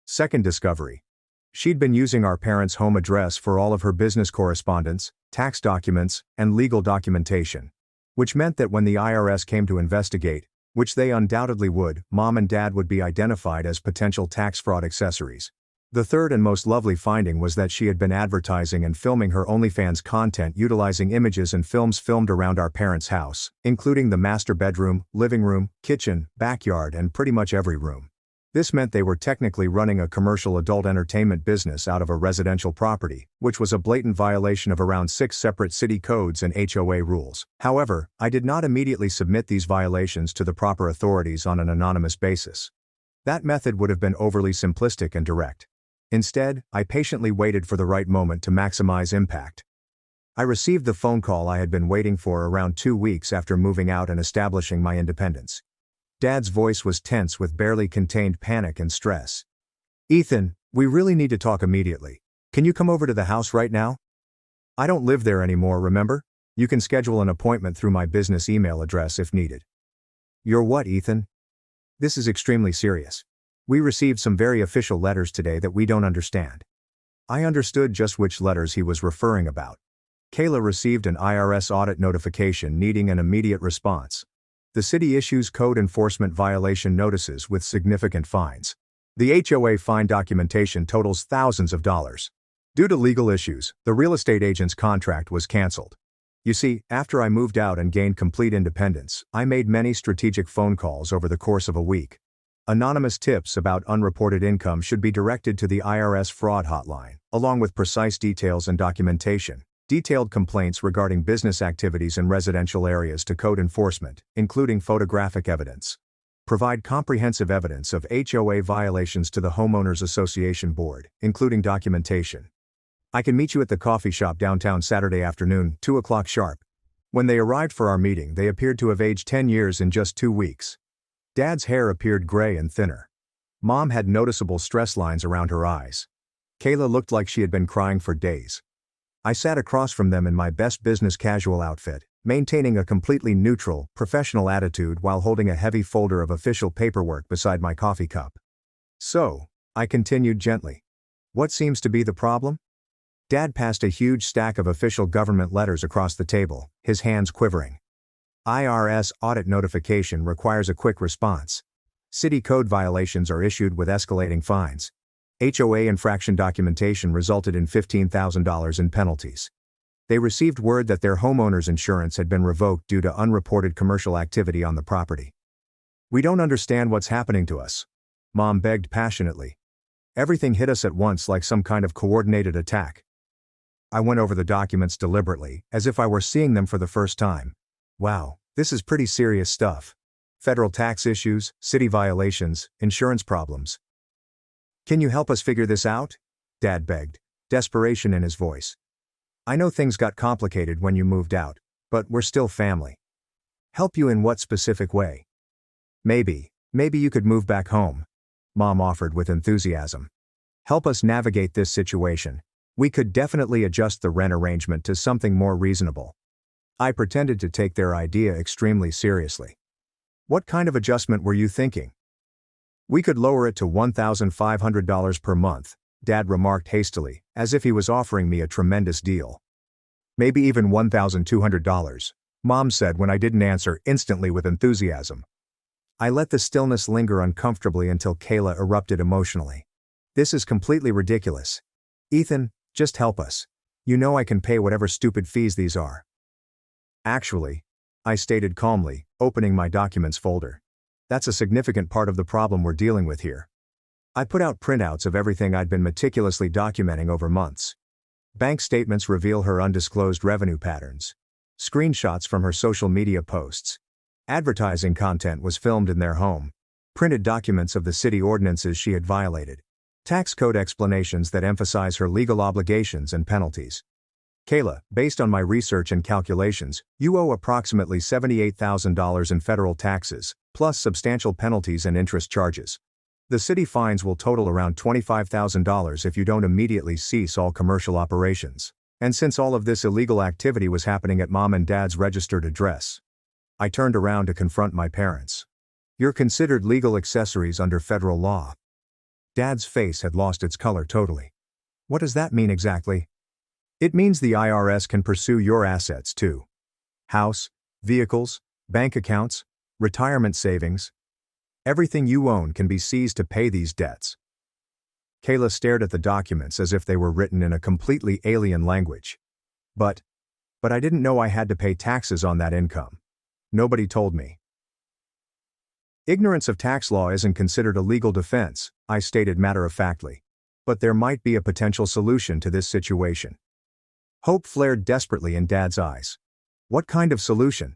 Second discovery. She'd been using our parents' home address for all of her business correspondence, tax documents, and legal documentation. Which meant that when the IRS came to investigate, which they undoubtedly would, Mom and Dad would be identified as potential tax fraud accessories. The third and most lovely finding was that she had been advertising and filming her OnlyFans content utilizing images and films filmed around our parents' house, including the master bedroom, living room, kitchen, backyard, and pretty much every room. This meant they were technically running a commercial adult entertainment business out of a residential property, which was a blatant violation of around 6 separate city codes and HOA rules. However, I did not immediately submit these violations to the proper authorities on an anonymous basis. That method would have been overly simplistic and direct. Instead, I patiently waited for the right moment to maximize impact. I received the phone call I had been waiting for around 2 weeks after moving out and establishing my independence. Dad's voice was tense with barely contained panic and stress. "Ethan, we really need to talk immediately. Can you come over to the house right now? I don't live there anymore, remember? You can schedule an appointment through my business email address if needed." "You're what, Ethan?" "This is extremely serious. We received some very official letters today that we don't understand." I understood just which letters he was referring about. Kayla received an IRS audit notification needing an immediate response. The city issues code enforcement violation notices with significant fines. The HOA fine documentation totals thousands of dollars. Due to legal issues, the real estate agent's contract was canceled. You see, after I moved out and gained complete independence, I made many strategic phone calls over the course of a week. Anonymous tips about unreported income should be directed to the IRS fraud hotline, along with precise details and documentation. Detailed complaints regarding business activities in residential areas to code enforcement, including photographic evidence. Provide comprehensive evidence of HOA violations to the Homeowners Association Board, including documentation. I can meet you at the coffee shop downtown Saturday afternoon, 2 o'clock sharp. When they arrived for our meeting, they appeared to have aged 10 years in just 2 weeks. Dad's hair appeared gray and thinner. Mom had noticeable stress lines around her eyes. Kayla looked like she had been crying for days. I sat across from them in my best business casual outfit, maintaining a completely neutral, professional attitude while holding a heavy folder of official paperwork beside my coffee cup. So, I continued gently. What seems to be the problem? Dad passed a huge stack of official government letters across the table, his hands quivering. IRS audit notification requires a quick response. City code violations are issued with escalating fines. HOA infraction documentation resulted in $15,000 in penalties. They received word that their homeowner's insurance had been revoked due to unreported commercial activity on the property. We don't understand what's happening to us. Mom begged passionately. Everything hit us at once like some kind of coordinated attack. I went over the documents deliberately, as if I were seeing them for the first time. Wow, this is pretty serious stuff. Federal tax issues, city violations, insurance problems. Can you help us figure this out? Dad begged, desperation in his voice. I know things got complicated when you moved out, but we're still family. Help you in what specific way? Maybe you could move back home, Mom offered with enthusiasm. Help us navigate this situation. We could definitely adjust the rent arrangement to something more reasonable. I pretended to take their idea extremely seriously. What kind of adjustment were you thinking? We could lower it to $1,500 per month, Dad remarked hastily, as if he was offering me a tremendous deal. Maybe even $1,200, Mom said when I didn't answer instantly with enthusiasm. I let the stillness linger uncomfortably until Kayla erupted emotionally. This is completely ridiculous. Ethan, just help us. You know I can pay whatever stupid fees these are. Actually, I stated calmly, opening my documents folder. That's a significant part of the problem we're dealing with here. I put out printouts of everything I'd been meticulously documenting over months. Bank statements reveal her undisclosed revenue patterns. Screenshots from her social media posts. Advertising content was filmed in their home. Printed documents of the city ordinances she had violated. Tax code explanations that emphasize her legal obligations and penalties. Kayla, based on my research and calculations, you owe approximately $78,000 in federal taxes, plus substantial penalties and interest charges. The city fines will total around $25,000 if you don't immediately cease all commercial operations. And since all of this illegal activity was happening at Mom and Dad's registered address. I turned around to confront my parents. You're considered legal accessories under federal law. Dad's face had lost its color totally. What does that mean exactly? It means the IRS can pursue your assets too. House, vehicles, bank accounts, retirement savings. Everything you own can be seized to pay these debts. Kayla stared at the documents as if they were written in a completely alien language. But I didn't know I had to pay taxes on that income. Nobody told me. Ignorance of tax law isn't considered a legal defense, I stated matter-of-factly. But there might be a potential solution to this situation. Hope flared desperately in Dad's eyes. What kind of solution?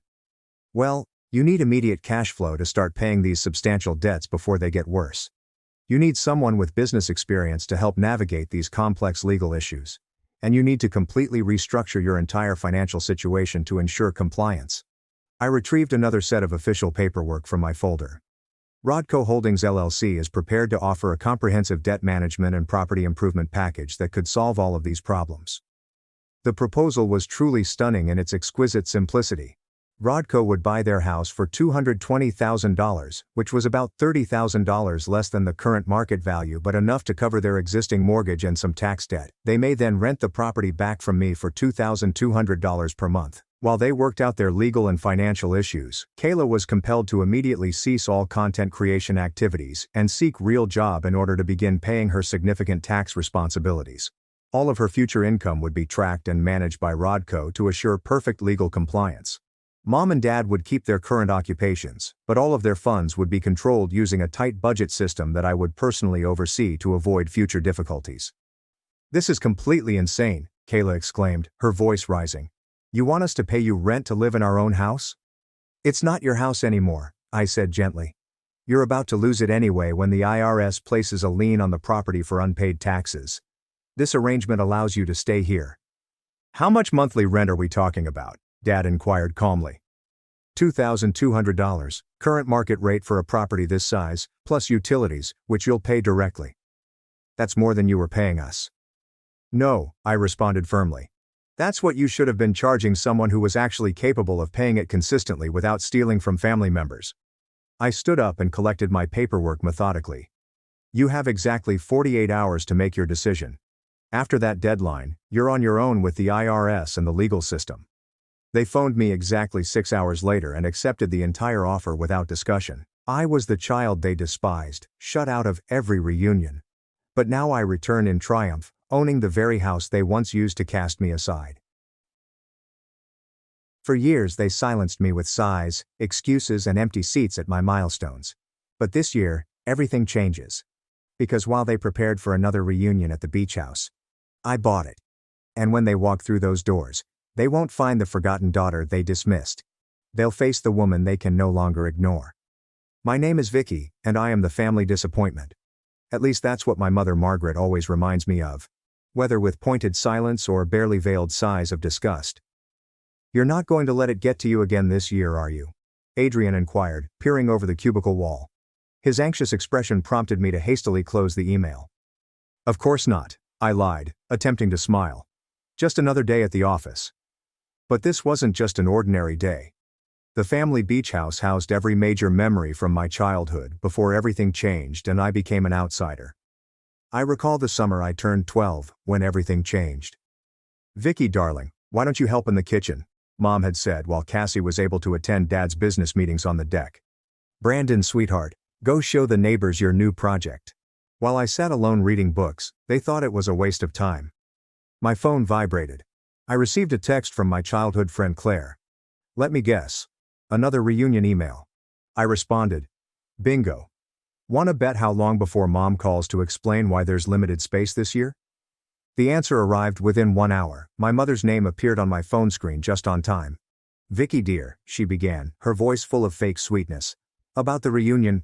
Well, you need immediate cash flow to start paying these substantial debts before they get worse. You need someone with business experience to help navigate these complex legal issues. And you need to completely restructure your entire financial situation to ensure compliance. I retrieved another set of official paperwork from my folder. Rodco Holdings LLC is prepared to offer a comprehensive debt management and property improvement package that could solve all of these problems. The proposal was truly stunning in its exquisite simplicity. Rodco would buy their house for $220,000, which was about $30,000 less than the current market value but enough to cover their existing mortgage and some tax debt. They may then rent the property back from me for $2,200 per month. While they worked out their legal and financial issues, Kayla was compelled to immediately cease all content creation activities and seek real job in order to begin paying her significant tax responsibilities. All of her future income would be tracked and managed by Rodco to assure perfect legal compliance. Mom and Dad would keep their current occupations, but all of their funds would be controlled using a tight budget system that I would personally oversee to avoid future difficulties. "This is completely insane," Kayla exclaimed, her voice rising. "You want us to pay you rent to live in our own house?" "It's not your house anymore," I said gently. "You're about to lose it anyway when the IRS places a lien on the property for unpaid taxes. This arrangement allows you to stay here." "How much monthly rent are we talking about?" Dad inquired calmly. $2,200, current market rate for a property this size, plus utilities, which you'll pay directly. "That's more than you were paying us." "No," I responded firmly. "That's what you should have been charging someone who was actually capable of paying it consistently without stealing from family members." I stood up and collected my paperwork methodically. "You have exactly 48 hours to make your decision. After that deadline, you're on your own with the IRS and the legal system." They phoned me exactly 6 hours later and accepted the entire offer without discussion. I was the child they despised, shut out of every reunion. But now I return in triumph, owning the very house they once used to cast me aside. For years they silenced me with sighs, excuses and empty seats at my milestones. But this year, everything changes. Because while they prepared for another reunion at the beach house, I bought it. And when they walk through those doors, they won't find the forgotten daughter they dismissed. They'll face the woman they can no longer ignore. My name is Vicky, and I am the family disappointment. At least that's what my mother Margaret always reminds me of, whether with pointed silence or barely veiled sighs of disgust. "You're not going to let it get to you again this year, are you?" Adrian inquired, peering over the cubicle wall. His anxious expression prompted me to hastily close the email. "Of course not," I lied, attempting to smile. "Just another day at the office." But this wasn't just an ordinary day. The family beach house housed every major memory from my childhood before everything changed and I became an outsider. I recall the summer I turned 12, when everything changed. "Vicky, darling, why don't you help in the kitchen?" Mom had said while Cassie was able to attend Dad's business meetings on the deck. "Brandon, sweetheart, go show the neighbors your new project." While I sat alone reading books, they thought it was a waste of time. My phone vibrated. I received a text from my childhood friend Claire. "Let me guess. Another reunion email." I responded. "Bingo. Wanna bet how long before Mom calls to explain why there's limited space this year?" The answer arrived within 1 hour. My mother's name appeared on my phone screen just on time. "Vicky dear," she began, her voice full of fake sweetness. "About the reunion."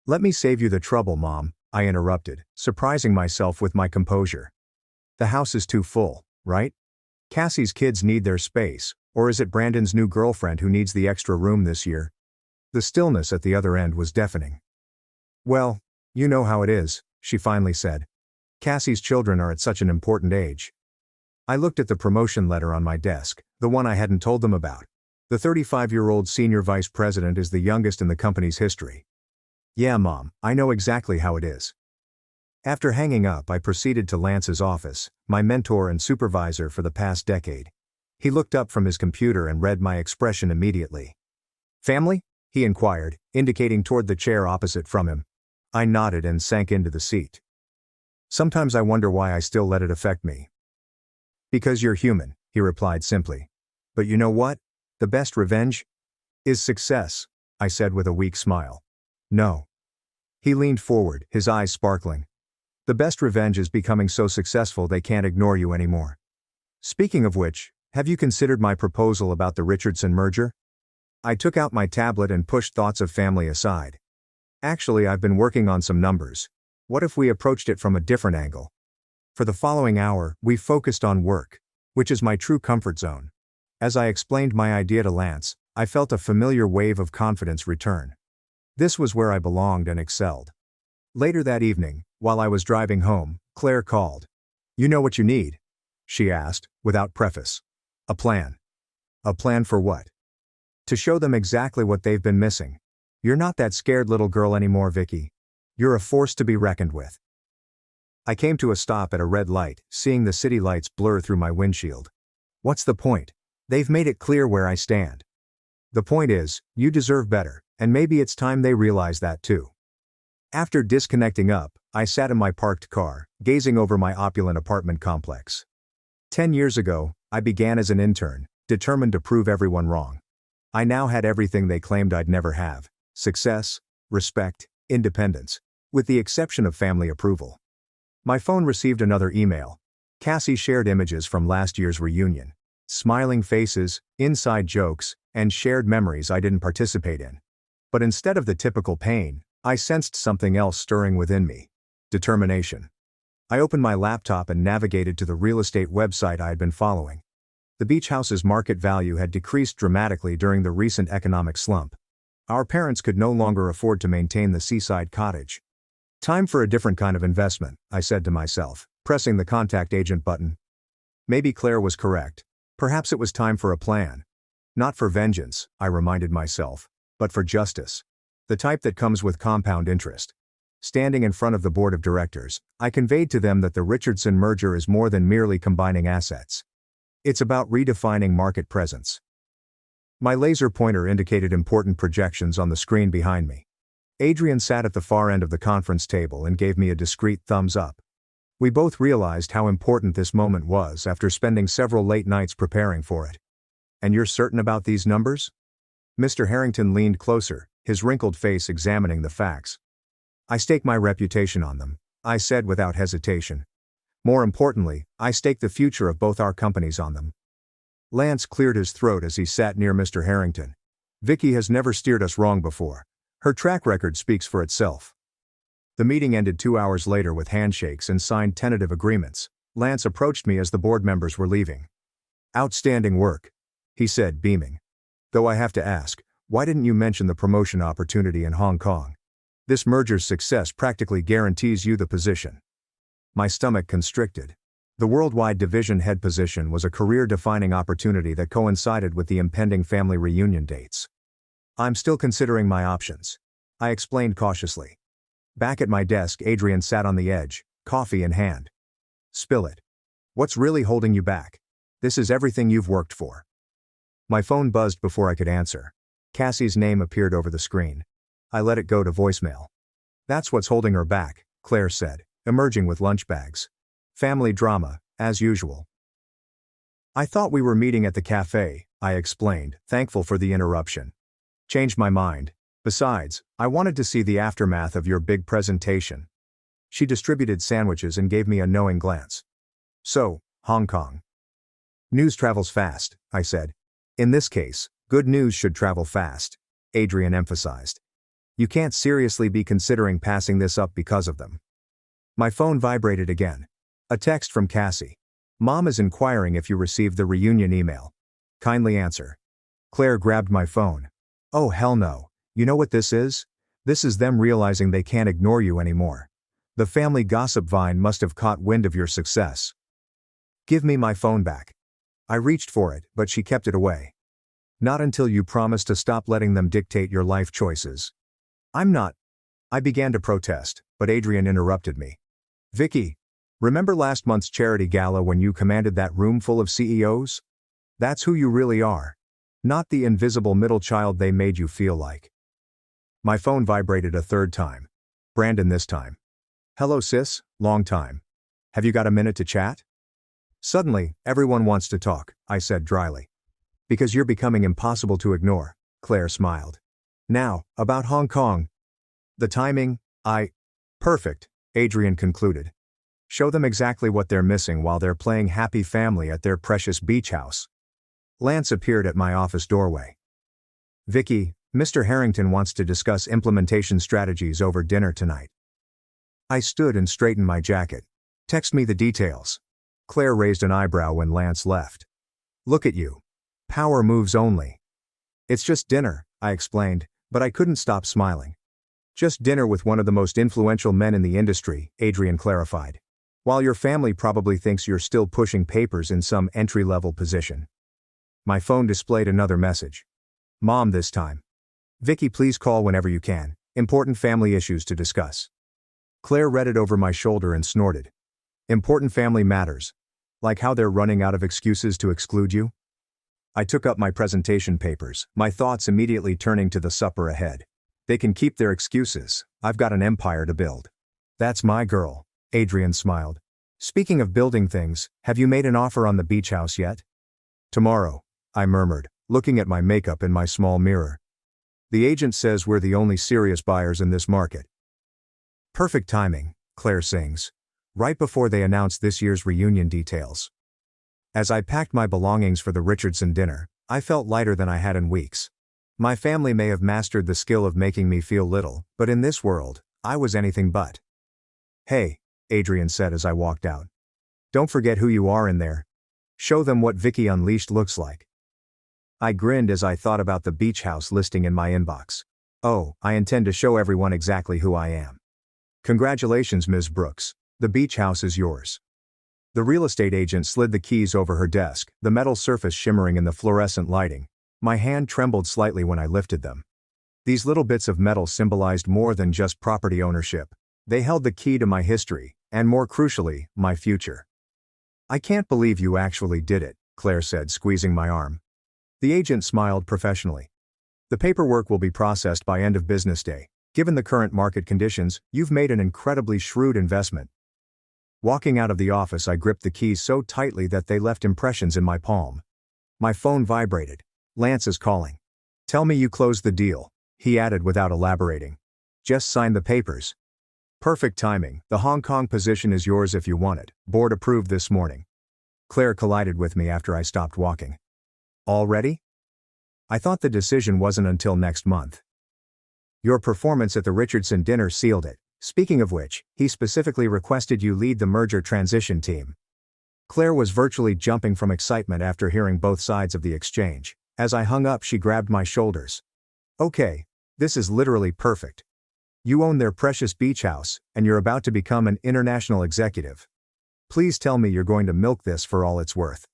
"Let me save you the trouble, Mom," I interrupted, surprising myself with my composure. "The house is too full, right? Cassie's kids need their space, or is it Brandon's new girlfriend who needs the extra room this year?" The stillness at the other end was deafening. "Well, you know how it is," she finally said. "Cassie's children are at such an important age." I looked at the promotion letter on my desk, the one I hadn't told them about. The 35-year-old senior vice president is the youngest in the company's history. "Yeah, Mom, I know exactly how it is." After hanging up, I proceeded to Lance's office, my mentor and supervisor for the past decade. He looked up from his computer and read my expression immediately. "Family?" he inquired, indicating toward the chair opposite from him. I nodded and sank into the seat. "Sometimes I wonder why I still let it affect me." "Because you're human," he replied simply. "But you know what? The best revenge is success," I said with a weak smile. "No." He leaned forward, his eyes sparkling. "The best revenge is becoming so successful they can't ignore you anymore. Speaking of which, have you considered my proposal about the Richardson merger?" I took out my tablet and pushed thoughts of family aside. "Actually, I've been working on some numbers. What if we approached it from a different angle?" For the following hour, we focused on work, which is my true comfort zone. As I explained my idea to Lance, I felt a familiar wave of confidence return. This was where I belonged and excelled. Later that evening, while I was driving home, Claire called. "You know what you need?" she asked, without preface. "A plan." "A plan for what?" "To show them exactly what they've been missing. You're not that scared little girl anymore, Vicky. You're a force to be reckoned with." I came to a stop at a red light, seeing the city lights blur through my windshield. "What's the point? They've made it clear where I stand." "The point is, you deserve better, and maybe it's time they realize that too." After disconnecting up, I sat in my parked car, gazing over my opulent apartment complex. 10 years ago, I began as an intern, determined to prove everyone wrong. I now had everything they claimed I'd never have: success, respect, independence, with the exception of family approval. My phone received another email. Cassie shared images from last year's reunion. Smiling faces, inside jokes, and shared memories I didn't participate in. But instead of the typical pain, I sensed something else stirring within me: determination. I opened my laptop and navigated to the real estate website I had been following. The beach house's market value had decreased dramatically during the recent economic slump. Our parents could no longer afford to maintain the seaside cottage. Time for a different kind of investment, I said to myself, pressing the contact agent button. Maybe Claire was correct. Perhaps it was time for a plan. Not for vengeance, I reminded myself, but for justice. The type that comes with compound interest. Standing in front of the board of directors, I conveyed to them that the Richardson merger is more than merely combining assets. It's about redefining market presence. My laser pointer indicated important projections on the screen behind me. Adrian sat at the far end of the conference table and gave me a discreet thumbs up. We both realized how important this moment was after spending several late nights preparing for it. And you're certain about these numbers? Mr. Harrington leaned closer, his wrinkled face examining the facts. I stake my reputation on them, I said without hesitation. More importantly, I stake the future of both our companies on them. Lance cleared his throat as he sat near Mr. Harrington. Vicky has never steered us wrong before. Her track record speaks for itself. The meeting ended 2 hours later with handshakes and signed tentative agreements. Lance approached me as the board members were leaving. Outstanding work, he said, beaming. Though I have to ask, why didn't you mention the promotion opportunity in Hong Kong? This merger's success practically guarantees you the position. My stomach constricted. The worldwide division head position was a career-defining opportunity that coincided with the impending family reunion dates. I'm still considering my options, I explained cautiously. Back at my desk, Adrian sat on the edge, coffee in hand. Spill it. What's really holding you back? This is everything you've worked for. My phone buzzed before I could answer. Cassie's name appeared over the screen. I let it go to voicemail. That's what's holding her back, Claire said, emerging with lunch bags. Family drama, as usual. I thought we were meeting at the cafe, I explained, thankful for the interruption. Changed my mind. Besides, I wanted to see the aftermath of your big presentation. She distributed sandwiches and gave me a knowing glance. So, Hong Kong. News travels fast, I said. In this case, good news should travel fast, Adrian emphasized. You can't seriously be considering passing this up because of them. My phone vibrated again. A text from Cassie. Mom is inquiring if you received the reunion email. Kindly answer. Claire grabbed my phone. Oh hell no, you know what this is? This is them realizing they can't ignore you anymore. The family gossip vine must have caught wind of your success. Give me my phone back. I reached for it, but she kept it away. Not until you promise to stop letting them dictate your life choices. I'm not. I began to protest, but Adrian interrupted me. Vicky, remember last month's charity gala when you commanded that room full of CEOs? That's who you really are. Not the invisible middle child they made you feel like. My phone vibrated a third time. Brandon this time. Hello sis, long time. Have you got a minute to chat? Suddenly, everyone wants to talk, I said dryly. Because you're becoming impossible to ignore, Claire smiled. Now, about Hong Kong. The timing, Perfect, Adrian concluded. Show them exactly what they're missing while they're playing happy family at their precious beach house. Lance appeared at my office doorway. Vicky, Mr. Harrington wants to discuss implementation strategies over dinner tonight. I stood and straightened my jacket. Text me the details. Claire raised an eyebrow when Lance left. Look at you. Power moves only. It's just dinner, I explained, but I couldn't stop smiling. Just dinner with one of the most influential men in the industry, Adrian clarified. While your family probably thinks you're still pushing papers in some entry-level position. My phone displayed another message. Mom this time. Vicky, please call whenever you can. Important family issues to discuss. Claire read it over my shoulder and snorted. Important family matters. Like how they're running out of excuses to exclude you? I took up my presentation papers, my thoughts immediately turning to the supper ahead. They can keep their excuses, I've got an empire to build. That's my girl, Adrian smiled. Speaking of building things, have you made an offer on the beach house yet? Tomorrow, I murmured, looking at my makeup in my small mirror. The agent says we're the only serious buyers in this market. Perfect timing, Claire sings, right before they announce this year's reunion details. As I packed my belongings for the Richardson dinner, I felt lighter than I had in weeks. My family may have mastered the skill of making me feel little, but in this world, I was anything but. Hey, Adrian said as I walked out. Don't forget who you are in there. Show them what Vicky Unleashed looks like. I grinned as I thought about the beach house listing in my inbox. Oh, I intend to show everyone exactly who I am. Congratulations, Ms. Brooks. The beach house is yours. The real estate agent slid the keys over her desk, the metal surface shimmering in the fluorescent lighting. My hand trembled slightly when I lifted them. These little bits of metal symbolized more than just property ownership. They held the key to my history, and more crucially, my future. I can't believe you actually did it, Claire said, squeezing my arm. The agent smiled professionally. The paperwork will be processed by end of business day. Given the current market conditions, you've made an incredibly shrewd investment. Walking out of the office, I gripped the keys so tightly that they left impressions in my palm. My phone vibrated. Lance is calling. Tell me you closed the deal, he added without elaborating. Just sign the papers. Perfect timing. The Hong Kong position is yours if you want it. Board approved this morning. Claire collided with me after I stopped walking. Already? I thought the decision wasn't until next month. Your performance at the Richardson dinner sealed it. Speaking of which, he specifically requested you lead the merger transition team. Claire was virtually jumping from excitement after hearing both sides of the exchange. As I hung up, she grabbed my shoulders. Okay, this is literally perfect. You own their precious beach house, and you're about to become an international executive. Please tell me you're going to milk this for all it's worth.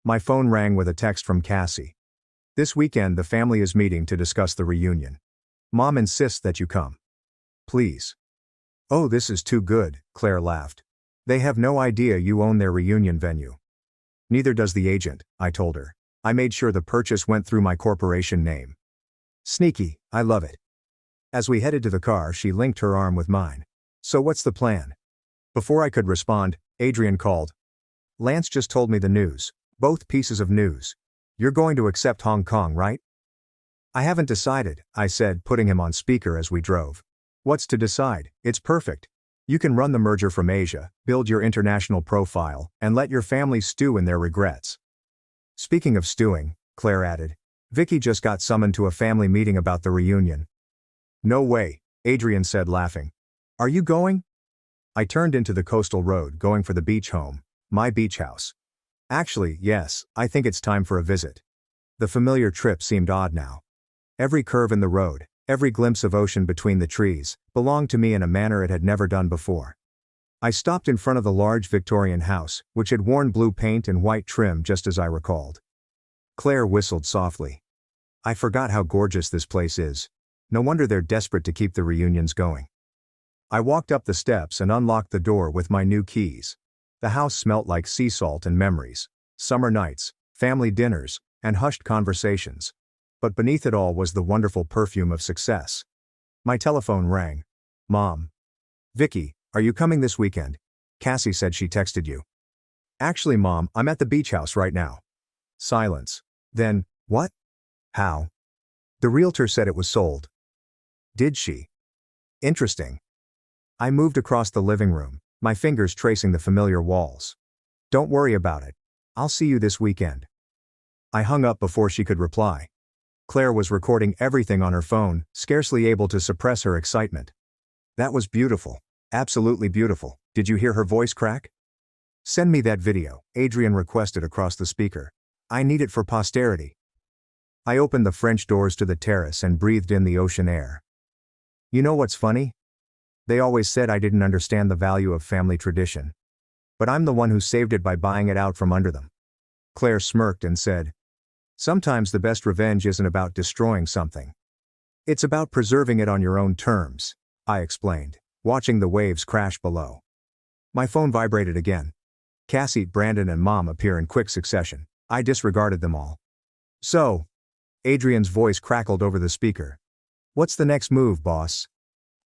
My phone rang with a text from Cassie. This weekend the family is meeting to discuss the reunion. Mom insists that you come. Please. Oh, this is too good, Claire laughed. They have no idea you own their reunion venue. Neither does the agent, I told her. I made sure the purchase went through my corporation name. Sneaky, I love it. As we headed to the car, she linked her arm with mine. So what's the plan? Before I could respond, Adrian called. Lance just told me the news. Both pieces of news. You're going to accept Hong Kong, right? I haven't decided, I said, putting him on speaker as we drove. What's to decide? It's perfect. You can run the merger from Asia, build your international profile, and let your family stew in their regrets. Speaking of stewing, Claire added, Vicky just got summoned to a family meeting about the reunion. No way, Adrian said, laughing. Are you going? I turned into the coastal road, going for the beach home, my beach house. Actually, yes, I think it's time for a visit. The familiar trip seemed odd now. Every curve in the road, every glimpse of ocean between the trees, belonged to me in a manner it had never done before. I stopped in front of the large Victorian house, which had worn blue paint and white trim just as I recalled. Claire whistled softly. I forgot how gorgeous this place is. No wonder they're desperate to keep the reunions going. I walked up the steps and unlocked the door with my new keys. The house smelt like sea salt and memories, summer nights, family dinners, and hushed conversations. But beneath it all was the wonderful perfume of success. My telephone rang. Mom. Vicky, are you coming this weekend? Cassie said she texted you. Actually, Mom, I'm at the beach house right now. Silence. Then, what? How? The realtor said it was sold. Did she? Interesting. I moved across the living room, my fingers tracing the familiar walls. Don't worry about it. I'll see you this weekend. I hung up before she could reply. Claire was recording everything on her phone, scarcely able to suppress her excitement. That was beautiful. Absolutely beautiful. Did you hear her voice crack? Send me that video, Adrian requested across the speaker. I need it for posterity. I opened the French doors to the terrace and breathed in the ocean air. You know what's funny? They always said I didn't understand the value of family tradition. But I'm the one who saved it by buying it out from under them. Claire smirked and said, sometimes the best revenge isn't about destroying something. It's about preserving it on your own terms, I explained, watching the waves crash below. My phone vibrated again. Cassie, Brandon, and Mom appear in quick succession. I disregarded them all. So, Adrian's voice crackled over the speaker. What's the next move, boss?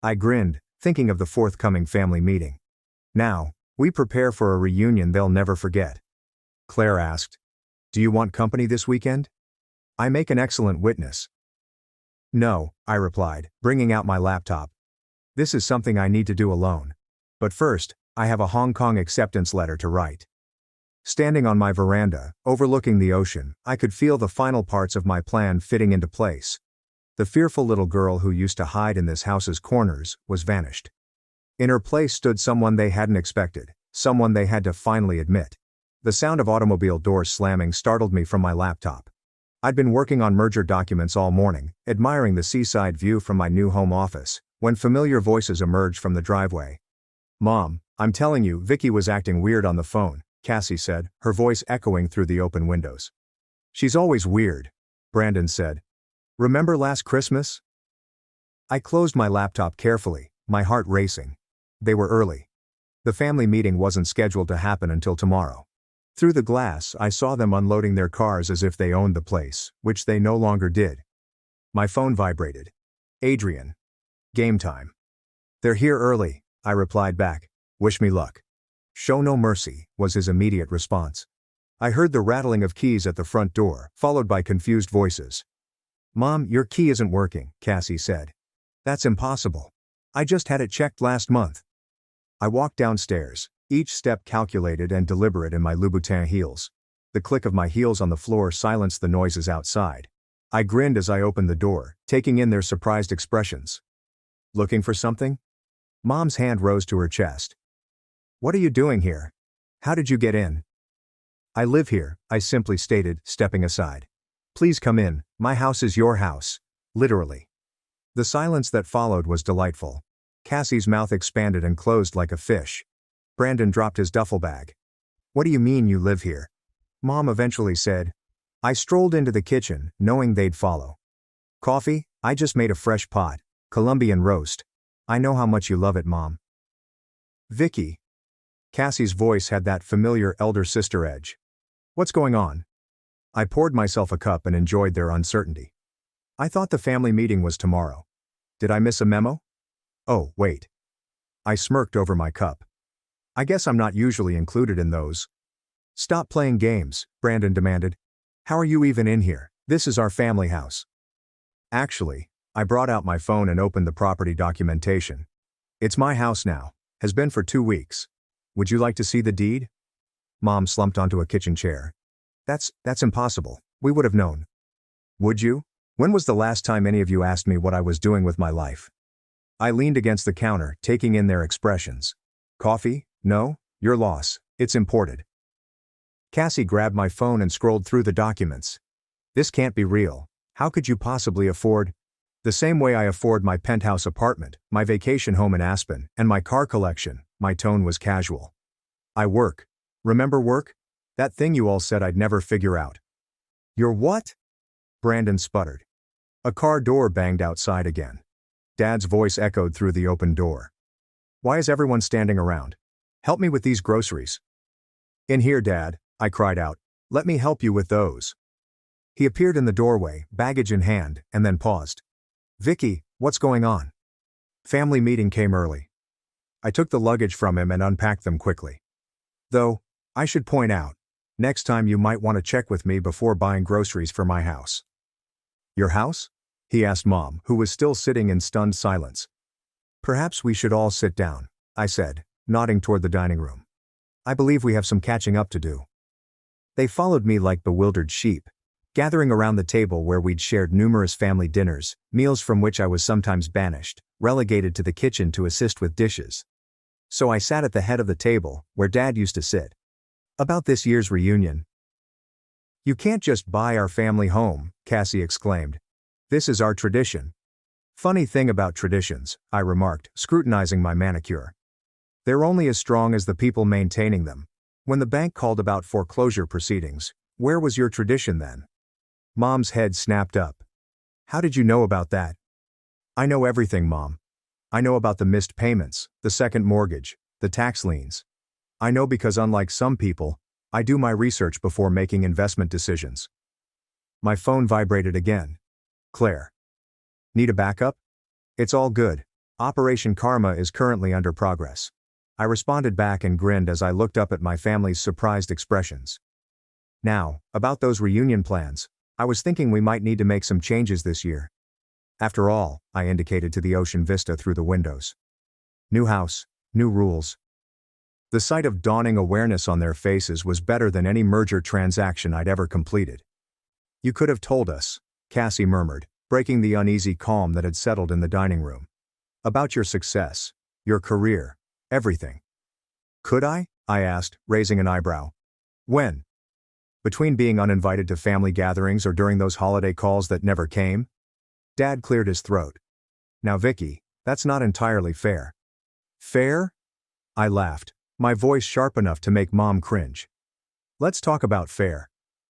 I grinned, thinking of the forthcoming family meeting. Now, we prepare for a reunion they'll never forget. Claire asked. Do you want company this weekend? I make an excellent witness. No, I replied, bringing out my laptop. This is something I need to do alone. But first, I have a Hong Kong acceptance letter to write. Standing on my veranda, overlooking the ocean, I could feel the final parts of my plan fitting into place. The fearful little girl who used to hide in this house's corners was vanished. In her place stood someone they hadn't expected, someone they had to finally admit. The sound of automobile doors slamming startled me from my laptop. I'd been working on merger documents all morning, admiring the seaside view from my new home office, when familiar voices emerged from the driveway. Mom, I'm telling you, Vicky was acting weird on the phone, Cassie said, her voice echoing through the open windows. She's always weird, Brandon said. Remember last Christmas? I closed my laptop carefully, my heart racing. They were early. The family meeting wasn't scheduled to happen until tomorrow. Through the glass, I saw them unloading their cars as if they owned the place, which they no longer did. My phone vibrated. Adrian. Game time. They're here early, I replied back. Wish me luck. Show no mercy, was his immediate response. I heard the rattling of keys at the front door, followed by confused voices. Mom, your key isn't working, Cassie said. That's impossible. I just had it checked last month. I walked downstairs, each step calculated and deliberate in my Louboutin heels. The click of my heels on the floor silenced the noises outside. I grinned as I opened the door, taking in their surprised expressions. Looking for something? Mom's hand rose to her chest. What are you doing here? How did you get in? I live here, I simply stated, stepping aside. Please come in, my house is your house. Literally. The silence that followed was delightful. Cassie's mouth expanded and closed like a fish. Brandon dropped his duffel bag. What do you mean you live here? Mom eventually said. I strolled into the kitchen, knowing they'd follow. Coffee? I just made a fresh pot. Colombian roast. I know how much you love it, Mom. Vicky. Cassie's voice had that familiar elder sister edge. What's going on? I poured myself a cup and enjoyed their uncertainty. I thought the family meeting was tomorrow. Did I miss a memo? Oh, wait. I smirked over my cup. I guess I'm not usually included in those. Stop playing games, Brandon demanded. How are you even in here? This is our family house. Actually, I brought out my phone and opened the property documentation. It's my house now. Has been for 2 weeks. Would you like to see the deed? Mom slumped onto a kitchen chair. That's impossible. We would have known. Would you? When was the last time any of you asked me what I was doing with my life? I leaned against the counter, taking in their expressions. Coffee? No? Your loss. It's imported. Cassie grabbed my phone and scrolled through the documents. This can't be real. How could you possibly afford? The same way I afford my penthouse apartment, my vacation home in Aspen, and my car collection, my tone was casual. I work. Remember work? That thing you all said I'd never figure out. Your what? Brandon sputtered. A car door banged outside again. Dad's voice echoed through the open door. Why is everyone standing around? Help me with these groceries. In here, Dad, I cried out. Let me help you with those. He appeared in the doorway, baggage in hand, and then paused. Vicky, what's going on? Family meeting came early. I took the luggage from him and unpacked them quickly. Though, I should point out, next time you might want to check with me before buying groceries for my house. Your house? He asked Mom, who was still sitting in stunned silence. Perhaps we should all sit down, I said, nodding toward the dining room. I believe we have some catching up to do. They followed me like bewildered sheep, gathering around the table where we'd shared numerous family dinners, meals from which I was sometimes banished, relegated to the kitchen to assist with dishes. So I sat at the head of the table, where Dad used to sit. About this year's reunion. You can't just buy our family home, Cassie exclaimed. This is our tradition. Funny thing about traditions, I remarked, scrutinizing my manicure. They're only as strong as the people maintaining them. When the bank called about foreclosure proceedings, where was your tradition then? Mom's head snapped up. How did you know about that? I know everything, Mom. I know about the missed payments, the second mortgage, the tax liens. I know because unlike some people, I do my research before making investment decisions. My phone vibrated again. Claire. Need a backup? It's all good. Operation Karma is currently under progress. I responded back and grinned as I looked up at my family's surprised expressions. Now, about those reunion plans. I was thinking we might need to make some changes this year. After all, I indicated to the ocean vista through the windows. New house, new rules. The sight of dawning awareness on their faces was better than any merger transaction I'd ever completed. You could have told us, Cassie murmured, breaking the uneasy calm that had settled in the dining room. About your success, your career, everything. Could I? I asked, raising an eyebrow. When? Between being uninvited to family gatherings or during those holiday calls that never came? Dad cleared his throat. Now Vicky, that's not entirely fair. Fair? I laughed, my voice sharp enough to make Mom cringe. Let's talk about fair.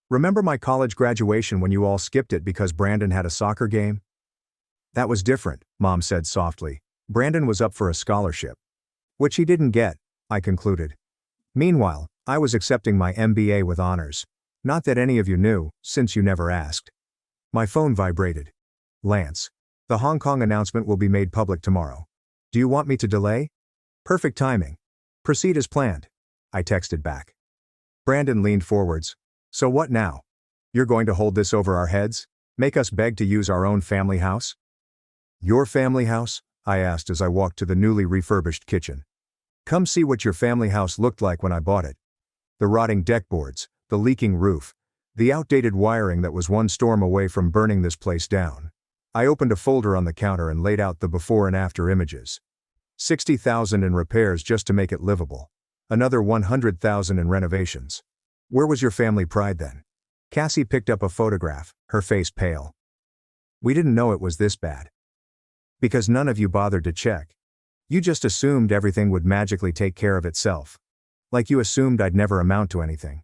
Remember my college graduation when you all skipped it because Brandon had a soccer game? That was different, Mom said softly. Brandon was up for a scholarship. Which he didn't get, I concluded. Meanwhile, I was accepting my MBA with honors. Not that any of you knew, since you never asked. My phone vibrated. Lance. The Hong Kong announcement will be made public tomorrow. Do you want me to delay? Perfect timing. Proceed as planned. I texted back. Brandon leaned forwards. So what now? You're going to hold this over our heads? Make us beg to use our own family house? Your family house? I asked as I walked to the newly refurbished kitchen. Come see what your family house looked like when I bought it. The rotting deckboards, the leaking roof, the outdated wiring that was one storm away from burning this place down. I opened a folder on the counter and laid out the before and after images. 60,000 in repairs just to make it livable. Another 100,000 in renovations. Where was your family pride then? Cassie picked up a photograph, her face pale. We didn't know it was this bad. Because none of you bothered to check. You just assumed everything would magically take care of itself. Like you assumed I'd never amount to anything.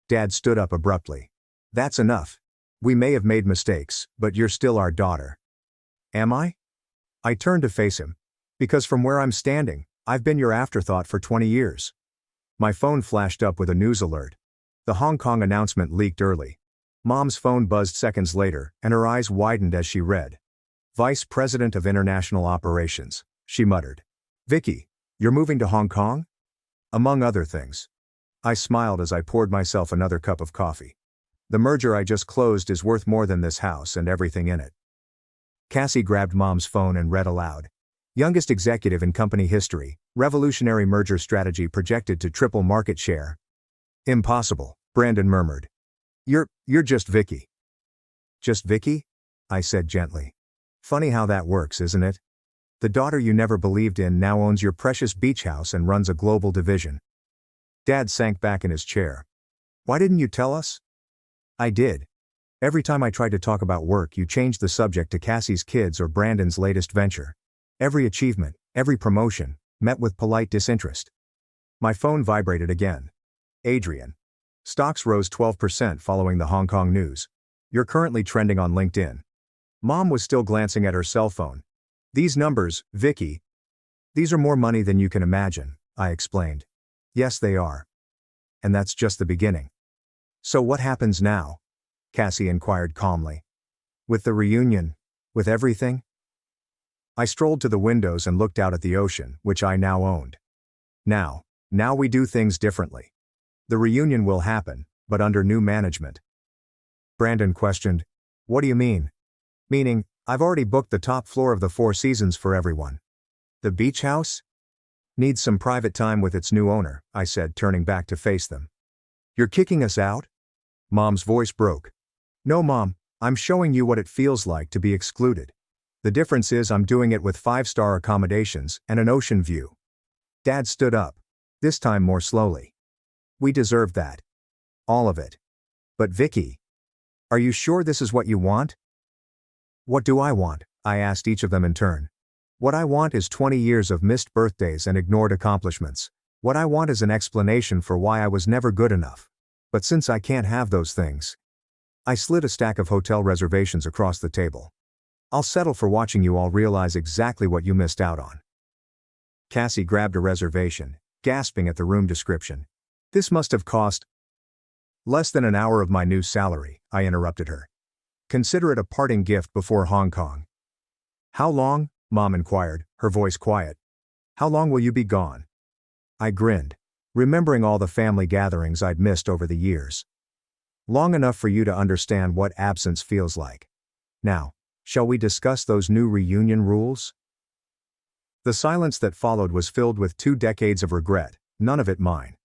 Dad stood up abruptly. That's enough. We may have made mistakes, but you're still our daughter. Am I? I turned to face him. Because from where I'm standing, I've been your afterthought for 20 years. My phone flashed up with a news alert. The Hong Kong announcement leaked early. Mom's phone buzzed seconds later, and her eyes widened as she read. Vice President of International Operations, she muttered. Vicky, you're moving to Hong Kong? Among other things. I smiled as I poured myself another cup of coffee. The merger I just closed is worth more than this house and everything in it. Cassie grabbed Mom's phone and read aloud. Youngest executive in company history, revolutionary merger strategy projected to triple market share. Impossible, Brandon murmured. You're just Vicky. Just Vicky? I said gently. Funny how that works, isn't it? The daughter you never believed in now owns your precious beach house and runs a global division. Dad sank back in his chair. Why didn't you tell us? I did. Every time I tried to talk about work, you changed the subject to Cassie's kids or Brandon's latest venture. Every achievement, every promotion, met with polite disinterest. My phone vibrated again. Adrian. Stocks rose 12% following the Hong Kong news. You're currently trending on LinkedIn. Mom was still glancing at her cell phone. These numbers, Vicky. These are more money than you can imagine, I explained. Yes, they are. And that's just the beginning. So what happens now? Cassie inquired calmly. With the reunion? With everything? I strolled to the windows and looked out at the ocean, which I now owned. Now we do things differently. The reunion will happen, but under new management. Brandon questioned. What do you mean? Meaning, I've already booked the top floor of the Four Seasons for everyone. The beach house? Needs some private time with its new owner, I said, turning back to face them. You're kicking us out? Mom's voice broke. No, Mom, I'm showing you what it feels like to be excluded. The difference is I'm doing it with 5-star accommodations and an ocean view. Dad stood up. This time more slowly. We deserve that. All of it. But Vicky, are you sure this is what you want? What do I want? I asked each of them in turn. What I want is 20 years of missed birthdays and ignored accomplishments. What I want is an explanation for why I was never good enough. But since I can't have those things, I slid a stack of hotel reservations across the table. I'll settle for watching you all realize exactly what you missed out on. Cassie grabbed a reservation, gasping at the room description. This must have cost less than an hour of my new salary, I interrupted her. Consider it a parting gift before Hong Kong. How long? Mom inquired, her voice quiet. How long will you be gone? I grinned, remembering all the family gatherings I'd missed over the years. Long enough for you to understand what absence feels like. Now, shall we discuss those new reunion rules? The silence that followed was filled with 2 decades of regret, none of it mine.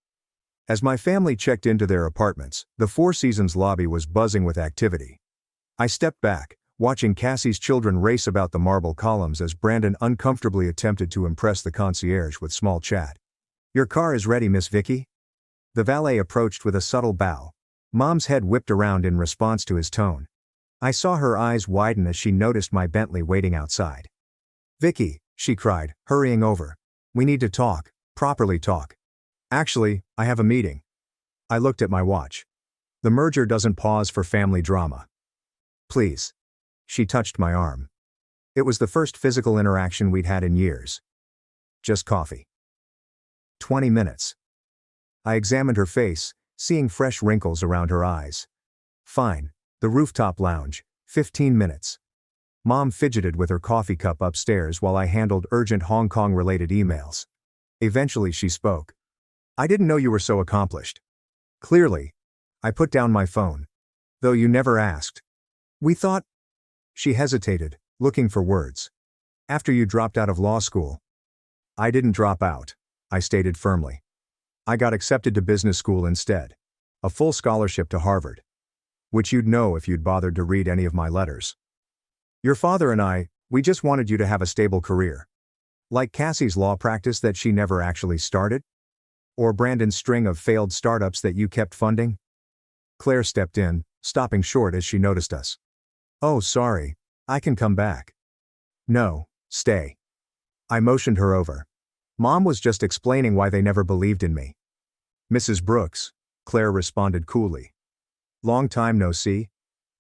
As my family checked into their apartments, the Four Seasons lobby was buzzing with activity. I stepped back, watching Cassie's children race about the marble columns as Brandon uncomfortably attempted to impress the concierge with small chat. "Your car is ready, Miss Vicky?" The valet approached with a subtle bow. Mom's head whipped around in response to his tone. I saw her eyes widen as she noticed my Bentley waiting outside. "Vicky," she cried, hurrying over. "We need to talk, properly talk. Actually, I have a meeting." I looked at my watch. The merger doesn't pause for family drama. "Please." She touched my arm. It was the first physical interaction we'd had in years. "Just coffee." 20 minutes. I examined her face, seeing fresh wrinkles around her eyes. "Fine. The rooftop lounge, 15 minutes." Mom fidgeted with her coffee cup upstairs while I handled urgent Hong Kong-related emails. Eventually she spoke. "I didn't know you were so accomplished." "Clearly." I put down my phone. "Though you never asked. We thought—" She hesitated, looking for words. "After you dropped out of law school." "I didn't drop out," I stated firmly. "I got accepted to business school instead. A full scholarship to Harvard. Which you'd know if you'd bothered to read any of my letters. Your father and we just wanted you to have a stable career. Like Cassie's law practice that she never actually started? Or Brandon's string of failed startups that you kept funding?" Claire stepped in, stopping short as she noticed us. "Oh, sorry. I can come back." "No, stay." I motioned her over. "Mom was just explaining why they never believed in me." "Mrs. Brooks," Claire responded coolly. "Long time no see.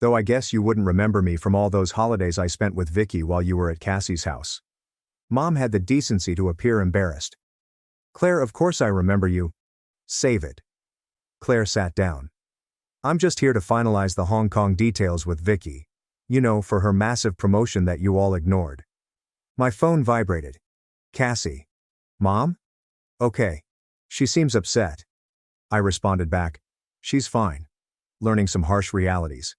Though I guess you wouldn't remember me from all those holidays I spent with Vicky while you were at Cassie's house." Mom had the decency to appear embarrassed. "Claire, of course I remember you." "Save it." Claire sat down. "I'm just here to finalize the Hong Kong details with Vicky. You know, for her massive promotion that you all ignored." My phone vibrated. "Cassie." "Mom?" "Okay. She seems upset." I responded back. "She's fine. Learning some harsh realities."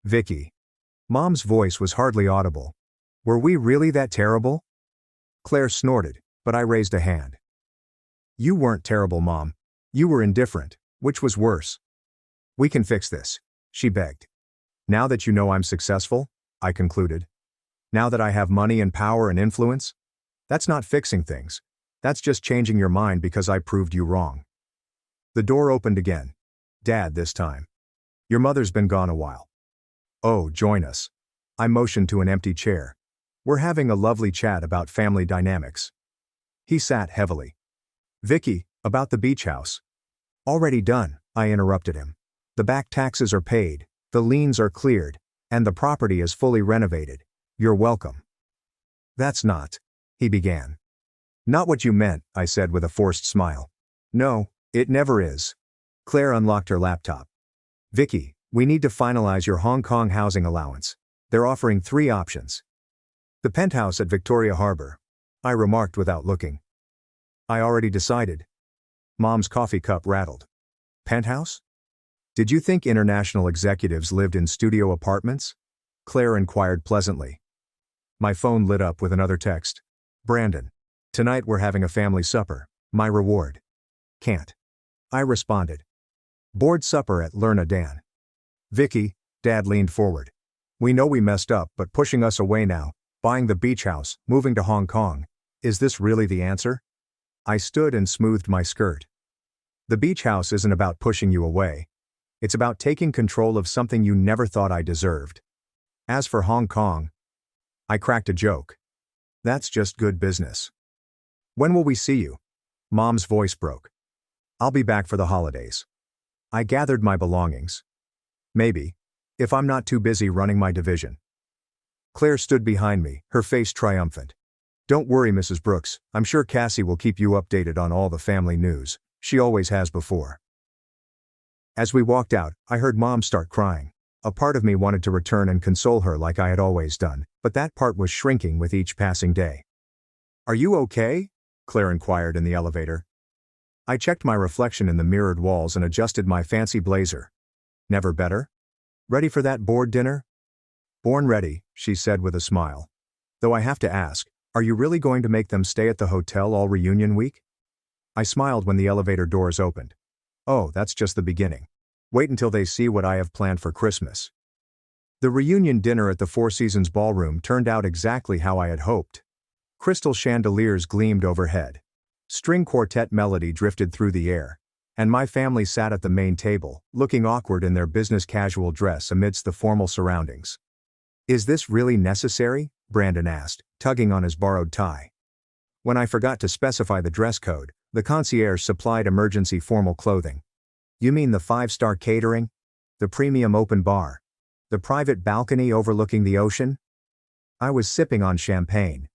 "Vicky." Mom's voice was hardly audible. "Were we really that terrible?" Claire snorted, but I raised a hand. "You weren't terrible, Mom. You were indifferent, which was worse." "We can fix this," she begged. "Now that you know I'm successful," I concluded. "Now that I have money and power and influence. That's not fixing things. That's just changing your mind because I proved you wrong." The door opened again. Dad this time. "Your mother's been gone a while." "Oh, join us." I motioned to an empty chair. "We're having a lovely chat about family dynamics." He sat heavily. "Vicky, about the beach house." "Already done," I interrupted him. "The back taxes are paid, the liens are cleared, and the property is fully renovated. You're welcome." "That's not," he began. "Not what you meant," I said with a forced smile. "No, it never is." Claire unlocked her laptop. "Vicky, we need to finalize your Hong Kong housing allowance. They're offering 3 options." "The penthouse at Victoria Harbor," I remarked without looking. "I already decided." Mom's coffee cup rattled. "Penthouse? Did you think international executives lived in studio apartments?" Claire inquired pleasantly. My phone lit up with another text. "Brandon. Tonight we're having a family supper. My reward." "Can't." I responded. "Board supper at Lerna Dan." "Vicky," Dad leaned forward. "We know we messed up, but pushing us away now, buying the beach house, moving to Hong Kong, is this really the answer?" I stood and smoothed my skirt. "The beach house isn't about pushing you away. It's about taking control of something you never thought I deserved. As for Hong Kong," I cracked a joke. "That's just good business." "When will we see you?" Mom's voice broke. "I'll be back for the holidays." I gathered my belongings. "Maybe. If I'm not too busy running my division." Claire stood behind me, her face triumphant. "Don't worry, Mrs. Brooks, I'm sure Cassie will keep you updated on all the family news. She always has before." As we walked out, I heard Mom start crying. A part of me wanted to return and console her like I had always done, but that part was shrinking with each passing day. "Are you okay?" Claire inquired in the elevator. I checked my reflection in the mirrored walls and adjusted my fancy blazer. Never better? Ready for that board dinner? Born ready, she said with a smile. Though I have to ask, are you really going to make them stay at the hotel all reunion week? I smiled when the elevator doors opened. Oh, that's just the beginning. Wait until they see what I have planned for Christmas. The reunion dinner at the Four Seasons Ballroom turned out exactly how I had hoped. Crystal chandeliers gleamed overhead. String quartet melody drifted through the air. And my family sat at the main table, looking awkward in their business casual dress amidst the formal surroundings. Is this really necessary? Brandon asked, tugging on his borrowed tie. When I forgot to specify the dress code, the concierge supplied emergency formal clothing. You mean the 5-star catering? The premium open bar? The private balcony overlooking the ocean? I was sipping on champagne.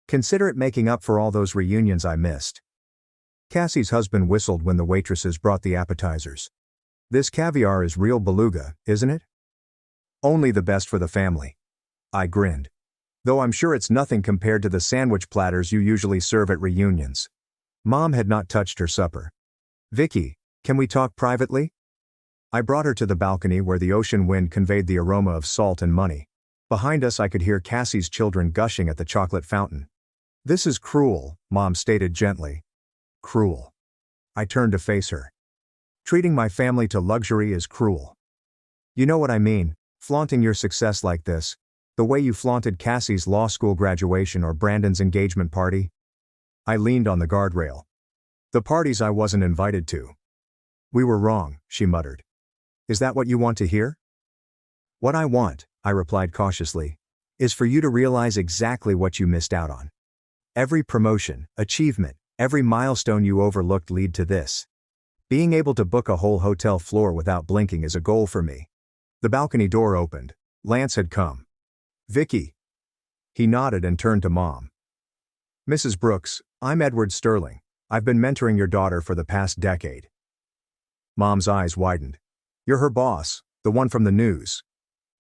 Consider it making up for all those reunions I missed. Cassie's husband whistled when the waitresses brought the appetizers. This caviar is real beluga, isn't it? Only the best for the family. I grinned. Though I'm sure it's nothing compared to the sandwich platters you usually serve at reunions. Mom had not touched her supper. Vicky, can we talk privately? I brought her to the balcony where the ocean wind conveyed the aroma of salt and money. Behind us I could hear Cassie's children gushing at the chocolate fountain. This is cruel, Mom stated gently. Cruel. I turned to face her. Treating my family to luxury is cruel. You know what I mean, flaunting your success like this, the way you flaunted Cassie's law school graduation or Brandon's engagement party. I leaned on the guardrail. The parties I wasn't invited to. We were wrong, she muttered. Is that what you want to hear? What I want, I replied cautiously, is for you to realize exactly what you missed out on. Every promotion, achievement, every milestone you overlooked lead to this. Being able to book a whole hotel floor without blinking is a goal for me. The balcony door opened. Lance had come. Vicky. He nodded and turned to Mom. Mrs. Brooks, I'm Edward Sterling. I've been mentoring your daughter for the past decade. Mom's eyes widened. You're her boss, the one from the news.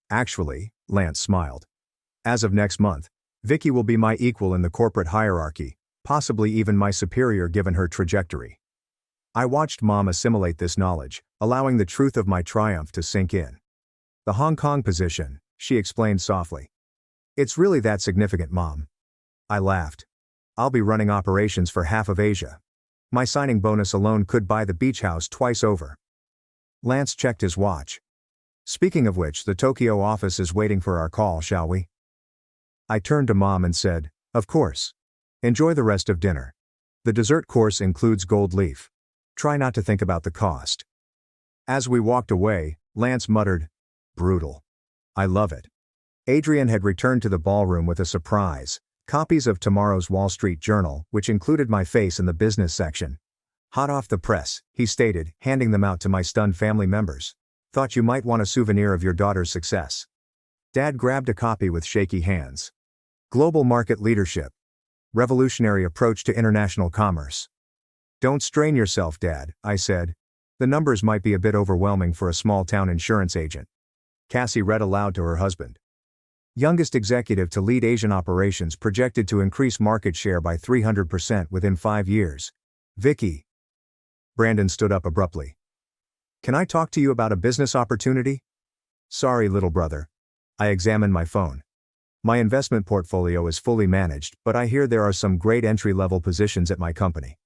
Actually, Lance smiled. As of next month, Vicky will be my equal in the corporate hierarchy, possibly even my superior given her trajectory. I watched Mom assimilate this knowledge, allowing the truth of my triumph to sink in. The Hong Kong position, she explained softly. It's really that significant, Mom. I laughed. I'll be running operations for half of Asia. My signing bonus alone could buy the beach house twice over. Lance checked his watch. Speaking of which, the Tokyo office is waiting for our call, shall we? I turned to Mom and said, of course. Enjoy the rest of dinner. The dessert course includes gold leaf. Try not to think about the cost. As we walked away, Lance muttered, brutal. I love it. Adrian had returned to the ballroom with a surprise, copies of tomorrow's Wall Street Journal, which included my face in the business section. Hot off the press, he stated, handing them out to my stunned family members. Thought you might want a souvenir of your daughter's success. Dad grabbed a copy with shaky hands. Global market leadership. Revolutionary approach to international commerce. Don't strain yourself, Dad, I said. The numbers might be a bit overwhelming for a small-town insurance agent. Cassie read aloud to her husband. Youngest executive to lead Asian operations projected to increase market share by 300% within 5 years. Vicky. Brandon stood up abruptly. Can I talk to you about a business opportunity? Sorry, little brother. I examined my phone. My investment portfolio is fully managed, but I hear there are some great entry-level positions at my company.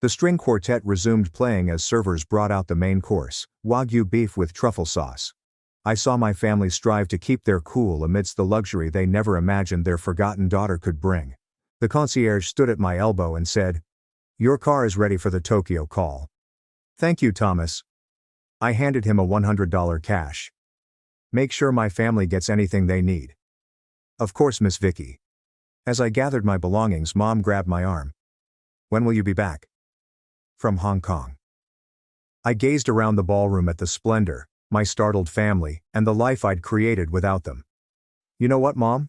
The string quartet resumed playing as servers brought out the main course, Wagyu beef with truffle sauce. I saw my family strive to keep their cool amidst the luxury they never imagined their forgotten daughter could bring. The concierge stood at my elbow and said, Your car is ready for the Tokyo call. Thank you, Thomas. I handed him a $100 cash. Make sure my family gets anything they need. Of course, Miss Vicky. As I gathered my belongings, Mom grabbed my arm. When will you be back? From Hong Kong. I gazed around the ballroom at the splendor, my startled family, and the life I'd created without them. You know what, Mom?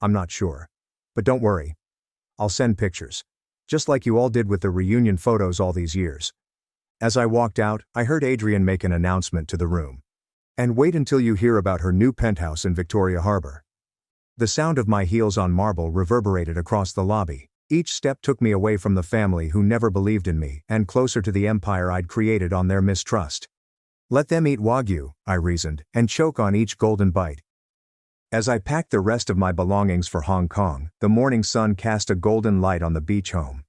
I'm not sure. But don't worry. I'll send pictures. Just like you all did with the reunion photos all these years. As I walked out, I heard Adrian make an announcement to the room. And wait until you hear about her new penthouse in Victoria Harbor. The sound of my heels on marble reverberated across the lobby. Each step took me away from the family who never believed in me and closer to the empire I'd created on their mistrust. Let them eat Wagyu, I reasoned, and choke on each golden bite. As I packed the rest of my belongings for Hong Kong, the morning sun cast a golden light on the beach home.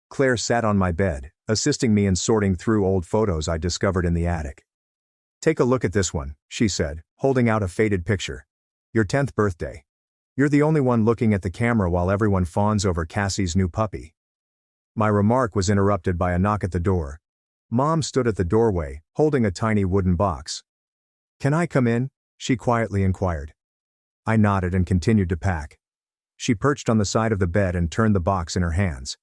Claire sat on my bed, assisting me in sorting through old photos I discovered in the attic. Take a look at this one, she said, holding out a faded picture. Your 10th birthday. You're the only one looking at the camera while everyone fawns over Cassie's new puppy. My remark was interrupted by a knock at the door. Mom stood at the doorway, holding a tiny wooden box. Can I come in? She quietly inquired. I nodded and continued to pack. She perched on the side of the bed and turned the box in her hands.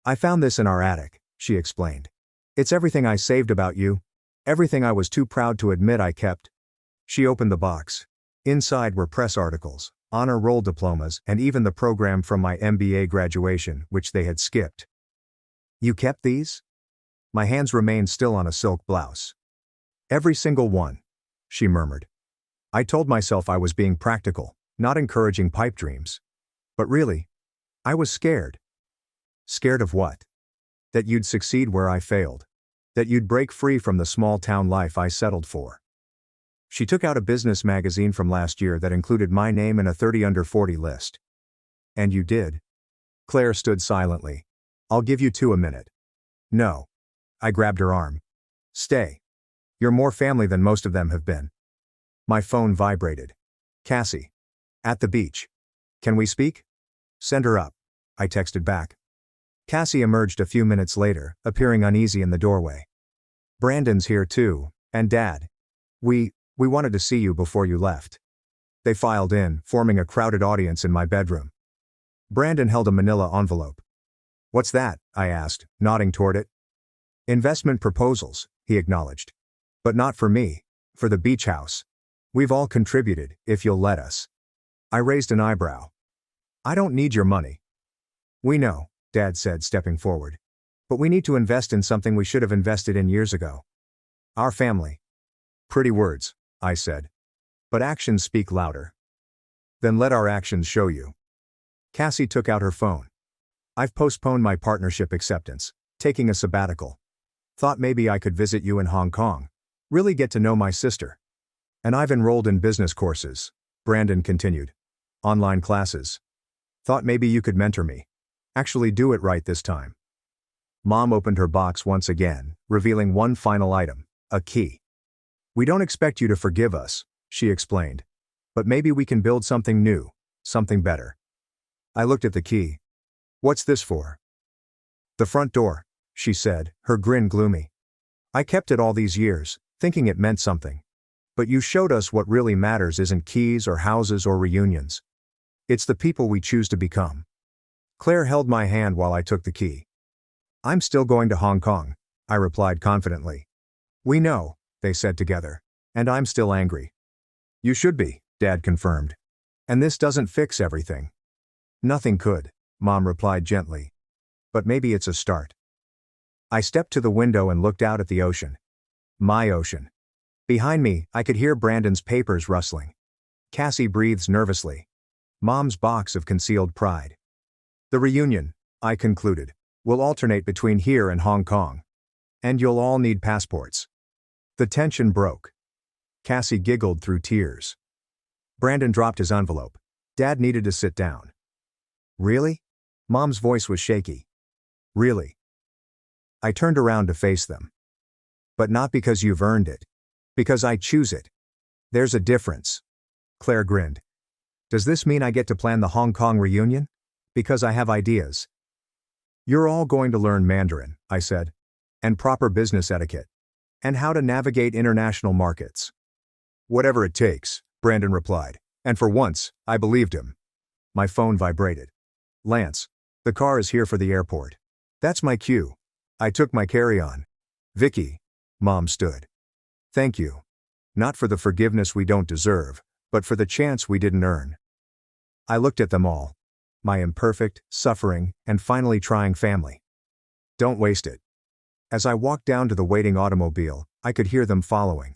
I found this in our attic, she explained. It's everything I saved about you. Everything I was too proud to admit I kept. She opened the box. Inside were press articles, honor roll diplomas, and even the program from my MBA graduation, which they had skipped. You kept these? My hands remained still on a silk blouse. Every single one, she murmured. I told myself I was being practical, not encouraging pipe dreams. But really, I was scared. Scared of what? That you'd succeed where I failed. That you'd break free from the small-town life I settled for. She took out a business magazine from last year that included my name in a 30 under 40 list. And you did? Claire stood silently. I'll give you 2 a minute. No. I grabbed her arm. Stay. You're more family than most of them have been. My phone vibrated. Cassie. At the beach. Can we speak? Send her up. I texted back. Cassie emerged a few minutes later, appearing uneasy in the doorway. Brandon's here too, and Dad. We wanted to see you before you left. They filed in, forming a crowded audience in my bedroom. Brandon held a manila envelope. What's that? I asked, nodding toward it. Investment proposals, he acknowledged. But not for me, for the beach house. We've all contributed, if you'll let us. I raised an eyebrow. I don't need your money. We know, Dad said, stepping forward. But we need to invest in something we should have invested in years ago. Our family. Pretty words, I said. But actions speak louder. Then let our actions show you. Cassie took out her phone. I've postponed my partnership acceptance, taking a sabbatical. Thought maybe I could visit you in Hong Kong. Really get to know my sister. And I've enrolled in business courses, Brandon continued. Online classes. Thought maybe you could mentor me. Actually do it right this time. Mom opened her box once again, revealing one final item, a key. We don't expect you to forgive us, she explained. But maybe we can build something new, something better. I looked at the key. What's this for? The front door, she said, her grin gloomy. I kept it all these years, thinking it meant something. But you showed us what really matters isn't keys or houses or reunions. It's the people we choose to become. Claire held my hand while I took the key. I'm still going to Hong Kong, I replied confidently. We know, they said together. And I'm still angry. You should be, Dad confirmed. And this doesn't fix everything. Nothing could, Mom replied gently. But maybe it's a start. I stepped to the window and looked out at the ocean. My ocean. Behind me, I could hear Brandon's papers rustling. Cassie breathes nervously. Mom's box of concealed pride. The reunion, I concluded, will alternate between here and Hong Kong. And you'll all need passports. The tension broke. Cassie giggled through tears. Brandon dropped his envelope. Dad needed to sit down. Really? Mom's voice was shaky. Really? I turned around to face them. But not because you've earned it. Because I choose it. There's a difference. Claire grinned. Does this mean I get to plan the Hong Kong reunion? Because I have ideas. You're all going to learn Mandarin, I said. And proper business etiquette. And how to navigate international markets. Whatever it takes, Brandon replied. And for once, I believed him. My phone vibrated. Lance. The car is here for the airport. That's my cue. I took my carry-on. Vicky. Mom stood. Thank you. Not for the forgiveness we don't deserve, but for the chance we didn't earn. I looked at them all. My imperfect, suffering, and finally trying family. Don't waste it. As I walked down to the waiting automobile, I could hear them following.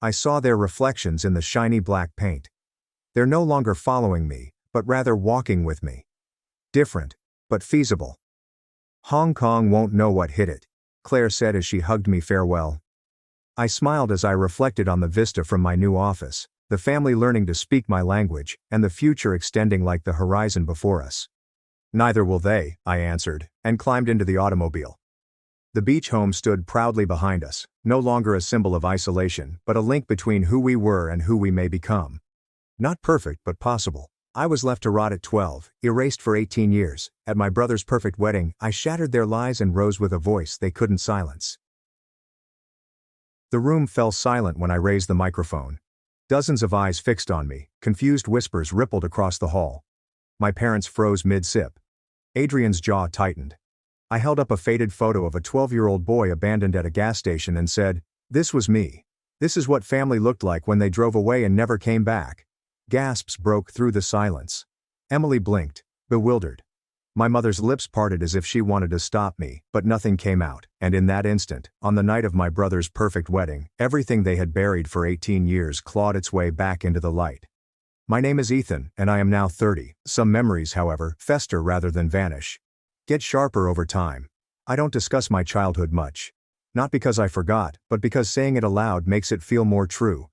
I saw their reflections in the shiny black paint. They're no longer following me, but rather walking with me. Different, but feasible. Hong Kong won't know what hit it, Claire said as she hugged me farewell. I smiled as I reflected on the vista from my new office, the family learning to speak my language, and the future extending like the horizon before us. Neither will they, I answered, and climbed into the automobile. The beach home stood proudly behind us, no longer a symbol of isolation, but a link between who we were and who we may become. Not perfect but possible. I was left to rot at 12, erased for 18 years. At my brother's perfect wedding, I shattered their lies and rose with a voice they couldn't silence. The room fell silent when I raised the microphone. Dozens of eyes fixed on me, confused whispers rippled across the hall. My parents froze mid-sip. Adrian's jaw tightened. I held up a faded photo of a 12-year-old boy abandoned at a gas station and said, "This was me. This is what family looked like when they drove away and never came back." Gasps broke through the silence. Emily blinked, bewildered. My mother's lips parted as if she wanted to stop me, but nothing came out, and in that instant, on the night of my brother's perfect wedding, everything they had buried for 18 years clawed its way back into the light. My name is Ethan, and I am now 30. Some memories, however, fester rather than vanish. Get sharper over time. I don't discuss my childhood much. Not because I forgot, but because saying it aloud makes it feel more true.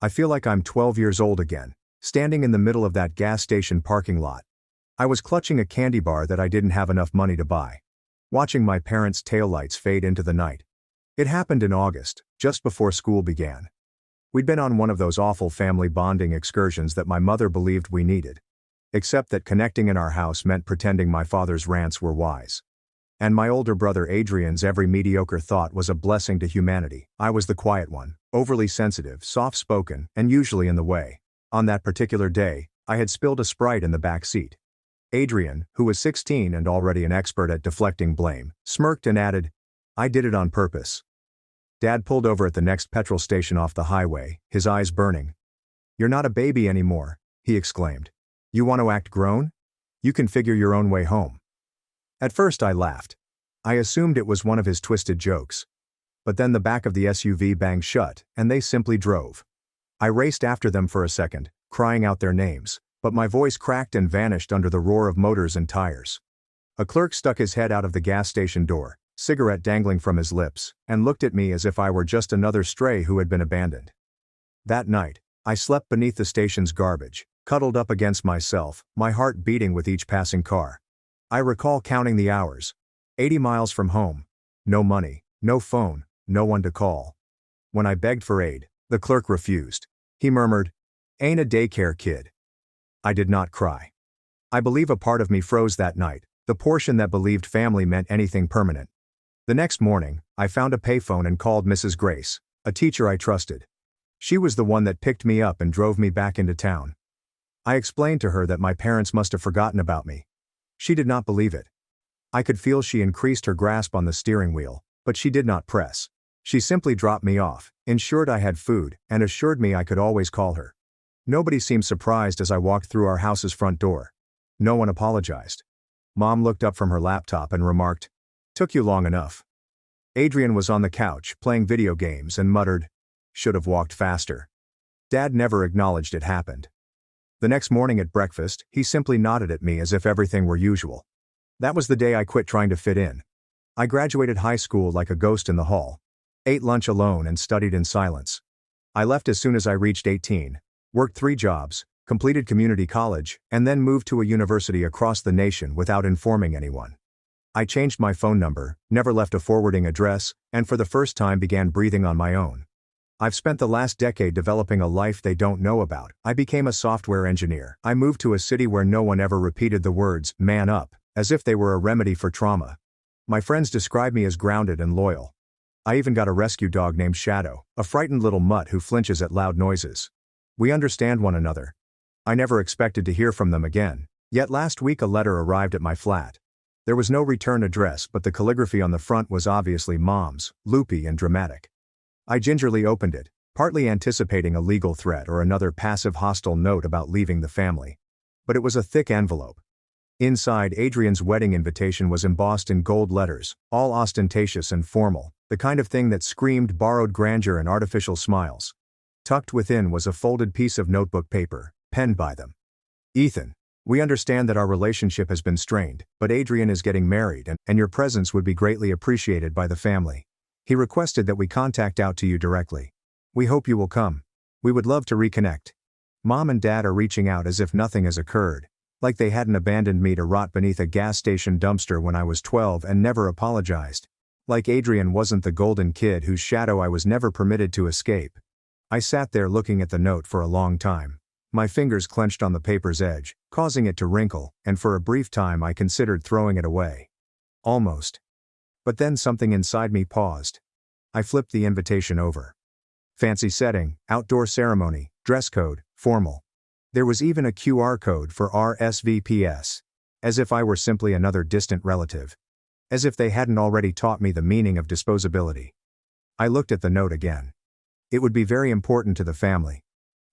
I feel like I'm 12 years old again, standing in the middle of that gas station parking lot. I was clutching a candy bar that I didn't have enough money to buy. Watching my parents' taillights fade into the night. It happened in August, just before school began. We'd been on one of those awful family bonding excursions that my mother believed we needed. Except that connecting in our house meant pretending my father's rants were wise. And my older brother Adrian's every mediocre thought was a blessing to humanity. I was the quiet one, overly sensitive, soft-spoken, and usually in the way. On that particular day, I had spilled a Sprite in the back seat. Adrian, who was 16 and already an expert at deflecting blame, smirked and added, "I did it on purpose." Dad pulled over at the next petrol station off the highway, his eyes burning. "You're not a baby anymore," he exclaimed. "You want to act grown? You can figure your own way home." At first I laughed. I assumed it was one of his twisted jokes. But then the back of the SUV banged shut, and they simply drove. I raced after them for a second, crying out their names, but my voice cracked and vanished under the roar of motors and tires. A clerk stuck his head out of the gas station door, cigarette dangling from his lips, and looked at me as if I were just another stray who had been abandoned. That night, I slept beneath the station's garbage, cuddled up against myself, my heart beating with each passing car. I recall counting the hours. 80 miles from home. No money, no phone, no one to call. When I begged for aid, the clerk refused. He murmured, "Ain't a daycare kid." I did not cry. I believe a part of me froze that night, the portion that believed family meant anything permanent. The next morning, I found a payphone and called Mrs. Grace, a teacher I trusted. She was the one that picked me up and drove me back into town. I explained to her that my parents must have forgotten about me. She did not believe it. I could feel she increased her grasp on the steering wheel, but she did not press. She simply dropped me off, ensured I had food, and assured me I could always call her. Nobody seemed surprised as I walked through our house's front door. No one apologized. Mom looked up from her laptop and remarked, "Took you long enough." Adrian was on the couch, playing video games, and muttered, "Should have walked faster." Dad never acknowledged it happened. The next morning at breakfast, he simply nodded at me as if everything were usual. That was the day I quit trying to fit in. I graduated high school like a ghost in the hall. Ate lunch alone and studied in silence. I left as soon as I reached 18, worked 3 jobs, completed community college, and then moved to a university across the nation without informing anyone. I changed my phone number, never left a forwarding address, and for the first time began breathing on my own. I've spent the last decade developing a life they don't know about. I became a software engineer. I moved to a city where no one ever repeated the words, "man up," as if they were a remedy for trauma. My friends describe me as grounded and loyal. I even got a rescue dog named Shadow, a frightened little mutt who flinches at loud noises. We understand one another. I never expected to hear from them again, yet last week a letter arrived at my flat. There was no return address, but the calligraphy on the front was obviously Mom's, loopy and dramatic. I gingerly opened it, partly anticipating a legal threat or another passive hostile note about leaving the family. But it was a thick envelope. Inside, Adrian's wedding invitation was embossed in gold letters, all ostentatious and formal, the kind of thing that screamed borrowed grandeur and artificial smiles. Tucked within was a folded piece of notebook paper, penned by them. "Ethan, we understand that our relationship has been strained, but Adrian is getting married and your presence would be greatly appreciated by the family. He requested that we contact out to you directly. We hope you will come. We would love to reconnect. Mom and Dad are reaching out as if nothing has occurred. Like they hadn't abandoned me to rot beneath a gas station dumpster when I was 12 and never apologized. Like Adrian wasn't the golden kid whose shadow I was never permitted to escape. I sat there looking at the note for a long time. My fingers clenched on the paper's edge, causing it to wrinkle, and for a brief time I considered throwing it away. Almost. But then something inside me paused. I flipped the invitation over. Fancy setting, outdoor ceremony, dress code, formal. There was even a QR code for RSVPs. As if I were simply another distant relative. As if they hadn't already taught me the meaning of disposability. I looked at the note again. It would be very important to the family.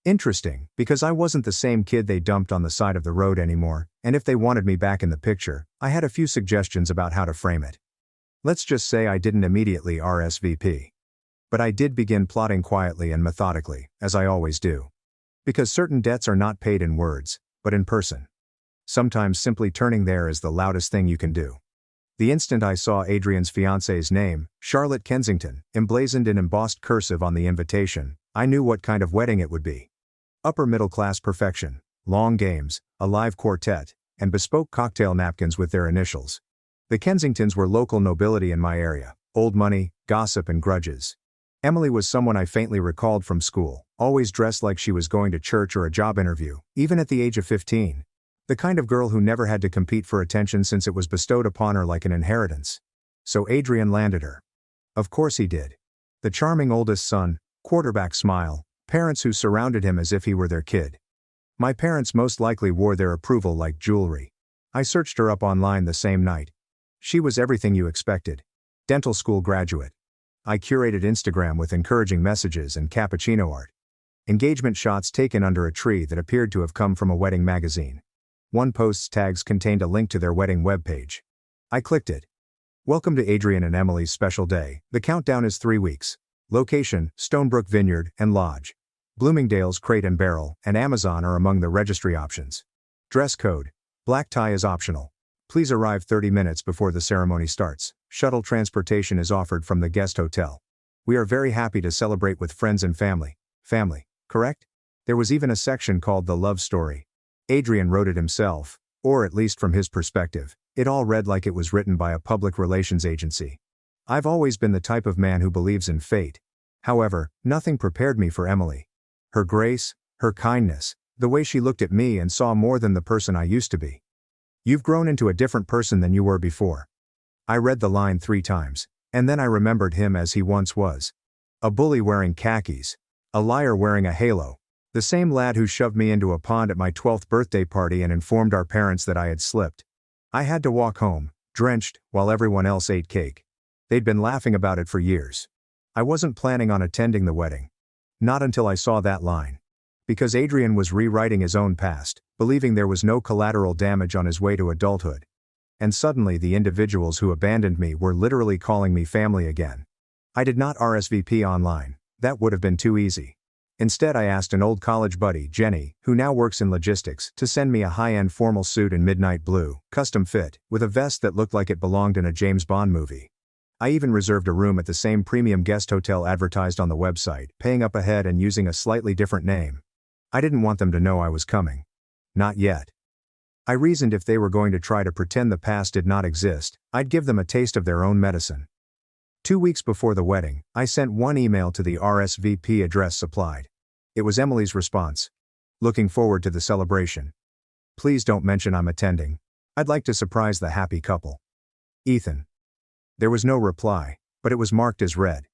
Interesting, because I wasn't the same kid they dumped on the side of the road anymore, and if they wanted me back in the picture, I had a few suggestions about how to frame it. Let's just say I didn't immediately RSVP. But I did begin plotting quietly and methodically, as I always do. Because certain debts are not paid in words, but in person. Sometimes simply turning there is the loudest thing you can do. The instant I saw Adrian's fiancée's name, Charlotte Kensington, emblazoned in embossed cursive on the invitation, I knew what kind of wedding it would be. Upper middle class perfection, long games, a live quartet, and bespoke cocktail napkins with their initials. The Kensingtons were local nobility in my area, old money, gossip and grudges. Emily was someone I faintly recalled from school, always dressed like she was going to church or a job interview, even at the age of 15. The kind of girl who never had to compete for attention since it was bestowed upon her like an inheritance. So Adrian landed her. Of course he did. The charming oldest son, quarterback smile, parents who surrounded him as if he were their kid. My parents most likely wore their approval like jewelry. I searched her up online the same night. She was everything you expected. Dental school graduate. I curated Instagram with encouraging messages and cappuccino art. Engagement shots taken under a tree that appeared to have come from a wedding magazine. One post's tags contained a link to their wedding webpage. I clicked it. Welcome to Adrian and Emily's special day. The countdown is 3 weeks. Location, Stonebrook Vineyard and Lodge. Bloomingdale's Crate and Barrel and Amazon are among the registry options. Dress code. Black tie is optional. Please arrive 30 minutes before the ceremony starts. Shuttle transportation is offered from the guest hotel. We are very happy to celebrate with friends and family. Family, correct? There was even a section called The Love Story. Adrian wrote it himself, or at least from his perspective, it all read like it was written by a public relations agency. I've always been the type of man who believes in fate. However, nothing prepared me for Emily. Her grace, her kindness, the way she looked at me and saw more than the person I used to be. You've grown into a different person than you were before. I read the line 3 times, and then I remembered him as he once was. A bully wearing khakis. A liar wearing a halo. The same lad who shoved me into a pond at my 12th birthday party and informed our parents that I had slipped. I had to walk home, drenched, while everyone else ate cake. They'd been laughing about it for years. I wasn't planning on attending the wedding. Not until I saw that line. Because Adrian was rewriting his own past, believing there was no collateral damage on his way to adulthood. And suddenly the individuals who abandoned me were literally calling me family again. I did not RSVP online. That would have been too easy. Instead I asked an old college buddy, Jenny, who now works in logistics, to send me a high-end formal suit in midnight blue, custom fit, with a vest that looked like it belonged in a James Bond movie. I even reserved a room at the same premium guest hotel advertised on the website, paying up ahead and using a slightly different name. I didn't want them to know I was coming. Not yet. I reasoned if they were going to try to pretend the past did not exist, I'd give them a taste of their own medicine. 2 weeks before the wedding, I sent one email to the RSVP address supplied. It was Emily's response. Looking forward to the celebration. Please don't mention I'm attending. I'd like to surprise the happy couple. Ethan. There was no reply, but it was marked as read.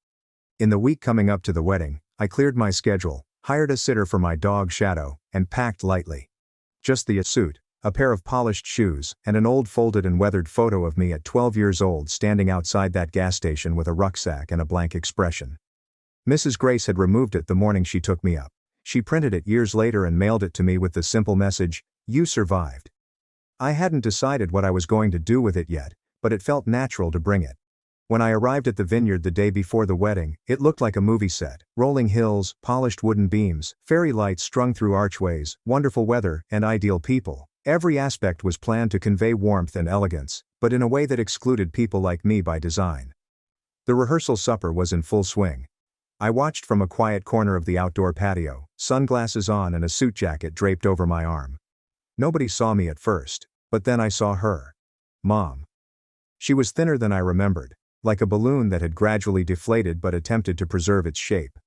In the week coming up to the wedding, I cleared my schedule, hired a sitter for my dog Shadow, and packed lightly. Just the suit, a pair of polished shoes, and an old folded and weathered photo of me at 12 years old standing outside that gas station with a rucksack and a blank expression. Mrs. Grace had removed it the morning she took me up. She printed it years later and mailed it to me with the simple message, "You survived." I hadn't decided what I was going to do with it yet, but it felt natural to bring it. When I arrived at the vineyard the day before the wedding, it looked like a movie set. Rolling hills, polished wooden beams, fairy lights strung through archways, wonderful weather, and ideal people. Every aspect was planned to convey warmth and elegance, but in a way that excluded people like me by design. The rehearsal supper was in full swing. I watched from a quiet corner of the outdoor patio, sunglasses on and a suit jacket draped over my arm. Nobody saw me at first, but then I saw her. Mom. She was thinner than I remembered, like a balloon that had gradually deflated but attempted to preserve its shape.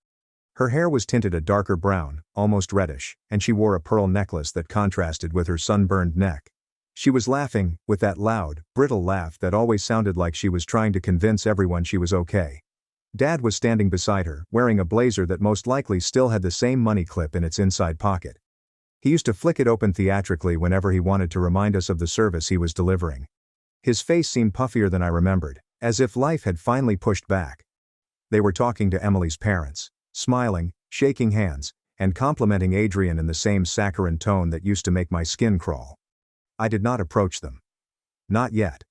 Her hair was tinted a darker brown, almost reddish, and she wore a pearl necklace that contrasted with her sunburned neck. She was laughing, with that loud, brittle laugh that always sounded like she was trying to convince everyone she was okay. Dad was standing beside her, wearing a blazer that most likely still had the same money clip in its inside pocket. He used to flick it open theatrically whenever he wanted to remind us of the service he was delivering. His face seemed puffier than I remembered, as if life had finally pushed back. They were talking to Emily's parents, smiling, shaking hands, and complimenting Adrian in the same saccharine tone that used to make my skin crawl. I did not approach them. Not yet.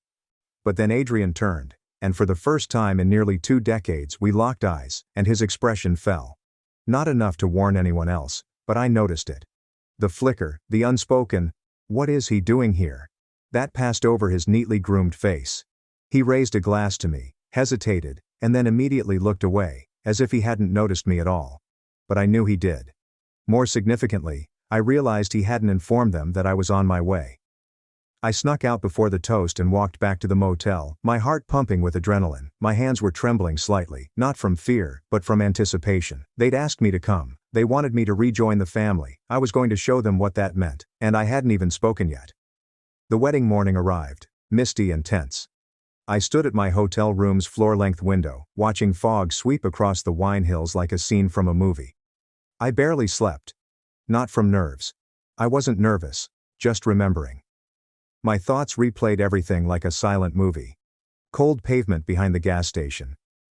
But then Adrian turned, and for the first time in nearly 2 decades we locked eyes, and his expression fell. Not enough to warn anyone else, but I noticed it. The flicker, the unspoken, "What is he doing here?" that passed over his neatly groomed face. He raised a glass to me, hesitated, and then immediately looked away, as if he hadn't noticed me at all. But I knew he did. More significantly, I realized he hadn't informed them that I was on my way. I snuck out before the toast and walked back to the motel, my heart pumping with adrenaline. My hands were trembling slightly, not from fear, but from anticipation. They'd asked me to come. They wanted me to rejoin the family. I was going to show them what that meant, and I hadn't even spoken yet. The wedding morning arrived, misty and tense. I stood at my hotel room's floor-length window, watching fog sweep across the wine hills like a scene from a movie. I barely slept. Not from nerves. I wasn't nervous, just remembering. My thoughts replayed everything like a silent movie. Cold pavement behind the gas station.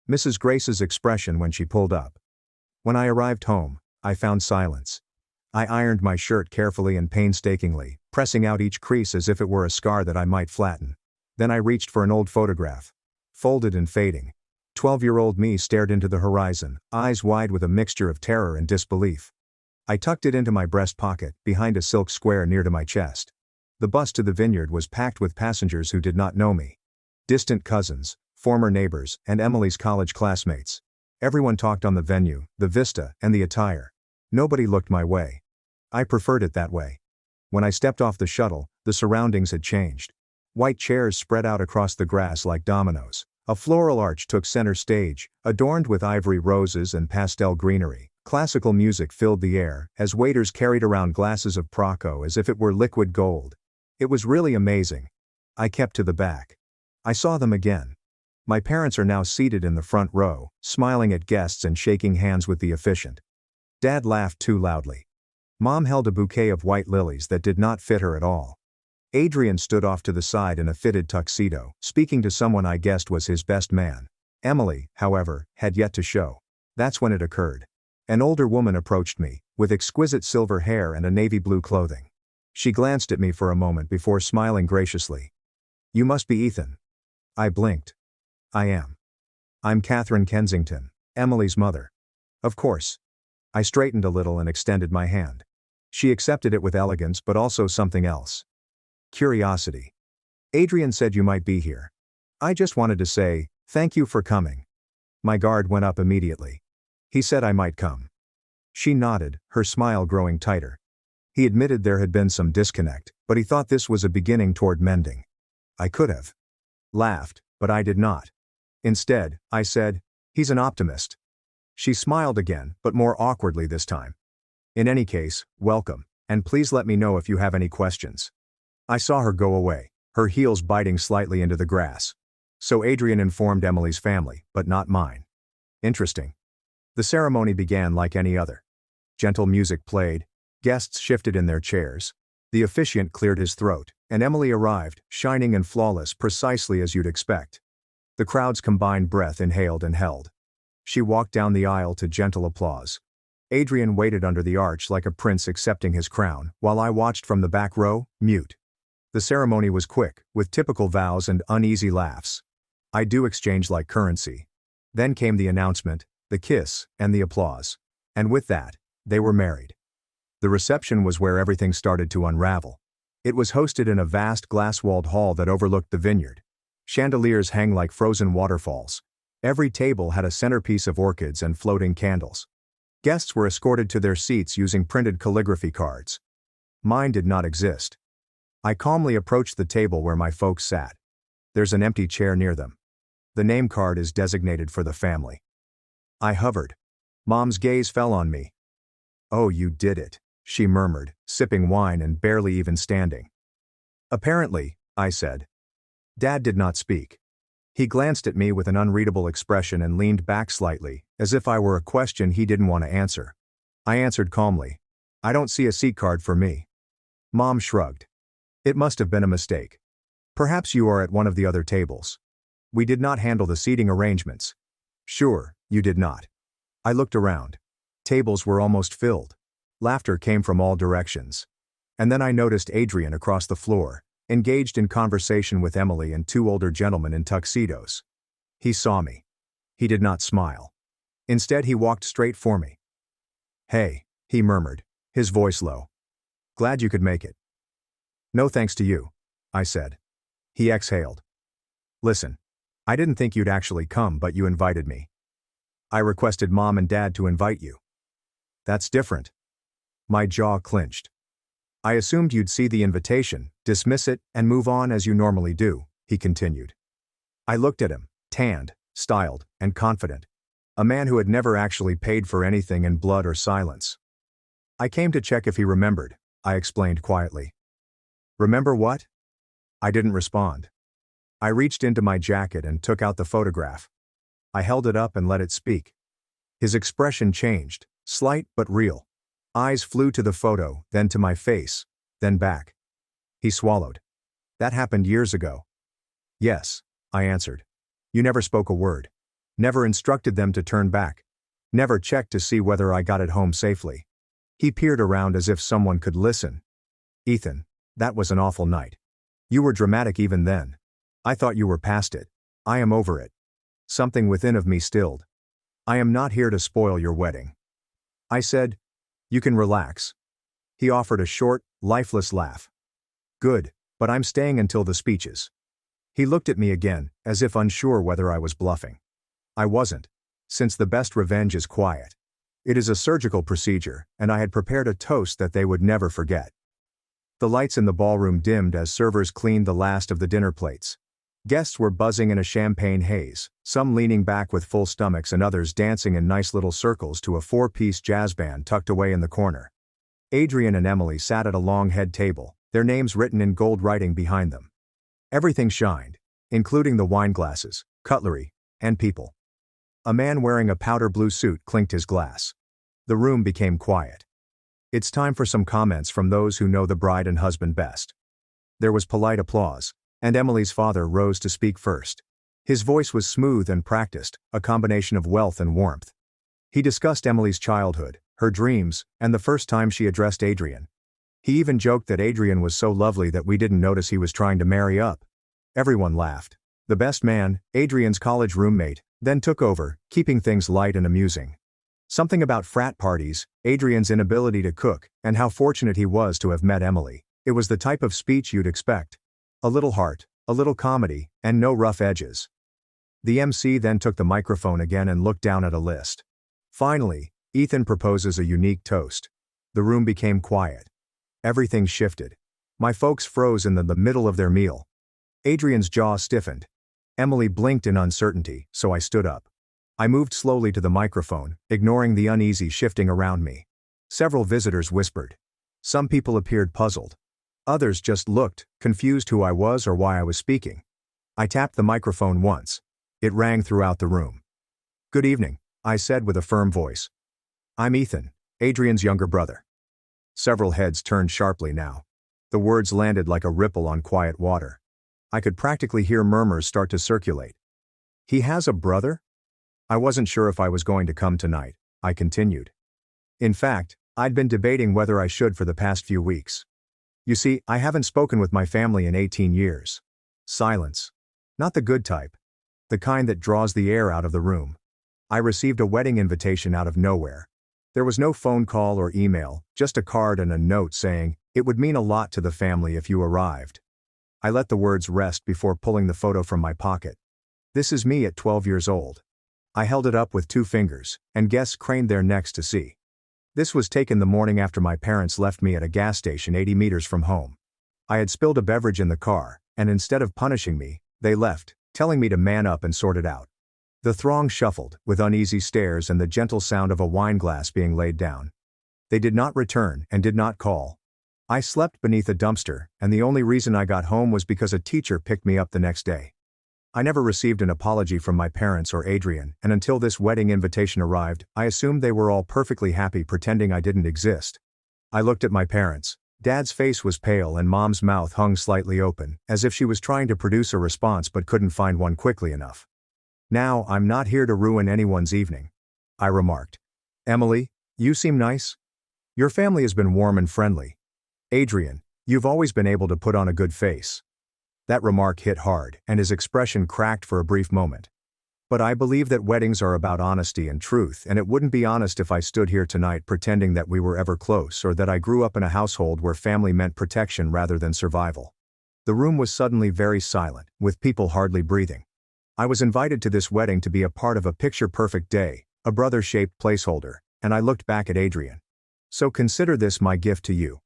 Mrs. Grace's expression when she pulled up. When I arrived home, I found silence. I ironed my shirt carefully and painstakingly, pressing out each crease as if it were a scar that I might flatten. Then I reached for an old photograph. Folded and fading. 12-year-old me stared into the horizon, eyes wide with a mixture of terror and disbelief. I tucked it into my breast pocket, behind a silk square near to my chest. The bus to the vineyard was packed with passengers who did not know me. Distant cousins, former neighbors, and Emily's college classmates. Everyone talked on the venue, the vista, and the attire. Nobody looked my way. I preferred it that way. When I stepped off the shuttle, the surroundings had changed. White chairs spread out across the grass like dominoes. A floral arch took center stage, adorned with ivory roses and pastel greenery. Classical music filled the air, as waiters carried around glasses of Prosecco as if it were liquid gold. It was really amazing. I kept to the back. I saw them again. My parents are now seated in the front row, smiling at guests and shaking hands with the officiant. Dad laughed too loudly. Mom held a bouquet of white lilies that did not fit her at all. Adrian stood off to the side in a fitted tuxedo, speaking to someone I guessed was his best man. Emily, however, had yet to show. That's when it occurred. An older woman approached me, with exquisite silver hair and a navy blue clothing. She glanced at me for a moment before smiling graciously. "You must be Ethan." I blinked. "I am. I'm Catherine Kensington, Emily's mother." "Of course." I straightened a little and extended my hand. She accepted it with elegance but also something else. Curiosity. "Adrian said you might be here. I just wanted to say, thank you for coming." My guard went up immediately. "He said I might come." She nodded, her smile growing tighter. He admitted there had been some disconnect, but he thought this was a beginning toward mending. I could have laughed, but I did not. Instead, I said, "He's an optimist." She smiled again, but more awkwardly this time. "In any case, welcome, and please let me know if you have any questions." I saw her go away, her heels biting slightly into the grass. So Adrian informed Emily's family, but not mine. Interesting. The ceremony began like any other. Gentle music played. Guests shifted in their chairs. The officiant cleared his throat, and Emily arrived, shining and flawless precisely as you'd expect. The crowd's combined breath inhaled and held. She walked down the aisle to gentle applause. Adrian waited under the arch like a prince accepting his crown, while I watched from the back row, mute. The ceremony was quick, with typical vows and uneasy laughs. I do exchange like currency. Then came the announcement, the kiss, and the applause. And with that, they were married. The reception was where everything started to unravel. It was hosted in a vast glass-walled hall that overlooked the vineyard. Chandeliers hang like frozen waterfalls. Every table had a centerpiece of orchids and floating candles. Guests were escorted to their seats using printed calligraphy cards. Mine did not exist. I calmly approached the table where my folks sat. There's an empty chair near them. The name card is designated for the family. I hovered. Mom's gaze fell on me. "Oh, you did it," she murmured, sipping wine and barely even standing. "Apparently," I said. Dad did not speak. He glanced at me with an unreadable expression and leaned back slightly, as if I were a question he didn't want to answer. I answered calmly, "I don't see a seat card for me." Mom shrugged. "It must have been a mistake. Perhaps you are at one of the other tables. We did not handle the seating arrangements." "Sure, you did not." I looked around. Tables were almost filled. Laughter came from all directions. And then I noticed Adrian across the floor, engaged in conversation with Emily and two older gentlemen in tuxedos. He saw me. He did not smile. Instead, he walked straight for me. "Hey," he murmured, his voice low. "Glad you could make it." "No thanks to you," I said. He exhaled. "Listen, I didn't think you'd actually come, but you invited me. I requested Mom and Dad to invite you." "That's different." My jaw clenched. "I assumed you'd see the invitation, dismiss it, and move on as you normally do," he continued. I looked at him, tanned, styled, and confident. A man who had never actually paid for anything in blood or silence. "I came to check if he remembered," I explained quietly. "Remember what?" I didn't respond. I reached into my jacket and took out the photograph. I held it up and let it speak. His expression changed, slight but real. Eyes flew to the photo, then to my face, then back. He swallowed. "That happened years ago." "Yes," I answered. "You never spoke a word. Never instructed them to turn back. Never checked to see whether I got it home safely." He peered around as if someone could listen. "Ethan, that was an awful night. You were dramatic even then. I thought you were past it. I am over it." Something within of me stilled. "I am not here to spoil your wedding." I said, "You can relax." He offered a short, lifeless laugh. "Good, but I'm staying until the speeches." He looked at me again, as if unsure whether I was bluffing. I wasn't, since the best revenge is quiet. It is a surgical procedure, and I had prepared a toast that they would never forget. The lights in the ballroom dimmed as servers cleaned the last of the dinner plates. Guests were buzzing in a champagne haze, some leaning back with full stomachs and others dancing in nice little circles to a four-piece jazz band tucked away in the corner. Adrian and Emily sat at a long head table, their names written in gold writing behind them. Everything shined, including the wine glasses, cutlery, and people. A man wearing a powder blue suit clinked his glass. The room became quiet. "It's time for some comments from those who know the bride and husband best." There was polite applause, and Emily's father rose to speak first. His voice was smooth and practiced, a combination of wealth and warmth. He discussed Emily's childhood, her dreams, and the first time she addressed Adrian. He even joked that Adrian was so lovely that we didn't notice he was trying to marry up. Everyone laughed. The best man, Adrian's college roommate, then took over, keeping things light and amusing. Something about frat parties, Adrian's inability to cook, and how fortunate he was to have met Emily. It was the type of speech you'd expect. A little heart, a little comedy, and no rough edges. The MC then took the microphone again and looked down at a list. Finally, Ethan proposes a unique toast. The room became quiet. Everything shifted. My folks froze in the middle of their meal. Adrian's jaw stiffened. Emily blinked in uncertainty, so I stood up. I moved slowly to the microphone, ignoring the uneasy shifting around me. Several visitors whispered. Some people appeared puzzled. Others just looked, confused who I was or why I was speaking. I tapped the microphone once. It rang throughout the room. "Good evening," I said with a firm voice. "I'm Ethan, Adrian's younger brother." Several heads turned sharply now. The words landed like a ripple on quiet water. I could practically hear murmurs start to circulate. "He has a brother?" I wasn't sure if I was going to come tonight, I continued. In fact, I'd been debating whether I should for the past few weeks. You see, I haven't spoken with my family in 18 years. Silence. Not the good type. The kind that draws the air out of the room. I received a wedding invitation out of nowhere. There was no phone call or email, just a card and a note saying, "It would mean a lot to the family if you arrived." I let the words rest before pulling the photo from my pocket. This is me at 12 years old. I held it up with 2 fingers, and guests craned their necks to see. This was taken the morning after my parents left me at a gas station 80 meters from home. I had spilled a beverage in the car, and instead of punishing me, they left, telling me to man up and sort it out. The throng shuffled, with uneasy stares and the gentle sound of a wine glass being laid down. They did not return and did not call. I slept beneath a dumpster, and the only reason I got home was because a teacher picked me up the next day. I never received an apology from my parents or Adrian, and until this wedding invitation arrived, I assumed they were all perfectly happy pretending I didn't exist. I looked at my parents. Dad's face was pale and Mom's mouth hung slightly open, as if she was trying to produce a response but couldn't find one quickly enough. "Now, I'm not here to ruin anyone's evening," I remarked. "Emily, you seem nice. Your family has been warm and friendly. Adrian, you've always been able to put on a good face." That remark hit hard, and his expression cracked for a brief moment. But I believe that weddings are about honesty and truth, and it wouldn't be honest if I stood here tonight pretending that we were ever close or that I grew up in a household where family meant protection rather than survival. The room was suddenly very silent, with people hardly breathing. I was invited to this wedding to be a part of a picture-perfect day, a brother-shaped placeholder, and I looked back at Adrian. "So consider this my gift to you."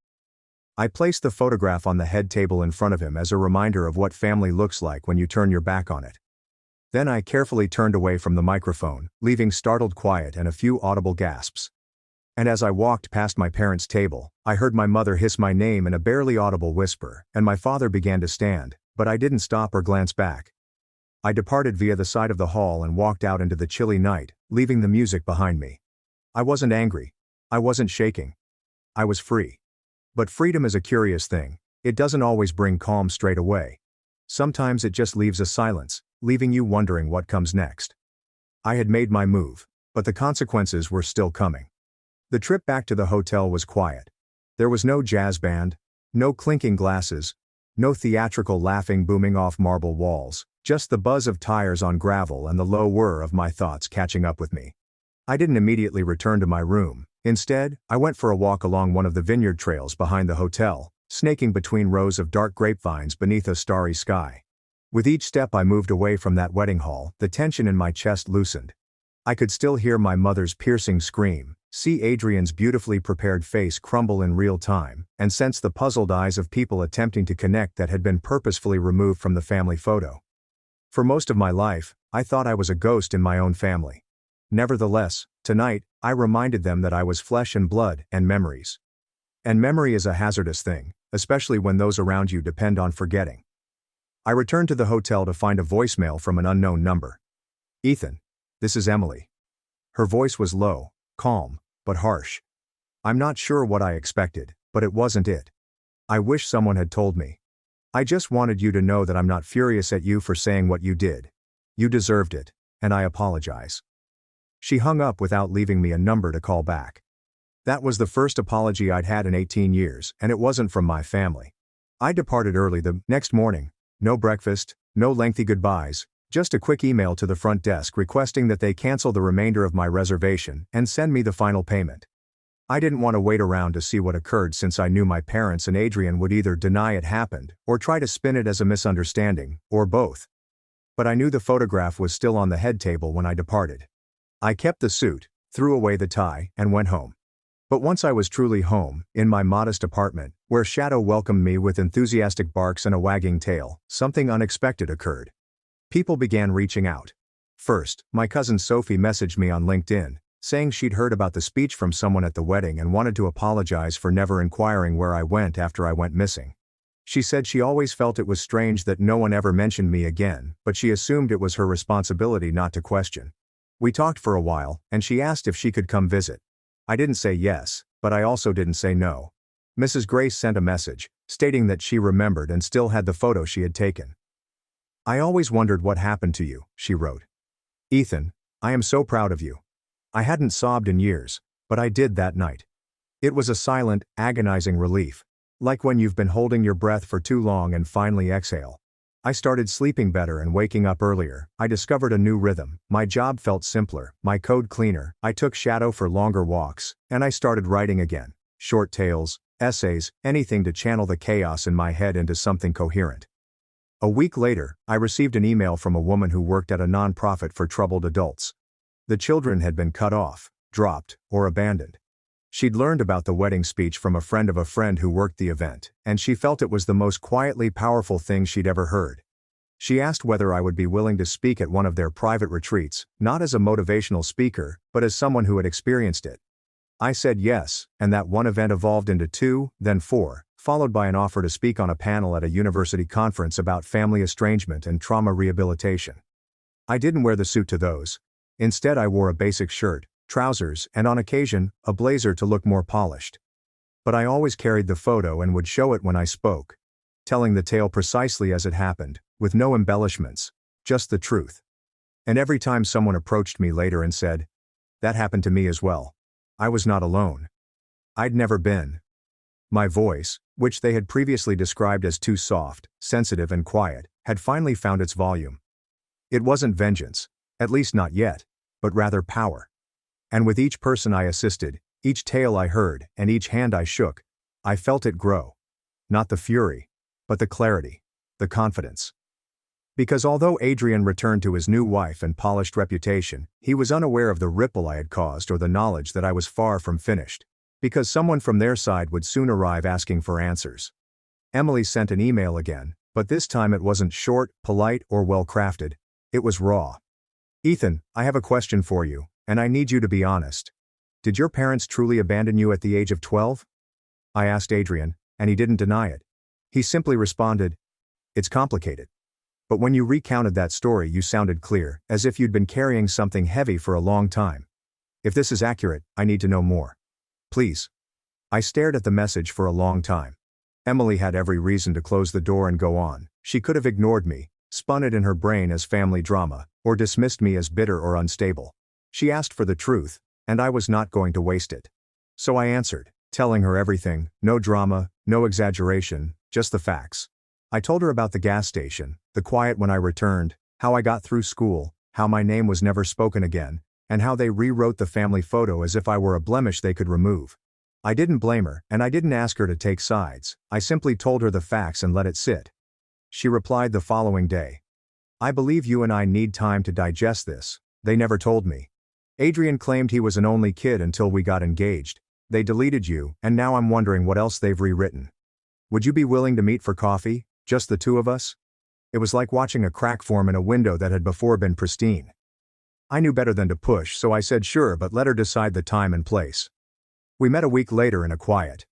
I placed the photograph on the head table in front of him as a reminder of what family looks like when you turn your back on it. Then I carefully turned away from the microphone, leaving startled quiet and a few audible gasps. And as I walked past my parents' table, I heard my mother hiss my name in a barely audible whisper, and my father began to stand, but I didn't stop or glance back. I departed via the side of the hall and walked out into the chilly night, leaving the music behind me. I wasn't angry. I wasn't shaking. I was free. But freedom is a curious thing. It doesn't always bring calm straight away. Sometimes it just leaves a silence, leaving you wondering what comes next. I had made my move, but the consequences were still coming. The trip back to the hotel was quiet. There was no jazz band, no clinking glasses, no theatrical laughing booming off marble walls, just the buzz of tires on gravel and the low whir of my thoughts catching up with me. I didn't immediately return to my room. Instead, I went for a walk along one of the vineyard trails behind the hotel, snaking between rows of dark grapevines beneath a starry sky. With each step I moved away from that wedding hall, the tension in my chest loosened. I could still hear my mother's piercing scream, see Adrian's beautifully prepared face crumble in real time, and sense the puzzled eyes of people attempting to connect that had been purposefully removed from the family photo. For most of my life, I thought I was a ghost in my own family. Nevertheless, tonight, I reminded them that I was flesh and blood and memories. And memory is a hazardous thing, especially when those around you depend on forgetting. I returned to the hotel to find a voicemail from an unknown number. "Ethan, this is Emily." Her voice was low, calm, but harsh. I'm not sure what I expected, but it wasn't it. I wish someone had told me. "I just wanted you to know that I'm not furious at you for saying what you did. You deserved it, and I apologize." She hung up without leaving me a number to call back. That was the first apology I'd had in 18 years, and it wasn't from my family. I departed early the next morning. No breakfast, no lengthy goodbyes, just a quick email to the front desk requesting that they cancel the remainder of my reservation and send me the final payment. I didn't want to wait around to see what occurred since I knew my parents and Adrian would either deny it happened or try to spin it as a misunderstanding, or both. But I knew the photograph was still on the head table when I departed. I kept the suit, threw away the tie, and went home. But once I was truly home, in my modest apartment, where Shadow welcomed me with enthusiastic barks and a wagging tail, something unexpected occurred. People began reaching out. First, my cousin Sophie messaged me on LinkedIn, saying she'd heard about the speech from someone at the wedding and wanted to apologize for never inquiring where I went after I went missing. She said she always felt it was strange that no one ever mentioned me again, but she assumed it was her responsibility not to question. We talked for a while, and she asked if she could come visit. I didn't say yes, but I also didn't say no. Mrs. Grace sent a message, stating that she remembered and still had the photo she had taken. "I always wondered what happened to you," she wrote. "Ethan, I am so proud of you. I hadn't sobbed in years, but I did that night. It was a silent, agonizing relief, like when you've been holding your breath for too long and finally exhale. I started sleeping better and waking up earlier. I discovered a new rhythm. My job felt simpler, my code cleaner. I took Shadow for longer walks, and I started writing again. Short tales, essays, anything to channel the chaos in my head into something coherent. A week later, I received an email from a woman who worked at a nonprofit for troubled adults. The children had been cut off, dropped, or abandoned. She'd learned about the wedding speech from a friend who worked the event, and she felt it was the most quietly powerful thing she'd ever heard. She asked whether I would be willing to speak at one of their private retreats, not as a motivational speaker, but as someone who had experienced it. I said yes, and that one event evolved into 2, then 4, followed by an offer to speak on a panel at a university conference about family estrangement and trauma rehabilitation. I didn't wear the suit to those. Instead, I wore a basic shirt, trousers, and on occasion, a blazer to look more polished. But I always carried the photo and would show it when I spoke, telling the tale precisely as it happened, with no embellishments, just the truth. And every time someone approached me later and said, "That happened to me as well," I was not alone. I'd never been. My voice, which they had previously described as too soft, sensitive and quiet, had finally found its volume. It wasn't vengeance, at least not yet, but rather power. And with each person I assisted, each tale I heard, and each hand I shook, I felt it grow. Not the fury, but the clarity, the confidence. Because although Adrian returned to his new wife and polished reputation, he was unaware of the ripple I had caused or the knowledge that I was far from finished. Because someone from their side would soon arrive asking for answers. Emily sent an email again, but this time it wasn't short, polite, or well-crafted. It was raw. "Ethan, I have a question for you, and I need you to be honest. Did your parents truly abandon you at the age of 12? I asked Adrian, and he didn't deny it. He simply responded, "It's complicated. But when you recounted that story, you sounded clear, as if you'd been carrying something heavy for a long time. If this is accurate, I need to know more. Please." I stared at the message for a long time. Emily had every reason to close the door and go on. She could have ignored me, spun it in her brain as family drama, or dismissed me as bitter or unstable. She asked for the truth, and I was not going to waste it. So I answered, telling her everything, no drama, no exaggeration, just the facts. I told her about the gas station, the quiet when I returned, how I got through school, how my name was never spoken again, and how they rewrote the family photo as if I were a blemish they could remove. I didn't blame her, and I didn't ask her to take sides. I simply told her the facts and let it sit. She replied the following day, "I believe you and I need time to digest this. They never told me. Adrian claimed he was an only kid until we got engaged. They deleted you, and now I'm wondering what else they've rewritten. Would you be willing to meet for coffee, just the two of us?" It was like watching a crack form in a window that had before been pristine. I knew better than to push, so I said sure, but let her decide the time and place. We met a week later in a quiet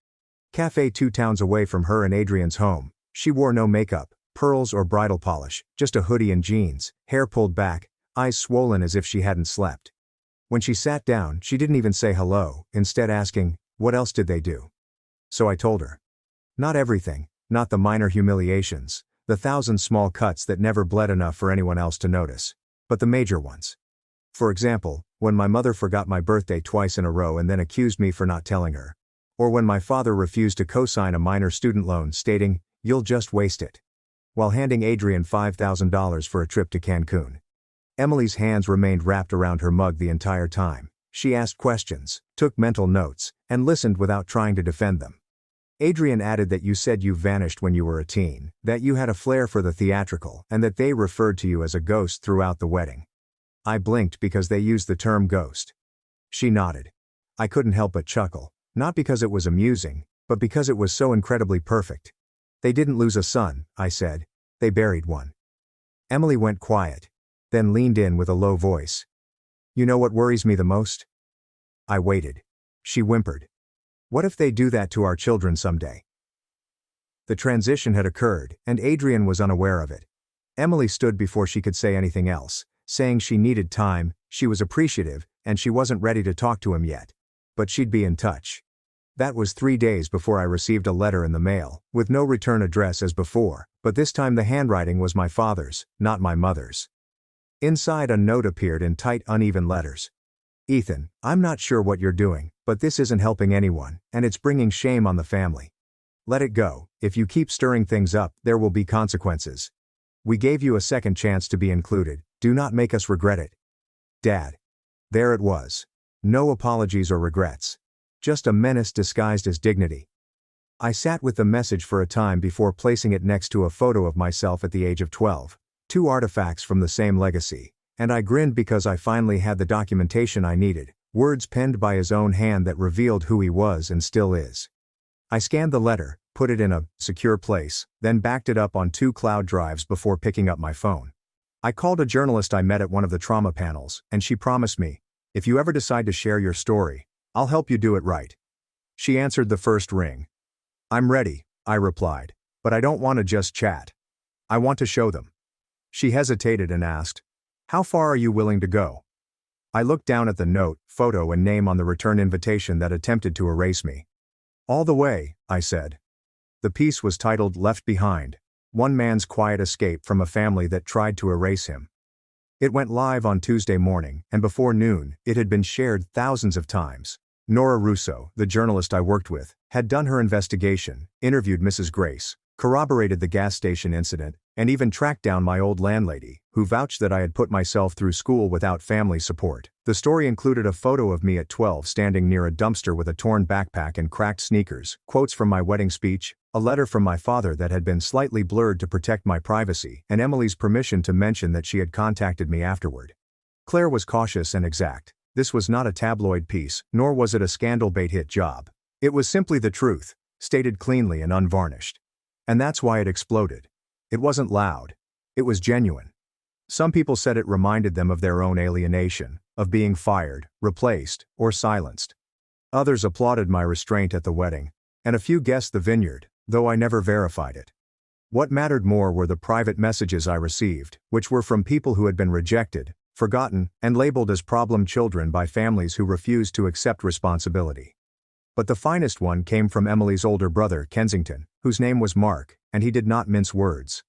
cafe 2 towns away from her and Adrian's home. She wore no makeup, pearls or bridal polish, just a hoodie and jeans, hair pulled back, eyes swollen as if she hadn't slept. When she sat down, she didn't even say hello, instead asking, "What else did they do?" So I told her. Not everything, not the minor humiliations, the 1,000 small cuts that never bled enough for anyone else to notice, but the major ones. For example, when my mother forgot my birthday twice in a row and then accused me for not telling her. Or when my father refused to co-sign a minor student loan stating, "You'll just waste it," while handing Adrian $5,000 for a trip to Cancun. Emily's hands remained wrapped around her mug the entire time. She asked questions, took mental notes, and listened without trying to defend them. Adrian added that you said you vanished when you were a teen, that you had a flair for the theatrical, and that they referred to you as a ghost throughout the wedding. I blinked because they used the term ghost. She nodded. I couldn't help but chuckle, not because it was amusing, but because it was so incredibly perfect. "They didn't lose a son," I said. "They buried one." Emily went quiet, then leaned in with a low voice. "You know what worries me the most?" I waited. She whimpered. "What if they do that to our children someday?" The transition had occurred, and Adrian was unaware of it. Emily stood before she could say anything else, saying she needed time, she was appreciative, and she wasn't ready to talk to him yet. But she'd be in touch. That was 3 days before I received a letter in the mail, with no return address as before, but this time the handwriting was my father's, not my mother's. Inside, a note appeared in tight, uneven letters. "Ethan, I'm not sure what you're doing, but this isn't helping anyone, and it's bringing shame on the family. Let it go. If you keep stirring things up, there will be consequences. We gave you a second chance to be included. Do not make us regret it. Dad." There it was. No apologies or regrets. Just a menace disguised as dignity. I sat with the message for a time before placing it next to a photo of myself at the age of 12. 2 artifacts from the same legacy. And I grinned because I finally had the documentation I needed, words penned by his own hand that revealed who he was and still is. I scanned the letter, put it in a secure place, then backed it up on 2 cloud drives before picking up my phone. I called a journalist I met at one of the trauma panels, and she promised me, "If you ever decide to share your story, I'll help you do it right." She answered the first ring. "I'm ready," I replied, "but I don't want to just chat. I want to show them." She hesitated and asked, "How far are you willing to go?" I looked down at the note, photo and name on the return invitation that attempted to erase me. "All the way," I said. The piece was titled "Left Behind: One Man's Quiet Escape from a Family That Tried to Erase Him." It went live on Tuesday morning, and before noon, it had been shared thousands of times. Nora Russo, the journalist I worked with, had done her investigation, interviewed Mrs. Grace, corroborated the gas station incident, and even tracked down my old landlady, who vouched that I had put myself through school without family support. The story included a photo of me at 12 standing near a dumpster with a torn backpack and cracked sneakers, quotes from my wedding speech, a letter from my father that had been slightly blurred to protect my privacy, and Emily's permission to mention that she had contacted me afterward. Claire was cautious and exact. This was not a tabloid piece, nor was it a scandal bait hit job. It was simply the truth, stated cleanly and unvarnished. And that's why it exploded. It wasn't loud. It was genuine. Some people said it reminded them of their own alienation, of being fired, replaced, or silenced. Others applauded my restraint at the wedding, and a few guessed the vineyard, though I never verified it. What mattered more were the private messages I received, which were from people who had been rejected, forgotten, and labeled as problem children by families who refused to accept responsibility. But the finest one came from Emily's older brother, Kensington, whose name was Mark, and he did not mince words.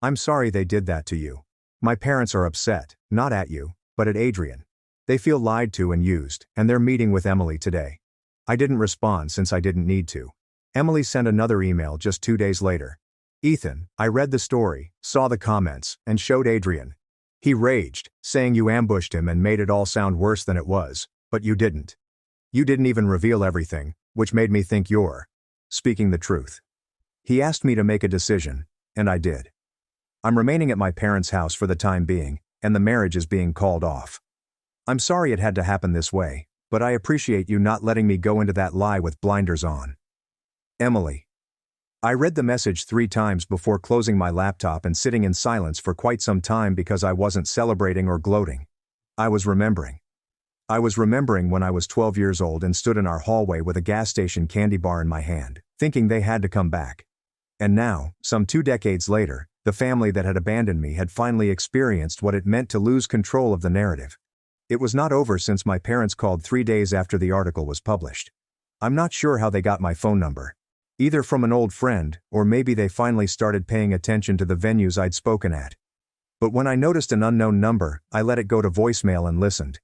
"I'm sorry they did that to you. My parents are upset, not at you, but at Adrian. They feel lied to and used, and they're meeting with Emily today." I didn't respond since I didn't need to. Emily sent another email just 2 days later. "Ethan, I read the story, saw the comments, and showed Adrian. He raged, saying you ambushed him and made it all sound worse than it was, but you didn't. You didn't even reveal everything, which made me think you're speaking the truth. He asked me to make a decision, and I did. I'm remaining at my parents' house for the time being, and the marriage is being called off. I'm sorry it had to happen this way, but I appreciate you not letting me go into that lie with blinders on. Emily." I read the message 3 times before closing my laptop and sitting in silence for quite some time because I wasn't celebrating or gloating. I was remembering. I was remembering when I was 12 years old and stood in our hallway with a gas station candy bar in my hand, thinking they had to come back. And now, some 2 decades later, the family that had abandoned me had finally experienced what it meant to lose control of the narrative. It was not over since my parents called 3 days after the article was published. I'm not sure how they got my phone number. Either from an old friend, or maybe they finally started paying attention to the venues I'd spoken at. But when I noticed an unknown number, I let it go to voicemail and listened.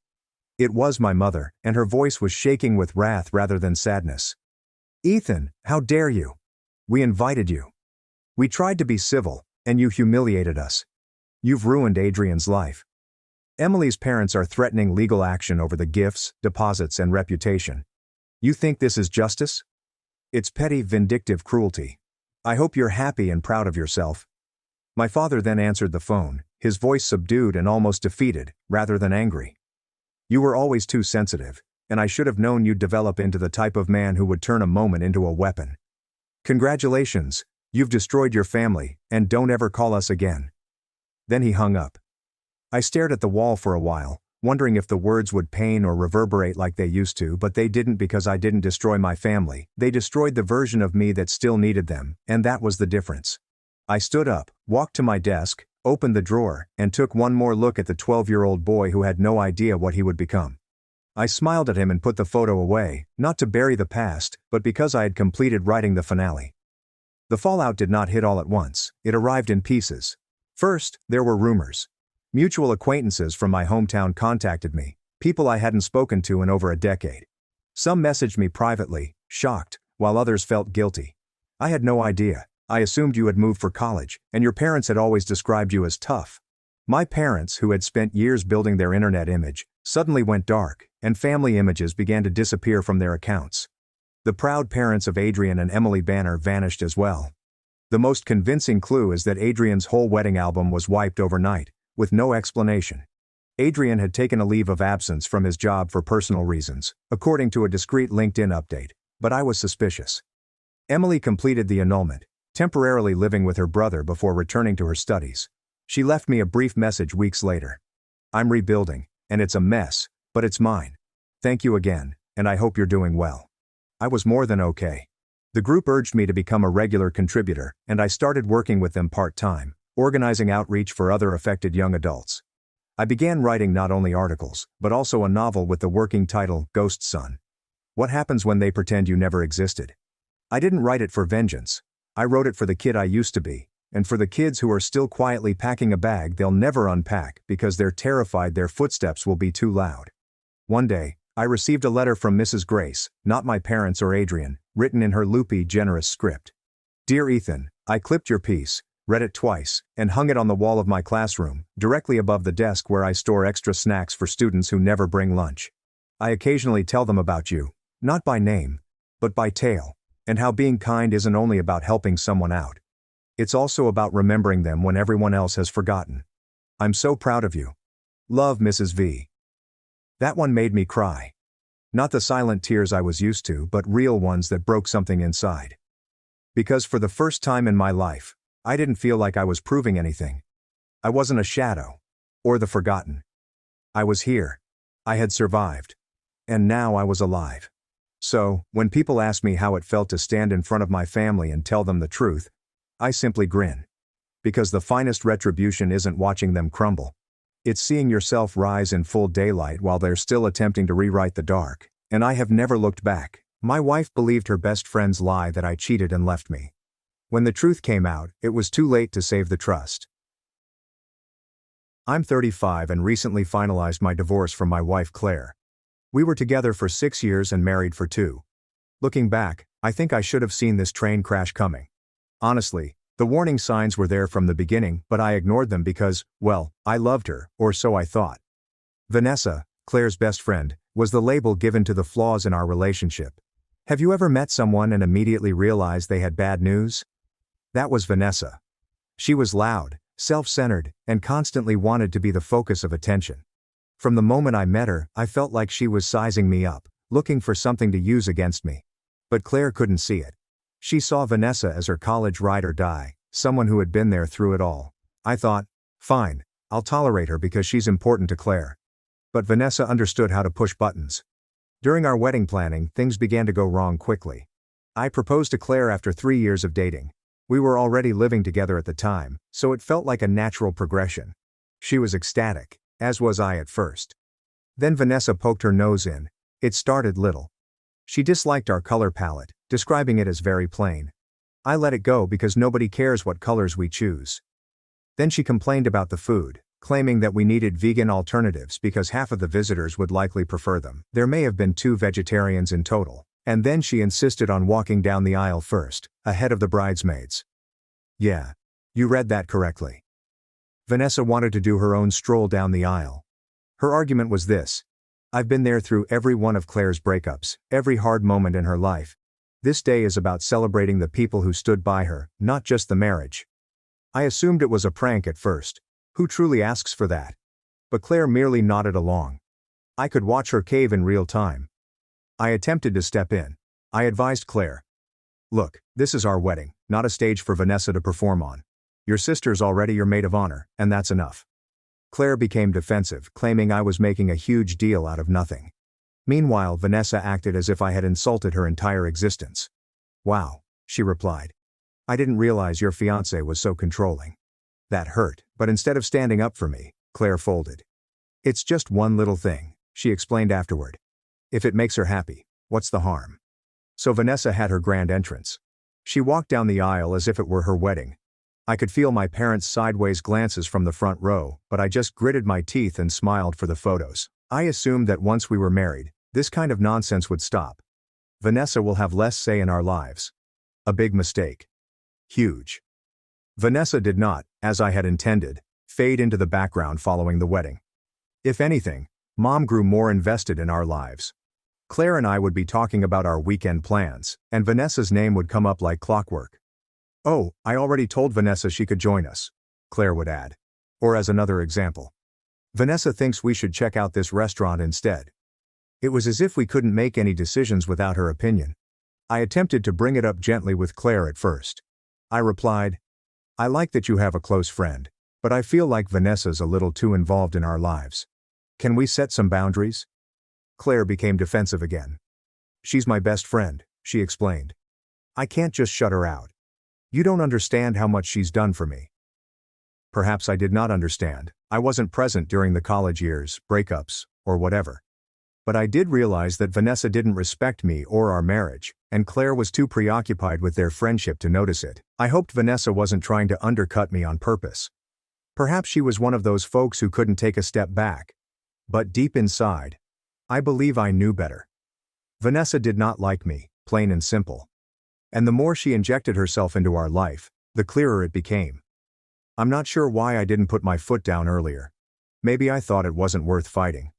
It was my mother, and her voice was shaking with wrath rather than sadness. "Ethan, how dare you? We invited you. We tried to be civil, and you humiliated us. You've ruined Adrian's life. Emily's parents are threatening legal action over the gifts, deposits, and reputation. You think this is justice? It's petty, vindictive cruelty. I hope you're happy and proud of yourself." My father then answered the phone, his voice subdued and almost defeated, rather than angry. "You were always too sensitive, and I should have known you'd develop into the type of man who would turn a moment into a weapon. Congratulations, you've destroyed your family, and don't ever call us again." Then he hung up. I stared at the wall for a while, wondering if the words would pain or reverberate like they used to, but they didn't because I didn't destroy my family. They destroyed the version of me that still needed them, and that was the difference. I stood up, walked to my desk, opened the drawer, and took one more look at the 12-year-old boy who had no idea what he would become. I smiled at him and put the photo away, not to bury the past, but because I had completed writing the finale. The fallout did not hit all at once, it arrived in pieces. First, there were rumors. Mutual acquaintances from my hometown contacted me, people I hadn't spoken to in over a decade. Some messaged me privately, shocked, while others felt guilty. I had no idea. I assumed you had moved for college, and your parents had always described you as tough. My parents, who had spent years building their internet image, suddenly went dark, and family images began to disappear from their accounts. The proud parents of Adrian and Emily Banner vanished as well. The most convincing clue is that Adrian's whole wedding album was wiped overnight, with no explanation. Adrian had taken a leave of absence from his job for personal reasons, according to a discreet LinkedIn update, but I was suspicious. Emily completed the annulment, temporarily living with her brother before returning to her studies. She left me a brief message weeks later. I'm rebuilding, and it's a mess, but it's mine. Thank you again, and I hope you're doing well. I was more than okay. The group urged me to become a regular contributor, and I started working with them part-time, organizing outreach for other affected young adults. I began writing not only articles, but also a novel with the working title, Ghost Son. What happens when they pretend you never existed? I didn't write it for vengeance. I wrote it for the kid I used to be, and for the kids who are still quietly packing a bag they'll never unpack because they're terrified their footsteps will be too loud. One day, I received a letter from Mrs. Grace, not my parents or Adrian, written in her loopy, generous script. Dear Ethan, I clipped your piece, read it twice, and hung it on the wall of my classroom, directly above the desk where I store extra snacks for students who never bring lunch. I occasionally tell them about you, not by name, but by tale, and how being kind isn't only about helping someone out. It's also about remembering them when everyone else has forgotten. I'm so proud of you. Love, Mrs. V. That one made me cry. Not the silent tears I was used to, but real ones that broke something inside. Because for the first time in my life, I didn't feel like I was proving anything. I wasn't a shadow. Or the forgotten. I was here. I had survived. And now I was alive. So, when people ask me how it felt to stand in front of my family and tell them the truth, I simply grin. Because the finest retribution isn't watching them crumble. It's seeing yourself rise in full daylight while they're still attempting to rewrite the dark, and I have never looked back. My wife believed her best friend's lie that I cheated and left me. When the truth came out, it was too late to save the trust. I'm 35 and recently finalized my divorce from my wife Claire. We were together for 6 years and married for 2. Looking back, I think I should have seen this train crash coming. Honestly, the warning signs were there from the beginning, but I ignored them because, well, I loved her, or so I thought. Vanessa, Claire's best friend, was the label given to the flaws in our relationship. Have you ever met someone and immediately realized they had bad news? That was Vanessa. She was loud, self-centered, and constantly wanted to be the focus of attention. From the moment I met her, I felt like she was sizing me up, looking for something to use against me. But Claire couldn't see it. She saw Vanessa as her college ride or die, someone who had been there through it all. I thought, fine, I'll tolerate her because she's important to Claire. But Vanessa understood how to push buttons. During our wedding planning, things began to go wrong quickly. I proposed to Claire after 3 years of dating. We were already living together at the time, so it felt like a natural progression. She was ecstatic, as was I at first. Then Vanessa poked her nose in. It started little. She disliked our color palette, describing it as very plain. I let it go because nobody cares what colors we choose. Then she complained about the food, claiming that we needed vegan alternatives because half of the visitors would likely prefer them. There may have been 2 vegetarians in total. And then she insisted on walking down the aisle first, ahead of the bridesmaids. Yeah. You read that correctly. Vanessa wanted to do her own stroll down the aisle. Her argument was this. I've been there through every one of Claire's breakups, every hard moment in her life. This day is about celebrating the people who stood by her, not just the marriage. I assumed it was a prank at first. Who truly asks for that? But Claire merely nodded along. I could watch her cave in real time. I attempted to step in. I advised Claire. Look, this is our wedding, not a stage for Vanessa to perform on. Your sister's already your maid of honor, and that's enough. Claire became defensive, claiming I was making a huge deal out of nothing. Meanwhile, Vanessa acted as if I had insulted her entire existence. Wow, she replied. I didn't realize your fiancé was so controlling. That hurt, but instead of standing up for me, Claire folded. It's just one little thing, she explained afterward. If it makes her happy, what's the harm? So Vanessa had her grand entrance. She walked down the aisle as if it were her wedding. I could feel my parents' sideways glances from the front row, but I just gritted my teeth and smiled for the photos. I assumed that once we were married, this kind of nonsense would stop. Vanessa will have less say in our lives. A big mistake. Huge. Vanessa did not, as I had intended, fade into the background following the wedding. If anything, Mom grew more invested in our lives. Claire and I would be talking about our weekend plans, and Vanessa's name would come up like clockwork. Oh, I already told Vanessa she could join us, Claire would add. Or as another example. Vanessa thinks we should check out this restaurant instead. It was as if we couldn't make any decisions without her opinion. I attempted to bring it up gently with Claire at first. I replied, I like that you have a close friend, but I feel like Vanessa's a little too involved in our lives. Can we set some boundaries? Claire became defensive again. She's my best friend, she explained. I can't just shut her out. You don't understand how much she's done for me. Perhaps I did not understand. I wasn't present during the college years, breakups, or whatever. But I did realize that Vanessa didn't respect me or our marriage, and Claire was too preoccupied with their friendship to notice it. I hoped Vanessa wasn't trying to undercut me on purpose. Perhaps she was one of those folks who couldn't take a step back. But deep inside, I believe I knew better. Vanessa did not like me, plain and simple. And the more she injected herself into our life, the clearer it became. I'm not sure why I didn't put my foot down earlier. Maybe I thought it wasn't worth fighting.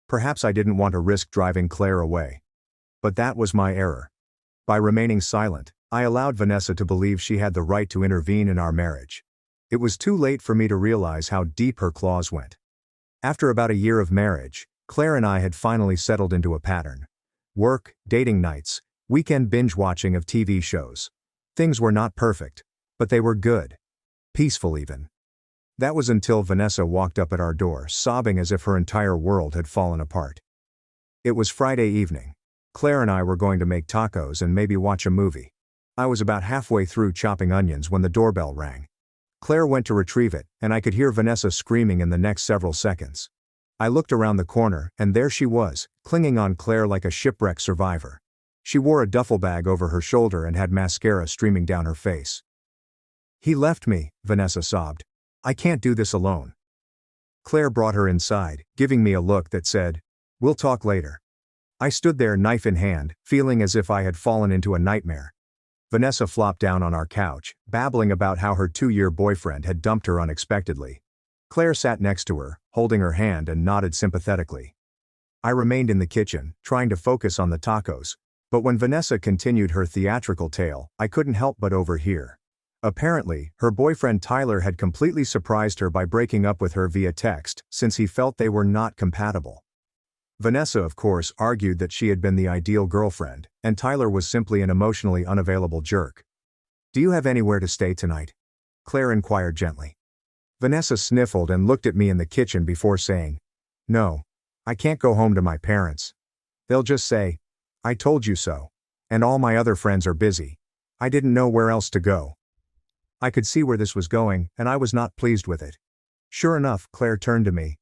Perhaps I didn't want to risk driving Claire away. But that was my error. By remaining silent, I allowed Vanessa to believe she had the right to intervene in our marriage. It was too late for me to realize how deep her claws went. After about a year of marriage, Claire and I had finally settled into a pattern. Work, dating nights, weekend binge watching of TV shows. Things were not perfect, but they were good. Peaceful even. That was until Vanessa walked up at our door, sobbing as if her entire world had fallen apart. It was Friday evening. Claire and I were going to make tacos and maybe watch a movie. I was about halfway through chopping onions when the doorbell rang. Claire went to retrieve it, and I could hear Vanessa screaming in the next several seconds. I looked around the corner, and there she was, clinging on Claire like a shipwreck survivor. She wore a duffel bag over her shoulder and had mascara streaming down her face. He left me, Vanessa sobbed. I can't do this alone. Claire brought her inside, giving me a look that said, we'll talk later. I stood there knife in hand, feeling as if I had fallen into a nightmare. Vanessa flopped down on our couch, babbling about how her 2-year boyfriend had dumped her unexpectedly. Claire sat next to her, holding her hand and nodded sympathetically. I remained in the kitchen, trying to focus on the tacos, but when Vanessa continued her theatrical tale, I couldn't help but overhear. Apparently, her boyfriend Tyler had completely surprised her by breaking up with her via text, since he felt they were not compatible. Vanessa, of course, argued that she had been the ideal girlfriend, and Tyler was simply an emotionally unavailable jerk. Do you have anywhere to stay tonight? Claire inquired gently. Vanessa sniffled and looked at me in the kitchen before saying, no, I can't go home to my parents. They'll just say, I told you so. And all my other friends are busy. I didn't know where else to go. I could see where this was going, and I was not pleased with it. Sure enough, Claire turned to me.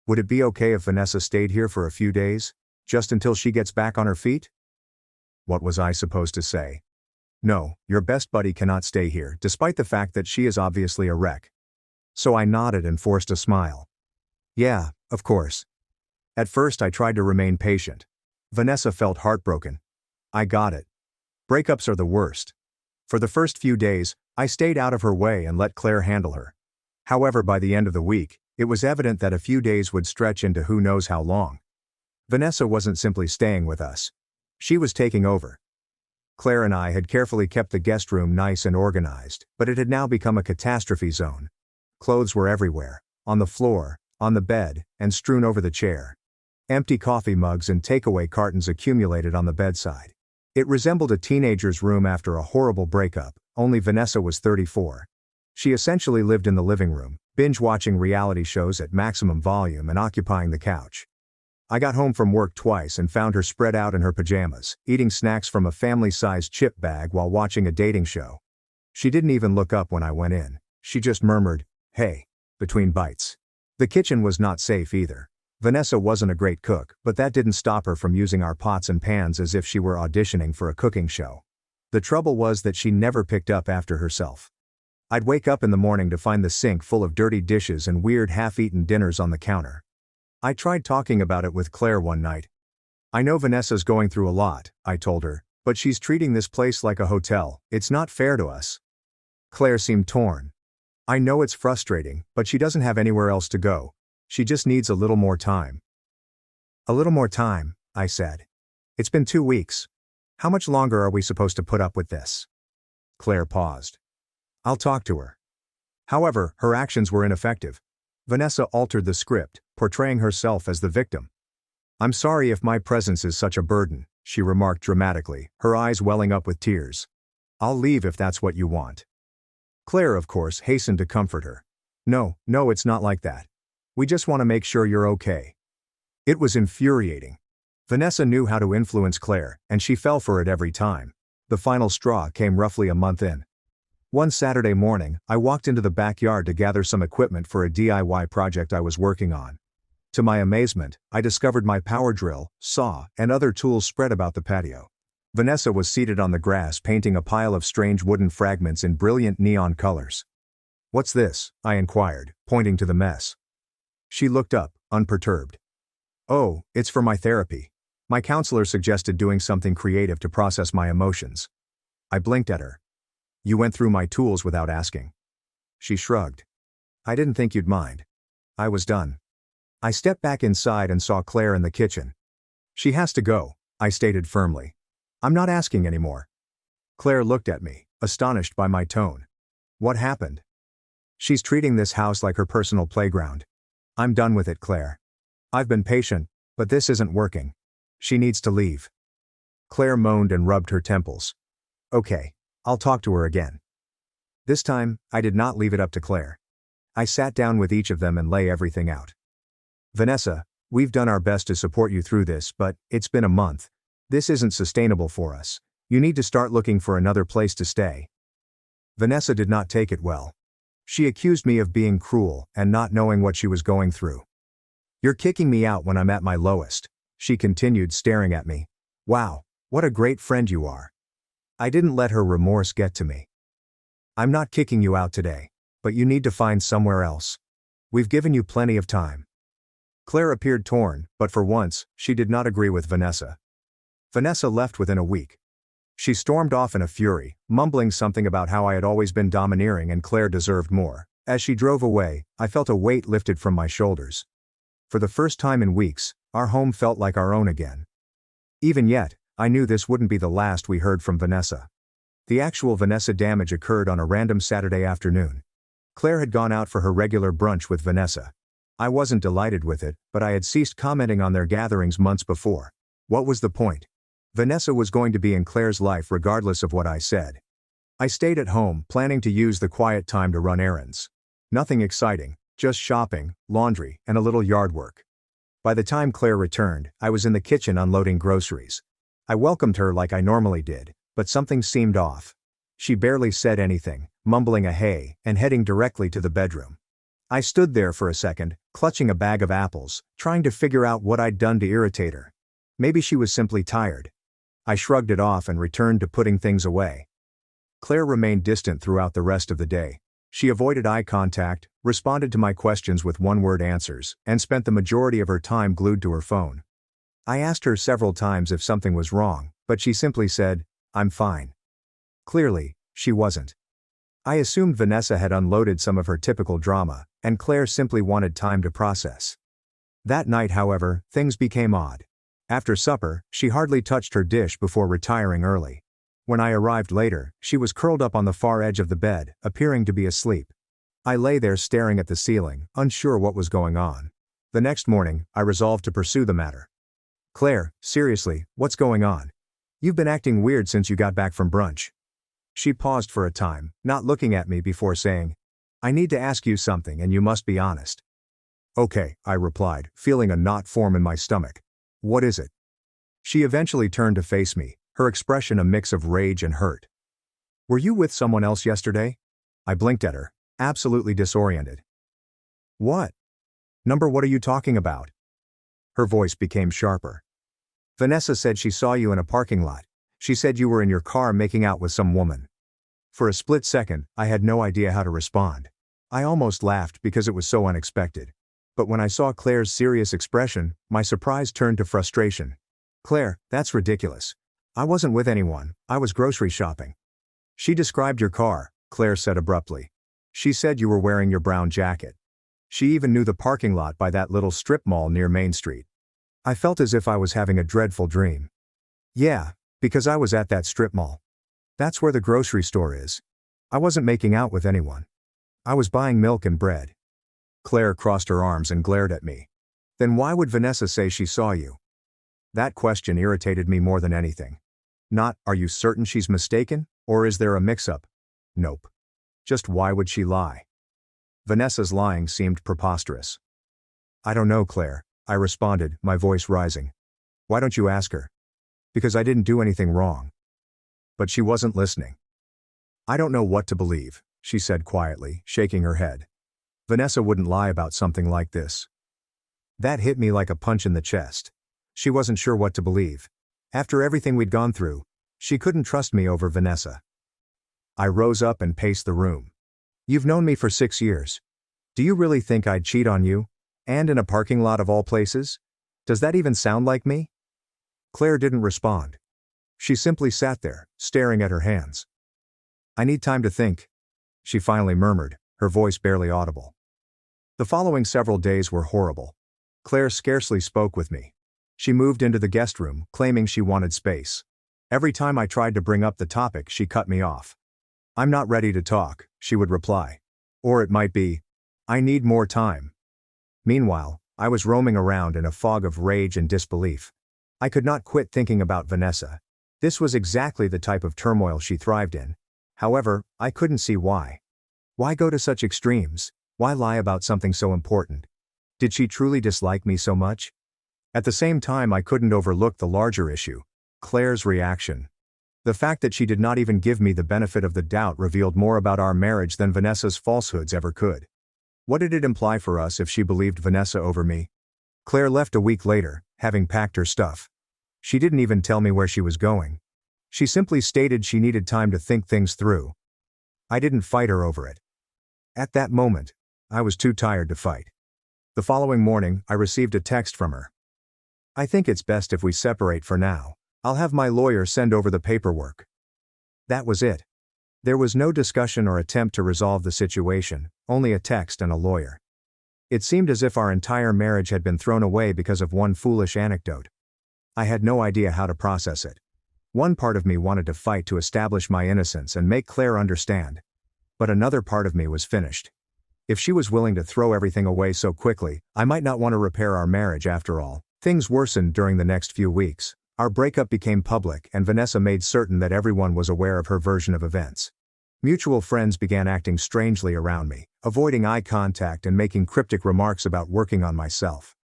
Would it be okay if Vanessa stayed here for a few days, just until she gets back on her feet? What was I supposed to say? No, your best buddy cannot stay here, despite the fact that she is obviously a wreck. So I nodded and forced a smile. Yeah, of course. At first I tried to remain patient. Vanessa felt heartbroken. I got it. Breakups are the worst. For the first few days, I stayed out of her way and let Claire handle her. However, by the end of the week, it was evident that a few days would stretch into who knows how long. Vanessa wasn't simply staying with us. She was taking over. Claire and I had carefully kept the guest room nice and organized, but it had now become a catastrophe zone. Clothes were everywhere, on the floor, on the bed, and strewn over the chair. Empty coffee mugs and takeaway cartons accumulated on the bedside. It resembled a teenager's room after a horrible breakup, only Vanessa was 34. She essentially lived in the living room, binge-watching reality shows at maximum volume and occupying the couch. I got home from work twice and found her spread out in her pajamas, eating snacks from a family-sized chip bag while watching a dating show. She didn't even look up when I went in. She just murmured, "Hey," between bites. The kitchen was not safe either. Vanessa wasn't a great cook, but that didn't stop her from using our pots and pans as if she were auditioning for a cooking show. The trouble was that she never picked up after herself. I'd wake up in the morning to find the sink full of dirty dishes and weird half-eaten dinners on the counter. I tried talking about it with Claire one night. I know Vanessa's going through a lot, I told her, but she's treating this place like a hotel. It's not fair to us. Claire seemed torn. I know it's frustrating, but she doesn't have anywhere else to go. She just needs a little more time. A little more time, I said. It's been 2 weeks. How much longer are we supposed to put up with this? Claire paused. I'll talk to her. However, her actions were ineffective. Vanessa altered the script, portraying herself as the victim. "I'm sorry if my presence is such a burden," she remarked dramatically, her eyes welling up with tears. "I'll leave if that's what you want." Claire, of course, hastened to comfort her. No, it's not like that. We just want to make sure you're okay." It was infuriating. Vanessa knew how to influence Claire, and she fell for it every time. The final straw came roughly a month in. One Saturday morning, I walked into the backyard to gather some equipment for a DIY project I was working on. To my amazement, I discovered my power drill, saw, and other tools spread about the patio. Vanessa was seated on the grass painting a pile of strange wooden fragments in brilliant neon colors. "What's this?" I inquired, pointing to the mess. She looked up, unperturbed. "Oh, it's for my therapy. My counselor suggested doing something creative to process my emotions." I blinked at her. "You went through my tools without asking." She shrugged. "I didn't think you'd mind." I was done. I stepped back inside and saw Claire in the kitchen. "She has to go," I stated firmly. "I'm not asking anymore." Claire looked at me, astonished by my tone. "What happened?" "She's treating this house like her personal playground. I'm done with it, Claire. I've been patient, but this isn't working. She needs to leave." Claire moaned and rubbed her temples. "Okay, I'll talk to her again." This time, I did not leave it up to Claire. I sat down with each of them and lay everything out. "Vanessa, we've done our best to support you through this, but it's been a month. This isn't sustainable for us. You need to start looking for another place to stay." Vanessa did not take it well. She accused me of being cruel and not knowing what she was going through. "You're kicking me out when I'm at my lowest," she continued, staring at me. "Wow, what a great friend you are." I didn't let her remorse get to me. "I'm not kicking you out today, but you need to find somewhere else. We've given you plenty of time." Claire appeared torn, but for once, she did not agree with Vanessa. Vanessa left within a week. She stormed off in a fury, mumbling something about how I had always been domineering and Claire deserved more. As she drove away, I felt a weight lifted from my shoulders. For the first time in weeks, our home felt like our own again. Even yet, I knew this wouldn't be the last we heard from Vanessa. The actual Vanessa damage occurred on a random Saturday afternoon. Claire had gone out for her regular brunch with Vanessa. I wasn't delighted with it, but I had ceased commenting on their gatherings months before. What was the point? Vanessa was going to be in Claire's life regardless of what I said. I stayed at home, planning to use the quiet time to run errands. Nothing exciting, just shopping, laundry, and a little yard work. By the time Claire returned, I was in the kitchen unloading groceries. I welcomed her like I normally did, but something seemed off. She barely said anything, mumbling a hey, and heading directly to the bedroom. I stood there for a second, clutching a bag of apples, trying to figure out what I'd done to irritate her. Maybe she was simply tired. I shrugged it off and returned to putting things away. Claire remained distant throughout the rest of the day. She avoided eye contact, responded to my questions with one-word answers, and spent the majority of her time glued to her phone. I asked her several times if something was wrong, but she simply said, "I'm fine." Clearly, she wasn't. I assumed Vanessa had unloaded some of her typical drama, and Claire simply wanted time to process. That night, however, things became odd. After supper, she hardly touched her dish before retiring early. When I arrived later, she was curled up on the far edge of the bed, appearing to be asleep. I lay there staring at the ceiling, unsure what was going on. The next morning, I resolved to pursue the matter. "Claire, seriously, what's going on? You've been acting weird since you got back from brunch." She paused for a time, not looking at me before saying, "I need to ask you something and you must be honest." "Okay," I replied, feeling a knot form in my stomach. "What is it?" She eventually turned to face me, her expression a mix of rage and hurt. "Were you with someone else yesterday?" I blinked at her, absolutely disoriented. "What? What are you talking about?" Her voice became sharper. "Vanessa said she saw you in a parking lot. She said you were in your car making out with some woman." For a split second, I had no idea how to respond. I almost laughed because it was so unexpected. But when I saw Claire's serious expression, my surprise turned to frustration. "Claire, that's ridiculous. I wasn't with anyone, I was grocery shopping." "She described your car," Claire said abruptly. "She said you were wearing your brown jacket. She even knew the parking lot by that little strip mall near Main Street." I felt as if I was having a dreadful dream. "Yeah, because I was at that strip mall. That's where the grocery store is. I wasn't making out with anyone. I was buying milk and bread." Claire crossed her arms and glared at me. Then why would Vanessa say she saw you? That question irritated me more than anything. Not, are you certain she's mistaken, or is there a mix-up? Nope. Just why would she lie? Vanessa's lying seemed preposterous. I don't know, Claire, I responded, my voice rising. Why don't you ask her? Because I didn't do anything wrong. But she wasn't listening. I don't know what to believe, she said quietly, shaking her head. Vanessa wouldn't lie about something like this. That hit me like a punch in the chest. She wasn't sure what to believe. After everything we'd gone through, she couldn't trust me over Vanessa. I rose up and paced the room. You've known me for 6 years. Do you really think I'd cheat on you? And in a parking lot of all places? Does that even sound like me? Claire didn't respond. She simply sat there, staring at her hands. I need time to think, she finally murmured, her voice barely audible. The following several days were horrible. Claire scarcely spoke with me. She moved into the guest room, claiming she wanted space. Every time I tried to bring up the topic, she cut me off. I'm not ready to talk, she would reply. Or it might be, I need more time. Meanwhile, I was roaming around in a fog of rage and disbelief. I could not quit thinking about Vanessa. This was exactly the type of turmoil she thrived in. However, I couldn't see why. Why go to such extremes? Why lie about something so important? Did she truly dislike me so much? At the same time, I couldn't overlook the larger issue, Claire's reaction. The fact that she did not even give me the benefit of the doubt revealed more about our marriage than Vanessa's falsehoods ever could. What did it imply for us if she believed Vanessa over me? Claire left a week later, having packed her stuff. She didn't even tell me where she was going. She simply stated she needed time to think things through. I didn't fight her over it. At that moment, I was too tired to fight. The following morning, I received a text from her. I think it's best if we separate for now. I'll have my lawyer send over the paperwork. That was it. There was no discussion or attempt to resolve the situation, only a text and a lawyer. It seemed as if our entire marriage had been thrown away because of one foolish anecdote. I had no idea how to process it. One part of me wanted to fight to establish my innocence and make Claire understand. But another part of me was finished. If she was willing to throw everything away so quickly, I might not want to repair our marriage after all. Things worsened during the next few weeks. Our breakup became public and Vanessa made certain that everyone was aware of her version of events. Mutual friends began acting strangely around me, avoiding eye contact and making cryptic remarks about working on myself.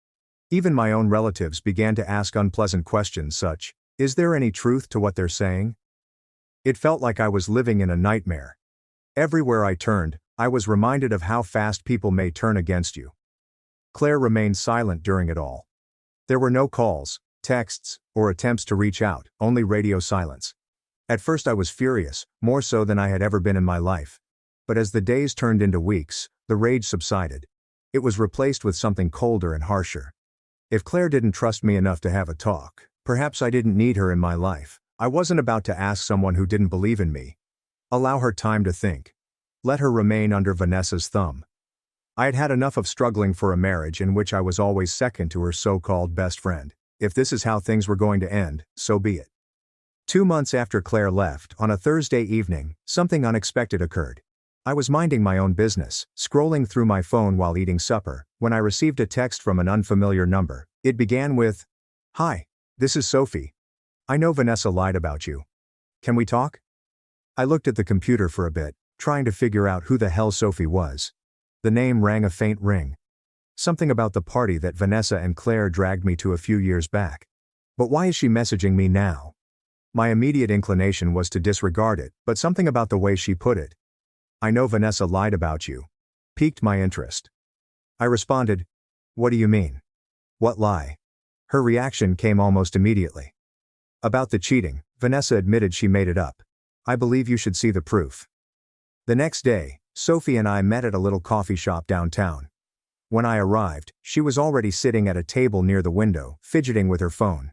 Even my own relatives began to ask unpleasant questions such, is there any truth to what they're saying? It felt like I was living in a nightmare. Everywhere I turned, I was reminded of how fast people may turn against you. Claire remained silent during it all. There were no calls, texts, or attempts to reach out, only radio silence. At first I was furious, more so than I had ever been in my life. But as the days turned into weeks, the rage subsided. It was replaced with something colder and harsher. If Claire didn't trust me enough to have a talk, perhaps I didn't need her in my life. I wasn't about to ask someone who didn't believe in me. Allow her time to think. Let her remain under Vanessa's thumb. I had had enough of struggling for a marriage in which I was always second to her so-called best friend. If this is how things were going to end, so be it. 2 months after Claire left, on a Thursday evening, something unexpected occurred. I was minding my own business, scrolling through my phone while eating supper, when I received a text from an unfamiliar number. It began with, "Hi, this is Sophie. I know Vanessa lied about you. Can we talk?" I looked at the computer for a bit, trying to figure out who the hell Sophie was. The name rang a faint ring. Something about the party that Vanessa and Claire dragged me to a few years back. But why is she messaging me now? My immediate inclination was to disregard it, but something about the way she put it, "I know Vanessa lied about you," piqued my interest. I responded, "What do you mean? What lie?" Her reaction came almost immediately. "About the cheating, Vanessa admitted she made it up. I believe you should see the proof." The next day, Sophie and I met at a little coffee shop downtown. When I arrived, she was already sitting at a table near the window, fidgeting with her phone.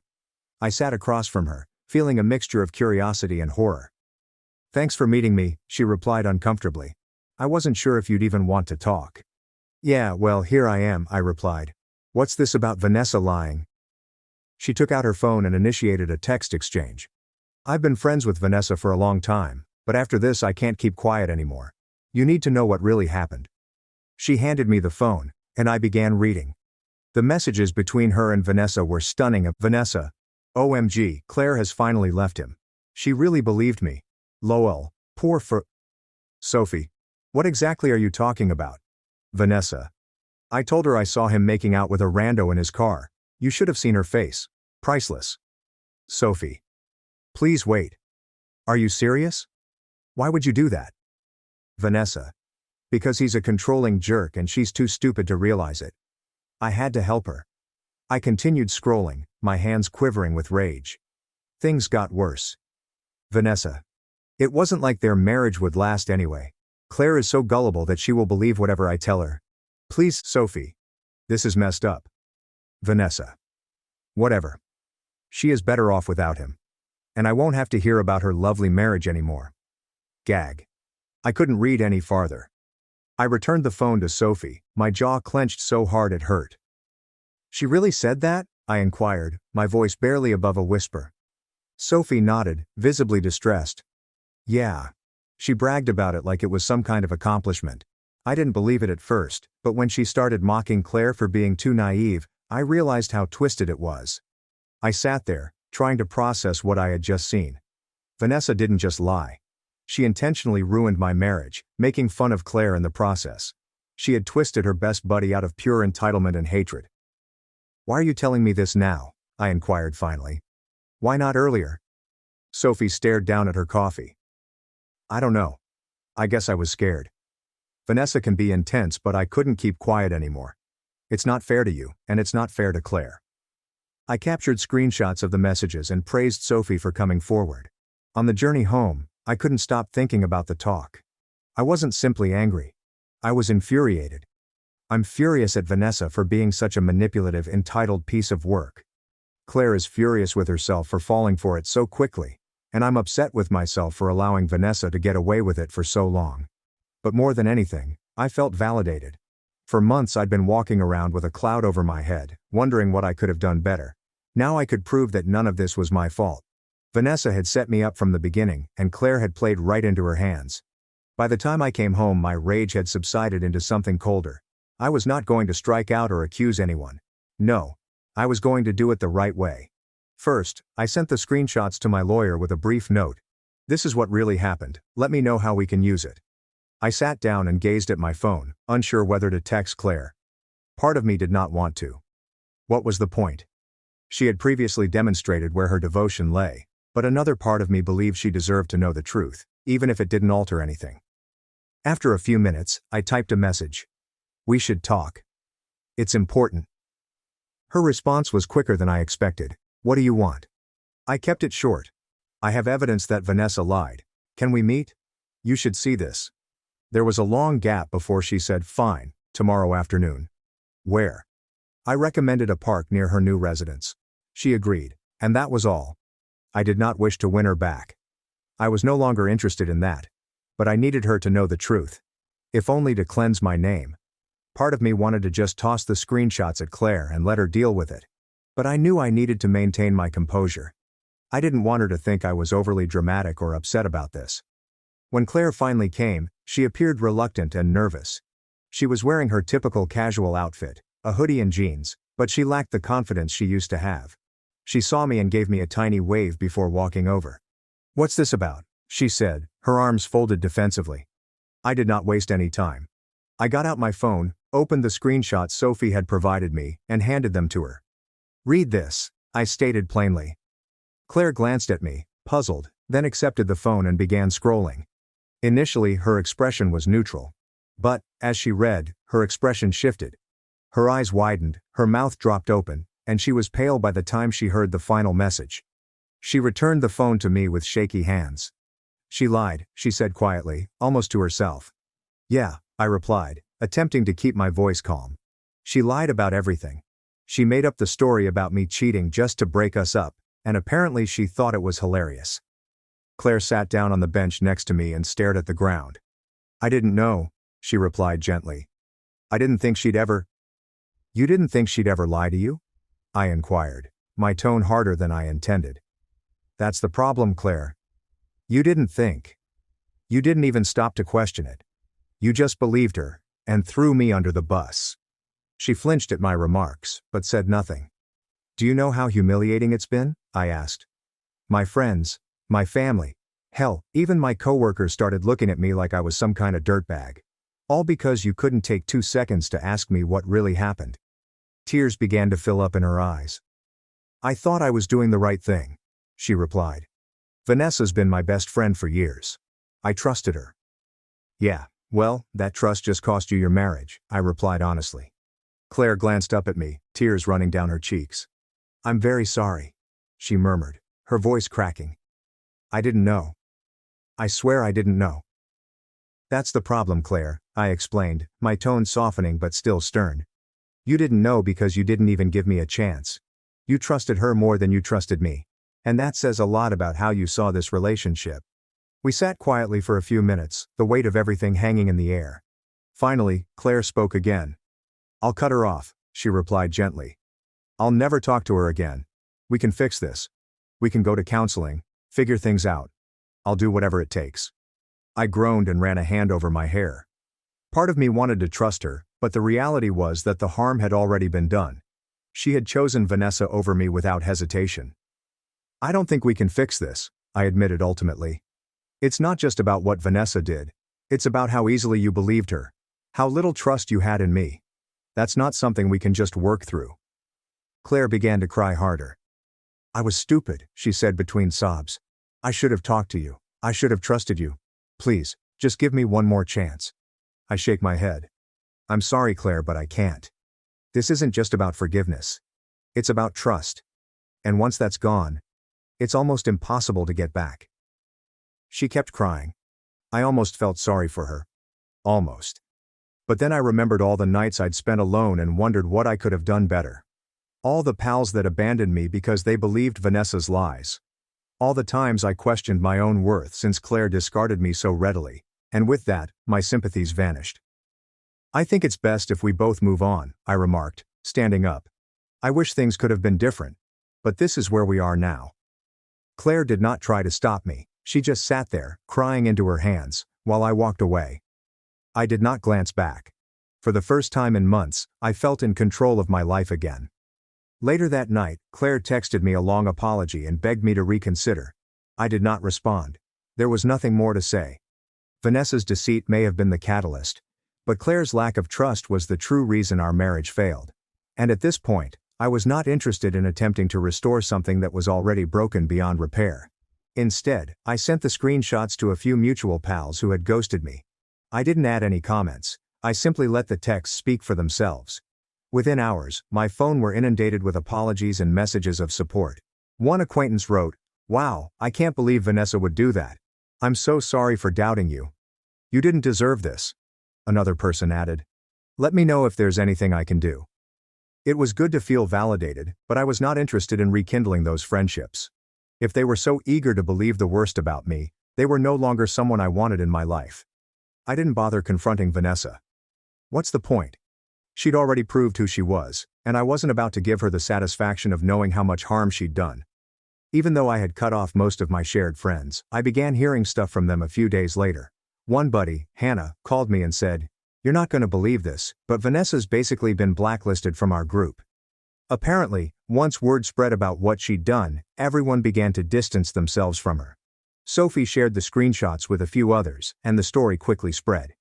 I sat across from her, feeling a mixture of curiosity and horror. "Thanks for meeting me," she replied uncomfortably. "I wasn't sure if you'd even want to talk." "Yeah, well, here I am," I replied. "What's this about Vanessa lying?" She took out her phone and initiated a text exchange. "I've been friends with Vanessa for a long time, but after this I can't keep quiet anymore. You need to know what really happened." She handed me the phone, and I began reading. The messages between her and Vanessa were stunning. Vanessa. OMG, Claire has finally left him. She really believed me. Lol. Poor Sophie. What exactly are you talking about? Vanessa. I told her I saw him making out with a rando in his car. You should have seen her face. Priceless. Sophie. Please wait. Are you serious? Why would you do that? Vanessa. Because he's a controlling jerk and she's too stupid to realize it. I had to help her. I continued scrolling, my hands quivering with rage. Things got worse. Vanessa. It wasn't like their marriage would last anyway. Claire is so gullible that she will believe whatever I tell her. Please, Sophie. This is messed up. Vanessa. Whatever. She is better off without him. And I won't have to hear about her lovely marriage anymore. Gag. I couldn't read any farther. I returned the phone to Sophie, my jaw clenched so hard it hurt. She really said that? I inquired, my voice barely above a whisper. Sophie nodded, visibly distressed. Yeah. She bragged about it like it was some kind of accomplishment. I didn't believe it at first, but when she started mocking Claire for being too naive, I realized how twisted it was. I sat there, trying to process what I had just seen. Vanessa didn't just lie. She intentionally ruined my marriage, making fun of Claire in the process. She had twisted her best buddy out of pure entitlement and hatred. Why are you telling me this now? I inquired finally. Why not earlier? Sophie stared down at her coffee. I don't know. I guess I was scared. Vanessa can be intense, but I couldn't keep quiet anymore. It's not fair to you, and it's not fair to Claire. I captured screenshots of the messages and praised Sophie for coming forward. On the journey home, I couldn't stop thinking about the talk. I wasn't simply angry. I was infuriated. I'm furious at Vanessa for being such a manipulative, entitled piece of work. Claire is furious with herself for falling for it so quickly, and I'm upset with myself for allowing Vanessa to get away with it for so long. But more than anything, I felt validated. For months I'd been walking around with a cloud over my head, wondering what I could have done better. Now I could prove that none of this was my fault. Vanessa had set me up from the beginning, and Claire had played right into her hands. By the time I came home, my rage had subsided into something colder. I was not going to strike out or accuse anyone. No. I was going to do it the right way. First, I sent the screenshots to my lawyer with a brief note. This is what really happened, let me know how we can use it. I sat down and gazed at my phone, unsure whether to text Claire. Part of me did not want to. What was the point? She had previously demonstrated where her devotion lay, but another part of me believed she deserved to know the truth, even if it didn't alter anything. After a few minutes, I typed a message. We should talk. It's important. Her response was quicker than I expected. What do you want? I kept it short. I have evidence that Vanessa lied. Can we meet? You should see this. There was a long gap before she said, fine, tomorrow afternoon. Where? I recommended a park near her new residence. She agreed, and that was all. I did not wish to win her back. I was no longer interested in that. But I needed her to know the truth. If only to cleanse my name. Part of me wanted to just toss the screenshots at Claire and let her deal with it. But I knew I needed to maintain my composure. I didn't want her to think I was overly dramatic or upset about this. When Claire finally came, she appeared reluctant and nervous. She was wearing her typical casual outfit, a hoodie and jeans, but she lacked the confidence she used to have. She saw me and gave me a tiny wave before walking over. What's this about? She said, her arms folded defensively. I did not waste any time. I got out my phone, opened the screenshots Sophie had provided me, and handed them to her. Read this, I stated plainly. Claire glanced at me, puzzled, then accepted the phone and began scrolling. Initially, her expression was neutral. But, as she read, her expression shifted. Her eyes widened, her mouth dropped open, and she was pale by the time she heard the final message. She returned the phone to me with shaky hands. She lied, she said quietly, almost to herself. Yeah, I replied, attempting to keep my voice calm. She lied about everything. She made up the story about me cheating just to break us up, and apparently she thought it was hilarious. Claire sat down on the bench next to me and stared at the ground. I didn't know, she replied gently. I didn't think she'd ever. You didn't think she'd ever lie to you? I inquired, my tone harder than I intended. That's the problem, Claire. You didn't think. You didn't even stop to question it. You just believed her, and threw me under the bus. She flinched at my remarks, but said nothing. Do you know how humiliating it's been? I asked. My friends, my family, hell, even my coworkers started looking at me like I was some kind of dirtbag. All because you couldn't take 2 seconds to ask me what really happened. Tears began to fill up in her eyes. I thought I was doing the right thing, she replied. Vanessa's been my best friend for years. I trusted her. Yeah, well, that trust just cost you your marriage, I replied honestly. Claire glanced up at me, tears running down her cheeks. I'm very sorry, she murmured, her voice cracking. I didn't know. I swear I didn't know. That's the problem, Claire, I explained, my tone softening but still stern. You didn't know because you didn't even give me a chance. You trusted her more than you trusted me. And that says a lot about how you saw this relationship. We sat quietly for a few minutes, the weight of everything hanging in the air. Finally, Claire spoke again. I'll cut her off, she replied gently. I'll never talk to her again. We can fix this. We can go to counseling, figure things out. I'll do whatever it takes. I groaned and ran a hand over my hair. Part of me wanted to trust her, but the reality was that the harm had already been done. She had chosen Vanessa over me without hesitation. I don't think we can fix this, I admitted ultimately. It's not just about what Vanessa did. It's about how easily you believed her. How little trust you had in me. That's not something we can just work through. Claire began to cry harder. I was stupid, she said between sobs. I should have talked to you. I should have trusted you. Please, just give me one more chance. I shake my head. I'm sorry, Claire, but I can't. This isn't just about forgiveness. It's about trust. And once that's gone, it's almost impossible to get back. She kept crying. I almost felt sorry for her. Almost. But then I remembered all the nights I'd spent alone and wondered what I could have done better. All the pals that abandoned me because they believed Vanessa's lies. All the times I questioned my own worth since Claire discarded me so readily, and with that, my sympathies vanished. I think it's best if we both move on, I remarked, standing up. I wish things could have been different, but this is where we are now. Claire did not try to stop me, she just sat there, crying into her hands, while I walked away. I did not glance back. For the first time in months, I felt in control of my life again. Later that night, Claire texted me a long apology and begged me to reconsider. I did not respond. There was nothing more to say. Vanessa's deceit may have been the catalyst, but Claire's lack of trust was the true reason our marriage failed. And at this point, I was not interested in attempting to restore something that was already broken beyond repair. Instead, I sent the screenshots to a few mutual pals who had ghosted me. I didn't add any comments, I simply let the texts speak for themselves. Within hours, my phone were inundated with apologies and messages of support. One acquaintance wrote, "Wow, I can't believe Vanessa would do that. I'm so sorry for doubting you. You didn't deserve this." Another person added, "Let me know if there's anything I can do." It was good to feel validated, but I was not interested in rekindling those friendships. If they were so eager to believe the worst about me, they were no longer someone I wanted in my life. I didn't bother confronting Vanessa. What's the point? She'd already proved who she was, and I wasn't about to give her the satisfaction of knowing how much harm she'd done. Even though I had cut off most of my shared friends, I began hearing stuff from them a few days later. One buddy, Hannah, called me and said, "You're not going to believe this, but Vanessa's basically been blacklisted from our group." Apparently, once word spread about what she'd done, everyone began to distance themselves from her. Sophie shared the screenshots with a few others, and the story quickly spread.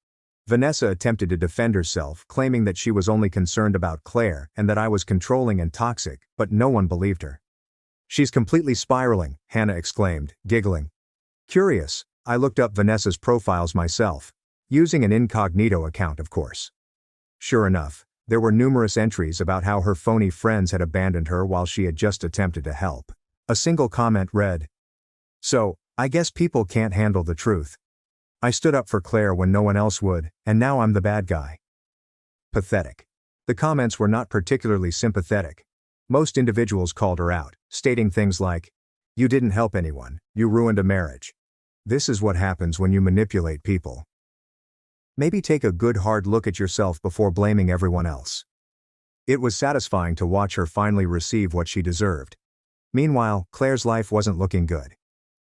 Vanessa attempted to defend herself, claiming that she was only concerned about Claire and that I was controlling and toxic, but no one believed her. "She's completely spiraling," Hannah exclaimed, giggling. Curious, I looked up Vanessa's profiles myself, using an incognito account, of course. Sure enough, there were numerous entries about how her phony friends had abandoned her while she had just attempted to help. A single comment read, "So, I guess people can't handle the truth. I stood up for Claire when no one else would, and now I'm the bad guy." Pathetic. The comments were not particularly sympathetic. Most individuals called her out, stating things like, "You didn't help anyone, you ruined a marriage. This is what happens when you manipulate people. Maybe take a good hard look at yourself before blaming everyone else." It was satisfying to watch her finally receive what she deserved. Meanwhile, Claire's life wasn't looking good.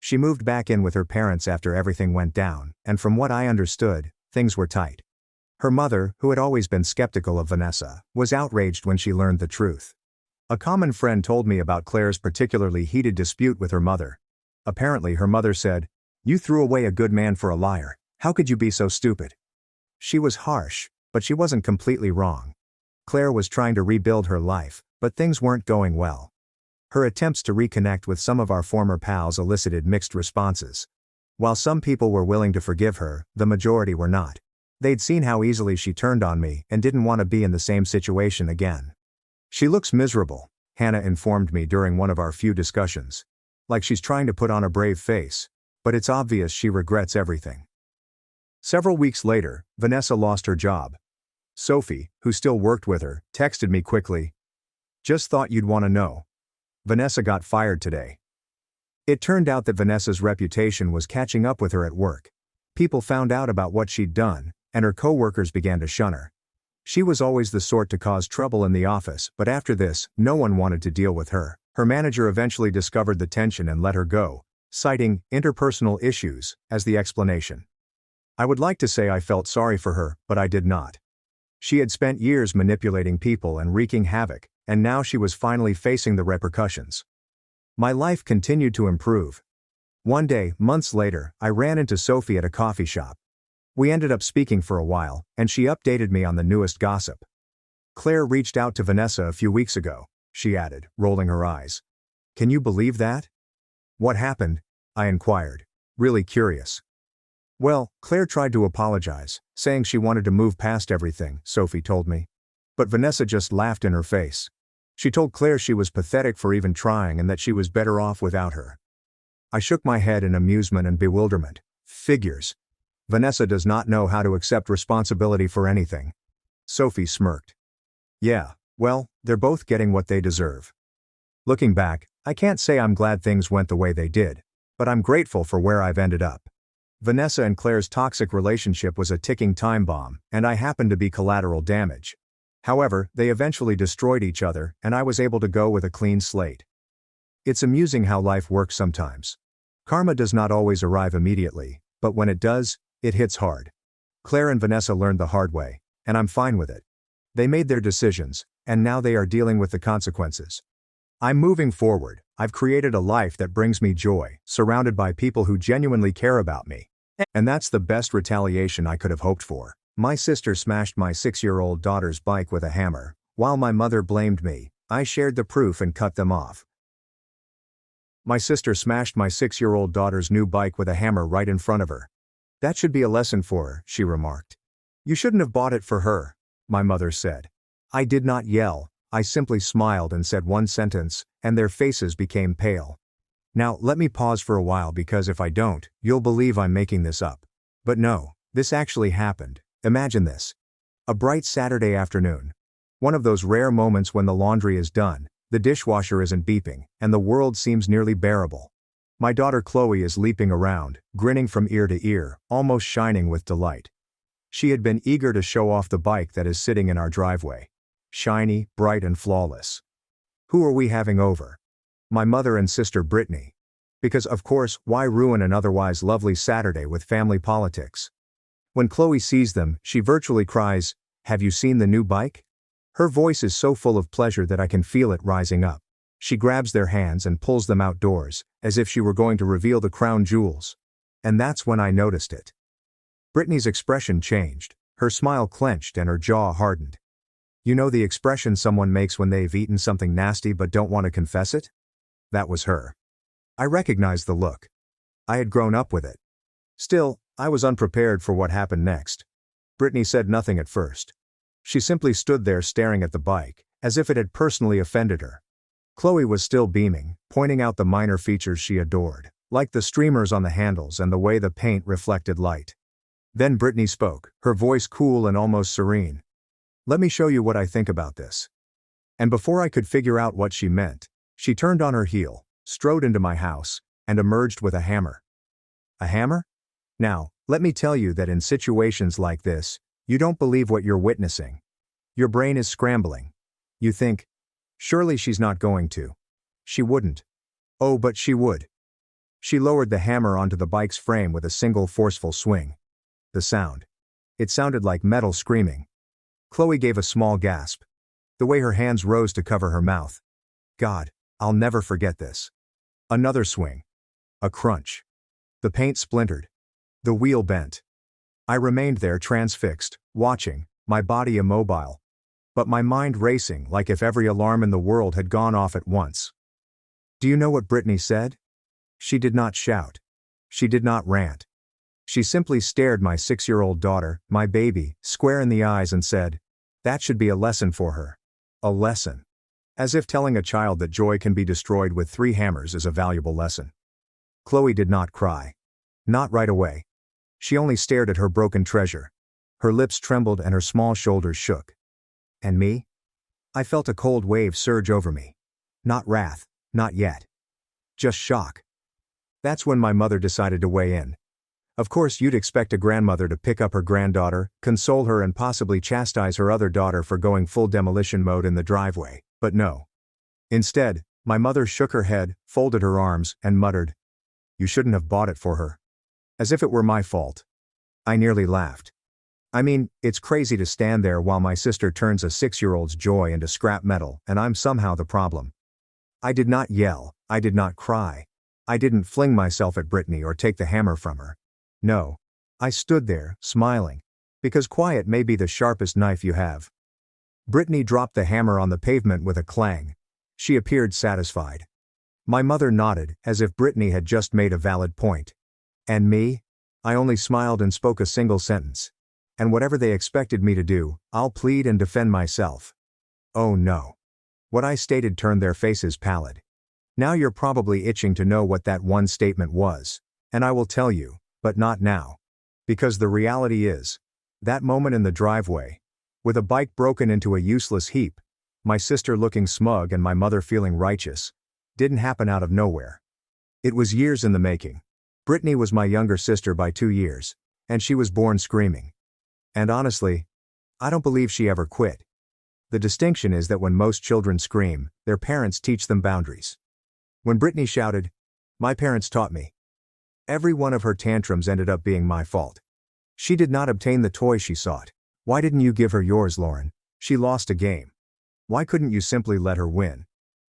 She moved back in with her parents after everything went down, and from what I understood, things were tight. Her mother, who had always been skeptical of Vanessa, was outraged when she learned the truth. A common friend told me about Claire's particularly heated dispute with her mother. Apparently her mother said, "You threw away a good man for a liar. How could you be so stupid?" She was harsh, but she wasn't completely wrong. Claire was trying to rebuild her life, but things weren't going well. Her attempts to reconnect with some of our former pals elicited mixed responses. While some people were willing to forgive her, the majority were not. They'd seen how easily she turned on me and didn't want to be in the same situation again. "She looks miserable," Hannah informed me during one of our few discussions. "Like she's trying to put on a brave face, but it's obvious she regrets everything." Several weeks later, Vanessa lost her job. Sophie, who still worked with her, texted me quickly, "Just thought you'd want to know. Vanessa got fired today." It turned out that Vanessa's reputation was catching up with her at work. People found out about what she'd done, and her coworkers began to shun her. She was always the sort to cause trouble in the office, but after this, no one wanted to deal with her. Her manager eventually discovered the tension and let her go, citing interpersonal issues as the explanation. I would like to say I felt sorry for her, but I did not. She had spent years manipulating people and wreaking havoc, and now she was finally facing the repercussions. My life continued to improve. One day, months later, I ran into Sophie at a coffee shop. We ended up speaking for a while, and she updated me on the newest gossip. "Claire reached out to Vanessa a few weeks ago," she added, rolling her eyes. "Can you believe that?" "What happened?" I inquired, really curious. "Well, Claire tried to apologize, saying she wanted to move past everything," Sophie told me. "But Vanessa just laughed in her face. She told Claire she was pathetic for even trying and that she was better off without her." I shook my head in amusement and bewilderment. Figures. Vanessa does not know how to accept responsibility for anything. Sophie smirked. "Yeah, well, they're both getting what they deserve." Looking back, I can't say I'm glad things went the way they did, but I'm grateful for where I've ended up. Vanessa and Claire's toxic relationship was a ticking time bomb, and I happened to be collateral damage. However, they eventually destroyed each other, and I was able to go with a clean slate. It's amusing how life works sometimes. Karma does not always arrive immediately, but when it does, it hits hard. Claire and Vanessa learned the hard way, and I'm fine with it. They made their decisions, and now they are dealing with the consequences. I'm moving forward. I've created a life that brings me joy, surrounded by people who genuinely care about me. And that's the best retaliation I could have hoped for. My sister smashed my 6-year-old daughter's bike with a hammer. While my mother blamed me, I shared the proof and cut them off. My sister smashed my 6-year-old daughter's new bike with a hammer right in front of her. "That should be a lesson for her," she remarked. "You shouldn't have bought it for her," my mother said. I did not yell, I simply smiled and said one sentence, and their faces became pale. Now, let me pause for a while because if I don't, you'll believe I'm making this up. But no, this actually happened. Imagine this. A bright Saturday afternoon. One of those rare moments when the laundry is done, the dishwasher isn't beeping, and the world seems nearly bearable. My daughter Chloe is leaping around, grinning from ear to ear, almost shining with delight. She had been eager to show off the bike that is sitting in our driveway. Shiny, bright and flawless. Who are we having over? My mother and sister Brittany. Because of course, why ruin an otherwise lovely Saturday with family politics? When Chloe sees them, she virtually cries, "Have you seen the new bike?" Her voice is so full of pleasure that I can feel it rising up. She grabs their hands and pulls them outdoors, as if she were going to reveal the crown jewels. And that's when I noticed it. Brittany's expression changed, her smile clenched and her jaw hardened. You know the expression someone makes when they've eaten something nasty but don't want to confess it? That was her. I recognized the look. I had grown up with it. Still, I was unprepared for what happened next. Brittany said nothing at first. She simply stood there staring at the bike, as if it had personally offended her. Chloe was still beaming, pointing out the minor features she adored, like the streamers on the handles and the way the paint reflected light. Then Brittany spoke, her voice cool and almost serene. "Let me show you what I think about this." And before I could figure out what she meant, she turned on her heel, strode into my house, and emerged with a hammer. A hammer? Now, let me tell you that in situations like this, you don't believe what you're witnessing. Your brain is scrambling. You think, surely she's not going to. She wouldn't. Oh, but she would. She lowered the hammer onto the bike's frame with a single forceful swing. The sound. It sounded like metal screaming. Chloe gave a small gasp. The way her hands rose to cover her mouth. God, I'll never forget this. Another swing. A crunch. The paint splintered. The wheel bent. I remained there transfixed, watching, my body immobile. But my mind racing like if every alarm in the world had gone off at once. Do you know what Brittany said? She did not shout. She did not rant. She simply stared my 6-year-old daughter, my baby, square in the eyes and said, "That should be a lesson for her." A lesson. As if telling a child that joy can be destroyed with 3 hammers is a valuable lesson. Chloe did not cry. Not right away. She only stared at her broken treasure. Her lips trembled and her small shoulders shook. And me? I felt a cold wave surge over me. Not wrath, not yet. Just shock. That's when my mother decided to weigh in. Of course, you'd expect a grandmother to pick up her granddaughter, console her and possibly chastise her other daughter for going full demolition mode in the driveway, but no. Instead, my mother shook her head, folded her arms, and muttered, "You shouldn't have bought it for her." As if it were my fault. I nearly laughed. I mean, it's crazy to stand there while my sister turns a 6-year-old's joy into scrap metal and I'm somehow the problem. I did not yell, I did not cry. I didn't fling myself at Brittany or take the hammer from her. No. I stood there, smiling. Because quiet may be the sharpest knife you have. Brittany dropped the hammer on the pavement with a clang. She appeared satisfied. My mother nodded, as if Brittany had just made a valid point. And me? I only smiled and spoke a single sentence. And whatever they expected me to do, I'll plead and defend myself. Oh no. What I stated turned their faces pallid. Now you're probably itching to know what that one statement was. And I will tell you, but not now. Because the reality is, that moment in the driveway, with a bike broken into a useless heap, my sister looking smug and my mother feeling righteous, didn't happen out of nowhere. It was years in the making. Brittany was my younger sister by 2 years, and she was born screaming. And honestly, I don't believe she ever quit. The distinction is that when most children scream, their parents teach them boundaries. When Brittany shouted, my parents taught me. Every one of her tantrums ended up being my fault. She did not obtain the toy she sought. Why didn't you give her yours, Lauren? She lost a game. Why couldn't you simply let her win?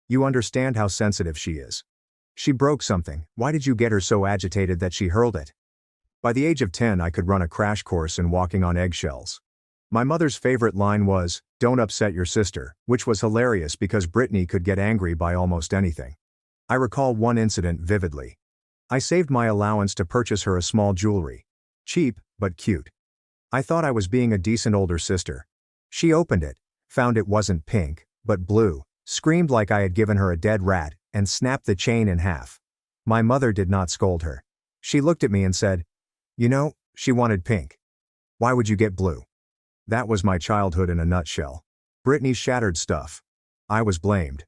You understand how sensitive she is. She broke something, why did you get her so agitated that she hurled it? By the age of 10 I could run a crash course in walking on eggshells. My mother's favorite line was, "Don't upset your sister," which was hilarious because Brittany could get angry by almost anything. I recall one incident vividly. I saved my allowance to purchase her a small jewelry. Cheap, but cute. I thought I was being a decent older sister. She opened it, found it wasn't pink, but blue, screamed like I had given her a dead rat, and snapped the chain in half. My mother did not scold her. She looked at me and said, "You know, she wanted pink. Why would you get blue?" That was my childhood in a nutshell. Brittany shattered stuff. I was blamed.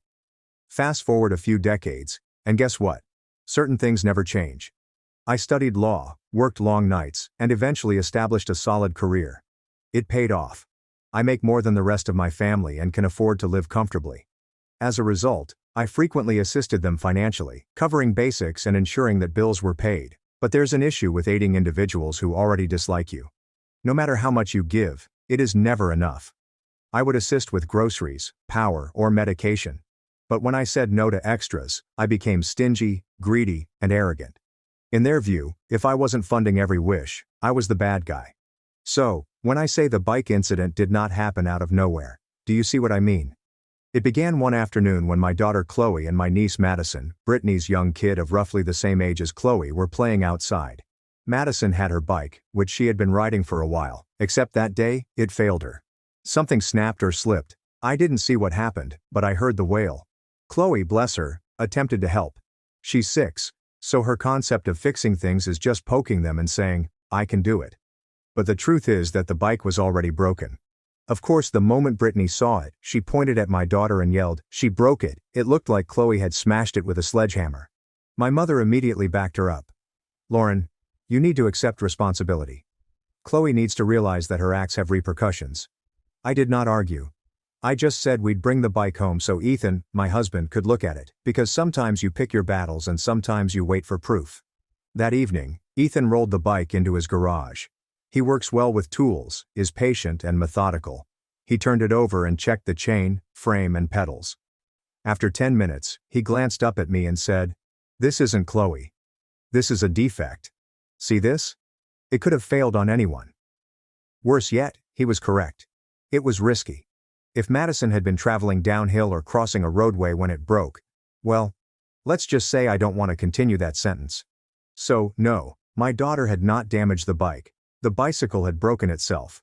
Fast forward a few decades, and guess what? Certain things never change. I studied law, worked long nights, and eventually established a solid career. It paid off. I make more than the rest of my family and can afford to live comfortably. As a result, I frequently assisted them financially, covering basics and ensuring that bills were paid. But there's an issue with aiding individuals who already dislike you. No matter how much you give, it is never enough. I would assist with groceries, power, or medication. But when I said no to extras, I became stingy, greedy, and arrogant. In their view, if I wasn't funding every wish, I was the bad guy. So, when I say the bike incident did not happen out of nowhere, do you see what I mean? It began one afternoon when my daughter Chloe and my niece Madison, Brittany's young kid of roughly the same age as Chloe, were playing outside. Madison had her bike, which she had been riding for a while, except that day, it failed her. Something snapped or slipped. I didn't see what happened, but I heard the wail. Chloe, bless her, attempted to help. She's 6, so her concept of fixing things is just poking them and saying, "I can do it." But the truth is that the bike was already broken. Of course, the moment Brittany saw it, she pointed at my daughter and yelled, "She broke it." It looked like Chloe had smashed it with a sledgehammer. My mother immediately backed her up. "Lauren, you need to accept responsibility. Chloe needs to realize that her acts have repercussions." I did not argue. I just said we'd bring the bike home so Ethan, my husband, could look at it, because sometimes you pick your battles and sometimes you wait for proof. That evening, Ethan rolled the bike into his garage. He works well with tools, is patient and methodical. He turned it over and checked the chain, frame and pedals. After 10 minutes, he glanced up at me and said, "This isn't Chloe. This is a defect. See this? It could have failed on anyone." Worse yet, he was correct. It was risky. If Madison had been traveling downhill or crossing a roadway when it broke, well, let's just say I don't want to continue that sentence. So, no, my daughter had not damaged the bike. The bicycle had broken itself.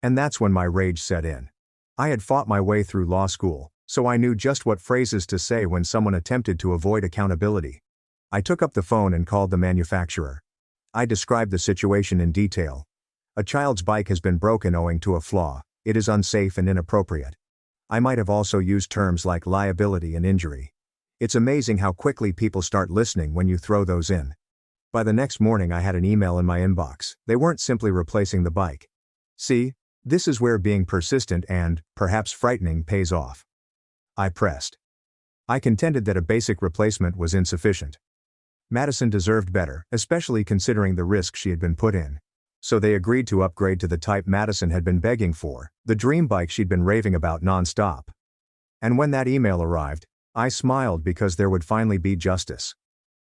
And that's when my rage set in. I had fought my way through law school, so I knew just what phrases to say when someone attempted to avoid accountability. I took up the phone and called the manufacturer. I described the situation in detail. A child's bike has been broken owing to a flaw. It is unsafe and inappropriate. I might have also used terms like liability and injury. It's amazing how quickly people start listening when you throw those in. By the next morning I had an email in my inbox. They weren't simply replacing the bike. See, this is where being persistent and, perhaps frightening, pays off. I pressed. I contended that a basic replacement was insufficient. Madison deserved better, especially considering the risk she had been put in. So they agreed to upgrade to the type Madison had been begging for, the dream bike she'd been raving about non-stop. And when that email arrived, I smiled because there would finally be justice.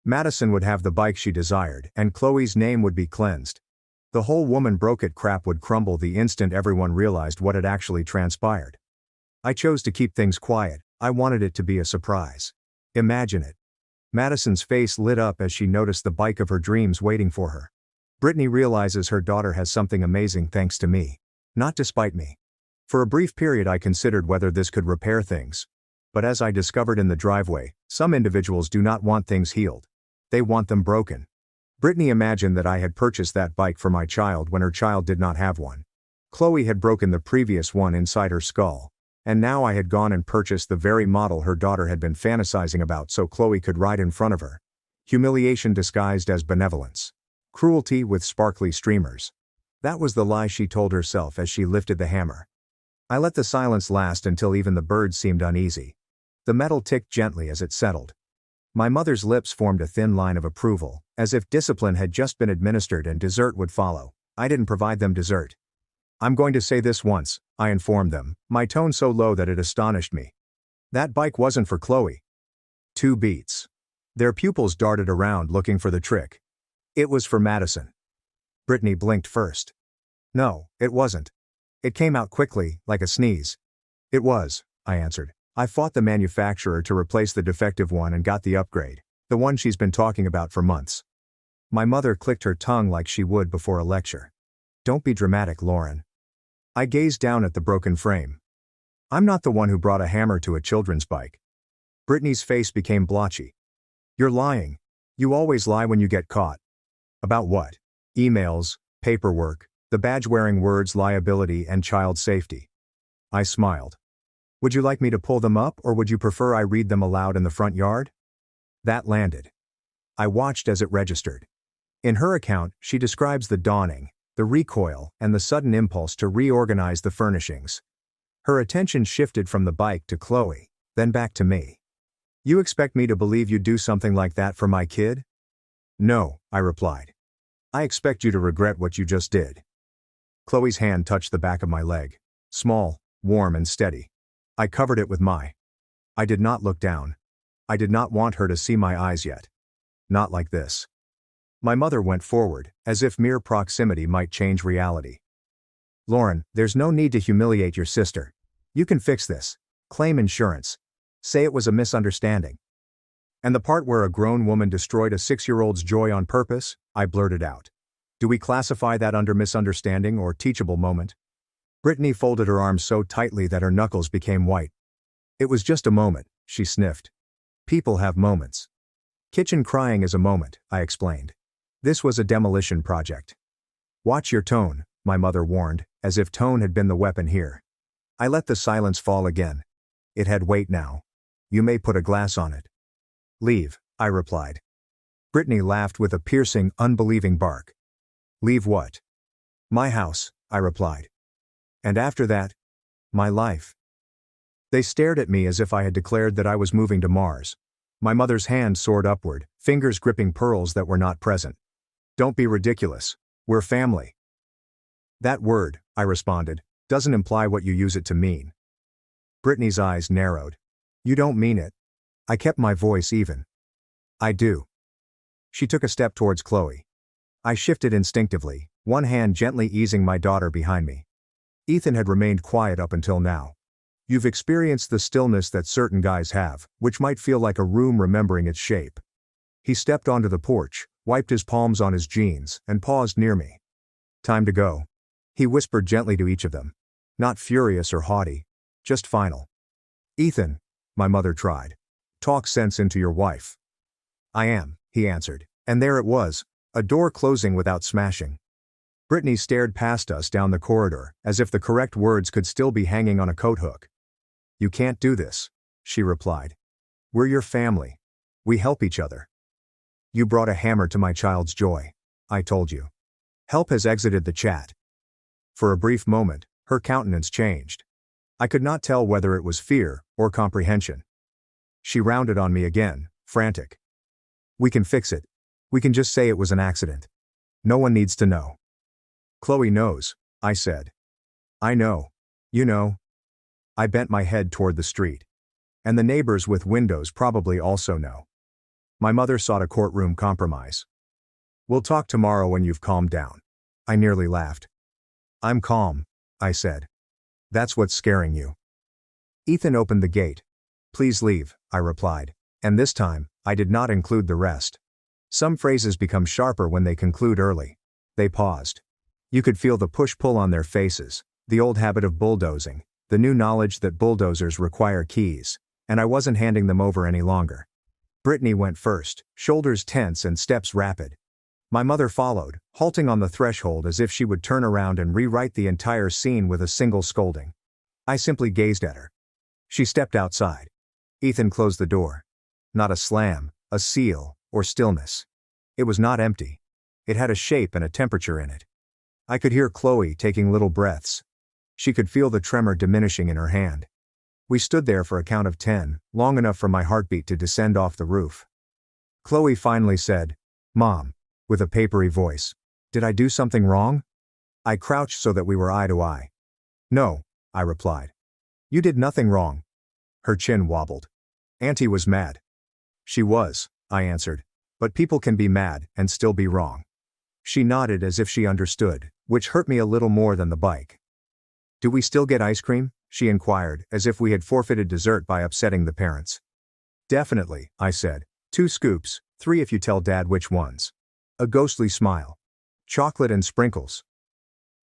Madison would have the bike she desired, and Chloe's name would be cleansed. The whole woman broke it crap would crumble the instant everyone realized what had actually transpired. I chose to keep things quiet. I wanted it to be a surprise. Imagine it. Madison's face lit up as she noticed the bike of her dreams waiting for her. Brittany realizes her daughter has something amazing thanks to me. Not despite me. For a brief period I considered whether this could repair things. But as I discovered in the driveway, some individuals do not want things healed. They want them broken. Brittany imagined that I had purchased that bike for my child when her child did not have one. Chloe had broken the previous one inside her skull. And now I had gone and purchased the very model her daughter had been fantasizing about so Chloe could ride in front of her. Humiliation disguised as benevolence. Cruelty with sparkly streamers. That was the lie she told herself as she lifted the hammer. I let the silence last until even the birds seemed uneasy. The metal ticked gently as it settled. My mother's lips formed a thin line of approval, as if discipline had just been administered and dessert would follow. I didn't provide them dessert. "I'm going to say this once," I informed them, my tone so low that it astonished me. "That bike wasn't for Chloe." 2 beats. Their pupils darted around looking for the trick. "It was for Madison." Brittany blinked first. "No, it wasn't." It came out quickly, like a sneeze. "It was," I answered. "I fought the manufacturer to replace the defective one and got the upgrade. The one she's been talking about for months." My mother clicked her tongue like she would before a lecture. "Don't be dramatic, Lauren." I gazed down at the broken frame. "I'm not the one who brought a hammer to a children's bike." Brittany's face became blotchy. "You're lying. You always lie when you get caught." "About what?" "Emails, paperwork, the badge-wearing words liability and child safety." I smiled. "Would you like me to pull them up or would you prefer I read them aloud in the front yard?" That landed. I watched as it registered. In her account, she describes the dawning, the recoil, and the sudden impulse to reorganize the furnishings. Her attention shifted from the bike to Chloe, then back to me. "You expect me to believe you'd do something like that for my kid?" "No," I replied. "I expect you to regret what you just did." Chloe's hand touched the back of my leg. Small, warm and steady. I covered it with my. I did not look down. I did not want her to see my eyes yet. Not like this. My mother went forward, as if mere proximity might change reality. "Lauren, there's no need to humiliate your sister. You can fix this. Claim insurance. Say it was a misunderstanding." "And the part where a grown woman destroyed a 6-year-old's joy on purpose?" I blurted out. "Do we classify that under misunderstanding or teachable moment?" Brittany folded her arms so tightly that her knuckles became white. "It was just a moment," she sniffed. "People have moments." "Kitchen crying is a moment," I explained. "This was a demolition project." "Watch your tone," my mother warned, as if tone had been the weapon here. I let the silence fall again. It had weight now. "You may put a glass on it." "Leave," I replied. Brittany laughed with a piercing, unbelieving bark. "Leave what?" "My house," I replied. "And after that?" "My life." They stared at me as if I had declared that I was moving to Mars. My mother's hand soared upward, fingers gripping pearls that were not present. "Don't be ridiculous. We're family." That word, I responded, doesn't imply what you use it to mean. Brittany's eyes narrowed. You don't mean it. I kept my voice even. I do. She took a step towards Chloe. I shifted instinctively, one hand gently easing my daughter behind me. Ethan had remained quiet up until now. You've experienced the stillness that certain guys have, which might feel like a room remembering its shape. He stepped onto the porch, wiped his palms on his jeans, and paused near me. Time to go. He whispered gently to each of them. Not furious or haughty. Just final. Ethan, my mother tried. Talk sense into your wife. I am, he answered, and there it was, a door closing without smashing. Brittany stared past us down the corridor, as if the correct words could still be hanging on a coat hook. You can't do this, she replied. We're your family. We help each other. You brought a hammer to my child's joy, I told you. Help has exited the chat. For a brief moment, her countenance changed. I could not tell whether it was fear or comprehension. She rounded on me again, frantic. We can fix it. We can just say it was an accident. No one needs to know. Chloe knows, I said. I know. You know. I bent my head toward the street. And the neighbors with windows probably also know. My mother sought a courtroom compromise. We'll talk tomorrow when you've calmed down. I nearly laughed. I'm calm, I said. That's what's scaring you. Ethan opened the gate. Please leave, I replied. And this time, I did not include the rest. Some phrases become sharper when they conclude early. They paused. You could feel the push-pull on their faces, the old habit of bulldozing, the new knowledge that bulldozers require keys, and I wasn't handing them over any longer. Brittany went first, shoulders tense and steps rapid. My mother followed, halting on the threshold as if she would turn around and rewrite the entire scene with a single scolding. I simply gazed at her. She stepped outside. Ethan closed the door. Not a slam, a seal, or stillness. It was not empty. It had a shape and a temperature in it. I could hear Chloe taking little breaths. She could feel the tremor diminishing in her hand. We stood there for a count of 10, long enough for my heartbeat to descend off the roof. Chloe finally said, Mom, with a papery voice, did I do something wrong? I crouched so that we were eye to eye. No, I replied. You did nothing wrong. Her chin wobbled. Auntie was mad. She was, I answered. But people can be mad and still be wrong. She nodded as if she understood, which hurt me a little more than the bike. Do we still get ice cream? She inquired, as if we had forfeited dessert by upsetting the parents. Definitely, I said. 2 scoops, 3 if you tell Dad which ones. A ghostly smile. Chocolate and sprinkles.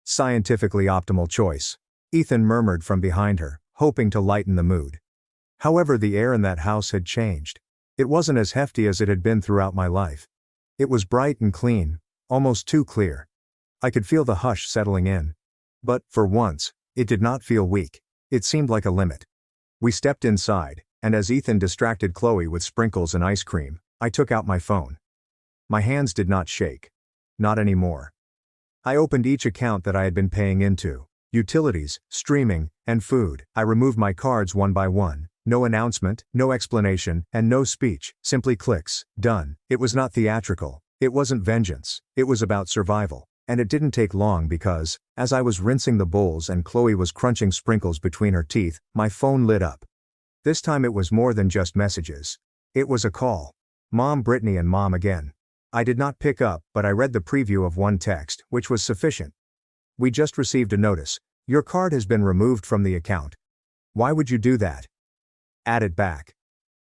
Scientifically optimal choice, Ethan murmured from behind her, hoping to lighten the mood. However, the air in that house had changed. It wasn't as hefty as it had been throughout my life. It was bright and clean, almost too clear. I could feel the hush settling in. But, for once, it did not feel weak. It seemed like a limit. We stepped inside, and as Ethan distracted Chloe with sprinkles and ice cream, I took out my phone. My hands did not shake. Not anymore. I opened each account that I had been paying into. Utilities, streaming, and food. I removed my cards one by one. No announcement, no explanation, and no speech, simply clicks, done. It was not theatrical. It wasn't vengeance. It was about survival. And it didn't take long because, as I was rinsing the bowls and Chloe was crunching sprinkles between her teeth, my phone lit up. This time it was more than just messages. It was a call. Mom, Brittany, and Mom again. I did not pick up, but I read the preview of one text, which was sufficient. We just received a notice. Your card has been removed from the account. Why would you do that? Add it back.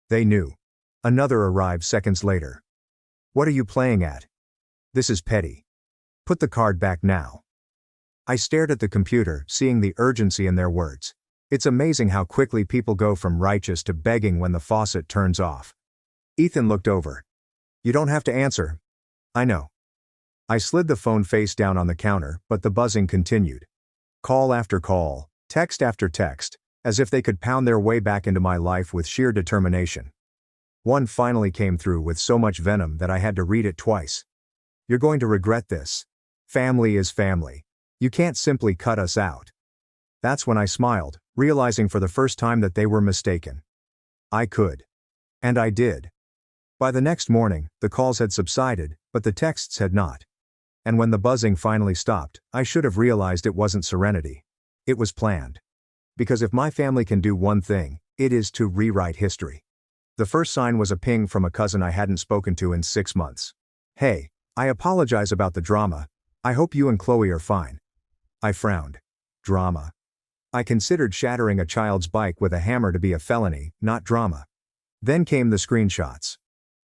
They knew. Another arrived seconds later. What are you playing at? This is petty. Put the card back now. I stared at the computer, seeing the urgency in their words. It's amazing how quickly people go from righteous to begging when the faucet turns off. Ethan looked over. You don't have to answer. I know. I slid the phone face down on the counter, but the buzzing continued. Call after call, text after text, as if they could pound their way back into my life with sheer determination. One finally came through with so much venom that I had to read it twice. You're going to regret this. Family is family. You can't simply cut us out. That's when I smiled, realizing for the first time that they were mistaken. I could. And I did. By the next morning, the calls had subsided, but the texts had not. And when the buzzing finally stopped, I should have realized it wasn't serenity. It was planned. Because if my family can do one thing, it is to rewrite history. The first sign was a ping from a cousin I hadn't spoken to in 6 months. "Hey, I apologize about the drama. I hope you and Chloe are fine." I frowned. Drama. I considered shattering a child's bike with a hammer to be a felony, not drama. Then came the screenshots.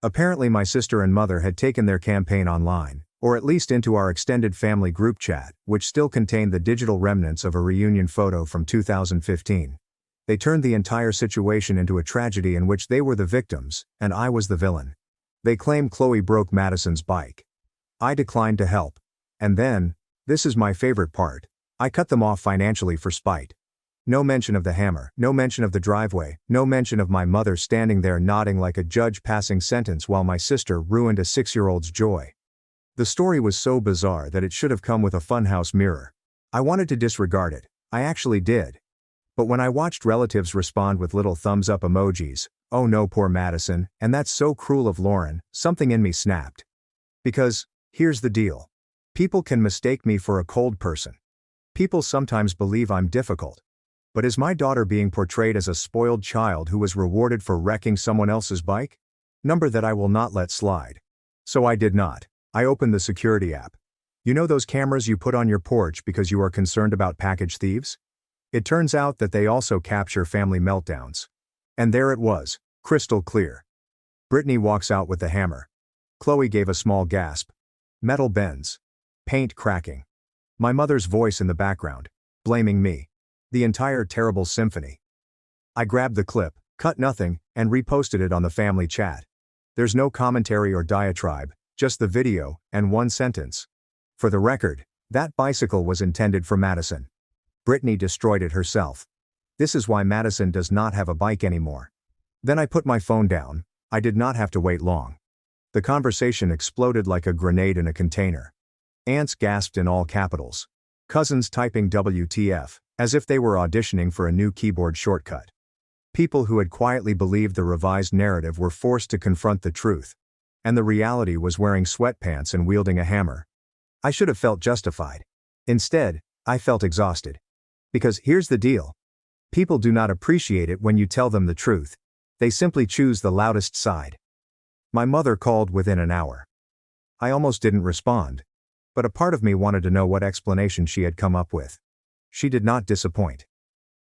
Apparently my sister and mother had taken their campaign online, or at least into our extended family group chat, which still contained the digital remnants of a reunion photo from 2015. They turned the entire situation into a tragedy in which they were the victims, and I was the villain. They claimed Chloe broke Madison's bike. I declined to help. And then, this is my favorite part, I cut them off financially for spite. No mention of the hammer, no mention of the driveway, no mention of my mother standing there nodding like a judge passing sentence while my sister ruined a 6-year-old's joy. The story was so bizarre that it should have come with a funhouse mirror. I wanted to disregard it, I actually did. But when I watched relatives respond with little thumbs up emojis, "Oh no, poor Madison, and that's so cruel of Lauren," something in me snapped. Because, here's the deal. People can mistake me for a cold person. People sometimes believe I'm difficult. But is my daughter being portrayed as a spoiled child who was rewarded for wrecking someone else's bike? Number that I will not let slide. So I did not. I opened the security app. You know those cameras you put on your porch because you are concerned about package thieves? It turns out that they also capture family meltdowns. And there it was, crystal clear. Brittany walks out with the hammer. Chloe gave a small gasp. Metal bends. Paint cracking. My mother's voice in the background, blaming me. The entire terrible symphony. I grabbed the clip, cut nothing, and reposted it on the family chat. There's no commentary or diatribe, just the video, and one sentence. For the record, that bicycle was intended for Madison. Brittany destroyed it herself. This is why Madison does not have a bike anymore. Then I put my phone down. I did not have to wait long. The conversation exploded like a grenade in a container. Aunts gasped in all capitals. Cousins typing WTF, as if they were auditioning for a new keyboard shortcut. People who had quietly believed the revised narrative were forced to confront the truth. And the reality was wearing sweatpants and wielding a hammer. I should have felt justified. Instead, I felt exhausted. Because here's the deal. People do not appreciate it when you tell them the truth. They simply choose the loudest side. My mother called within an hour. I almost didn't respond. But a part of me wanted to know what explanation she had come up with. She did not disappoint.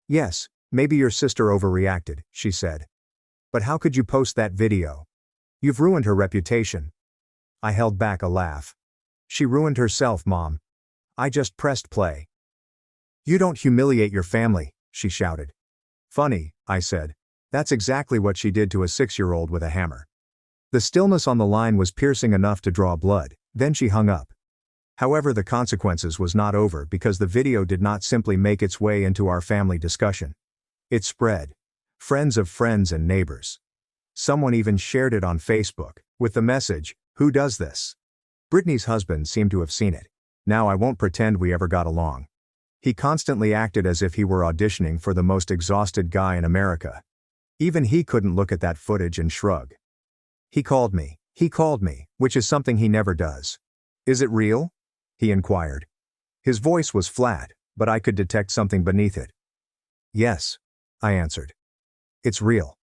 "Yes, maybe your sister overreacted," she said. "But how could you post that video? You've ruined her reputation." I held back a laugh. "She ruined herself, Mom. I just pressed play." "You don't humiliate your family," she shouted. "Funny," I said. "That's exactly what she did to a 6-year-old with a hammer." The stillness on the line was piercing enough to draw blood, then she hung up. However, the consequences was not over because the video did not simply make its way into our family discussion. It spread. Friends of friends and neighbors. Someone even shared it on Facebook, with the message, "Who does this?" Brittany's husband seemed to have seen it. Now I won't pretend we ever got along. He constantly acted as if he were auditioning for the most exhausted guy in America. Even he couldn't look at that footage and shrug. He called me, which is something he never does. "Is it real?" he inquired. His voice was flat, but I could detect something beneath it. "Yes," I answered. "It's real."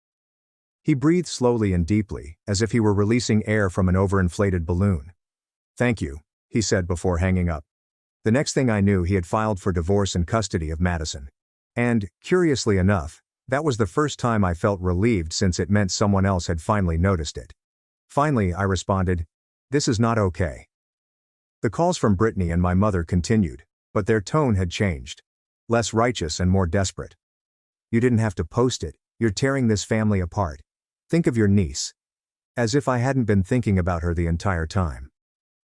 He breathed slowly and deeply, as if he were releasing air from an overinflated balloon. "Thank you," he said before hanging up. The next thing I knew, he had filed for divorce and custody of Madison. And, curiously enough, that was the first time I felt relieved since it meant someone else had finally noticed it. Finally, I responded, "This is not okay." The calls from Brittany and my mother continued, but their tone had changed. Less righteous and more desperate. "You didn't have to post it, you're tearing this family apart. Think of your niece." As if I hadn't been thinking about her the entire time.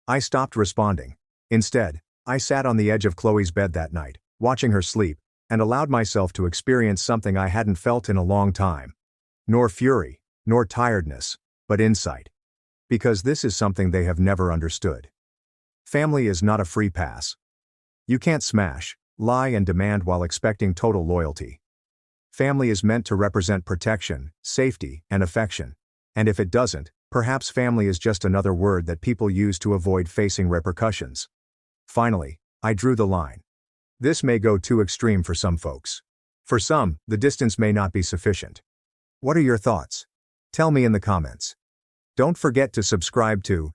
I stopped responding. Instead, I sat on the edge of Chloe's bed that night, watching her sleep, and allowed myself to experience something I hadn't felt in a long time. Nor fury, nor tiredness, but insight. Because this is something they have never understood. Family is not a free pass. You can't smash, lie and demand while expecting total loyalty. Family is meant to represent protection, safety, and affection. And if it doesn't, Perhaps family is just another word that people use to avoid facing repercussions. Finally, I drew the line. This may go too extreme for some folks. For some, the distance may not be sufficient. What are your thoughts? Tell me in the comments. Don't forget to subscribe to